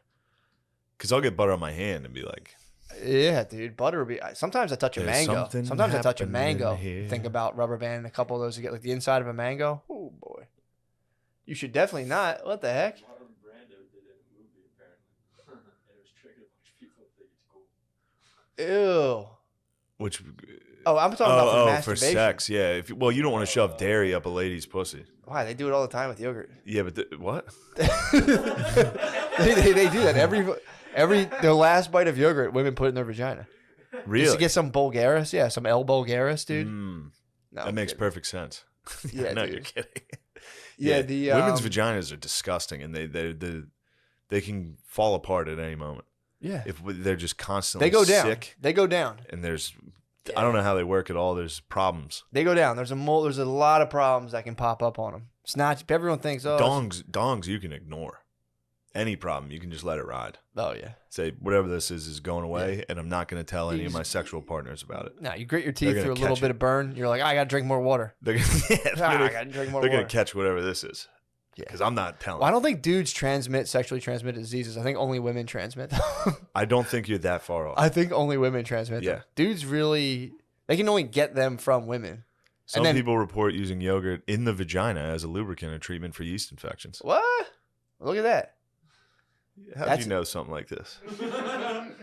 Because I'll get butter on my hand and be like, yeah, dude. Butter would be. Sometimes I touch a There's mango. something Sometimes I touch a mango. happening here. Think about rubber band and a couple of those to get like the inside of a mango. Oh boy. You should definitely not. What the heck? Ew. which. Oh, I'm talking about for masturbation. sex, yeah. Well, you don't want to shove dairy up a lady's pussy. Why? They do it all the time with yogurt. Yeah, but what? they do that every their last bite of yogurt. Women put in their vagina. Really? Just to get some Bulgaris, yeah, some L Bulgaris, dude. No, that I'm makes kidding. perfect sense. Yeah, no, dude. you're kidding. Yeah, the women's vaginas are disgusting, and they can fall apart at any moment. Yeah, if they're just constantly they go down. sick. They go down, and I don't know how they work at all. There's problems. They go down. There's a lot of problems that can pop up on them. It's not. Everyone thinks, oh, dongs you can ignore. Any problem, you can just let it ride. Oh yeah. Say whatever this is going away, and I'm not going to tell any of my sexual partners about it. No, you grit your teeth through a little bit of burn. You're like, I got to drink more water. They're I got to drink more water. They're going to catch whatever this is. Yeah. Because I'm not telling. Well, I don't think dudes sexually transmitted diseases. I think only women transmit them. I don't think you're that far off. I think only women transmit them. Dudes really, they can only get them from women. Some people report using yogurt in the vagina as a lubricant or treatment for yeast infections. What? Look at that. How do you know something like this?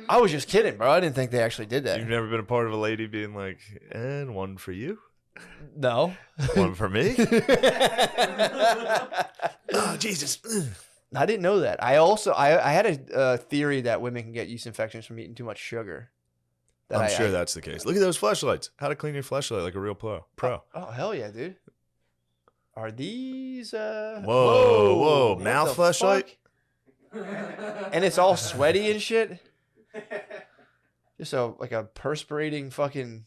I was just kidding, bro. I didn't think they actually did that. You've never been a part of a lady being like, and one for you? No. One for me? Oh, Jesus. I didn't know that. I had a theory that women can get yeast infections from eating too much sugar. I'm sure that's the case. Look at those fleshlights. How to clean your fleshlight like a real pro. Oh, hell yeah, dude. Are these Whoa, mouth fleshlight? And it's all sweaty and shit. Just like a perspirating fucking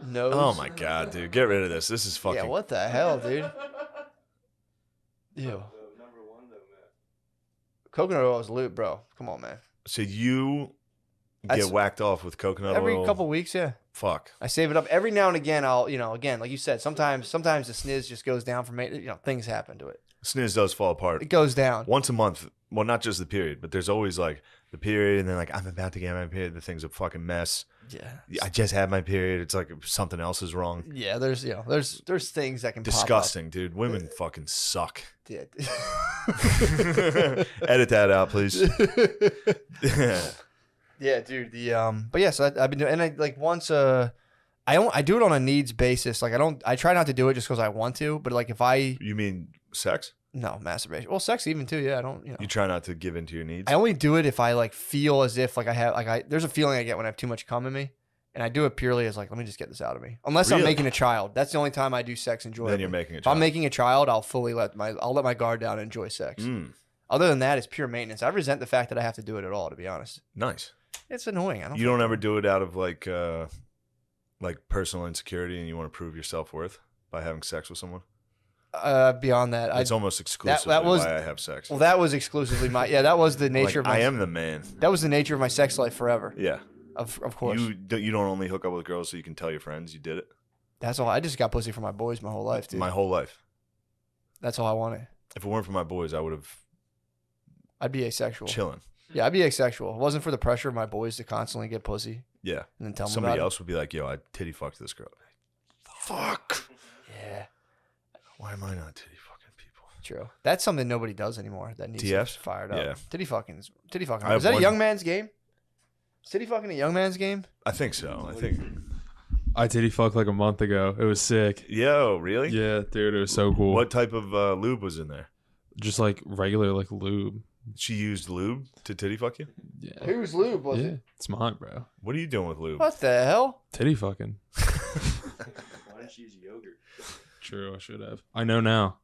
nose. Oh my god, dude. Get rid of this. This is fucking. Yeah, what the hell, dude? Ew. Coconut oil is lube, bro. Come on, man. So you get whacked off with coconut oil every couple weeks, yeah. Fuck. I save it up every now and again. I'll, again, like you said, sometimes the sniz just goes down from things happen to it. Sniz does fall apart. It goes down once a month. Well, not just the period, but there's always like the period, and then like I'm about to get my period. The thing's a fucking mess. Yeah. I just had my period. It's like something else is wrong. Yeah, there's things that can disgusting, pop up. Dude. Women fucking suck. Yeah. Edit that out, please. Yeah, dude. But yeah, so I've been doing, and I like once I do it on a needs basis. Like I try not to do it just because I want to, but like if I. You mean sex? No, masturbation. Well, sex even too. Yeah, I don't. You try not to give in to your needs. I only do it if I like feel as if like I have there's a feeling I get when I have too much cum in me, and I do it purely as like, let me just get this out of me. Unless I'm making a child, that's the only time I do sex enjoyably. Then you're making a child. If I'm making a child, I'll let my guard down and enjoy sex. Other than that, it's pure maintenance. I resent the fact that I have to do it at all. To be honest. Nice. It's annoying. You don't ever do it out of like personal insecurity, and you want to prove your self-worth by having sex with someone. Beyond that, it's almost exclusively why I have sex. Well, that was exclusively that was the nature of my. I am the man. That was the nature of my sex life forever. Yeah. Of course. You don't only hook up with girls so you can tell your friends you did it. That's all. I just got pussy for my boys my whole life, dude. My whole life. That's all I wanted. If it weren't for my boys, I'd be asexual. Chilling. Yeah, I'd be asexual. It wasn't for the pressure of my boys to constantly get pussy. Yeah. And then tell somebody else would be like, "Yo, I titty fucked this girl." Fuck. Yeah. Why am I not titty fucking people? True. That's something nobody does anymore. That needs TFs? to be fired up. Yeah. Titty fucking. Is that a young man's game? Is titty fucking a young man's game? I think so. I think. I titty fucked like a month ago. It was sick. Yo, really? Yeah, dude, it was so cool. What type of lube was in there? Just like regular like lube. She used lube to titty fuck you? Yeah. Whose lube was it? It's mine, bro. What are you doing with lube? What the hell? Titty fucking. Why didn't you use yogurt? True, I should have. I know now.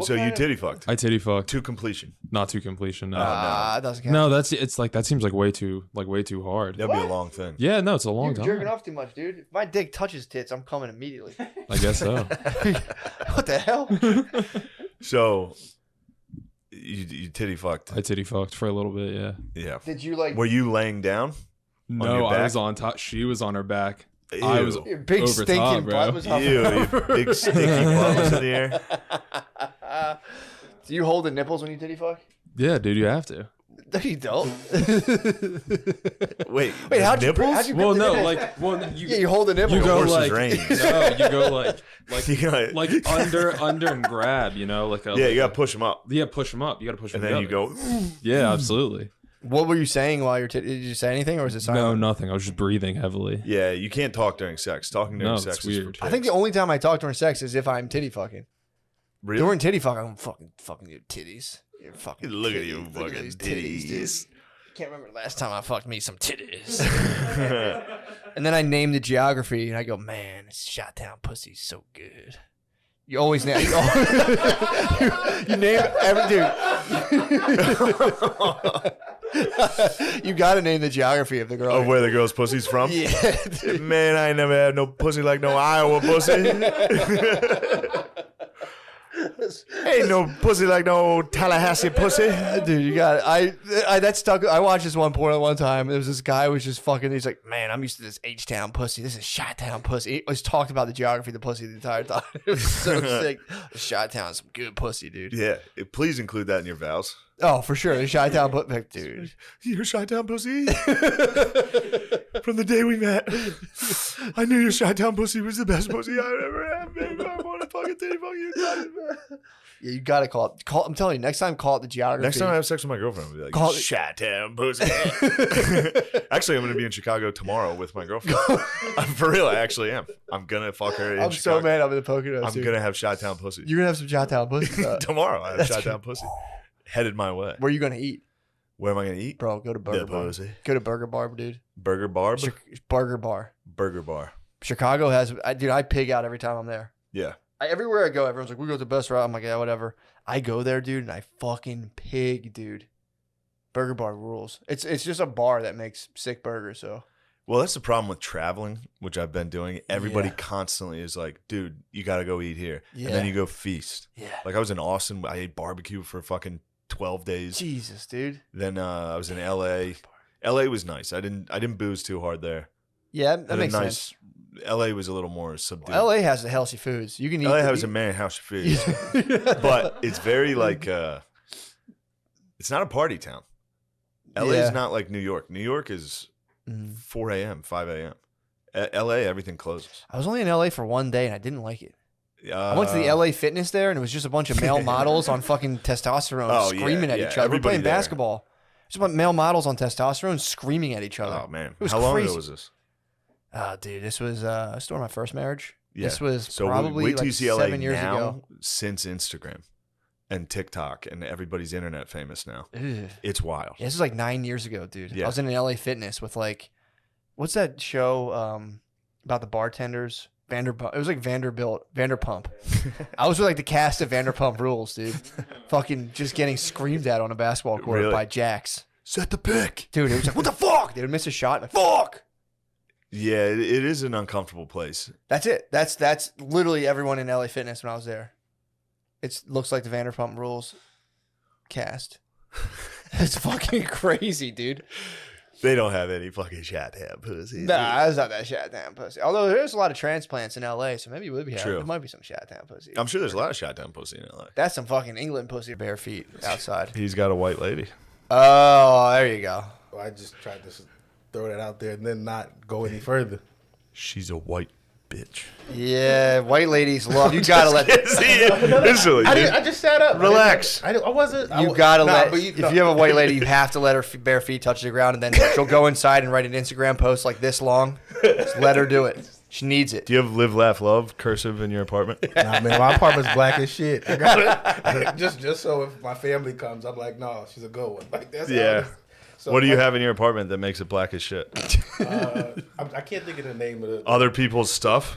So you titty fucked? I titty fucked to completion, not to completion. No, It doesn't count. no, it's like that seems like way too hard. That'd be a long thing. Yeah, no, it's a long You're time. jerking off too much, dude. If my dick touches tits, I'm coming immediately. I guess so. What the hell? So you titty fucked. I titty fucked for a little bit. Yeah. Yeah. Did you like? Were you laying down? No, I was on top. She was on her back. Ew. I was Your big over stinking top, bro. butt was up. Ew, your big stinky butt was in the air. Do you hold the nipples when you titty fuck? Yeah, dude, you have to. No, you don't. Wait, how'd you nipples? how'd you Well, grip the no, nipple? like, yeah, you hold the nipple. You go horse's like, reins. no, you go like You under and grab, you know, like a, Yeah, you gotta push them up. Yeah, push them up. You gotta push them And then you go. Yeah, absolutely. What were you saying while you're did you say anything or was it silent? No, nothing. I was just breathing heavily. Yeah, you can't talk during sex. Talking during No, sex it's is weird. for I think the only time I talk during sex is if I'm titty fucking. Really? During titty fuck, I'm fucking your titties. You're fucking Look at titties. you Look fucking at these titties. dude. Can't remember the last time I fucked me some titties. And then I name the geography and I go, man, this Shot-Town pussy's so good. You always name you name every dude. You gotta name the geography of the girl. Of where the girl's pussy's from? Yeah, dude. Man, I ain't never had no pussy like no Iowa pussy. Ain't no pussy like no Tallahassee pussy. Dude, you got it. I that stuck. I watched this one porn at one time. There was this guy who was just fucking. He's like, man, I'm used to this H-Town pussy. This is Shot-Town pussy. He was talked about the geography of the pussy the entire time. It was so sick. Shot-Town's some good pussy, dude. Yeah, please include that in your vows. Oh, for sure. The Shot-Town pussy, dude. You're Shot-Town pussy. From the day we met, I knew your Shot-Town pussy was the best pussy I've ever had, baby. I want to fucking titty fuck you. Yeah, you gotta call it. I'm telling you, next time call it the geography. Next time I have sex with my girlfriend, I'll be like, Call it- Shot-Town pussy. Actually, I'm going to be in Chicago tomorrow with my girlfriend. For real, I actually am. I'm going to fuck her in I'm Chicago. so mad I'm in the Poconos. I'm going to have Shot-Town pussy. You're gonna have some Shot-Town pussy Tomorrow, I have That's Shot-Town pussy. Headed my way. Where are you gonna eat, Where am I going to eat? bro? Go to Burger The Bar. pussy. Go to Burger Bar, dude. Burger Bar? Burger Bar. Burger Bar. Chicago has, dude. I pig out every time I'm there. Yeah. Everywhere I go, everyone's like, "We go to the best route." I'm like, "Yeah, whatever." I go there, dude, and I fucking pig, dude. Burger Bar rules. It's just a bar that makes sick burgers. So Well, that's the problem with traveling, which I've been doing. Everybody Yeah. constantly is like, dude, you got to go eat here. Yeah. And then you go feast. Yeah. Like I was in Austin. I ate barbecue for fucking 12 days. Jesus, dude. Then I was in LA. LA was nice. I didn't booze too hard there. Yeah, that Had a makes nice, sense. LA was a little more subdued. LA has the healthy foods. You can eat. LA has a man house of food. But it's very like it's not a party town. LA Yeah. is not like New York. New York is 4 a.m., 5 a.m. LA, everything closes. I was only in LA for one day and I didn't like it. I went to the LA Fitness there and it was just a bunch of male models on fucking testosterone Oh, yeah, screaming at yeah, each other. We're everybody playing there. basketball. Just a bunch of male models on testosterone screaming at each other. Oh man, It was how long crazy. ago was this? Oh, dude, this was during my first marriage. Yeah. This was So probably wait till like you see LA 7 years now ago. since Instagram and TikTok and everybody's internet famous now. Ugh. It's wild. Yeah, this was like 9 years ago, dude. Yeah. I was in an LA Fitness with like, what's that show about the bartenders? Vanderpump. It was like Vanderpump. I was with like the cast of Vanderpump Rules, dude. Fucking just getting screamed at on a basketball court Really? by Jax. Set the pick. Dude, it was like, what the fuck? They would miss a shot. Like, fuck. Yeah, it is an uncomfortable place. That's it. That's literally everyone in LA Fitness when I was there. It looks like the Vanderpump Rules cast. It's fucking crazy, dude. They don't have any fucking Shot-Town pussy. Nah, it's not that Shot-Town pussy. Although there's a lot of transplants in LA, so maybe it would be True. There might be some Shot-Town pussy. I'm sure there's a lot of Shot-Town pussy in LA. That's some fucking England pussy, bare feet outside. He's got a white lady. Oh, there you go. Well, I just tried to throw that out there and then not go any further. She's a white bitch. Yeah, white ladies love. You gotta let. I just sat up. Relax. I wasn't. You gotta let. But If you have a white lady, you have to let her bare feet touch the ground, and then she'll go inside and write an Instagram post like this long. Just let her do it. She needs it. Do you have live, laugh, love cursive in your apartment? Nah, man, my apartment's black as shit. I got it. just so if my family comes, I'm like, no, she's a good one. Like that's Yeah. So What do you have in your apartment that makes it black as shit? I can't think of the name of the Other people's stuff?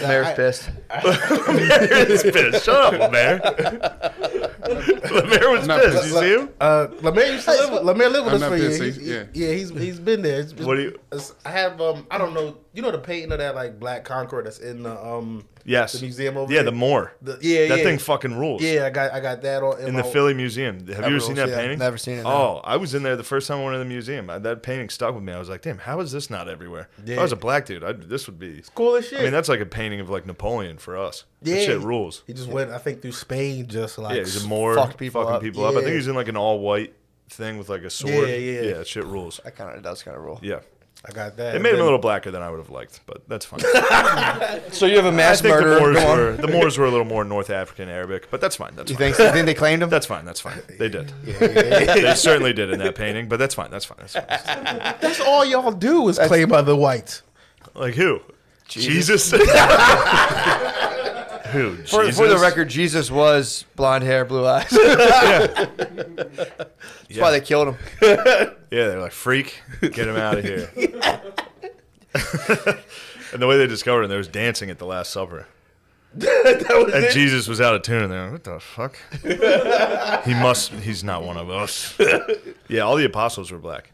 Mayor's pissed. Mayor's pissed. Shut up, Lemaire. Lemaire was pissed. You see him? Lemaire used to live. Lemaire lived with I'm us not for pissed, years. yeah. He's been there. What do you? I have I don't know. You know the painting of that like black Concorde that's in the Yes. the museum over Yeah, there? the Moor. That thing fucking rules. Yeah, I got that on In the Philly Museum. Have you ever seen that painting? Never seen it. No. Oh, I was in there the first time I went to the museum. That painting stuck with me. I was like, damn, how is this not everywhere? If I was a black dude, this would be. It's cool as shit. I mean, that's like a painting of like Napoleon for us. Yeah, That shit rules. He just went, I think, through Spain, just like Yeah, he's a Moor, fucked people fucking up. people up. I think he's in like an all white thing with like a sword. Yeah. Yeah, that shit rules. That kind of does kind of rule. Yeah. I got that. It made him a little blacker than I would have liked, but that's fine. So you have a mass I think murderer. the Moors were a little more North African Arabic, but that's fine. That's You fine. think they claimed him? That's fine. That's fine. They did. They certainly did in that painting, but that's fine. That's fine. That's fine. That's all y'all do is claim other whites. Like who? Jesus. Who? For Jesus? the record, Jesus was blonde hair, blue eyes. That's why they killed him. Yeah, they're like, freak, get him out of here. And the way they discovered him, there was dancing at the Last Supper. And Jesus was out of tune. And they're like, what the fuck? He's not one of us. Yeah, all the apostles were black.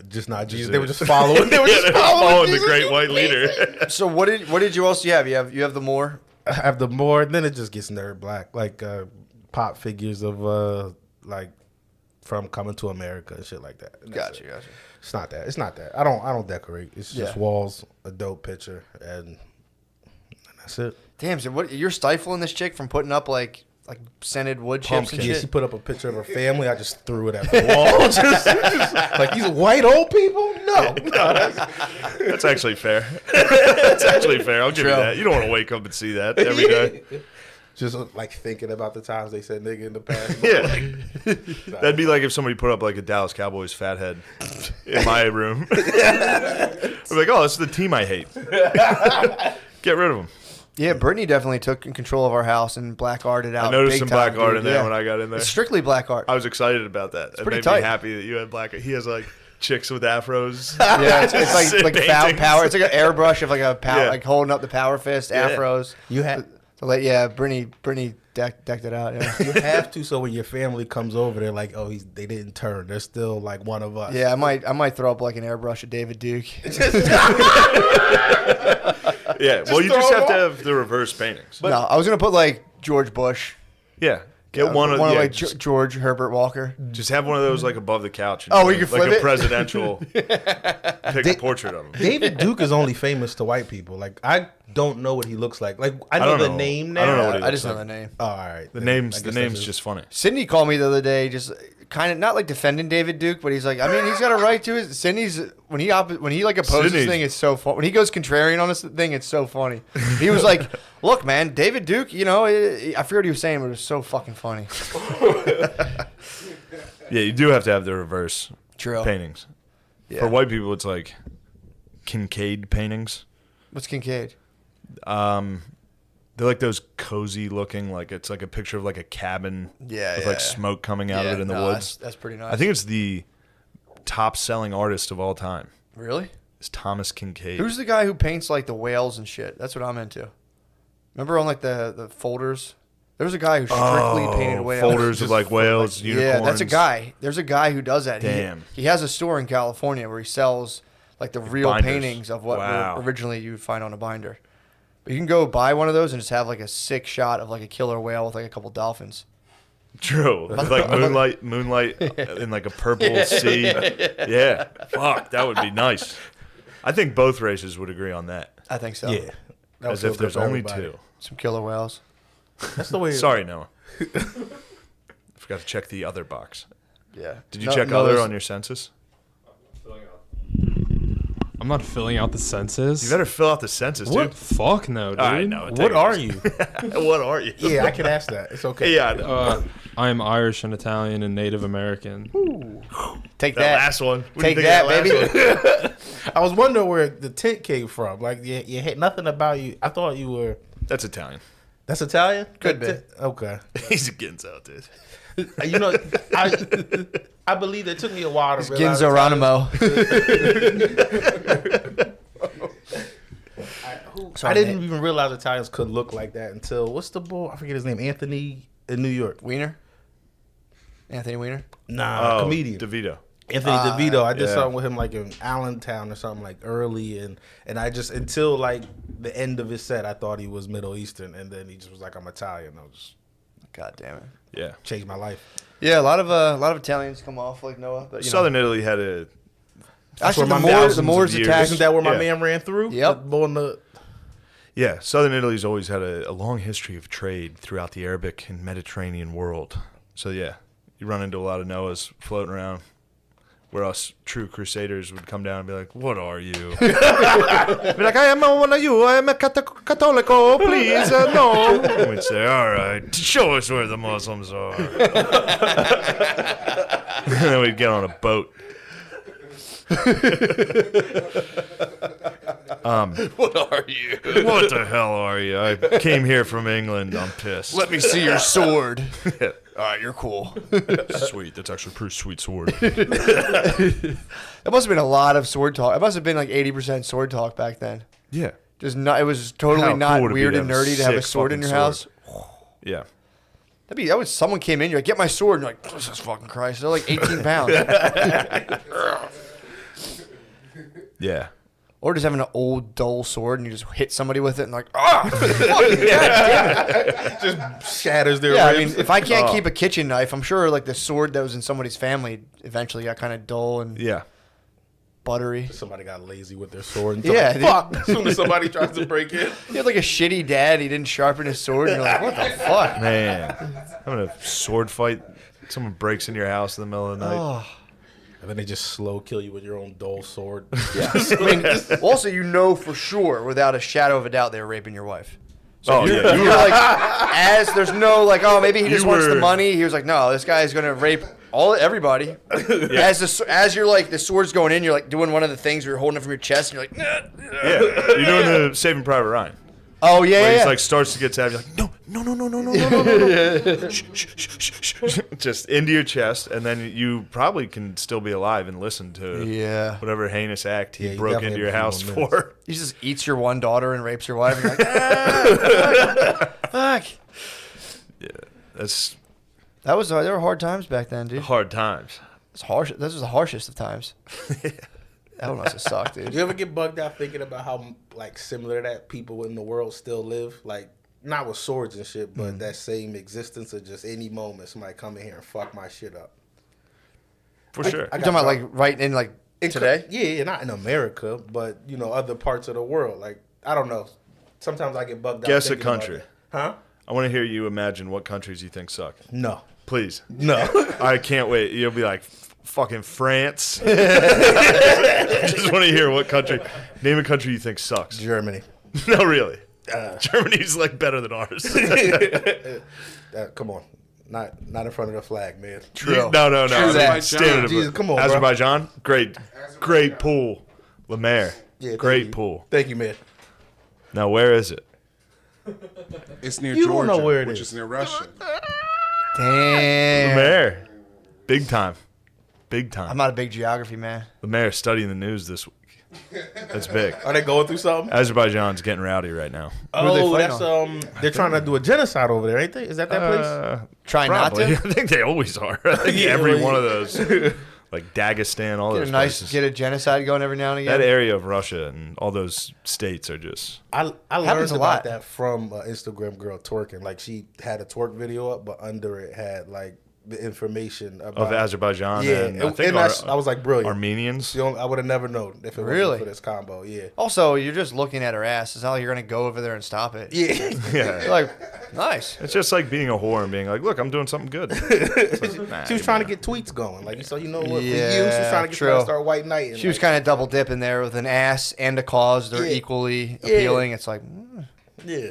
Just not Jesus. They were just following. They were just following the great white leader. So what did you also have? You have the Moor. I have the more. Then it just gets nerd black, like pop figures of like from Coming to America and shit like that. And Gotcha. It's not that. It's not that. I don't decorate. It's just walls, a dope picture, and that's it. Damn, so what? You're stifling this chick from putting up like scented wood chips and Yeah, shit. she put up a picture of her family. I just threw it at the wall. just like these white old people. No, That's actually fair. That's actually fair. I'll give you that. You don't want to wake up and see that every day. Just like thinking about the times they said nigga in the past. Yeah. That'd be like if somebody put up like a Dallas Cowboys fat head in my room. I'm like, oh, this is the team I hate. Get rid of them. Yeah, Brittany definitely took control of our house and black arted out. I noticed big some time, black art dude. in there Yeah. when I got in there. It's strictly black art. I was excited about that. It pretty made tight. me happy that you had black. He has like chicks with afros. Yeah, it's like Paintings. power. It's like an airbrush of like a power, like holding up the power fist, afros. You have, Brittany decked it out. Yeah. you have to, so when your family comes over, they're like, oh, they didn't turn. They're still like one of us. Yeah, I might throw up like an airbrush of David Duke. Yeah, well, you just have to have the reverse paintings. No, I was gonna put like George Bush. Yeah, get one of like just, George Herbert Walker. Just have one of those like above the couch. And Oh, where you can like flip a it? presidential. Pick a portrait of him. David Duke is only famous to white people. Like I don't know what he looks like. Like I know don't the know. name now. I don't know what he I just looks know like. the name. Oh, all right. The Then name's I the guess name's that's just funny. Sydney called me the other day, just kind of not like defending David Duke, but he's like, I mean, he's got a right to it. Sydney's when he like opposes Sydney's- thing, it's so fun. When he goes contrarian on this thing, it's so funny. He was like, "Look, man, David Duke, I forget what he was saying, but it was so fucking funny." Yeah, you do have to have the reverse paintings. Yeah. For white people, it's like Kincaid paintings. What's Kincaid? They're like those cozy looking, like it's like a picture of like a cabin with like smoke coming out of it in the woods. That's pretty nice. I think it's the top selling artist of all time. Really? It's Thomas Kincaid. Who's the guy who paints like the whales and shit? That's what I'm into. Remember on like the folders? There was a guy who strictly painted whales. Folders of like whales, unicorns. Yeah, that's a guy. There's a guy who does that. Damn. He has a store in California where he sells like the real binders. paintings of what Wow. originally you would find on a binder. But you can go buy one of those and just have like a sick shot of like a killer whale with like a couple dolphins. True. With like moonlight in like a purple sea. Yeah. Fuck, that would be nice. I think both races would agree on that. I think so. Yeah. That As would if feel there's good for only everybody. two. Some killer whales. That's the way. Sorry, Noah. Forgot to check the other box. Yeah. Did you check other on your census? I'm not filling out the census. You better fill out the census, What? dude. Fuck no, dude. I know. What are you? What are you? Yeah, I can ask that. It's okay. Yeah, I know. I'm Irish and Italian and Native American. Take that that. last one. What do you Take think that, of last baby. one? I was wondering where the tint came from. Like you had nothing about you. I thought you were. That's Italian. That's Italian? Could be. Okay. He's a Ginzo, dude. You know, I believe it took me a while to It's realize. Ginzo I didn't even realize Italians could look like that until what's the boy? I forget his name. Anthony in New York. Weiner. Anthony Weiner. Nah, comedian. DeVito. Anthony DeVito. I did yeah. something with him like in Allentown or something like early, and I just until like the end of his set, I thought he was Middle Eastern, and then he just was like, I'm Italian. I was just, God damn it. Yeah, changed my life. Yeah, a lot of Italians come off like Noah, but Southern Italy had a. Actually, the Moors attacked. Isn't that where my man ran through? Yep. Yeah, Southern Italy's always had a long history of trade throughout the Arabic and Mediterranean world. So yeah, you run into a lot of Noahs floating around, where us true crusaders would come down and be like, "What are you?" Be like, "I am one of you. I am a Catholico. Please, no." And we'd say, "All right, show us where the Muslims are." And then we'd get on a boat. What are you? What the hell are you? I came here from England. I'm pissed. Let me see your sword. All right, you're cool. Sweet. That's actually a pretty sweet sword. It must have been a lot of sword talk. It must have been like 80% sword talk back then. Yeah. Just not. It was totally How not cool would it be weird to and have a nerdy to have a sick sword in your fucking house. Yeah. That was someone came in, you're like, get my sword, and you're like, Jesus fucking Christ, they're like 18 pounds. Yeah. Or just having an old dull sword and you just hit somebody with it and like, ah, fucking yeah. Just shatters their Yeah, ribs. I mean, if I can't keep a kitchen knife, I'm sure like the sword that was in somebody's family eventually got kind of dull and buttery. Somebody got lazy with their sword. And Yeah, like, fuck. As soon as somebody tries to break in. He had like a shitty dad. He didn't sharpen his sword. And you're like, what the fuck? Man. Having a sword fight. Someone breaks into your house in the middle of the night. Oh. And then they just slow kill you with your own dull sword. Yeah. I mean, also, you know for sure, without a shadow of a doubt, they were raping your wife. So you're like, as there's no like, oh, maybe he just wants the money. He was like, no, this guy is gonna rape everybody. Yeah. As you're like the sword's going in, you're like doing one of the things where you're holding it from your chest, and you're like, nah. Yeah, you're doing the Saving Private Ryan. Oh yeah, where yeah. He's like starts to get savvy. You're like, no. Shh, shh, shh, shh, shh. Just into your chest, and then you probably can still be alive and listen to whatever heinous act he broke into your house for. He just eats your one daughter and rapes your wife. And you're like, fuck. Yeah, they were hard times back then, dude. Hard times. It's harsh. This was the harshest of times. That one must have sucked, dude. You ever get bugged out thinking about how like similar that people in the world still live? Like not with swords and shit, but that same existence of just any moment somebody come in here and fuck my shit up. For sure. You're talking about like right in like today? Yeah, not in America, but you know other parts of the world. Like I don't know. Sometimes I get bugged out. Guess a thinking about country. it. Huh? I want to hear you imagine what countries you think suck. No. Please. No. I can't wait. You'll be like, fucking France. Just want to hear what country. Name a country you think sucks. Germany. No, really. Germany's like better than ours. Come on. Not in front of the flag, man. True. No. Jesus, come on, Azerbaijan, great pool. Lemaire, great pool. Thank you, man. Now, where is it? It's near You Georgia, don't know where it which is. is near Russia. Damn. Lemaire, big time. I'm not a big geography man. Lemaire studying the news this week. That's big. Are they going through something? Azerbaijan's getting rowdy right now. Oh, that's they're trying to do a genocide over there, ain't they? Is that place? Trying not to? I think they always are. I think every one of those, like Dagestan, all those places. Get a genocide going every now and again. That area of Russia and all those states are just. I Happens learned a about lot. that from an Instagram girl twerking. Like she had a twerk video up, but under it had like the information about Of Azerbaijan. Yeah, and I think I was like brilliant. Armenians. I would have never known if it wasn't for this combo. Yeah. Also, you're just looking at her ass. It's not like you're gonna go over there and stop it. Yeah. Yeah. You're like, nice. It's just like being a whore and being like, look, I'm doing something good. She was trying to get tweets going. Like, so you know what? For you, she was Yeah, trying to get true. somebody to start white knight. And She was kind of double dipping there with an ass and a cause. They're equally appealing. It's like, yeah.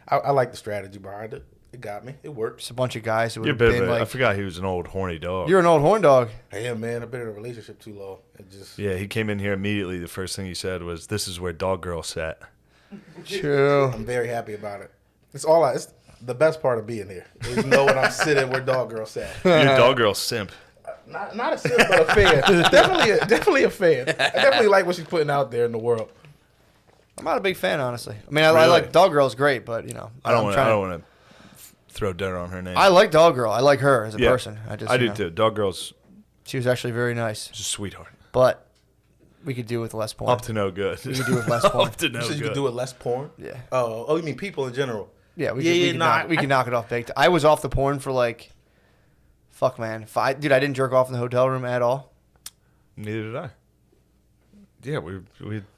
I like the strategy behind it. It got me. It worked. It's a bunch of guys who You're would a have bit been of a, I like, forgot he was an old horny dog. you're an old horn dog. Yeah, man. I've been in a relationship too long. It just Yeah, he came in here immediately. The first thing he said was, "This is where Dog Girl sat." True. I'm very happy about it. It's the best part of being here. Is know when I'm sitting where Dog Girl sat. You're a Dog Girl simp. Not a simp, but a fan. definitely a fan. I definitely like what she's putting out there in the world. I'm not a big fan, honestly. I mean, I Really? like Dog Girl's great, but I don't want to throw dirt on her name. I like Dog Girl. I like her as a person. I do too. Dog Girl's. She was actually very nice. She's a sweetheart. But we could do with less porn. Up to no good. We could do with less porn. Up to no So you good. could do with less porn? Yeah. Oh, you mean people in general? Yeah, we could knock it off big time. I was off the porn for like, fuck, man. Dude, I didn't jerk off in the hotel room at all. Neither did I. Yeah, we.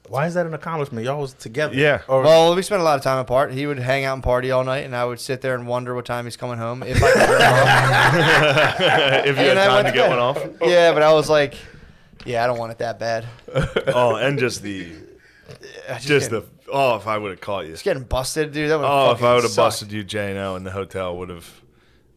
Why is that an accomplishment? Y'all was together. Yeah. Well, we spent a lot of time apart. He would hang out and party all night, and I would sit there and wonder what time he's coming home. If I could jerk off. If you had time to get one off. Yeah, but I was like, yeah, I don't want it that bad. Oh, and just the. If I would have caught you. Just getting busted, dude. That would if I would have busted you, J&O, in the hotel, would have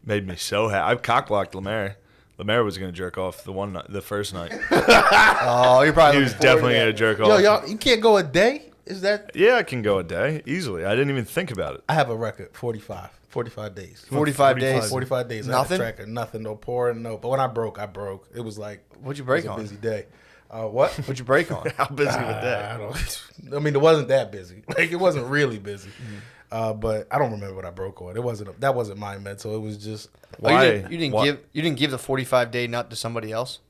made me so happy. I've cock-blocked Lemaire. Lemaire was going to jerk off the first night. Oh, you're probably. He was definitely going to jerk off. Yo, y'all, you can't go a day? Is that? Yeah, I can go a day easily. I didn't even think about it. I have a record, 45 days. 45 days. 45 days. Nothing? I have a tracker, nothing, no porn, no. But when I broke. It was like. What'd you break it was on? a busy day. What? What'd you break on? How busy was that? I mean, it wasn't that busy. Like, it wasn't really busy. But I don't remember what I broke on. That wasn't my mental. It was just. Why? You didn't give the 45-day nut to somebody else?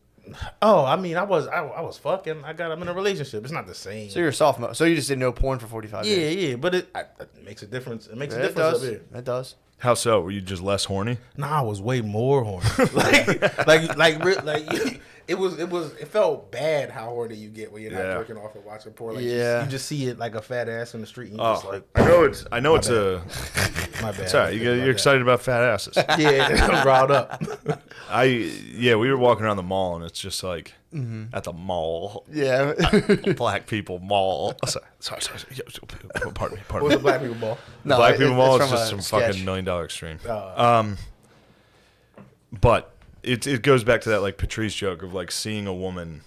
Oh, I mean, I was fucking. I'm in a relationship. It's not the same. So you're soft mode. So you just did no porn for 45 days? Yeah, but it makes a difference. It makes a difference up here. It does. How so? Were you just less horny? Nah, I was way more horny. It felt bad how horny you get when you're not jerking off and watching porn. Like, you just see it like a fat ass in the street. And just like, I know it's a. My bad. Sorry, you're excited about fat asses. Yeah, riled up. We were walking around the mall and it's just like at the mall. Yeah, Black people mall. Sorry. Pardon me. What's the Black people mall? The Black people mall is just some fucking $1 million extreme. But it goes back to that like Patrice joke of like seeing a woman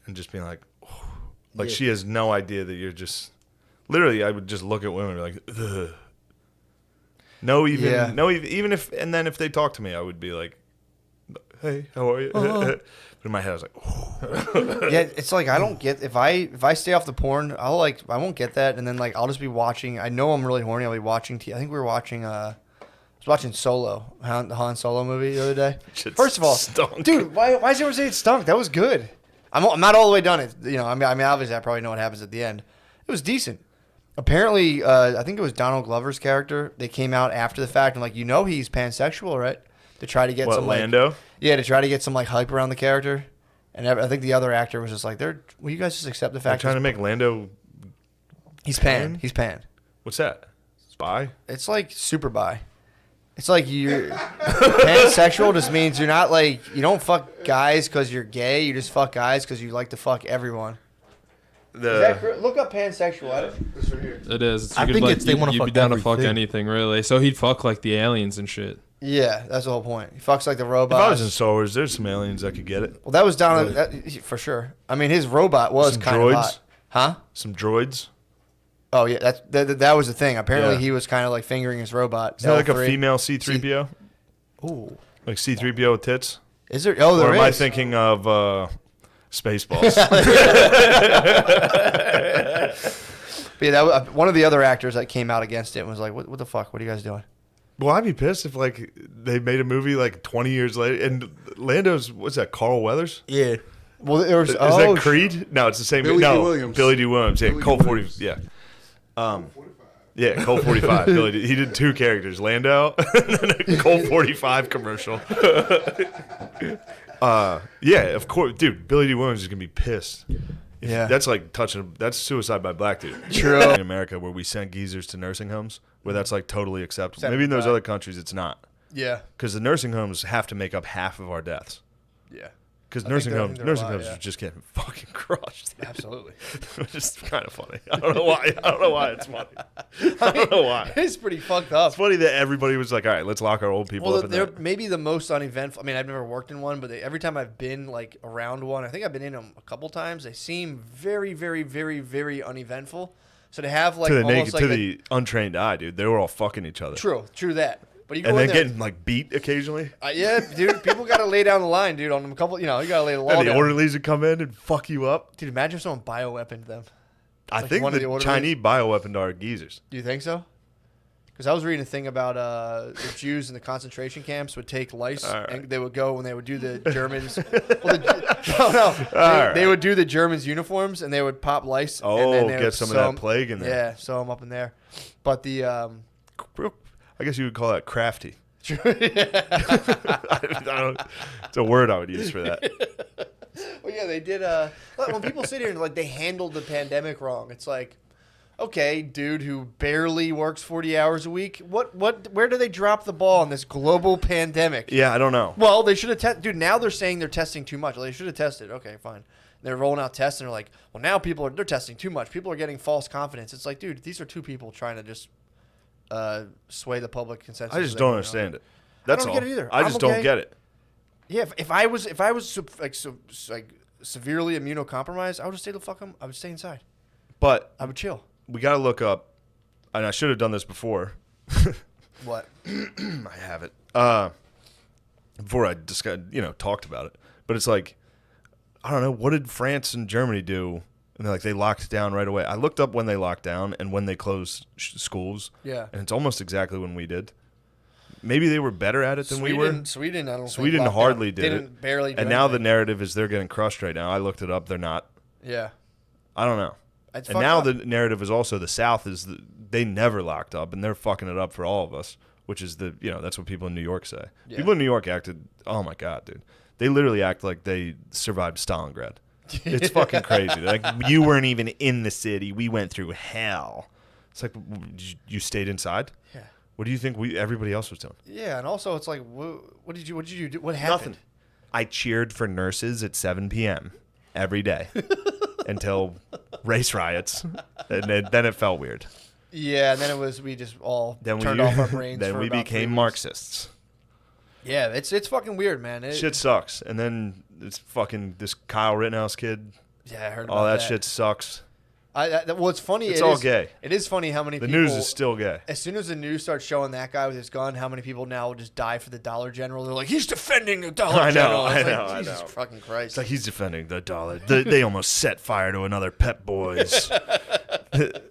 and just being like, she has no idea that you're just. Literally, I would just look at women and be like, ugh. Even if, and then if they talk to me, I would be like, hey, how are you? But in my head, I was like, yeah, it's like I don't get if I stay off the porn, I won't get that, and then like I'll just be watching. I know I'm really horny. I'll be watching. I think we were watching. I was watching Solo, the Han Solo movie the other day. First of all, stunk. Dude, why does everyone say it stunk? That was good. I'm not all the way done. I mean, obviously, I probably know what happens at the end. It was decent. Apparently, I think it was Donald Glover's character. They came out after the fact and like, he's pansexual, right? To try to get some Lando? like, to try to get some like hype around the character. And I think the other actor was just like, will you guys just accept the fact? Trying to make Lando. He's pan. He's pan. What's that? Spy? It's like super bi. It's like you're pansexual just means you're not like you don't fuck guys because you're gay. You just fuck guys because you like to fuck everyone. Look up pansexual. It's right here. It is. I think they want to fuck you'd be down to fuck everything. anything, really. So he'd fuck like the aliens and shit. Yeah, that's the whole point. He fucks like the If robots. I was in Star Wars, there's some aliens that could get it. Well, that was down for sure. I mean, his robot was Some kind droids? of hot. Huh? Some droids. Oh yeah, that was the thing. Apparently, Yeah. he was kind of like fingering his robot. Isn't that like a L3. female C-3PO? Ooh. Like C-3PO with tits? Is there? Oh, there or is. am I thinking of Spaceballs? But yeah, that was, one of the other actors that came out against it was like, "What the fuck? What are you guys doing?" Well, I'd be pissed if like they made a movie like 20 years later and Lando's what's that? Carl Weathers? Yeah. Well, there was. Is that Creed? No, it's the same. Billy D. no, Williams. Billy D. Williams. Yeah, Billy D. Colt 40. Williams. Yeah. Yeah, Colt 45. Billy D. He did two characters, Lando, and then a Colt 45 commercial. Yeah, of course, dude. Billy D. Williams is gonna be pissed. Yeah. That's like that's suicide by black dude. True. In America, where we send geezers to nursing homes, where that's like totally acceptable. Maybe in those other countries, it's not. Yeah. Because the nursing homes have to make up half of our deaths. Yeah. Because I nursing think homes they're a lot, are yeah. just getting fucking crushed. Absolutely. Which is kind of funny. I don't know why it's funny. I don't know why. It's pretty fucked up. It's funny that everybody was like, all right, let's lock our old people Well, up in they're there. maybe the most uneventful. I mean, I've never worked in one, but every time I've been like around one, I think I've been in them a couple times. They seem very, very, very, very uneventful. So they have like to the almost naked, like to the untrained eye, dude. They were all fucking each other. True that. But you go and in then there, getting like beat occasionally. Yeah, dude. People got to lay down the line, dude. On them a couple, you gotta lay the law And the down. orderlies would come in and fuck you up. Dude, imagine if someone bioweaponed them. I like think one of the the orderlies. Chinese bioweaponed our geezers. Do you think so? Because I was reading a thing about the Jews in the concentration camps would take lice, and they would go when they would do the Germans. They would do the Germans' uniforms, and they would pop lice. Oh, and then they get would some of sew that 'em- plague in there. Yeah, sew them up in there. But the I guess you would call that crafty. I don't, it's a word I would use for that. Well, yeah, they did. When people sit here and like they handled the pandemic wrong, it's like, okay, dude who barely works 40 hours a week. Where do they drop the ball in this global pandemic? Yeah, I don't know. Well, they should have tested. Dude, now they're saying they're testing too much. Well, they should have tested. Okay, fine. They're rolling out tests and they're like, well, now they're testing too much. People are getting false confidence. It's like, dude, these are two people trying to just sway the public consensus. I just don't understand it. That's I don't all. get it either. I just don't get it. Yeah, if I was severely immunocompromised, I would just stay the fuck home. I would stay inside. But I would chill. We got to look up, and I should have done this before. What? I have it. Before I talked about it. But it's like, I don't know, what did France and Germany do? And they locked down right away. I looked up when they locked down and when they closed schools. Yeah. And it's almost exactly when we did. Maybe they were better at it than we were. Sweden, I don't Sweden think hardly lockdown. did Didn't it. barely do and now the anything. narrative is they're getting crushed right now. I looked it up. They're not. Yeah. I don't know. It's and fucked now up. the narrative is also the South they never locked up and they're fucking it up for all of us, which is that's what people in New York say. Yeah. People in New York acted, oh my God, dude. They literally act like they survived Stalingrad. It's fucking crazy. Like, you weren't even in the city. We went through hell. It's like, you stayed inside? Yeah. What do you think everybody else was doing? Yeah, and also it's like, what did you do? What happened? Nothing. I cheered for nurses at 7 p.m. every day until race riots, and then it felt weird. Yeah, and then we just all Then turned off our brains. Then for we about 3 became weeks. Marxists. Yeah, it's fucking weird, man. Shit sucks. And then it's fucking this Kyle Rittenhouse kid. Yeah, I heard all about that shit sucks. Well, it's funny. It's all gay. It is funny how many the people. news is still gay. As soon as the news starts showing that guy with his gun, how many people now will just die for the Dollar General? They're like, he's defending the Dollar General. I It's know. like, Jesus fucking Christ. It's like he's defending the dollar. They almost set fire to another Pep Boys. I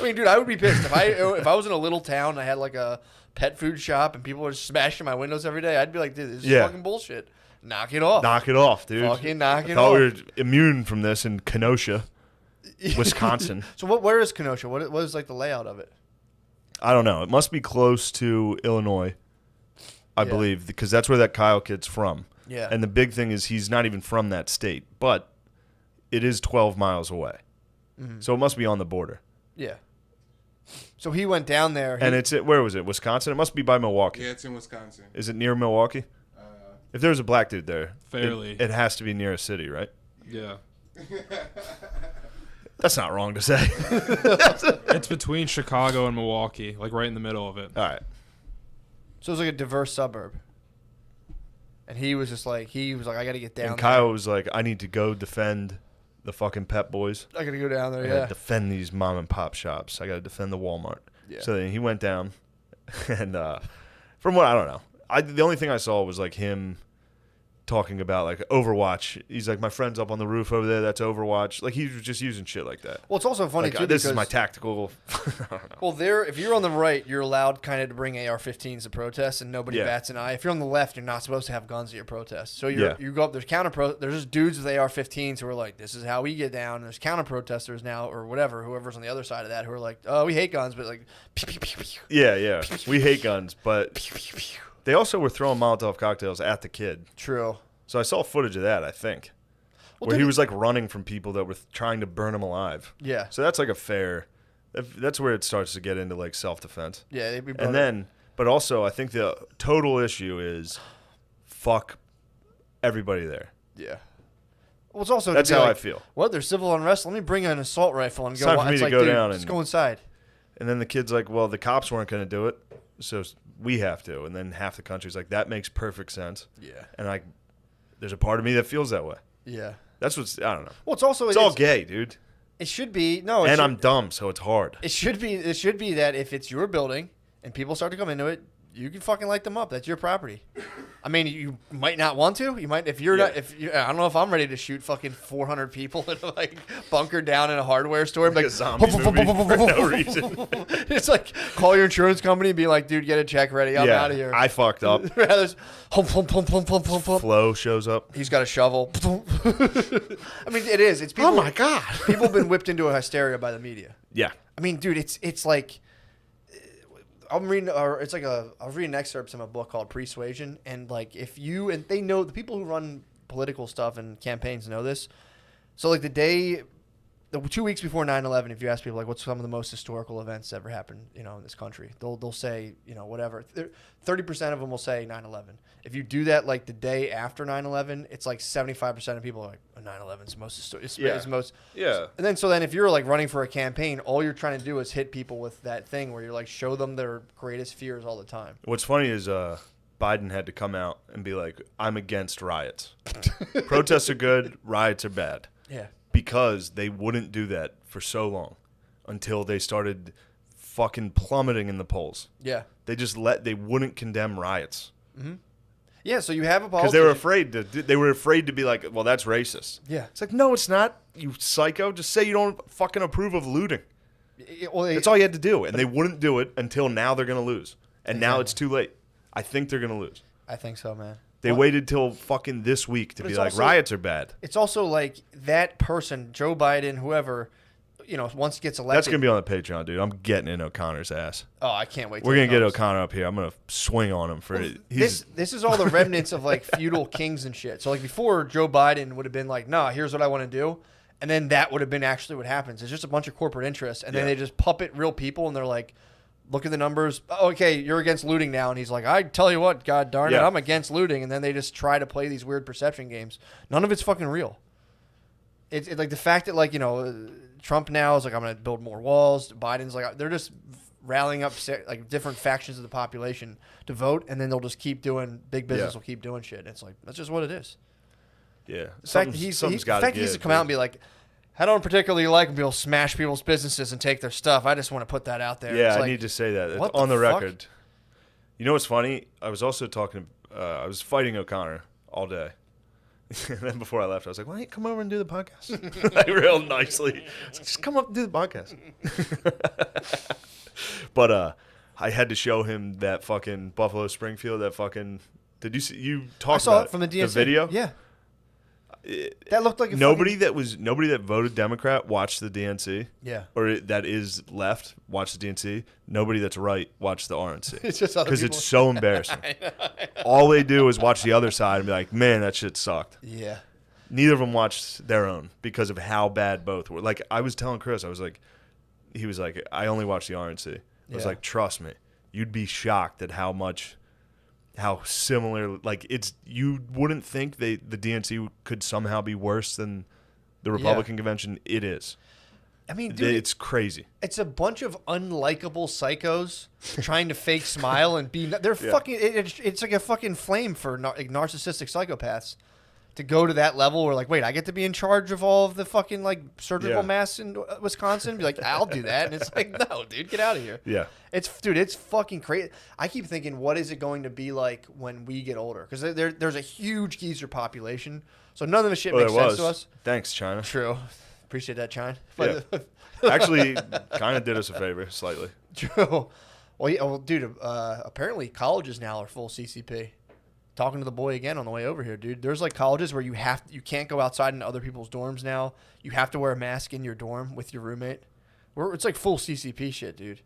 mean, dude, I would be pissed if I was in a little town and I had like a pet food shop and people were smashing my windows every day. I'd be like, dude, this is fucking bullshit. Knock it off. Knock it off, dude. Fucking knock it I thought off. we were immune from this in Kenosha, Wisconsin. So where is Kenosha? What is like the layout of it? I don't know. It must be close to Illinois, I believe, because that's where that Kyle kid's from. Yeah. And the big thing is he's not even from that state, but it is 12 miles away. Mhm. So it must be on the border. Yeah. So he went down there. And where was it? Wisconsin? It must be by Milwaukee. Yeah, it's in Wisconsin. Is it near Milwaukee? If there's a black dude there, Fairly. it has to be near a city, right? Yeah. That's not wrong to say. It's between Chicago and Milwaukee, like right in the middle of it. All right. So it was like a diverse suburb. And he was like, I got to get down And there. Kyle was like, I need to go defend the fucking Pep Boys. I got to go down there, I gotta yeah. defend these mom and pop shops. I got to defend the Walmart. Yeah. So then he went down, and from what I don't know, the only thing I saw was like him talking about like Overwatch. He's like, my friend's up on the roof over there. That's Overwatch. Like he was just using shit like that. Well, it's also funny Like, too. this is because- my tactical. I don't know. Well, if you're on the right, you're allowed kind of to bring AR-15s to protest, and nobody Yeah. bats an eye. If you're on the left, you're not supposed to have guns at your protest. So Yeah. you go up. There's There's just dudes with AR-15s who are like, "This is how we get down." And there's counter protesters now, or whatever, whoever's on the other side of that, who are like, "Oh, we hate guns," but like, pew, pew, pew, pew. Yeah. We hate guns, but they also were throwing Molotov cocktails at the kid. True. So I saw footage of that, I think, Well, where he didn't- was like running from people that were trying to burn him alive. Yeah. So that's like a fair. That's where it starts to get into like self-defense. Yeah, they'd be brought and then, but also I think the total issue is, fuck everybody there. Yeah. Well, it's also That's to be how I like, feel. What? There's civil unrest. Let me bring an assault rifle and It's go. time for me It's to like, go dude, down let's and go inside. And then the kid's like, well, the cops weren't going to do it, so we have to. And then half the country's like, that makes perfect sense. Yeah. And like, there's a part of me that feels that way. Yeah. That's I don't know. Well, it's also it's all gay, dude. It should be no. And I'm dumb, so it's hard. It should be that if it's your building and people start to come into it, you can fucking light them up. That's your property. I mean, you might not want to. You might if you're not. I don't know if I'm ready to shoot fucking 400 people in like bunkered down in a hardware store. Like a zombie movie for no reason. It's like call your insurance company and be like, dude, get a check ready. I'm out of here. I fucked up. Flo shows up. He's got a shovel. I mean, it is. It's people, oh my god. People have been whipped into a hysteria by the media. Yeah. I mean, dude, it's like. I'm reading, or it's like I was reading excerpts from a book called Persuasion, and like if you and they know the people who run political stuff and campaigns know this. So like the 2 weeks before 9/11, if you ask people like what's some of the most historical events ever happened, in this country, they'll say whatever. 30% of them will say 9/11. If you do that like the day after 9/11, it's like 75% of people are like 9/11 is most historical. It's most. Yeah. And then if you're like running for a campaign, all you're trying to do is hit people with that thing where you're like show them their greatest fears all the time. What's funny is Biden had to come out and be like, I'm against riots. Protests are good, riots are bad. Yeah. Because they wouldn't do that for so long until they started fucking plummeting in the polls. Yeah. They wouldn't condemn riots. Mm-hmm. Yeah, so you have a because they were afraid to be like, well, that's racist. Yeah. It's like, no, it's not, you psycho. Just say you don't fucking approve of looting. That's all you had to do. And they wouldn't do it until now they're going to lose. And now it's too late. I think they're going to lose. I think so, man. They waited till fucking this week to be like, riots are bad. It's also like that person, Joe Biden, whoever, once gets elected. That's going to be on the Patreon, dude. I'm getting in O'Connor's ass. Oh, I can't wait. We're going to get O'Connor up here. I'm going to swing on him for it. This is all the remnants of like feudal kings and shit. So like before Joe Biden would have been like, nah, here's what I want to do. And then that would have been actually what happens. It's just a bunch of corporate interests. And then they just puppet real people and they're like, look at the numbers. Oh, okay, you're against looting now. And he's like, I tell you what, God darn it, I'm against looting. And then they just try to play these weird perception games. None of it's fucking real. It's like the fact that like, Trump now is like, I'm going to build more walls. Biden's like, they're just rallying up like different factions of the population to vote. And then they'll just keep doing, big business will keep doing shit. It's like, that's just what it is. Yeah. The fact he's to come out and be like, I don't particularly like when people smash people's businesses and take their stuff. I just want to put that out there. Yeah, I need to say that. It's on the record. You know what's funny? I was also talking, I was fighting O'Connor all day. And then before I left, I was like, why don't you come over and do the podcast? Like, real nicely. Just come up and do the podcast. But I had to show him that fucking Buffalo Springfield, that fucking, did you see, you talked about it from the DNC. The video? Yeah. That looked like a nobody that voted Democrat watched the DNC. Yeah. Or that is left watched the DNC. Nobody that's right watched the RNC. It's just other because people. it's so embarrassing. I know. All they do is watch the other side and be like, man, that shit sucked. Yeah. Neither of them watched their own because of how bad both were. Like I was telling Chris, I was like, he was like, I only watched the RNC. I was like, trust me, you'd be shocked at how similar, like you wouldn't think the DNC could somehow be worse than the Republican convention. It is. I mean, dude, it's crazy. It's a bunch of unlikable psychos trying to fake smile and be. They're fucking. It's like a fucking flame for narcissistic psychopaths to go to that level where like, wait, I get to be in charge of all of the fucking like surgical masks in Wisconsin. Be like, I'll do that, and it's like, no, dude, get out of here. Yeah. It's fucking crazy. I keep thinking, what is it going to be like when we get older? Because there's a huge geezer population, so none of the shit makes sense to us. Thanks, China. True. Appreciate that, China. Yeah. Actually, kind of did us a favor, slightly. True. Well, dude, apparently colleges now are full CCP. Talking to the boy again on the way over here, dude. There's like colleges where you can't go outside into other people's dorms now. You have to wear a mask in your dorm with your roommate. It's like full CCP shit, dude.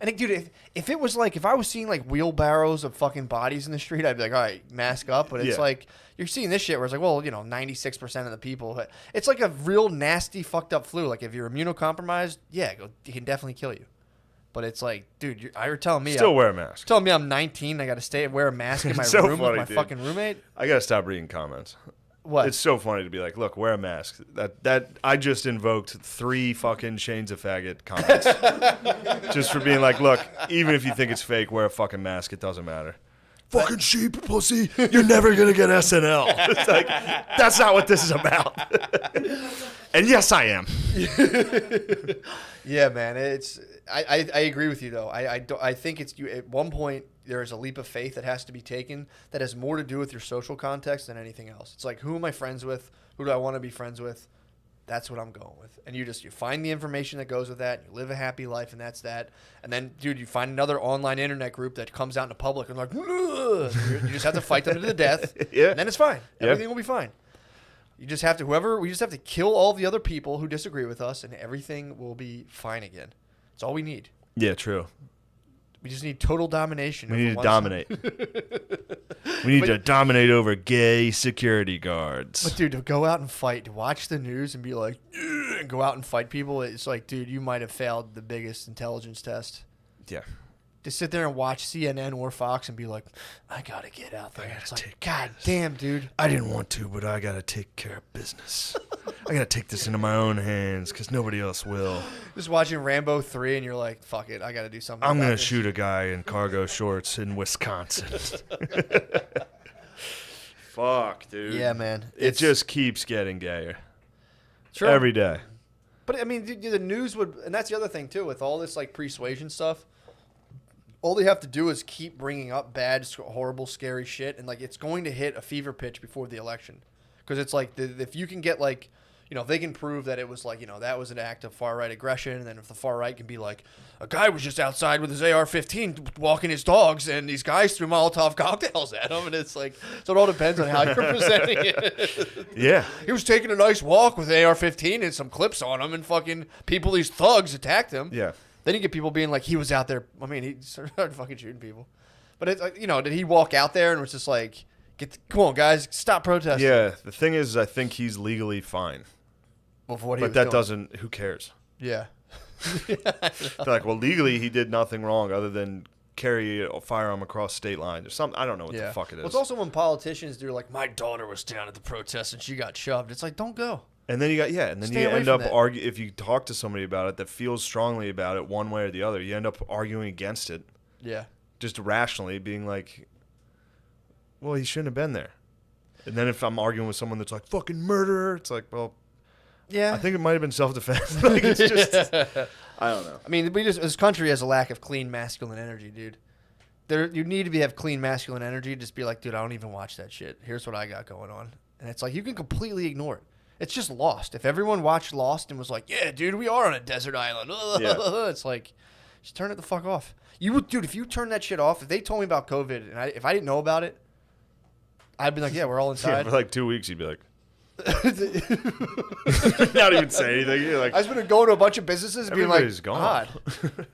And dude, if it was like, if I was seeing like wheelbarrows of fucking bodies in the street, I'd be like, all right, mask up. But it's like, you're seeing this shit where it's like, well, 96% of the people. It's like a real nasty, fucked up flu. Like if you're immunocompromised, it can definitely kill you. But it's like, dude, you're telling me wear a mask. Telling me I'm 19, I got to wear a mask in my room with my fucking roommate. I got to stop reading comments. What? It's so funny to be like, look, wear a mask. That I just invoked 3 fucking Shane's a faggot comments just for being like, look, even if you think it's fake, wear a fucking mask. It doesn't matter. fucking sheep, pussy. You're never gonna get SNL. It's like that's not what this is about. And yes, I am. Yeah, man. I agree with you though. I think it's you. At one point, there is a leap of faith that has to be taken that has more to do with your social context than anything else. It's like, who am I friends with? Who do I want to be friends with? That's what I'm going with. And you find the information that goes with that. You live a happy life, and that's that. And then, dude, you find another online internet group that comes out in the public and like, ugh. You just have to fight them to the death. Yeah. And then it's fine. Yeah. Everything will be fine. You just have to we just have to kill all the other people who disagree with us, and everything will be fine again. That's all we need. Yeah, true. We just need total domination. We need to dominate. We need to dominate over gay security guards. But dude, to go out and fight, to watch the news and be like, "Ugh," and go out and fight people, it's like, dude, you might have failed the biggest intelligence test. Yeah. To sit there and watch CNN or Fox and be like, I gotta get out there. It's like, God damn, dude. I didn't want to, but I gotta take care of business. I gotta take this into my own hands because nobody else will. Just watching Rambo 3 and you're like, fuck it, I gotta do something. I'm about gonna this. shoot a guy in cargo shorts in Wisconsin. Fuck, dude. Yeah, man. It just keeps getting gayer. True. Every day. But I mean, the news would, and that's the other thing too, with all this like persuasion stuff. All they have to do is keep bringing up bad, horrible, scary shit, and like it's going to hit a fever pitch before the election, because it's like if you can get like, if they can prove that it was like, that was an act of far right aggression, and then if the far right can be like, a guy was just outside with his AR-15 walking his dogs, and these guys threw Molotov cocktails at him, and it's like, so it all depends on how you're presenting it. Yeah. He was taking a nice walk with an AR-15 and some clips on him, and fucking these thugs attacked him. Yeah. Then you get people being like, he was out there. I mean, he started fucking shooting people. But it's like, did he walk out there and was just like, come on, guys, stop protesting? Yeah. The thing is, I think he's legally fine. Well, for what he but was that doing. doesn't. Who cares? Yeah. They're like, well, legally he did nothing wrong other than carry a firearm across state lines or something. I don't know what the fuck it is. Well, it's also when politicians do like, my daughter was down at the protest and she got shoved. It's like, don't go. And then you end up arguing. If you talk to somebody about it that feels strongly about it one way or the other, you end up arguing against it. Yeah. Just rationally being like, well, he shouldn't have been there. And then if I'm arguing with someone that's like, fucking murderer, it's like, well, yeah, I think it might have been self-defense. Like, it's just, I don't know. I mean, this country has a lack of clean masculine energy, dude. You need to have clean masculine energy. Just be like, dude, I don't even watch that shit. Here's what I got going on. And it's like, you can completely ignore it. It's just Lost. If everyone watched Lost and was like, yeah, dude, we are on a desert island. Yeah. It's like, just turn it the fuck off. Dude, if you turn that shit off, if they told me about COVID and if I didn't know about it, I'd be like, yeah, we're all inside. Yeah, for like 2 weeks, you'd be like, not even say anything. You're like, I was going to go to a bunch of businesses and be like, gone. God.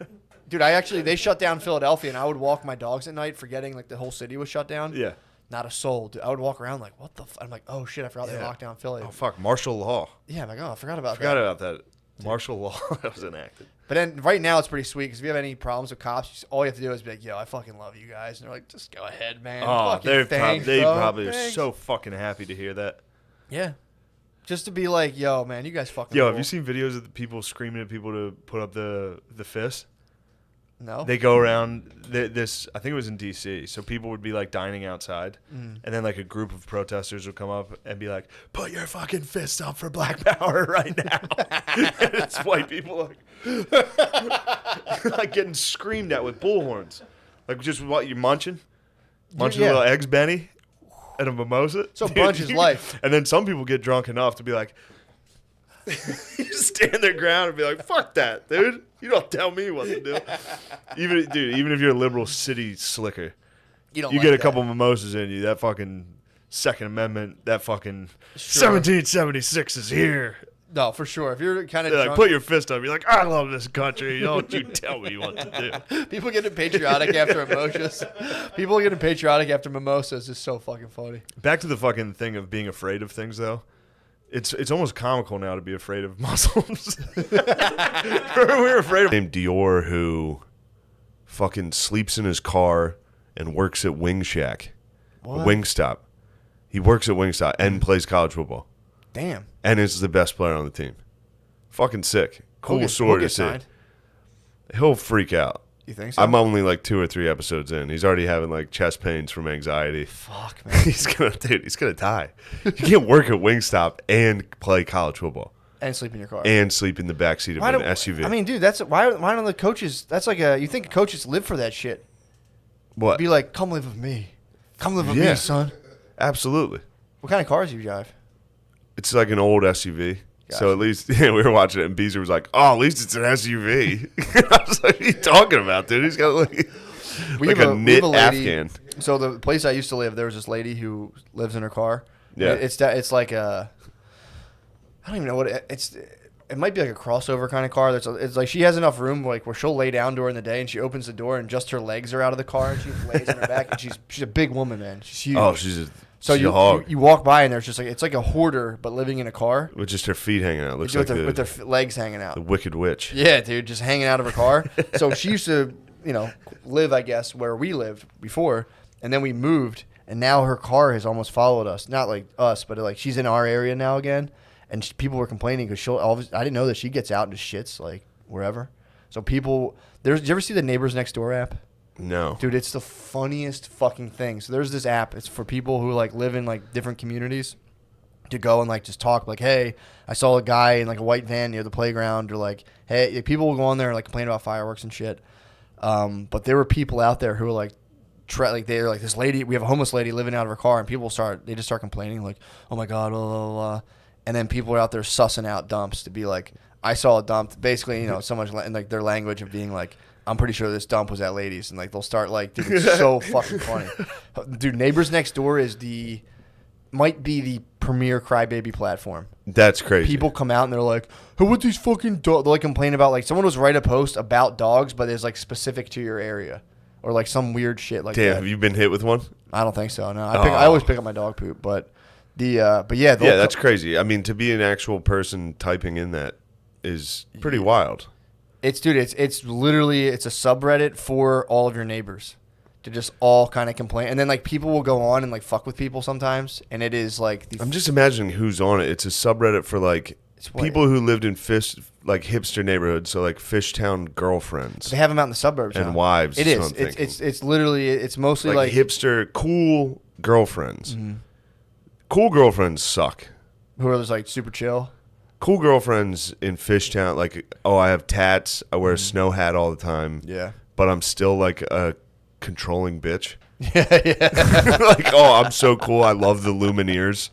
Dude, they shut down Philadelphia and I would walk my dogs at night forgetting like the whole city was shut down. Yeah. Not a soul. Dude. I would walk around like, what the I'm like, oh shit, I forgot they locked down Philly. Oh, fuck. Martial law. Yeah, I'm like, oh, I forgot about that. Martial law that was enacted. But then right now it's pretty sweet because if you have any problems with cops, all you have to do is be like, yo, I fucking love you guys. And they're like, just go ahead, man. Oh, they probably are Thanks. so fucking happy to hear that. Yeah. Just to be like, yo, man, you guys fucking Yo, cool. have you seen videos of the people screaming at people to put up the fist? No. They go around this. I think it was in D.C. So people would be like dining outside, and then like a group of protesters would come up and be like, "Put your fucking fists up for Black Power right now!" And it's white people like getting screamed at with bullhorns, like just what you're munching a little eggs Benny, and a mimosa. So brunch is life. And then some people get drunk enough to be like, you just stand their ground and be like, fuck that, dude. You don't tell me what to do. Even if you're a liberal city slicker, you get a couple mimosas in you, that fucking Second Amendment, that fucking 1776 is here. No, for sure. If you're kind of like, put your fist up. You're like, I love this country. Don't you tell me what to do. People getting patriotic after mimosas. People getting patriotic after mimosas is so fucking funny. Back to the fucking thing of being afraid of things, though. It's almost comical now to be afraid of Muslims. We're afraid of named Dior, who fucking sleeps in his car and works at Wing Shack, Wingstop. He works at Wingstop and plays college football. Damn. And is the best player on the team. Fucking sick. Cool story to see. He'll freak out. You think so? I'm only like 2 or 3 episodes in. He's already having like chest pains from anxiety. Fuck, man. He's gonna die. You can't work at Wingstop and play college football. And sleep in your car. And sleep in the backseat of an SUV. I mean, dude, that's why don't the coaches? That's like you think coaches live for that shit? What? Be like, come live with me. Come live with me, son. Absolutely. What kind of cars do you drive? It's like an old SUV. So at least we were watching it, and Beezer was like, "Oh, at least it's an SUV." I was like, "What are you talking about, dude? He's got like a knit Afghan." So the place I used to live, there was this lady who lives in her car. Yeah. It's like a, I don't even know what it's. It might be like a crossover kind of car. It's like she has enough room like where she'll lay down during the day, and she opens the door, and just her legs are out of the car, and she lays on her back, and she's a big woman, man. She's huge. Oh, she's a hog. You walk by, and there's just like it's like a hoarder, but living in a car with just her feet hanging out. Looks with like with her legs hanging out. The Wicked Witch. Yeah, dude, just hanging out of her car. So she used to, live, I guess, where we lived before, and then we moved, and now her car has almost followed us. Not like us, but like she's in our area now again, and people were complaining because I didn't know that she gets out and just shits like wherever. So people, did you ever see the Neighbors Next Door app? No. Dude, it's the funniest fucking thing. So there's this app. It's for people who like live in like different communities to go and like just talk like, hey, I saw a guy in like a white van near the playground, or like, hey, people will go on there and like complain about fireworks and shit. But there were people out there who were like, they're like, this lady, we have a homeless lady living out of her car, and people they just start complaining like, oh my God, blah, blah, blah. And then people are out there sussing out dumps to be like, I saw a dump, basically, so much in like their language of being like, I'm pretty sure this dump was at Ladies, and like they'll start like, dude, it's so fucking funny. Dude, Neighbors Next Door might be the premier crybaby platform. That's crazy. People come out and they're like, hey, what these fucking dogs? They'll like complain about like someone was write a post about dogs, but it's like specific to your area, or like some weird shit like Damn, that. have you been hit with one? I don't think so. No, I always pick up my dog poop, but yeah, that's crazy. I mean, to be an actual person typing in that is pretty wild. It's literally a subreddit for all of your neighbors to just all kind of complain, and then like people will go on and like fuck with people sometimes, and it is like I'm just imagining who's on it. It's a subreddit for like people who lived in hipster neighborhoods, so like Fishtown girlfriends. They have them out in the suburbs and now. wives. It is. It's literally it's mostly like hipster cool girlfriends. Mm-hmm. Cool girlfriends suck. Who are just like super chill. Cool girlfriends in Fishtown, like, oh, I have tats, I wear a snow hat all the time. Yeah. But I'm still like a controlling bitch. Yeah. Like, oh, I'm so cool. I love the Lumineers.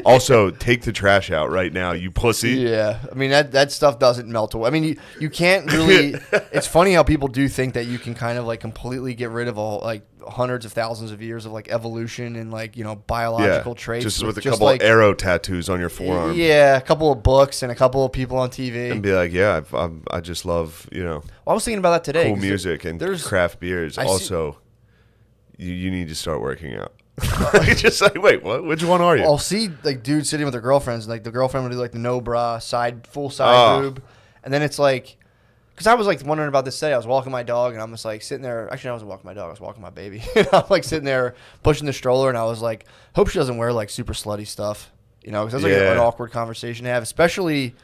Also, take the trash out right now, you pussy. Yeah. I mean, that stuff doesn't melt away. I mean, you can't really. It's funny how people do think that you can kind of like completely get rid of all like hundreds of thousands of years of like evolution and like, biological traits. Just with a couple of arrow tattoos on your forearm. Yeah. A couple of books and a couple of people on TV. And be like, yeah, I just love, Well, I was thinking about that today. Cool music and craft beers. Also, you need to start working out. Just like, wait, what? Which one are you? I'll see like dudes sitting with their girlfriends, and like the girlfriend would do like the no bra full side boob, and then it's like, because I was like wondering about this today. I was walking my dog, and I'm just like sitting there. Actually, I wasn't walking my dog. I was walking my baby. I'm like sitting there pushing the stroller, and I was like, hope she doesn't wear like super slutty stuff, because that's like an awkward conversation to have, especially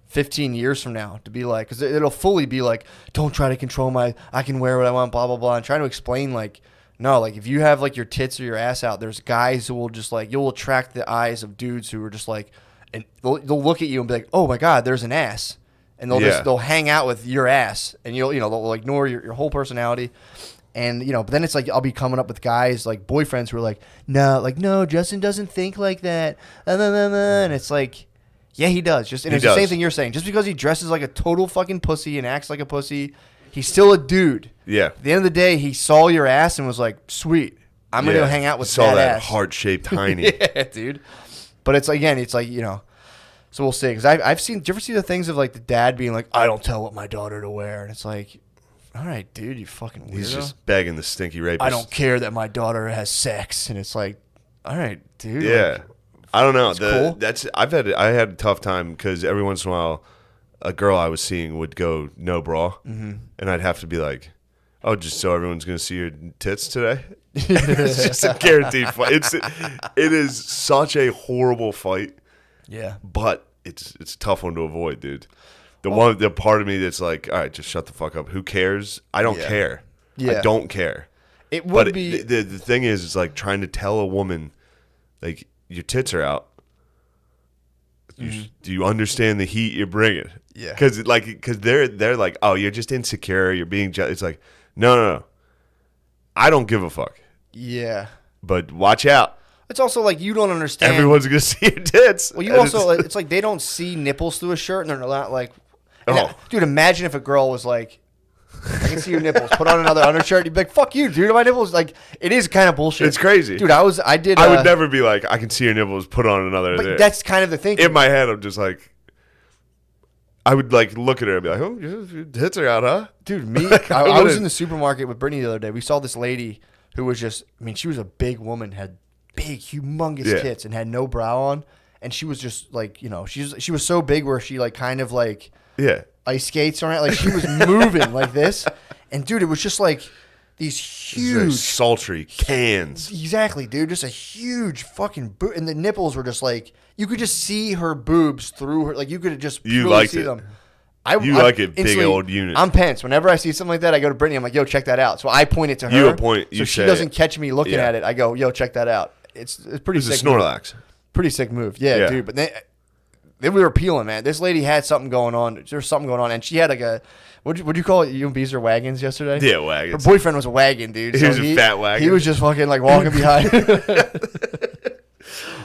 15 years from now, to be like, because it'll fully be like, don't try to control I can wear what I want, blah blah blah, and trying to explain like. No, like if you have like your tits or your ass out, there's guys who will just like, you'll attract the eyes of dudes who are just like, and they'll look at you and be like, oh my God, there's an ass. And they'll hang out with your ass, and they'll ignore your whole personality. And, but then it's like, I'll be coming up with guys like boyfriends who are like, no, Justin doesn't think like that. And it's like, yeah, he does. It's the same thing you're saying. Just because he dresses like a total fucking pussy and acts like a pussy, he's still a dude. Yeah. At the end of the day, he saw your ass and was like, sweet, I'm going to go hang out with saw that ass. heart-shaped hiney. Yeah, dude. But it's like, so we'll see. Because I've seen, do you ever see the things of like the dad being like, I don't tell what my daughter to wear? And it's like, all right, dude, you fucking weirdo. He's just begging the stinky rapist. I don't care that my daughter has sex. And it's like, all right, dude. Yeah. Like, I don't know. Cool. I had a tough time because every once in a while, a girl I was seeing would go no bra, and I'd have to be like, "Oh, just so everyone's gonna see your tits today." It's just a guaranteed fight. It is such a horrible fight. Yeah, but it's a tough one to avoid, dude. The part of me that's like, all right, just shut the fuck up. Who cares? I don't care. Yeah. I don't care. It would but be the thing is, it's like trying to tell a woman, like, your tits are out. Do you understand the heat you're bringing? Yeah. Because they're like, oh, you're just insecure. You're being jealous. It's like, no. I don't give a fuck. Yeah. But watch out. It's also like you don't understand. Everyone's gonna see your tits. Well, you also it's like they don't see nipples through a shirt, and they're not like. Dude, imagine if a girl was like, I can see your nipples. Put on another undershirt. You'd be like, "Fuck you, dude." My nipples, like, it is kind of bullshit. It's crazy, dude. I would never be like, I can see your nipples. Put on another. But that's kind of the thing. In my head, I'm just like, I would like look at her and be like, "Oh, your tits are out, huh?" Dude, me. I was in the supermarket with Brittany the other day. We saw this lady who was just. I mean, she was a big woman, had big, humongous tits, and had no bra on, and she was just like, she was so big where she like kind of like ice skates around, like she was moving like this, and dude, it was just like these huge sultry cans. Exactly, dude, just a huge fucking and the nipples were just like you could just see her boobs through her, like you could just really see them. You like it, big old unit. I'm Pence. Whenever I see something like that, I go to Brittany. I'm like, yo, check that out. So I point it to her. You point. So she doesn't catch me looking at it. I go, yo, check that out. It's pretty sick. It's a Snorlax. Pretty sick move. Yeah, dude. But then we were peeling, man. This lady had something going on. There was something going on. And she had like a, what'd you call it? You and Bees are wagons yesterday? Yeah, wagons. Her boyfriend was a wagon, dude. He was a fat wagon. He was just fucking like walking behind.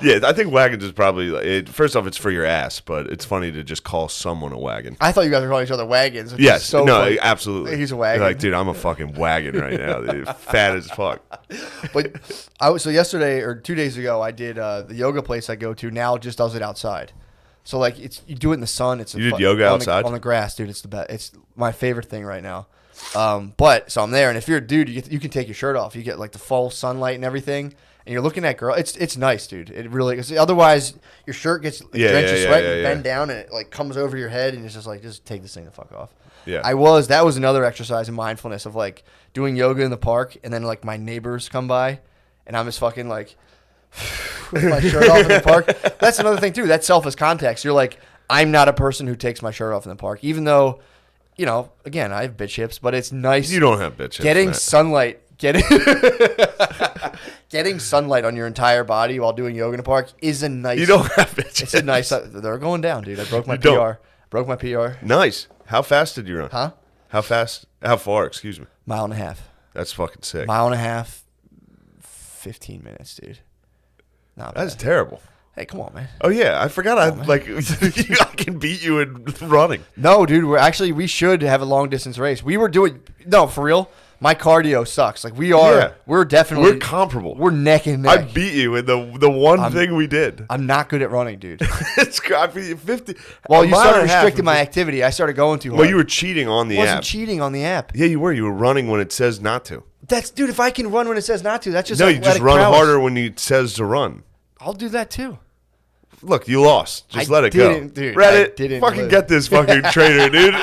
Yeah, I think wagons is probably first off, it's for your ass, but it's funny to just call someone a wagon. I thought you guys were calling each other wagons. Yes, so no, funny. absolutely. He's a wagon. You're like, dude, I'm a fucking wagon right now, dude. Fat as fuck. But so yesterday or 2 days ago, I did the yoga place I go to now just does it outside. So like you do it in the sun. You did yoga outside on the grass, dude. It's the best. It's my favorite thing right now. But so I'm there, and if you're a dude, you can take your shirt off. You get like the full sunlight and everything. And you're looking at girl. It's nice, dude. It really is. Otherwise, your shirt gets drenched in sweat and bend down, and it like comes over your head, and it's just like, just take this thing the fuck off. Yeah. That was another exercise in mindfulness of like doing yoga in the park, and then like my neighbors come by, and I'm just fucking like with my shirt off in the park. That's another thing too. That's selfless context. You're like, I'm not a person who takes my shirt off in the park, even though, again, I have bitch hips, but it's nice. You don't have bitch hips. Getting sunlight. Getting sunlight on your entire body while doing yoga in the park is a nice. You don't have bitch. It's a nice. They're going down, dude. I broke my You don't. PR. Broke my PR. Nice. How fast did you run? Huh? How fast? How far? Excuse me. Mile and a half. That's fucking sick. Mile and a half. 15 minutes, dude. Not That's bad. terrible. Hey, come on, man. Oh yeah, I forgot. I can beat you in running. No, dude. We should have a long distance race. We were doing for real. My cardio sucks. Like we're definitely comparable. We're neck and neck. I beat you in the one thing we did. I'm not good at running, dude. It's I beat you 50. Well, you started restricting my activity. I started going too hard. Well, you were cheating on the app. I wasn't cheating on the app. Yeah, you were. You were running when it says not to. Dude. If I can run when it says not to, that's just no. You just run prowess. harder when it says to run. I'll do that too. Look, you lost. Just let it go. Dude, Reddit, fucking get this fucking traitor, dude.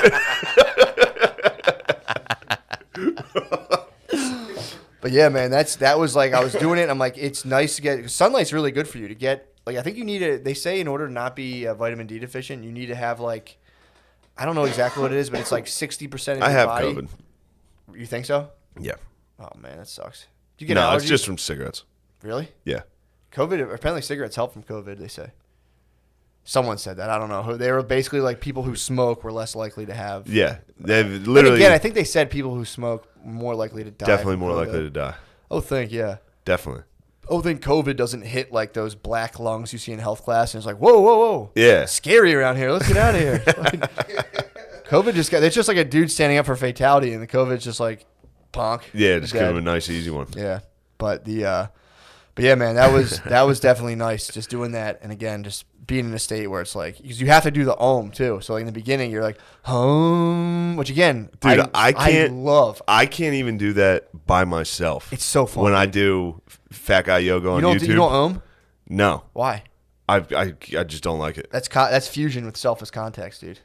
But yeah, man, that was like I was doing it. And I'm like, it's nice to get sunlight's really good for you to get. Like I think you need they say in order to not be vitamin D deficient, you need to have like, I don't know exactly what it is, but it's like 60% of your have body. COVID. You think so? Yeah. Oh man, that sucks. Do you get allergies? It's just from cigarettes. Really? Yeah. COVID. Apparently, cigarettes help from COVID. They say. Someone said that. I don't know. They were basically like people who smoke were less likely to have. Yeah, they've literally. And again, I think they said people who smoke more likely to die. Definitely more likely to die. Oh, yeah. Definitely. Oh, think COVID doesn't hit like those black lungs you see in health class, and it's like, whoa. Yeah. It's scary around here. Let's get out of here. COVID it's just like a dude standing up for fatality, and the COVID's just like, ponk. Yeah, just give him a nice, easy one. Yeah, but yeah, man, that was definitely nice, just doing that, and again, just being in a state where it's like, because you have to do the ohm too. So like in the beginning, you're like home, which again, dude, I love. I can't even do that by myself. It's so fun when I do fat guy yoga on YouTube. You don't ohm? No. Why? I just don't like it. That's fusion with selfless context, dude.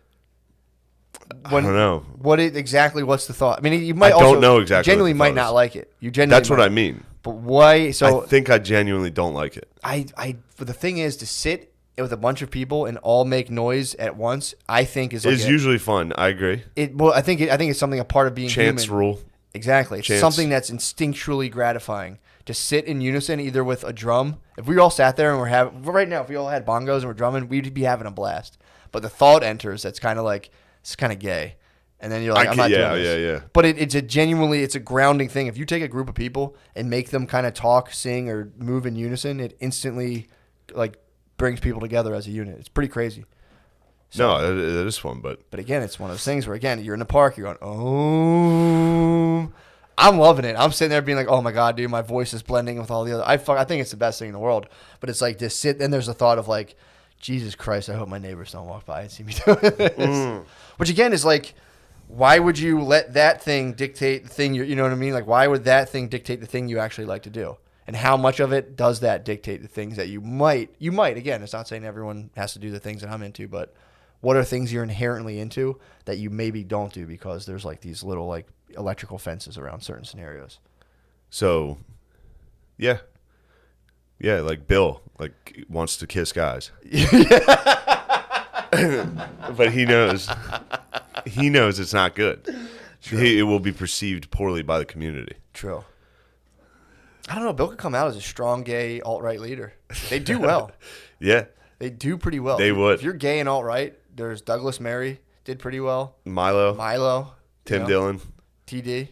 I don't know. What's the thought? I mean, you might. I don't know exactly. Genuinely might not like it. You genuinely. That's what I mean. But why? So I think I genuinely don't like it. But the thing is to sit with a bunch of people and all make noise at once, I think is usually fun. I agree. I think it's something a part of being Chance human. rule. Exactly. It's something that's instinctually gratifying to sit in unison, either with a drum. If we all sat there and right now, if we all had bongos and we're drumming, we'd be having a blast. But the thought enters that's kind of like, it's kind of gay. And then you're like, I'm not doing this. Yeah. But it's a grounding thing. If you take a group of people and make them kind of talk, sing, or move in unison, it instantly like brings people together as a unit. It's pretty crazy. So, no, it is fun, but again, it's one of those things where again, you're in the park, you're going, oh, I'm loving it. I'm sitting there being like, oh my god, dude, my voice is blending with all the other. I think it's the best thing in the world. But it's like to sit. Then there's a thought of like, Jesus Christ, I hope my neighbors don't walk by and see me doing this. Which again is like, why would you let that thing dictate the thing? You know what I mean? Like, why would that thing dictate the thing you actually like to do? And how much of it does that dictate the things that you might, again, it's not saying everyone has to do the things that I'm into, but what are things you're inherently into that you maybe don't do because there's like these little like electrical fences around certain scenarios? So, yeah, like Bill, like wants to kiss guys. But he knows it's not good. It will be perceived poorly by the community. True. I don't know. Bill could come out as a strong gay alt-right leader. They do well. Yeah. They do pretty well. They would. If you're gay and alt-right, there's Douglas Murray did pretty well. Milo. Tim Dillon. TD.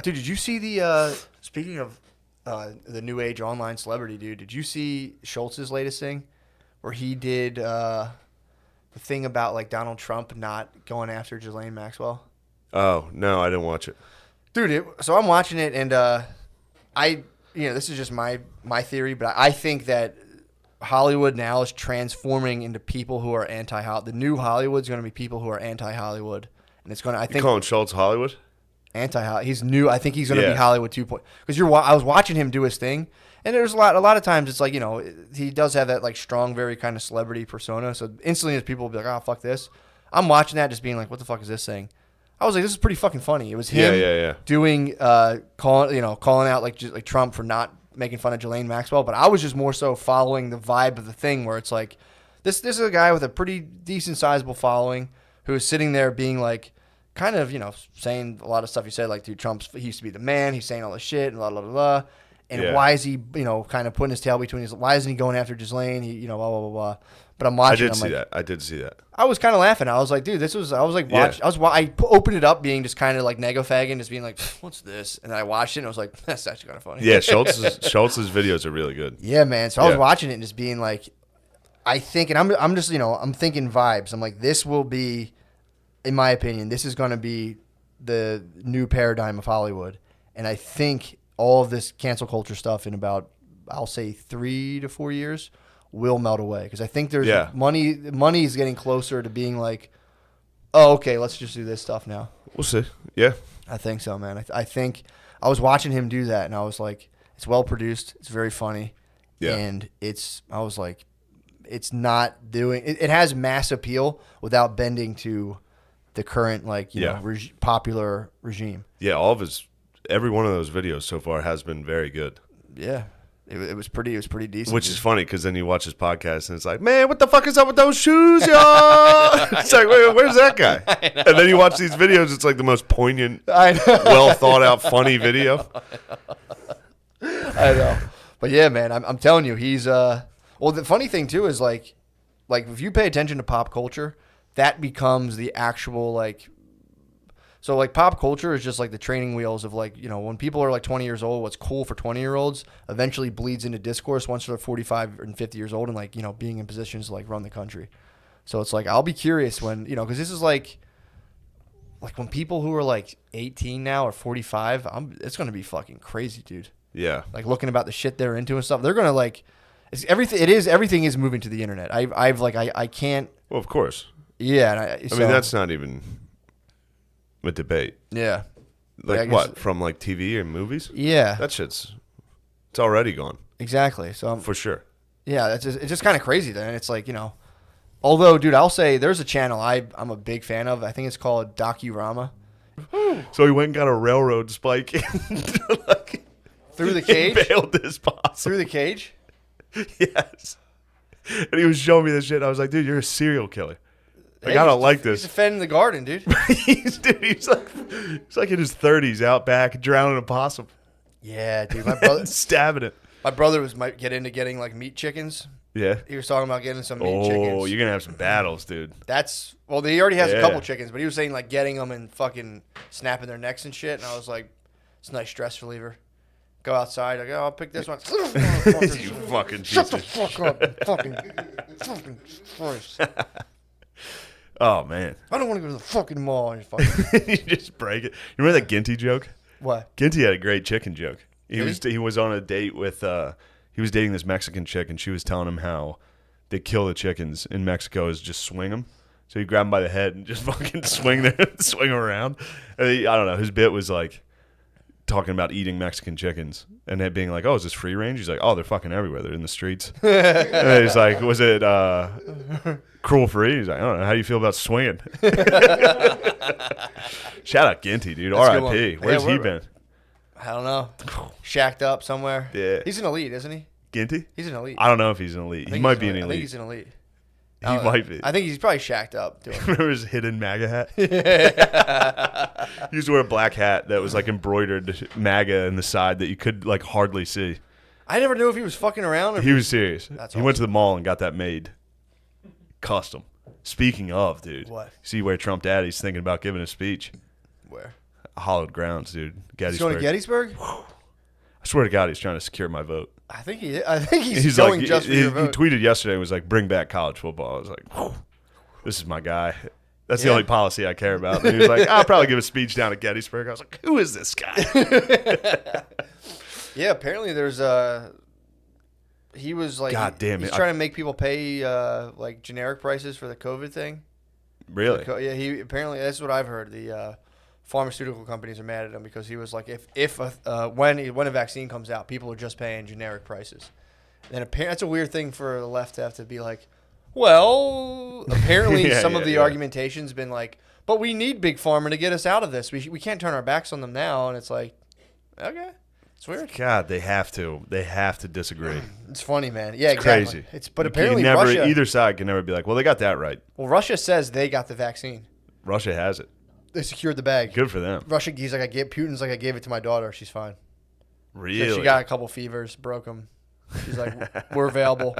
Dude, did you see the speaking of the new age online celebrity, dude, did you see Schultz's latest thing where he did the thing about like Donald Trump not going after Ghislaine Maxwell? Oh, no, I didn't watch it. Dude, so I'm watching it and this is just my theory, but I think that Hollywood now is transforming into people who are anti-Hollywood. The new Hollywood's going to be people who are anti-Hollywood, and it's going to. I think. You calling Schultz Hollywood? Anti-Hollywood. He's new. I think he's going to be Hollywood 2.0. Because I was watching him do his thing, and there's a lot of times it's like he does have that like strong, very kind of celebrity persona. So instantly, as people will be like, "Oh, fuck this," I'm watching that, just being like, "What the fuck is this thing?" I was like, this is pretty fucking funny. It was him doing calling out like Trump for not making fun of Ghislaine Maxwell, but I was just more so following the vibe of the thing where it's like this is a guy with a pretty decent sizable following who is sitting there being like kind of saying a lot of stuff he said, like, dude, he used to be the man, he's saying all this shit and blah blah blah blah. And why is he kind of putting his tail between his, why isn't he going after Ghislaine? He blah blah blah blah. But I'm watching. I did see that. I was kind of laughing. I was like, dude, I opened it up being just kind of like nego-fagging, just being like, what's this? And then I watched it and I was like, that's actually kind of funny. Yeah, Schultz's videos are really good. Yeah, man. So I was watching it and just being like, I think, and I'm just, I'm thinking vibes. I'm like, this will be, in my opinion, this is going to be the new paradigm of Hollywood. And I think all of this cancel culture stuff in about, I'll say 3 to 4 years will melt away, because I think there's money is getting closer to being like, oh, okay, let's just do this stuff now. We'll see. Yeah, I think so, man. I think I was watching him do that, and I was like, it's well produced, it's very funny, and I was like, it's not doing it has mass appeal without bending to the current popular regime. Yeah, every one of those videos so far has been very good. Yeah. It was pretty decent. Which is funny, because then you watch his podcast and it's like, man, what the fuck is up with those shoes, y'all? It's like, wait, where's that guy? And then you watch these videos, it's like the most poignant, well thought out, funny video. I know. But yeah, man, I'm telling you, he's well, the funny thing too is like if you pay attention to pop culture, that becomes the actual so like pop culture is just like the training wheels of when people are like 20 years old, what's cool for 20-year-olds eventually bleeds into discourse once they're 45 and 50 years old and being in positions to run the country. So it's like, I'll be curious when, because this is like when people who are 18 now or 45, it's going to be fucking crazy, dude. Yeah. Looking about the shit they're into and stuff. They're going to everything is moving to the internet. I can't. Well, of course. Yeah. I mean, that's not even a debate. Yeah. What, from TV and movies? Yeah. That shit's, it's already gone. Exactly. So for sure. Yeah, it's just kind of crazy then. It's although, dude, I'll say there's a channel I'm a big fan of. I think it's called Docurama. So he went and got a railroad spike through the cage? Bailed his possum. Through the cage? Yes. And he was showing me this shit. And I was like, dude, you're a serial killer. Like, Hey, I don't he's like He's this. defending the garden, dude. He's like in his 30s out back drowning a possum. Yeah, dude. My brother stabbing it. My brother might get into getting like meat chickens. Yeah. He was talking about getting some meat Oh, chickens. you're gonna have some battles, dude. He already has a couple Yeah. chickens, but he was saying like getting them and fucking snapping their necks and shit. And I was like, it's a nice stress reliever. Go outside. I go, I'll pick this one. You fucking shut the piece of- fuck up, fucking Christ. Oh man. I don't want to go to the fucking mall. You fucking You just break it. You remember that Ginty joke? What? Ginty had a great chicken joke. Did He was on a date with he was dating this Mexican chick, and she was telling him how they kill the chickens in Mexico is just swing them. So you grab them by the head and just fucking swing them around. And I don't know. His bit was like talking about eating Mexican chickens and it being like, oh, is this free range? He's like, oh, they're fucking everywhere. They're in the streets. And he's like, was it cruel free? He's like, I don't know. How do you feel about swinging? Shout out Ginty, dude. That's a good R.I.P. one. Where's Yeah, he been? I don't know. Shacked up somewhere. Yeah. He's an elite, isn't he? Ginty? He's an elite. I don't know if he's an elite. He might be an elite. I think he's an elite. He might be. I think he's probably shacked up. Doing Remember his hidden MAGA hat? He used to wear a black hat that was like embroidered MAGA in the side that you could like hardly see. I never knew if he was fucking around. Or He was serious. That's He went to the mall and got that made. Custom. Speaking of, dude. What? See where Trump Daddy's thinking about giving a speech? Where? Hollowed grounds, dude. He's going to Gettysburg? I swear to God, he's trying to secure my vote. I think he's going like, just for your vote. He tweeted yesterday and was like, bring back college football. I was like, whew, this is my guy. That's the Yeah. only policy I care about. And he was like, I'll probably give a speech down at Gettysburg. I was like, who is this guy? Yeah, apparently there's he was like, God damn it. he's trying to make people pay like generic prices for the COVID thing. Really? Yeah, he apparently that's what I've heard. The pharmaceutical companies are mad at him because he was like, when a vaccine comes out, people are just paying generic prices. And apparently that's a weird thing for the left to have to be like, well, apparently some of the argumentation's been like, but we need big pharma to get us out of this. We can't turn our backs on them now. And it's like, okay, it's weird. God, they have to. They have to disagree. It's funny, man. Yeah, it's exactly. crazy. But You apparently never, Russia, either side can never be like, well, they got that right. well, Russia says they got the vaccine. Russia has it. They secured the bag. Good for them. Russia, he's like, Putin's like, I gave it to my daughter. She's fine. Really? So she got a couple fevers, broke them. She's like, we're available.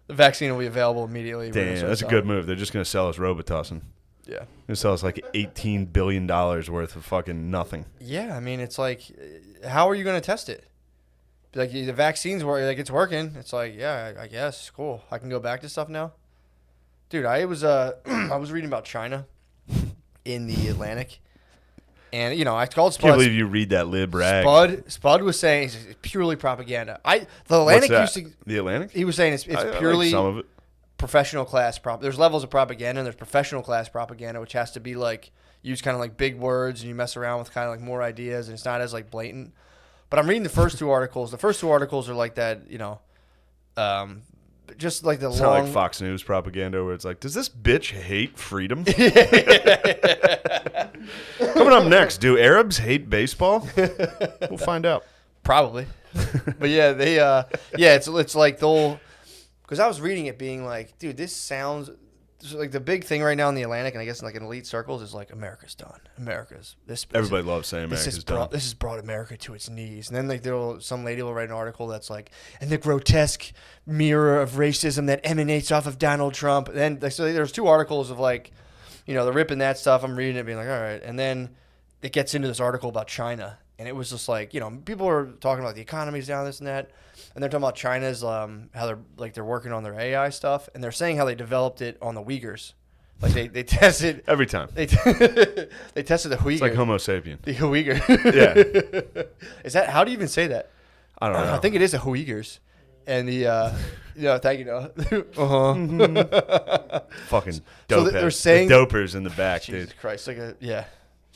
The vaccine will be available immediately. We're gonna Damn, start that's a selling good move. They're just going to sell us Robitussin. Yeah. They're going to sell us like $18 billion worth of fucking nothing. Yeah, I mean, it's like, how are you going to test it? Be like, the vaccine's like, it's working. It's like, yeah, I guess, cool. I can go back to stuff now. Dude, I was I was reading about China in the Atlantic, and you know, I called Spud. Can't believe you read that lib rag. Spud was saying it's purely propaganda. The Atlantic What's used that? to. The Atlantic? He was saying it's I like purely some of it. professional class There's levels of propaganda, and there's professional class propaganda, which has to be like use kind of like big words, and you mess around with kind of like more ideas, and it's not as like blatant. But I'm reading the first two articles. The first two articles are like that, you know, just like the It's long. not like Fox News propaganda where it's like, does this bitch hate freedom? Coming up next, do Arabs hate baseball? We'll find out. Probably. But yeah, they it's like they'll, because I was reading it being like, dude, this sounds like the big thing right now in the Atlantic, and I guess in like in elite circles is like America's done. America's this. Everybody loves saying America's done. This has brought America to its knees. And then like some lady will write an article that's like, and the grotesque mirror of racism that emanates off of Donald Trump. And then so there's two articles of like, you know, they're ripping that stuff. I'm reading it being like, all right. And then it gets into this article about China. And it was just like, you know, people are talking about the economy's down, this and that. And they're talking about China's, how they're working on their AI stuff. And they're saying how they developed it on the Uyghurs. Like they tested. Every time. They tested the Uyghur. It's like Homo sapien. The Uyghur. Yeah. Is that, how do you even say that? I don't know. I think it is the Uyghurs. And the, thank you, no. Fucking So dope they're saying. the dopers in the back, Jesus dude. Christ. It's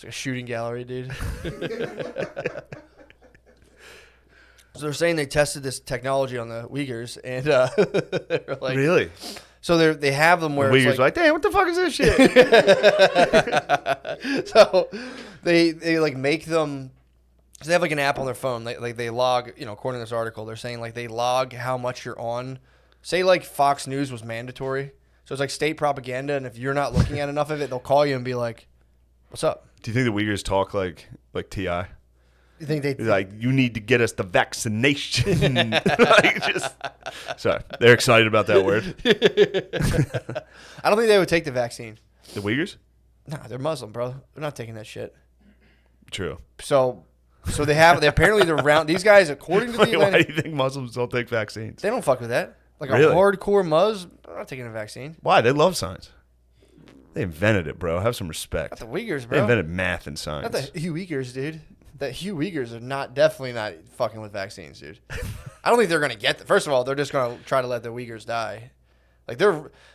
like a shooting gallery, dude. So they're saying they tested this technology on the Uyghurs, and they're like, Really? So they have them where The it's Uyghurs are like, damn, what the fuck is this shit? So they like make them. So they have like an app on their phone. They log, you know, according to this article, they're saying like they log how much you're on say like Fox News was mandatory. So it's like state propaganda, and if you're not looking at enough of it, they'll call you and be like, "What's up?" Do you think the Uyghurs talk like Ti? You think they like you need to get us the vaccination? Like just sorry, they're excited about that word. I don't think they would take the vaccine. The Uyghurs? Nah, they're Muslim, bro. They're not taking that shit. True. So they apparently they're round. These guys, according to the Wait, why do you think Muslims don't take vaccines? they don't fuck with that. Like Really? a hardcore Muz, they're not taking a vaccine. Why? They love science. They invented it, bro. Have some respect. Not the Uyghurs, They bro. invented math and science. Not the Hugh Uyghurs, dude. The Hugh Uyghurs are definitely not fucking with vaccines, dude. I don't think they're gonna get. First of all, they're just gonna try to let the Uyghurs die. Like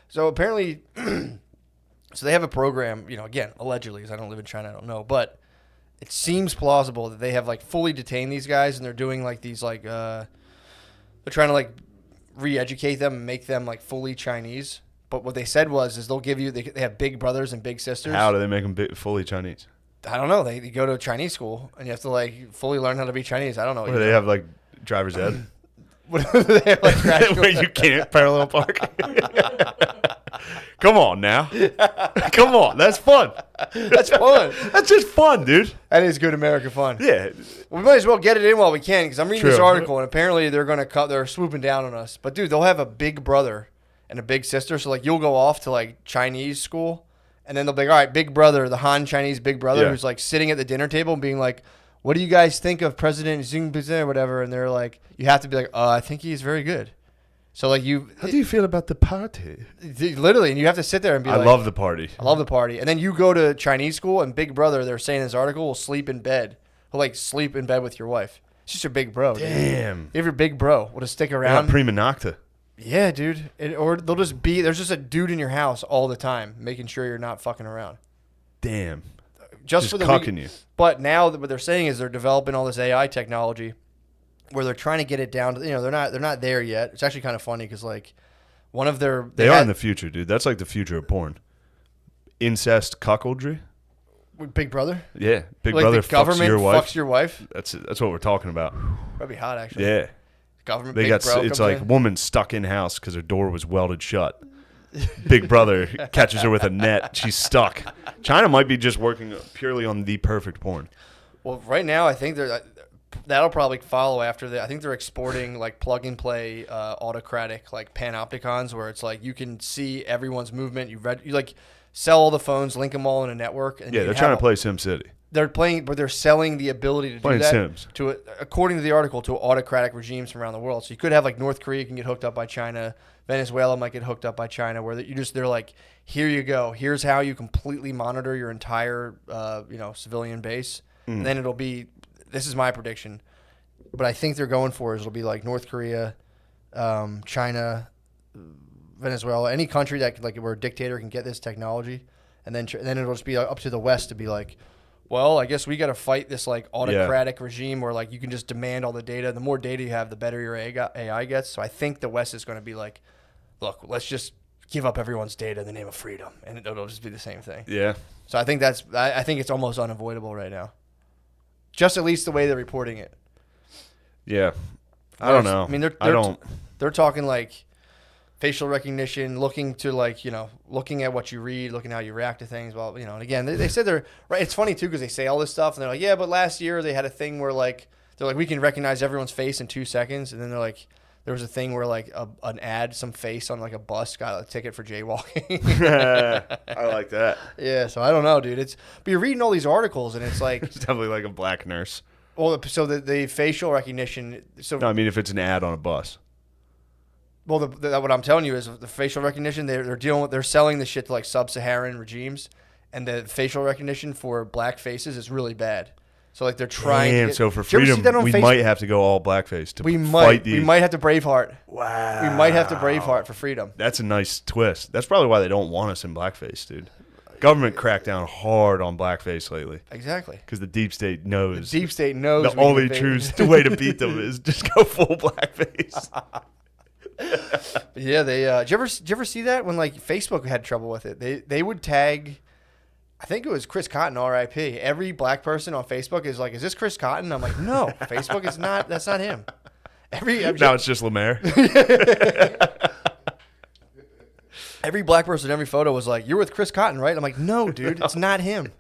so apparently, so they have a program. You know, again, allegedly, because I don't live in China, I don't know, but it seems plausible that they have like fully detained these guys, and they're doing like these like they're trying to like re-educate them and make them like fully Chinese. But what they said is they'll give you they have big brothers and big sisters. How do they make them fully Chinese? I don't know. They go to a Chinese school and you have to like fully learn how to be Chinese. I don't know. What, do they have like driver's ed? What do they have like Where you can't parallel park? Come on now. Come on. That's fun. That's fun. That's just fun, dude. That is good American fun. Yeah. We might as well get it in while we can because I'm reading this True. article and apparently they're swooping down on us. But dude, they'll have a big brother and a big sister. So like you'll go off to like Chinese school and then they'll be like, all right, big brother, the Han Chinese big brother who's like sitting at the dinner table and being like, what do you guys think of President Xi Jinping or whatever? And they're like, you have to be like, I think he's very good. So like how do you feel about the party? Literally, and you have to sit there and be I like, love the party. I love the party. And then you go to Chinese school and big brother, they're saying in this article, will sleep in bed. He'll like sleep in bed with your wife. It's just your big bro. Damn. Dude. You have your big bro. Will just stick They're around. not prima nocta. Yeah, dude. Or they'll just there's just a dude in your house all the time, making sure you're not fucking around. Damn. Just for the cucking you. But now what they're saying is they're developing all this AI technology where they're trying to get it down to, they're not there yet. It's actually kind of funny because like one of their They are in the future, dude. That's like the future of porn. Incest cuckoldry. With Big Brother? Yeah. Big Like Brother the government fucks your wife. fucks your wife? That's what we're talking about. That'd be hot, actually. Yeah. Government They Big got Bro it's comes like in. woman stuck in house because her door was welded shut. Big Brother catches her with a net. She's stuck. China might be just working purely on the perfect porn. Well, right now I think that'll probably follow after that. I think they're exporting like plug and play autocratic like panopticons where it's like you can see everyone's movement. You like sell all the phones, link them all in a network. And Yeah, they're trying to play SimCity. They're playing, but they're selling the ability to Playing do that Sims. to, according to the article, to autocratic regimes from around the world. So you could have like North Korea can get hooked up by China, Venezuela might get hooked up by China, where they're like, here you go, here's how you completely monitor your entire civilian base. And then it'll be, this is my prediction, but I think they're going for is it'll be like North Korea, China, Venezuela, any country that like where a dictator can get this technology, and then it'll just be up to the West to be like, well, I guess we got to fight this like autocratic regime where like you can just demand all the data. The more data you have, the better your AI gets. So I think the West is going to be like, look, let's just give up everyone's data in the name of freedom, and it'll just be the same thing. Yeah. So I think I think it's almost unavoidable right now. Just at least the way they're reporting it. Yeah. I don't know. I mean, they're talking like facial recognition, looking to like, looking at what you read, looking how you react to things. Well, and again, they said they're right. It's funny too, because they say all this stuff and they're like, yeah, but last year they had a thing where like, they're like, we can recognize everyone's face in 2 seconds. And then they're like, there was a thing where like an ad, some face on like a bus got a ticket for jaywalking. I like that. Yeah. So I don't know, dude. But you're reading all these articles and it's like, It's definitely like a black nurse. well, so the facial recognition. So No, I mean if it's an ad on a bus. Well, what I'm telling you is the facial recognition they're selling the shit to like sub-Saharan regimes, and the facial recognition for black faces is really bad. So like they're trying. Damn, to so for Did you ever see freedom, that on we Facebook? might have to go all blackface to We fight these. We might have to Braveheart. Wow. We might have to Braveheart for freedom. That's a nice twist. That's probably why they don't want us in blackface, dude. Government cracked down hard on blackface lately. Exactly. Because the deep state knows. The deep state knows the we can only invade. true way to beat them is just go full blackface. Yeah, did you ever see that when like Facebook had trouble with it? They would tag, I think it was Chris Cotton, R.I.P. Every black person on Facebook is like, is this Chris Cotton? I'm like, no, Facebook is not. That's not him. Now it's just Lemaire. Every black person in every photo was like, "You're with Chris Cotton, right?" I'm like, "No, dude, it's not him."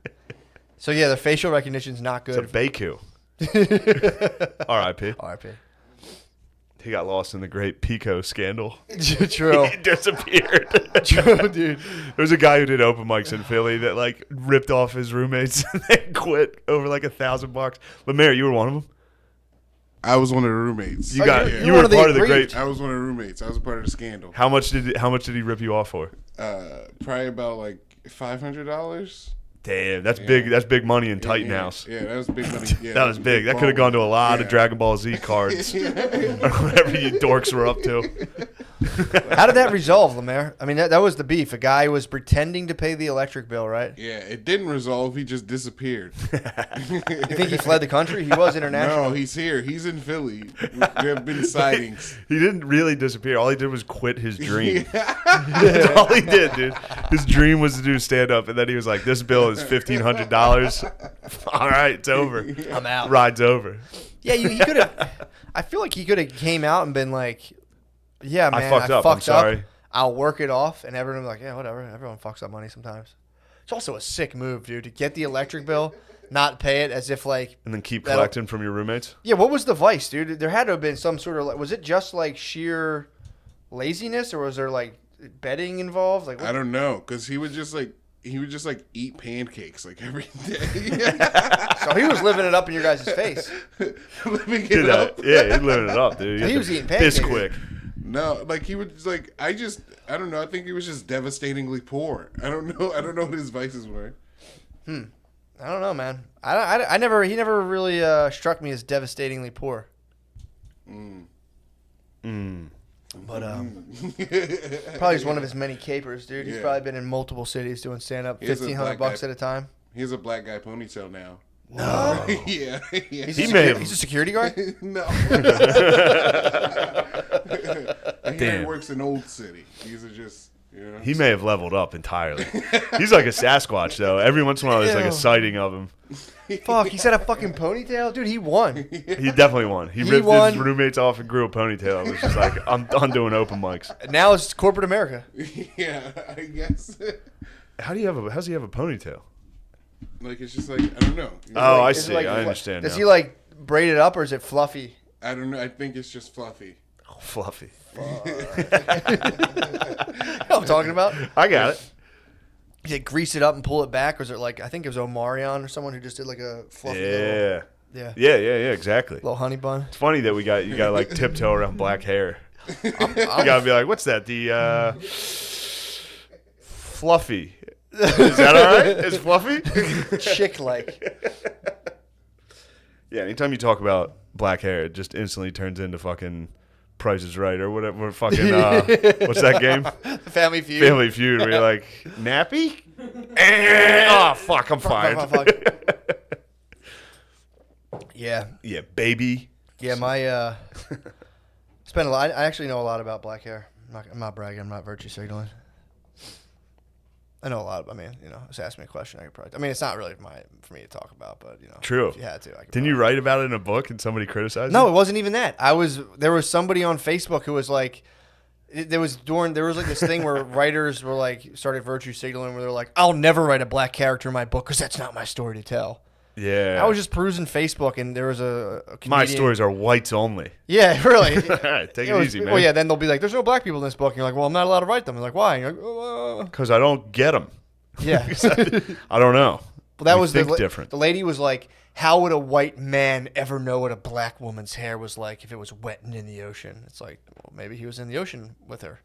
So yeah, the facial recognition's not good. It's a Baku. R.I.P. R.I.P. He got lost in the great Pico scandal. True. He disappeared. True, dude. There was a guy who did open mics in Philly that like ripped off his roommates and then quit over like $1,000. Lemaire, you were one of them. I was one of the roommates. You were part of the great. I was one of the roommates. I was a part of the scandal. How much did he rip you off for? Probably about like $500. Damn, that's big. That's big money in Titan House. Yeah, that was big money. Yeah, that was big. That could have gone to a lot of Dragon Ball Z cards, or whatever you dorks were up to. How did that resolve, Lemaire? I mean, that was the beef. A guy was pretending to pay the electric bill, right? Yeah, it didn't resolve. He just disappeared. You think he fled the country? He was international. No, he's here. He's in Philly. We have been sightings. He didn't really disappear. All he did was quit his dream. That's all he did, dude. His dream was to do stand up, and then he was like, "This bill is $1,500. All right, it's over. I'm out. Ride's over." Yeah, he could have. I feel like he could have came out and been like, "Yeah, man, I fucked up. I'm sorry. I'll work it off," and everyone would be like, "Yeah, whatever. Everyone fucks up money sometimes." It's also a sick move, dude, to get the electric bill, not pay it, as if like, and then keep collecting from your roommates. Yeah, what was the vice, dude? There had to have been some sort of like, was it just like sheer laziness, or was there like betting involved? Like, what? I don't know, because he would just like eat pancakes like every day. So he was living it up in your guys' face. Living it up. Yeah, he's living it up, dude. He was eating pancakes. This quick. No, like he would like I don't know. I think he was just devastatingly poor. I don't know what his vices were. I don't know, man. He never really struck me as devastatingly poor. But probably just one of his many capers, dude. He's probably been in multiple cities doing stand up, $1,500 at a time. He has a black guy ponytail now. No. Yeah. He's a security guard? No. He works in Old City. These are just, you know. He may have leveled up entirely. He's like a Sasquatch, though. Every once in a while, there's like a sighting of him. Fuck, he's had a fucking ponytail? Dude, he won. He definitely won. He ripped his roommates off and grew a ponytail. It was just like, I'm done doing open mics. Now it's corporate America. Yeah, I guess. How's he have a ponytail? Like, it's just like, I don't know. Oh, like, I see. I understand. Does he like braid it up, or is it fluffy? I don't know. I think it's just fluffy. Oh, fluffy. You know what I'm talking about? I got it. You grease it up and pull it back, or is it like, I think it was Omarion or someone who just did like a fluffy little, Yeah, exactly. little honey bun. It's funny that you got to like tiptoe around black hair. You got to be like, what's that? The fluffy. Is that all right? It's fluffy? Chick-like. Yeah, anytime you talk about black hair, it just instantly turns into fucking Price is Right or whatever. Fucking, what's that game? Family Feud. Family Feud, where you're like, nappy? Oh, fuck, I'm fired. Yeah. Yeah, baby. Yeah, my, spent a lot. I actually know a lot about black hair. I'm not bragging. I'm not virtue signaling. I know a lot. I mean, just ask me a question. I could probably. I mean, it's not really for me to talk about, but True. If you had to, I could. Didn't you write about it in a book and somebody criticized No, it? it wasn't even that. There was somebody on Facebook who was like, there was like this thing where writers were like started virtue signaling, where they're like, I'll never write a black character in my book because that's not my story to tell. Yeah. I was just perusing Facebook, and there was a comedian. My stories are whites only. Yeah, really. All right, take it easy, man. Well, yeah, then they'll be like, there's no black people in this book. And you're like, well, I'm not allowed to write them. I'm like, why? And you're like, because I don't get them. Yeah. I don't know. Well, that We was think different. The lady was like, how would a white man ever know what a black woman's hair was like if it was wet and in the ocean? It's like, well, maybe he was in the ocean with her.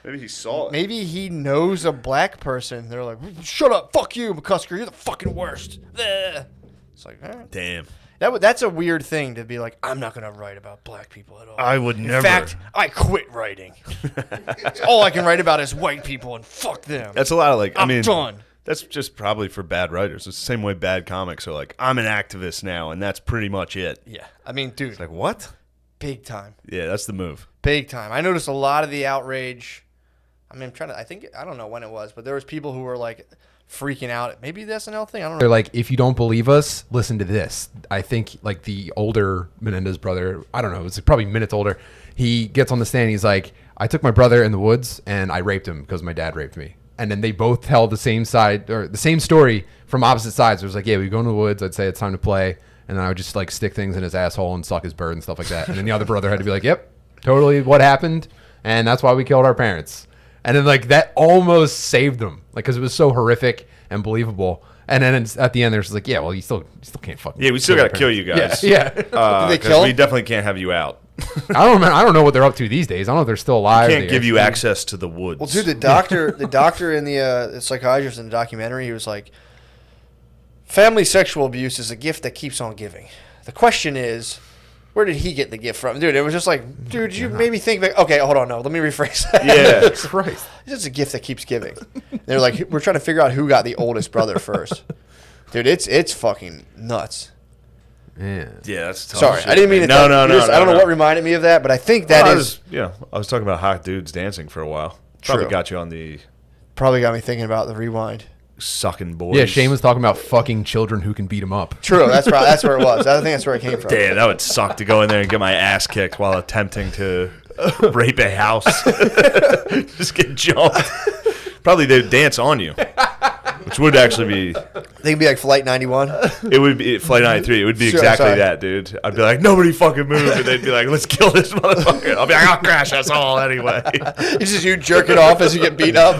Maybe he saw it. Maybe he knows a black person. They're like, shut up, fuck you, McCusker, you're the fucking worst. It's like, all right. Damn. That's a weird thing to be like, I'm not going to write about black people at all. I would never. In fact, I quit writing. All I can write about is white people, and fuck them. That's a lot of I'm done. That's just probably for bad writers. It's the same way bad comics are like, I'm an activist now, and that's pretty much it. Yeah. I mean, dude. It's like, what? Big time. Yeah, that's the move. Big time. I noticed a lot of the outrage. I mean, I don't know when it was, but there was people who were like freaking out. Maybe the SNL thing. I don't know. They're like, if you don't believe us, listen to this. I think like the older Menendez brother, I don't know, it's probably minutes older. He gets on the stand. He's like, I took my brother in the woods and I raped him because my dad raped me. And then they both tell the same side or the same story from opposite sides. It was like, yeah, we go in the woods. I'd say it's time to play. And then I would just like stick things in his asshole and suck his bird and stuff like that. And then the other brother had to be like, yep, totally what happened. And that's why we killed our parents. And then like that almost saved them. Like, because it was so horrific and believable. And then at the end, they're just like, yeah, well, you still can't fucking. Yeah, we still got to kill you guys. Yeah. Did they kill? We definitely can't have you out. I don't know what they're up to these days. I don't know if they're still alive. We can't give you access to the woods. Well, dude, the doctor and the psychiatrist in the documentary, he was like, family sexual abuse is a gift that keeps on giving. The question is, where did he get the gift from? Dude, it was just like, dude, you made me think, okay, hold on, no, let me rephrase that. Yeah. Christ. It's just a gift that keeps giving. They're like, we're trying to figure out who got the oldest brother first. Dude, it's fucking nuts. Yeah, that's tough. Sorry, shit, I didn't mean man. to. No. I don't know what reminded me of that, but I think that is. I was talking about hot dudes dancing for a while. Probably got you on the. Probably got me thinking about the rewind. Sucking boys. Yeah, Shane was talking about fucking children who can beat him up. True, that's where it was. I think that's where it came from. Damn, that would suck to go in there and get my ass kicked while attempting to rape a house. Just get jumped. Probably they'd dance on you, which would actually be. They could be like Flight 91. It would be Flight 93. It would be Sure, exactly sorry. that, dude. I'd be like, nobody fucking move, and they'd be like, let's kill this motherfucker. I'll be like, I'll crash us all anyway. It's just you jerking off as you get beat up.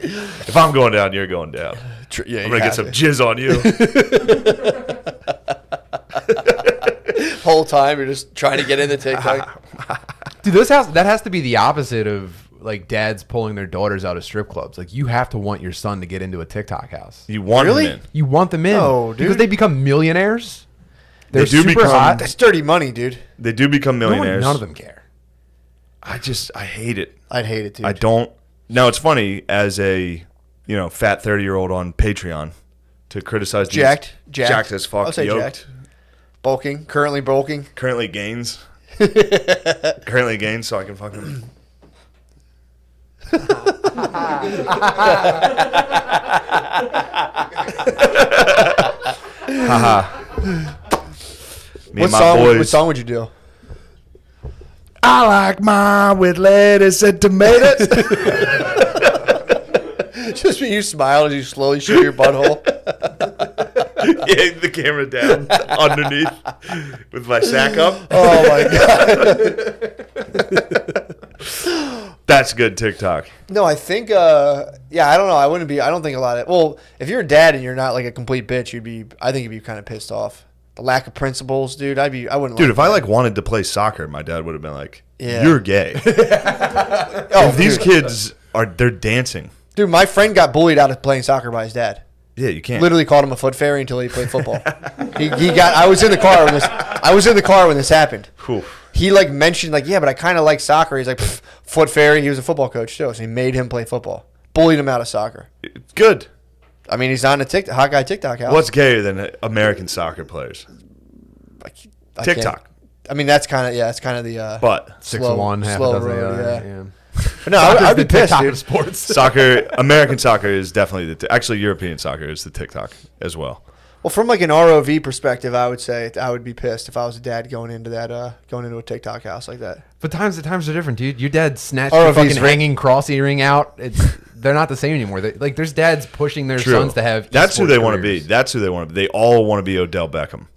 If I'm going down, you're going down. Yeah, I'm gonna get some jizz on you. Whole time you're just trying to get into TikTok. Dude, that has to be the opposite of like dads pulling their daughters out of strip clubs. Like you have to want your son to get into a TikTok house. You want them in. You want them in. No, dude. Because they become millionaires. They're do super become- hot. That's dirty money, dude. They do become millionaires. None of them care. I hate it. I'd hate it, dude. I don't. Now it's funny as a fat 30-year-old on Patreon to criticize these- Jacked as fuck, I'll say yoked. jacked. Bulking, currently bulking. Currently gains, so I can fucking. Haha. Me and my boys. What song would you do? I like mine with lettuce and tomatoes. Just when you smile as you slowly show your butthole. Yeah, the camera down underneath with my sack up. Oh my god. That's good TikTok. No, I think I don't know. I don't think a lot of if you're a dad and you're not like a complete bitch, I think you'd be kind of pissed off. The lack of principles, dude. I wouldn't. Dude, if I wanted to play soccer, my dad would have been like, Yeah. "You're gay." These kids they're dancing. Dude, my friend got bullied out of playing soccer by his dad. Yeah, you can't. Literally called him a foot fairy until he played football. I was in the car when this happened. Whew. He mentioned yeah, but I kind of like soccer. He's like foot fairy. He was a football coach too, so he made him play football. Bullied him out of soccer. Good. I mean, he's on the hot guy TikTok house. What's gayer than American soccer players? TikTok. I mean, that's kind of the But 6-1, half a slow dozen road, the other. yeah. But no, I'd be pissed, TikTok dude. of sports. Soccer, American soccer is definitely actually European soccer is the TikTok as well. Well, from an ROV perspective, I would say I would be pissed if I was a dad going into a TikTok house like that. But the times are different, dude. Your dad snatched Or your if he's fucking hanging cross earring out. They're not the same anymore. There's dads pushing their sons to have. That's who esports they want to be. careers. That's who they want to be. They all want to be Odell Beckham.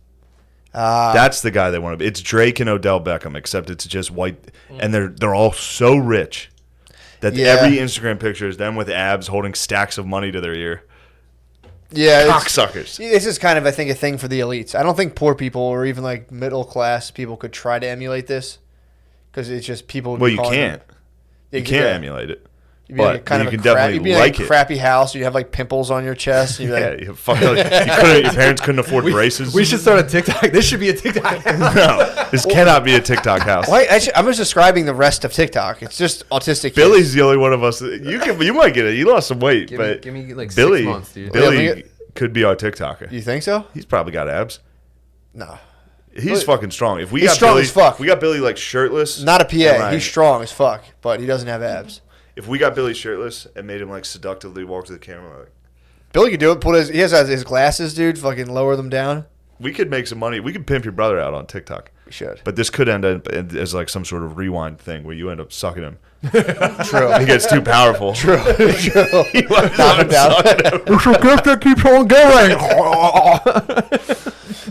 That's the guy they want to be. It's Drake and Odell Beckham, except it's just white, and they're all so rich that every Instagram picture is them with abs holding stacks of money to their ear. Yeah, cocksuckers. This is kind of, I think, a thing for the elites. I don't think poor people or even middle class people could try to emulate this because it's just people. would Well, be you calling can't. them- You can't emulate it. You'd be But kind you of can a definitely you'd be like in a it. crappy house. You'd have pimples on your chest. And you'd be Yeah, like, you your parents couldn't afford braces. We should start a TikTok. This should be a TikTok. No, this cannot be a TikTok house. I'm just describing the rest of TikTok. It's just autistic. Billy's kids. the only one of us. You might get it. You lost some weight, but give me, 6 Billy, months, dude. Billy could be our TikToker. You think so? He's probably got abs. No. He's fucking strong. If we He's got strong Billy, as fuck. we got Billy shirtless. Not a PA. and, He's strong as fuck, but he doesn't have abs. If we got Billy shirtless and made him seductively walk to the camera, Billy could do it. He has his glasses, dude. Fucking lower them down. we could make some money. We could pimp your brother out on TikTok. We should. But this could end up as like some sort of rewind thing where you end up sucking him. True. He gets too powerful. True. True. Knock him down. It's a gift that keeps on going.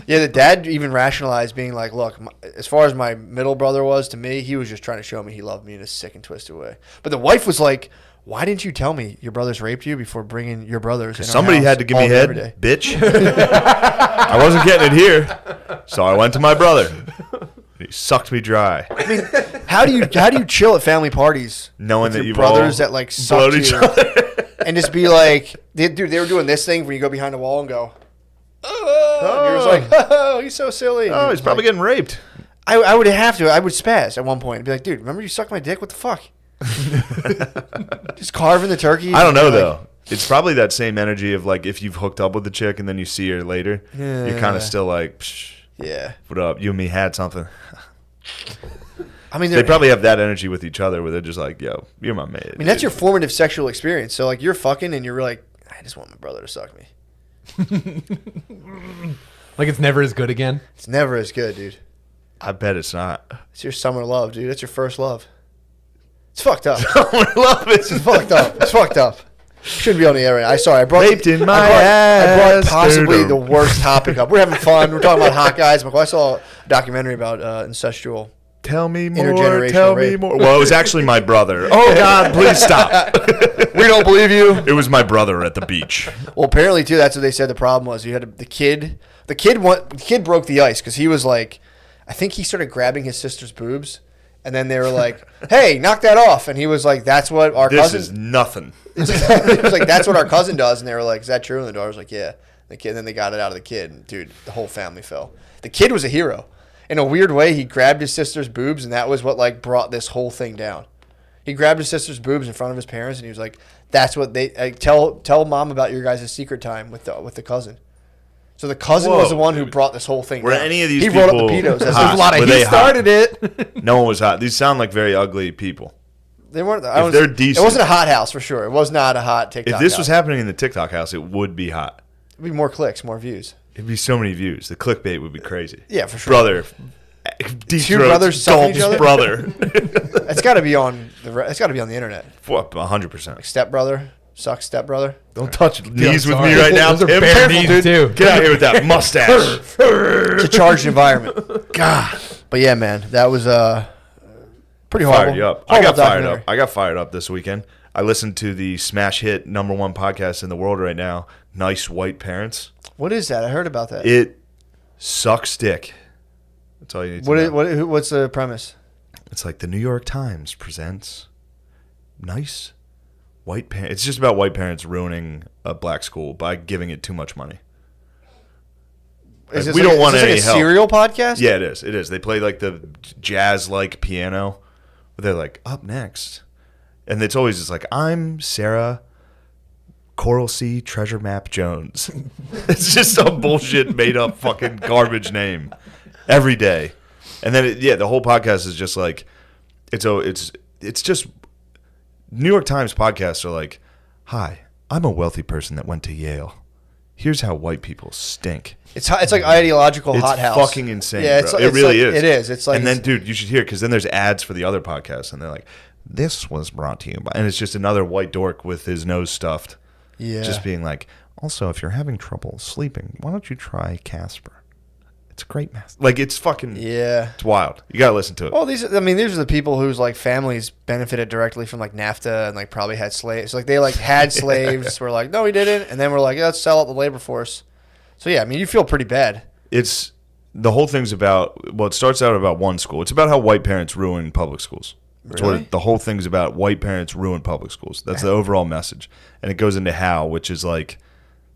Yeah, the dad even rationalized being like, look, as far as my middle brother was to me, he was just trying to show me he loved me in a sick and twisted way. But the wife was like, why didn't you tell me your brothers raped you before bringing your brothers in our Somebody house had to give all me day, head, every day?" bitch. I wasn't getting it here, so I went to my brother. He sucked me dry. I mean, how do you chill at family parties Knowing with that your you've brothers all that like blowed sucked each you other? and just be like, dude, they were doing this thing where you go behind a wall and go, oh, and you're just like, oh, he's so silly. And Oh, you're he's just probably like, getting raped. I would have to. I would spaz at one point and be like, dude, remember you sucked my dick? What the fuck? Just carving the turkey. I don't know like, though. It's probably that same energy of like if you've hooked up with the chick and then you see her later, you're kind Yeah. of still like, Psh, yeah. what up? You and me had something. I mean, They probably have that energy with each other where they're just like, yo, you're my mate. I mean, that's your formative sexual experience. So like, you're fucking and you're like, I just want my brother to suck me. Like it's never as good again. It's never as good, dude. I bet it's not. It's your summer love, dude. That's your first love. It's fucked up. Summer love It's fucked up. It's fucked up. Shouldn't be on the air. I brought Raped in my I brought ass, possibly dude. the worst topic up. We're having fun. We're talking about hot guys. I saw a documentary about incestual. Tell me more. Intergenerational Tell me rape. more. Well, it was actually my brother. Oh God, please stop. We don't believe you. It was my brother at the beach. Well, apparently too. That's what they said. The problem was you had the kid. The kid broke the ice because he was like, I think he started grabbing his sister's boobs, and then they were like, "Hey, knock that off!" And he was like, "That's what our This cousin." is nothing. He was like, "That's what our cousin does," and they were like, "Is that true?" And the daughter was like, "Yeah." The kid. Then they got it out of the kid, and dude, the whole family fell. The kid was a hero. In a weird way, he grabbed his sister's boobs, and that was what like brought this whole thing down. He grabbed his sister's boobs in front of his parents, and he was like, "That's what they tell mom about your guys' secret time with the cousin." So the cousin was the one who brought this whole thing Were down. any of these he people wrote up the pedos. That's hot? a lot of Were he they hot? started it. No one was hot. These sound like very ugly people. They weren't. If they're decent, it wasn't a hot house for sure. It was not a hot TikTok. If this house. was happening in the TikTok house, it would be hot. It'd be more clicks, more views. It'd be so many views. The clickbait would be crazy. Yeah, for sure. Brother, deep Two throats, brothers sucking each Dalton's other. brother. It's got to be on It's got to be on the internet. 100%. Like stepbrother, sucks stepbrother. Don't touch Yeah, knees I'm with sorry. me right now. Those are Tim. bare Careful, knees, dude. too. Get out here with that mustache. It's a charged environment. God. But yeah, man, that was pretty horrible. Fired you up. I got fired up. I got fired up this weekend. I listened to the smash hit #1 podcast in the world right now, Nice White Parents. What is that? I heard about that. It sucks dick. That's all you need to know. What's the premise? It's like the New York Times presents Nice White Parents. It's just about white parents ruining a black school by giving it too much money. Is Like, this we don't want is any this like a help. serial podcast? Yeah, it is. It is. They play like the jazz-like piano, but they're like, up next. And it's always just like, I'm Sarah Coral Sea Treasure Map Jones. It's just some bullshit made-up fucking garbage name every day. And then, the whole podcast is just like, it's just, New York Times podcasts are like, hi, I'm a wealthy person that went to Yale. Here's how white people stink. It's like ideological It's hot house. fucking insane, Yeah, bro. It really is. It is. It's like, and then, dude, you should hear because then there's ads for the other podcasts, and they're like, "This was brought to you by," and it's just another white dork with his nose stuffed, just being like, "Also, if you're having trouble sleeping, why don't you try Casper? It's a great mess. Like it's fucking it's wild. You gotta listen to it." Well, these are the people whose like families benefited directly from like NAFTA and like probably had slaves. Like they like had slaves. We're like, no, we didn't, and then we're like, let's sell out the labor force. So yeah, I mean, you feel pretty bad. It's the whole thing's about. Well, it starts out about one school. It's about how white parents ruin public schools. That's Really? what the whole thing's about. White parents ruin public schools. That's the overall message, and it goes into how, which is like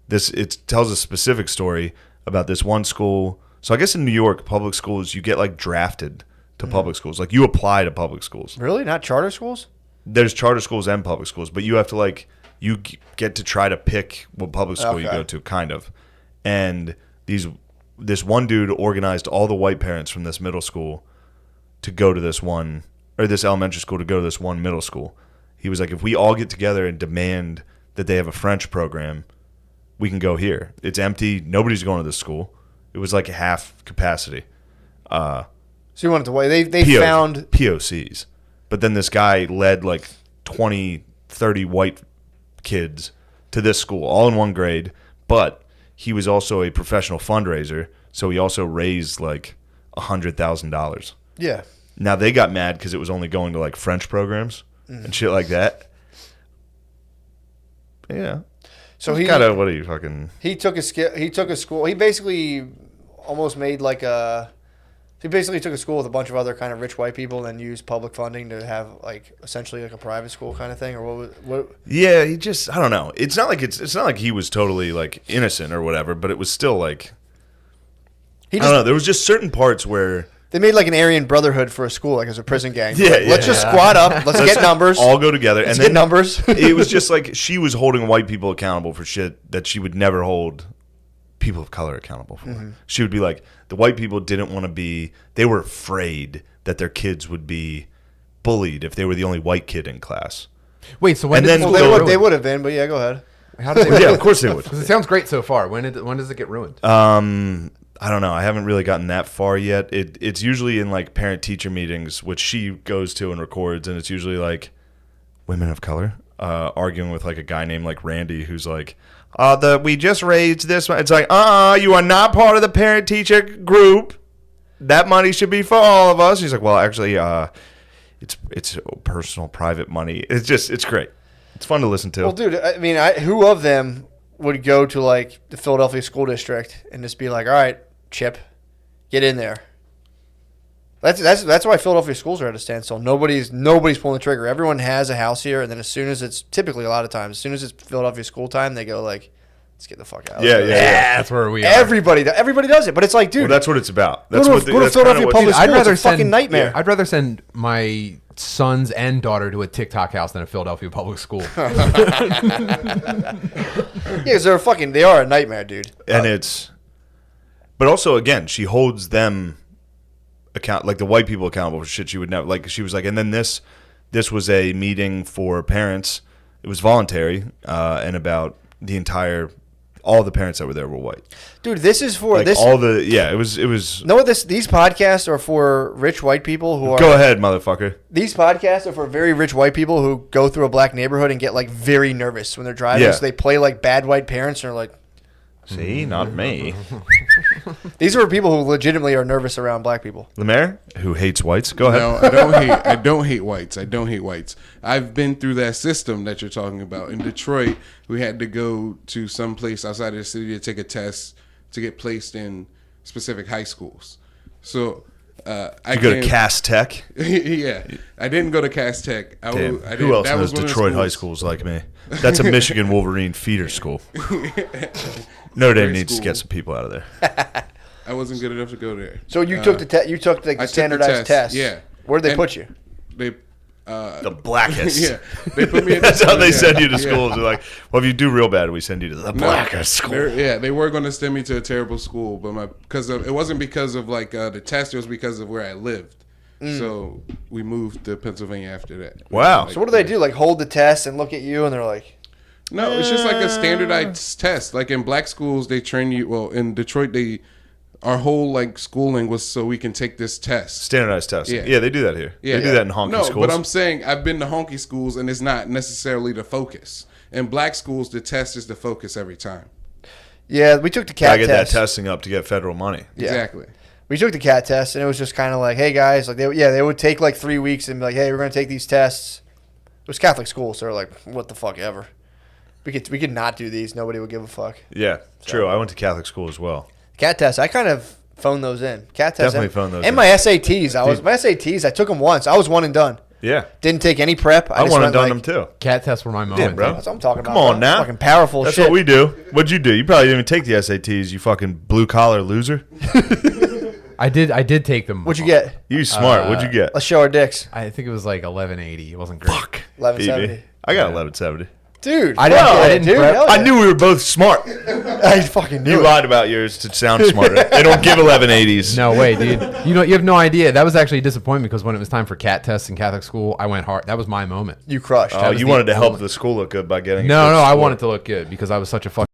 this. It tells a specific story about this one school. So I guess in New York, public schools, you get like drafted to public schools. Like you apply to public schools. Really, not charter schools? There's charter schools and public schools, but you have to get to try to pick what public school you Okay. go to, kind of. And this one dude organized all the white parents from this middle school to go to this elementary school to go to this one middle school. He was like, if we all get together and demand that they have a French program, we can go here. It's empty. Nobody's going to this school. It was like half capacity. So you wanted to wait. They found POCs. But then this guy led like 20, 30 white kids to this school, all in one grade. But he was also a professional fundraiser, so he also raised like $100,000. Yeah. Now they got mad because it was only going to like French programs and shit like that. Yeah. So he kind of what are you fucking? He took a school. He basically almost made like a. He basically took a school with a bunch of other kind of rich white people and then used public funding to have like essentially like a private school kind of thing, or what? Yeah, he just I don't know. It's not like he was totally like innocent or whatever, but it was still like I don't know. There was just certain parts where they made like an Aryan Brotherhood for a school, like as a prison gang. Yeah, like, let's just squat up. Let's get numbers. All go together. Let's and then get numbers. It was just like she was holding white people accountable for shit that she would never hold people of color accountable for. Mm-hmm. She would be like, the white people didn't want to be, they were afraid that their kids would be bullied if they were the only white kid in class. Wait, so when they would have been, but yeah, go ahead. How did they yeah, of course they would. It sounds great so far. When does it get ruined? I don't know. I haven't really gotten that far yet. It's usually in like parent-teacher meetings, which she goes to and records, and it's usually like women of color arguing with like a guy named like Randy, who's like, we just raised this one. It's like, you are not part of the parent-teacher group. That money should be for all of us. He's like, well, actually, it's personal, private money. It's great. It's fun to listen to. Well, dude, I mean, who of them would go to like the Philadelphia school district and just be like, all right, Chip, get in there. That's why Philadelphia schools are at a standstill. Nobody's pulling the trigger. Everyone has a house here, and then as soon as it's typically a lot of times, as soon as it's Philadelphia school time, they go like, let's get the fuck out. Yeah. That's where we are. Everybody does it, but it's like, dude, Well, that's what it's about. Go to Philadelphia public school. It's a fucking nightmare. I'd rather send my sons and daughter to a TikTok house than a Philadelphia public school. Yeah, because they are a nightmare, dude. And but also again, she holds them like the white people accountable for shit she would never, like she was like, and then this was a meeting for parents. It was voluntary, and about all the parents that were there were white. Dude, this is for like this. It was. No, these podcasts are for rich white people who are. Go ahead, motherfucker. These podcasts are for very rich white people who go through a black neighborhood and get like very nervous when they're driving. Yeah. So they play like bad white parents and are like, see, not me. These are people who legitimately are nervous around black people. Lemaire, who hates whites. Go ahead. No, I don't hate whites. I don't hate whites. I've been through that system that you're talking about. In Detroit, we had to go to some place outside of the city to take a test to get placed in specific high schools. So I go to Cass Tech. Yeah, I didn't go to Cass Tech. Who else knows Detroit high schools like me? That's a Michigan Wolverine feeder school. Notre Dame needs to get some people out of there. I wasn't good enough to go there. So you took the test. You took the standardized test. Yeah. Where'd they put you? They. The blackest. Yeah, they put me. That's how they send you to schools. They're like, well, if you do real bad, we send you to the blackest school. They were going to send me to a terrible school, but it wasn't because of like the test. It was because of where I lived. So we moved to Pennsylvania after that. Wow. So what do they do? Like hold the test and look at you, and they're like, no, it's just like a standardized test. Like in black schools, they train you. Well, in Detroit, our whole like schooling was so we can take this test. Standardized test. Yeah, they do that here. Yeah. They do that in honky schools. No, but I'm saying I've been to honky schools, and it's not necessarily the focus. In black schools, the test is the focus every time. yeah, we took the CAT I get that test. testing up to get federal money. Yeah. Exactly. We took the CAT test, and it was just kind of like, hey guys, like they would take like 3 weeks and be like, hey, we're gonna take these tests. It was Catholic school, so they're like, what the fuck ever. We could not do these. Nobody would give a fuck. Yeah, true. I went to Catholic school as well. CAT test, I kind of phoned those in. CAT test, Definitely phoned those and in. my SATs. My SATs, I took them once. I was one and done. Yeah. Didn't take any prep. I just went went and done like, them too. Cat tests were my moment, Yeah, bro. That's what I'm talking about. Come on bro. now. Fucking powerful That's shit. what we do. What'd you do? You probably didn't even take the SATs, you fucking blue collar loser. I did take them. What'd you get? You smart. What'd you get? Let's show our dicks. I think it was like 1180. It wasn't great. Fuck. 1170. I got 1170. Dude, I didn't dude, prep. hell yeah. I knew we were both smart. I fucking knew You it. lied about yours to sound smarter. They don't give 1180s. No way, dude. You have no idea. That was actually a disappointment because when it was time for CAT tests in Catholic school, I went hard. That was my moment. You crushed. Oh, you wanted to help the school look good by getting. No, I wanted to look good because I was such a fucking